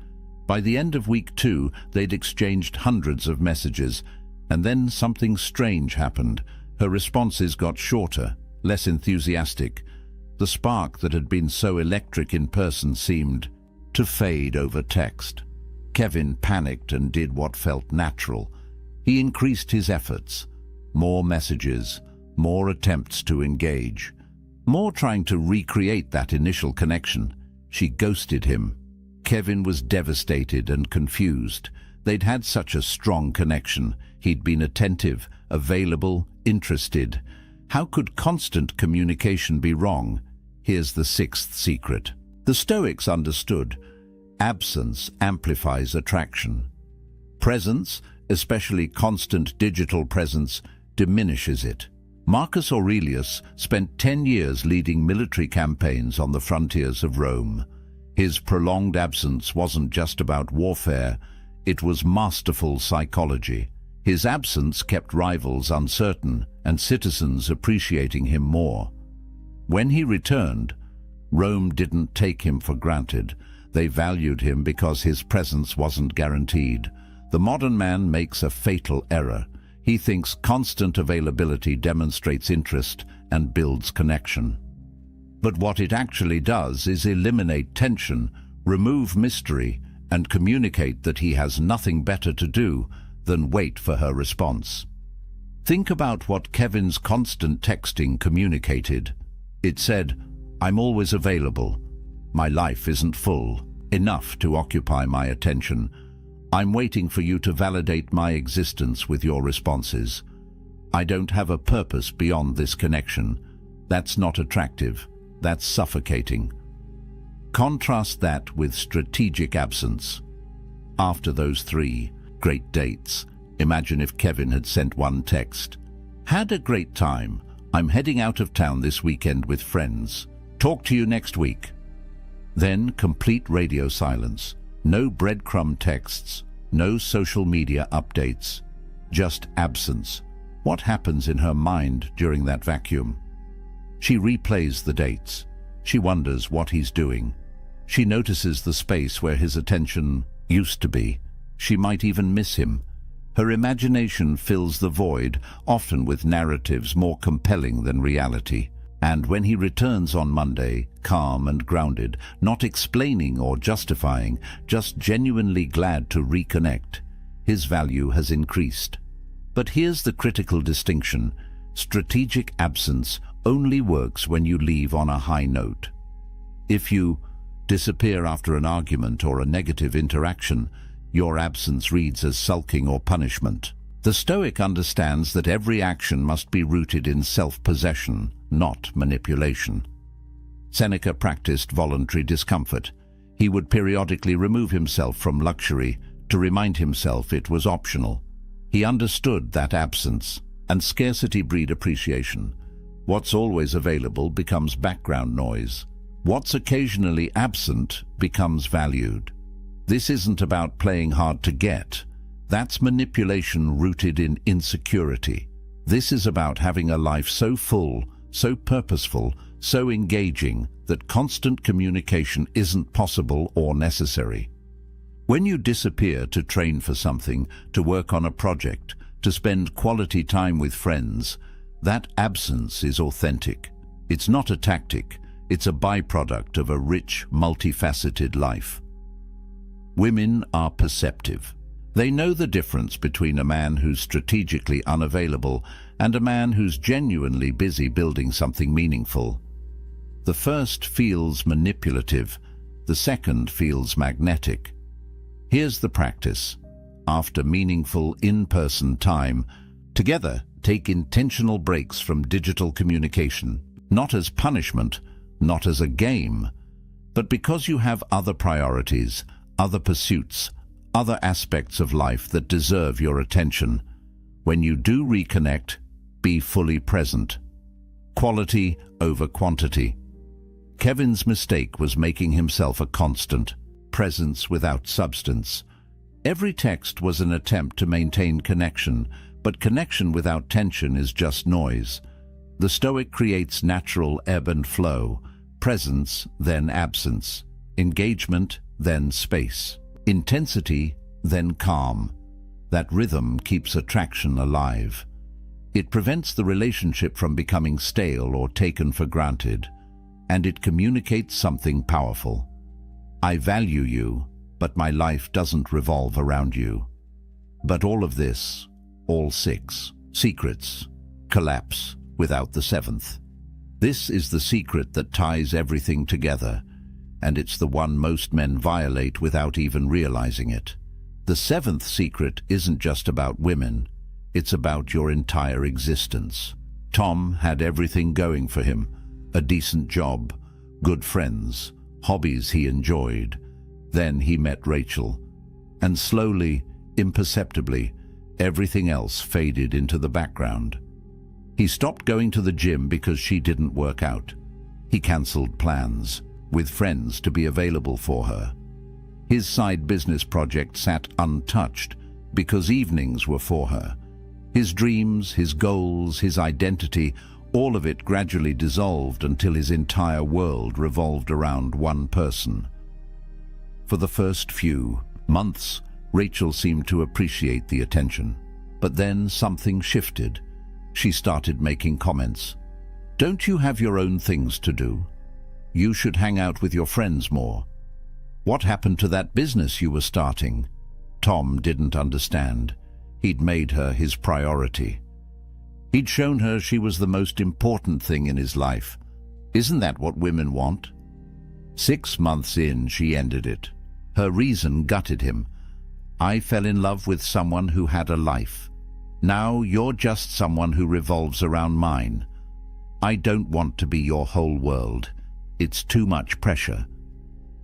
By the end of week 2, they'd exchanged hundreds of messages, and then something strange happened. Her responses got shorter, less enthusiastic. The spark that had been so electric in person seemed to fade over text. Kevin panicked and did what felt natural. He increased his efforts. More messages, more attempts to engage, more trying to recreate that initial connection. She ghosted him. Kevin was devastated and confused. They'd had such a strong connection. He'd been attentive, available, interested. How could constant communication be wrong? Here's the sixth secret. The Stoics understood. Absence amplifies attraction. Presence, especially constant digital presence, diminishes it. Marcus Aurelius spent 10 years leading military campaigns on the frontiers of Rome. His prolonged absence wasn't just about warfare, it was masterful psychology. His absence kept rivals uncertain and citizens appreciating him more. When he returned, Rome didn't take him for granted. They valued him because his presence wasn't guaranteed. The modern man makes a fatal error. He thinks constant availability demonstrates interest and builds connection. But what it actually does is eliminate tension, remove mystery, and communicate that he has nothing better to do than wait for her response. Think about what Kevin's constant texting communicated. It said, "I'm always available. My life isn't full enough to occupy my attention. I'm waiting for you to validate my existence with your responses. I don't have a purpose beyond this connection. That's not attractive. That's suffocating." Contrast that with strategic absence. After those 3 great dates, imagine if Kevin had sent one text. "Had a great time. I'm heading out of town this weekend with friends. Talk to you next week." Then complete radio silence. No breadcrumb texts, no social media updates, just absence. What happens in her mind during that vacuum? She replays the dates. She wonders what he's doing. She notices the space where his attention used to be. She might even miss him. Her imagination fills the void, often with narratives more compelling than reality. And when he returns on Monday, calm and grounded, not explaining or justifying, just genuinely glad to reconnect, his value has increased. But here's the critical distinction. Strategic absence only works when you leave on a high note. If you disappear after an argument or a negative interaction, your absence reads as sulking or punishment. The Stoic understands that every action must be rooted in self-possession, not manipulation. Seneca practiced voluntary discomfort. He would periodically remove himself from luxury to remind himself it was optional. He understood that absence, and scarcity breed appreciation. What's always available becomes background noise. What's occasionally absent becomes valued. This isn't about playing hard to get. That's manipulation rooted in insecurity. This is about having a life so full, so purposeful, so engaging that constant communication isn't possible or necessary. When you disappear to train for something, to work on a project, to spend quality time with friends, that absence is authentic. It's not a tactic, it's a byproduct of a rich, multifaceted life. Women are perceptive. They know the difference between a man who's strategically unavailable and a man who's genuinely busy building something meaningful. The first feels manipulative, the second feels magnetic. Here's the practice. After meaningful in-person time, together take intentional breaks from digital communication, not as punishment, not as a game, but because you have other priorities, other pursuits, other aspects of life that deserve your attention. When you do reconnect, be fully present. Quality over quantity. Kevin's mistake was making himself a constant, presence without substance. Every text was an attempt to maintain connection, but connection without tension is just noise. The Stoic creates natural ebb and flow, presence, then absence, engagement, then space, intensity, then calm. That rhythm keeps attraction alive. It prevents the relationship from becoming stale or taken for granted, and it communicates something powerful. I value you, but my life doesn't revolve around you. But all of this, all 6 secrets, collapse without the 7th. This is the secret that ties everything together, and it's the one most men violate without even realizing it. The 7th secret isn't just about women, it's about your entire existence. Tom had everything going for him: a decent job, good friends, hobbies he enjoyed. Then he met Rachel, and slowly, imperceptibly, everything else faded into the background. He stopped going to the gym because she didn't work out. He cancelled plans with friends to be available for her. His side business project sat untouched because evenings were for her. His dreams, his goals, his identity, all of it gradually dissolved until his entire world revolved around one person. For the first few months, Rachel seemed to appreciate the attention. But then something shifted. She started making comments. "Don't you have your own things to do? You should hang out with your friends more. What happened to that business you were starting?" Tom didn't understand. He'd made her his priority. He'd shown her she was the most important thing in his life. Isn't that what women want? 6 months in, she ended it. Her reason gutted him. "I fell in love with someone who had a life. Now you're just someone who revolves around mine. I don't want to be your whole world. It's too much pressure."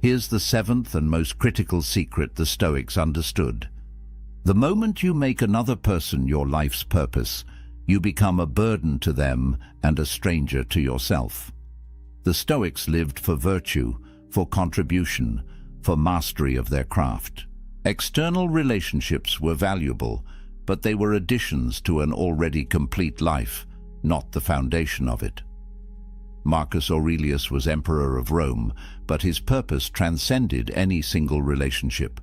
Here's the 7th and most critical secret the Stoics understood. The moment you make another person your life's purpose, you become a burden to them and a stranger to yourself. The Stoics lived for virtue, for contribution, for mastery of their craft. External relationships were valuable, but they were additions to an already complete life, not the foundation of it. Marcus Aurelius was emperor of Rome, but his purpose transcended any single relationship.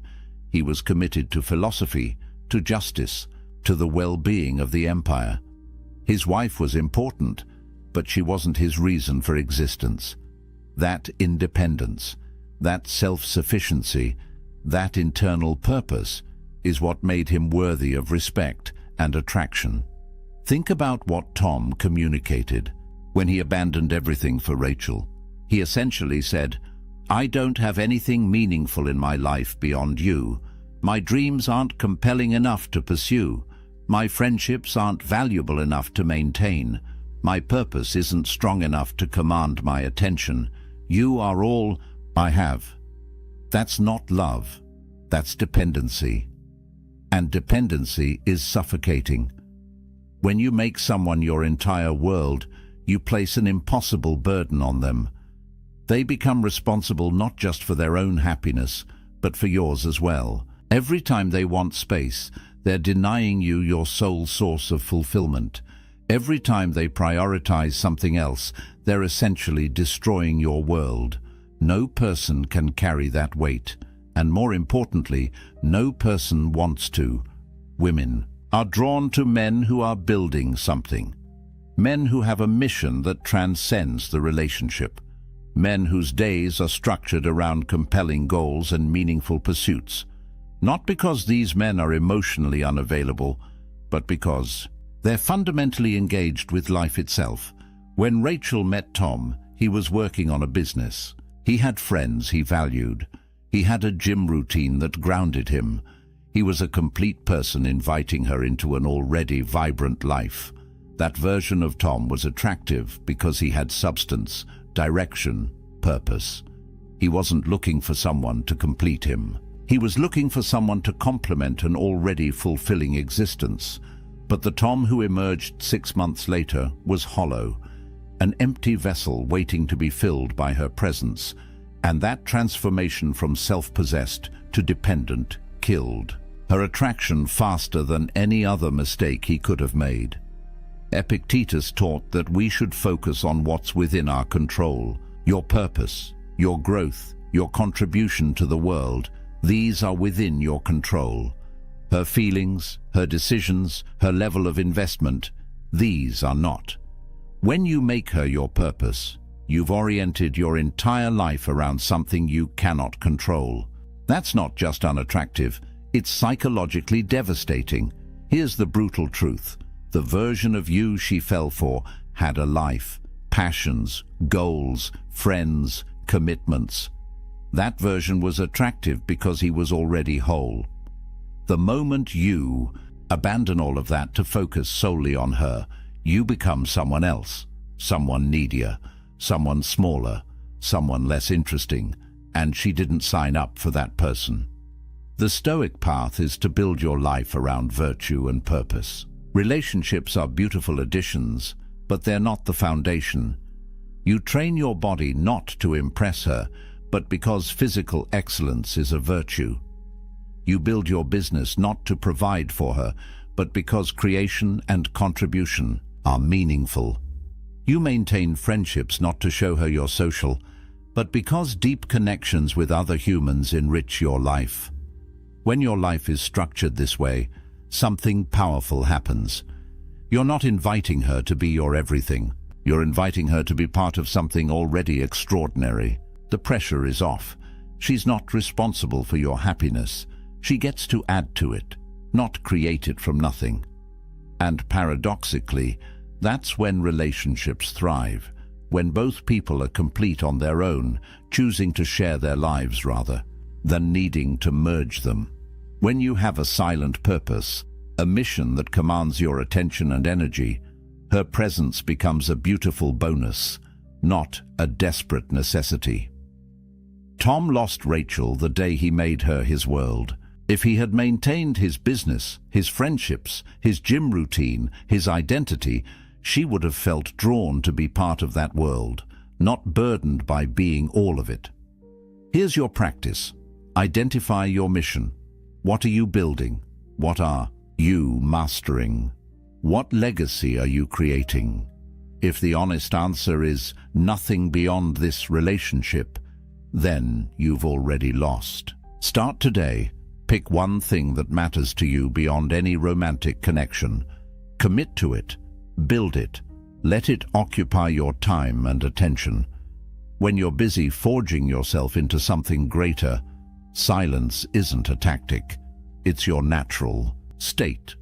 He was committed to philosophy, to justice, to the well-being of the empire. His wife was important, but she wasn't his reason for existence. That independence, that self-sufficiency, that internal purpose is what made him worthy of respect and attraction. Think about what Tom communicated when he abandoned everything for Rachel. He essentially said, "I don't have anything meaningful in my life beyond you. My dreams aren't compelling enough to pursue. My friendships aren't valuable enough to maintain. My purpose isn't strong enough to command my attention. You are all I have." That's not love. That's dependency. And dependency is suffocating. When you make someone your entire world, you place an impossible burden on them. They become responsible not just for their own happiness, but for yours as well. Every time they want space, they're denying you your sole source of fulfillment. Every time they prioritize something else, they're essentially destroying your world. No person can carry that weight, and more importantly, no person wants to. Women are drawn to men who are building something. Men who have a mission that transcends the relationship. Men whose days are structured around compelling goals and meaningful pursuits. Not because these men are emotionally unavailable, but because they're fundamentally engaged with life itself. When Rachel met Tom, he was working on a business. He had friends he valued. He had a gym routine that grounded him. He was a complete person inviting her into an already vibrant life. That version of Tom was attractive because he had substance, direction, purpose. He wasn't looking for someone to complete him. He was looking for someone to complement an already fulfilling existence. But the Tom who emerged 6 months later was hollow, an empty vessel waiting to be filled by her presence, and that transformation from self-possessed to dependent killed her attraction faster than any other mistake he could have made. Epictetus taught that we should focus on what's within our control. Your purpose, your growth, your contribution to the world, these are within your control. Her feelings, her decisions, her level of investment, these are not. When you make her your purpose, you've oriented your entire life around something you cannot control. That's not just unattractive, it's psychologically devastating. Here's the brutal truth. The version of you she fell for had a life, passions, goals, friends, commitments. That version was attractive because he was already whole. The moment you abandon all of that to focus solely on her, you become someone else, someone needier, someone smaller, someone less interesting, and she didn't sign up for that person. The Stoic path is to build your life around virtue and purpose. Relationships are beautiful additions, but they're not the foundation. You train your body not to impress her, but because physical excellence is a virtue. You build your business not to provide for her, but because creation and contribution are meaningful. You maintain friendships not to show her you're social, but because deep connections with other humans enrich your life. When your life is structured this way, something powerful happens. You're not inviting her to be your everything. You're inviting her to be part of something already extraordinary. The pressure is off. She's not responsible for your happiness. She gets to add to it, not create it from nothing. And paradoxically, that's when relationships thrive, when both people are complete on their own, choosing to share their lives rather than needing to merge them. When you have a silent purpose, a mission that commands your attention and energy, her presence becomes a beautiful bonus, not a desperate necessity. Tom lost Rachel the day he made her his world. If he had maintained his business, his friendships, his gym routine, his identity, she would have felt drawn to be part of that world, not burdened by being all of it. Here's your practice. Identify your mission. What are you building? What are you mastering? What legacy are you creating? If the honest answer is nothing beyond this relationship, then you've already lost. Start today. Pick one thing that matters to you beyond any romantic connection. Commit to it. Build it. Let it occupy your time and attention. When you're busy forging yourself into something greater, silence isn't a tactic. It's your natural state.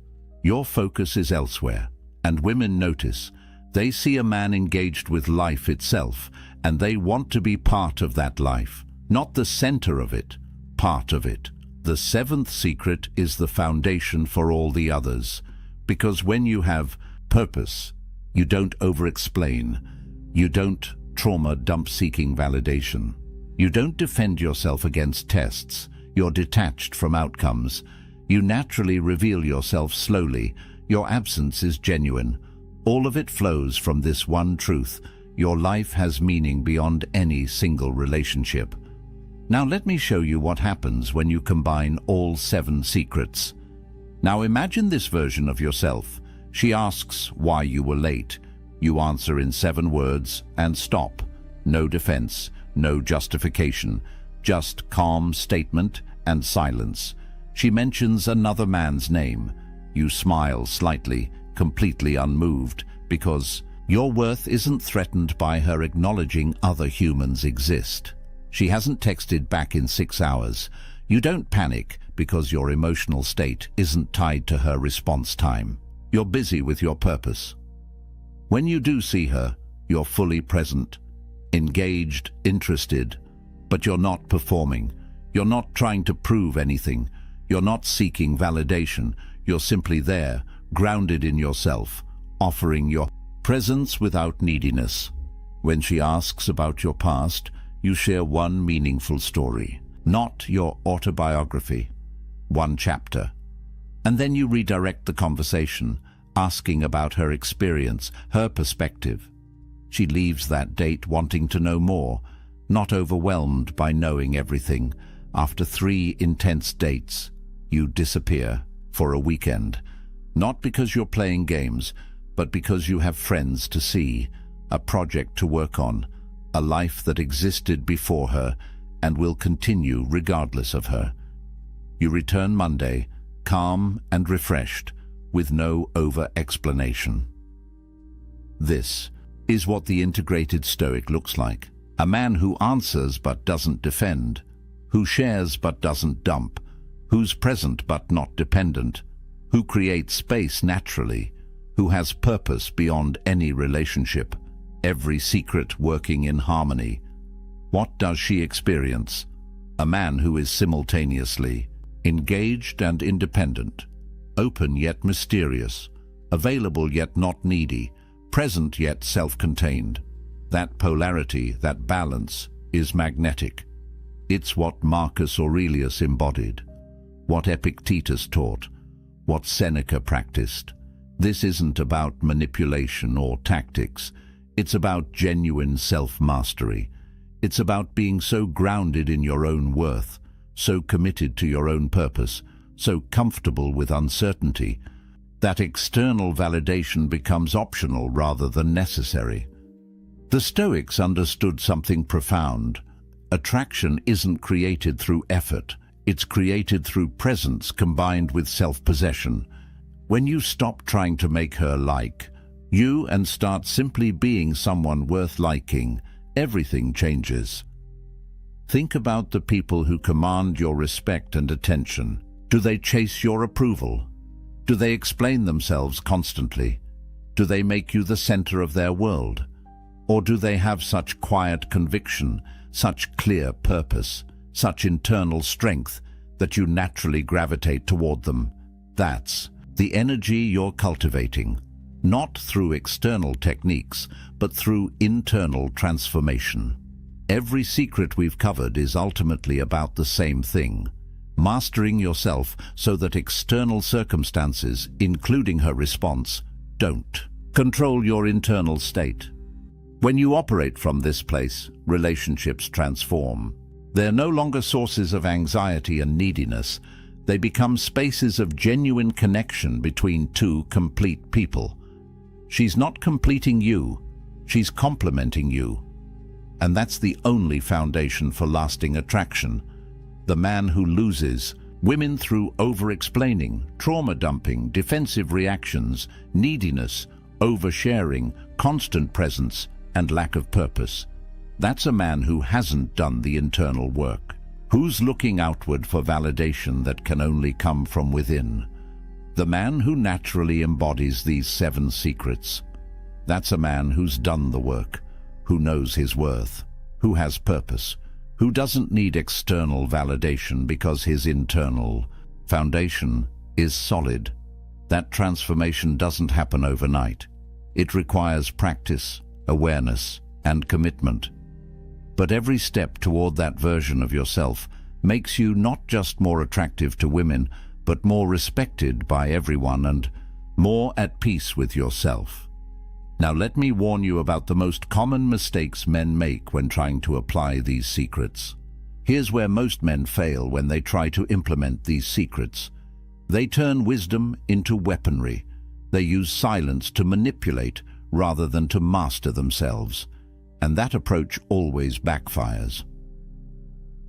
Your focus is elsewhere, and women notice. They see a man engaged with life itself, and they want to be part of that life, not the center of it, part of it. The seventh secret is the foundation for all the others, because when you have purpose, you don't over-explain, you don't trauma dump seeking validation, you don't defend yourself against tests, you're detached from outcomes, you naturally reveal yourself slowly, your absence is genuine. All of it flows from this one truth: your life has meaning beyond any single relationship. Now let me show you what happens when you combine all 7 secrets. Now imagine this version of yourself. She asks why you were late. You answer in 7 words and stop. No defense, no justification, just calm statement and silence. She mentions another man's name. You smile slightly, completely unmoved, because your worth isn't threatened by her acknowledging other humans exist. She hasn't texted back in 6 hours. You don't panic because your emotional state isn't tied to her response time. You're busy with your purpose. When you do see her, you're fully present, engaged, interested, but you're not performing. You're not trying to prove anything. You're not seeking validation. You're simply there, grounded in yourself, offering your presence without neediness. When she asks about your past, you share one meaningful story, not your autobiography, one chapter. And then you redirect the conversation, asking about her experience, her perspective. She leaves that date wanting to know more, not overwhelmed by knowing everything. After 3 intense dates, you disappear for a weekend, not because you're playing games, but because you have friends to see, a project to work on, a life that existed before her and will continue regardless of her. You return Monday, calm and refreshed, with no over-explanation. This is what the integrated Stoic looks like. A man who answers but doesn't defend, who shares but doesn't dump, who's present but not dependent, who creates space naturally, who has purpose beyond any relationship, every secret working in harmony. What does she experience? A man who is simultaneously engaged and independent, open yet mysterious, available yet not needy, present yet self-contained. That polarity, that balance, is magnetic. It's what Marcus Aurelius embodied, what Epictetus taught, what Seneca practiced. This isn't about manipulation or tactics. It's about genuine self-mastery. It's about being so grounded in your own worth, so committed to your own purpose, so comfortable with uncertainty, that external validation becomes optional rather than necessary. The Stoics understood something profound. Attraction isn't created through effort. It's created through presence combined with self-possession. When you stop trying to make her like you and start simply being someone worth liking, everything changes. Think about the people who command your respect and attention. Do they chase your approval? Do they explain themselves constantly? Do they make you the center of their world? Or do they have such quiet conviction, such clear purpose, such internal strength that you naturally gravitate toward them? That's the energy you're cultivating, not through external techniques, but through internal transformation. Every secret we've covered is ultimately about the same thing: mastering yourself so that external circumstances, including her response, don't control your internal state. When you operate from this place, relationships transform. They're no longer sources of anxiety and neediness. They become spaces of genuine connection between 2 complete people. She's not completing you, she's complementing you. And that's the only foundation for lasting attraction. The man who loses women through over-explaining, trauma dumping, defensive reactions, neediness, oversharing, constant presence, and lack of purpose. That's a man who hasn't done the internal work, who's looking outward for validation that can only come from within. The man who naturally embodies these 7 secrets. That's a man who's done the work, who knows his worth, who has purpose, who doesn't need external validation because his internal foundation is solid. That transformation doesn't happen overnight. It requires practice, awareness, and commitment. But every step toward that version of yourself makes you not just more attractive to women, but more respected by everyone and more at peace with yourself. Now let me warn you about the most common mistakes men make when trying to apply these secrets. Here's where most men fail when they try to implement these secrets. They turn wisdom into weaponry. They use silence to manipulate rather than to master themselves. And that approach always backfires.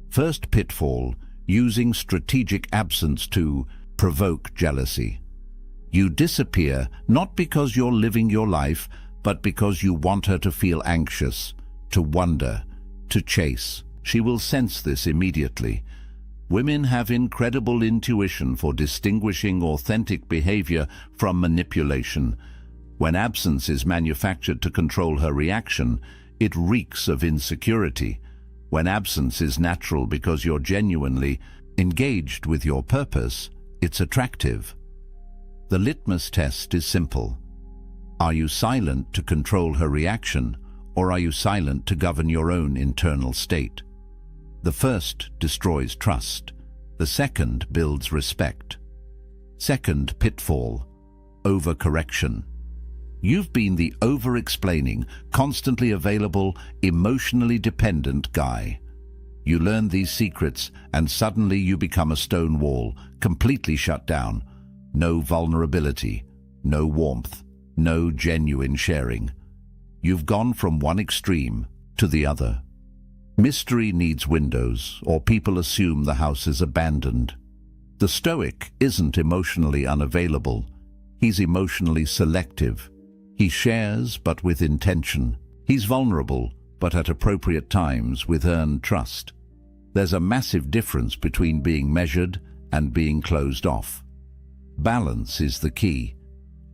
First pitfall, using strategic absence to provoke jealousy. You disappear not because you're living your life, but because you want her to feel anxious, to wonder, to chase. She will sense this immediately. Women have incredible intuition for distinguishing authentic behavior from manipulation. When absence is manufactured to control her reaction, it reeks of insecurity. When absence is natural because you're genuinely engaged with your purpose, it's attractive. The litmus test is simple. Are you silent to control her reaction, or are you silent to govern your own internal state? The first destroys trust. The second builds respect. Second pitfall, overcorrection. You've been the over-explaining, constantly available, emotionally dependent guy. You learn these secrets and suddenly you become a stone wall, completely shut down. No vulnerability, no warmth, no genuine sharing. You've gone from one extreme to the other. Mystery needs windows, or people assume the house is abandoned. The Stoic isn't emotionally unavailable. He's emotionally selective. He shares, but with intention. He's vulnerable, but at appropriate times with earned trust. There's a massive difference between being measured and being closed off. Balance is the key.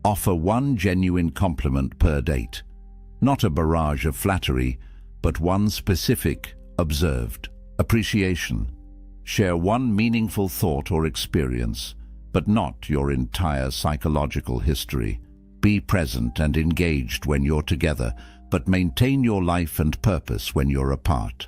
Offer one genuine compliment per date. Not a barrage of flattery, but one specific, observed appreciation. Share one meaningful thought or experience, but not your entire psychological history. Be present and engaged when you're together, but maintain your life and purpose when you're apart.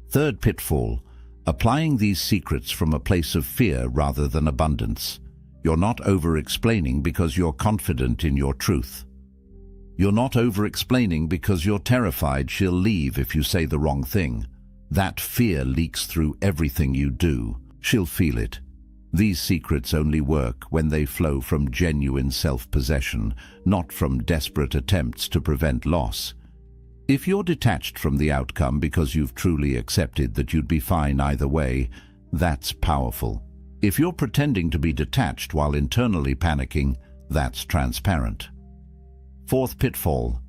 Third pitfall, applying these secrets from a place of fear rather than abundance. You're not over-explaining because you're confident in your truth. You're not over-explaining because you're terrified she'll leave if you say the wrong thing. That fear leaks through everything you do. She'll feel it. These secrets only work when they flow from genuine self-possession, not from desperate attempts to prevent loss. If you're detached from the outcome because you've truly accepted that you'd be fine either way, that's powerful. If you're pretending to be detached while internally panicking, that's transparent. Fourth pitfall,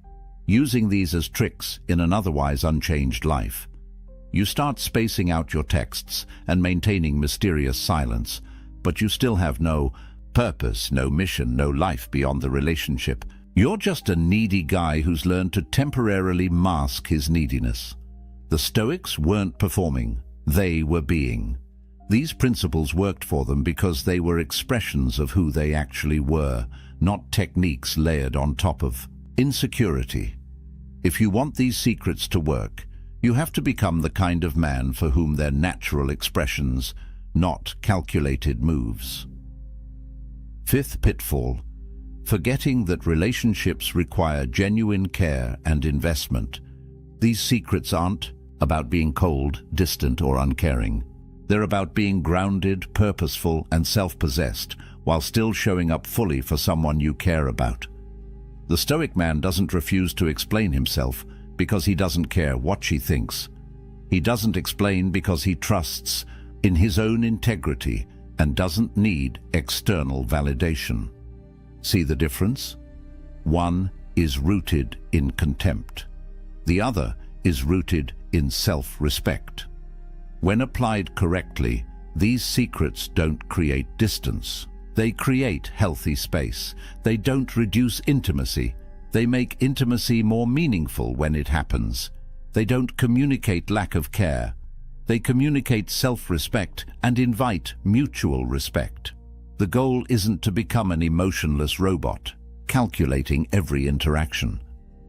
using these as tricks in an otherwise unchanged life. You start spacing out your texts and maintaining mysterious silence, but you still have no purpose, no mission, no life beyond the relationship. You're just a needy guy who's learned to temporarily mask his neediness. The Stoics weren't performing, they were being. These principles worked for them because they were expressions of who they actually were, not techniques layered on top of insecurity. If you want these secrets to work, you have to become the kind of man for whom they're natural expressions, not calculated moves. Fifth pitfall, forgetting that relationships require genuine care and investment. These secrets aren't about being cold, distant, or uncaring. They're about being grounded, purposeful, and self-possessed, while still showing up fully for someone you care about. The Stoic man doesn't refuse to explain himself because he doesn't care what she thinks. He doesn't explain because he trusts in his own integrity and doesn't need external validation. See the difference? One is rooted in contempt. The other is rooted in self-respect. When applied correctly, these secrets don't create distance. They create healthy space. They don't reduce intimacy. They make intimacy more meaningful when it happens. They don't communicate lack of care. They communicate self-respect and invite mutual respect. The goal isn't to become an emotionless robot, calculating every interaction.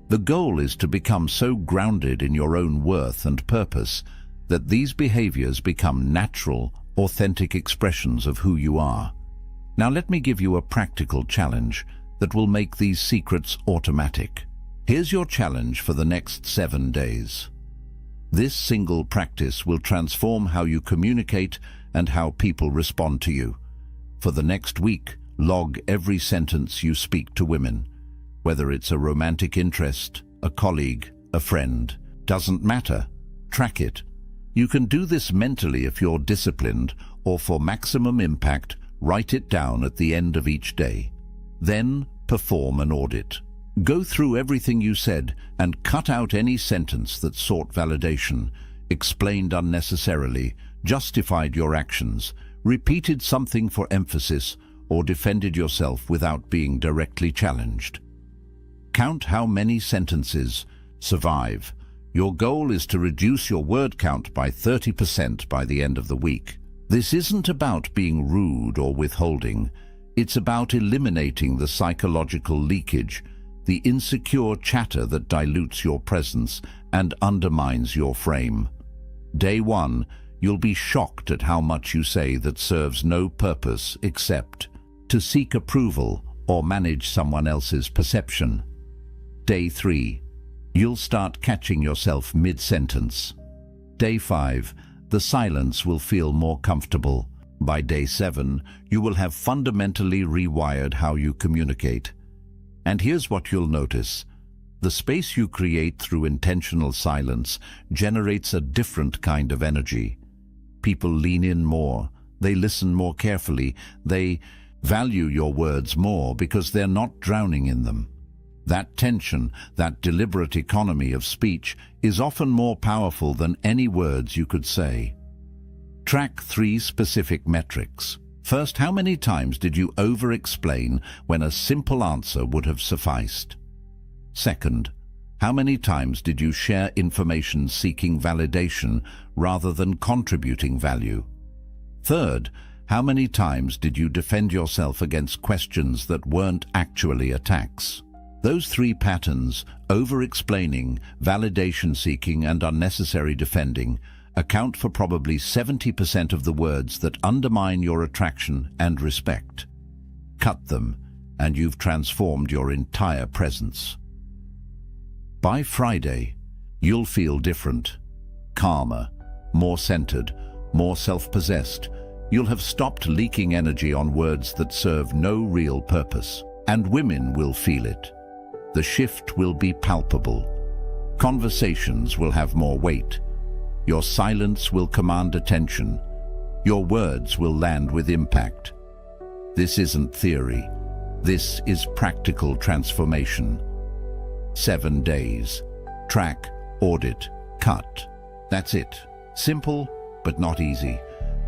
The goal is to become so grounded in your own worth and purpose that these behaviors become natural, authentic expressions of who you are. Now let me give you a practical challenge that will make these secrets automatic. Here's your challenge for the next 7 days. This single practice will transform how you communicate and how people respond to you. For the next week, log every sentence you speak to women. Whether it's a romantic interest, a colleague, a friend, doesn't matter. Track it. You can do this mentally if you're disciplined, or for maximum impact, write it down at the end of each day. Then perform an audit. Go through everything you said and cut out any sentence that sought validation, explained unnecessarily, justified your actions, repeated something for emphasis, or defended yourself without being directly challenged. Count how many sentences survive. Your goal is to reduce your word count by 30% by the end of the week. This isn't about being rude or withholding. It's about eliminating the psychological leakage, the insecure chatter that dilutes your presence and undermines your frame. Day 1, you'll be shocked at how much you say that serves no purpose except to seek approval or manage someone else's perception. Day 3, you'll start catching yourself mid-sentence. Day 5, the silence will feel more comfortable. By day 7, you will have fundamentally rewired how you communicate. And here's what you'll notice. The space you create through intentional silence generates a different kind of energy. People lean in more, they listen more carefully, they value your words more because they're not drowning in them. That tension, that deliberate economy of speech, is often more powerful than any words you could say. Track 3 specific metrics. First, how many times did you over-explain when a simple answer would have sufficed? Second, how many times did you share information seeking validation rather than contributing value? Third, how many times did you defend yourself against questions that weren't actually attacks? Those 3 patterns, over-explaining, validation-seeking, and unnecessary defending, account for probably 70% of the words that undermine your attraction and respect. Cut them, and you've transformed your entire presence. By Friday, you'll feel different, calmer, more centered, more self-possessed. You'll have stopped leaking energy on words that serve no real purpose, and women will feel it. The shift will be palpable. Conversations will have more weight. Your silence will command attention. Your words will land with impact. This isn't theory. This is practical transformation. 7 days. Track, audit, cut. That's it. Simple, but not easy.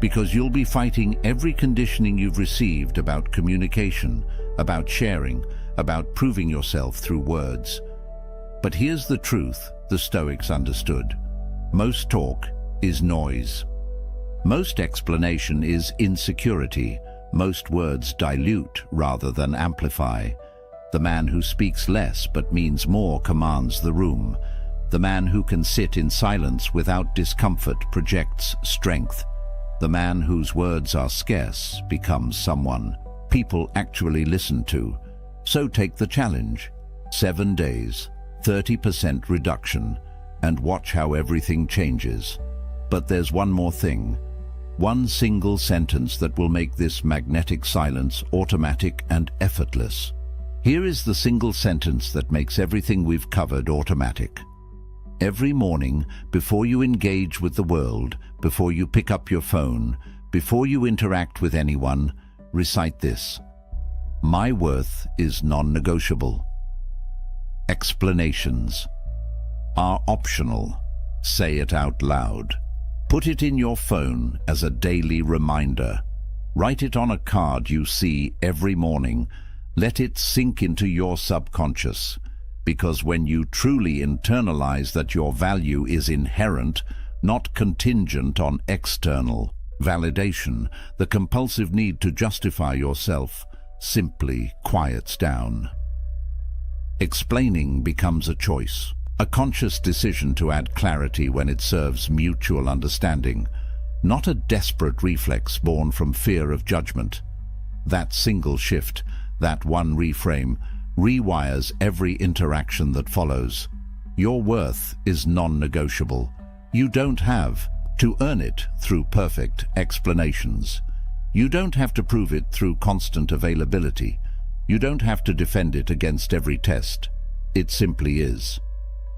Because you'll be fighting every conditioning you've received about communication, about sharing, about proving yourself through words. But here's the truth the Stoics understood. Most talk is noise. Most explanation is insecurity. Most words dilute rather than amplify. The man who speaks less but means more commands the room. The man who can sit in silence without discomfort projects strength. The man whose words are scarce becomes someone people actually listen to. So take the challenge. 7 days, 30% reduction, and watch how everything changes. But there's one more thing. One single sentence that will make this magnetic silence automatic and effortless. Here is the single sentence that makes everything we've covered automatic. Every morning, before you engage with the world, before you pick up your phone, before you interact with anyone, recite this. My worth is non-negotiable. Explanations are optional. Say it out loud. Put it in your phone as a daily reminder. Write it on a card you see every morning. Let it sink into your subconscious. Because when you truly internalize that your value is inherent, not contingent on external validation, the compulsive need to justify yourself simply quiets down. Explaining becomes a choice, a conscious decision to add clarity when it serves mutual understanding, not a desperate reflex born from fear of judgment. That single shift, that one reframe, rewires every interaction that follows. Your worth is non-negotiable, You don't have to earn it through perfect explanations. You don't have to prove it through constant availability. You don't have to defend it against every test. It simply is.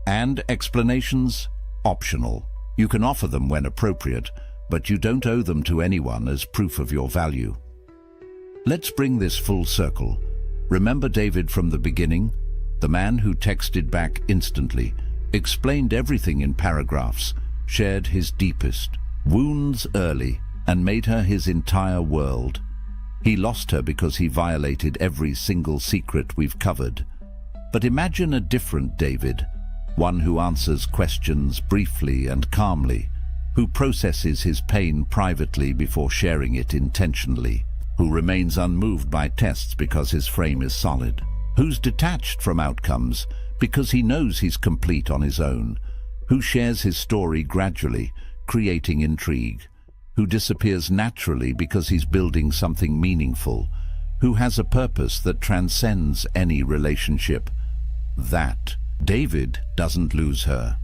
And explanations? Optional. You can offer them when appropriate, but you don't owe them to anyone as proof of your value. Let's bring this full circle. Remember David from the beginning? The man who texted back instantly, explained everything in paragraphs, shared his deepest wounds early, and made her his entire world. He lost her because he violated every single secret we've covered. But imagine a different David, one who answers questions briefly and calmly, who processes his pain privately before sharing it intentionally, who remains unmoved by tests because his frame is solid, who's detached from outcomes because he knows he's complete on his own, who shares his story gradually, creating intrigue, who disappears naturally because he's building something meaningful, who has a purpose that transcends any relationship. That David doesn't lose her,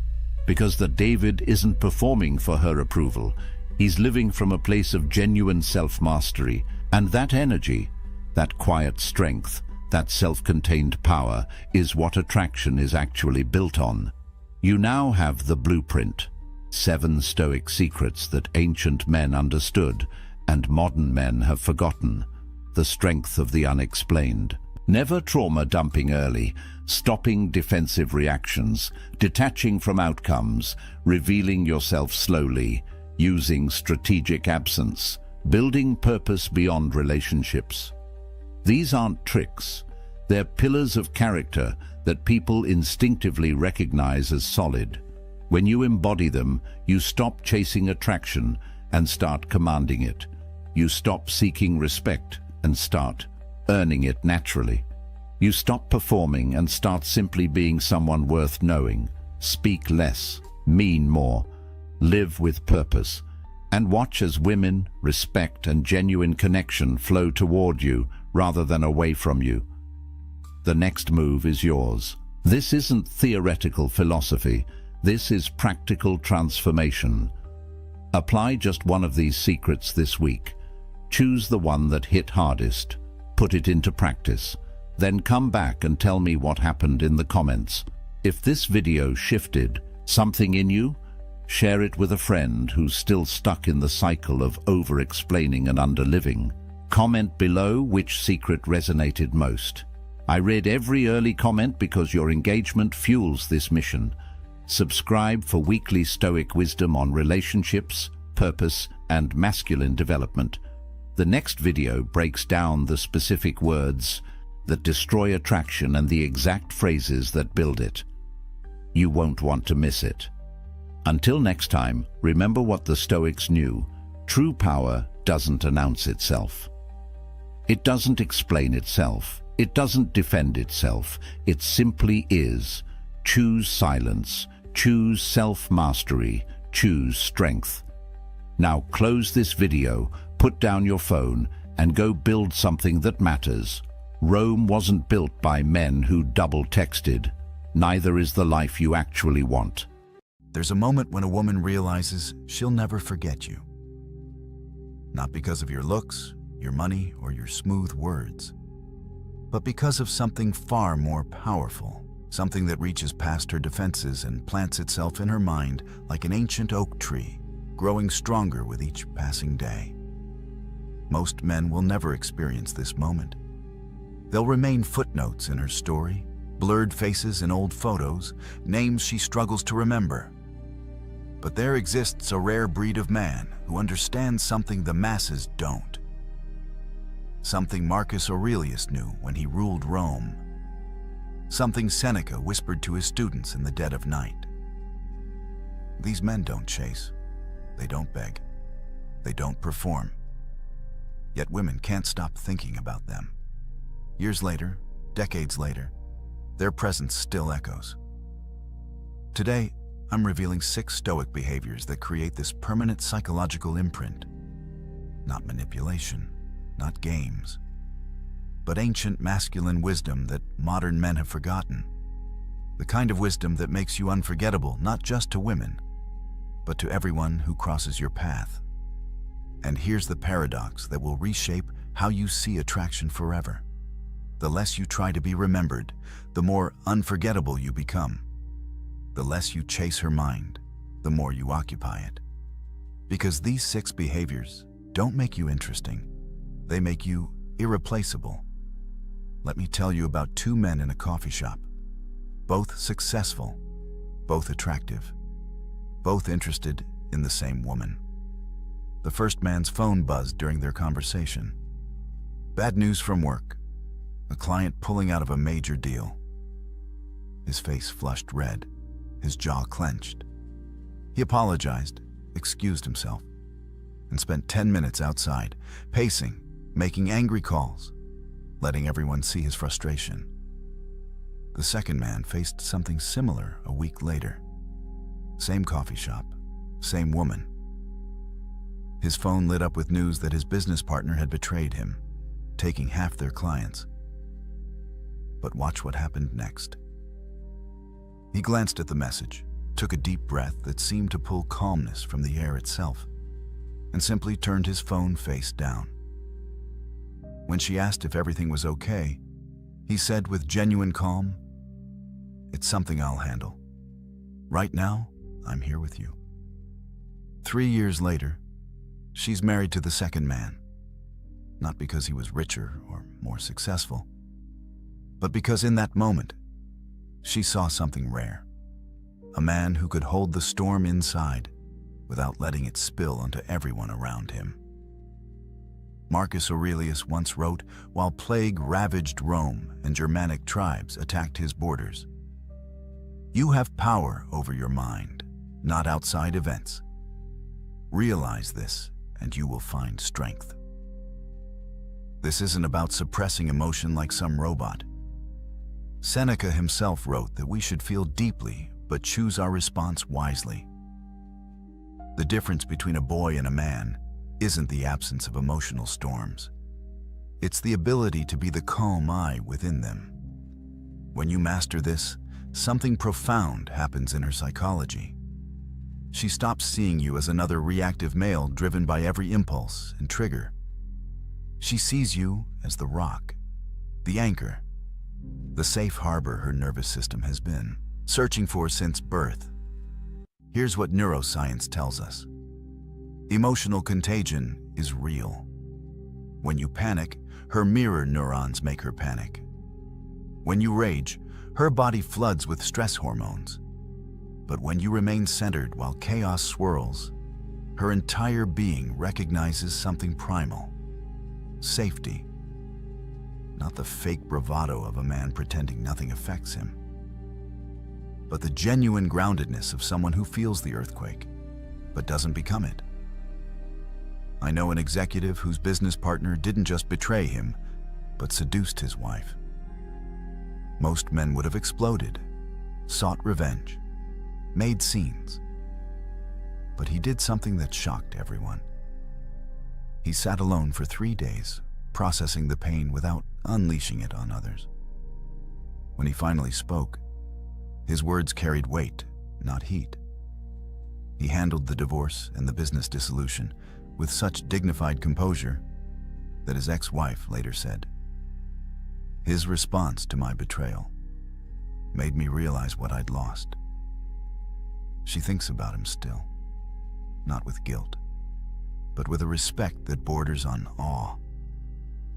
because the David isn't performing for her approval. He's living from a place of genuine self-mastery, and that energy, that quiet strength, that self-contained power is what attraction is actually built on. You now have the blueprint, 7 Stoic secrets that ancient men understood and modern men have forgotten, the strength of the unexplained. Never trauma dumping early, stopping defensive reactions, detaching from outcomes, revealing yourself slowly, using strategic absence, building purpose beyond relationships. These aren't tricks. They're pillars of character that people instinctively recognize as solid. When you embody them, you stop chasing attraction and start commanding it. You stop seeking respect and start earning it naturally. You stop performing and start simply being someone worth knowing. Speak less, mean more, live with purpose, and watch as women, respect, and genuine connection flow toward you rather than away from you. The next move is yours. This isn't theoretical philosophy. This is practical transformation. Apply just one of these secrets this week. Choose the one that hit hardest. Put it into practice. Then come back and tell me what happened in the comments. If this video shifted something in you, share it with a friend who's still stuck in the cycle of over-explaining and under-living. Comment below which secret resonated most. I read every early comment because your engagement fuels this mission. Subscribe for weekly Stoic wisdom on relationships, purpose, and masculine development. The next video breaks down the specific words that destroy attraction and the exact phrases that build it. You won't want to miss it. Until next time, remember what the Stoics knew. True power doesn't announce itself. It doesn't explain itself. It doesn't defend itself. It simply is. Choose silence. Choose self-mastery. Choose strength. Now close this video, put down your phone, and go build something that matters. Rome wasn't built by men who double-texted. Neither is the life you actually want. There's a moment when a woman realizes she'll never forget you. Not because of your looks, your money, or your smooth words, but because of something far more powerful, something that reaches past her defenses and plants itself in her mind like an ancient oak tree, growing stronger with each passing day. Most men will never experience this moment. They'll remain footnotes in her story, blurred faces in old photos, names she struggles to remember. But there exists a rare breed of man who understands something the masses don't. Something Marcus Aurelius knew when he ruled Rome. Something Seneca whispered to his students in the dead of night. These men don't chase. They don't beg. They don't perform. Yet women can't stop thinking about them. Years later, decades later, their presence still echoes. Today, I'm revealing 6 Stoic behaviors that create this permanent psychological imprint. Not manipulation, not games, but ancient masculine wisdom that modern men have forgotten. The kind of wisdom that makes you unforgettable not just to women, but but to everyone who crosses your path. And here's the paradox that will reshape how you see attraction forever. The less you try to be remembered, the more unforgettable you become. The less you chase her mind, the more you occupy it. Because these 6 behaviors don't make you interesting, they make you irreplaceable. Let me tell you about 2 men in a coffee shop. Both successful, both attractive, both interested in the same woman. The first man's phone buzzed during their conversation. Bad news from work. A client pulling out of a major deal. His face flushed red, his jaw clenched. He apologized, excused himself, and spent 10 minutes outside, pacing, making angry calls, letting everyone see his frustration. The second man faced something similar a week later. Same coffee shop, same woman. His phone lit up with news that his business partner had betrayed him, taking half their clients. But watch what happened next. He glanced at the message, took a deep breath that seemed to pull calmness from the air itself, and simply turned his phone face down. When she asked if everything was okay, he said with genuine calm, "It's something I'll handle. Right now, I'm here with you." 3 years later, she's married to the second man, not because he was richer or more successful, but because in that moment, she saw something rare. A man who could hold the storm inside without letting it spill onto everyone around him. Marcus Aurelius once wrote, while plague ravaged Rome and Germanic tribes attacked his borders, "You have power over your mind, not outside events. Realize this, and you will find strength." This isn't about suppressing emotion like some robot. Seneca himself wrote that we should feel deeply but choose our response wisely. The difference between a boy and a man isn't the absence of emotional storms. It's the ability to be the calm eye within them. When you master this, something profound happens in her psychology. She stops seeing you as another reactive male driven by every impulse and trigger. She sees you as the rock, the anchor, the safe harbor her nervous system has been searching for since birth. Here's what neuroscience tells us. Emotional contagion is real. When you panic, her mirror neurons make her panic. When you rage, her body floods with stress hormones. But when you remain centered while chaos swirls, her entire being recognizes something primal: safety. Not the fake bravado of a man pretending nothing affects him, but the genuine groundedness of someone who feels the earthquake, but doesn't become it. I know an executive whose business partner didn't just betray him, but seduced his wife. Most men would have exploded, sought revenge, made scenes. But he did something that shocked everyone. He sat alone for 3 days, processing the pain without unleashing it on others. When he finally spoke, his words carried weight, not heat. He handled the divorce and the business dissolution with such dignified composure that his ex-wife later said, "His response to my betrayal made me realize what I'd lost." She thinks about him still, not with guilt, but with a respect that borders on awe,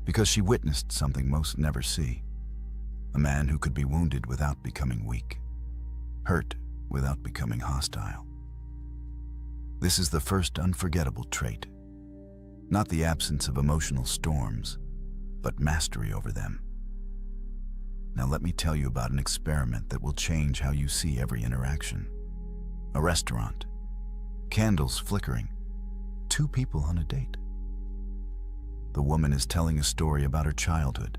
because she witnessed something most never see: a man who could be wounded without becoming weak, hurt without becoming hostile. This is the first unforgettable trait, not the absence of emotional storms, but mastery over them. Now let me tell you about an experiment that will change how you see every interaction. A restaurant, candles flickering, 2 people on a date. The woman is telling a story about her childhood,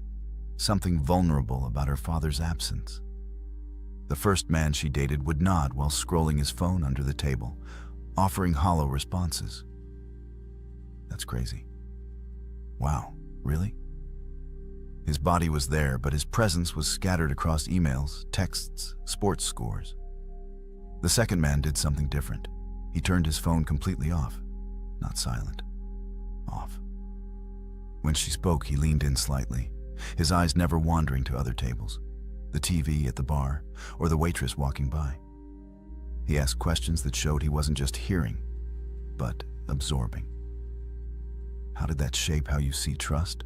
something vulnerable about her father's absence. The first man she dated would nod while scrolling his phone under the table, offering hollow responses. That's crazy. Wow, really? His body was there, but his presence was scattered across emails, texts, sports scores. The second man did something different. He turned his phone completely off. Not silent. Off. When she spoke, he leaned in slightly, his eyes never wandering to other tables, the TV at the bar, or the waitress walking by. He asked questions that showed he wasn't just hearing, but absorbing. How did that shape how you see trust?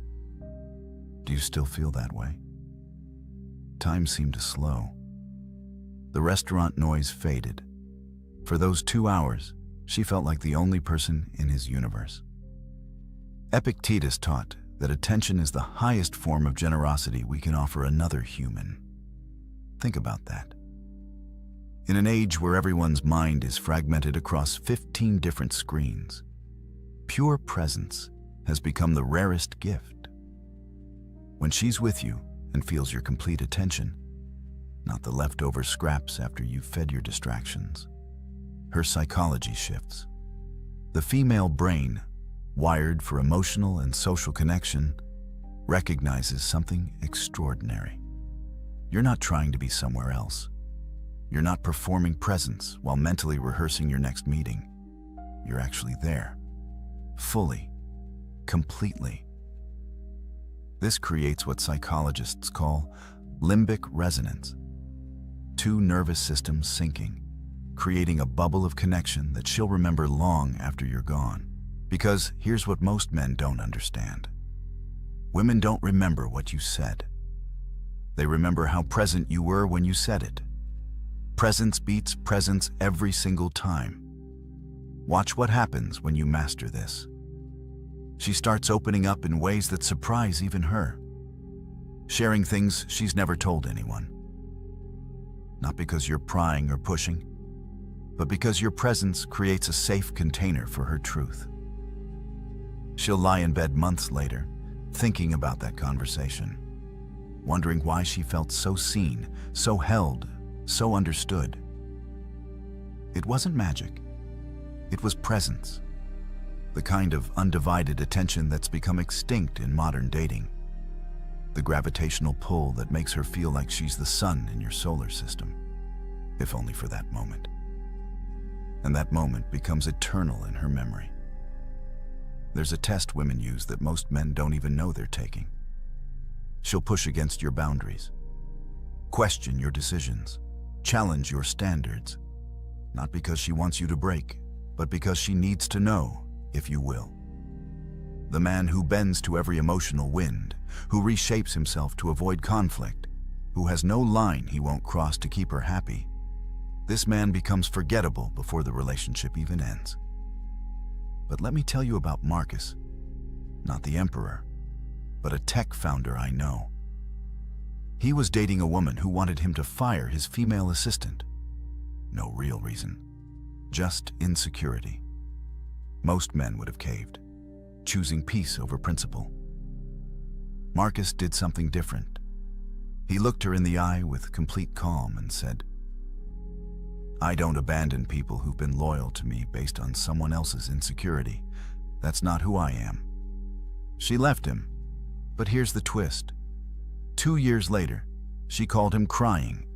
Do you still feel that way? Time seemed to slow. The restaurant noise faded. For those 2 hours, she felt like the only person in his universe. Epictetus taught that attention is the highest form of generosity we can offer another human. Think about that. In an age where everyone's mind is fragmented across 15 different screens, pure presence has become the rarest gift. When she's with you and feels your complete attention, not the leftover scraps after you've fed your distractions, her psychology shifts. The female brain, wired for emotional and social connection, recognizes something extraordinary. You're not trying to be somewhere else. You're not performing presence while mentally rehearsing your next meeting. You're actually there, fully, completely. This creates what psychologists call limbic resonance. Two nervous systems syncing, creating a bubble of connection that she'll remember long after you're gone. Because here's what most men don't understand. Women don't remember what you said. They remember how present you were when you said it. Presence beats presence every single time. Watch what happens when you master this. She starts opening up in ways that surprise even her, sharing things she's never told anyone. Not because you're prying or pushing, but because your presence creates a safe container for her truth. She'll lie in bed months later, thinking about that conversation, wondering why she felt so seen, so held, so understood. It wasn't magic. It was presence. The kind of undivided attention that's become extinct in modern dating. The gravitational pull that makes her feel like she's the sun in your solar system, if only for that moment. And that moment becomes eternal in her memory. There's a test women use that most men don't even know they're taking. She'll push against your boundaries, question your decisions, challenge your standards, not because she wants you to break, but because she needs to know if you will. The man who bends to every emotional wind, who reshapes himself to avoid conflict, who has no line he won't cross to keep her happy, this man becomes forgettable before the relationship even ends. But let me tell you about Marcus, not the emperor, but a tech founder I know. He was dating a woman who wanted him to fire his female assistant. No real reason, just insecurity. Most men would have caved, choosing peace over principle. Marcus did something different. He looked her in the eye with complete calm and said, "I don't abandon people who've been loyal to me based on someone else's insecurity. That's not who I am." She left him, but here's the twist. 2 years later, she called him crying,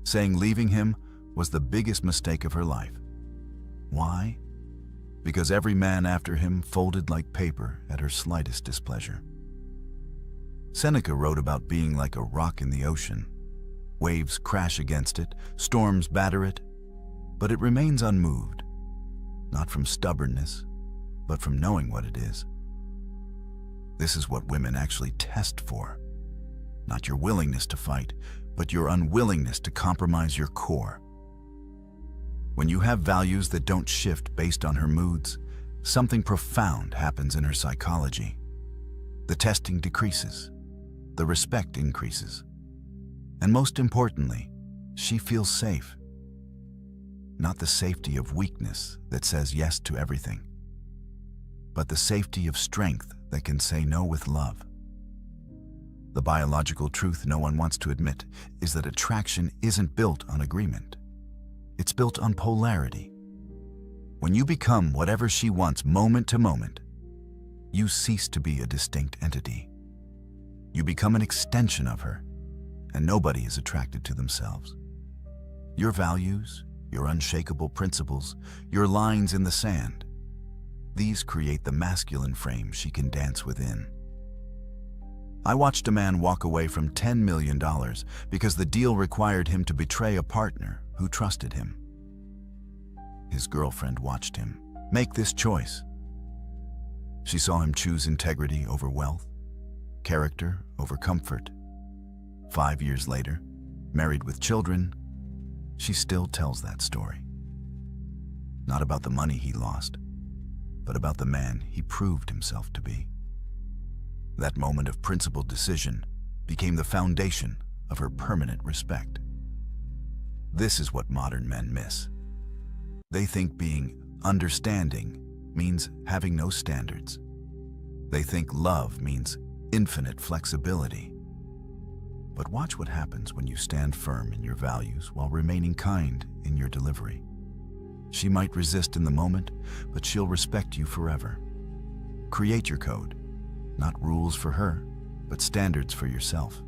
saying leaving him was the biggest mistake of her life. Why? Because every man after him folded like paper at her slightest displeasure. Seneca wrote about being like a rock in the ocean. Waves crash against it, storms batter it, but it remains unmoved, not from stubbornness, but from knowing what it is. This is what women actually test for. Not your willingness to fight, but your unwillingness to compromise your core. When you have values that don't shift based on her moods, something profound happens in her psychology. The testing decreases, the respect increases, and most importantly, she feels safe. Not the safety of weakness that says yes to everything, but the safety of strength that can say no with love. The biological truth no one wants to admit is that attraction isn't built on agreement. It's built on polarity. When you become whatever she wants moment to moment, you cease to be a distinct entity. You become an extension of her, and nobody is attracted to themselves. Your values, your unshakable principles, your lines in the sand. These create the masculine frame she can dance within. I watched a man walk away from $10 million because the deal required him to betray a partner who trusted him. His girlfriend watched him make this choice. She saw him choose integrity over wealth, character over comfort. 5 years later, married with children, she still tells that story. Not about the money he lost, but about the man he proved himself to be. That moment of principled decision became the foundation of her permanent respect. This is what modern men miss. They think being understanding means having no standards. They think love means infinite flexibility. But watch what happens when you stand firm in your values while remaining kind in your delivery. She might resist in the moment, but she'll respect you forever. Create your code, not rules for her, but standards for yourself.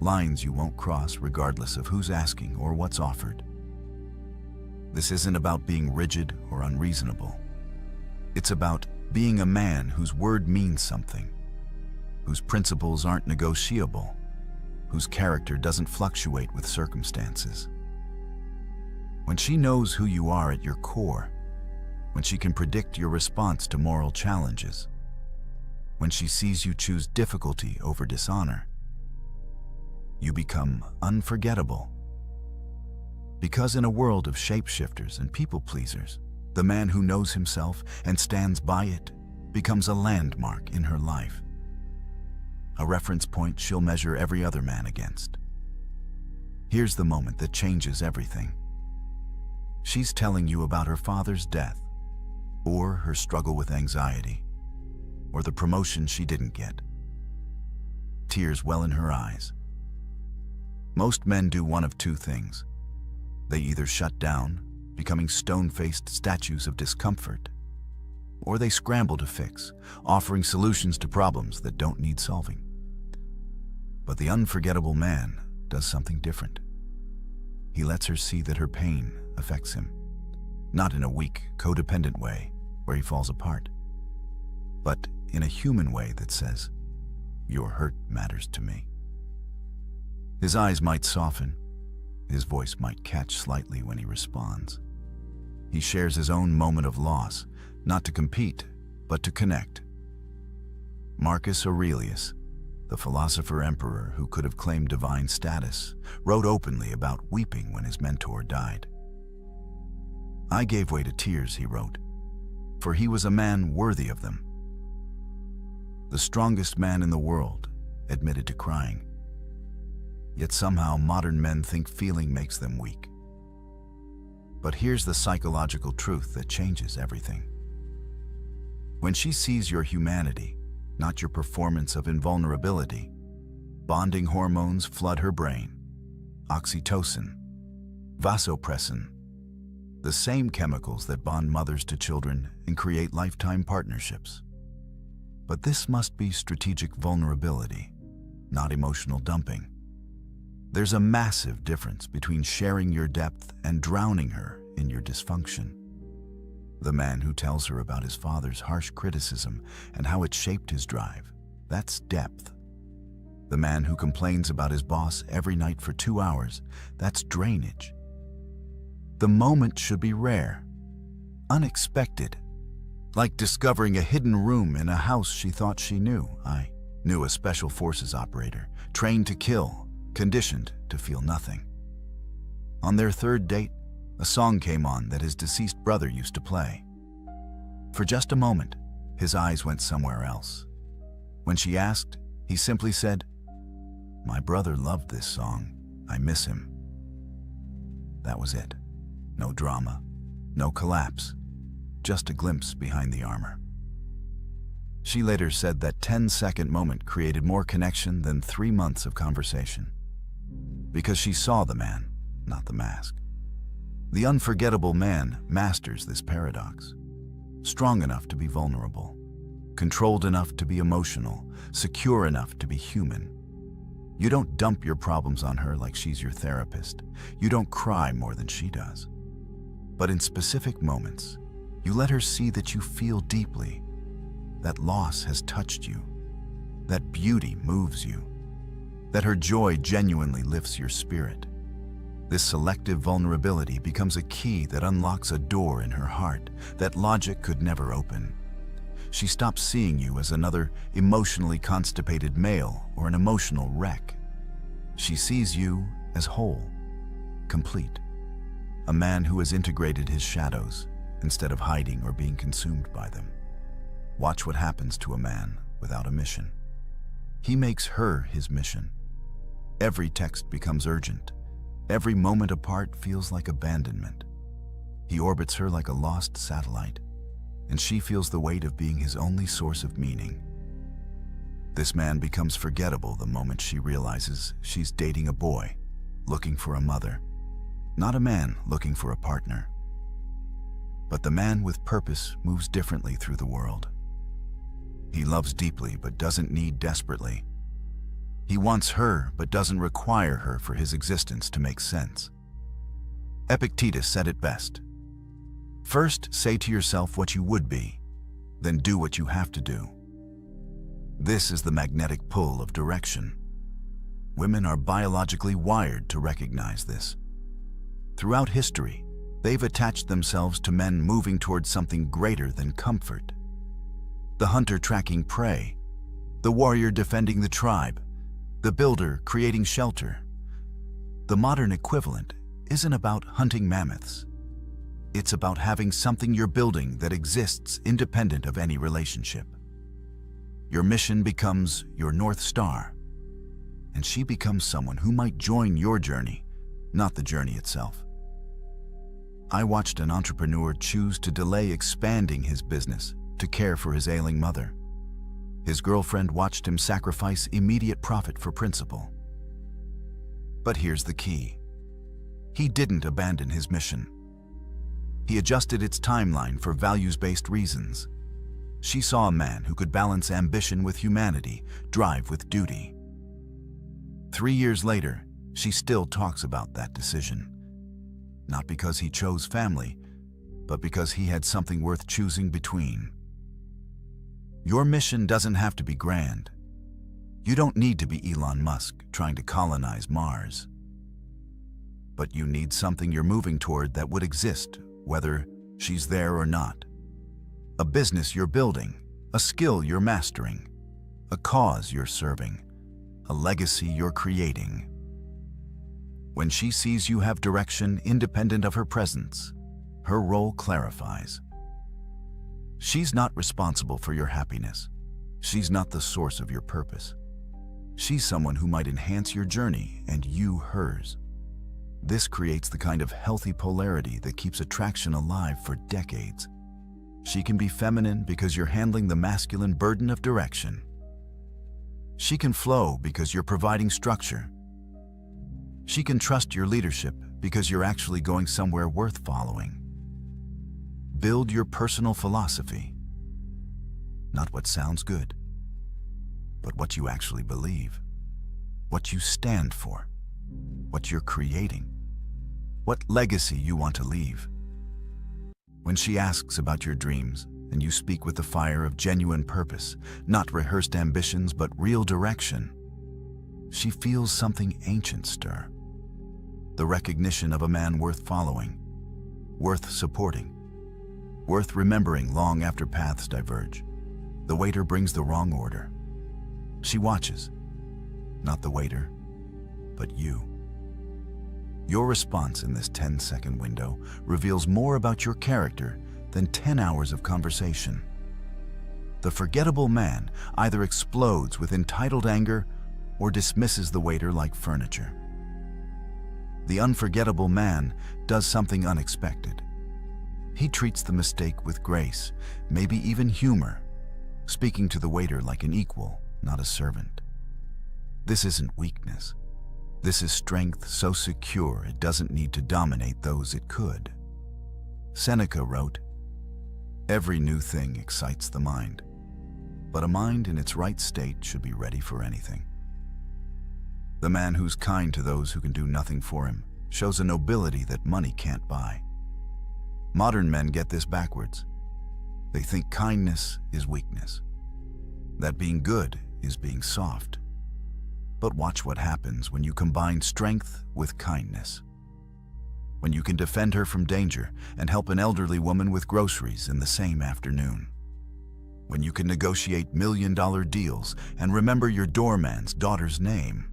Lines you won't cross regardless of who's asking or what's offered. This isn't about being rigid or unreasonable. It's about being a man whose word means something, whose principles aren't negotiable, whose character doesn't fluctuate with circumstances. When she knows who you are at your core, when she can predict your response to moral challenges, when she sees you choose difficulty over dishonor, you become unforgettable. Because in a world of shapeshifters and people-pleasers, the man who knows himself and stands by it becomes a landmark in her life. A reference point she'll measure every other man against. Here's the moment that changes everything. She's telling you about her father's death, or her struggle with anxiety, or the promotion she didn't get. Tears well in her eyes. Most men do one of two things. They either shut down, becoming stone-faced statues of discomfort, or they scramble to fix, offering solutions to problems that don't need solving. But the unforgettable man does something different. He lets her see that her pain affects him, not in a weak, codependent way where he falls apart, but in a human way that says, "Your hurt matters to me." His eyes might soften, his voice might catch slightly when he responds. He shares his own moment of loss, not to compete, but to connect. Marcus Aurelius, the philosopher-emperor who could have claimed divine status, wrote openly about weeping when his mentor died. "I gave way to tears," he wrote, "for he was a man worthy of them." The strongest man in the world admitted to crying. Yet somehow modern men think feeling makes them weak. But here's the psychological truth that changes everything. When she sees your humanity, not your performance of invulnerability, bonding hormones flood her brain. Oxytocin, vasopressin, the same chemicals that bond mothers to children and create lifetime partnerships. But this must be strategic vulnerability, not emotional dumping. There's a massive difference between sharing your depth and drowning her in your dysfunction. The man who tells her about his father's harsh criticism and how it shaped his drive, that's depth. The man who complains about his boss every night for 2 hours, that's drainage. The moment should be rare, unexpected, like discovering a hidden room in a house she thought she knew. I knew a special forces operator, trained to kill, conditioned to feel nothing. On their third date, a song came on that his deceased brother used to play. For just a moment, his eyes went somewhere else. When she asked, he simply said, "My brother loved this song. I miss him." That was it. No drama, no collapse, just a glimpse behind the armor. She later said that 10-second moment created more connection than 3 months of conversation. Because she saw the man, not the mask. The unforgettable man masters this paradox. Strong enough to be vulnerable, controlled enough to be emotional, secure enough to be human. You don't dump your problems on her like she's your therapist. You don't cry more than she does. But in specific moments, you let her see that you feel deeply, that loss has touched you, that beauty moves you, that her joy genuinely lifts your spirit. This selective vulnerability becomes a key that unlocks a door in her heart that logic could never open. She stops seeing you as another emotionally constipated male or an emotional wreck. She sees you as whole, complete, a man who has integrated his shadows instead of hiding or being consumed by them. Watch what happens to a man without a mission. He makes her his mission. Every text becomes urgent. Every moment apart feels like abandonment. He orbits her like a lost satellite, and she feels the weight of being his only source of meaning. This man becomes forgettable the moment she realizes she's dating a boy, looking for a mother, not a man looking for a partner. But the man with purpose moves differently through the world. He loves deeply but doesn't need desperately. He wants her but doesn't require her for his existence to make sense. Epictetus said it best. First, say to yourself what you would be, then do what you have to do. This is the magnetic pull of direction. Women are biologically wired to recognize this. Throughout history, they've attached themselves to men moving towards something greater than comfort. The hunter tracking prey, the warrior defending the tribe, the builder creating shelter. The modern equivalent isn't about hunting mammoths. It's about having something you're building that exists independent of any relationship. Your mission becomes your North Star, and she becomes someone who might join your journey, not the journey itself. I watched an entrepreneur choose to delay expanding his business to care for his ailing mother. His girlfriend watched him sacrifice immediate profit for principle. But here's the key. He didn't abandon his mission. He adjusted its timeline for values-based reasons. She saw a man who could balance ambition with humanity, drive with duty. 3 years later, she still talks about that decision. Not because he chose family, but because he had something worth choosing between. Your mission doesn't have to be grand. You don't need to be Elon Musk trying to colonize Mars. But you need something you're moving toward that would exist, whether she's there or not. A business you're building, a skill you're mastering, a cause you're serving, a legacy you're creating. When she sees you have direction independent of her presence, her role clarifies. She's not responsible for your happiness. She's not the source of your purpose. She's someone who might enhance your journey and you hers. This creates the kind of healthy polarity that keeps attraction alive for decades. She can be feminine because you're handling the masculine burden of direction. She can flow because you're providing structure. She can trust your leadership because you're actually going somewhere worth following. Build your personal philosophy. Not what sounds good, but what you actually believe, what you stand for, what you're creating, what legacy you want to leave. When she asks about your dreams and you speak with the fire of genuine purpose, not rehearsed ambitions but real direction, she feels something ancient stir. The recognition of a man worth following, worth supporting, worth remembering long after paths diverge. The waiter brings the wrong order. She watches, not the waiter, but you. Your response in this 10-second window reveals more about your character than 10 hours of conversation. The forgettable man either explodes with entitled anger or dismisses the waiter like furniture. The unforgettable man does something unexpected. He treats the mistake with grace, maybe even humor, speaking to the waiter like an equal, not a servant. This isn't weakness. This is strength so secure it doesn't need to dominate those it could. Seneca wrote, "Every new thing excites the mind, but a mind in its right state should be ready for anything." The man who's kind to those who can do nothing for him shows a nobility that money can't buy. Modern men get this backwards. They think kindness is weakness, that being good is being soft. But watch what happens when you combine strength with kindness. When you can defend her from danger and help an elderly woman with groceries in the same afternoon. When you can negotiate million-dollar deals and remember your doorman's daughter's name.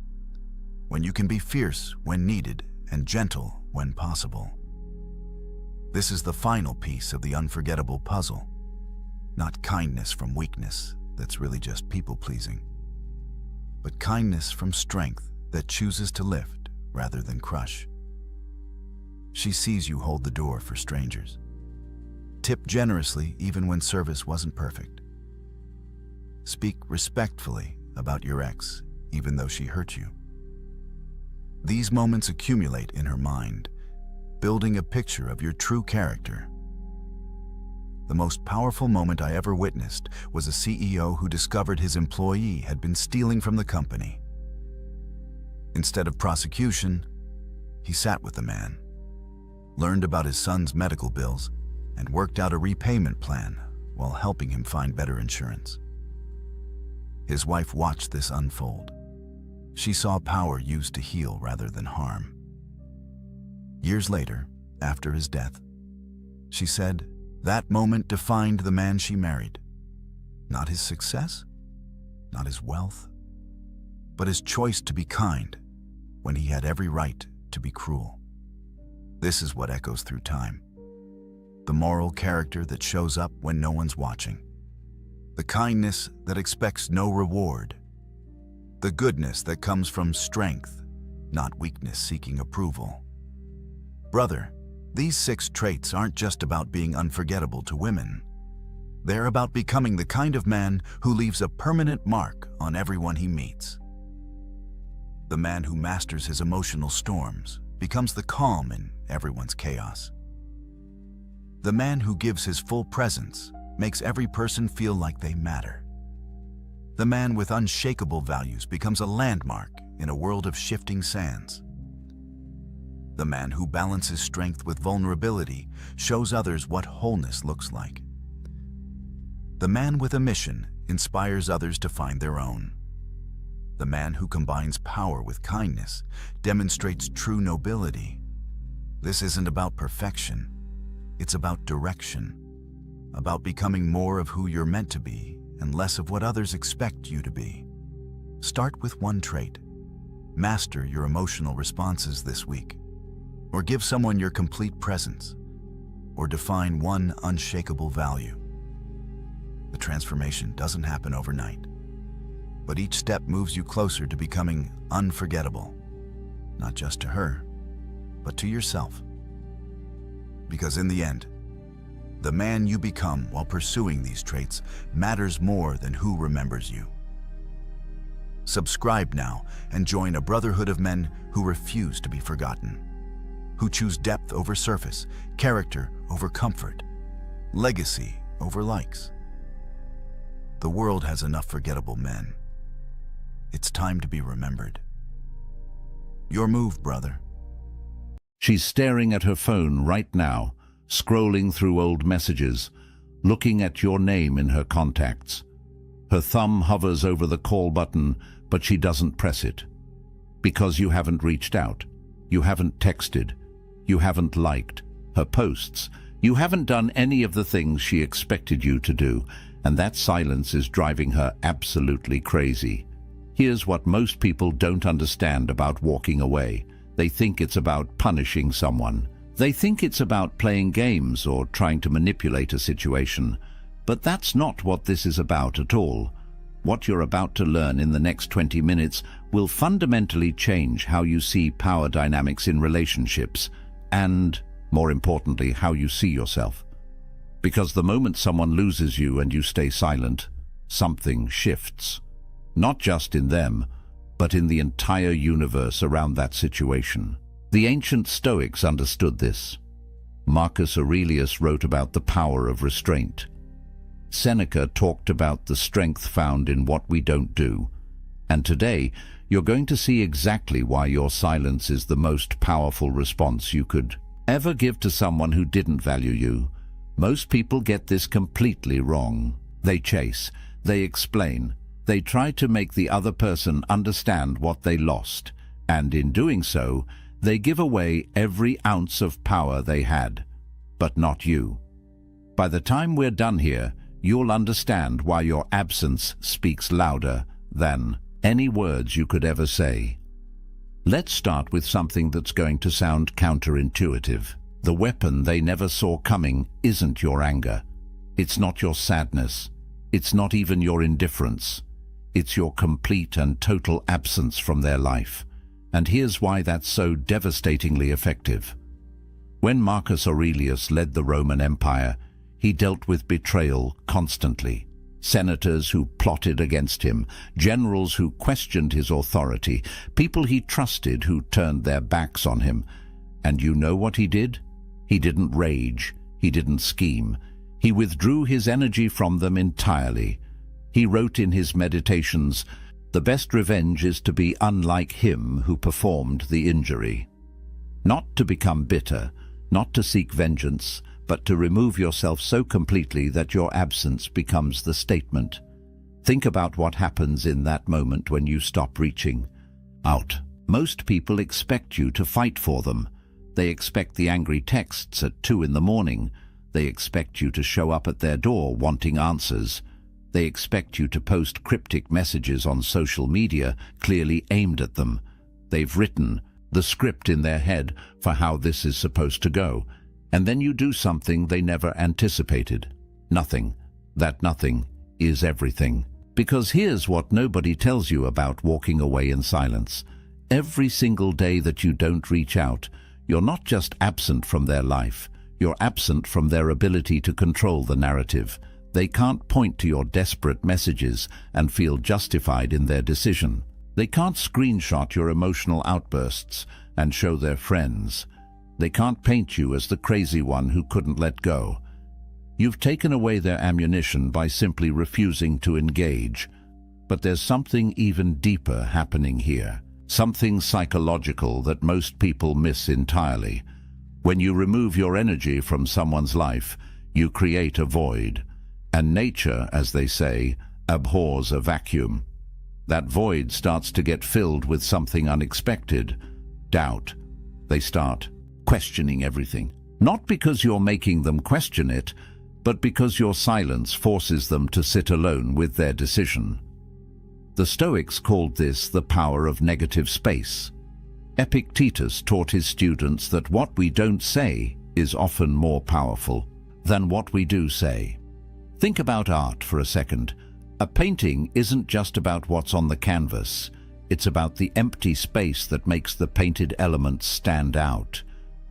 When you can be fierce when needed and gentle when possible. This is the final piece of the unforgettable puzzle. Not kindness from weakness that's really just people-pleasing, but kindness from strength that chooses to lift rather than crush. She sees you hold the door for strangers. Tip generously even when service wasn't perfect. Speak respectfully about your ex even though she hurt you. These moments accumulate in her mind, building a picture of your true character. The most powerful moment I ever witnessed was a CEO who discovered his employee had been stealing from the company. Instead of prosecution, he sat with the man, learned about his son's medical bills, and worked out a repayment plan while helping him find better insurance. His wife watched this unfold. She saw power used to heal rather than harm. Years later, after his death, she said, that moment defined the man she married. Not his success, not his wealth, but his choice to be kind when he had every right to be cruel. This is what echoes through time. The moral character that shows up when no one's watching. The kindness that expects no reward. The goodness that comes from strength, not weakness seeking approval. Brother, these 6 traits aren't just about being unforgettable to women. They're about becoming the kind of man who leaves a permanent mark on everyone he meets. The man who masters his emotional storms becomes the calm in everyone's chaos. The man who gives his full presence makes every person feel like they matter. The man with unshakable values becomes a landmark in a world of shifting sands. The man who balances strength with vulnerability shows others what wholeness looks like. The man with a mission inspires others to find their own. The man who combines power with kindness demonstrates true nobility. This isn't about perfection. It's about direction, about becoming more of who you're meant to be and less of what others expect you to be. Start with one trait. Master your emotional responses this week. Or give someone your complete presence. Or define one unshakable value. The transformation doesn't happen overnight, but each step moves you closer to becoming unforgettable, not just to her, but to yourself. Because in the end, the man you become while pursuing these traits matters more than who remembers you. Subscribe now and join a brotherhood of men who refuse to be forgotten, who choose depth over surface, character over comfort, legacy over likes. The world has enough forgettable men. It's time to be remembered. Your move, brother. She's staring at her phone right now, scrolling through old messages, looking at your name in her contacts. Her thumb hovers over the call button, but she doesn't press it. Because you haven't reached out, you haven't texted, you haven't liked her posts, you haven't done any of the things she expected you to do, and that silence is driving her absolutely crazy. Here's what most people don't understand about walking away. They think it's about punishing someone. They think it's about playing games or trying to manipulate a situation. But that's not what this is about at all. What you're about to learn in the next 20 minutes will fundamentally change how you see power dynamics in relationships and, more importantly, how you see yourself. Because the moment someone loses you and you stay silent, something shifts. Not just in them, but in the entire universe around that situation. The ancient Stoics understood this. Marcus Aurelius wrote about the power of restraint. Seneca talked about the strength found in what we don't do. And today, you're going to see exactly why your silence is the most powerful response you could Ever give to someone who didn't value you? Most people get this completely wrong. They chase, they explain, they try to make the other person understand what they lost, and in doing so, they give away every ounce of power they had, but not you. By the time we're done here, you'll understand why your absence speaks louder than any words you could ever say. Let's start with something that's going to sound counterintuitive. The weapon they never saw coming isn't your anger. It's not your sadness. It's not even your indifference. It's your complete and total absence from their life. And here's why that's so devastatingly effective. When Marcus Aurelius led the Roman Empire, he dealt with betrayal constantly. Senators who plotted against him, generals who questioned his authority, people he trusted who turned their backs on him. And you know what he did? He didn't rage. He didn't scheme. He withdrew his energy from them entirely. He wrote in his meditations, "The best revenge is to be unlike him who performed the injury." Not to become bitter, not to seek vengeance, but to remove yourself so completely that your absence becomes the statement. Think about what happens in that moment when you stop reaching out. Most people expect you to fight for them. They expect the angry texts at 2 in the morning. They expect you to show up at their door wanting answers. They expect you to post cryptic messages on social media clearly aimed at them. They've written the script in their head for how this is supposed to go. And then you do something they never anticipated. Nothing. That nothing is everything. Because here's what nobody tells you about walking away in silence. Every single day that you don't reach out, you're not just absent from their life, you're absent from their ability to control the narrative. They can't point to your desperate messages and feel justified in their decision. They can't screenshot your emotional outbursts and show their friends. They can't paint you as the crazy one who couldn't let go. You've taken away their ammunition by simply refusing to engage. But there's something even deeper happening here. Something psychological that most people miss entirely. When you remove your energy from someone's life, you create a void. And nature, as they say, abhors a vacuum. That void starts to get filled with something unexpected. Doubt. They start questioning everything. Not because you're making them question it, but because your silence forces them to sit alone with their decision. The Stoics called this the power of negative space. Epictetus taught his students that what we don't say is often more powerful than what we do say. Think about art for a second. A painting isn't just about what's on the canvas. It's about the empty space that makes the painted elements stand out.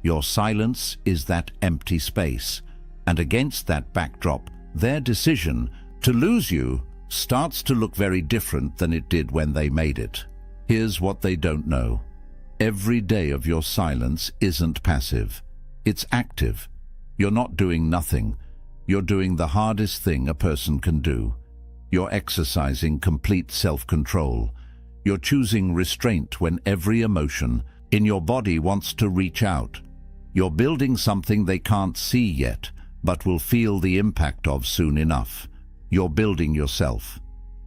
Your silence is that empty space, and against that backdrop, their decision to lose you starts to look very different than it did when they made it. Here's what they don't know. Every day of your silence isn't passive. It's active. You're not doing nothing. You're doing the hardest thing a person can do. You're exercising complete self-control. You're choosing restraint when every emotion in your body wants to reach out. You're building something they can't see yet, but will feel the impact of soon enough. You're building yourself.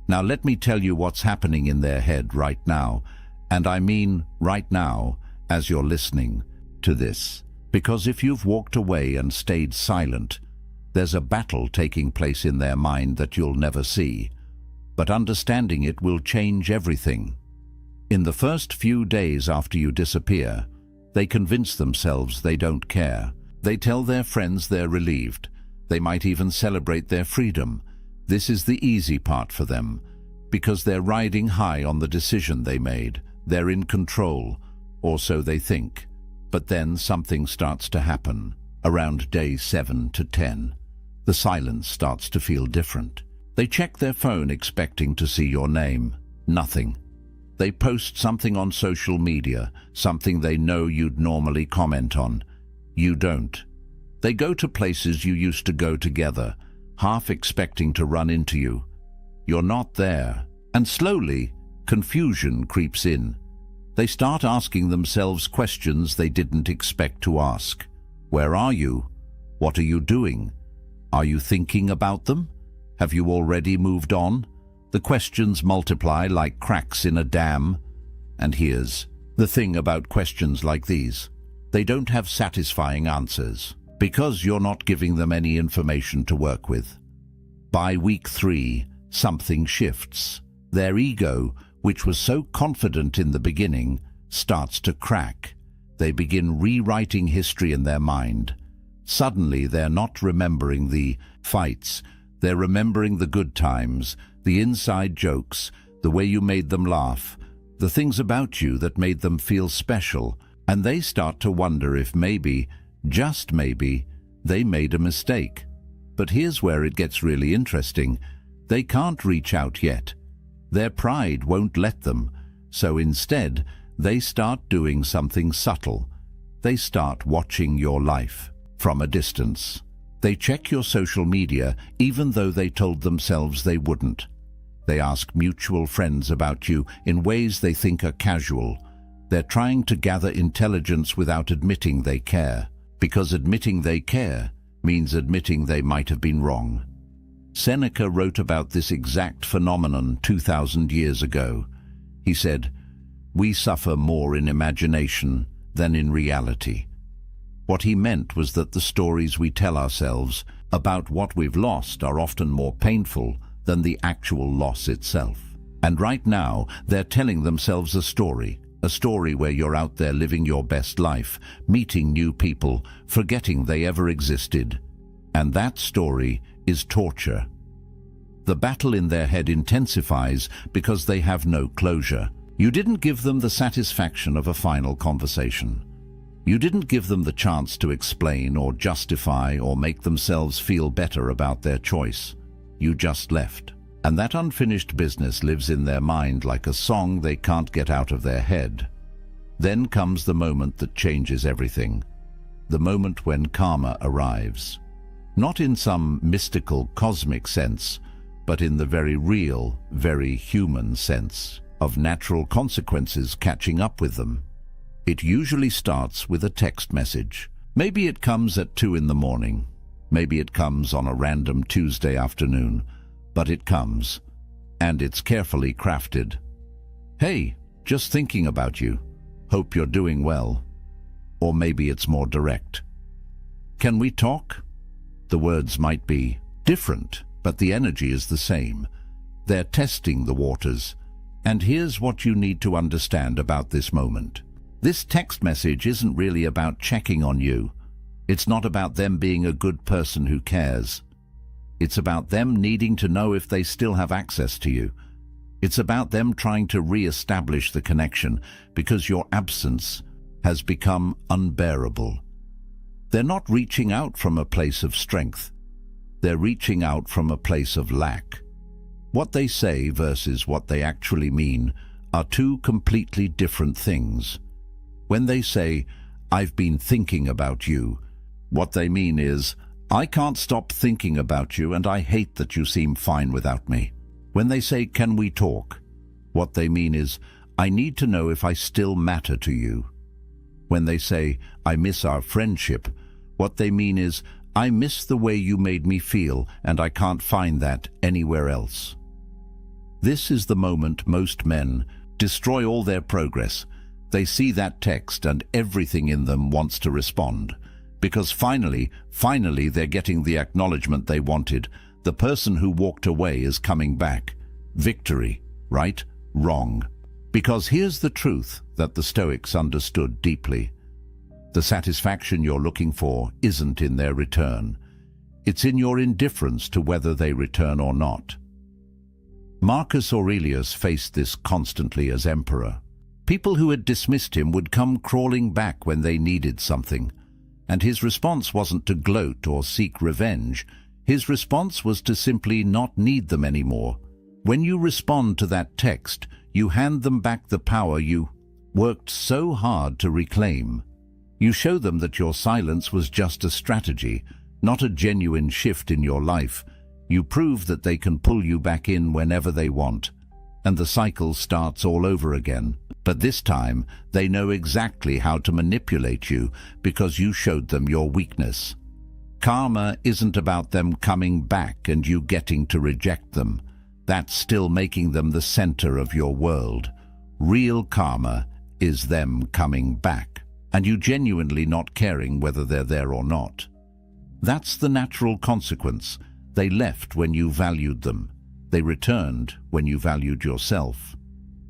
Now let me tell you what's happening in their head right now, and I mean right now as you're listening to this. Because if you've walked away and stayed silent, there's a battle taking place in their mind that you'll never see. But understanding it will change everything. In the first few days after you disappear, they convince themselves they don't care. They tell their friends they're relieved. They might even celebrate their freedom. This is the easy part for them, because they're riding high on the decision they made. They're in control, or so they think. But then something starts to happen. Around days 7 to 10, the silence starts to feel different. They check their phone expecting to see your name. Nothing. They post something on social media, something they know you'd normally comment on. You don't. They go to places you used to go together, half expecting to run into you. You're not there. And slowly, confusion creeps in. They start asking themselves questions they didn't expect to ask. Where are you? What are you doing? Are you thinking about them? Have you already moved on? The questions multiply like cracks in a dam. And here's the thing about questions like these. They don't have satisfying answers, because you're not giving them any information to work with. By week 3, something shifts. Their ego, which was so confident in the beginning, starts to crack. They begin rewriting history in their mind. Suddenly, they're not remembering the fights. They're remembering the good times, the inside jokes, the way you made them laugh, the things about you that made them feel special, and they start to wonder if maybe, just maybe, they made a mistake. But here's where it gets really interesting. They can't reach out yet. Their pride won't let them, so instead, they start doing something subtle. They start watching your life from a distance. They check your social media even though they told themselves they wouldn't. They ask mutual friends about you in ways they think are casual. They're trying to gather intelligence without admitting they care, because admitting they care means admitting they might have been wrong. Seneca wrote about this exact phenomenon 2,000 years ago. He said, "We suffer more in imagination than in reality." What he meant was that the stories we tell ourselves about what we've lost are often more painful than the actual loss itself. And right now, they're telling themselves a story where you're out there living your best life, meeting new people, forgetting they ever existed. And that story is torture. The battle in their head intensifies because they have no closure. You didn't give them the satisfaction of a final conversation. You didn't give them the chance to explain or justify or make themselves feel better about their choice. You just left. And that unfinished business lives in their mind like a song they can't get out of their head. Then comes the moment that changes everything. The moment when karma arrives. Not in some mystical, cosmic sense, but in the very real, very human sense of natural consequences catching up with them. It usually starts with a text message. Maybe it comes at 2 in the morning. Maybe it comes on a random Tuesday afternoon. But it comes, and it's carefully crafted. "Hey, just thinking about you. Hope you're doing well." Or maybe it's more direct. "Can we talk?" The words might be different, but the energy is the same. They're testing the waters. And here's what you need to understand about this moment. This text message isn't really about checking on you. It's not about them being a good person who cares. It's about them needing to know if they still have access to you. It's about them trying to re-establish the connection because your absence has become unbearable. They're not reaching out from a place of strength. They're reaching out from a place of lack. What they say versus what they actually mean are two completely different things. When they say, "I've been thinking about you," what they mean is, "I can't stop thinking about you and I hate that you seem fine without me." When they say, "Can we talk?" what they mean is, "I need to know if I still matter to you." When they say, "I miss our friendship," what they mean is, "I miss the way you made me feel and I can't find that anywhere else." This is the moment most men destroy all their progress. They see that text and everything in them wants to respond. Because finally they're getting the acknowledgement they wanted. The person who walked away is coming back. Victory, right? Wrong. Because here's the truth that the Stoics understood deeply. The satisfaction you're looking for isn't in their return. It's in your indifference to whether they return or not. Marcus Aurelius faced this constantly as emperor. People who had dismissed him would come crawling back when they needed something. And his response wasn't to gloat or seek revenge. His response was to simply not need them anymore. When you respond to that text, you hand them back the power you worked so hard to reclaim. You show them that your silence was just a strategy, not a genuine shift in your life. You prove that they can pull you back in whenever they want. And the cycle starts all over again. But this time, they know exactly how to manipulate you because you showed them your weakness. Karma isn't about them coming back and you getting to reject them. That's still making them the center of your world. Real karma is them coming back, and you genuinely not caring whether they're there or not. That's the natural consequence. They left when you valued them. They returned when you valued yourself.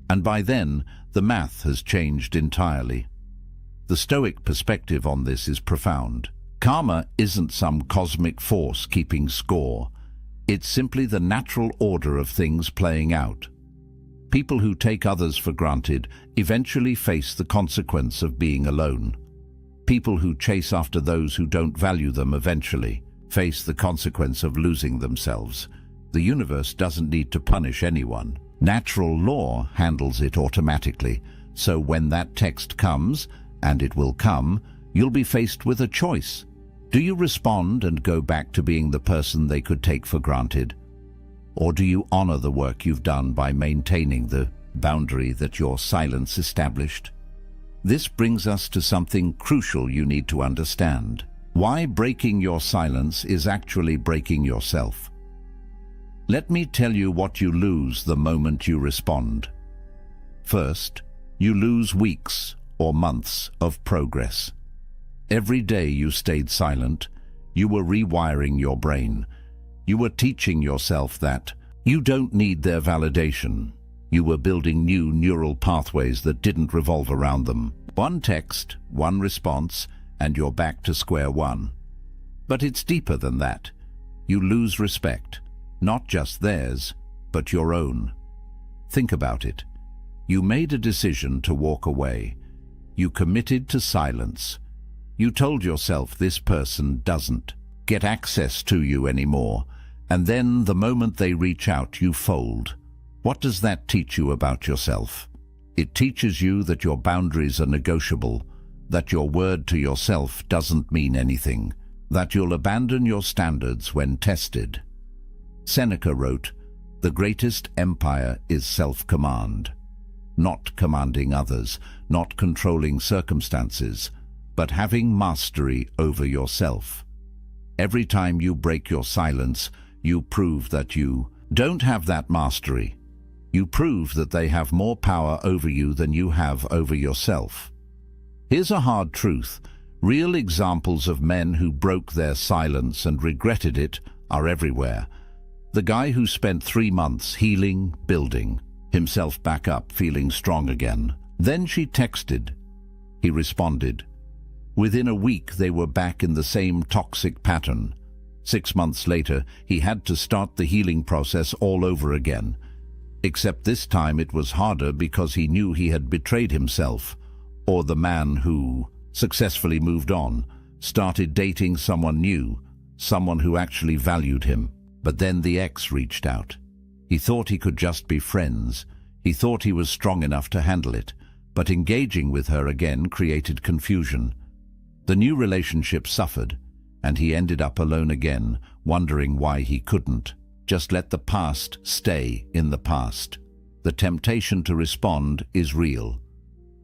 And by then, the math has changed entirely. The Stoic perspective on this is profound. Karma isn't some cosmic force keeping score. It's simply the natural order of things playing out. People who take others for granted eventually face the consequence of being alone. People who chase after those who don't value them eventually face the consequence of losing themselves. The universe doesn't need to punish anyone. Natural law handles it automatically. So when that text comes, and it will come, you'll be faced with a choice. Do you respond and go back to being the person they could take for granted? Or do you honor the work you've done by maintaining the boundary that your silence established? This brings us to something crucial you need to understand. Why breaking your silence is actually breaking yourself. Let me tell you what you lose the moment you respond. First, you lose weeks or months of progress. Every day you stayed silent, you were rewiring your brain. You were teaching yourself that you don't need their validation. You were building new neural pathways that didn't revolve around them. One text, one response, and you're back to square one. But it's deeper than that. You lose respect, not just theirs, but your own. Think about it. You made a decision to walk away. You committed to silence. You told yourself this person doesn't get access to you anymore. And then the moment they reach out, you fold. What does that teach you about yourself? It teaches you that your boundaries are negotiable, that your word to yourself doesn't mean anything, that you'll abandon your standards when tested. Seneca wrote, "The greatest empire is self-command." Not commanding others, not controlling circumstances, but having mastery over yourself. Every time you break your silence, you prove that you don't have that mastery. You prove that they have more power over you than you have over yourself. Here's a hard truth. Real examples of men who broke their silence and regretted it are everywhere. The guy who spent 3 months healing, building himself back up, feeling strong again. Then she texted. He responded. Within a week, they were back in the same toxic pattern. 6 months later, he had to start the healing process all over again. Except this time it was harder because he knew he had betrayed himself, or the man who successfully moved on, started dating someone new, someone who actually valued him. But then the ex reached out. He thought he could just be friends. He thought he was strong enough to handle it, but engaging with her again created confusion. The new relationship suffered, and he ended up alone again, wondering why he couldn't just let the past stay in the past. The temptation to respond is real.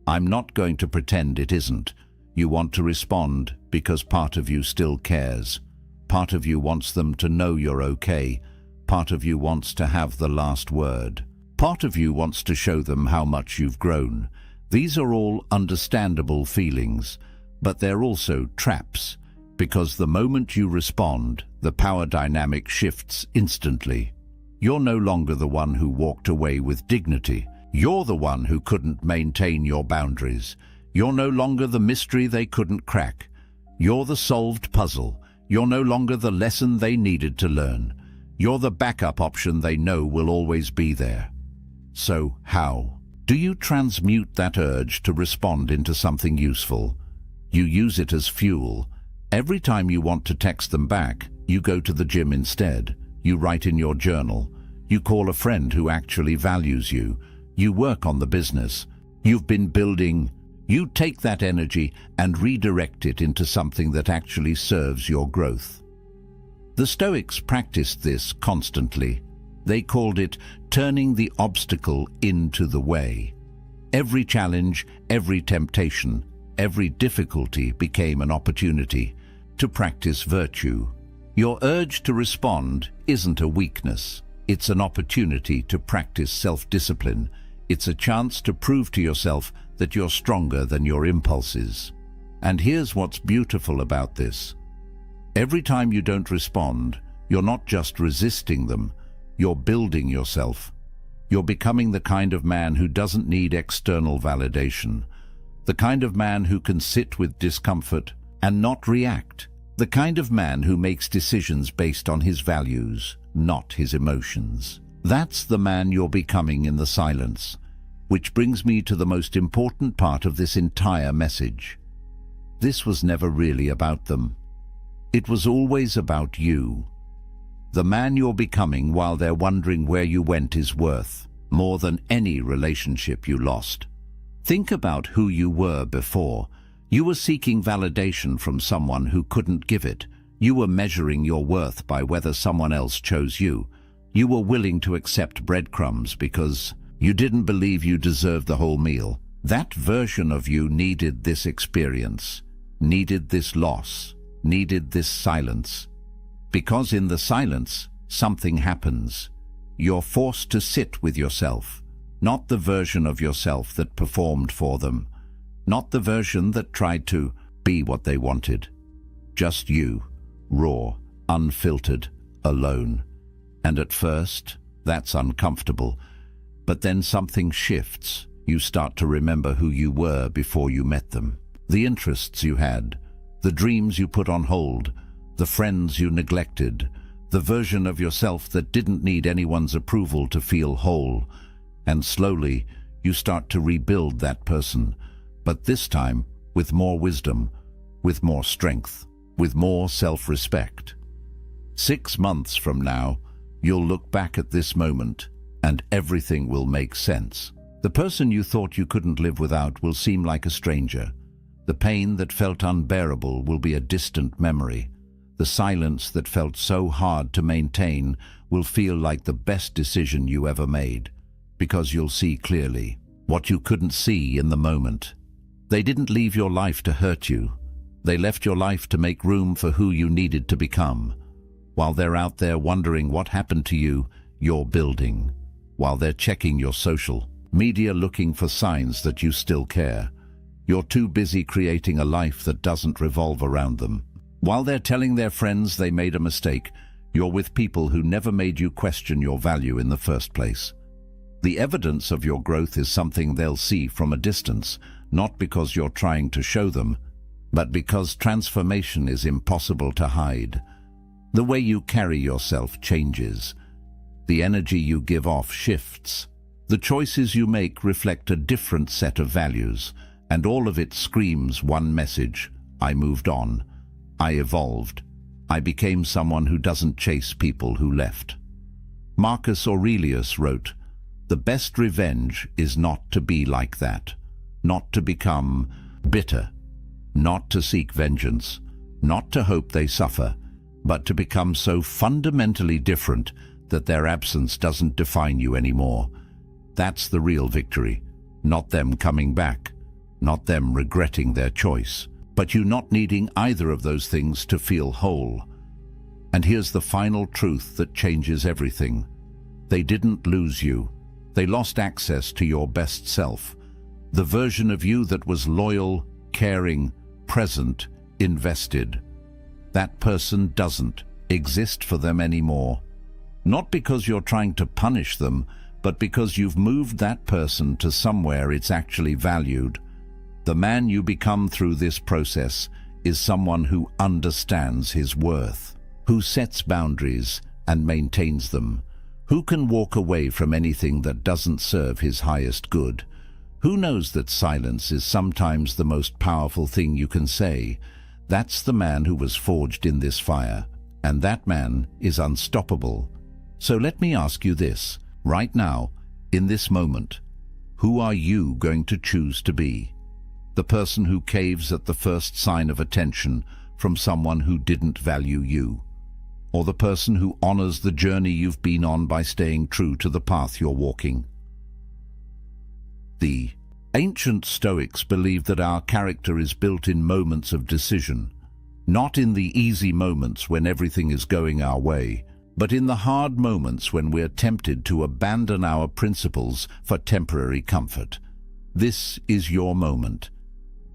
I'm not going to pretend it isn't. You want to respond because part of you still cares. Part of you wants them to know you're okay. Part of you wants to have the last word. Part of you wants to show them how much you've grown. These are all understandable feelings, but they're also traps, because the moment you respond, the power dynamic shifts instantly. You're no longer the one who walked away with dignity. You're the one who couldn't maintain your boundaries. You're no longer the mystery they couldn't crack. You're the solved puzzle. You're no longer the lesson they needed to learn. You're the backup option they know will always be there. So how? Do you transmute that urge to respond into something useful? You use it as fuel. Every time you want to text them back, you go to the gym instead. You write in your journal. You call a friend who actually values you. You work on the business you've been building. You take that energy and redirect it into something that actually serves your growth. The Stoics practiced this constantly. They called it turning the obstacle into the way. Every challenge, every temptation, every difficulty became an opportunity to practice virtue. Your urge to respond isn't a weakness. It's an opportunity to practice self-discipline. It's a chance to prove to yourself that you're stronger than your impulses. And here's what's beautiful about this. Every time you don't respond, you're not just resisting them, you're building yourself. You're becoming the kind of man who doesn't need external validation, the kind of man who can sit with discomfort and not react, the kind of man who makes decisions based on his values, not his emotions. That's the man you're becoming in the silence, which brings me to the most important part of this entire message. This was never really about them. It was always about you. The man you're becoming while they're wondering where you went is worth more than any relationship you lost. Think about who you were before. You were seeking validation from someone who couldn't give it. You were measuring your worth by whether someone else chose you. You were willing to accept breadcrumbs because you didn't believe you deserved the whole meal. That version of you needed this experience, needed this loss, needed this silence. Because in the silence, something happens. You're forced to sit with yourself, not the version of yourself that performed for them, not the version that tried to be what they wanted. Just you, raw, unfiltered, alone. And at first, that's uncomfortable. But then something shifts. You start to remember who you were before you met them. The interests you had, the dreams you put on hold, the friends you neglected, the version of yourself that didn't need anyone's approval to feel whole. And slowly, you start to rebuild that person, but this time with more wisdom, with more strength, with more self-respect. 6 months from now, you'll look back at this moment and everything will make sense. The person you thought you couldn't live without will seem like a stranger. The pain that felt unbearable will be a distant memory. The silence that felt so hard to maintain will feel like the best decision you ever made, because you'll see clearly what you couldn't see in the moment. They didn't leave your life to hurt you. They left your life to make room for who you needed to become. While they're out there wondering what happened to you, you're building. While they're checking your social media looking for signs that you still care, you're too busy creating a life that doesn't revolve around them. While they're telling their friends they made a mistake, you're with people who never made you question your value in the first place. The evidence of your growth is something they'll see from a distance, not because you're trying to show them, but because transformation is impossible to hide. The way you carry yourself changes. The energy you give off shifts. The choices you make reflect a different set of values, and all of it screams one message: I moved on. I evolved. I became someone who doesn't chase people who left. Marcus Aurelius wrote, "The best revenge is not to be like that, not to become bitter, not to seek vengeance, not to hope they suffer, but to become so fundamentally different that their absence doesn't define you anymore. That's the real victory, not them coming back, not them regretting their choice, but you not needing either of those things to feel whole." And here's the final truth that changes everything. They didn't lose you. They lost access to your best self, the version of you that was loyal, caring, present, invested. That person doesn't exist for them anymore. Not because you're trying to punish them, but because you've moved that person to somewhere it's actually valued. The man you become through this process is someone who understands his worth, who sets boundaries and maintains them, who can walk away from anything that doesn't serve his highest good, who knows that silence is sometimes the most powerful thing you can say. That's the man who was forged in this fire, and that man is unstoppable. So let me ask you this, right now, in this moment, who are you going to choose to be? The person who caves at the first sign of attention from someone who didn't value you? Or the person who honors the journey you've been on by staying true to the path you're walking? The Ancient Stoics believed that our character is built in moments of decision, not in the easy moments when everything is going our way, but in the hard moments when we're tempted to abandon our principles for temporary comfort. This is your moment.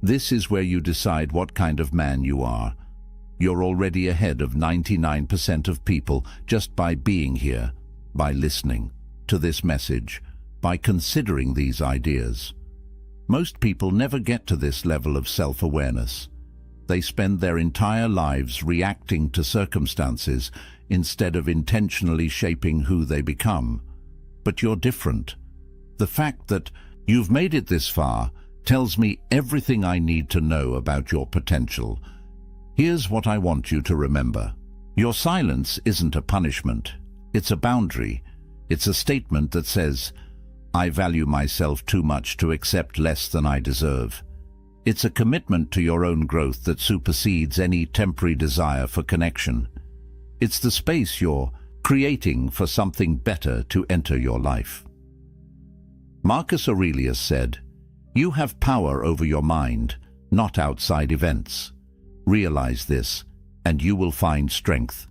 This is where you decide what kind of man you are. You're already ahead of 99% of people just by being here, by listening to this message, by considering these ideas. Most people never get to this level of self-awareness. They spend their entire lives reacting to circumstances instead of intentionally shaping who they become. But you're different. The fact that you've made it this far tells me everything I need to know about your potential. Here's what I want you to remember. Your silence isn't a punishment. It's a boundary. It's a statement that says, I value myself too much to accept less than I deserve. It's a commitment to your own growth that supersedes any temporary desire for connection. It's the space you're creating for something better to enter your life. Marcus Aurelius said, "You have power over your mind, not outside events. Realize this, and you will find strength.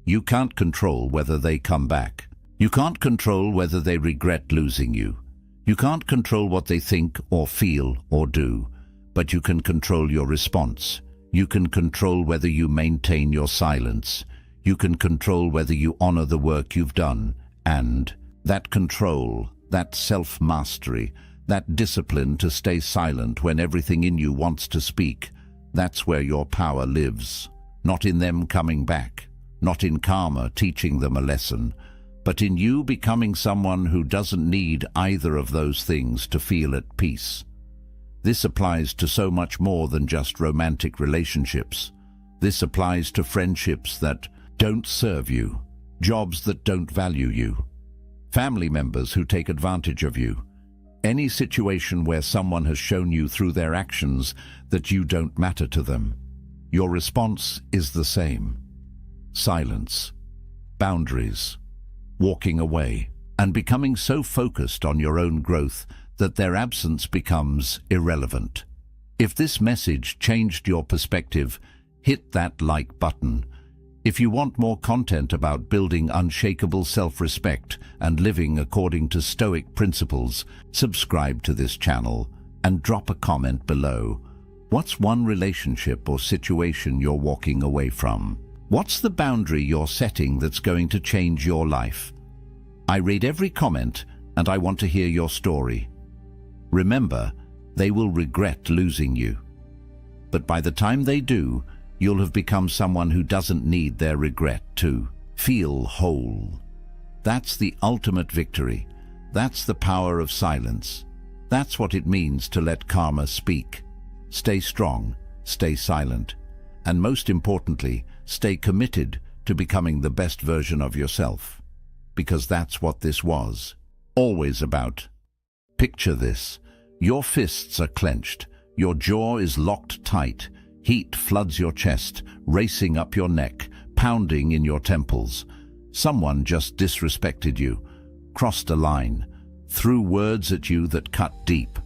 You can't control whether they come back. You can't control whether they regret losing you. You can't control what they think or feel or do, but you can control your response. You can control whether you maintain your silence. You can control whether you honor the work you've done, and that control, that self-mastery, that discipline to stay silent when everything in you wants to speak, that's where your power lives. Not in them coming back, not in karma teaching them a lesson, but in you becoming someone who doesn't need either of those things to feel at peace. This applies to so much more than just romantic relationships. This applies to friendships that don't serve you, jobs that don't value you, family members who take advantage of you, any situation where someone has shown you through their actions that you don't matter to them. Your response is the same. Silence, boundaries, walking away, and becoming so focused on your own growth that their absence becomes irrelevant. If this message changed your perspective, hit that like button. If you want more content about building unshakable self-respect and living according to Stoic principles, subscribe to this channel and drop a comment below. What's one relationship or situation you're walking away from? What's the boundary you're setting that's going to change your life? I read every comment and I want to hear your story. Remember, they will regret losing you. But by the time they do, you'll have become someone who doesn't need their regret to feel whole. That's the ultimate victory. That's the power of silence. That's what it means to let karma speak. Stay strong, stay silent, and most importantly, stay committed to becoming the best version of yourself. Because that's what this was always about. Picture this. Your fists are clenched. Your jaw is locked tight. Heat floods your chest, racing up your neck, pounding in your temples. Someone just disrespected you, crossed a line, threw words at you that cut deep.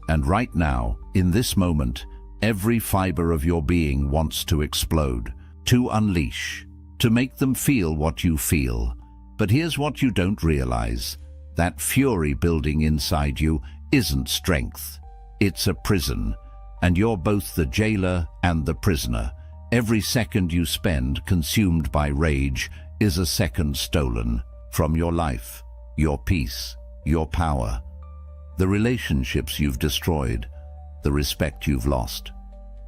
And right now, in this moment, every fiber of your being wants to explode, to unleash, to make them feel what you feel. But here's what you don't realize. That fury building inside you isn't strength. It's a prison. And you're both the jailer and the prisoner. Every second you spend consumed by rage is a second stolen from your life, your peace, your power, the relationships you've destroyed, the respect you've lost,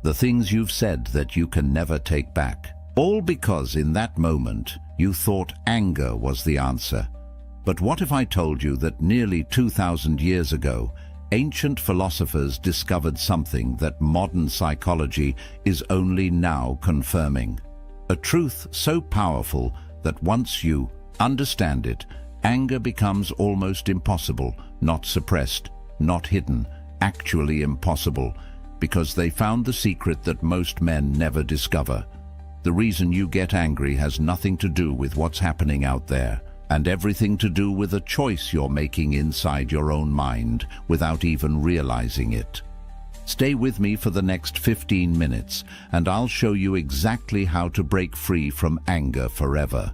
the things you've said that you can never take back. All because in that moment you thought anger was the answer. But what if I told you that nearly 2,000 years ago, ancient philosophers discovered something that modern psychology is only now confirming? A truth so powerful that once you understand it, anger becomes almost impossible, not suppressed, not hidden, actually impossible, because they found the secret that most men never discover. The reason you get angry has nothing to do with what's happening out there. and everything to do with a choice you're making inside your own mind without even realizing it. Stay with me for the next 15 minutes, and I'll show you exactly how to break free from anger forever.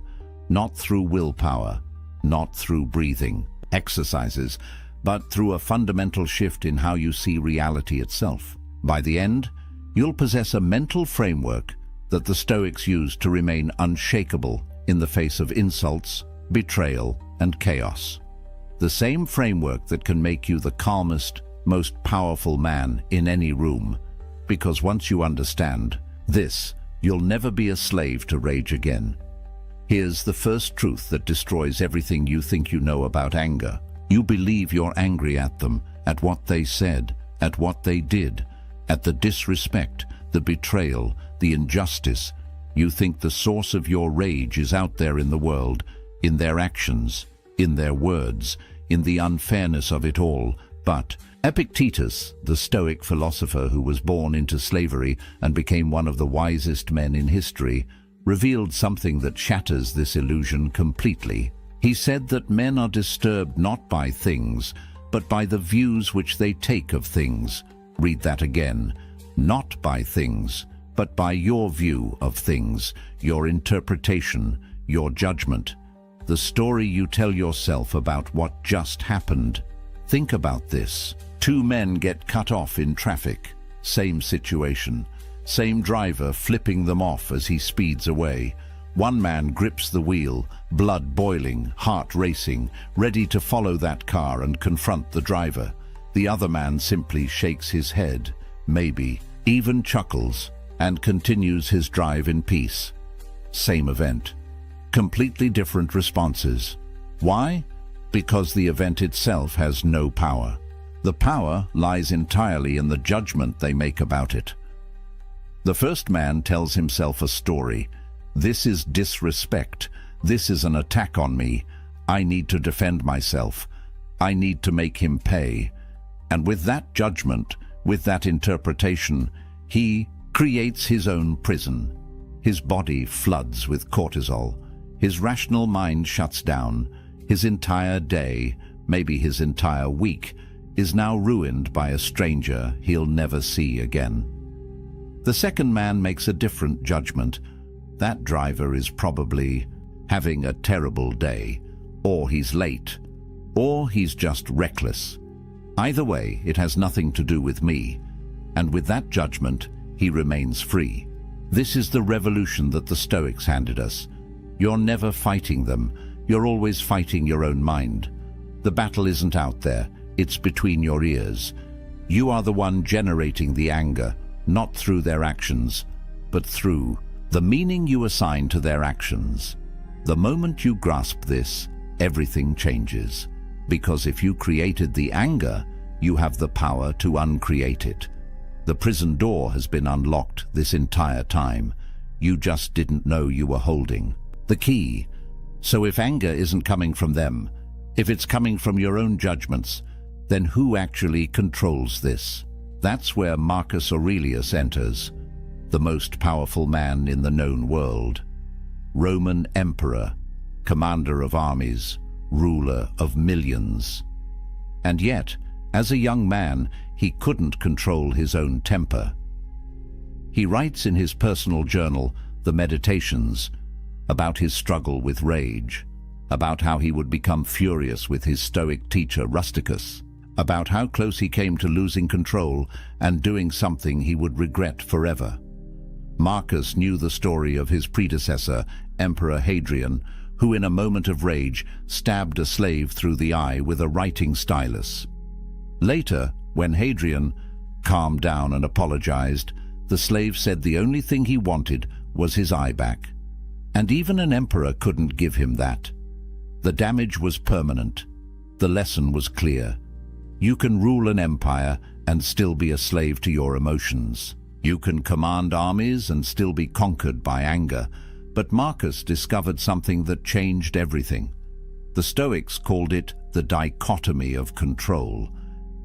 Not through willpower, not through breathing exercises, but through a fundamental shift in how you see reality itself. By the end, you'll possess a mental framework that the Stoics used to remain unshakable in the face of insults, betrayal, and chaos. The same framework that can make you the calmest, most powerful man in any room, because once you understand this, you'll never be a slave to rage again. Here's the first truth that destroys everything you think you know about anger. You believe you're angry at them, at what they said, at what they did, at the disrespect, the betrayal, the injustice. You think the source of your rage is out there in the world, in their actions, in their words, in the unfairness of it all. But Epictetus, the Stoic philosopher who was born into slavery and became one of the wisest men in history, revealed something that shatters this illusion completely. He said that men are disturbed not by things, but by the views which they take of things. Read that again. Not by things, but by your view of things, your interpretation, your judgment, the story you tell yourself about what just happened. Think about this. Two men get cut off in traffic. Same situation. Same driver flipping them off as he speeds away. One man grips the wheel, blood boiling, heart racing, ready to follow that car and confront the driver. The other man simply shakes his head, maybe even chuckles, and continues his drive in peace. Same event. Completely different responses. Why? Because the event itself has no power. The power lies entirely in the judgment they make about it. The first man tells himself a story. This is disrespect. This is an attack on me. I need to defend myself. I need to make him pay. And with that judgment, with that interpretation, he creates his own prison. His body floods with cortisol. His rational mind shuts down. His entire day, maybe his entire week, is now ruined by a stranger he'll never see again. The second man makes a different judgment. That driver is probably having a terrible day, or he's late, or he's just reckless. Either way, it has nothing to do with me, and with that judgment, he remains free. This is the revolution that the Stoics handed us. You're never fighting them, you're always fighting your own mind. The battle isn't out there, it's between your ears. You are the one generating the anger, not through their actions, but through the meaning you assign to their actions. The moment you grasp this, everything changes. Because if you created the anger, you have the power to uncreate it. The prison door has been unlocked this entire time. You just didn't know you were holding the key. So if anger isn't coming from them, if it's coming from your own judgments, then who actually controls this? That's where Marcus Aurelius enters, the most powerful man in the known world. Roman emperor, commander of armies, ruler of millions. And yet, as a young man, he couldn't control his own temper. He writes in his personal journal, The Meditations, about his struggle with rage, about how he would become furious with his Stoic teacher Rusticus, about how close he came to losing control and doing something he would regret forever. Marcus knew the story of his predecessor, Emperor Hadrian, who in a moment of rage stabbed a slave through the eye with a writing stylus. Later, when Hadrian calmed down and apologized, the slave said the only thing he wanted was his eye back. And even an emperor couldn't give him that. The damage was permanent. The lesson was clear. You can rule an empire and still be a slave to your emotions. You can command armies and still be conquered by anger. But Marcus discovered something that changed everything. The Stoics called it the dichotomy of control,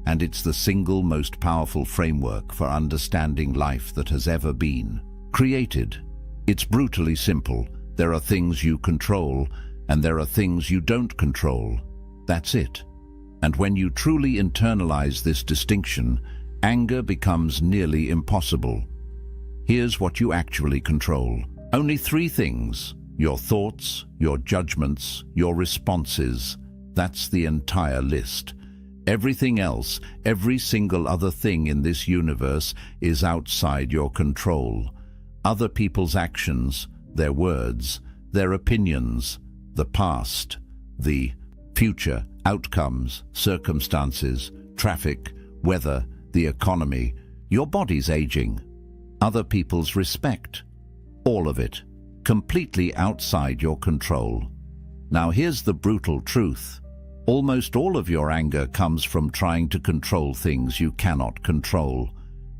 and it's the single most powerful framework for understanding life that has ever been created. It's brutally simple. There are things you control, and there are things you don't control. That's it. And when you truly internalize this distinction, anger becomes nearly impossible. Here's what you actually control. Only 3 things: your thoughts, your judgments, your responses. That's the entire list. Everything else, every single other thing in this universe is outside your control. Other people's actions, their words, their opinions, the past, the future, outcomes, circumstances, traffic, weather, the economy, your body's aging, other people's respect, all of it, completely outside your control. Now here's the brutal truth. Almost all of your anger comes from trying to control things you cannot control.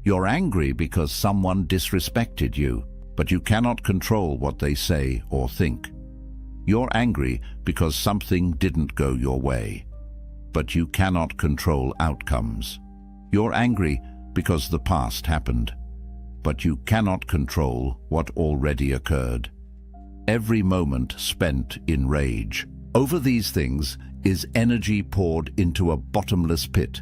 You're angry because someone disrespected you, but you cannot control what they say or think. You're angry because something didn't go your way, but you cannot control outcomes. You're angry because the past happened, but you cannot control what already occurred. Every moment spent in rage over these things is energy poured into a bottomless pit.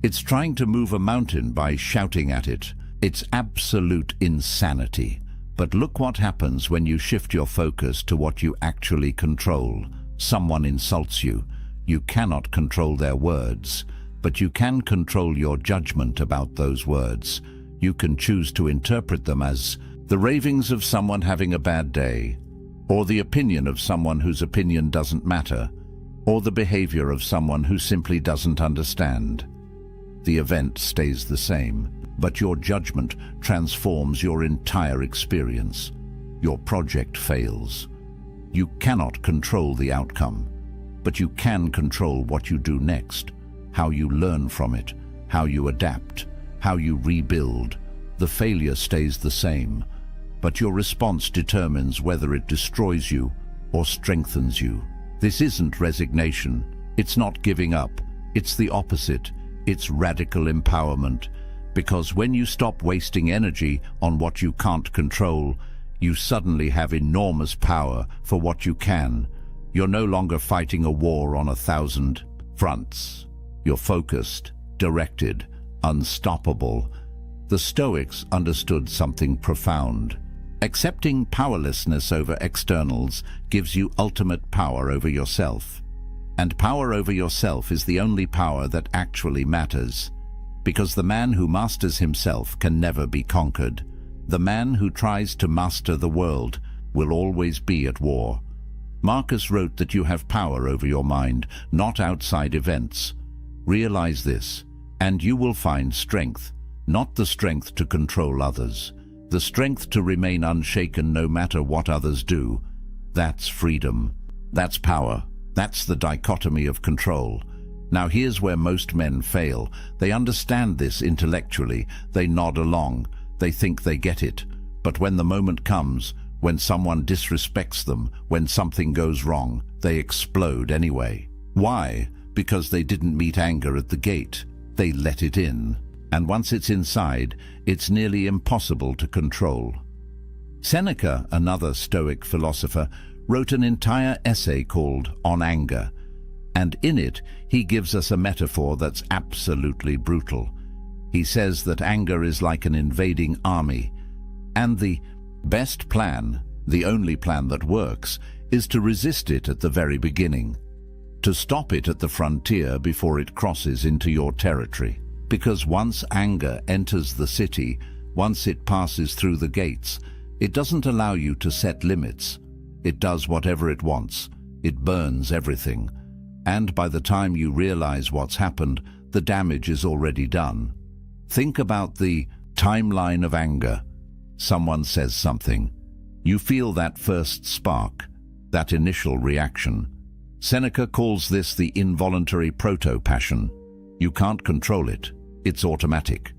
It's trying to move a mountain by shouting at it. It's absolute insanity. But look what happens when you shift your focus to what you actually control. Someone insults you. You cannot control their words, but you can control your judgment about those words. You can choose to interpret them as the ravings of someone having a bad day, or the opinion of someone whose opinion doesn't matter, or the behavior of someone who simply doesn't understand. The event stays the same, but your judgment transforms your entire experience. Your project fails. You cannot control the outcome, but you can control what you do next, how you learn from it, how you adapt, how you rebuild. The failure stays the same, but your response determines whether it destroys you or strengthens you. This isn't resignation. It's not giving up. It's the opposite. It's radical empowerment. Because when you stop wasting energy on what you can't control, you suddenly have enormous power for what you can. You're no longer fighting a war on 1,000 fronts. You're focused, directed, unstoppable. The Stoics understood something profound. Accepting powerlessness over externals gives you ultimate power over yourself. And power over yourself is the only power that actually matters. Because the man who masters himself can never be conquered. The man who tries to master the world will always be at war. Marcus wrote that you have power over your mind, not outside events. Realize this, and you will find strength, not the strength to control others. The strength to remain unshaken no matter what others do. That's freedom. That's power. That's the dichotomy of control. Now here's where most men fail. They understand this intellectually. They nod along. They think they get it. But when the moment comes, when someone disrespects them, when something goes wrong, they explode anyway. Why? Because they didn't meet anger at the gate. They let it in. And once it's inside, it's nearly impossible to control. Seneca, another Stoic philosopher, wrote an entire essay called On Anger, and in it he gives us a metaphor that's absolutely brutal. He says that anger is like an invading army, and the best plan, the only plan that works, is to resist it at the very beginning, to stop it at the frontier before it crosses into your territory. Because once anger enters the city, once it passes through the gates, it doesn't allow you to set limits. It does whatever it wants. It burns everything. And by the time you realize what's happened, the damage is already done. Think about the timeline of anger. Someone says something. You feel that first spark, that initial reaction. Seneca calls this the involuntary proto-passion. You can't control it. It's automatic.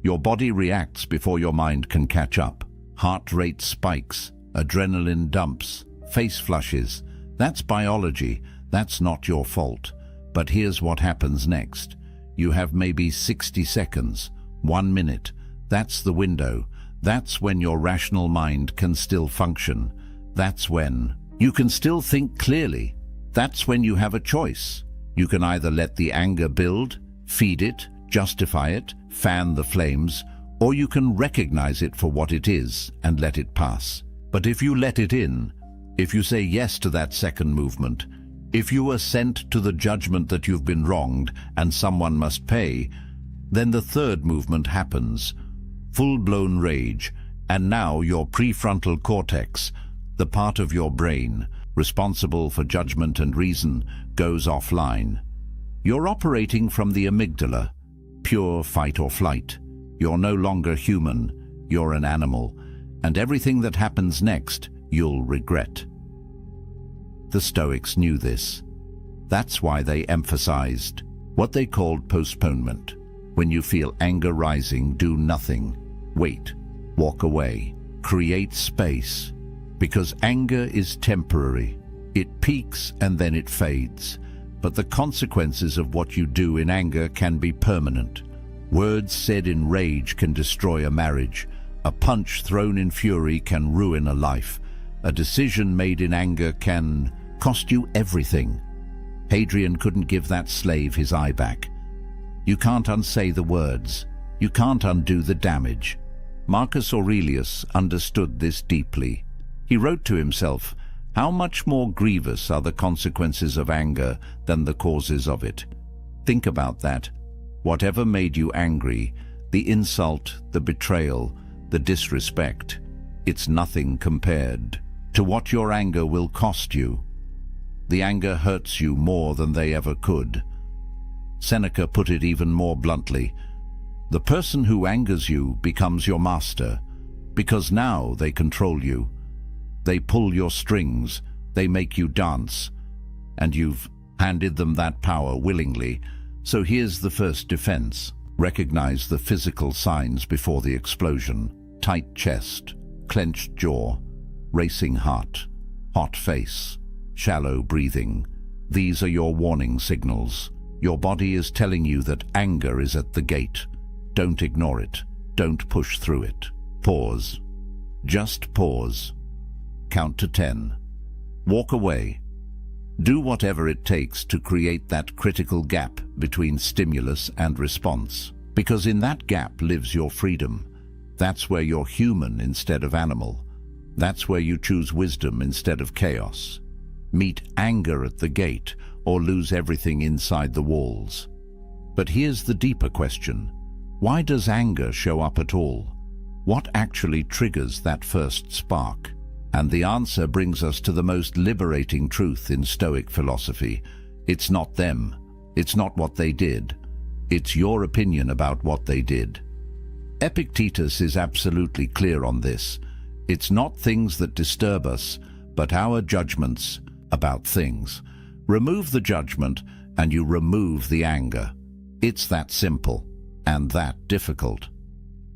Your body reacts before your mind can catch up. Heart rate spikes, adrenaline dumps, face flushes. That's biology. That's not your fault. But here's what happens next. You have maybe 60 seconds, 1 minute. That's the window. That's when your rational mind can still function. That's when You can still think clearly. That's when you have a choice. You can either let the anger build, feed it, justify it, fan the flames, or you can recognize it for what it is and let it pass. But if you let it in, if you say yes to that second movement, if you assent to the judgment that you've been wronged and someone must pay, then the third movement happens, full-blown rage, and now your prefrontal cortex, the part of your brain responsible for judgment and reason, goes offline. You're operating from the amygdala, pure fight or flight. You're no longer human, you're an animal, and everything that happens next, you'll regret. The Stoics knew this. That's why they emphasized what they called postponement. When you feel anger rising, do nothing. Wait, walk away, create space. Because anger is temporary. It peaks and then it fades. But the consequences of what you do in anger can be permanent. Words said in rage can destroy a marriage. A punch thrown in fury can ruin a life. A decision made in anger can cost you everything. Hadrian couldn't give that slave his eye back. You can't unsay the words. You can't undo the damage. Marcus Aurelius understood this deeply. He wrote to himself, "How much more grievous are the consequences of anger than the causes of it?" Think about that. Whatever made you angry, the insult, the betrayal, the disrespect, it's nothing compared to what your anger will cost you. The anger hurts you more than they ever could. Seneca put it even more bluntly. The person who angers you becomes your master, because now they control you. They pull your strings, they make you dance, and you've handed them that power willingly. So here's the first defense. Recognize the physical signs before the explosion. Tight chest, clenched jaw, racing heart, hot face, shallow breathing. These are your warning signals. Your body is telling you that anger is at the gate. Don't ignore it. Don't push through it. Pause. Just pause. Count to 10. Walk away. Do whatever it takes to create that critical gap between stimulus and response. Because in that gap lives your freedom. That's where you're human instead of animal. That's where you choose wisdom instead of chaos. Meet anger at the gate or lose everything inside the walls. But here's the deeper question. Why does anger show up at all? What actually triggers that first spark? And the answer brings us to the most liberating truth in Stoic philosophy. It's not them. It's not what they did. It's your opinion about what they did. Epictetus is absolutely clear on this. It's not things that disturb us, but our judgments about things. Remove the judgment and you remove the anger. It's that simple and that difficult.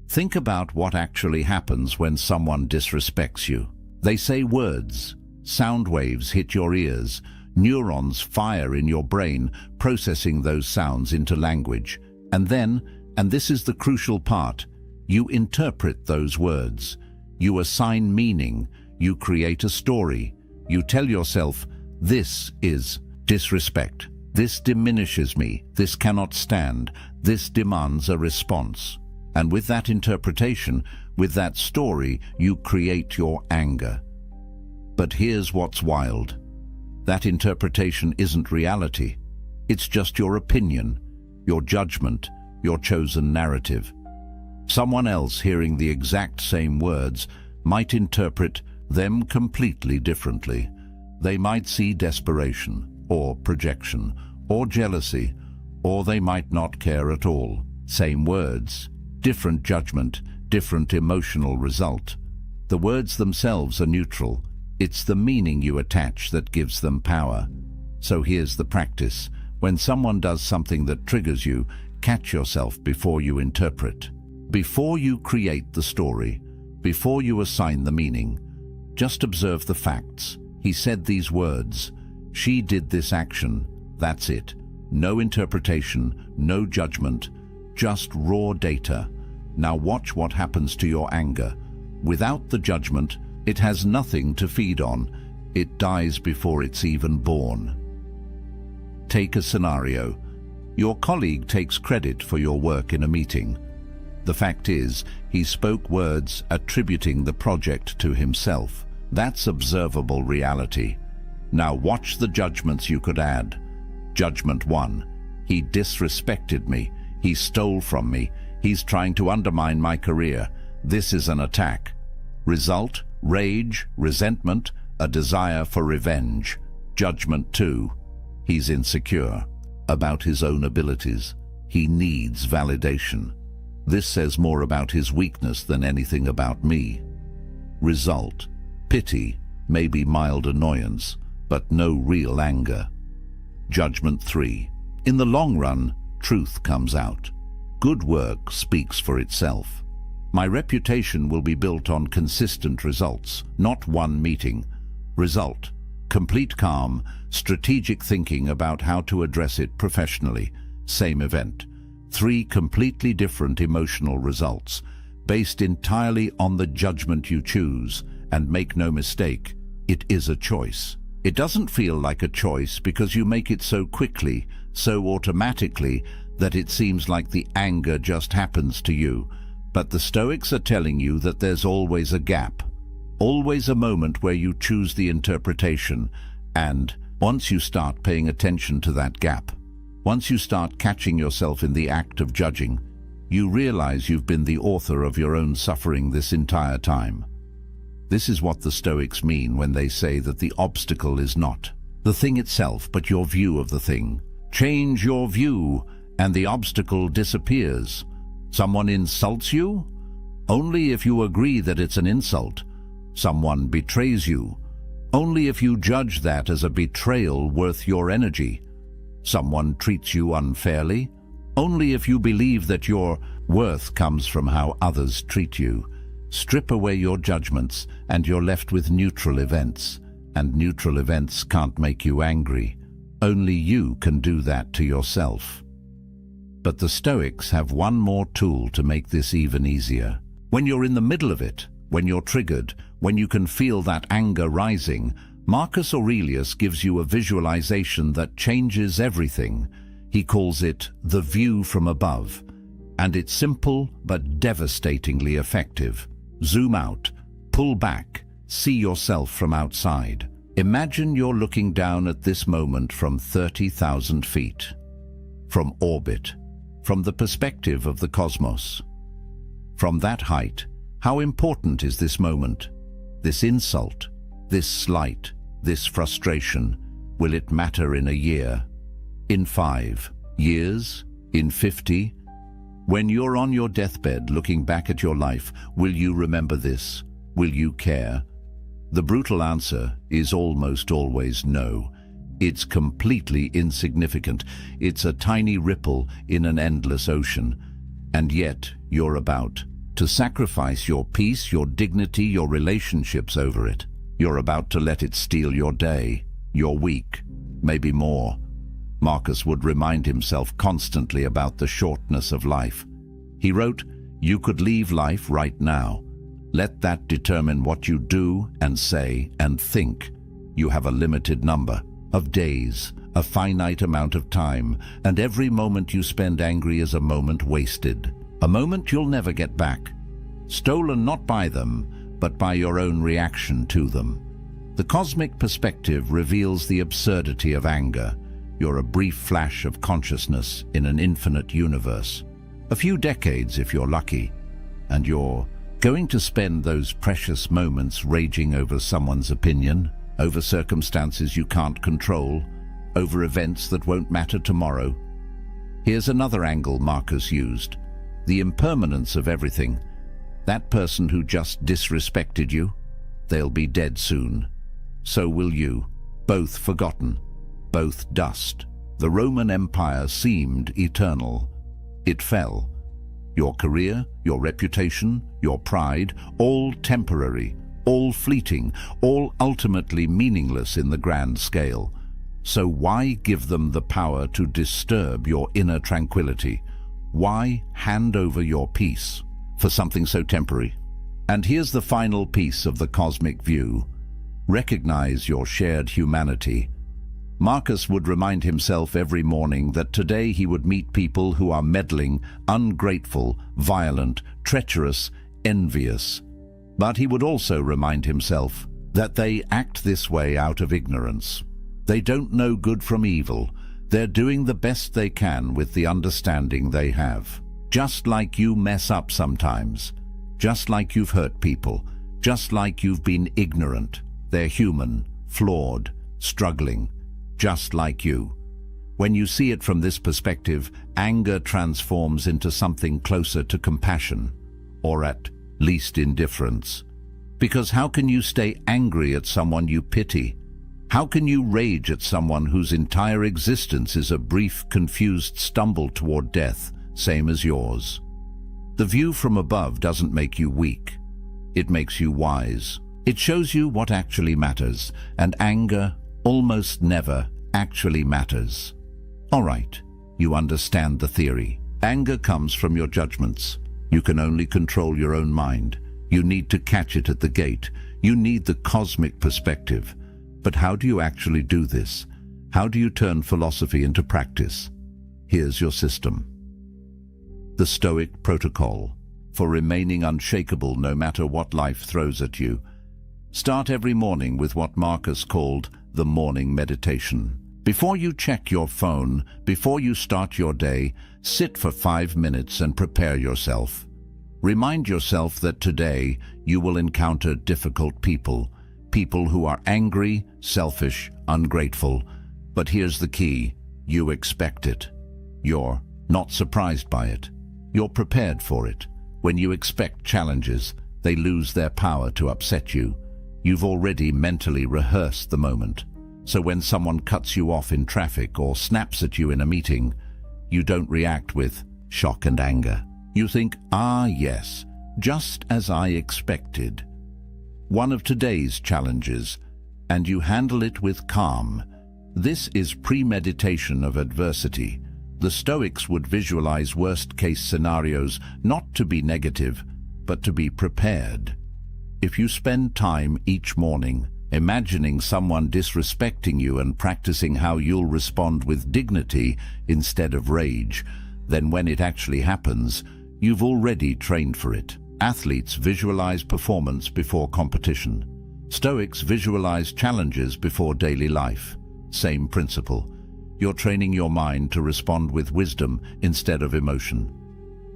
Think about what actually happens when someone disrespects you. They say words, sound waves hit your ears, neurons fire in your brain, processing those sounds into language. And then, and this is the crucial part, you interpret those words. You assign meaning, you create a story. You tell yourself, this is disrespect. This diminishes me. This cannot stand. This demands a response. And with that interpretation, with that story, you create your anger. But here's what's wild. That interpretation isn't reality. It's just your opinion, your judgment, your chosen narrative. Someone else hearing the exact same words might interpret them completely differently. They might see desperation, or projection, or jealousy, or they might not care at all. Same words, different judgment, different emotional result. The words themselves are neutral. It's the meaning you attach that gives them power. So here's the practice. When someone does something that triggers you, catch yourself before you interpret. Before you create the story, before you assign the meaning, just observe the facts. He said these words. She did this action. That's it. No interpretation, no judgment, just raw data. Now watch what happens to your anger. Without the judgment, it has nothing to feed on. it dies before it's even born. Take a scenario. Your colleague takes credit for your work in a meeting. The fact is, he spoke words attributing the project to himself. That's observable reality. Now watch the judgments you could add. Judgment 1. He disrespected me. He stole from me. He's trying to undermine my career. This is an attack. Result: rage, resentment, a desire for revenge. Judgment 2. He's insecure about his own abilities. He needs validation. This says more about his weakness than anything about me. Result: pity, maybe mild annoyance, but no real anger. Judgment 3. In the long run, truth comes out. Good work speaks for itself. My reputation will be built on consistent results, not one meeting. Result: complete calm, strategic thinking about how to address it professionally. Same event. 3 completely different emotional results, based entirely on the judgment you choose. And make no mistake, it is a choice. It doesn't feel like a choice because you make it so quickly, so automatically, that it seems like the anger just happens to you. But the Stoics are telling you that there's always a gap, always a moment where you choose the interpretation. And once you start paying attention to that gap, once you start catching yourself in the act of judging, you realize you've been the author of your own suffering this entire time. This is what the Stoics mean when they say that the obstacle is not the thing itself, but your view of the thing. Change your view, and the obstacle disappears. Someone insults you? Only if you agree that it's an insult. Someone betrays you? Only if you judge that as a betrayal worth your energy. Someone treats you unfairly? Only if you believe that your worth comes from how others treat you. Strip away your judgments, and you're left with neutral events. And neutral events can't make you angry. Only you can do that to yourself. But the Stoics have one more tool to make this even easier. When you're in the middle of it, when you're triggered, when you can feel that anger rising, Marcus Aurelius gives you a visualization that changes everything. He calls it the view from above. And it's simple but devastatingly effective. Zoom out, pull back, see yourself from outside. Imagine you're looking down at this moment from 30,000 feet. From orbit, from the perspective of the cosmos. From that height, how important is this moment? This insult, this slight, this frustration? Will it matter in a year? In 5 years? In 50? When you're on your deathbed looking back at your life, will you remember this? Will you care? The brutal answer is almost always no. It's completely insignificant. It's a tiny ripple in an endless ocean. And yet, you're about to sacrifice your peace, your dignity, your relationships over it. You're about to let it steal your day, your week, maybe more. Marcus would remind himself constantly about the shortness of life. He wrote, "You could leave life right now. Let that determine what you do and say and think. You have a limited number of days, a finite amount of time, and every moment you spend angry is a moment wasted, a moment you'll never get back. Stolen not by them, but by your own reaction to them." The cosmic perspective reveals the absurdity of anger. You're a brief flash of consciousness in an infinite universe. A few decades if you're lucky, and you're going to spend those precious moments raging over someone's opinion, over circumstances you can't control, over events that won't matter tomorrow. Here's another angle Marcus used: the impermanence of everything. That person who just disrespected you, they'll be dead soon. So will you, both forgotten, both dust. The Roman Empire seemed eternal. It fell. Your career, your reputation, your pride, all temporary, all fleeting, all ultimately meaningless in the grand scale. So why give them the power to disturb your inner tranquility? Why hand over your peace for something so temporary? And here's the final piece of the cosmic view. Recognize your shared humanity. Marcus would remind himself every morning that today he would meet people who are meddling, ungrateful, violent, treacherous, envious. But he would also remind himself that they act this way out of ignorance. They don't know good from evil. They're doing the best they can with the understanding they have. Just like you mess up sometimes, just like you've hurt people, just like you've been ignorant. They're human, flawed, struggling, just like you. When you see it from this perspective, anger transforms into something closer to compassion, or at least indifference. Because how can you stay angry at someone you pity? How can you rage at someone whose entire existence is a brief, confused stumble toward death, same as yours? The view from above doesn't make you weak. It makes you wise. It shows you what actually matters, and anger almost never actually matters. All right, you understand the theory. Anger comes from your judgments. You can only control your own mind. You need to catch it at the gate. You need the cosmic perspective. But how do you actually do this? How do you turn philosophy into practice? Here's your system. The Stoic protocol for remaining unshakable no matter what life throws at you. Start every morning with what Marcus called the morning meditation. Before you check your phone, before you start your day, sit for 5 minutes and prepare yourself. Remind yourself that today you will encounter difficult people, people who are angry, selfish, ungrateful. But here's the key: you expect it. You're not surprised by it. You're prepared for it. When you expect challenges, they lose their power to upset you. You've already mentally rehearsed the moment. So when someone cuts you off in traffic or snaps at you in a meeting, you don't react with shock and anger. You think, ah yes, just as I expected. One of today's challenges, and you handle it with calm. This is premeditation of adversity. The Stoics would visualize worst-case scenarios not to be negative, but to be prepared. If you spend time each morning imagining someone disrespecting you and practicing how you'll respond with dignity instead of rage, then when it actually happens, you've already trained for it. Athletes visualize performance before competition. Stoics visualize challenges before daily life. Same principle. You're training your mind to respond with wisdom instead of emotion.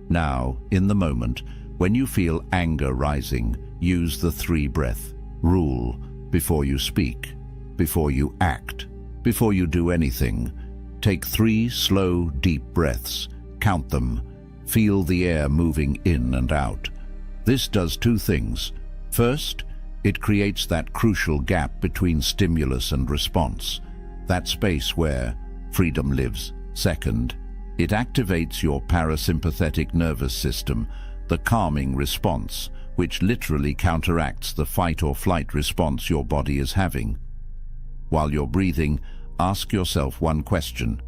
Now, in the moment, when you feel anger rising, use the 3-breath rule. Before you speak, before you act, before you do anything, take 3 slow, deep breaths. Count them. Feel the air moving in and out. This does 2 things. First, it creates that crucial gap between stimulus and response, that space where freedom lives. Second, it activates your parasympathetic nervous system, the calming response, which literally counteracts the fight or flight response your body is having. While you're breathing, ask yourself one question: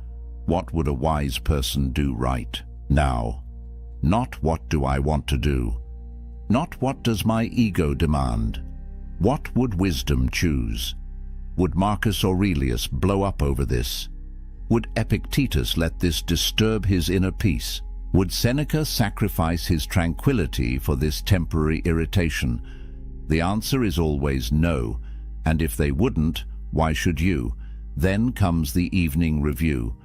what would a wise person do right now? Not what do I want to do? Not what does my ego demand? What would wisdom choose? Would Marcus Aurelius blow up over this? Would Epictetus let this disturb his inner peace? Would Seneca sacrifice his tranquility for this temporary irritation? The answer is always no, and if they wouldn't, why should you? Then comes the evening review.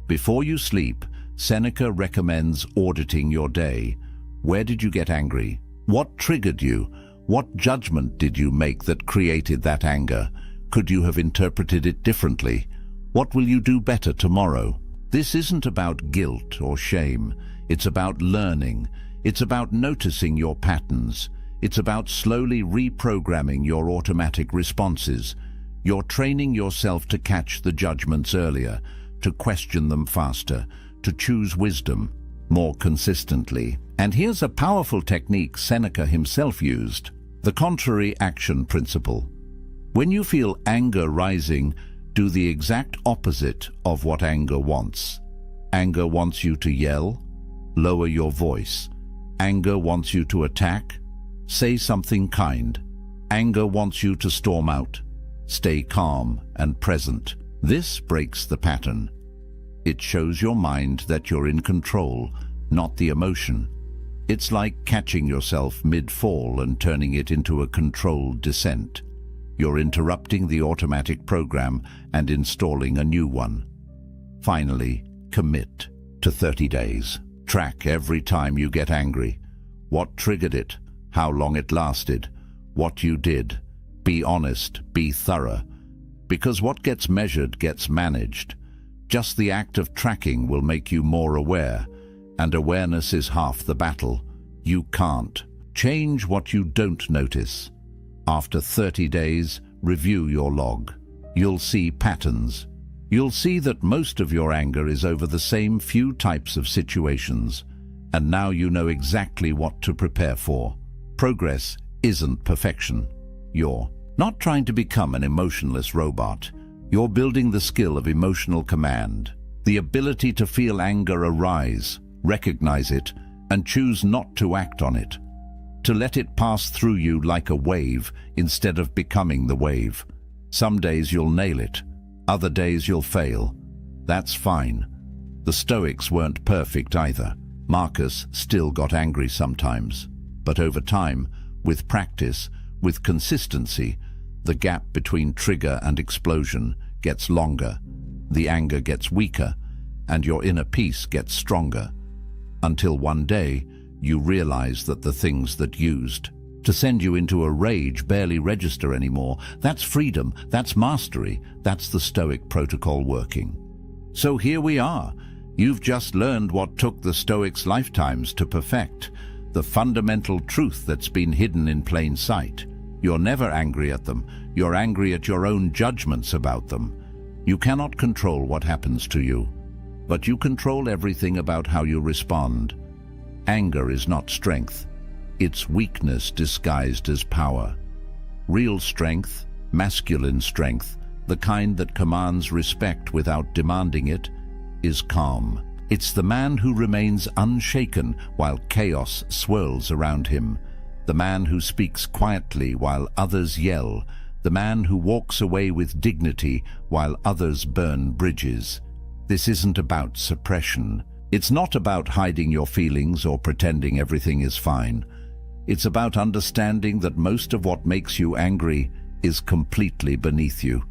Before you sleep, Seneca recommends auditing your day. Where did you get angry? What triggered you? What judgment did you make that created that anger? Could you have interpreted it differently? What will you do better tomorrow? This isn't about guilt or shame. It's about learning. It's about noticing your patterns. It's about slowly reprogramming your automatic responses. You're training yourself to catch the judgments earlier, to question them faster, to choose wisdom more consistently. And here's a powerful technique Seneca himself used: the contrary action principle. When you feel anger rising, do the exact opposite of what anger wants. Anger wants you to yell. Lower your voice. Anger wants you to attack. Say something kind. Anger wants you to storm out. Stay calm and present. This breaks the pattern. It shows your mind that you're in control, not the emotion. It's like catching yourself mid-fall and turning it into a controlled descent. You're interrupting the automatic program and installing a new one. Finally, commit to 30 days. Track every time you get angry. What triggered it, how long it lasted, what you did. Be honest, be thorough. Because what gets measured gets managed. Just the act of tracking will make you more aware, and awareness is half the battle. You can't change what you don't notice. After 30 days, review your log. You'll see patterns. You'll see that most of your anger is over the same few types of situations, and now you know exactly what to prepare for. Progress isn't perfection. You're not trying to become an emotionless robot. You're building the skill of emotional command, the ability to feel anger arise, recognize it, and choose not to act on it. To let it pass through you like a wave instead of becoming the wave. Some days you'll nail it, other days you'll fail. That's fine. The Stoics weren't perfect either. Marcus still got angry sometimes. But over time, with practice, with consistency, the gap between trigger and explosion gets longer, the anger gets weaker, and your inner peace gets stronger. Until one day, you realize that the things that used to send you into a rage barely register anymore. That's freedom, that's mastery, that's the Stoic protocol working. So here we are. You've just learned what took the Stoics' lifetimes to perfect, the fundamental truth that's been hidden in plain sight. You're never angry at them. You're angry at your own judgments about them. You cannot control what happens to you, but you control everything about how you respond. Anger is not strength. It's weakness disguised as power. Real strength, masculine strength, the kind that commands respect without demanding it, is calm. It's the man who remains unshaken while chaos swirls around him. The man who speaks quietly while others yell. The man who walks away with dignity while others burn bridges. This isn't about suppression. It's not about hiding your feelings or pretending everything is fine. It's about understanding that most of what makes you angry is completely beneath you.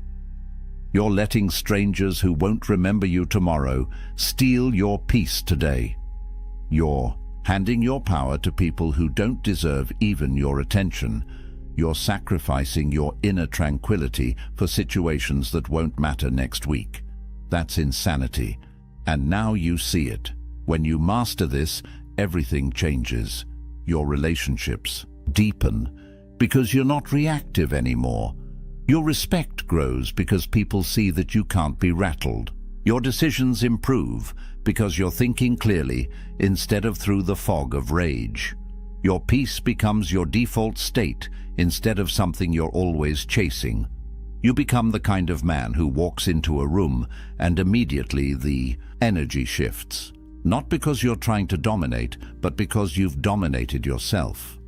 You're letting strangers who won't remember you tomorrow steal your peace today. You're handing your power to people who don't deserve even your attention. You're sacrificing your inner tranquility for situations that won't matter next week. That's insanity. And now you see it. When you master this, everything changes. Your relationships deepen because you're not reactive anymore. Your respect grows because people see that you can't be rattled. Your decisions improve because you're thinking clearly instead of through the fog of rage. Your peace becomes your default state instead of something you're always chasing. You become the kind of man who walks into a room and immediately the energy shifts. Not because you're trying to dominate, but because you've dominated yourself.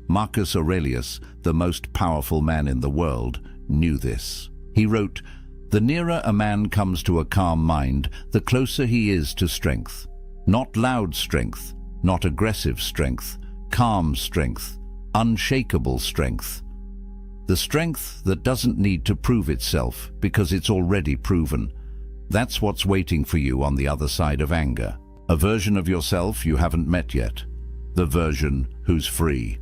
Marcus Aurelius, the most powerful man in the world, knew this. He wrote, "The nearer a man comes to a calm mind, the closer he is to strength. Not loud strength, not aggressive strength, calm strength, unshakable strength. The strength that doesn't need to prove itself because it's already proven. That's what's waiting for you on the other side of anger. A version of yourself you haven't met yet. The version who's free."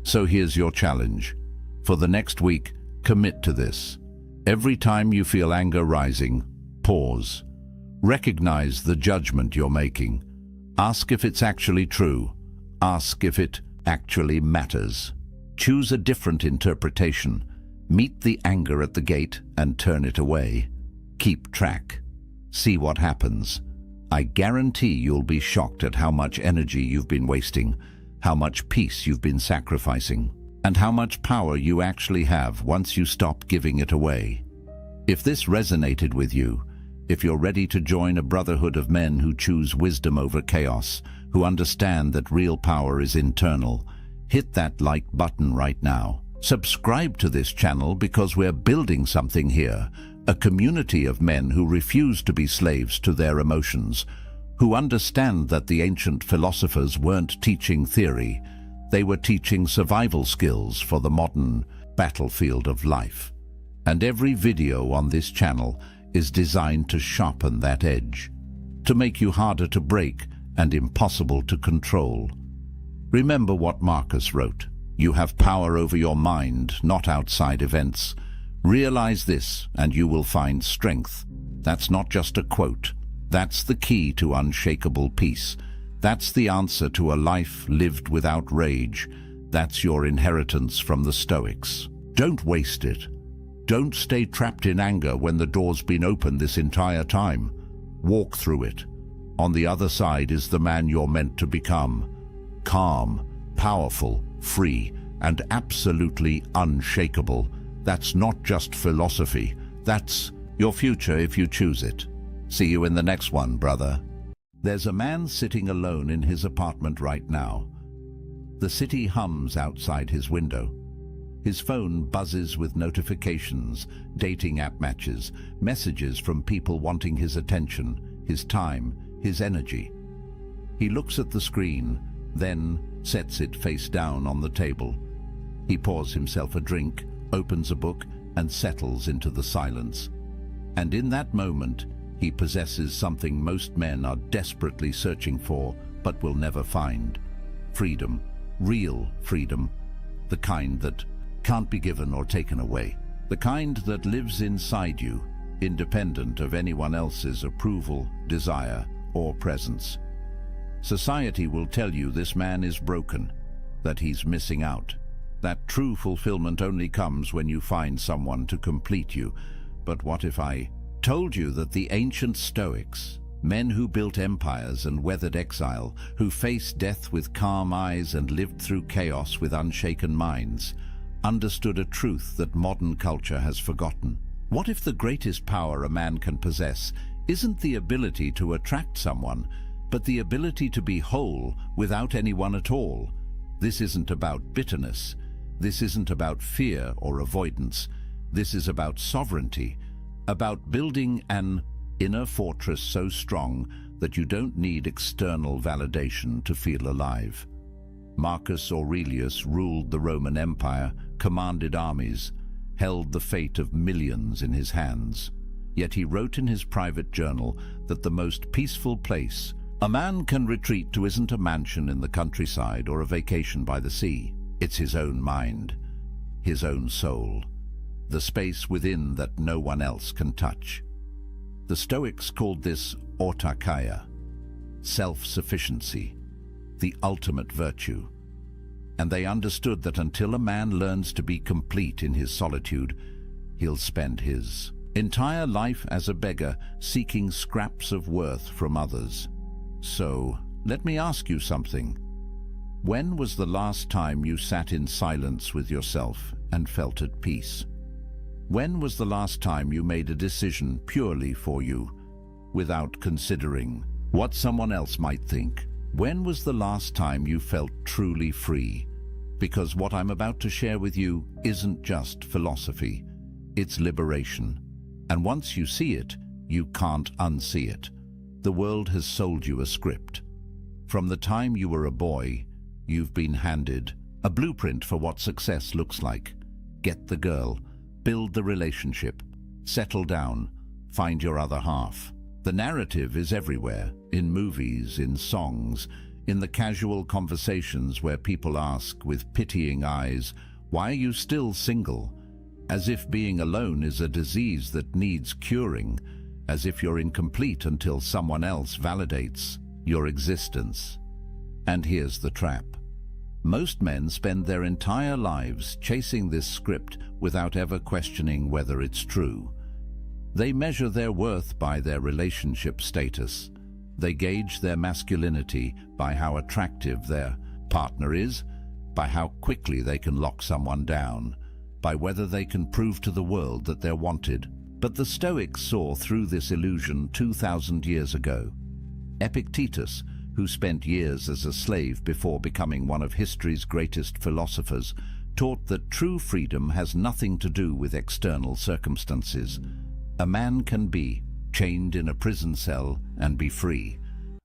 So here's your challenge. For the next week, commit to this. Every time you feel anger rising, pause. Recognize the judgment you're making. Ask if it's actually true. Ask if it actually matters. Choose a different interpretation. Meet the anger at the gate and turn it away. Keep track. See what happens. I guarantee you'll be shocked at how much energy you've been wasting, how much peace you've been sacrificing, and how much power you actually have once you stop giving it away. If this resonated with you, if you're ready to join a brotherhood of men who choose wisdom over chaos, who understand that real power is internal, hit that like button right now. Subscribe to this channel because we're building something here, a community of men who refuse to be slaves to their emotions, who understand that the ancient philosophers weren't teaching theory, they were teaching survival skills for the modern battlefield of life. And every video on this channel is designed to sharpen that edge, to make you harder to break and impossible to control. Remember what Marcus wrote. You have power over your mind, not outside events. Realize this, and you will find strength. That's not just a quote. That's the key to unshakable peace. That's the answer to a life lived without rage. That's your inheritance from the Stoics. Don't waste it. Don't stay trapped in anger when the door's been open this entire time. Walk through it. On the other side is the man you're meant to become. Calm, powerful, free, and absolutely unshakable. That's not just philosophy. That's your future if you choose it. See you in the next one, brother. There's a man sitting alone in his apartment right now. The city hums outside his window. His phone buzzes with notifications, dating app matches, messages from people wanting his attention, his time, his energy. He looks at the screen, then sets it face down on the table. He pours himself a drink, opens a book, and settles into the silence. And in that moment, he possesses something most men are desperately searching for, but will never find. Freedom. Real freedom. The kind that can't be given or taken away. The kind that lives inside you, independent of anyone else's approval, desire, or presence. Society will tell you this man is broken, that he's missing out. That true fulfillment only comes when you find someone to complete you. But what if I told you that the ancient Stoics, men who built empires and weathered exile, who faced death with calm eyes and lived through chaos with unshaken minds, understood a truth that modern culture has forgotten? What if the greatest power a man can possess isn't the ability to attract someone, but the ability to be whole without anyone at all? This isn't about bitterness. This isn't about fear or avoidance. This is about sovereignty, about building an inner fortress so strong that you don't need external validation to feel alive. Marcus Aurelius ruled the Roman Empire, commanded armies, held the fate of millions in his hands. Yet he wrote in his private journal that the most peaceful place a man can retreat to isn't a mansion in the countryside or a vacation by the sea. It's his own mind, his own soul, the space within that no one else can touch. The Stoics called this autarkia, self-sufficiency, the ultimate virtue. And they understood that until a man learns to be complete in his solitude, he'll spend his entire life as a beggar, seeking scraps of worth from others. So, let me ask you something. When was the last time you sat in silence with yourself and felt at peace? When was the last time you made a decision purely for you, without considering what someone else might think? When was the last time you felt truly free? Because what I'm about to share with you isn't just philosophy, it's liberation. And once you see it, you can't unsee it. The world has sold you a script. From the time you were a boy, you've been handed a blueprint for what success looks like. Get the girl, build the relationship, settle down, find your other half. The narrative is everywhere, in movies, in songs, in the casual conversations where people ask with pitying eyes, "Why are you still single?" As if being alone is a disease that needs curing, as if you're incomplete until someone else validates your existence. And here's the trap. Most men spend their entire lives chasing this script without ever questioning whether it's true. They measure their worth by their relationship status. They gauge their masculinity by how attractive their partner is, by how quickly they can lock someone down, by whether they can prove to the world that they're wanted. But the Stoics saw through this illusion 2,000 years ago. Epictetus, who spent years as a slave before becoming one of history's greatest philosophers, taught that true freedom has nothing to do with external circumstances. A man can be chained in a prison cell and be free.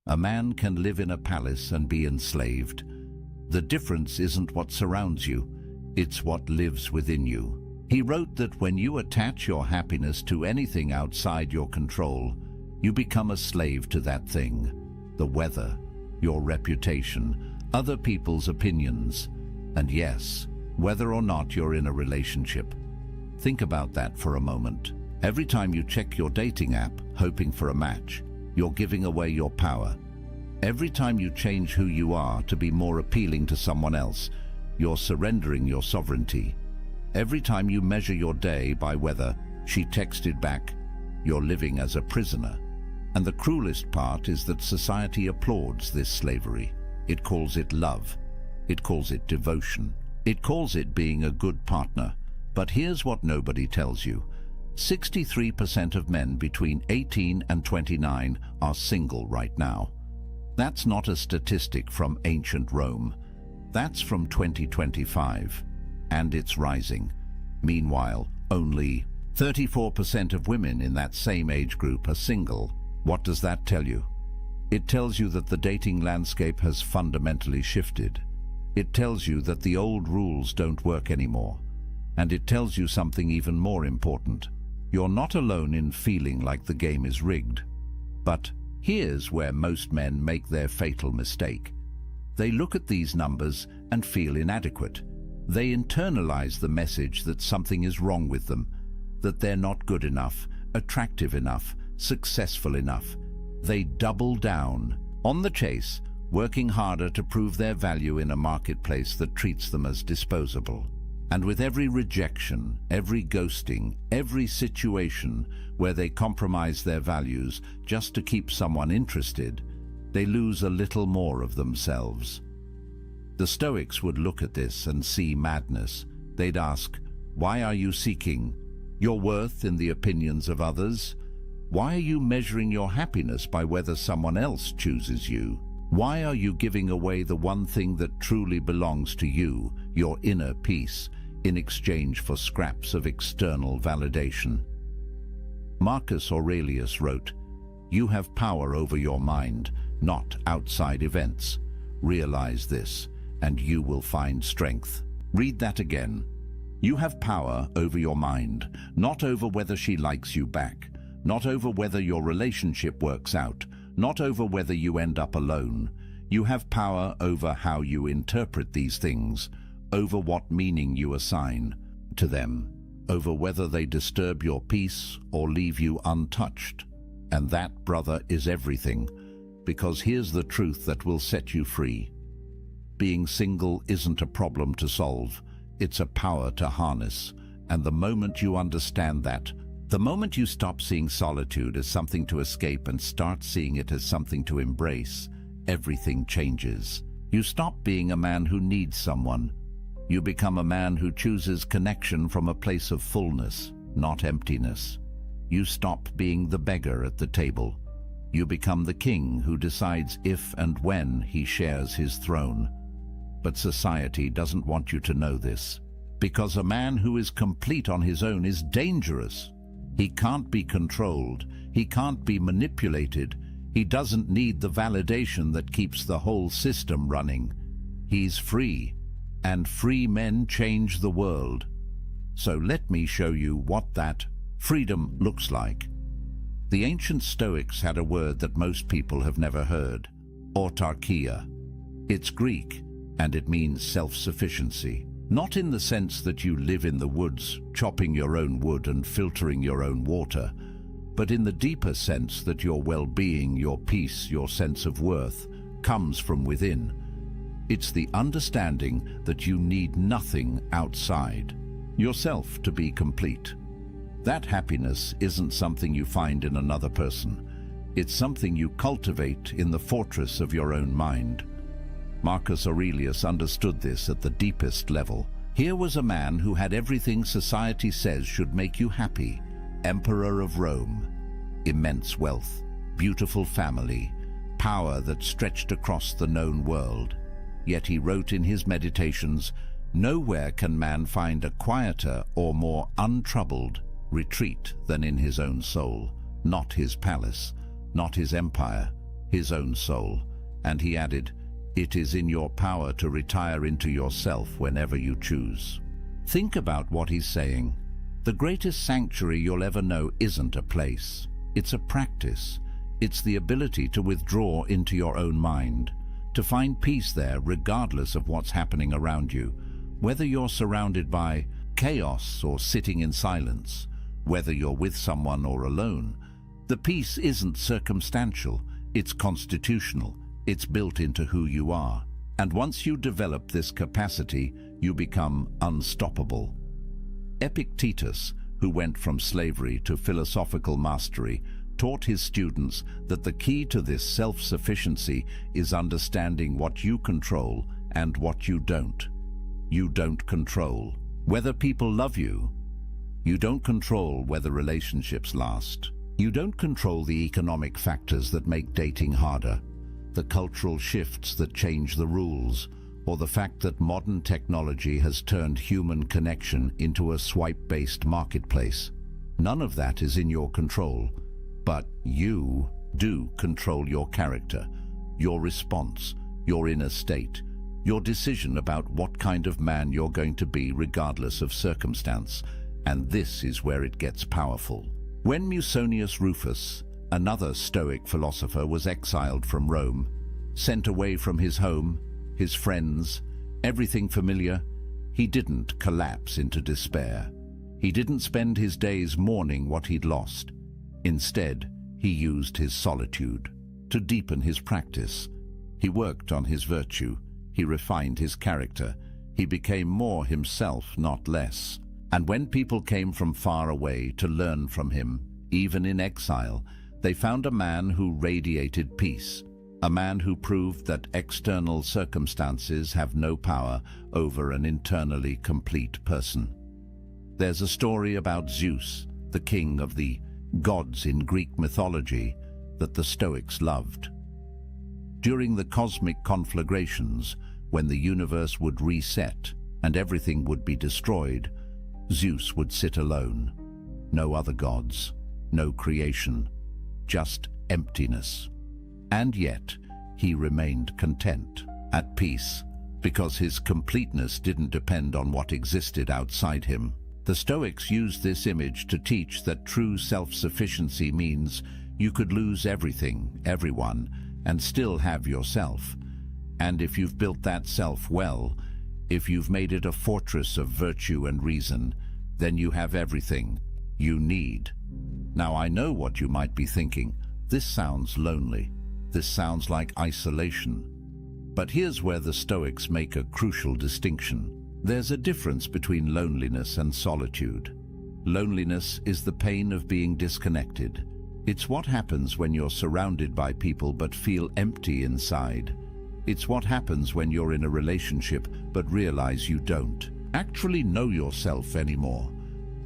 A man can live in a palace and be enslaved. The difference isn't what surrounds you, it's what lives within you. He wrote that when you attach your happiness to anything outside your control, you become a slave to that thing. The weather, your reputation, other people's opinions, and yes, whether or not you're in a relationship. Think about that for a moment. Every time you check your dating app, hoping for a match, you're giving away your power. Every time you change who you are to be more appealing to someone else, you're surrendering your sovereignty. Every time you measure your day by whether she texted back, you're living as a prisoner. And the cruelest part is that society applauds this slavery. It calls it love. It calls it devotion. It calls it being a good partner. But here's what nobody tells you. 63% of men between 18 and 29 are single right now. That's not a statistic from ancient Rome. That's from 2025. And it's rising. Meanwhile, only 34% of women in that same age group are single. What does that tell you? It tells you that the dating landscape has fundamentally shifted. It tells you that the old rules don't work anymore. And it tells you something even more important. You're not alone in feeling like the game is rigged. But here's where most men make their fatal mistake. They look at these numbers and feel inadequate. They internalize the message that something is wrong with them, that they're not good enough, attractive enough, successful enough. They double down on the chase, working harder to prove their value in a marketplace that treats them as disposable. And with every rejection, every ghosting, every situation where they compromise their values just to keep someone interested, they lose a little more of themselves. The Stoics would look at this and see madness. They'd ask, why are you seeking your worth in the opinions of others? Why are you measuring your happiness by whether someone else chooses you? Why are you giving away the one thing that truly belongs to you, your inner peace, in exchange for scraps of external validation? Marcus Aurelius wrote, "You have power over your mind, not outside events. Realize this, and you will find strength." Read that again. You have power over your mind, not over whether she likes you back, not over whether your relationship works out, not over whether you end up alone. You have power over how you interpret these things, over what meaning you assign to them, over whether they disturb your peace or leave you untouched. And that, brother, is everything, because here's the truth that will set you free. Being single isn't a problem to solve, it's a power to harness. And the moment you understand that, the moment you stop seeing solitude as something to escape and start seeing it as something to embrace, everything changes. You stop being a man who needs someone. You become a man who chooses connection from a place of fullness, not emptiness. You stop being the beggar at the table. You become the king who decides if and when he shares his throne. But society doesn't want you to know this, because a man who is complete on his own is dangerous. He can't be controlled. He can't be manipulated. He doesn't need the validation that keeps the whole system running. He's free, and free men change the world. So let me show you what that freedom looks like. The ancient Stoics had a word that most people have never heard: autarkia. It's Greek, and it means self-sufficiency. Not in the sense that you live in the woods, chopping your own wood and filtering your own water, but in the deeper sense that your well-being, your peace, your sense of worth comes from within. It's the understanding that you need nothing outside yourself to be complete. That happiness isn't something you find in another person. It's something you cultivate in the fortress of your own mind. Marcus Aurelius understood this at the deepest level. Here was a man who had everything society says should make you happy. Emperor of Rome, immense wealth, beautiful family, power that stretched across the known world. Yet he wrote in his meditations, Nowhere can man find a quieter or more untroubled retreat than in his own soul, not his palace, not his empire, his own soul. And he added, "It is in your power to retire into yourself whenever you choose." Think about what he's saying. The greatest sanctuary you'll ever know isn't a place. It's a practice. It's the ability to withdraw into your own mind, to find peace there regardless of what's happening around you. Whether you're surrounded by chaos or sitting in silence, whether you're with someone or alone, the peace isn't circumstantial, it's constitutional, it's built into who you are. And once you develop this capacity, you become unstoppable. Epictetus, who went from slavery to philosophical mastery, taught his students that the key to this self-sufficiency is understanding what you control and what you don't. You don't control whether people love you. You don't control whether relationships last. You don't control the economic factors that make dating harder, the cultural shifts that change the rules, or the fact that modern technology has turned human connection into a swipe-based marketplace. None of that is in your control, but you do control your character, your response, your inner state, your decision about what kind of man you're going to be regardless of circumstance. And this is where it gets powerful. When Musonius Rufus, another Stoic philosopher, was exiled from Rome, sent away from his home, his friends, everything familiar, he didn't collapse into despair. He didn't spend his days mourning what he'd lost. Instead, he used his solitude to deepen his practice. He worked on his virtue. He refined his character. He became more himself, not less. And when people came from far away to learn from him, even in exile, they found a man who radiated peace, a man who proved that external circumstances have no power over an internally complete person. There's a story about Zeus, the king of the gods in Greek mythology, that the Stoics loved. During the cosmic conflagrations, when the universe would reset and everything would be destroyed, Zeus would sit alone. No other gods, no creation, just emptiness. And yet, he remained content, at peace, because his completeness didn't depend on what existed outside him. The Stoics used this image to teach that true self-sufficiency means you could lose everything, everyone, and still have yourself. And if you've built that self well, if you've made it a fortress of virtue and reason, then you have everything you need. Now, I know what you might be thinking. This sounds lonely. This sounds like isolation. But here's where the Stoics make a crucial distinction. There's a difference between loneliness and solitude. Loneliness is the pain of being disconnected. It's what happens when you're surrounded by people but feel empty inside. It's what happens when you're in a relationship but realize you don't actually know yourself anymore.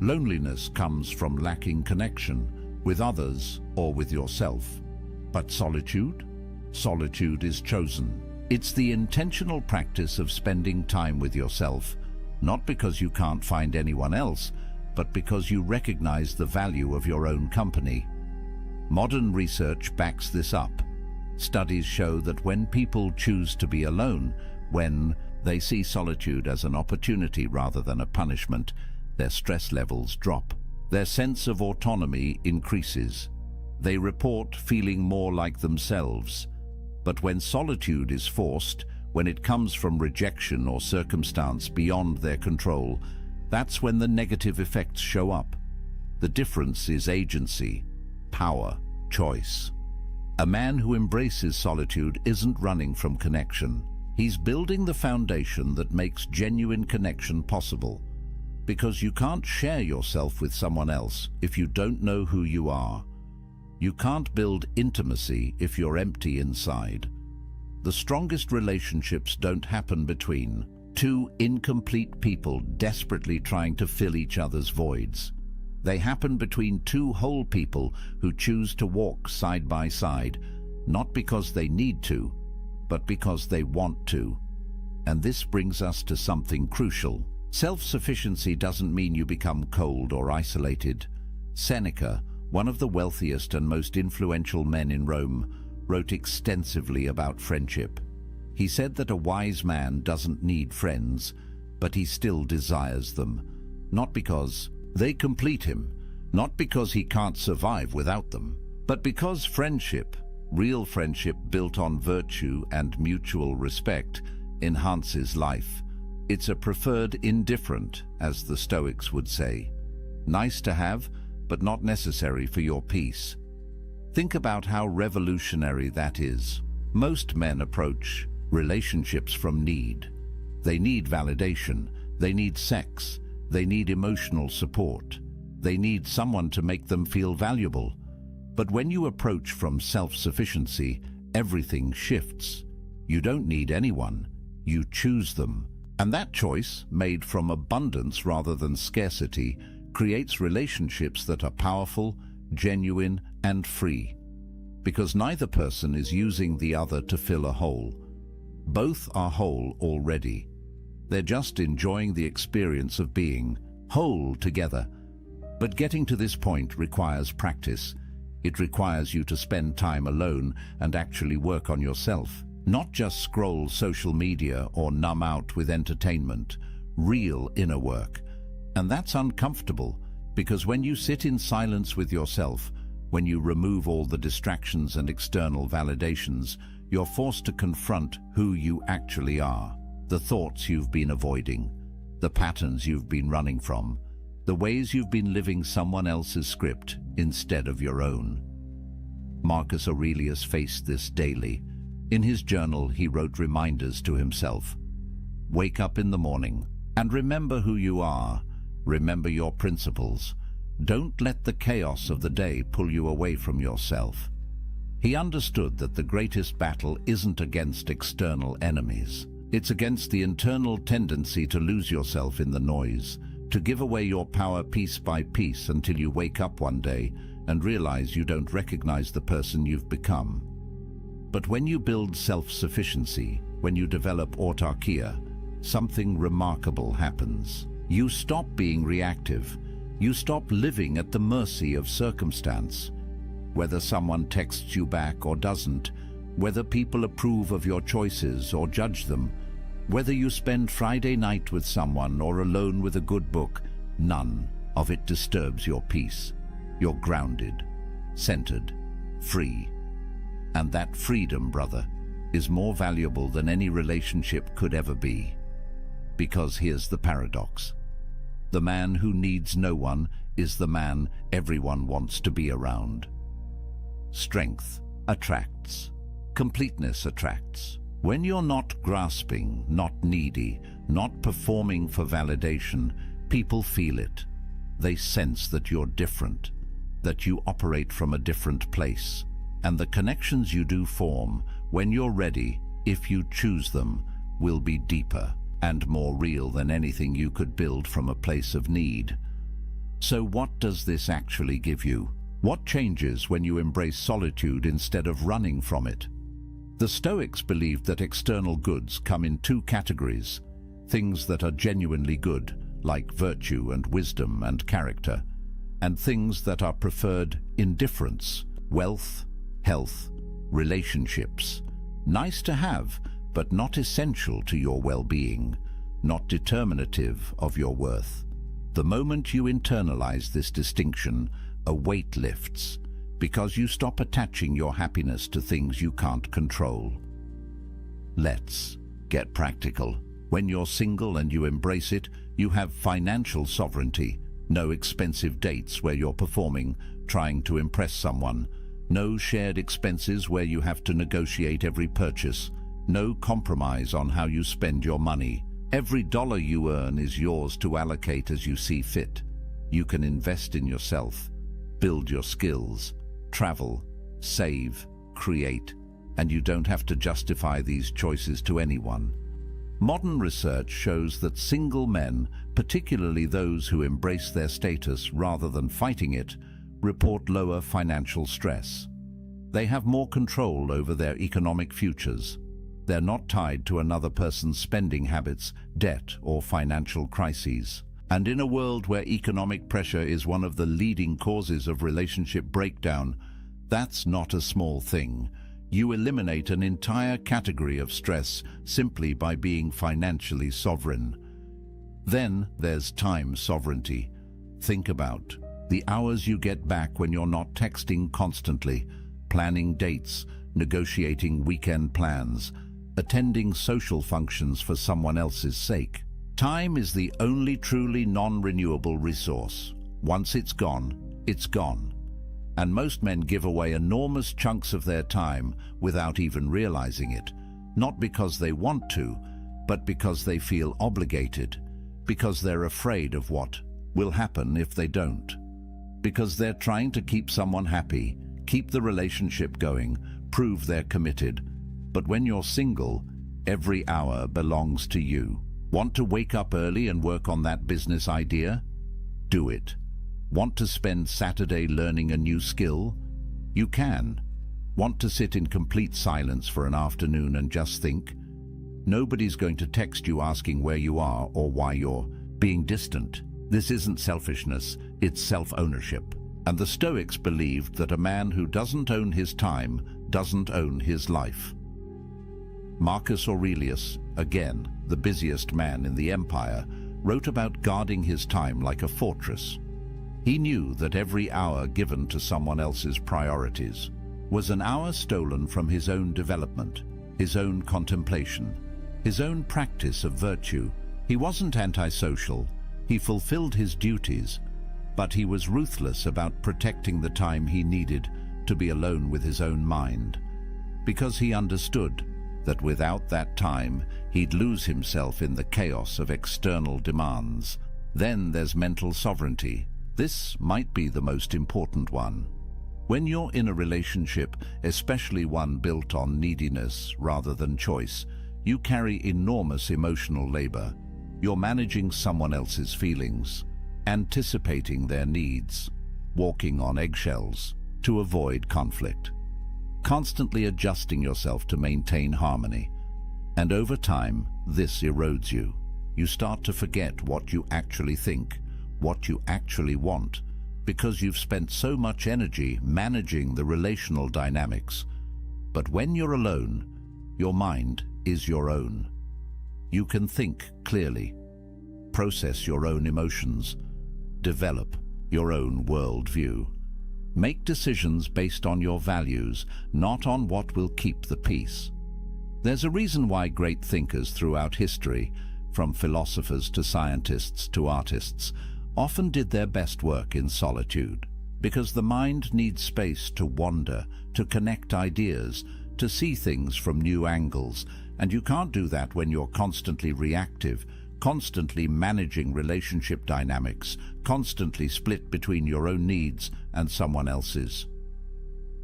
Loneliness comes from lacking connection with others or with yourself. But solitude? Solitude is chosen. It's the intentional practice of spending time with yourself, not because you can't find anyone else, but because you recognize the value of your own company. Modern research backs this up. Studies show that when people choose to be alone, when they see solitude as an opportunity rather than a punishment, their stress levels drop. Their sense of autonomy increases. They report feeling more like themselves. But when solitude is forced, when it comes from rejection or circumstance beyond their control, that's when the negative effects show up. The difference is agency, power, choice. A man who embraces solitude isn't running from connection. He's building the foundation that makes genuine connection possible. Because you can't share yourself with someone else if you don't know who you are. You can't build intimacy if you're empty inside. The strongest relationships don't happen between two incomplete people desperately trying to fill each other's voids. They happen between two whole people who choose to walk side by side, not because they need to, but because they want to. And this brings us to something crucial. Self-sufficiency doesn't mean you become cold or isolated. Seneca, one of the wealthiest and most influential men in Rome, wrote extensively about friendship. He said that a wise man doesn't need friends, but he still desires them, not because they complete him, not because he can't survive without them, but because friendship, real friendship built on virtue and mutual respect, enhances life. It's a preferred indifferent, as the Stoics would say. Nice to have, but not necessary for your peace. Think about how revolutionary that is. Most men approach relationships from need. They need validation, they need sex, they need emotional support, they need someone to make them feel valuable. But when you approach from self-sufficiency, everything shifts. You don't need anyone, you choose them. And that choice, made from abundance rather than scarcity, creates relationships that are powerful, genuine, and free. Because neither person is using the other to fill a hole. Both are whole already. They're just enjoying the experience of being whole together. But getting to this point requires practice. It requires you to spend time alone and actually work on yourself. Not just scroll social media or numb out with entertainment. Real inner work. And that's uncomfortable, because when you sit in silence with yourself, when you remove all the distractions and external validations, you're forced to confront who you actually are, the thoughts you've been avoiding, the patterns you've been running from, the ways you've been living someone else's script instead of your own. Marcus Aurelius faced this daily. In his journal, he wrote reminders to himself. Wake up in the morning and remember who you are. Remember your principles. Don't let the chaos of the day pull you away from yourself. He understood that the greatest battle isn't against external enemies. It's against the internal tendency to lose yourself in the noise, to give away your power piece by piece until you wake up one day and realize you don't recognize the person you've become. But when you build self-sufficiency, when you develop autarkia, something remarkable happens. You stop being reactive. You stop living at the mercy of circumstance. Whether someone texts you back or doesn't, whether people approve of your choices or judge them, whether you spend Friday night with someone or alone with a good book, none of it disturbs your peace. You're grounded, centered, free. And that freedom, brother, is more valuable than any relationship could ever be. Because here's the paradox. The man who needs no one is the man everyone wants to be around. Strength attracts. Completeness attracts. When you're not grasping, not needy, not performing for validation, people feel it. They sense that you're different, that you operate from a different place. And the connections you do form, when you're ready, if you choose them, will be deeper and more real than anything you could build from a place of need. So what does this actually give you? What changes when you embrace solitude instead of running from it? The Stoics believed that external goods come in two categories: things that are genuinely good, like virtue and wisdom and character, and things that are preferred indifference, wealth, health, relationships. Nice to have, but not essential to your well-being, not determinative of your worth. The moment you internalize this distinction, a weight lifts, because you stop attaching your happiness to things you can't control. Let's get practical. When you're single and you embrace it, you have financial sovereignty. No expensive dates where you're performing, trying to impress someone. No shared expenses where you have to negotiate every purchase. No compromise on how you spend your money. Every dollar you earn is yours to allocate as you see fit. You can invest in yourself, build your skills, travel, save, create, and you don't have to justify these choices to anyone. Modern research shows that single men, particularly those who embrace their status rather than fighting it, report lower financial stress. They have more control over their economic futures. They're not tied to another person's spending habits, debt, or financial crises. And in a world where economic pressure is one of the leading causes of relationship breakdown, that's not a small thing. You eliminate an entire category of stress simply by being financially sovereign. Then there's time sovereignty. Think about the hours you get back when you're not texting constantly, planning dates, negotiating weekend plans, attending social functions for someone else's sake. Time is the only truly non-renewable resource. Once it's gone, it's gone. And most men give away enormous chunks of their time without even realizing it, not because they want to, but because they feel obligated, because they're afraid of what will happen if they don't, because they're trying to keep someone happy, keep the relationship going, prove they're committed. But when you're single, every hour belongs to you. Want to wake up early and work on that business idea? Do it. Want to spend Saturday learning a new skill? You can. Want to sit in complete silence for an afternoon and just think? Nobody's going to text you asking where you are or why you're being distant. This isn't selfishness, it's self-ownership. And the Stoics believed that a man who doesn't own his time doesn't own his life. Marcus Aurelius, again, the busiest man in the empire, wrote about guarding his time like a fortress. He knew that every hour given to someone else's priorities was an hour stolen from his own development, his own contemplation, his own practice of virtue. He wasn't antisocial, he fulfilled his duties, but he was ruthless about protecting the time he needed to be alone with his own mind, because he understood that without that time, he'd lose himself in the chaos of external demands. Then there's mental sovereignty. This might be the most important one. When you're in a relationship, especially one built on neediness rather than choice, you carry enormous emotional labor. You're managing someone else's feelings, anticipating their needs, walking on eggshells to avoid conflict, constantly adjusting yourself to maintain harmony. And over time, this erodes you. You start to forget what you actually think, what you actually want, because you've spent so much energy managing the relational dynamics. But when you're alone, your mind is your own. You can think clearly, process your own emotions, develop your own worldview. Make decisions based on your values, not on what will keep the peace. There's a reason why great thinkers throughout history, from philosophers to scientists to artists, often did their best work in solitude, because the mind needs space to wander, to connect ideas, to see things from new angles, and you can't do that when you're constantly reactive, constantly managing relationship dynamics, constantly split between your own needs and someone else's.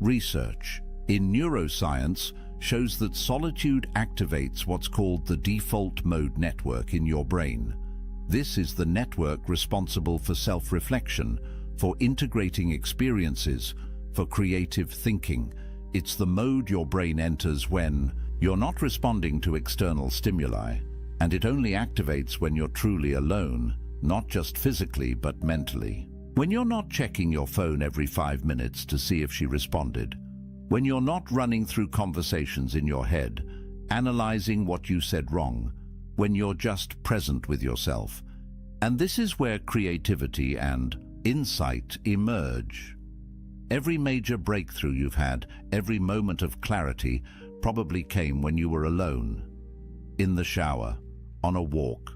Research in neuroscience shows that solitude activates what's called the default mode network in your brain. This is the network responsible for self-reflection, for integrating experiences, for creative thinking. It's the mode your brain enters when you're not responding to external stimuli, and it only activates when you're truly alone, not just physically but mentally. When you're not checking your phone every 5 minutes to see if she responded, when you're not running through conversations in your head, analyzing what you said wrong, when you're just present with yourself. And this is where creativity and insight emerge. Every major breakthrough you've had, every moment of clarity, probably came when you were alone. In the shower, on a walk,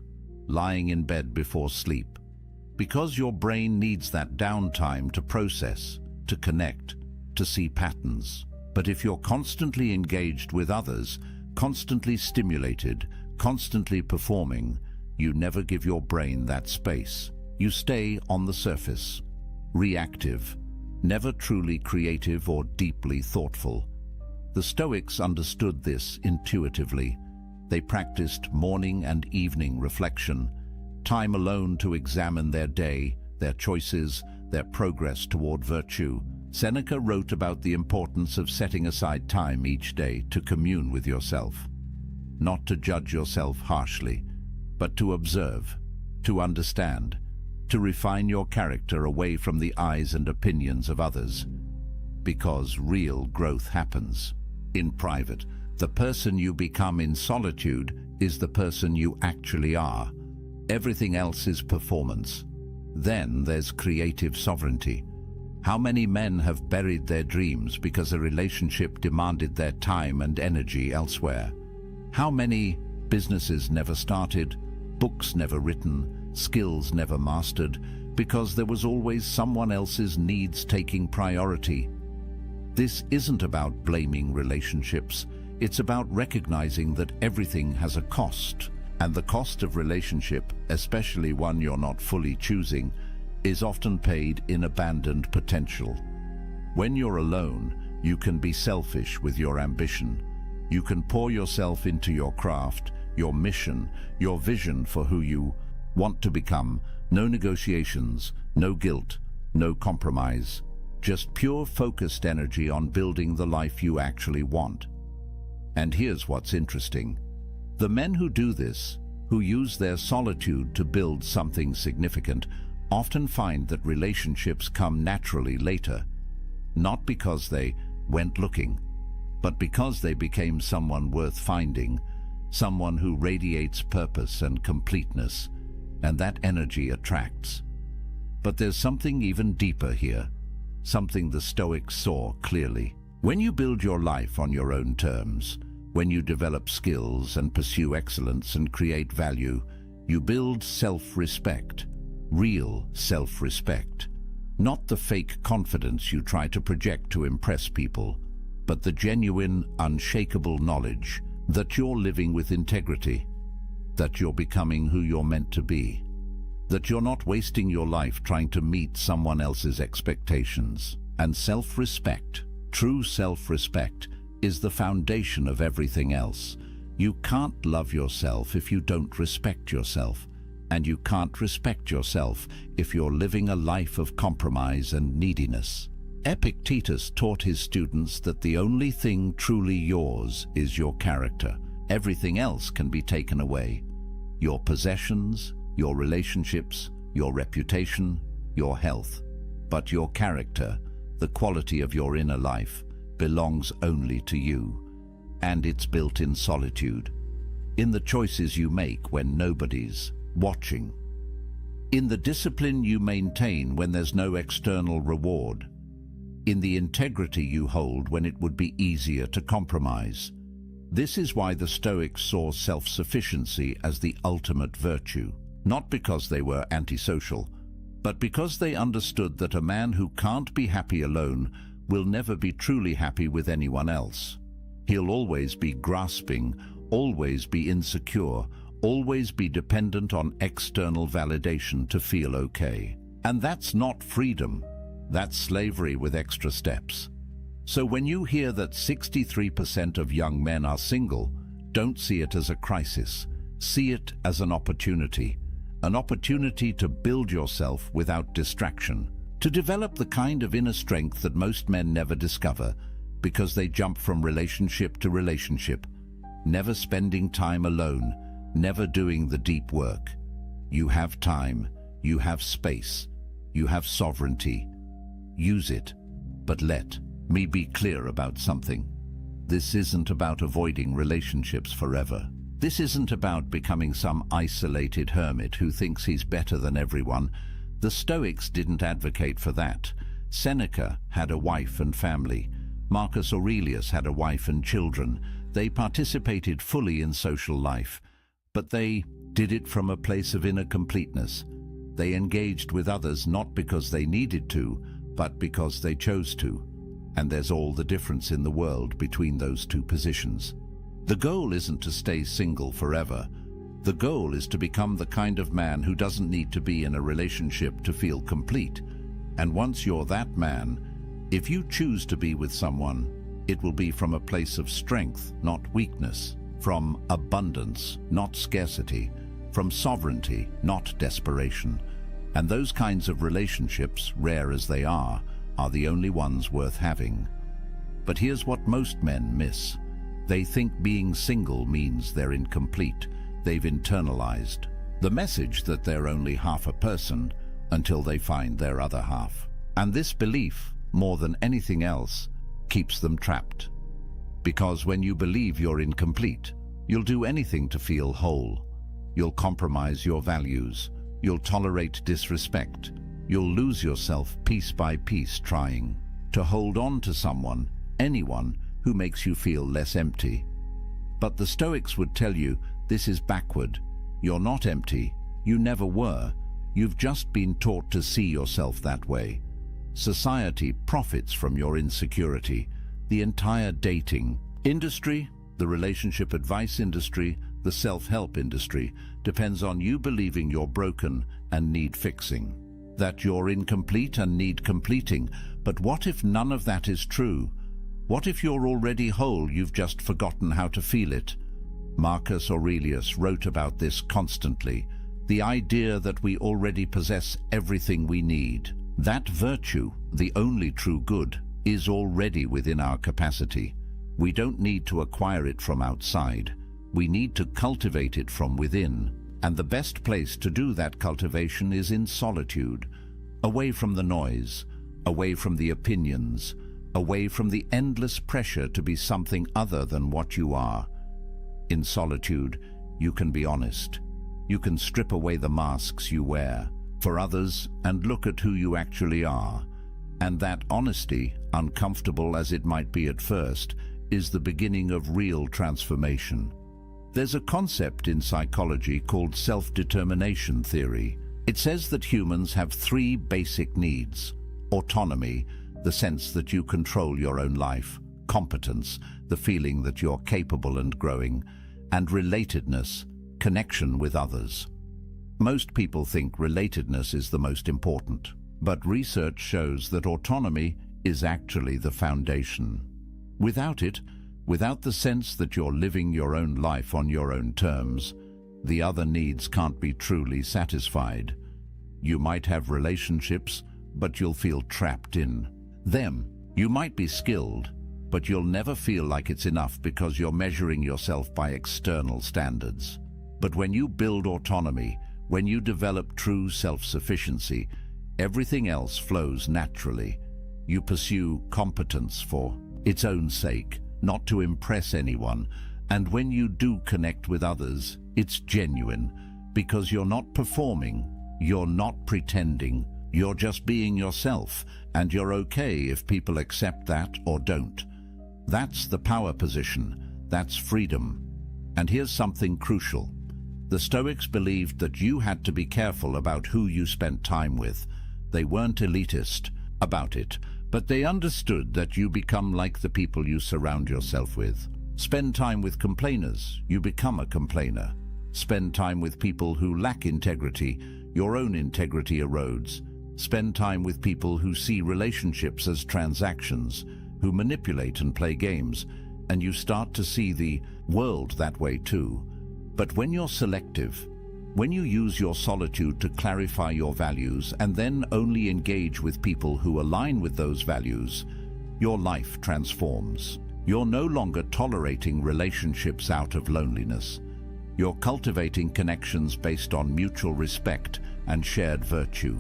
lying in bed before sleep. Because your brain needs that downtime to process, to connect, to see patterns. But if you're constantly engaged with others, constantly stimulated, constantly performing, you never give your brain that space. You stay on the surface, reactive, never truly creative or deeply thoughtful. The Stoics understood this intuitively. They practiced morning and evening reflection, time alone to examine their day, their choices, their progress toward virtue. Seneca wrote about the importance of setting aside time each day to commune with yourself. not to judge yourself harshly, but to observe, to understand, to refine your character away from the eyes and opinions of others. Because real growth happens in private. The person you become in solitude is the person you actually are. Everything else is performance. Then there's creative sovereignty. How many men have buried their dreams because a relationship demanded their time and energy elsewhere? How many businesses never started, books never written, skills never mastered, because there was always someone else's needs taking priority? This isn't about blaming relationships. It's about recognizing that everything has a cost, and the cost of relationship, especially one you're not fully choosing, is often paid in abandoned potential. When you're alone, you can be selfish with your ambition. You can pour yourself into your craft, your mission, your vision for who you want to become. No negotiations, no guilt, no compromise. Just pure focused energy on building the life you actually want. And here's what's interesting. The men who do this, who use their solitude to build something significant, often find that relationships come naturally later, not because they went looking, but because they became someone worth finding, someone who radiates purpose and completeness, and that energy attracts. But there's something even deeper here, something the Stoics saw clearly. When you build your life on your own terms, when you develop skills and pursue excellence and create value, you build self-respect, real self-respect. Not the fake confidence you try to project to impress people, but the genuine, unshakable knowledge that you're living with integrity, that you're becoming who you're meant to be, that you're not wasting your life trying to meet someone else's expectations. And self-respect, true self-respect, is the foundation of everything else. You can't love yourself if you don't respect yourself, and you can't respect yourself if you're living a life of compromise and neediness. Epictetus taught his students that the only thing truly yours is your character. Everything else can be taken away. Your possessions, your relationships, your reputation, your health. But your character, the quality of your inner life, belongs only to you. And it's built in solitude, in the choices you make when nobody's watching, in the discipline you maintain when there's no external reward, in the integrity you hold when it would be easier to compromise. This is why the Stoics saw self-sufficiency as the ultimate virtue, not because they were antisocial, but because they understood that a man who can't be happy alone will never be truly happy with anyone else. He'll always be grasping, always be insecure, always be dependent on external validation to feel okay. And that's not freedom. That's slavery with extra steps. So when you hear that 63% of young men are single, don't see it as a crisis. See it as an opportunity to build yourself without distraction, to develop the kind of inner strength that most men never discover because they jump from relationship to relationship, never spending time alone, never doing the deep work. You have time, you have space, you have sovereignty. Use it, but let me be clear about something. This isn't about avoiding relationships forever. This isn't about becoming some isolated hermit who thinks he's better than everyone. The Stoics didn't advocate for that. Seneca had a wife and family. Marcus Aurelius had a wife and children. They participated fully in social life, but they did it from a place of inner completeness. They engaged with others not because they needed to, but because they chose to. And there's all the difference in the world between those two positions. The goal isn't to stay single forever. The goal is to become the kind of man who doesn't need to be in a relationship to feel complete. And once you're that man, if you choose to be with someone, it will be from a place of strength, not weakness, from abundance, not scarcity, from sovereignty, not desperation. And those kinds of relationships, rare as they are the only ones worth having. But here's what most men miss. They think being single means they're incomplete. They've internalized the message that they're only half a person until they find their other half. And this belief, more than anything else, keeps them trapped. Because when you believe you're incomplete, you'll do anything to feel whole. You'll compromise your values. You'll tolerate disrespect. You'll lose yourself piece by piece trying to hold on to someone, anyone, who makes you feel less empty. But the Stoics would tell you this is backward. You're not empty. You never were. You've just been taught to see yourself that way. Society profits from your insecurity. The entire dating industry, the relationship advice industry, the self-help industry depends on you believing you're broken and need fixing, that you're incomplete and need completing. But what if none of that is true? What if you're already whole, you've just forgotten how to feel it? Marcus Aurelius wrote about this constantly, the idea that we already possess everything we need. That virtue, the only true good, is already within our capacity. We don't need to acquire it from outside. We need to cultivate it from within. And the best place to do that cultivation is in solitude, away from the noise, away from the opinions, away from the endless pressure to be something other than what you are. In solitude, you can be honest. You can strip away the masks you wear for others and look at who you actually are. And that honesty, uncomfortable as it might be at first, is the beginning of real transformation. There's a concept in psychology called self-determination theory. It says that humans have three basic needs: autonomy, the sense that you control your own life; competence, the feeling that you're capable and growing; and relatedness, connection with others. Most people think relatedness is the most important, but research shows that autonomy is actually the foundation. Without it, without the sense that you're living your own life on your own terms, the other needs can't be truly satisfied. You might have relationships, but you'll feel trapped in them. You might be skilled, but you'll never feel like it's enough because you're measuring yourself by external standards. But when you build autonomy, when you develop true self-sufficiency, everything else flows naturally. You pursue competence for its own sake, not to impress anyone. And when you do connect with others, it's genuine, because you're not performing, you're not pretending, you're just being yourself, and you're okay if people accept that or don't. That's the power position. That's freedom. And here's something crucial. The Stoics believed that you had to be careful about who you spent time with. They weren't elitist about it, but they understood that you become like the people you surround yourself with. Spend time with complainers, you become a complainer. Spend time with people who lack integrity, your own integrity erodes. Spend time with people who see relationships as transactions, who manipulate and play games, and you start to see the world that way too. But when you're selective, when you use your solitude to clarify your values and then only engage with people who align with those values, your life transforms. You're no longer tolerating relationships out of loneliness. You're cultivating connections based on mutual respect and shared virtue.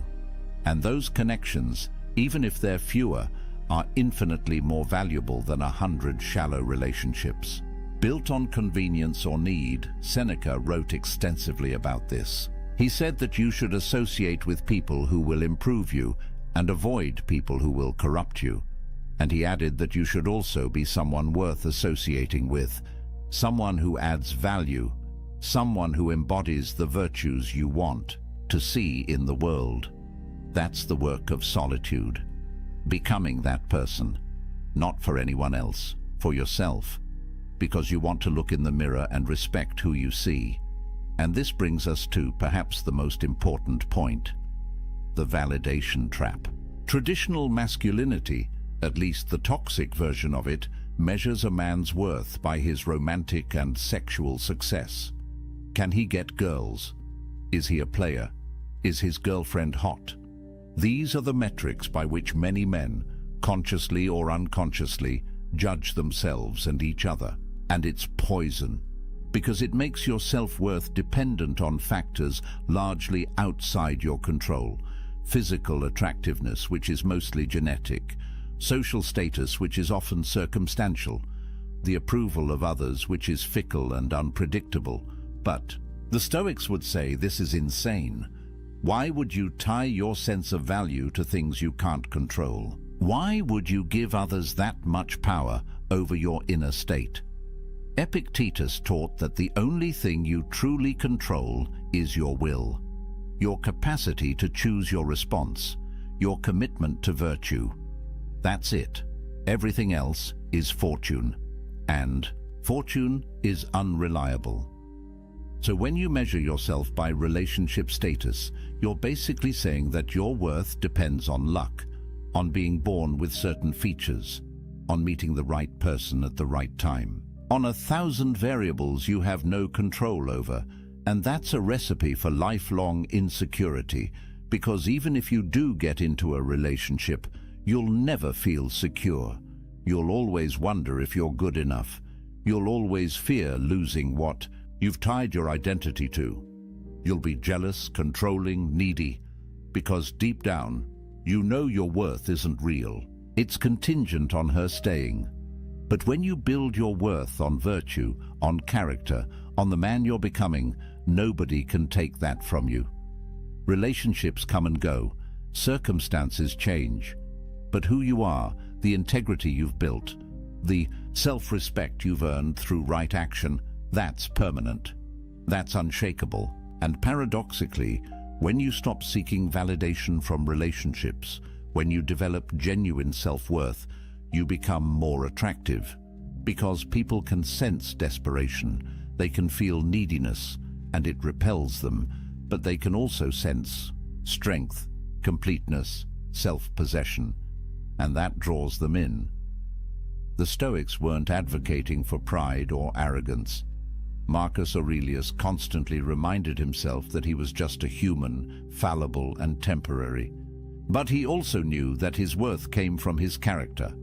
And those connections, even if they're fewer, are infinitely more valuable than 100 shallow relationships. Built on convenience or need, Seneca wrote extensively about this. He said that you should associate with people who will improve you and avoid people who will corrupt you. And he added that you should also be someone worth associating with, someone who adds value, someone who embodies the virtues you want to see in the world. That's the work of solitude. Becoming that person, not for anyone else, for yourself, because you want to look in the mirror and respect who you see. And this brings us to perhaps the most important point: the validation trap. Traditional masculinity, at least the toxic version of it, measures a man's worth by his romantic and sexual success. Can he get girls? Is he a player? Is his girlfriend hot? These are the metrics by which many men, consciously or unconsciously, judge themselves and each other. and it's poison, because it makes your self-worth dependent on factors largely outside your control. Physical attractiveness, which is mostly genetic, social status, which is often circumstantial, the approval of others, which is fickle and unpredictable. But the Stoics would say this is insane. Why would you tie your sense of value to things you can't control? Why would you give others that much power over your inner state? Epictetus taught that the only thing you truly control is your will, your capacity to choose your response, your commitment to virtue. That's it. Everything else is fortune, and fortune is unreliable. So when you measure yourself by relationship status, you're basically saying that your worth depends on luck, on being born with certain features, on meeting the right person at the right time, on 1,000 variables you have no control over. And that's a recipe for lifelong insecurity, because even if you do get into a relationship, you'll never feel secure. You'll always wonder if you're good enough. You'll always fear losing what you've tied your identity to. You'll be jealous, controlling, needy, because deep down, you know your worth isn't real. It's contingent on her staying. But when you build your worth on virtue, on character, on the man you're becoming, nobody can take that from you. Relationships come and go, circumstances change, but who you are, the integrity you've built, the self-respect you've earned through right action, that's permanent. That's unshakable. And paradoxically, when you stop seeking validation from relationships, when you develop genuine self-worth, you become more attractive, because people can sense desperation, they can feel neediness, and it repels them, but they can also sense strength, completeness, self-possession, and that draws them in. The Stoics weren't advocating for pride or arrogance. Marcus Aurelius constantly reminded himself that he was just a human, fallible and temporary. But he also knew that his worth came from his character,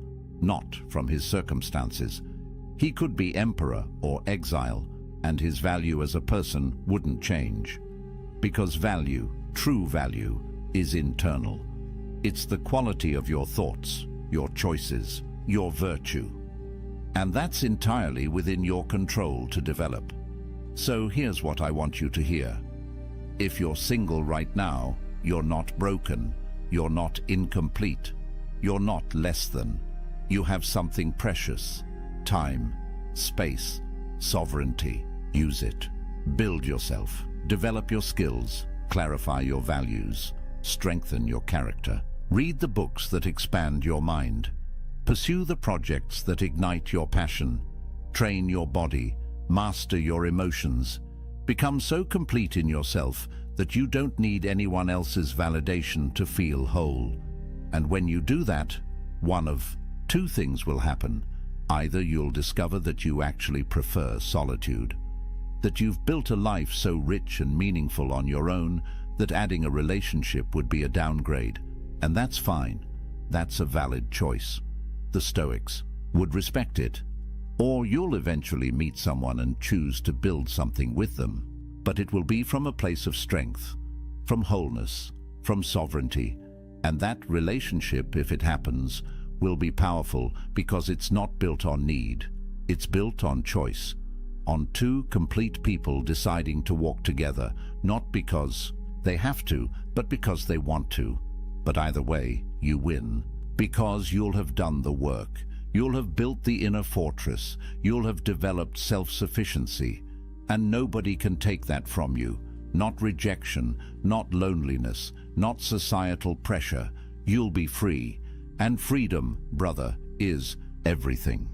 not from his circumstances. He could be emperor or exile, and his value as a person wouldn't change. Because value, true value, is internal. It's the quality of your thoughts, your choices, your virtue. And that's entirely within your control to develop. So here's what I want you to hear. If you're single right now, you're not broken, you're not incomplete, you're not less than. You have something precious: time, space, sovereignty. Use it. Build yourself. Develop your skills. Clarify your values. Strengthen your character. Read the books that expand your mind. Pursue the projects that ignite your passion. Train your body. Master your emotions. Become so complete in yourself that you don't need anyone else's validation to feel whole. And when you do that, one of two things will happen. Either you'll discover that you actually prefer solitude, that you've built a life so rich and meaningful on your own that adding a relationship would be a downgrade, and that's fine. That's a valid choice. The Stoics would respect it. Or you'll eventually meet someone and choose to build something with them, but it will be from a place of strength, from wholeness, from sovereignty, and that relationship, if it happens, will be powerful because it's not built on need. It's built on choice, on two complete people deciding to walk together, not because they have to, but because they want to. But either way, you win, because you'll have done the work. You'll have built the inner fortress. You'll have developed self-sufficiency, and nobody can take that from you. Not rejection, not loneliness, not societal pressure. You'll be free. And freedom, brother, is everything.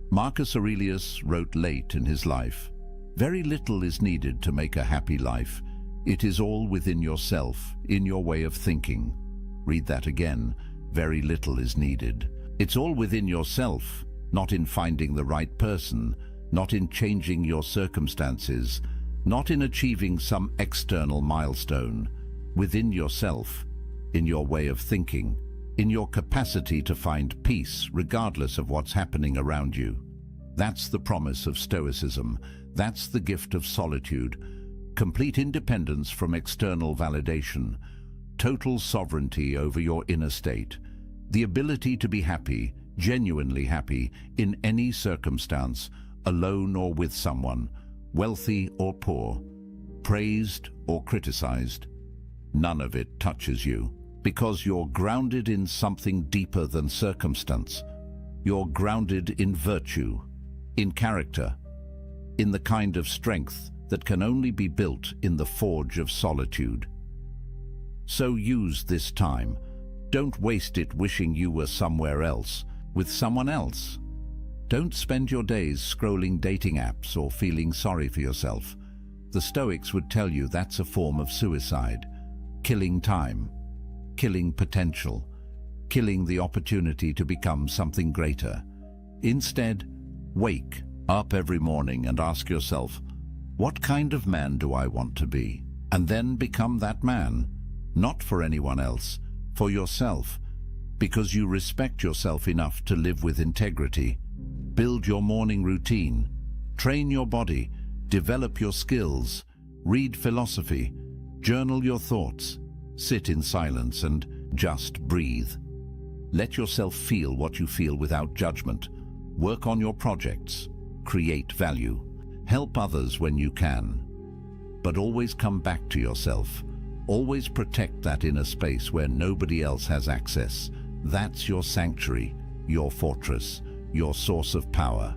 Marcus Aurelius wrote late in his life, "Very little is needed to make a happy life. It is all within yourself, in your way of thinking." Read that again. Very little is needed. It's all within yourself, not in finding the right person, not in changing your circumstances, not in achieving some external milestone. Within yourself, in your way of thinking, in your capacity to find peace regardless of what's happening around you. That's the promise of Stoicism. That's the gift of solitude. Complete independence from external validation. Total sovereignty over your inner state. The ability to be happy, genuinely happy, in any circumstance, alone or with someone, wealthy or poor, praised or criticized. None of it touches you, because you're grounded in something deeper than circumstance. You're grounded in virtue, in character, in the kind of strength that can only be built in the forge of solitude. So use this time. Don't waste it wishing you were somewhere else, with someone else. Don't spend your days scrolling dating apps or feeling sorry for yourself. The Stoics would tell you that's a form of suicide, killing time, killing potential, killing the opportunity to become something greater. Instead, wake up every morning and ask yourself, what kind of man do I want to be? And then become that man, not for anyone else, for yourself, because you respect yourself enough to live with integrity. Build your morning routine, train your body, develop your skills, read philosophy, journal your thoughts, sit in silence and just breathe. Let yourself feel what you feel without judgment. Work on your projects, create value, help others when you can. But always come back to yourself. Always protect that inner space where nobody else has access. That's your sanctuary, your fortress, your source of power.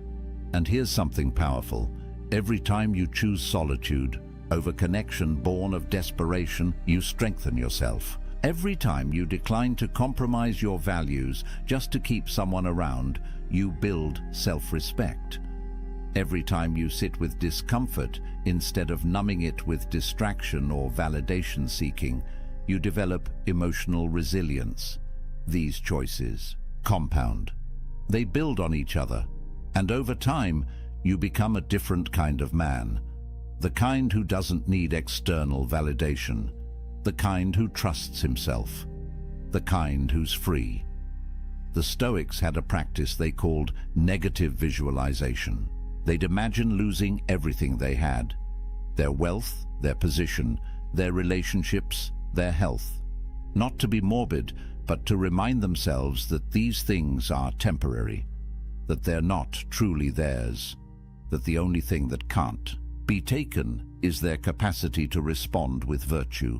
And here's something powerful. Every time you choose solitude over connection born of desperation, you strengthen yourself. Every time you decline to compromise your values just to keep someone around, you build self-respect. Every time you sit with discomfort instead of numbing it with distraction or validation seeking, you develop emotional resilience. These choices compound. They build on each other, and over time, you become a different kind of man. The kind who doesn't need external validation. The kind who trusts himself. The kind who's free. The Stoics had a practice they called negative visualization. They'd imagine losing everything they had. Their wealth, their position, their relationships, their health. Not to be morbid, but to remind themselves that these things are temporary, that they're not truly theirs, that the only thing that can't be taken is their capacity to respond with virtue.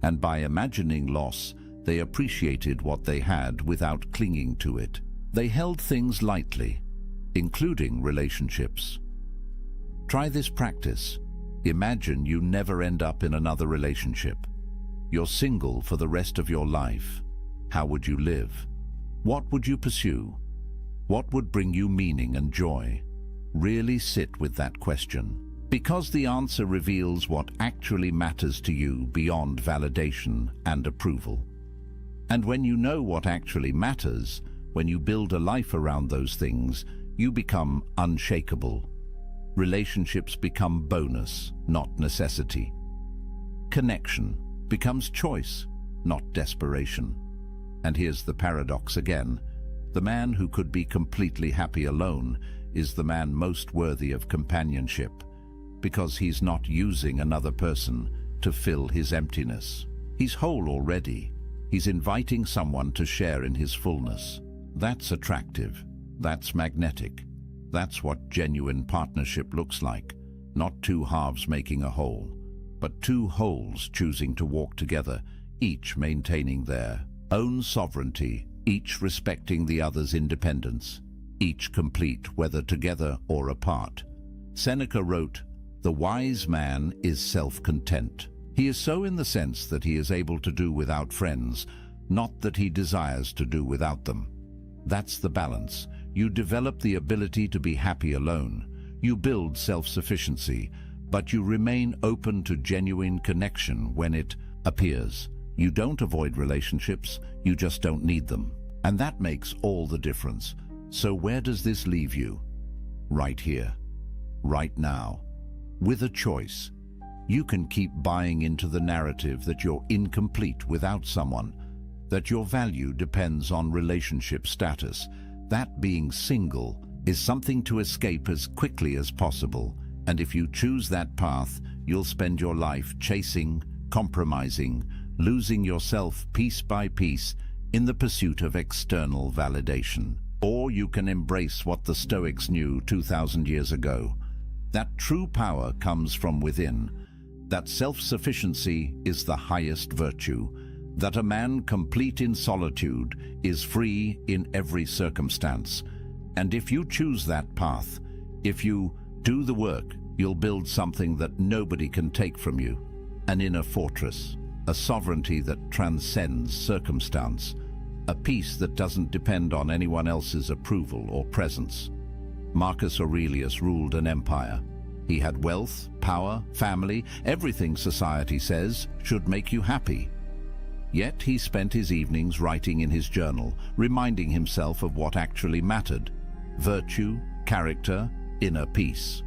And by imagining loss, they appreciated what they had without clinging to it. They held things lightly, including relationships. Try this practice. Imagine you never end up in another relationship. You're single for the rest of your life. How would you live? What would you pursue? What would bring you meaning and joy? Really sit with that question, because the answer reveals what actually matters to you beyond validation and approval. And when you know what actually matters, when you build a life around those things, you become unshakable. Relationships become bonus, not necessity. Connection becomes choice, not desperation. And here's the paradox again. The man who could be completely happy alone is the man most worthy of companionship, because he's not using another person to fill his emptiness. He's whole already. He's inviting someone to share in his fullness. That's attractive. That's magnetic. That's what genuine partnership looks like. Not two halves making a whole, but two wholes choosing to walk together, each maintaining their own sovereignty, each respecting the other's independence, each complete whether together or apart. Seneca wrote, "The wise man is self-content. He is so in the sense that he is able to do without friends, not that he desires to do without them." That's the balance. You develop the ability to be happy alone. You build self-sufficiency, but you remain open to genuine connection when it appears. You don't avoid relationships, you just don't need them. And that makes all the difference. So where does this leave you? Right here, right now, with a choice. You can keep buying into the narrative that you're incomplete without someone, that your value depends on relationship status, that being single is something to escape as quickly as possible, and if you choose that path, you'll spend your life chasing, compromising, losing yourself piece by piece in the pursuit of external validation. Or you can embrace what the Stoics knew 2,000 years ago, that true power comes from within, that self-sufficiency is the highest virtue, that a man complete in solitude is free in every circumstance. And if you choose that path, if you do the work, you'll build something that nobody can take from you, an inner fortress, a sovereignty that transcends circumstance, a peace that doesn't depend on anyone else's approval or presence. Marcus Aurelius ruled an empire. He had wealth, power, family, everything society says should make you happy. Yet he spent his evenings writing in his journal, reminding himself of what actually mattered: virtue, character, inner peace.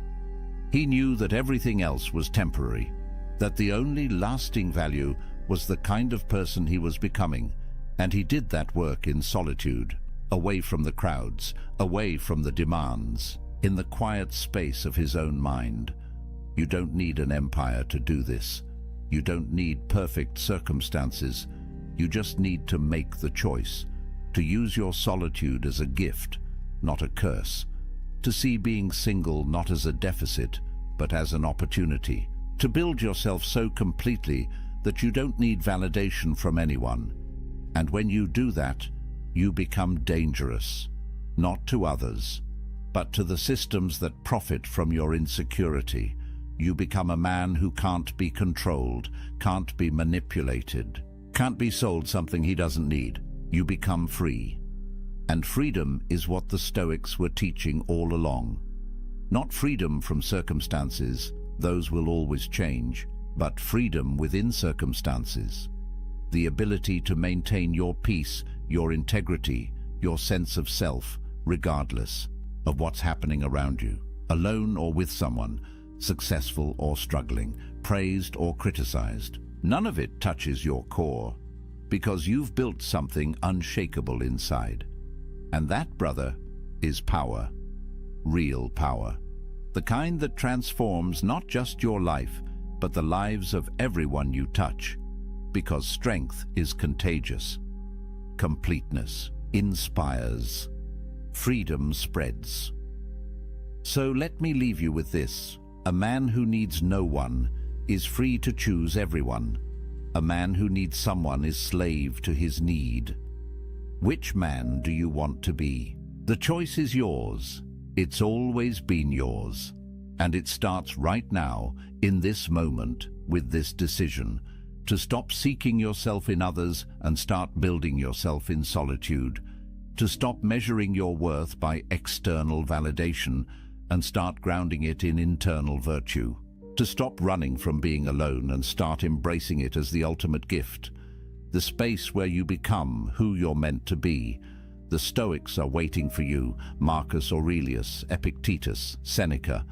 He knew that everything else was temporary, that the only lasting value was the kind of person he was becoming, and he did that work in solitude, away from the crowds, away from the demands, in the quiet space of his own mind. You don't need an empire to do this. You don't need perfect circumstances. You just need to make the choice, to use your solitude as a gift, not a curse, to see being single not as a deficit, but as an opportunity, to build yourself so completely that you don't need validation from anyone. And when you do that, you become dangerous, not to others, but to the systems that profit from your insecurity. You become a man who can't be controlled, can't be manipulated, can't be sold something he doesn't need. You become free. And freedom is what the Stoics were teaching all along. Not freedom from circumstances, those will always change, but freedom within circumstances. The ability to maintain your peace, your integrity, your sense of self, regardless of what's happening around you, alone or with someone, successful or struggling, praised or criticized. None of it touches your core, because you've built something unshakable inside. And that, brother, is power. Real power. The kind that transforms not just your life, but the lives of everyone you touch. Because strength is contagious. Completeness inspires. Freedom spreads. So let me leave you with this. A man who needs no one is free to choose everyone. A man who needs someone is slave to his need. Which man do you want to be? The choice is yours. It's always been yours. And it starts right now, in this moment, with this decision, to stop seeking yourself in others and start building yourself in solitude, to stop measuring your worth by external validation and start grounding it in internal virtue, to stop running from being alone and start embracing it as the ultimate gift, the space where you become who you're meant to be. The Stoics are waiting for you, Marcus Aurelius, Epictetus, Seneca.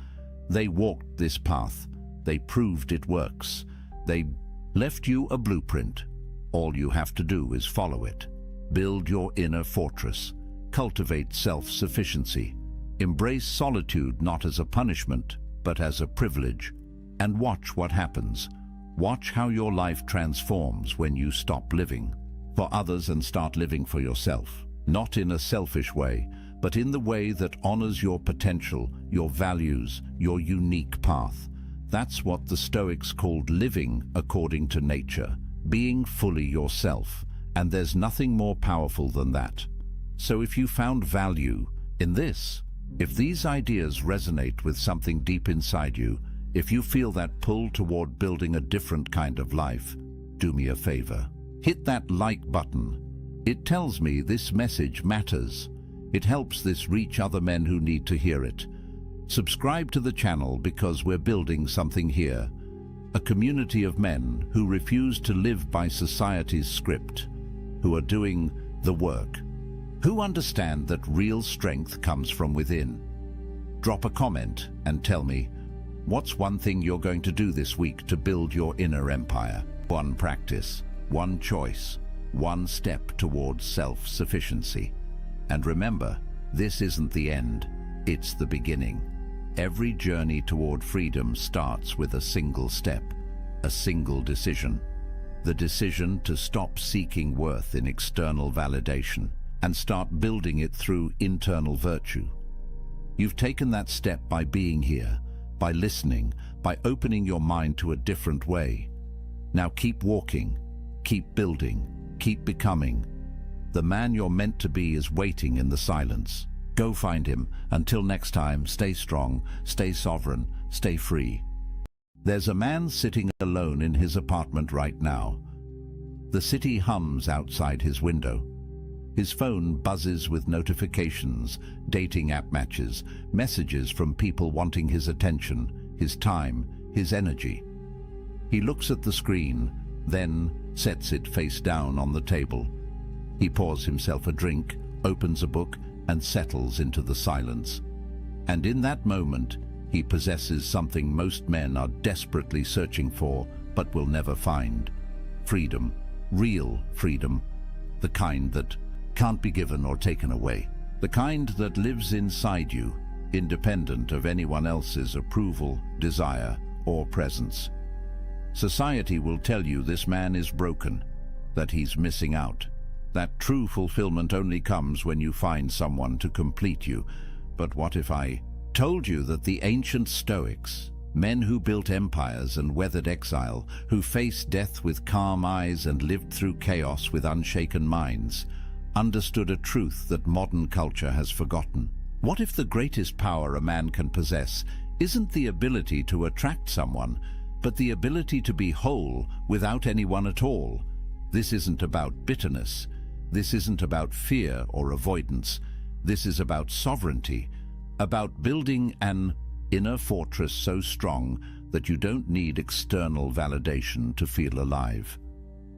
They walked this path. They proved it works. They left you a blueprint. All you have to do is follow it. Build your inner fortress. Cultivate self-sufficiency. Embrace solitude not as a punishment, but as a privilege. And watch what happens. Watch how your life transforms when you stop living for others and start living for yourself. Not in a selfish way, but in the way that honors your potential, your values, your unique path. That's what the Stoics called living according to nature, being fully yourself, and there's nothing more powerful than that. So if you found value in this, if these ideas resonate with something deep inside you, if you feel that pull toward building a different kind of life, do me a favor. Hit that like button. It tells me this message matters. It helps this reach other men who need to hear it. Subscribe to the channel because we're building something here. A community of men who refuse to live by society's script, who are doing the work, who understand that real strength comes from within. Drop a comment and tell me, what's one thing you're going to do this week to build your inner empire? One practice, one choice, one step towards self-sufficiency. And remember, this isn't the end. It's the beginning. Every journey toward freedom starts with a single step, a single decision. The decision to stop seeking worth in external validation and start building it through internal virtue. You've taken that step by being here, by listening, by opening your mind to a different way. Now keep walking, keep building, keep becoming. The man you're meant to be is waiting in the silence. Go find him. Until next time, stay strong, stay sovereign, stay free. There's a man sitting alone in his apartment right now. The city hums outside his window. His phone buzzes with notifications, dating app matches, messages from people wanting his attention, his time, his energy. He looks at the screen, then sets it face down on the table. He pours himself a drink, opens a book, and settles into the silence. And in that moment, he possesses something most men are desperately searching for, but will never find. Freedom. Real freedom. The kind that can't be given or taken away. The kind that lives inside you, independent of anyone else's approval, desire, or presence. Society will tell you this man is broken, that he's missing out. That true fulfillment only comes when you find someone to complete you. But what if I told you that the ancient Stoics, men who built empires and weathered exile, who faced death with calm eyes and lived through chaos with unshaken minds, understood a truth that modern culture has forgotten? What if the greatest power a man can possess isn't the ability to attract someone, but the ability to be whole without anyone at all? This isn't about bitterness. This isn't about fear or avoidance. This is about sovereignty, about building an inner fortress so strong that you don't need external validation to feel alive.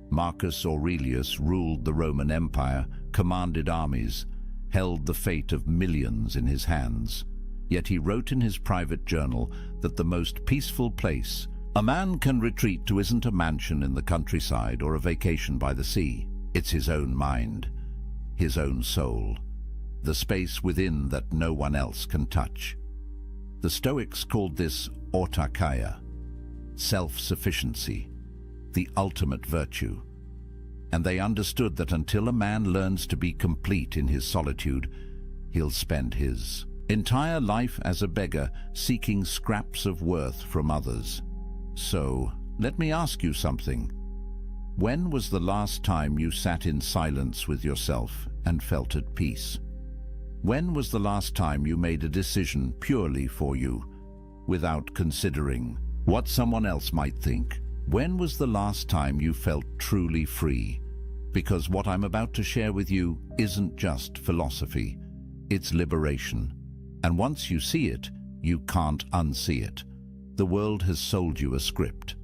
Marcus Aurelius ruled the Roman Empire, commanded armies, held the fate of millions in his hands. Yet he wrote in his private journal that the most peaceful place a man can retreat to isn't a mansion in the countryside or a vacation by the sea. It's his own mind, his own soul, the space within that no one else can touch. The Stoics called this autarkia, self-sufficiency, the ultimate virtue. And they understood that until a man learns to be complete in his solitude, he'll spend his entire life as a beggar seeking scraps of worth from others. So, let me ask you something. When was the last time you sat in silence with yourself and felt at peace? When was the last time you made a decision purely for you, without considering what someone else might think? When was the last time you felt truly free? Because what I'm about to share with you isn't just philosophy, it's liberation. And once you see it, you can't unsee it. The world has sold you a script.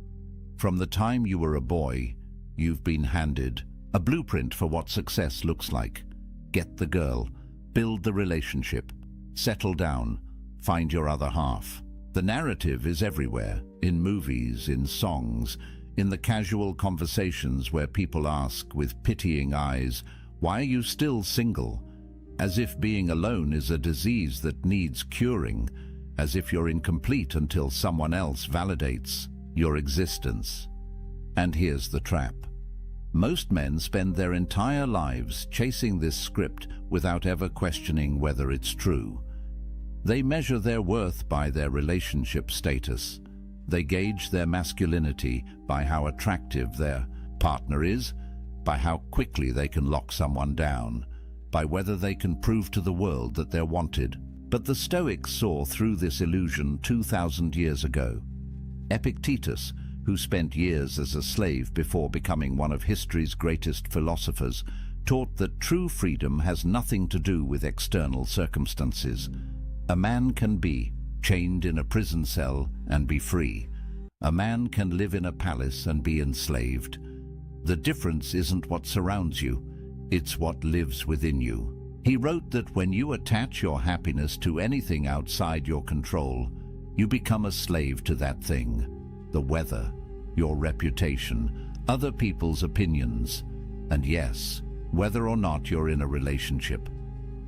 From the time you were a boy, you've been handed a blueprint for what success looks like. Get the girl, build the relationship, settle down, find your other half. The narrative is everywhere, in movies, in songs, in the casual conversations where people ask with pitying eyes, "Why are you still single?" As if being alone is a disease that needs curing, as if you're incomplete until someone else validates your existence. And here's the trap. Most men spend their entire lives chasing this script without ever questioning whether it's true. They measure their worth by their relationship status. They gauge their masculinity by how attractive their partner is, by how quickly they can lock someone down, by whether they can prove to the world that they're wanted. But the Stoics saw through this illusion 2,000 years ago. Epictetus, who spent years as a slave before becoming one of history's greatest philosophers, taught that true freedom has nothing to do with external circumstances. A man can be chained in a prison cell and be free. A man can live in a palace and be enslaved. The difference isn't what surrounds you, it's what lives within you. He wrote that when you attach your happiness to anything outside your control, you become a slave to that thing. The weather, your reputation, other people's opinions, and yes, whether or not you're in a relationship.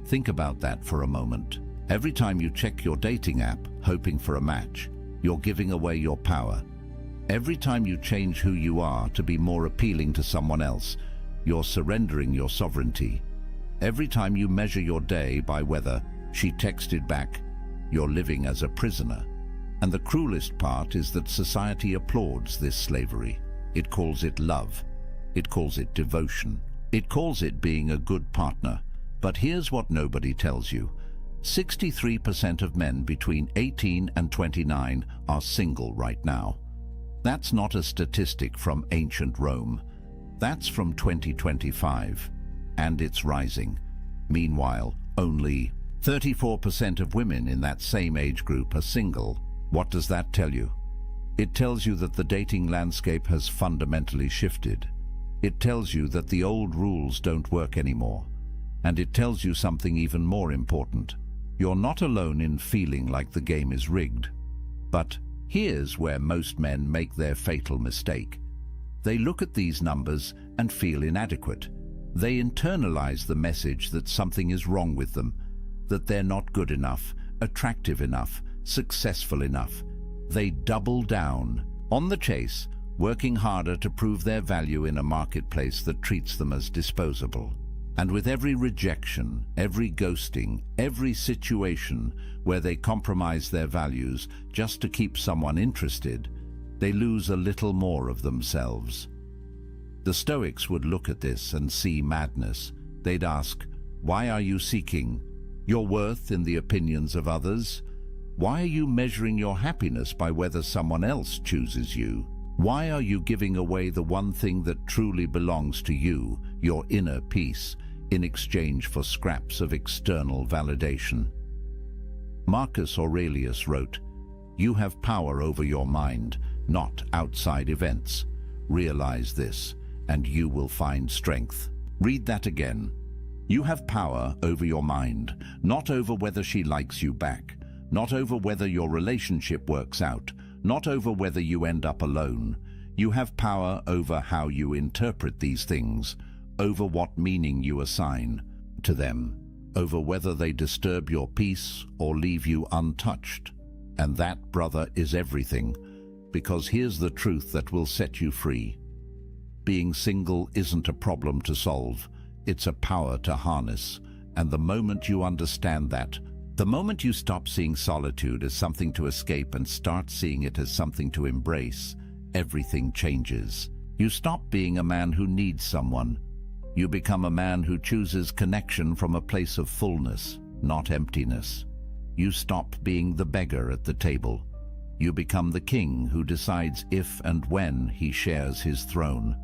Think about that for a moment. Every time you check your dating app, hoping for a match, you're giving away your power. Every time you change who you are to be more appealing to someone else, you're surrendering your sovereignty. Every time you measure your day by whether she texted back, you're living as a prisoner. And the cruelest part is that society applauds this slavery. It calls it love. It calls it devotion. It calls it being a good partner. But here's what nobody tells you. 63% of men between 18 and 29 are single right now. That's not a statistic from ancient Rome. That's from 2025. And it's rising. Meanwhile, only 34% of women in that same age group are single. What does that tell you? It tells you that the dating landscape has fundamentally shifted. It tells you that the old rules don't work anymore. And it tells you something even more important. You're not alone in feeling like the game is rigged. But here's where most men make their fatal mistake. They look at these numbers and feel inadequate. They internalize the message that something is wrong with them, that they're not good enough, attractive enough, successful enough. They double down on the chase, working harder to prove their value in a marketplace that treats them as disposable. And with every rejection, every ghosting, every situation where they compromise their values just to keep someone interested, they lose a little more of themselves. The Stoics would look at this and see madness. They'd ask, why are you seeking your worth in the opinions of others? Why are you measuring your happiness by whether someone else chooses you? Why are you giving away the one thing that truly belongs to you, your inner peace, in exchange for scraps of external validation? Marcus Aurelius wrote, "You have power over your mind, not outside events. Realize this, and you will find strength." Read that again. You have power over your mind, not over whether she likes you back, not over whether your relationship works out, not over whether you end up alone. You have power over how you interpret these things, over what meaning you assign to them, over whether they disturb your peace or leave you untouched. And that, brother, is everything, because here's the truth that will set you free. Being single isn't a problem to solve, it's a power to harness. And the moment you understand that, the moment you stop seeing solitude as something to escape and start seeing it as something to embrace, everything changes. You stop being a man who needs someone. You become a man who chooses connection from a place of fullness, not emptiness. You stop being the beggar at the table. You become the king who decides if and when he shares his throne.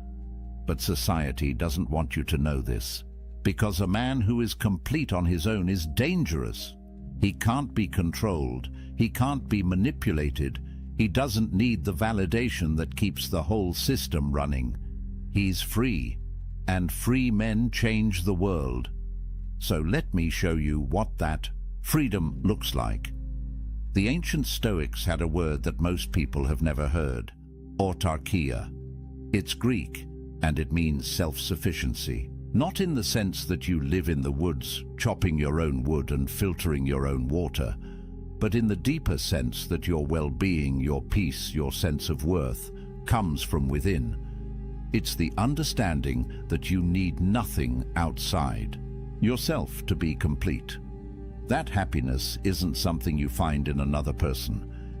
But society doesn't want you to know this, because a man who is complete on his own is dangerous. He can't be controlled. He can't be manipulated. He doesn't need the validation that keeps the whole system running. He's free, and free men change the world. So let me show you what that freedom looks like. The ancient Stoics had a word that most people have never heard: autarkia. It's Greek, and it means self-sufficiency. Not in the sense that you live in the woods, chopping your own wood and filtering your own water, but in the deeper sense that your well-being, your peace, your sense of worth comes from within. It's the understanding that you need nothing outside yourself to be complete. That happiness isn't something you find in another person.